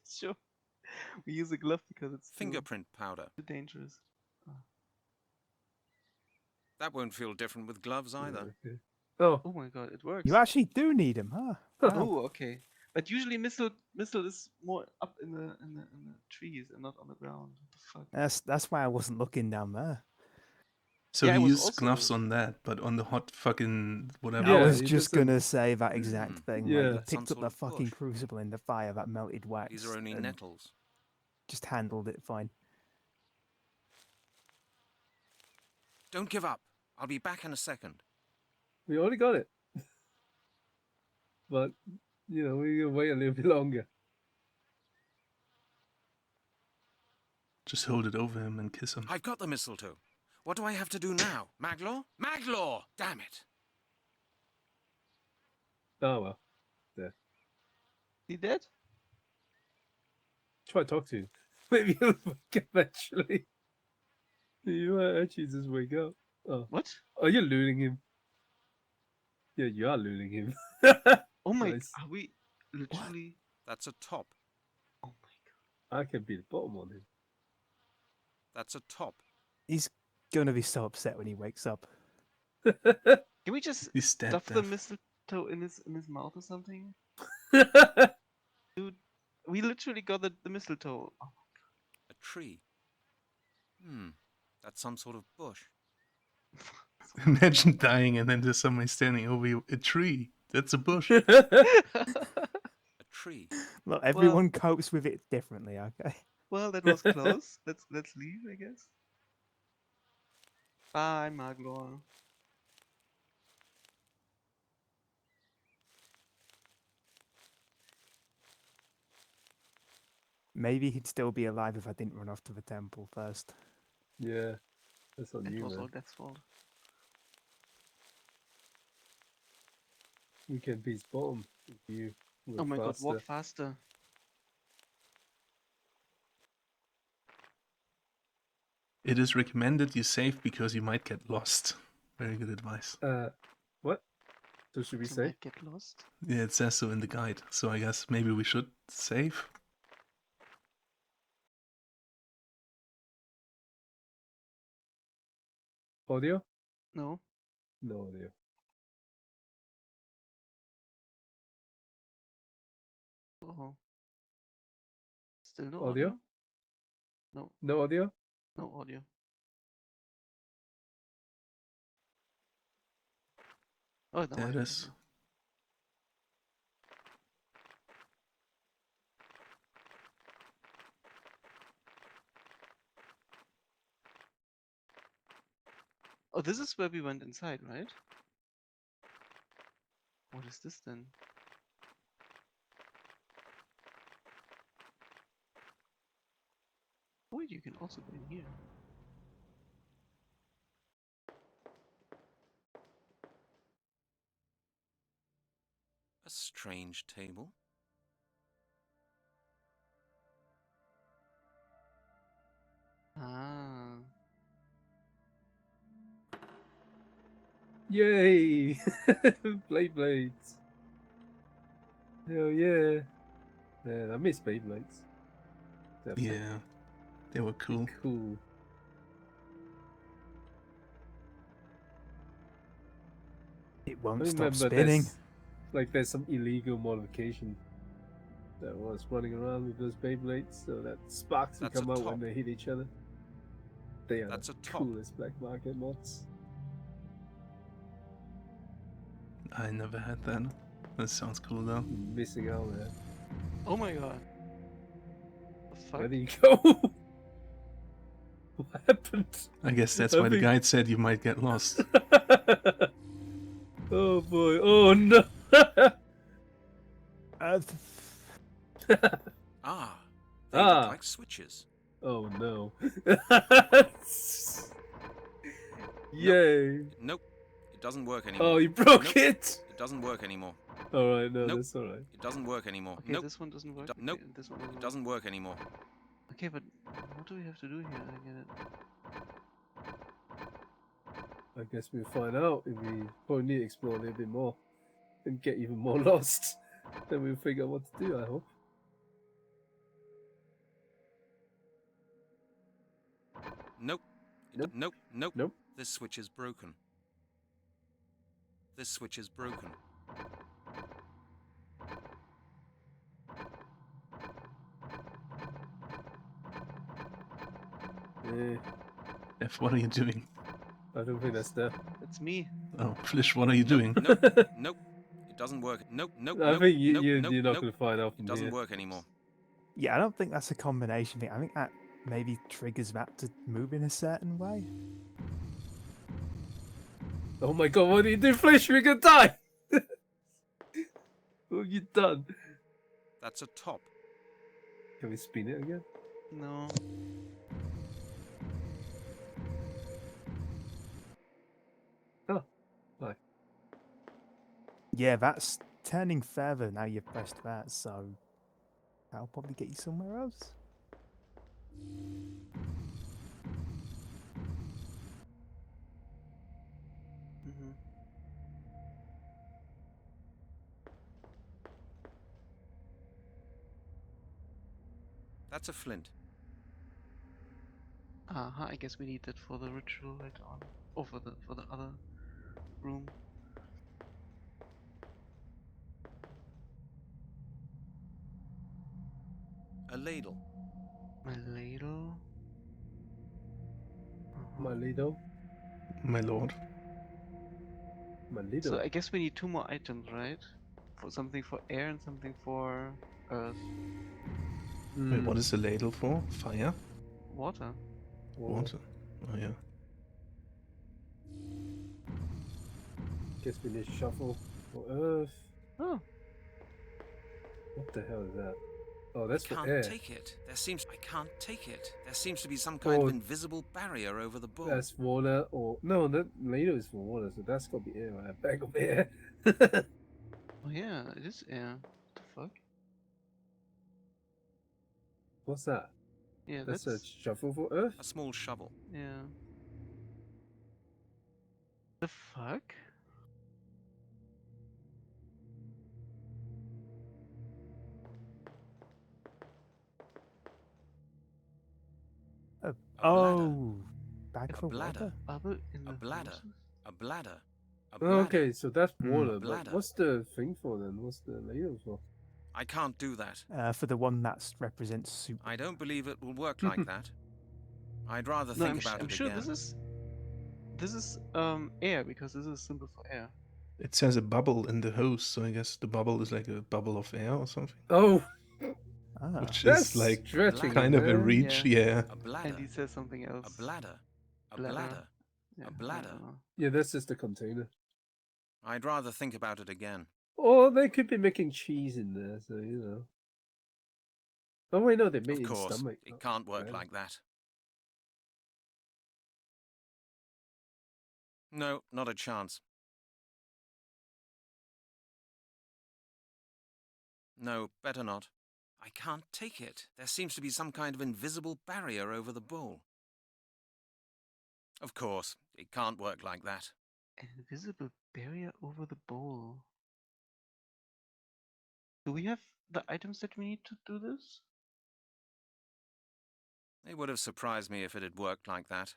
Sure. We use a glove because it's Fingerprint powder. too dangerous. That won't feel different with gloves either. Okay. Oh. Oh my god, it works. You actually do need him, huh? Wow. Oh, okay. But usually mistle is more up in the trees and not on the ground. What the fuck? That's why I wasn't looking down there. So Yeah, I he was used also- gloves on that, but on the hot fucking whatever. I Yeah, was he just doesn't- gonna say that exact thing. Yeah. Like, you That's some picked up sort the of fucking bush. crucible in the fire that melted wax. These are only and nettles. Just handled it fine. Don't give up. I'll be back in a second. We already got it. But, you know, we can wait a little bit longer. Just hold it over him and kiss him. I've got the mistletoe. What do I have to do now? Maglor? Maglor! Damn it. Oh, well. There. He dead? Try to talk to him. Maybe he'll wake up eventually. You might actually just wake up. Oh. What? Oh, you're looting him. Yeah, you are looting him. Oh my... Nice. Are we literally... That's a top. Oh my god. I can be the bottom on him. That's a top. He's gonna be so upset when he wakes up. Can we just He's stabbed stuff the deaf. mistletoe in his mouth or something? Dude, we literally got the mistletoe. Oh, A tree. That's some sort of bush. Imagine dying and then there's somebody standing over you. A tree. That's a bush. A tree. Look, everyone copes with it differently, okay? well, that was close. Let's leave, I guess. Bye, Maglor. Maybe he'd still be alive if I didn't run off to the temple first. Yeah, that's on It you, was man. all Death's fault. We can beat bottom if you work Oh my god, faster. walk faster. It is recommended you save because you might get lost. Very good advice. What? So should we You save? might get lost. Yeah, it says so in the guide. So I guess maybe we should save. Audio? No. No audio. Oh. Still no Audio? audio? No. No audio? No audio. Oh, no, There I it can is. hear. Oh, this is where we went inside, right? What is this then? Oh, you can also go in here. A strange table. Ah. Yay! Blades. Hell yeah. Man, I miss Beyblades. Yeah, they were cool. Cool. It won't I stop remember spinning. there's some illegal modification that was running around with those Beyblades, so that sparks would That's come a out top. when they hit each other. They are That's the a top. coolest black market mods. I never had that. That sounds cool though. You're missing out, man. Oh my god. The fuck? Where do you go? What happened? I guess that's why the guide said you might get lost. Oh boy. Oh no. They look like switches. Oh no. Nope. Yay. Nope. It doesn't work anymore. Oh, you broke Nope. it. It doesn't work anymore. Alright, no, Nope. that's alright. It doesn't work anymore. Okay, Nope. this one doesn't work. Nope. Okay, this one It doesn't work anymore. Okay, but what do we have to do here? I get it. I guess we'll find out if we probably need to explore a little bit more and get even more lost. Then we'll figure out what to do, I hope. Nope. Nope. Nope. Nope. Nope. This switch is broken. This switch is broken. F, what are you doing? I don't think that's there. It's me. Oh, Flisch, what are you doing? Nope. Nope. It doesn't work. Nope. Nope. I nope, think you're nope, not nope. going to find out from It doesn't here. work anymore. Yeah, I don't think that's a combination thing. I think that maybe triggers that to move in a certain way. Oh my god, what do you do, Flisch? We're going to die! What have you done? That's a top. Can we spin it again? No. Oh, hi. Yeah, that's turning further now you've pressed that, so that'll probably get you somewhere else. Mm-hmm. That's a flint. Uh-huh, I guess we need that for the ritual later on. Or for the other room. A ladle. My ladle. My Lido. My lord. My Lido. So I guess we need 2 more items, right? For something for air and something for earth. Wait, what is the ladle for? Fire? Water. Water. Oh yeah. Guess we need to shuffle for Earth. Oh. What the hell is that? Oh, that's I for can't air. take it. I can't take it. There seems to be some kind of invisible barrier over the bowl. That's water, or no, that later is for water, so that's gotta be air, right? A bag of air. Oh yeah, it is air. What the fuck? What's that? Yeah, That's a shovel for earth? A small shovel. Yeah. The fuck? Bag for water. Bubble in A the bladder. hoses? A bladder. A Oh, bladder. okay, so that's water, A but bladder. what's the thing for then? What's the ladle for? I can't do that. For the one that represents soup. I don't believe it will work like that. I'd rather think about I'm it sure again. this is air, because this is symbol for air. It says a bubble in the hose, so I guess the bubble is like a bubble of air or something. Oh, which that's is like stretching, kind of a man. reach, yeah. A bladder. And he says something else. A bladder. A Bladder. bladder. Yeah, A bladder. Yeah, that's just the container. I'd rather think about it again. Or they could be making cheese in there, so you know. Oh wait, no, they made Of it in course, stomach. it can't work man. like that. No, not a chance. No, better not. I can't take it. There seems to be some kind of invisible barrier over the bowl. Of course, it can't work like that. An invisible barrier over the bowl. Do we have the items that we need to do this? It would have surprised me if it had worked like that.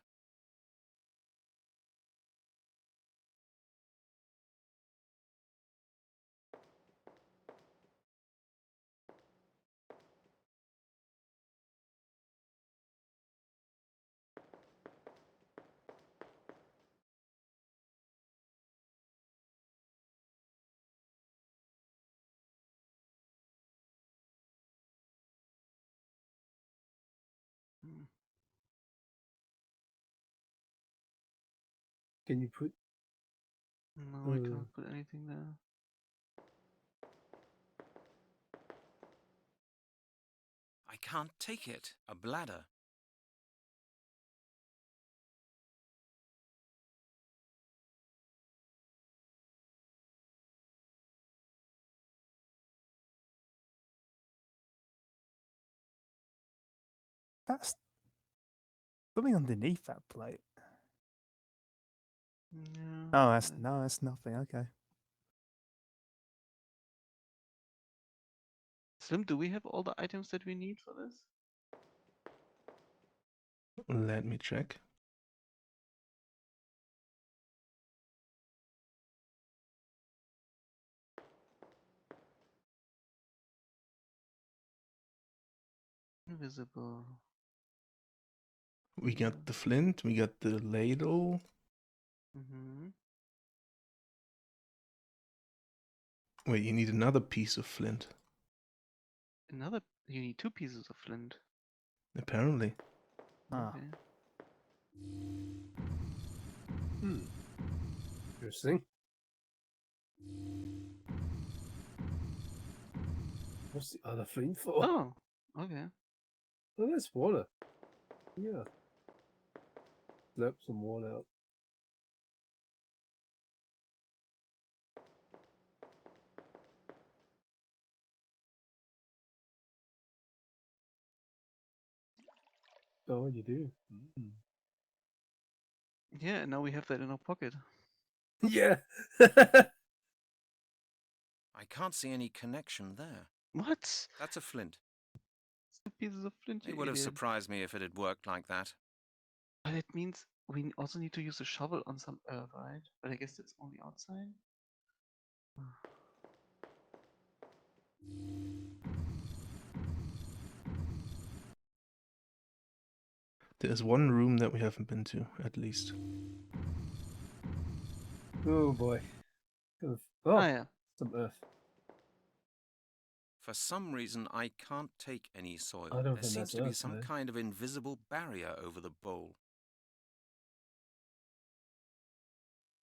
Can you put? No, I can't put anything there. I can't take it. A bladder. That's something underneath that plate. Yeah. Oh, that's nothing. Okay. Slim, do we have all the items that we need for this? Let me check. Invisible. We got the flint, we got the ladle. Mm-hmm. Wait, you need another piece of flint. You need 2 pieces of flint. Apparently. Okay. Interesting. What's the other thing for? Oh, okay. Oh, that's water. Yeah. Slap some water out. Oh, you do. Yeah, and now we have that in our pocket. Yeah. I can't see any connection there. What? That's a flint. It's 2 pieces of flint. It would have surprised me if it had worked like that. But it means we also need to use a shovel on some earth, right? But I guess that's only outside. There's one room that we haven't been to, at least. Oh boy. Oh, yeah. Some earth. For some reason, I can't take any soil. I don't There think seems that's to be earth, some man. kind of invisible barrier over the bowl.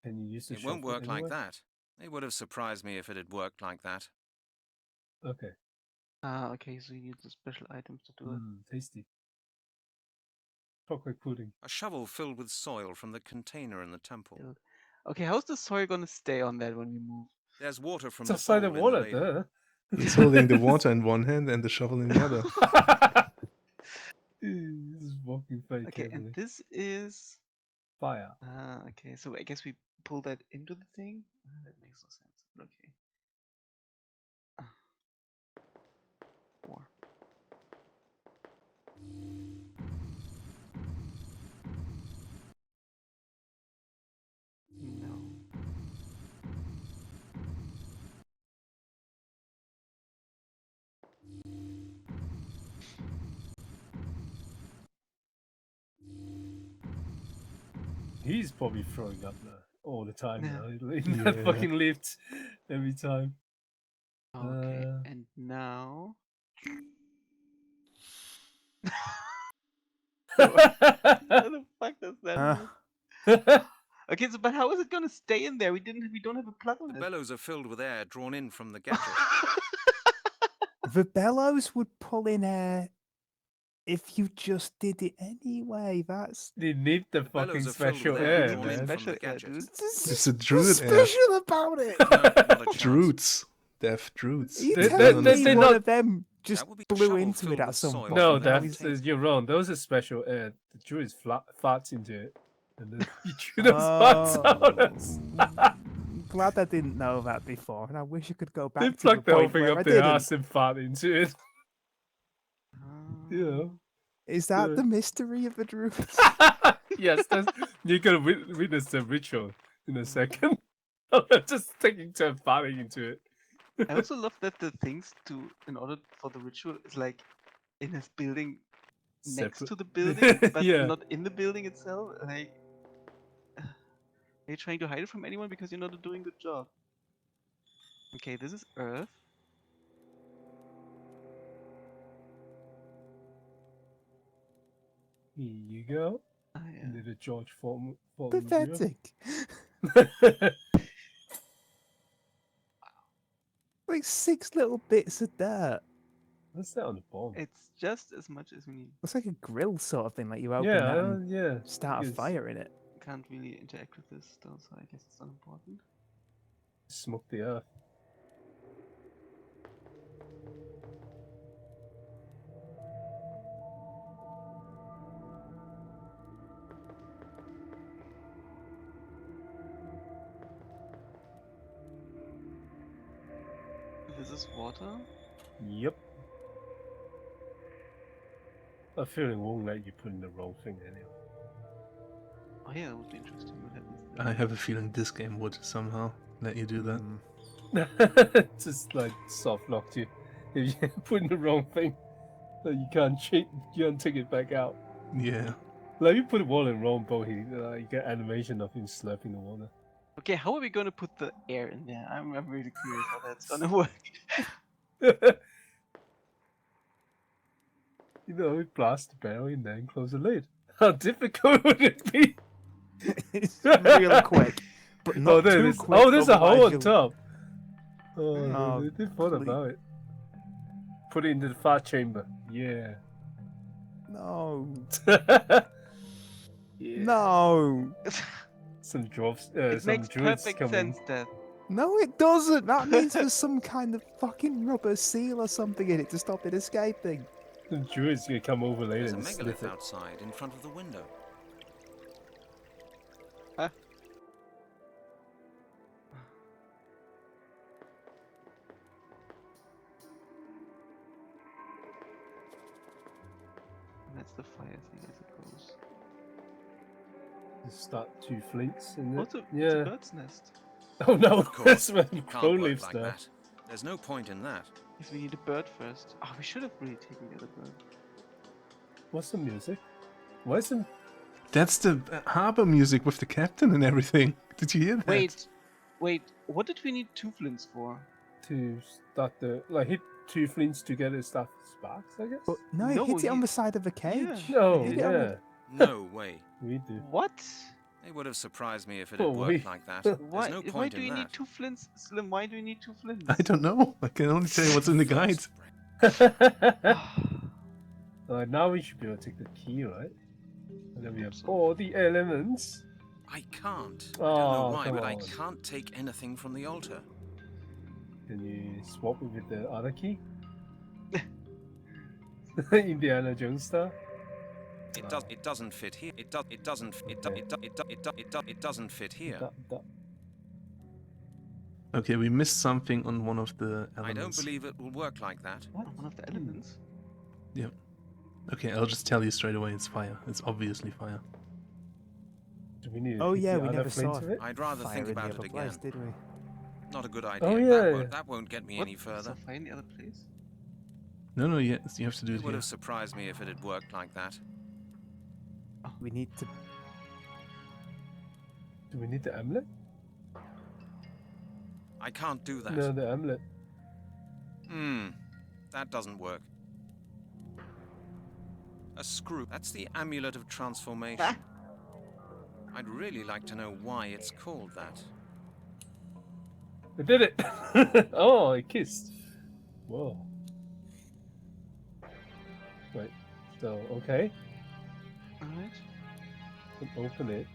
Can you use the It won't shovel work like anyway? that. It would have surprised me if it had worked like that. Okay. Ah, okay, so you need the special items to do it. Tasty. Chocolate pudding. A shovel filled with soil from the container in the temple. Okay, how's the soil gonna stay on that when we move? There's water from It's the outside the bowl water, in the ladle. He's holding the water in one hand and the shovel in the other. This is walking very Okay, carefully. and this is Fire. Ah, okay. So I guess we pull that into the thing. That makes no sense. But okay. 4. No. He's probably throwing up now all the time Yeah. now. In that Yeah. fucking lift every time. Okay, and now. What the fuck does that mean? Okay, so but how is it gonna stay in there? We don't have a plug on The it. bellows are filled with air drawn in from the gadget. The bellows would pull in air if you just did it anyway. That's They need the fucking bellows are filled special with air, drawn in man. from the gadget. It's a druid air. special about it. No, not a chance. Druids. Deaf druids. You They- telling they- me they're one not- of them just That would be a blew shovel into filled it at with some soil point? No, from the that's container. you're wrong. Those are special air. The druids farts into it, and then you chew those farts out. Glad I didn't know that before, and I wish I could go back They to the plug the whole point thing where I up their didn't. ass and fart into it. You know. Is that Yeah. the mystery of the Druids? Yes, you're gonna witness the ritual in a second. I'm just taking turn farting into it. I also love that the things in order for the ritual is like in a building next Separate. to the building, but Yeah. not in the building itself. Like, are you trying to hide it from anyone because you're not doing a good job? Okay, this is Earth. Here you go. Ah, yeah. Into the George Foreman. Pathetic. Like 6 little bits of dirt. What's that on the bottom? It's just as much as we need. Looks like a grill sort of thing, like you open Yeah, that and yeah. start a It's- fire in it. Can't really interact with this still, so I guess it's not important. Smoke the earth. This is water. Yep. A feeling won't let you put in the wrong thing anyway. Oh yeah, that would be interesting. What happens? I have a feeling this game would somehow let you do that. Just like soft locked you. If you put in the wrong thing, so you can't cheat, you can't take it back out. Yeah. Like you put the water in the wrong bowl, you get animation of him slurping the water. Okay, how are we going to put the air in there? I'm really curious how that's gonna work. You know, we blast the barrel in there and close the lid. How difficult would it be? It's real quick, but not there too it is. quick. Oh, there's a hole otherwise on you'll- top. Oh, Oh, they did thought complete- about it. Put it into the fart chamber. Yeah. No. Yeah. No. Some dwarfs. It some makes druids perfect come sense, in. Dad. No, it doesn't. That means there's some kind of fucking rubber seal or something in it to stop it escaping. Some druids gonna come over later There's a and sniff megalith it. outside in front of the window. That's the fire thing, I suppose. Just start 2 fleets in it. Also, it's a Yeah. bird's nest. Oh no, Of course, that's where you the crow can't work lives like now. that. There's no point in that. Yes, we need a bird first. Oh, we should have really taken the other bird. What's the music? Why isn't... That's the harbor music with the captain and everything. Did you hear that? Wait, what did we need 2 flints for? To start the... Like, hit 2 flints together to start sparks, I guess? But no, it No, hits it on he- the side of the cage. Yeah. No, Hit it on the- yeah. No way. We do. What? It would have surprised me if it Oh, had worked wait. like that. Why, There's no why point do in you that. need 2 flints, Slim? Why do you need 2 flints? I don't know. I can only tell you what's in the guide. Alright, now we should be able to take the key, right? And then we have all the elements. I can't. I Oh, don't know why, come but I on. can't take anything from the altar. Can you swap it with the other key? Indiana Jones style? It doesn't fit here. It doesn't fit here. Okay, we missed something on one of the elements. I don't believe it will work like that. What? One of the elements? Yep. Okay, I'll just tell you straight away. It's fire. It's obviously fire. Do we need to Oh pick yeah, the we other never flint saw of it? I'd rather fire think in the about other it place, again. did we? Not a good idea. Oh, yeah. That won't get me any further. So fire in the other place? No, you have to do It it would here. have surprised me if it had worked like that. We need to. Do we need the amulet? I can't do that. No, the amulet. That doesn't work. A screw. That's the amulet of transformation. I'd really like to know why it's called that. I did it! Oh, I kissed. Whoa. Right. So, okay. Alright. Open it.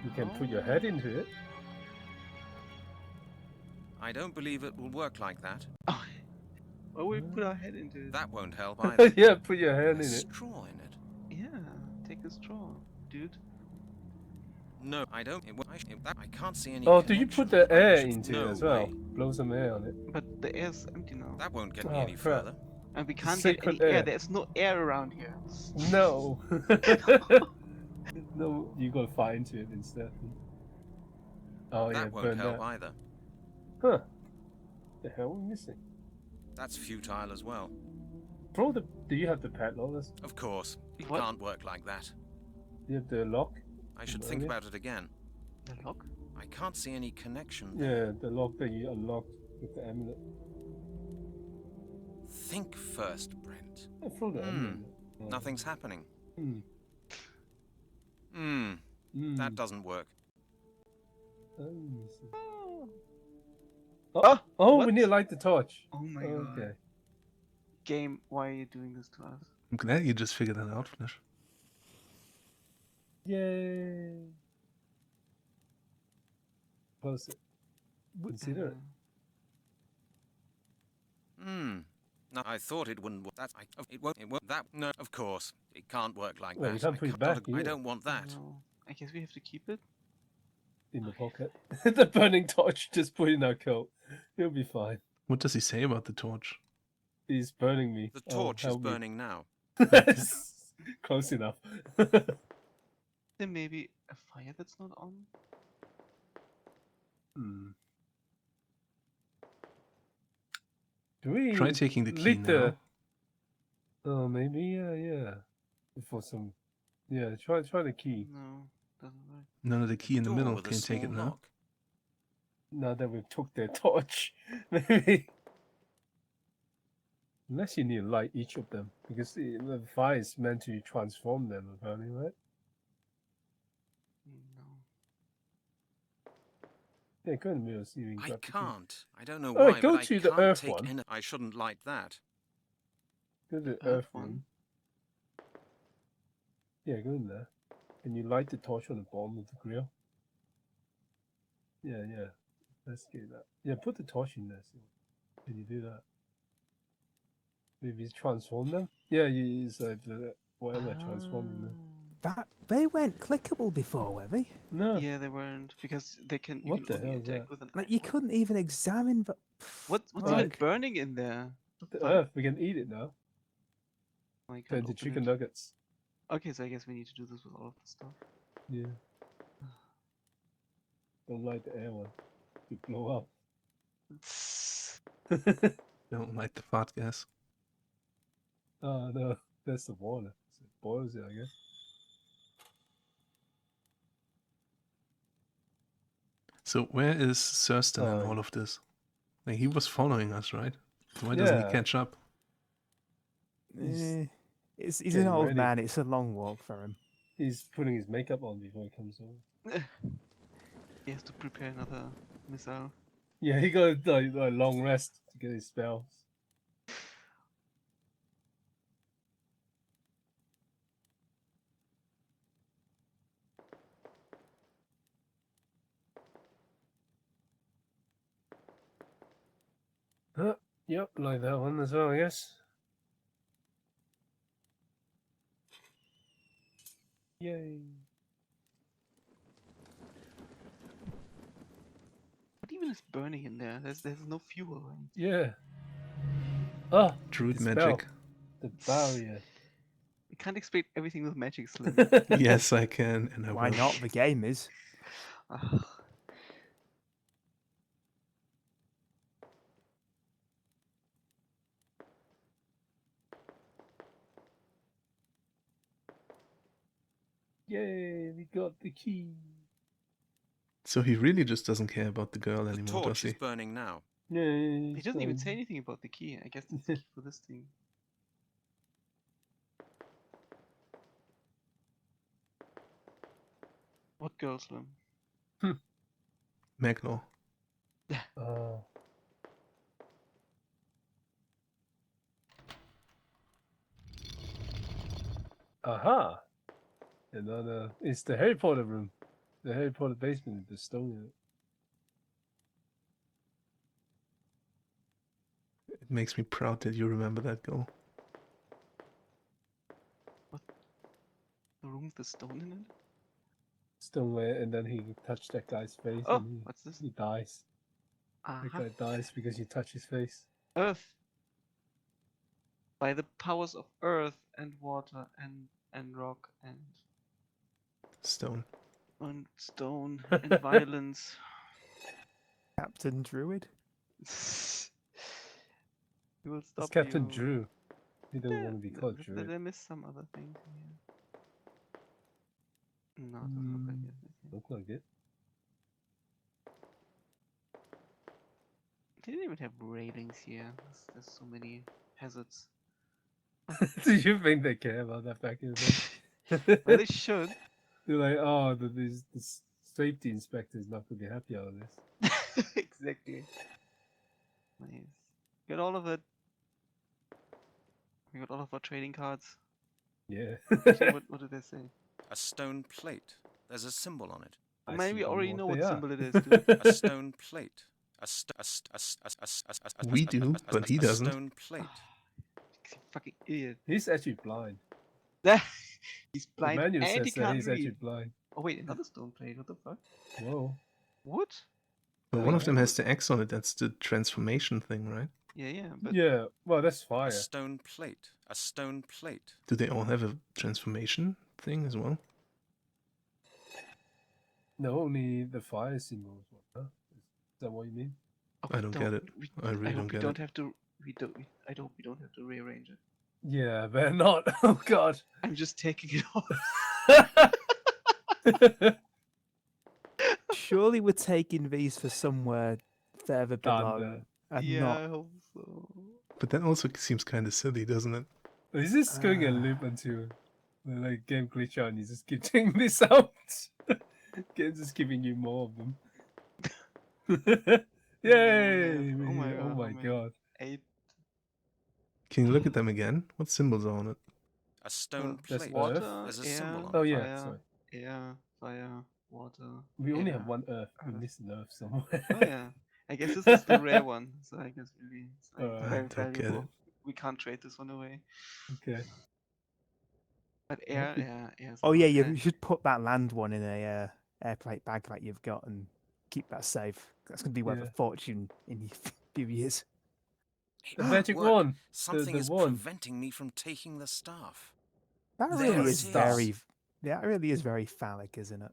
You can put your head into it. I don't believe it will work like that. Why would we put our head into it? That won't help either. Yeah, put your hand A in it. straw in it. Yeah, take a straw, dude. No, I don't. I can't see any. Oh, do you put the air into no it as well? way. Blow some air on it. But the air's empty now. That won't get me Oh, any crap. further. And we can't get any Secret air. air. There's no air around here. No. No, you gotta fire into it instead. Oh yeah, That won't burn help that. either. Huh. The hell are we missing? That's futile as well. Throw the. Do you have the padlock? Of course, it What? can't work like that. You have the lock? I should Burn think it? about it again. The lock? I can't see any connection. Yeah, the lock that you unlocked with the amulet. Think first, Brent. Yeah, throw the amulet. Oh. Nothing's happening. Hmm. That doesn't work. Oh, we what? need to light the torch. Oh my god. Okay. Game, why are you doing this to us? I'm glad you just figured that out, Flisch. Yay. Close it. Consider it. No, I thought it wouldn't work. It won't. That. No, of course. It can't work like Well, that. you can't put it back, I either. don't want that. No. I guess we have to keep it. In the pocket. The burning torch, just put in our coat. You'll be fine. What does he say about the torch? He's burning me. The torch is help me. burning now. Close enough. There may be a fire that's not on. Do we Try taking the key lit now. Oh, maybe, yeah. For some... Yeah, try the key. No, doesn't work. No, the key in the Door middle. with a Can you take it small now? lock. Now that we've took their torch, maybe. Unless you need to light each of them, because the fire is meant to transform them, apparently, right? No. Yeah, go in the middle, see if you can I grab the key. can't. I don't know Alright, why, go but to I the can't earth take one. any. I shouldn't light that. Go to the Earth earth one. one. Yeah, go in there. Can you light the torch on the bottom of the grill? Yeah. Let's get that. Yeah, put the torch in there. See. Can you do that? Maybe transform them? Yeah, you use whatever transforming them. That they weren't clickable before, were they? No. Yeah, they weren't because they can. You What can the only hell is attack that? with an. Like you couldn't even examine. But What's even burning in there? The earth, we can eat it now. Oh, you Turn can't to open chicken it. nuggets. Okay, so I guess we need to do this with all of the stuff. Yeah. Don't light the air one. You blow up. Don't light the fart gas. Oh no, that's the water. So it boils it, I guess. So where is Thurston in all of this? Like, he was following us, right? Why doesn't he Yeah. catch up? he's an getting old ready. man. It's a long walk for him. He's putting his makeup on before he comes over. He has to prepare another missile. Yeah, he got a long rest to get his spells. Yep, like that one as well, I guess. Yay. What even is burning in there? There's no fuel, right? Yeah. Oh, Druid the magic. Spell. The barrier. You can't explain everything with magic, Slim. Yes, I can, and I Why will. not? The game is. Yay, we got the key. So he really just doesn't care about the girl The anymore, does torch he? is burning now. Yeah, He doesn't even say anything about the key. I guess that's the key for this thing. What girl, Slim? Maglaw. Aha! Another. It's the Harry Potter room. The Harry Potter basement with the stone in it. It makes me proud that you remember that goal. What? The room with the stone in it? Stone where, and then he touched that guy's face Oh, and what's this? he dies. That guy dies because you touch his face. Earth. By the powers of earth and water and rock and Stone. stone and violence. Captain Druid? We will stop It's Captain you. Drew. He doesn't want to be called Drew. Did I miss some other things here? No, it doesn't look like it. Look like it. They didn't even have railings here. There's so many hazards. Do you think they care about that back in the day? Well, they should. They're like, oh, the safety inspector is not going to be happy out of this. Exactly. Nice. Got all of it. We got all of our trading cards. Yeah. Actually, what did they say? A stone plate. There's a symbol on it. Maybe we already know what symbol it is, dude. dude. A stone plate. We do, but he doesn't. A stone plate. Fucking idiot. He's actually blind. He's blind The manual and says he that can't he's read. actually blind. Oh wait, another stone plate. What the fuck? Whoa. What? But one of them has the X on it. That's the transformation thing, right? Yeah, but yeah. Well, that's fire. A stone plate. A stone plate. Do they all have a transformation thing as well? No, only the fire symbols. Huh? Is that what you mean? Oh, I don't get it. I really don't get it. We don't have to rearrange it. Yeah, better not. Oh god. I'm just taking it off. Surely we're taking these for somewhere further below. And yeah, not... I hope so. But that also seems kind of silly, doesn't it? Is this going a loop until the like game glitch out and you just keep taking this out? Game's just giving you more of them. Yay! Oh my god. 8. Can you look at them again? What symbols are on it? A stone That's plate. water, There's a air, symbol on it. Oh yeah, fire, sorry. air, fire, water. We only air, have one Earth. We missed an Earth somewhere. Oh yeah. I guess this is the rare one, so I guess really it's like I very don't get valuable. it. We can't trade this one away. Okay. But air, air. Oh yeah, you should put that land one in a airplate bag that you've got and keep that safe. That's going to be worth a fortune in a few years. The magic Work. wand. Something the is wand. preventing me from taking the staff. That There really it is is. very. Yeah, it really is very phallic, isn't it?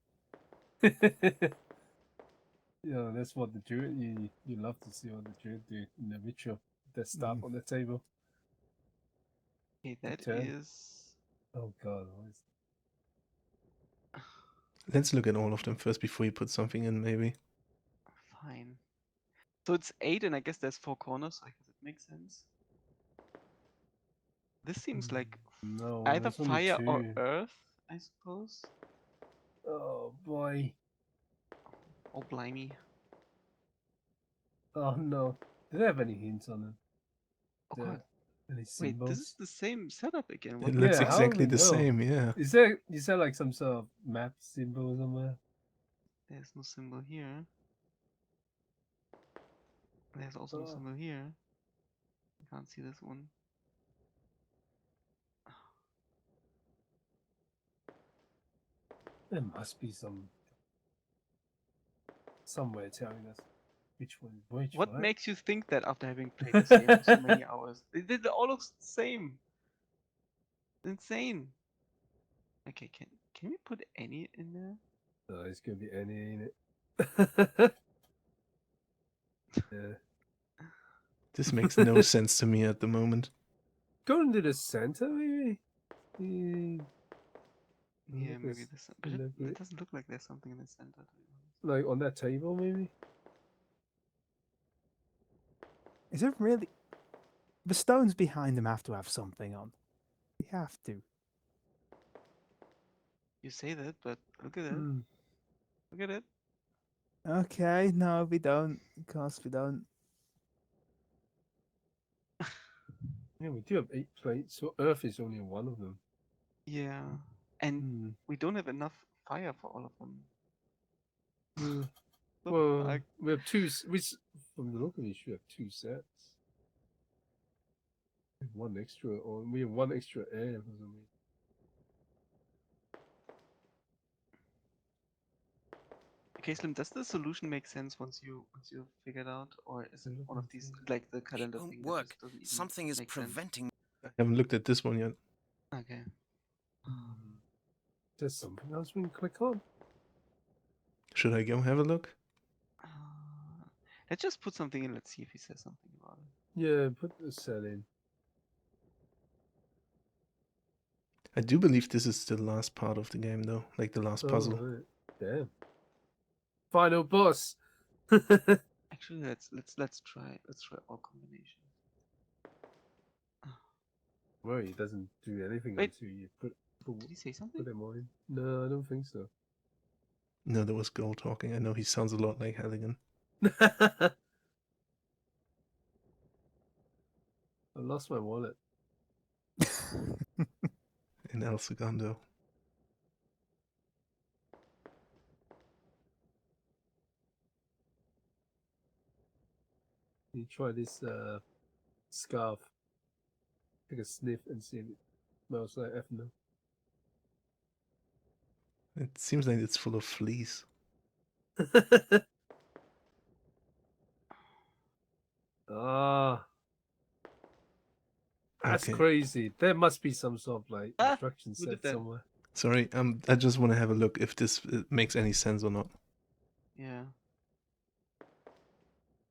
Yeah, that's what the druid. You love to see what the druid do in the ritual. That stuff on the table. Okay, that turn. is. Oh god, what is... Let's look at all of them first before you put something in, maybe. Fine. So it's 8, and I guess there's 4 corners. I guess it makes sense. This seems like No, either there's only fire or 2. earth, I suppose. Oh boy. Oh blimey. Oh no. Do they have any hints on them? Oh god. Any Wait, symbols? this is the same setup again. It looks how do exactly we the know? same, yeah. Is there like some sort of map symbol somewhere? There's no symbol here. There's also no symbol here. I can't see this one. There must be somewhere telling us which one is which. What right? makes you think that after having played this game for so many hours? It all looks the same. Insane. Okay, can we put any in there? No, it's gonna be any, ain't it? Yeah. This makes no sense to me at the moment. Go into the center, maybe. Yeah, maybe this. But it doesn't look like there's something in the center. To be honest. Like on that table, maybe. Is it really? The stones behind them have to have something on. They have to. You say that, but look at it. Look at it. Okay, no, we don't. Of course, we don't. Yeah, we do have 8 plates, so Earth is only one of them. Yeah, and we don't have enough fire for all of them. Well, we have two. From the look of it, we have 2 sets. One extra, or we have 1 extra air for some reason. Okay, Slim, does the solution make sense once you figured out, or is it one of these like the calendar thing? Work. That just doesn't even Something is make preventing. I haven't looked at this one yet. Sense? Okay. There's something else we can click on. Should I go have a look? Let's just put something in. Let's see if he says something about it. Yeah, put the set in. I do believe this is the last part of the game, though, like the last puzzle. Right. Damn. Final boss. Actually, let's try all combinations. Well, he doesn't do anything Wait. until you put. Did he say something? Put him on. No, I don't think so. No, there was Goal talking. I know he sounds a lot like Halligan. I lost my wallet. In El Segundo. You try this scarf. Take a sniff and see if it smells like ethanol. It seems like it's full of fleas. That's Okay. crazy. There must be some sort of like instruction who did set that? somewhere. Sorry, I just want to have a look if this makes any sense or not. Yeah.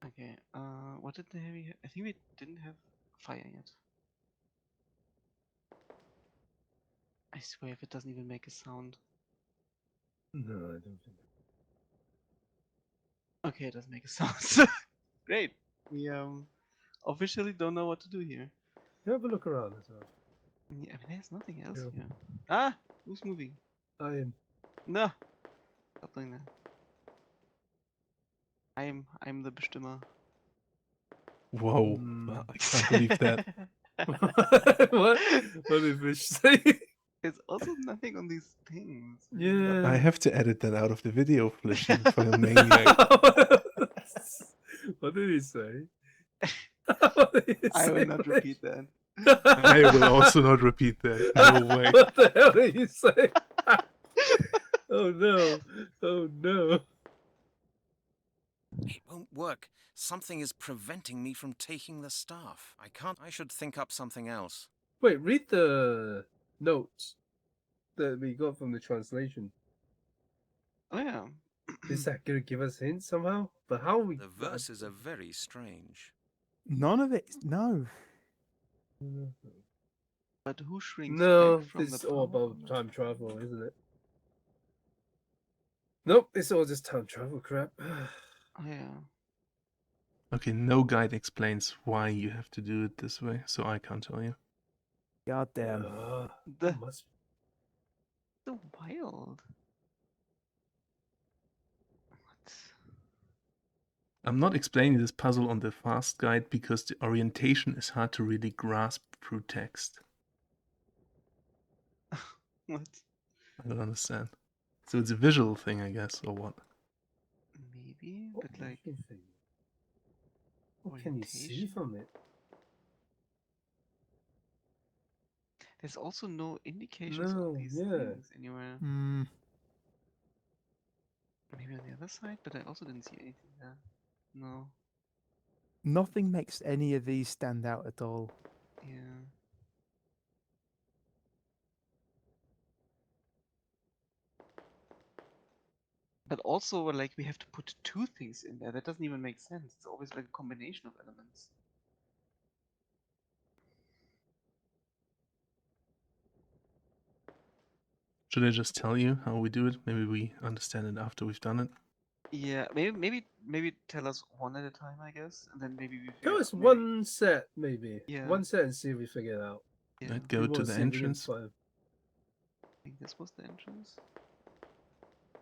Okay. What did they have? I think we didn't have fire yet. I swear, if it doesn't even make a sound. No, I don't think. Okay, it doesn't make a sound. Great. We officially don't know what to do here. You have a look around as well. Yeah, I mean, there's nothing else here. Ah, who's moving? I am. No, stop doing that. I'm the Bestimmer. Whoa, I can't believe that. What? What did Flisch say? There's also nothing on these things. Yeah. I have to edit that out of the video, Flisch, you fucking maniac. What did he say? I will not repeat that. I will also not repeat that. No way. What the hell did you say? Oh no. Oh no. It won't work. Something is preventing me from taking the staff. I can't. I should think up something else. Wait, read the notes that we got from the translation. Oh yeah. Is that gonna give us hints somehow? But how we? The verses are very strange. None of it. No. But who shrinks No, back from this is the all power about of time travel, isn't it? Nope, it's all just time travel crap. Oh yeah. Okay, no guide explains why you have to do it this way, so I can't tell you. God damn. Must so wild. What? I'm not explaining this puzzle on the fast guide because the orientation is hard to really grasp through text. What? I don't understand. So it's a visual thing, I guess, or what? Maybe, but like. What can you see from it? There's also no indications of these things anywhere. Maybe on the other side, but I also didn't see anything there. No. Nothing makes any of these stand out at all. Yeah. But also, like, we have to put two things in there. That doesn't even make sense. It's always like a combination of elements. Should I just tell you how we do it? Maybe we understand it after we've done it. Yeah, maybe tell us one at a time, I guess, and then maybe we figure Tell us out, one set, maybe. Yeah. One set and see if we figure it out. Yeah. Let's go to the entrance. I think this was the entrance.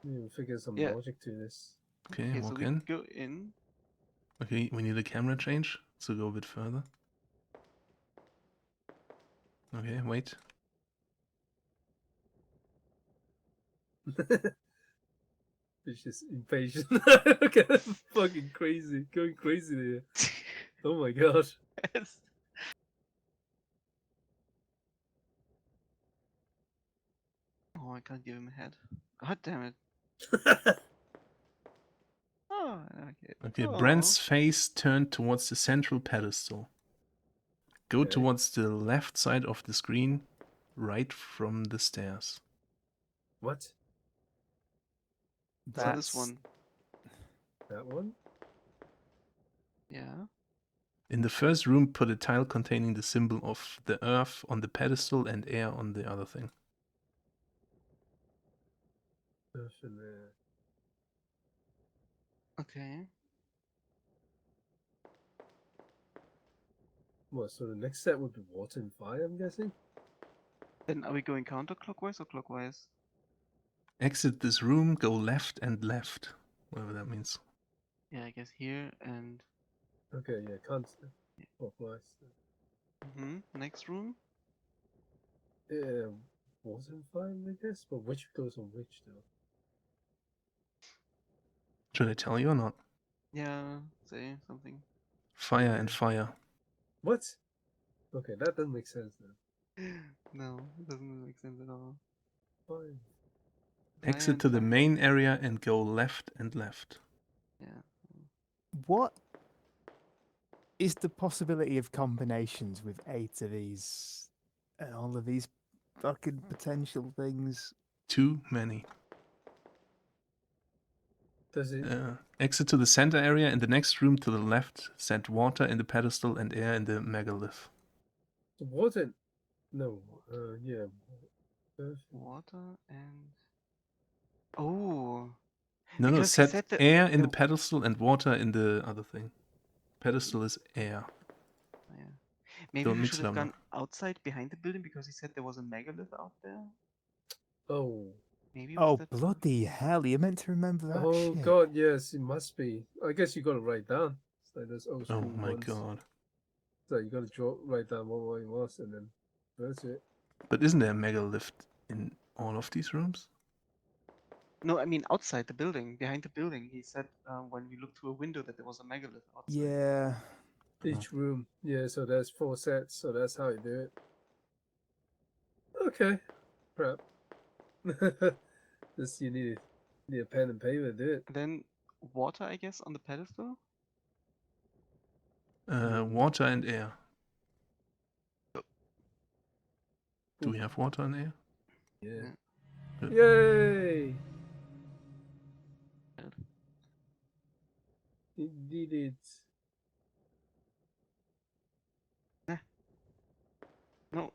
Yeah, we'll figure some Yeah. logic to this. Okay, walk so we in. go in. Okay, we need a camera change, so go a bit further. Okay, wait. It's just impatient. Look at him, fucking crazy, going crazy there. Oh my god. Yes. Oh, I can't give him a head. God damn it. Oh, okay. Okay, Oh. Brent's face turned towards the central pedestal. Go towards the left side of the screen, right from the stairs. What? So this one. That one? Yeah. In the first room, put a tile containing the symbol of the earth on the pedestal and air on the other thing. Okay. What, so the next set would be water and fire, I'm guessing? Then are we going counterclockwise or clockwise? Exit this room, go left and left. Whatever that means. Yeah, I guess here and... Okay, yeah, constant. Clockwise. Next room? Yeah, water and fire, I guess? But which goes on which, though? Should I tell you or not? Yeah, say something. Fire and fire. What? Okay, that doesn't make sense then. No, it doesn't make sense at all. Fine. Exit to the main area and go left and left. Yeah. What is the possibility of combinations with 8 of these and all of these fucking potential things? Too many. Does it? Exit to the center area. In the next room to the left, set water in the pedestal and air in the megalith. Water? No. Yeah. Water and... Oh. No, Because he set said that air in the pedestal and water in the other thing. Pedestal is air. Yeah. Maybe Don't we mix should have them up. gone outside behind the building because he said there was a megalith out there. Oh. Maybe Oh, bloody hell, you meant to remember that Oh shit. god, yes, it must be. I guess you gotta write down. It's like those old Oh school my ones. god. So you gotta write down what it was and then verse it. But isn't there a megalith in all of these rooms? No, I mean outside the building, behind the building. He said when we looked through a window that there was a megalith outside. Yeah. Each room. Yeah, so there's 4 sets, so that's how you do it. Okay. Crap. This you need a pen and paper to do it. Then water, I guess, on the pedestal. Water and air. Do we have water and air? Yeah. Good. Yay! You did it. No.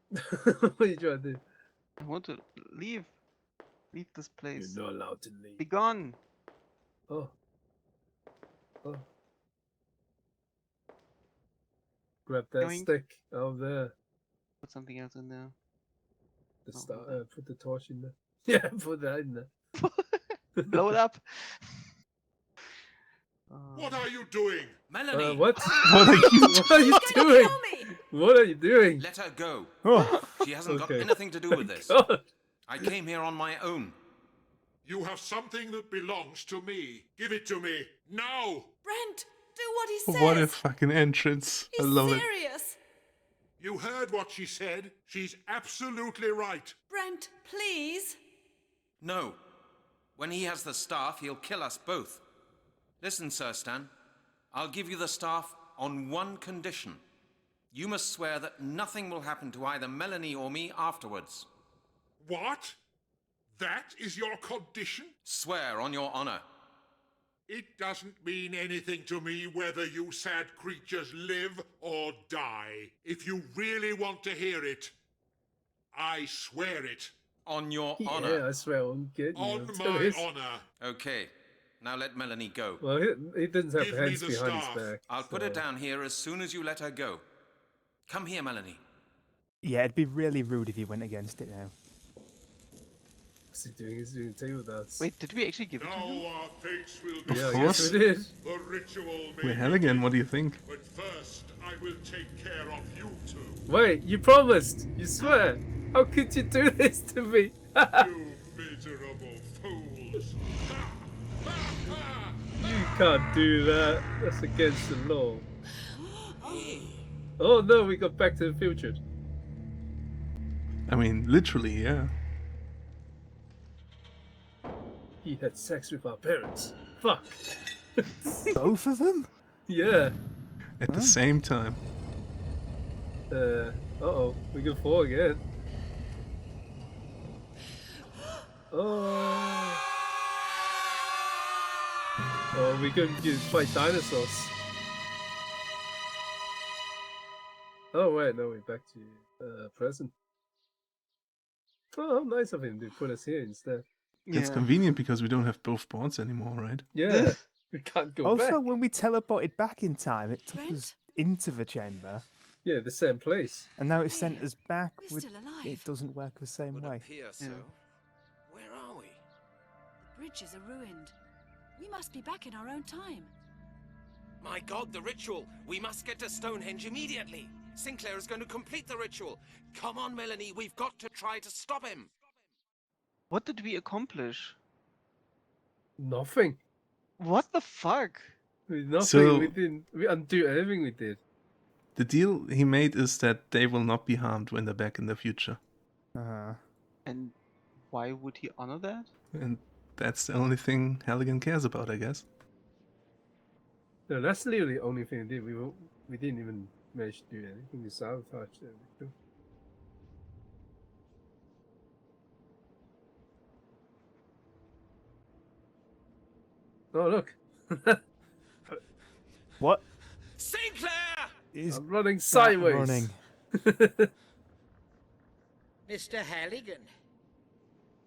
What are you trying to do? I want to leave. Leave this place. You're not allowed to leave. Be gone. Oh. Oh. Grab that Yoink. stick out there. Put something else in there. Put the torch in there. Yeah, put that in there. Blow it up. What are you doing? Melanie! What? What are you What are you doing? What are you doing? Let her go. Oh. She hasn't got Okay. anything to do with this. God. I came here on my own. You have something that belongs to me. Give it to me, now! Brent, do what he says. What a fucking entrance. I He's love it. serious. You heard what she said. She's absolutely right. Brent, please. No. When he has the staff, he'll kill us both. Listen, Sir Stan. I'll give you the staff on one condition. You must swear that nothing will happen to either Melanie or me afterwards. What? That is your condition? Swear on your honor. It doesn't mean anything to me whether you sad creatures live or die. If you really want to hear it, I swear it. On your honor. Yeah, I swear I'm getting you. On I'll tell my you. honor. Okay. Now let Melanie go. Well, he doesn't have Give me hands the behind staff. his back. I'll put so- her down here as soon as you let her go. Come here, Melanie. Yeah, it'd be really rude if you went against it now. What's he doing? He's doing table dance. Wait, did we actually give it to Now him? our fates will be Yeah, I course. guess we did. The ritual may We're Halligan, what do you think? But first, I will take care of you two. Wait, you promised. You swear. How could you do this to me? You miserable fools. You can't do that. That's against the law. Oh no, we got Back to the Future. I mean, literally, yeah. He had sex with our parents. Fuck. Both of them? Yeah. At the same time. Uh-oh. We can fall again. Oh. Oh, we can fight dinosaurs. Oh wait, no, we're back to present. Oh, how nice of him to put us here instead. It's convenient because we don't have both boards anymore, right? Yeah, we can't go Also, back. when we teleported back in time, it took us into the chamber. Yeah, the same place. And now it sent us back. We're still alive. It doesn't work the same way. Appear so. Where are we? The bridges are ruined. We must be back in our own time. My God, the ritual! We must get to Stonehenge immediately. Sinclair is going to complete the ritual. Come on, Melanie, we've got to try to stop him. What did we accomplish? Nothing. What the fuck? Nothing. So- we didn't. We undo everything we did. The deal he made is that they will not be harmed when they're back in the future. Uh-huh. And why would he honor that? And that's the only thing Halligan cares about, I guess. No, that's literally the only thing we did. We didn't even manage to do anything. We sabotaged everything. Oh look! What? Sinclair! I'm running sideways. Running. Mr. Halligan,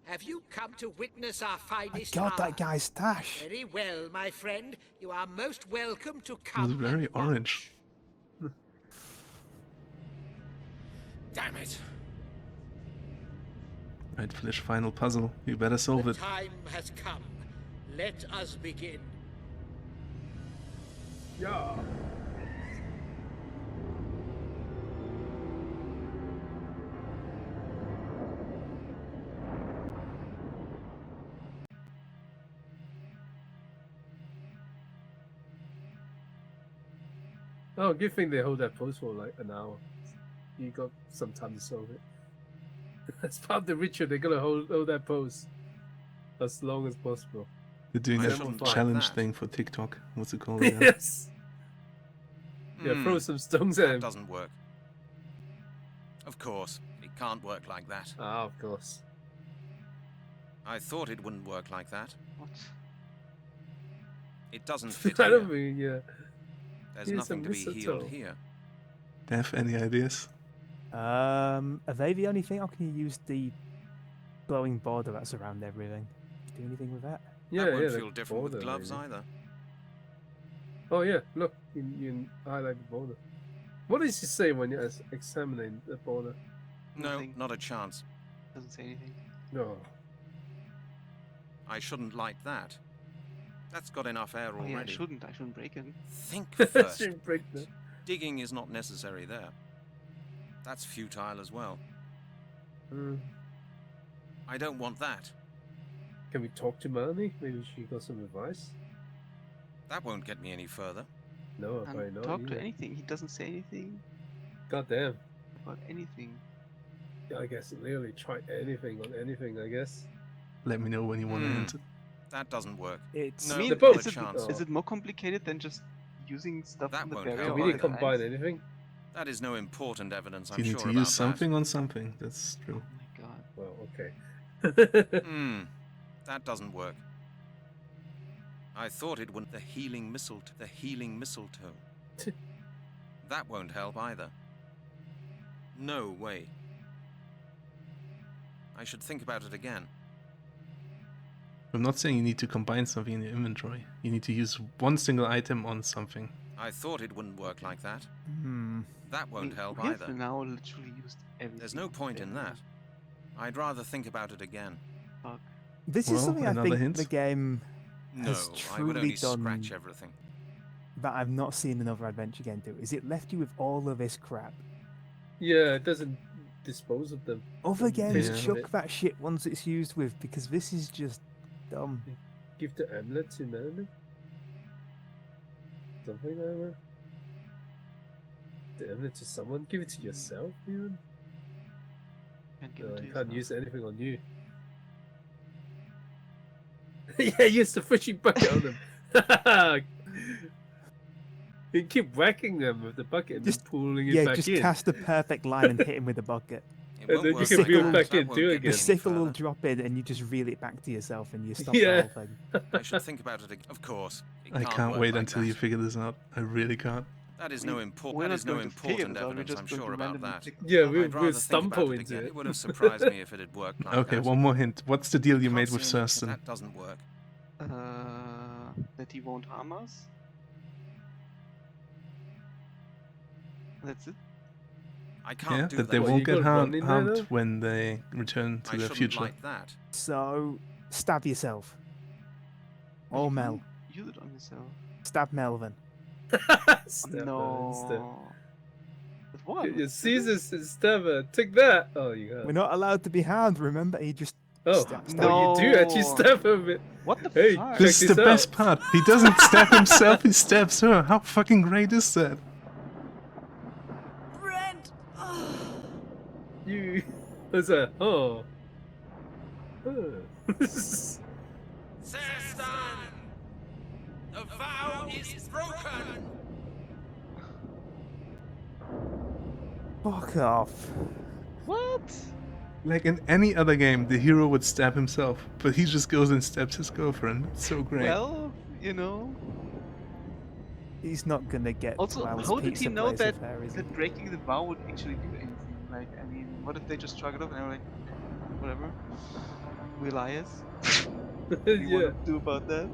have you come to witness our finest God, hour? that guy's stash. Very well, my friend. You are most welcome to It was come. very orange. Damn it! Right, Flisch, final puzzle. You better solve The it. time has come. Let us begin. Yeah. Oh, good thing they hold that pose for like an hour. You got some time to solve it. As part of the ritual, they're gonna hold that pose as long as possible. They're doing I that shouldn't like challenge that. thing for TikTok. What's it called? again? Yes. Yeah, throw some stones at That him. doesn't work. Of course, it can't work like that. Ah, of course. I thought it wouldn't work like that. What? It doesn't fit I here. don't mean, yeah. There's Here's nothing some to be healed mistletoe. here. Have any ideas? Are they the only thing? Or can you use the glowing border that's around everything? Do anything with that? Yeah, that won't yeah. feel like different with border, gloves maybe. either. Oh yeah, look, you can highlight the border. What does he say when you're examining the border? No, Nothing. not a chance. Doesn't say anything. No. I shouldn't light that. That's got enough air already. Yeah, I shouldn't break it. Think first. Shouldn't break that. Digging is not necessary there. That's futile as well. I don't want that. Can we talk to Melanie? Maybe she got some advice? That won't get me any further. No, probably not. Talk either. to anything. He doesn't say anything God damn. about anything. Yeah, I guess literally try anything on anything, I guess. Let me know when you want to enter. That doesn't work. It's No, I mean, not a chance. is it more complicated than just using stuff That from the won't barrier? help. Can we or the combine guys? anything? That is no important evidence, I'm You need sure to about use something on something. That's true. Oh my god. Well, okay. That doesn't work. I thought it would. The healing mistletoe. That won't help either. No way. I should think about it again. I'm not saying you need to combine something in your inventory. You need to use one single item on something. I thought it wouldn't work like that. That won't help We have either. now literally used everything. There's no point in that. I'd rather think about it again. Fuck. This is something I think hint? the game No, has I would truly only done scratch everything. that I've not seen another adventure game do. Is it left you with all of this crap? Yeah, it doesn't dispose of them. Other games Take chuck it. that shit once it's used with, because this is just dumb. Give the amulet to Melanie? Something like that? The amulet to someone? Give it to yourself, even? Can't give No, it to you can't yourself. use anything on you. Yeah, use the fishing bucket on them. You keep whacking them with the bucket and just pulling it back just in. cast the perfect line and hit him with the bucket. And then you can reel it back in, do it The again. sickle will drop in and you just reel it back to yourself and you stop Yeah. the whole thing. I should think about it again. Of course. It I can't work wait like until that. you figure this out. I really can't. That is I mean, no important. we're That not is no going to figure important this out, we're evidence. just I'm going to sure about randomly that. pick Yeah, stuff. we'll I'd rather think stumble about it into again. it. It would have surprised me if it had worked like Okay, that. one more hint. What's the deal you Can't made with see any- Thurston? That doesn't work. That he won't harm us. That's it. I can't Yeah, do that they What, won't you get got running there, harmed though? when they return to I their shouldn't future. like that. So, stab yourself. Or Mel. Use it on yourself. Stab Melvin. No. But what? Your Caesar's stabber. Take that. Oh, you got. We're not allowed to be harmed, remember? He just Oh, stabs no, you do actually No. stab him. What the Hey, fuck? check This is the out. best part. He doesn't stab himself, he stabs her. How fucking great is that? Brent! You. What's that? Oh. Sestan! The vow is broken! Fuck off. What? Like in any other game, the hero would stab himself, but he just goes and stabs his girlfriend. It's so great. Well, you know. He's not gonna get Also, 2 hours how did pizza he know place that, with her, is he? that breaking the vow would actually do anything? Like, I mean, what if they just shrug it off and they're like, whatever? We liars. What do you want to do about that?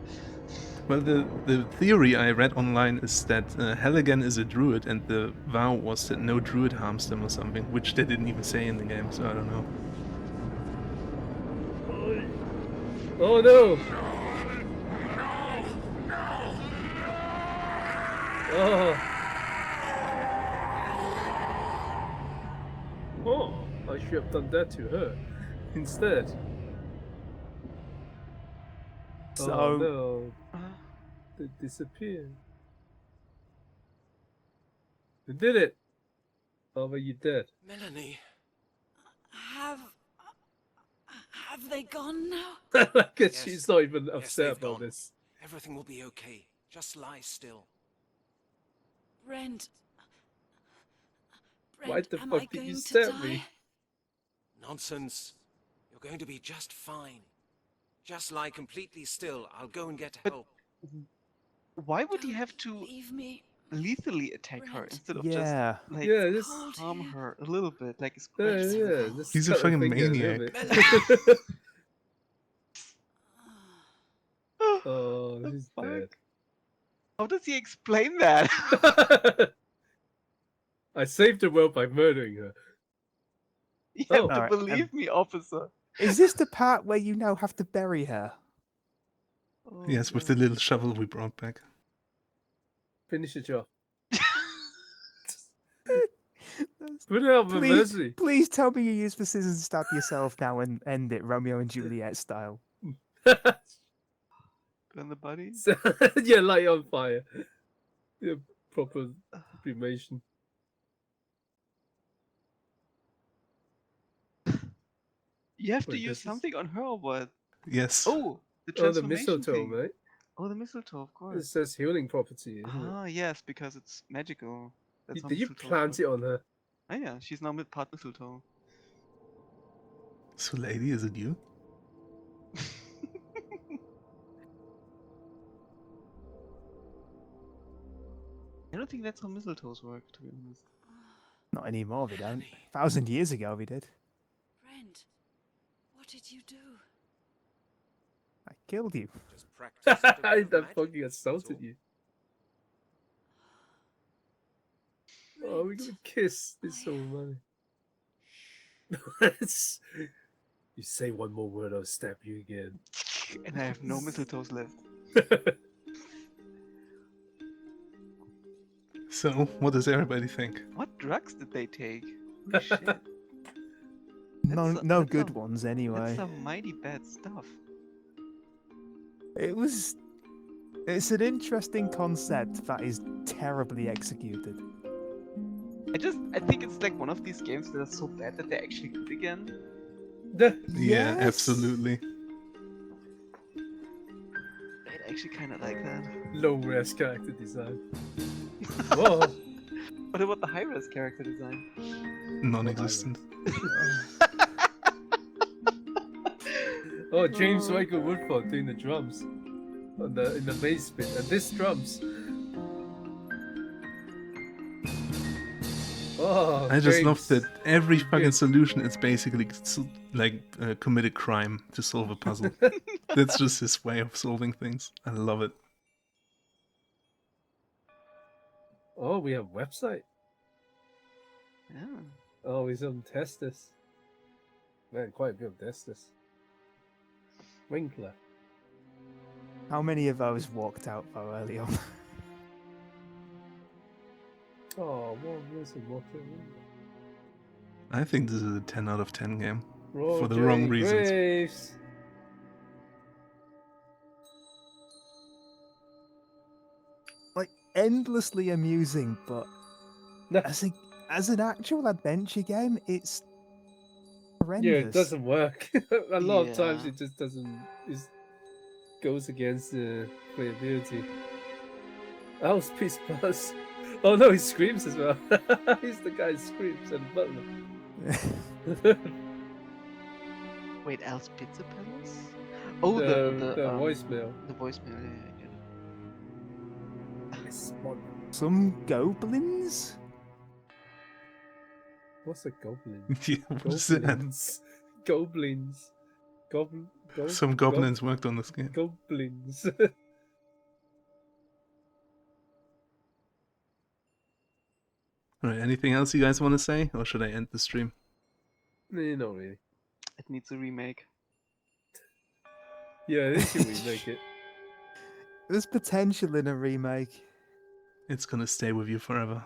Well, the theory I read online is that Halligan is a druid, and the vow was that no druid harms them or something, which they didn't even say in the game, so I don't know. Oh no! Oh. Oh, I should have done that to her instead. So, oh no, they disappeared. You did it. Oh, but you did. Melanie. Have they gone now? I guess Yes. she's not even Yes, upset they've about gone. this. Everything will be okay. Just lie still. Brent. Why the am fuck I did you going to stab die? me? Nonsense. You're going to be just fine. Just lie completely still. I'll go and get help. Why would he have to Leave me. lethally attack her instead of Yeah. just like Yeah, just harm her a little bit, like yeah, scratch her? just He's a cut her fucking finger, maniac. damn it. Oh, she's dead. How does he explain that? I saved the world by murdering her. You have Oh. to Alright, believe me, officer. Is this the part where you now have to bury her? Oh, yes, with the little shovel we brought back. Finish the job. Put it out for mercy. Please tell me you use the scissors to stab yourself now and end it Romeo and Juliet style. Burn the body? Yeah, light on fire. Yeah, proper cremation. You have to use something on her or what? Yes. Oh, the Oh, the transformation mistletoe, thing. mate. Oh, the mistletoe, of It course. says healing property, isn't Ah, yes, because it's magical. That's how Did you mistletoes plant work. it on her? Oh yeah, she's now part mistletoe. So, lady, is it you? I don't think that's how mistletoes work, to be honest. Not anymore, we don't. 1,000 years ago, we did. Brent, what did you do? I killed you. Just practice. That fucking assaulted you. Oh, we're gonna kiss. It's so funny. You say one more word, I'll stab you again. And I have no mistletoes left. So, what does everybody think? What drugs did they take? Holy shit. No good ones, anyway. That's some mighty bad stuff. It's an interesting concept that is terribly executed. I think it's like one of these games that are so bad that they're actually good again. Yeah, absolutely. I actually kind of like that. Low res character design. Whoa. What about the high res character design? Non-existent. Oh, James Michael Woodford doing the drums in the bass bit, and this drums. Oh, I just James. love that every fucking solution is basically commit a crime to solve a puzzle. That's just his way of solving things. I love it. Oh, we have a website. Yeah. Oh, we some testers. Man, quite a bit of testers. Winkler. How many of those walked out though early on? Oh, what was it? I think this is a 10 out of 10 game. Roger For the wrong reasons. Graves. Like, endlessly amusing, but as an actual adventure game, it's horrendous. Yeah, it doesn't work. A lot of times it just doesn't. It goes against the playability. House Peace Plus. Oh no, he screams as well. He's the guy who screams and butler. Wait, Al's Pizza Palace? Oh, the voicemail. The voicemail, yeah, I get it. Some goblins? What's a goblin? Yeah, what's that? Goblins. Some goblins worked on this game. Goblins. Alright, anything else you guys want to say? Or should I end the stream? Nah, not really. It needs a remake. Yeah, they should remake it. There's potential in a remake. It's gonna stay with you forever.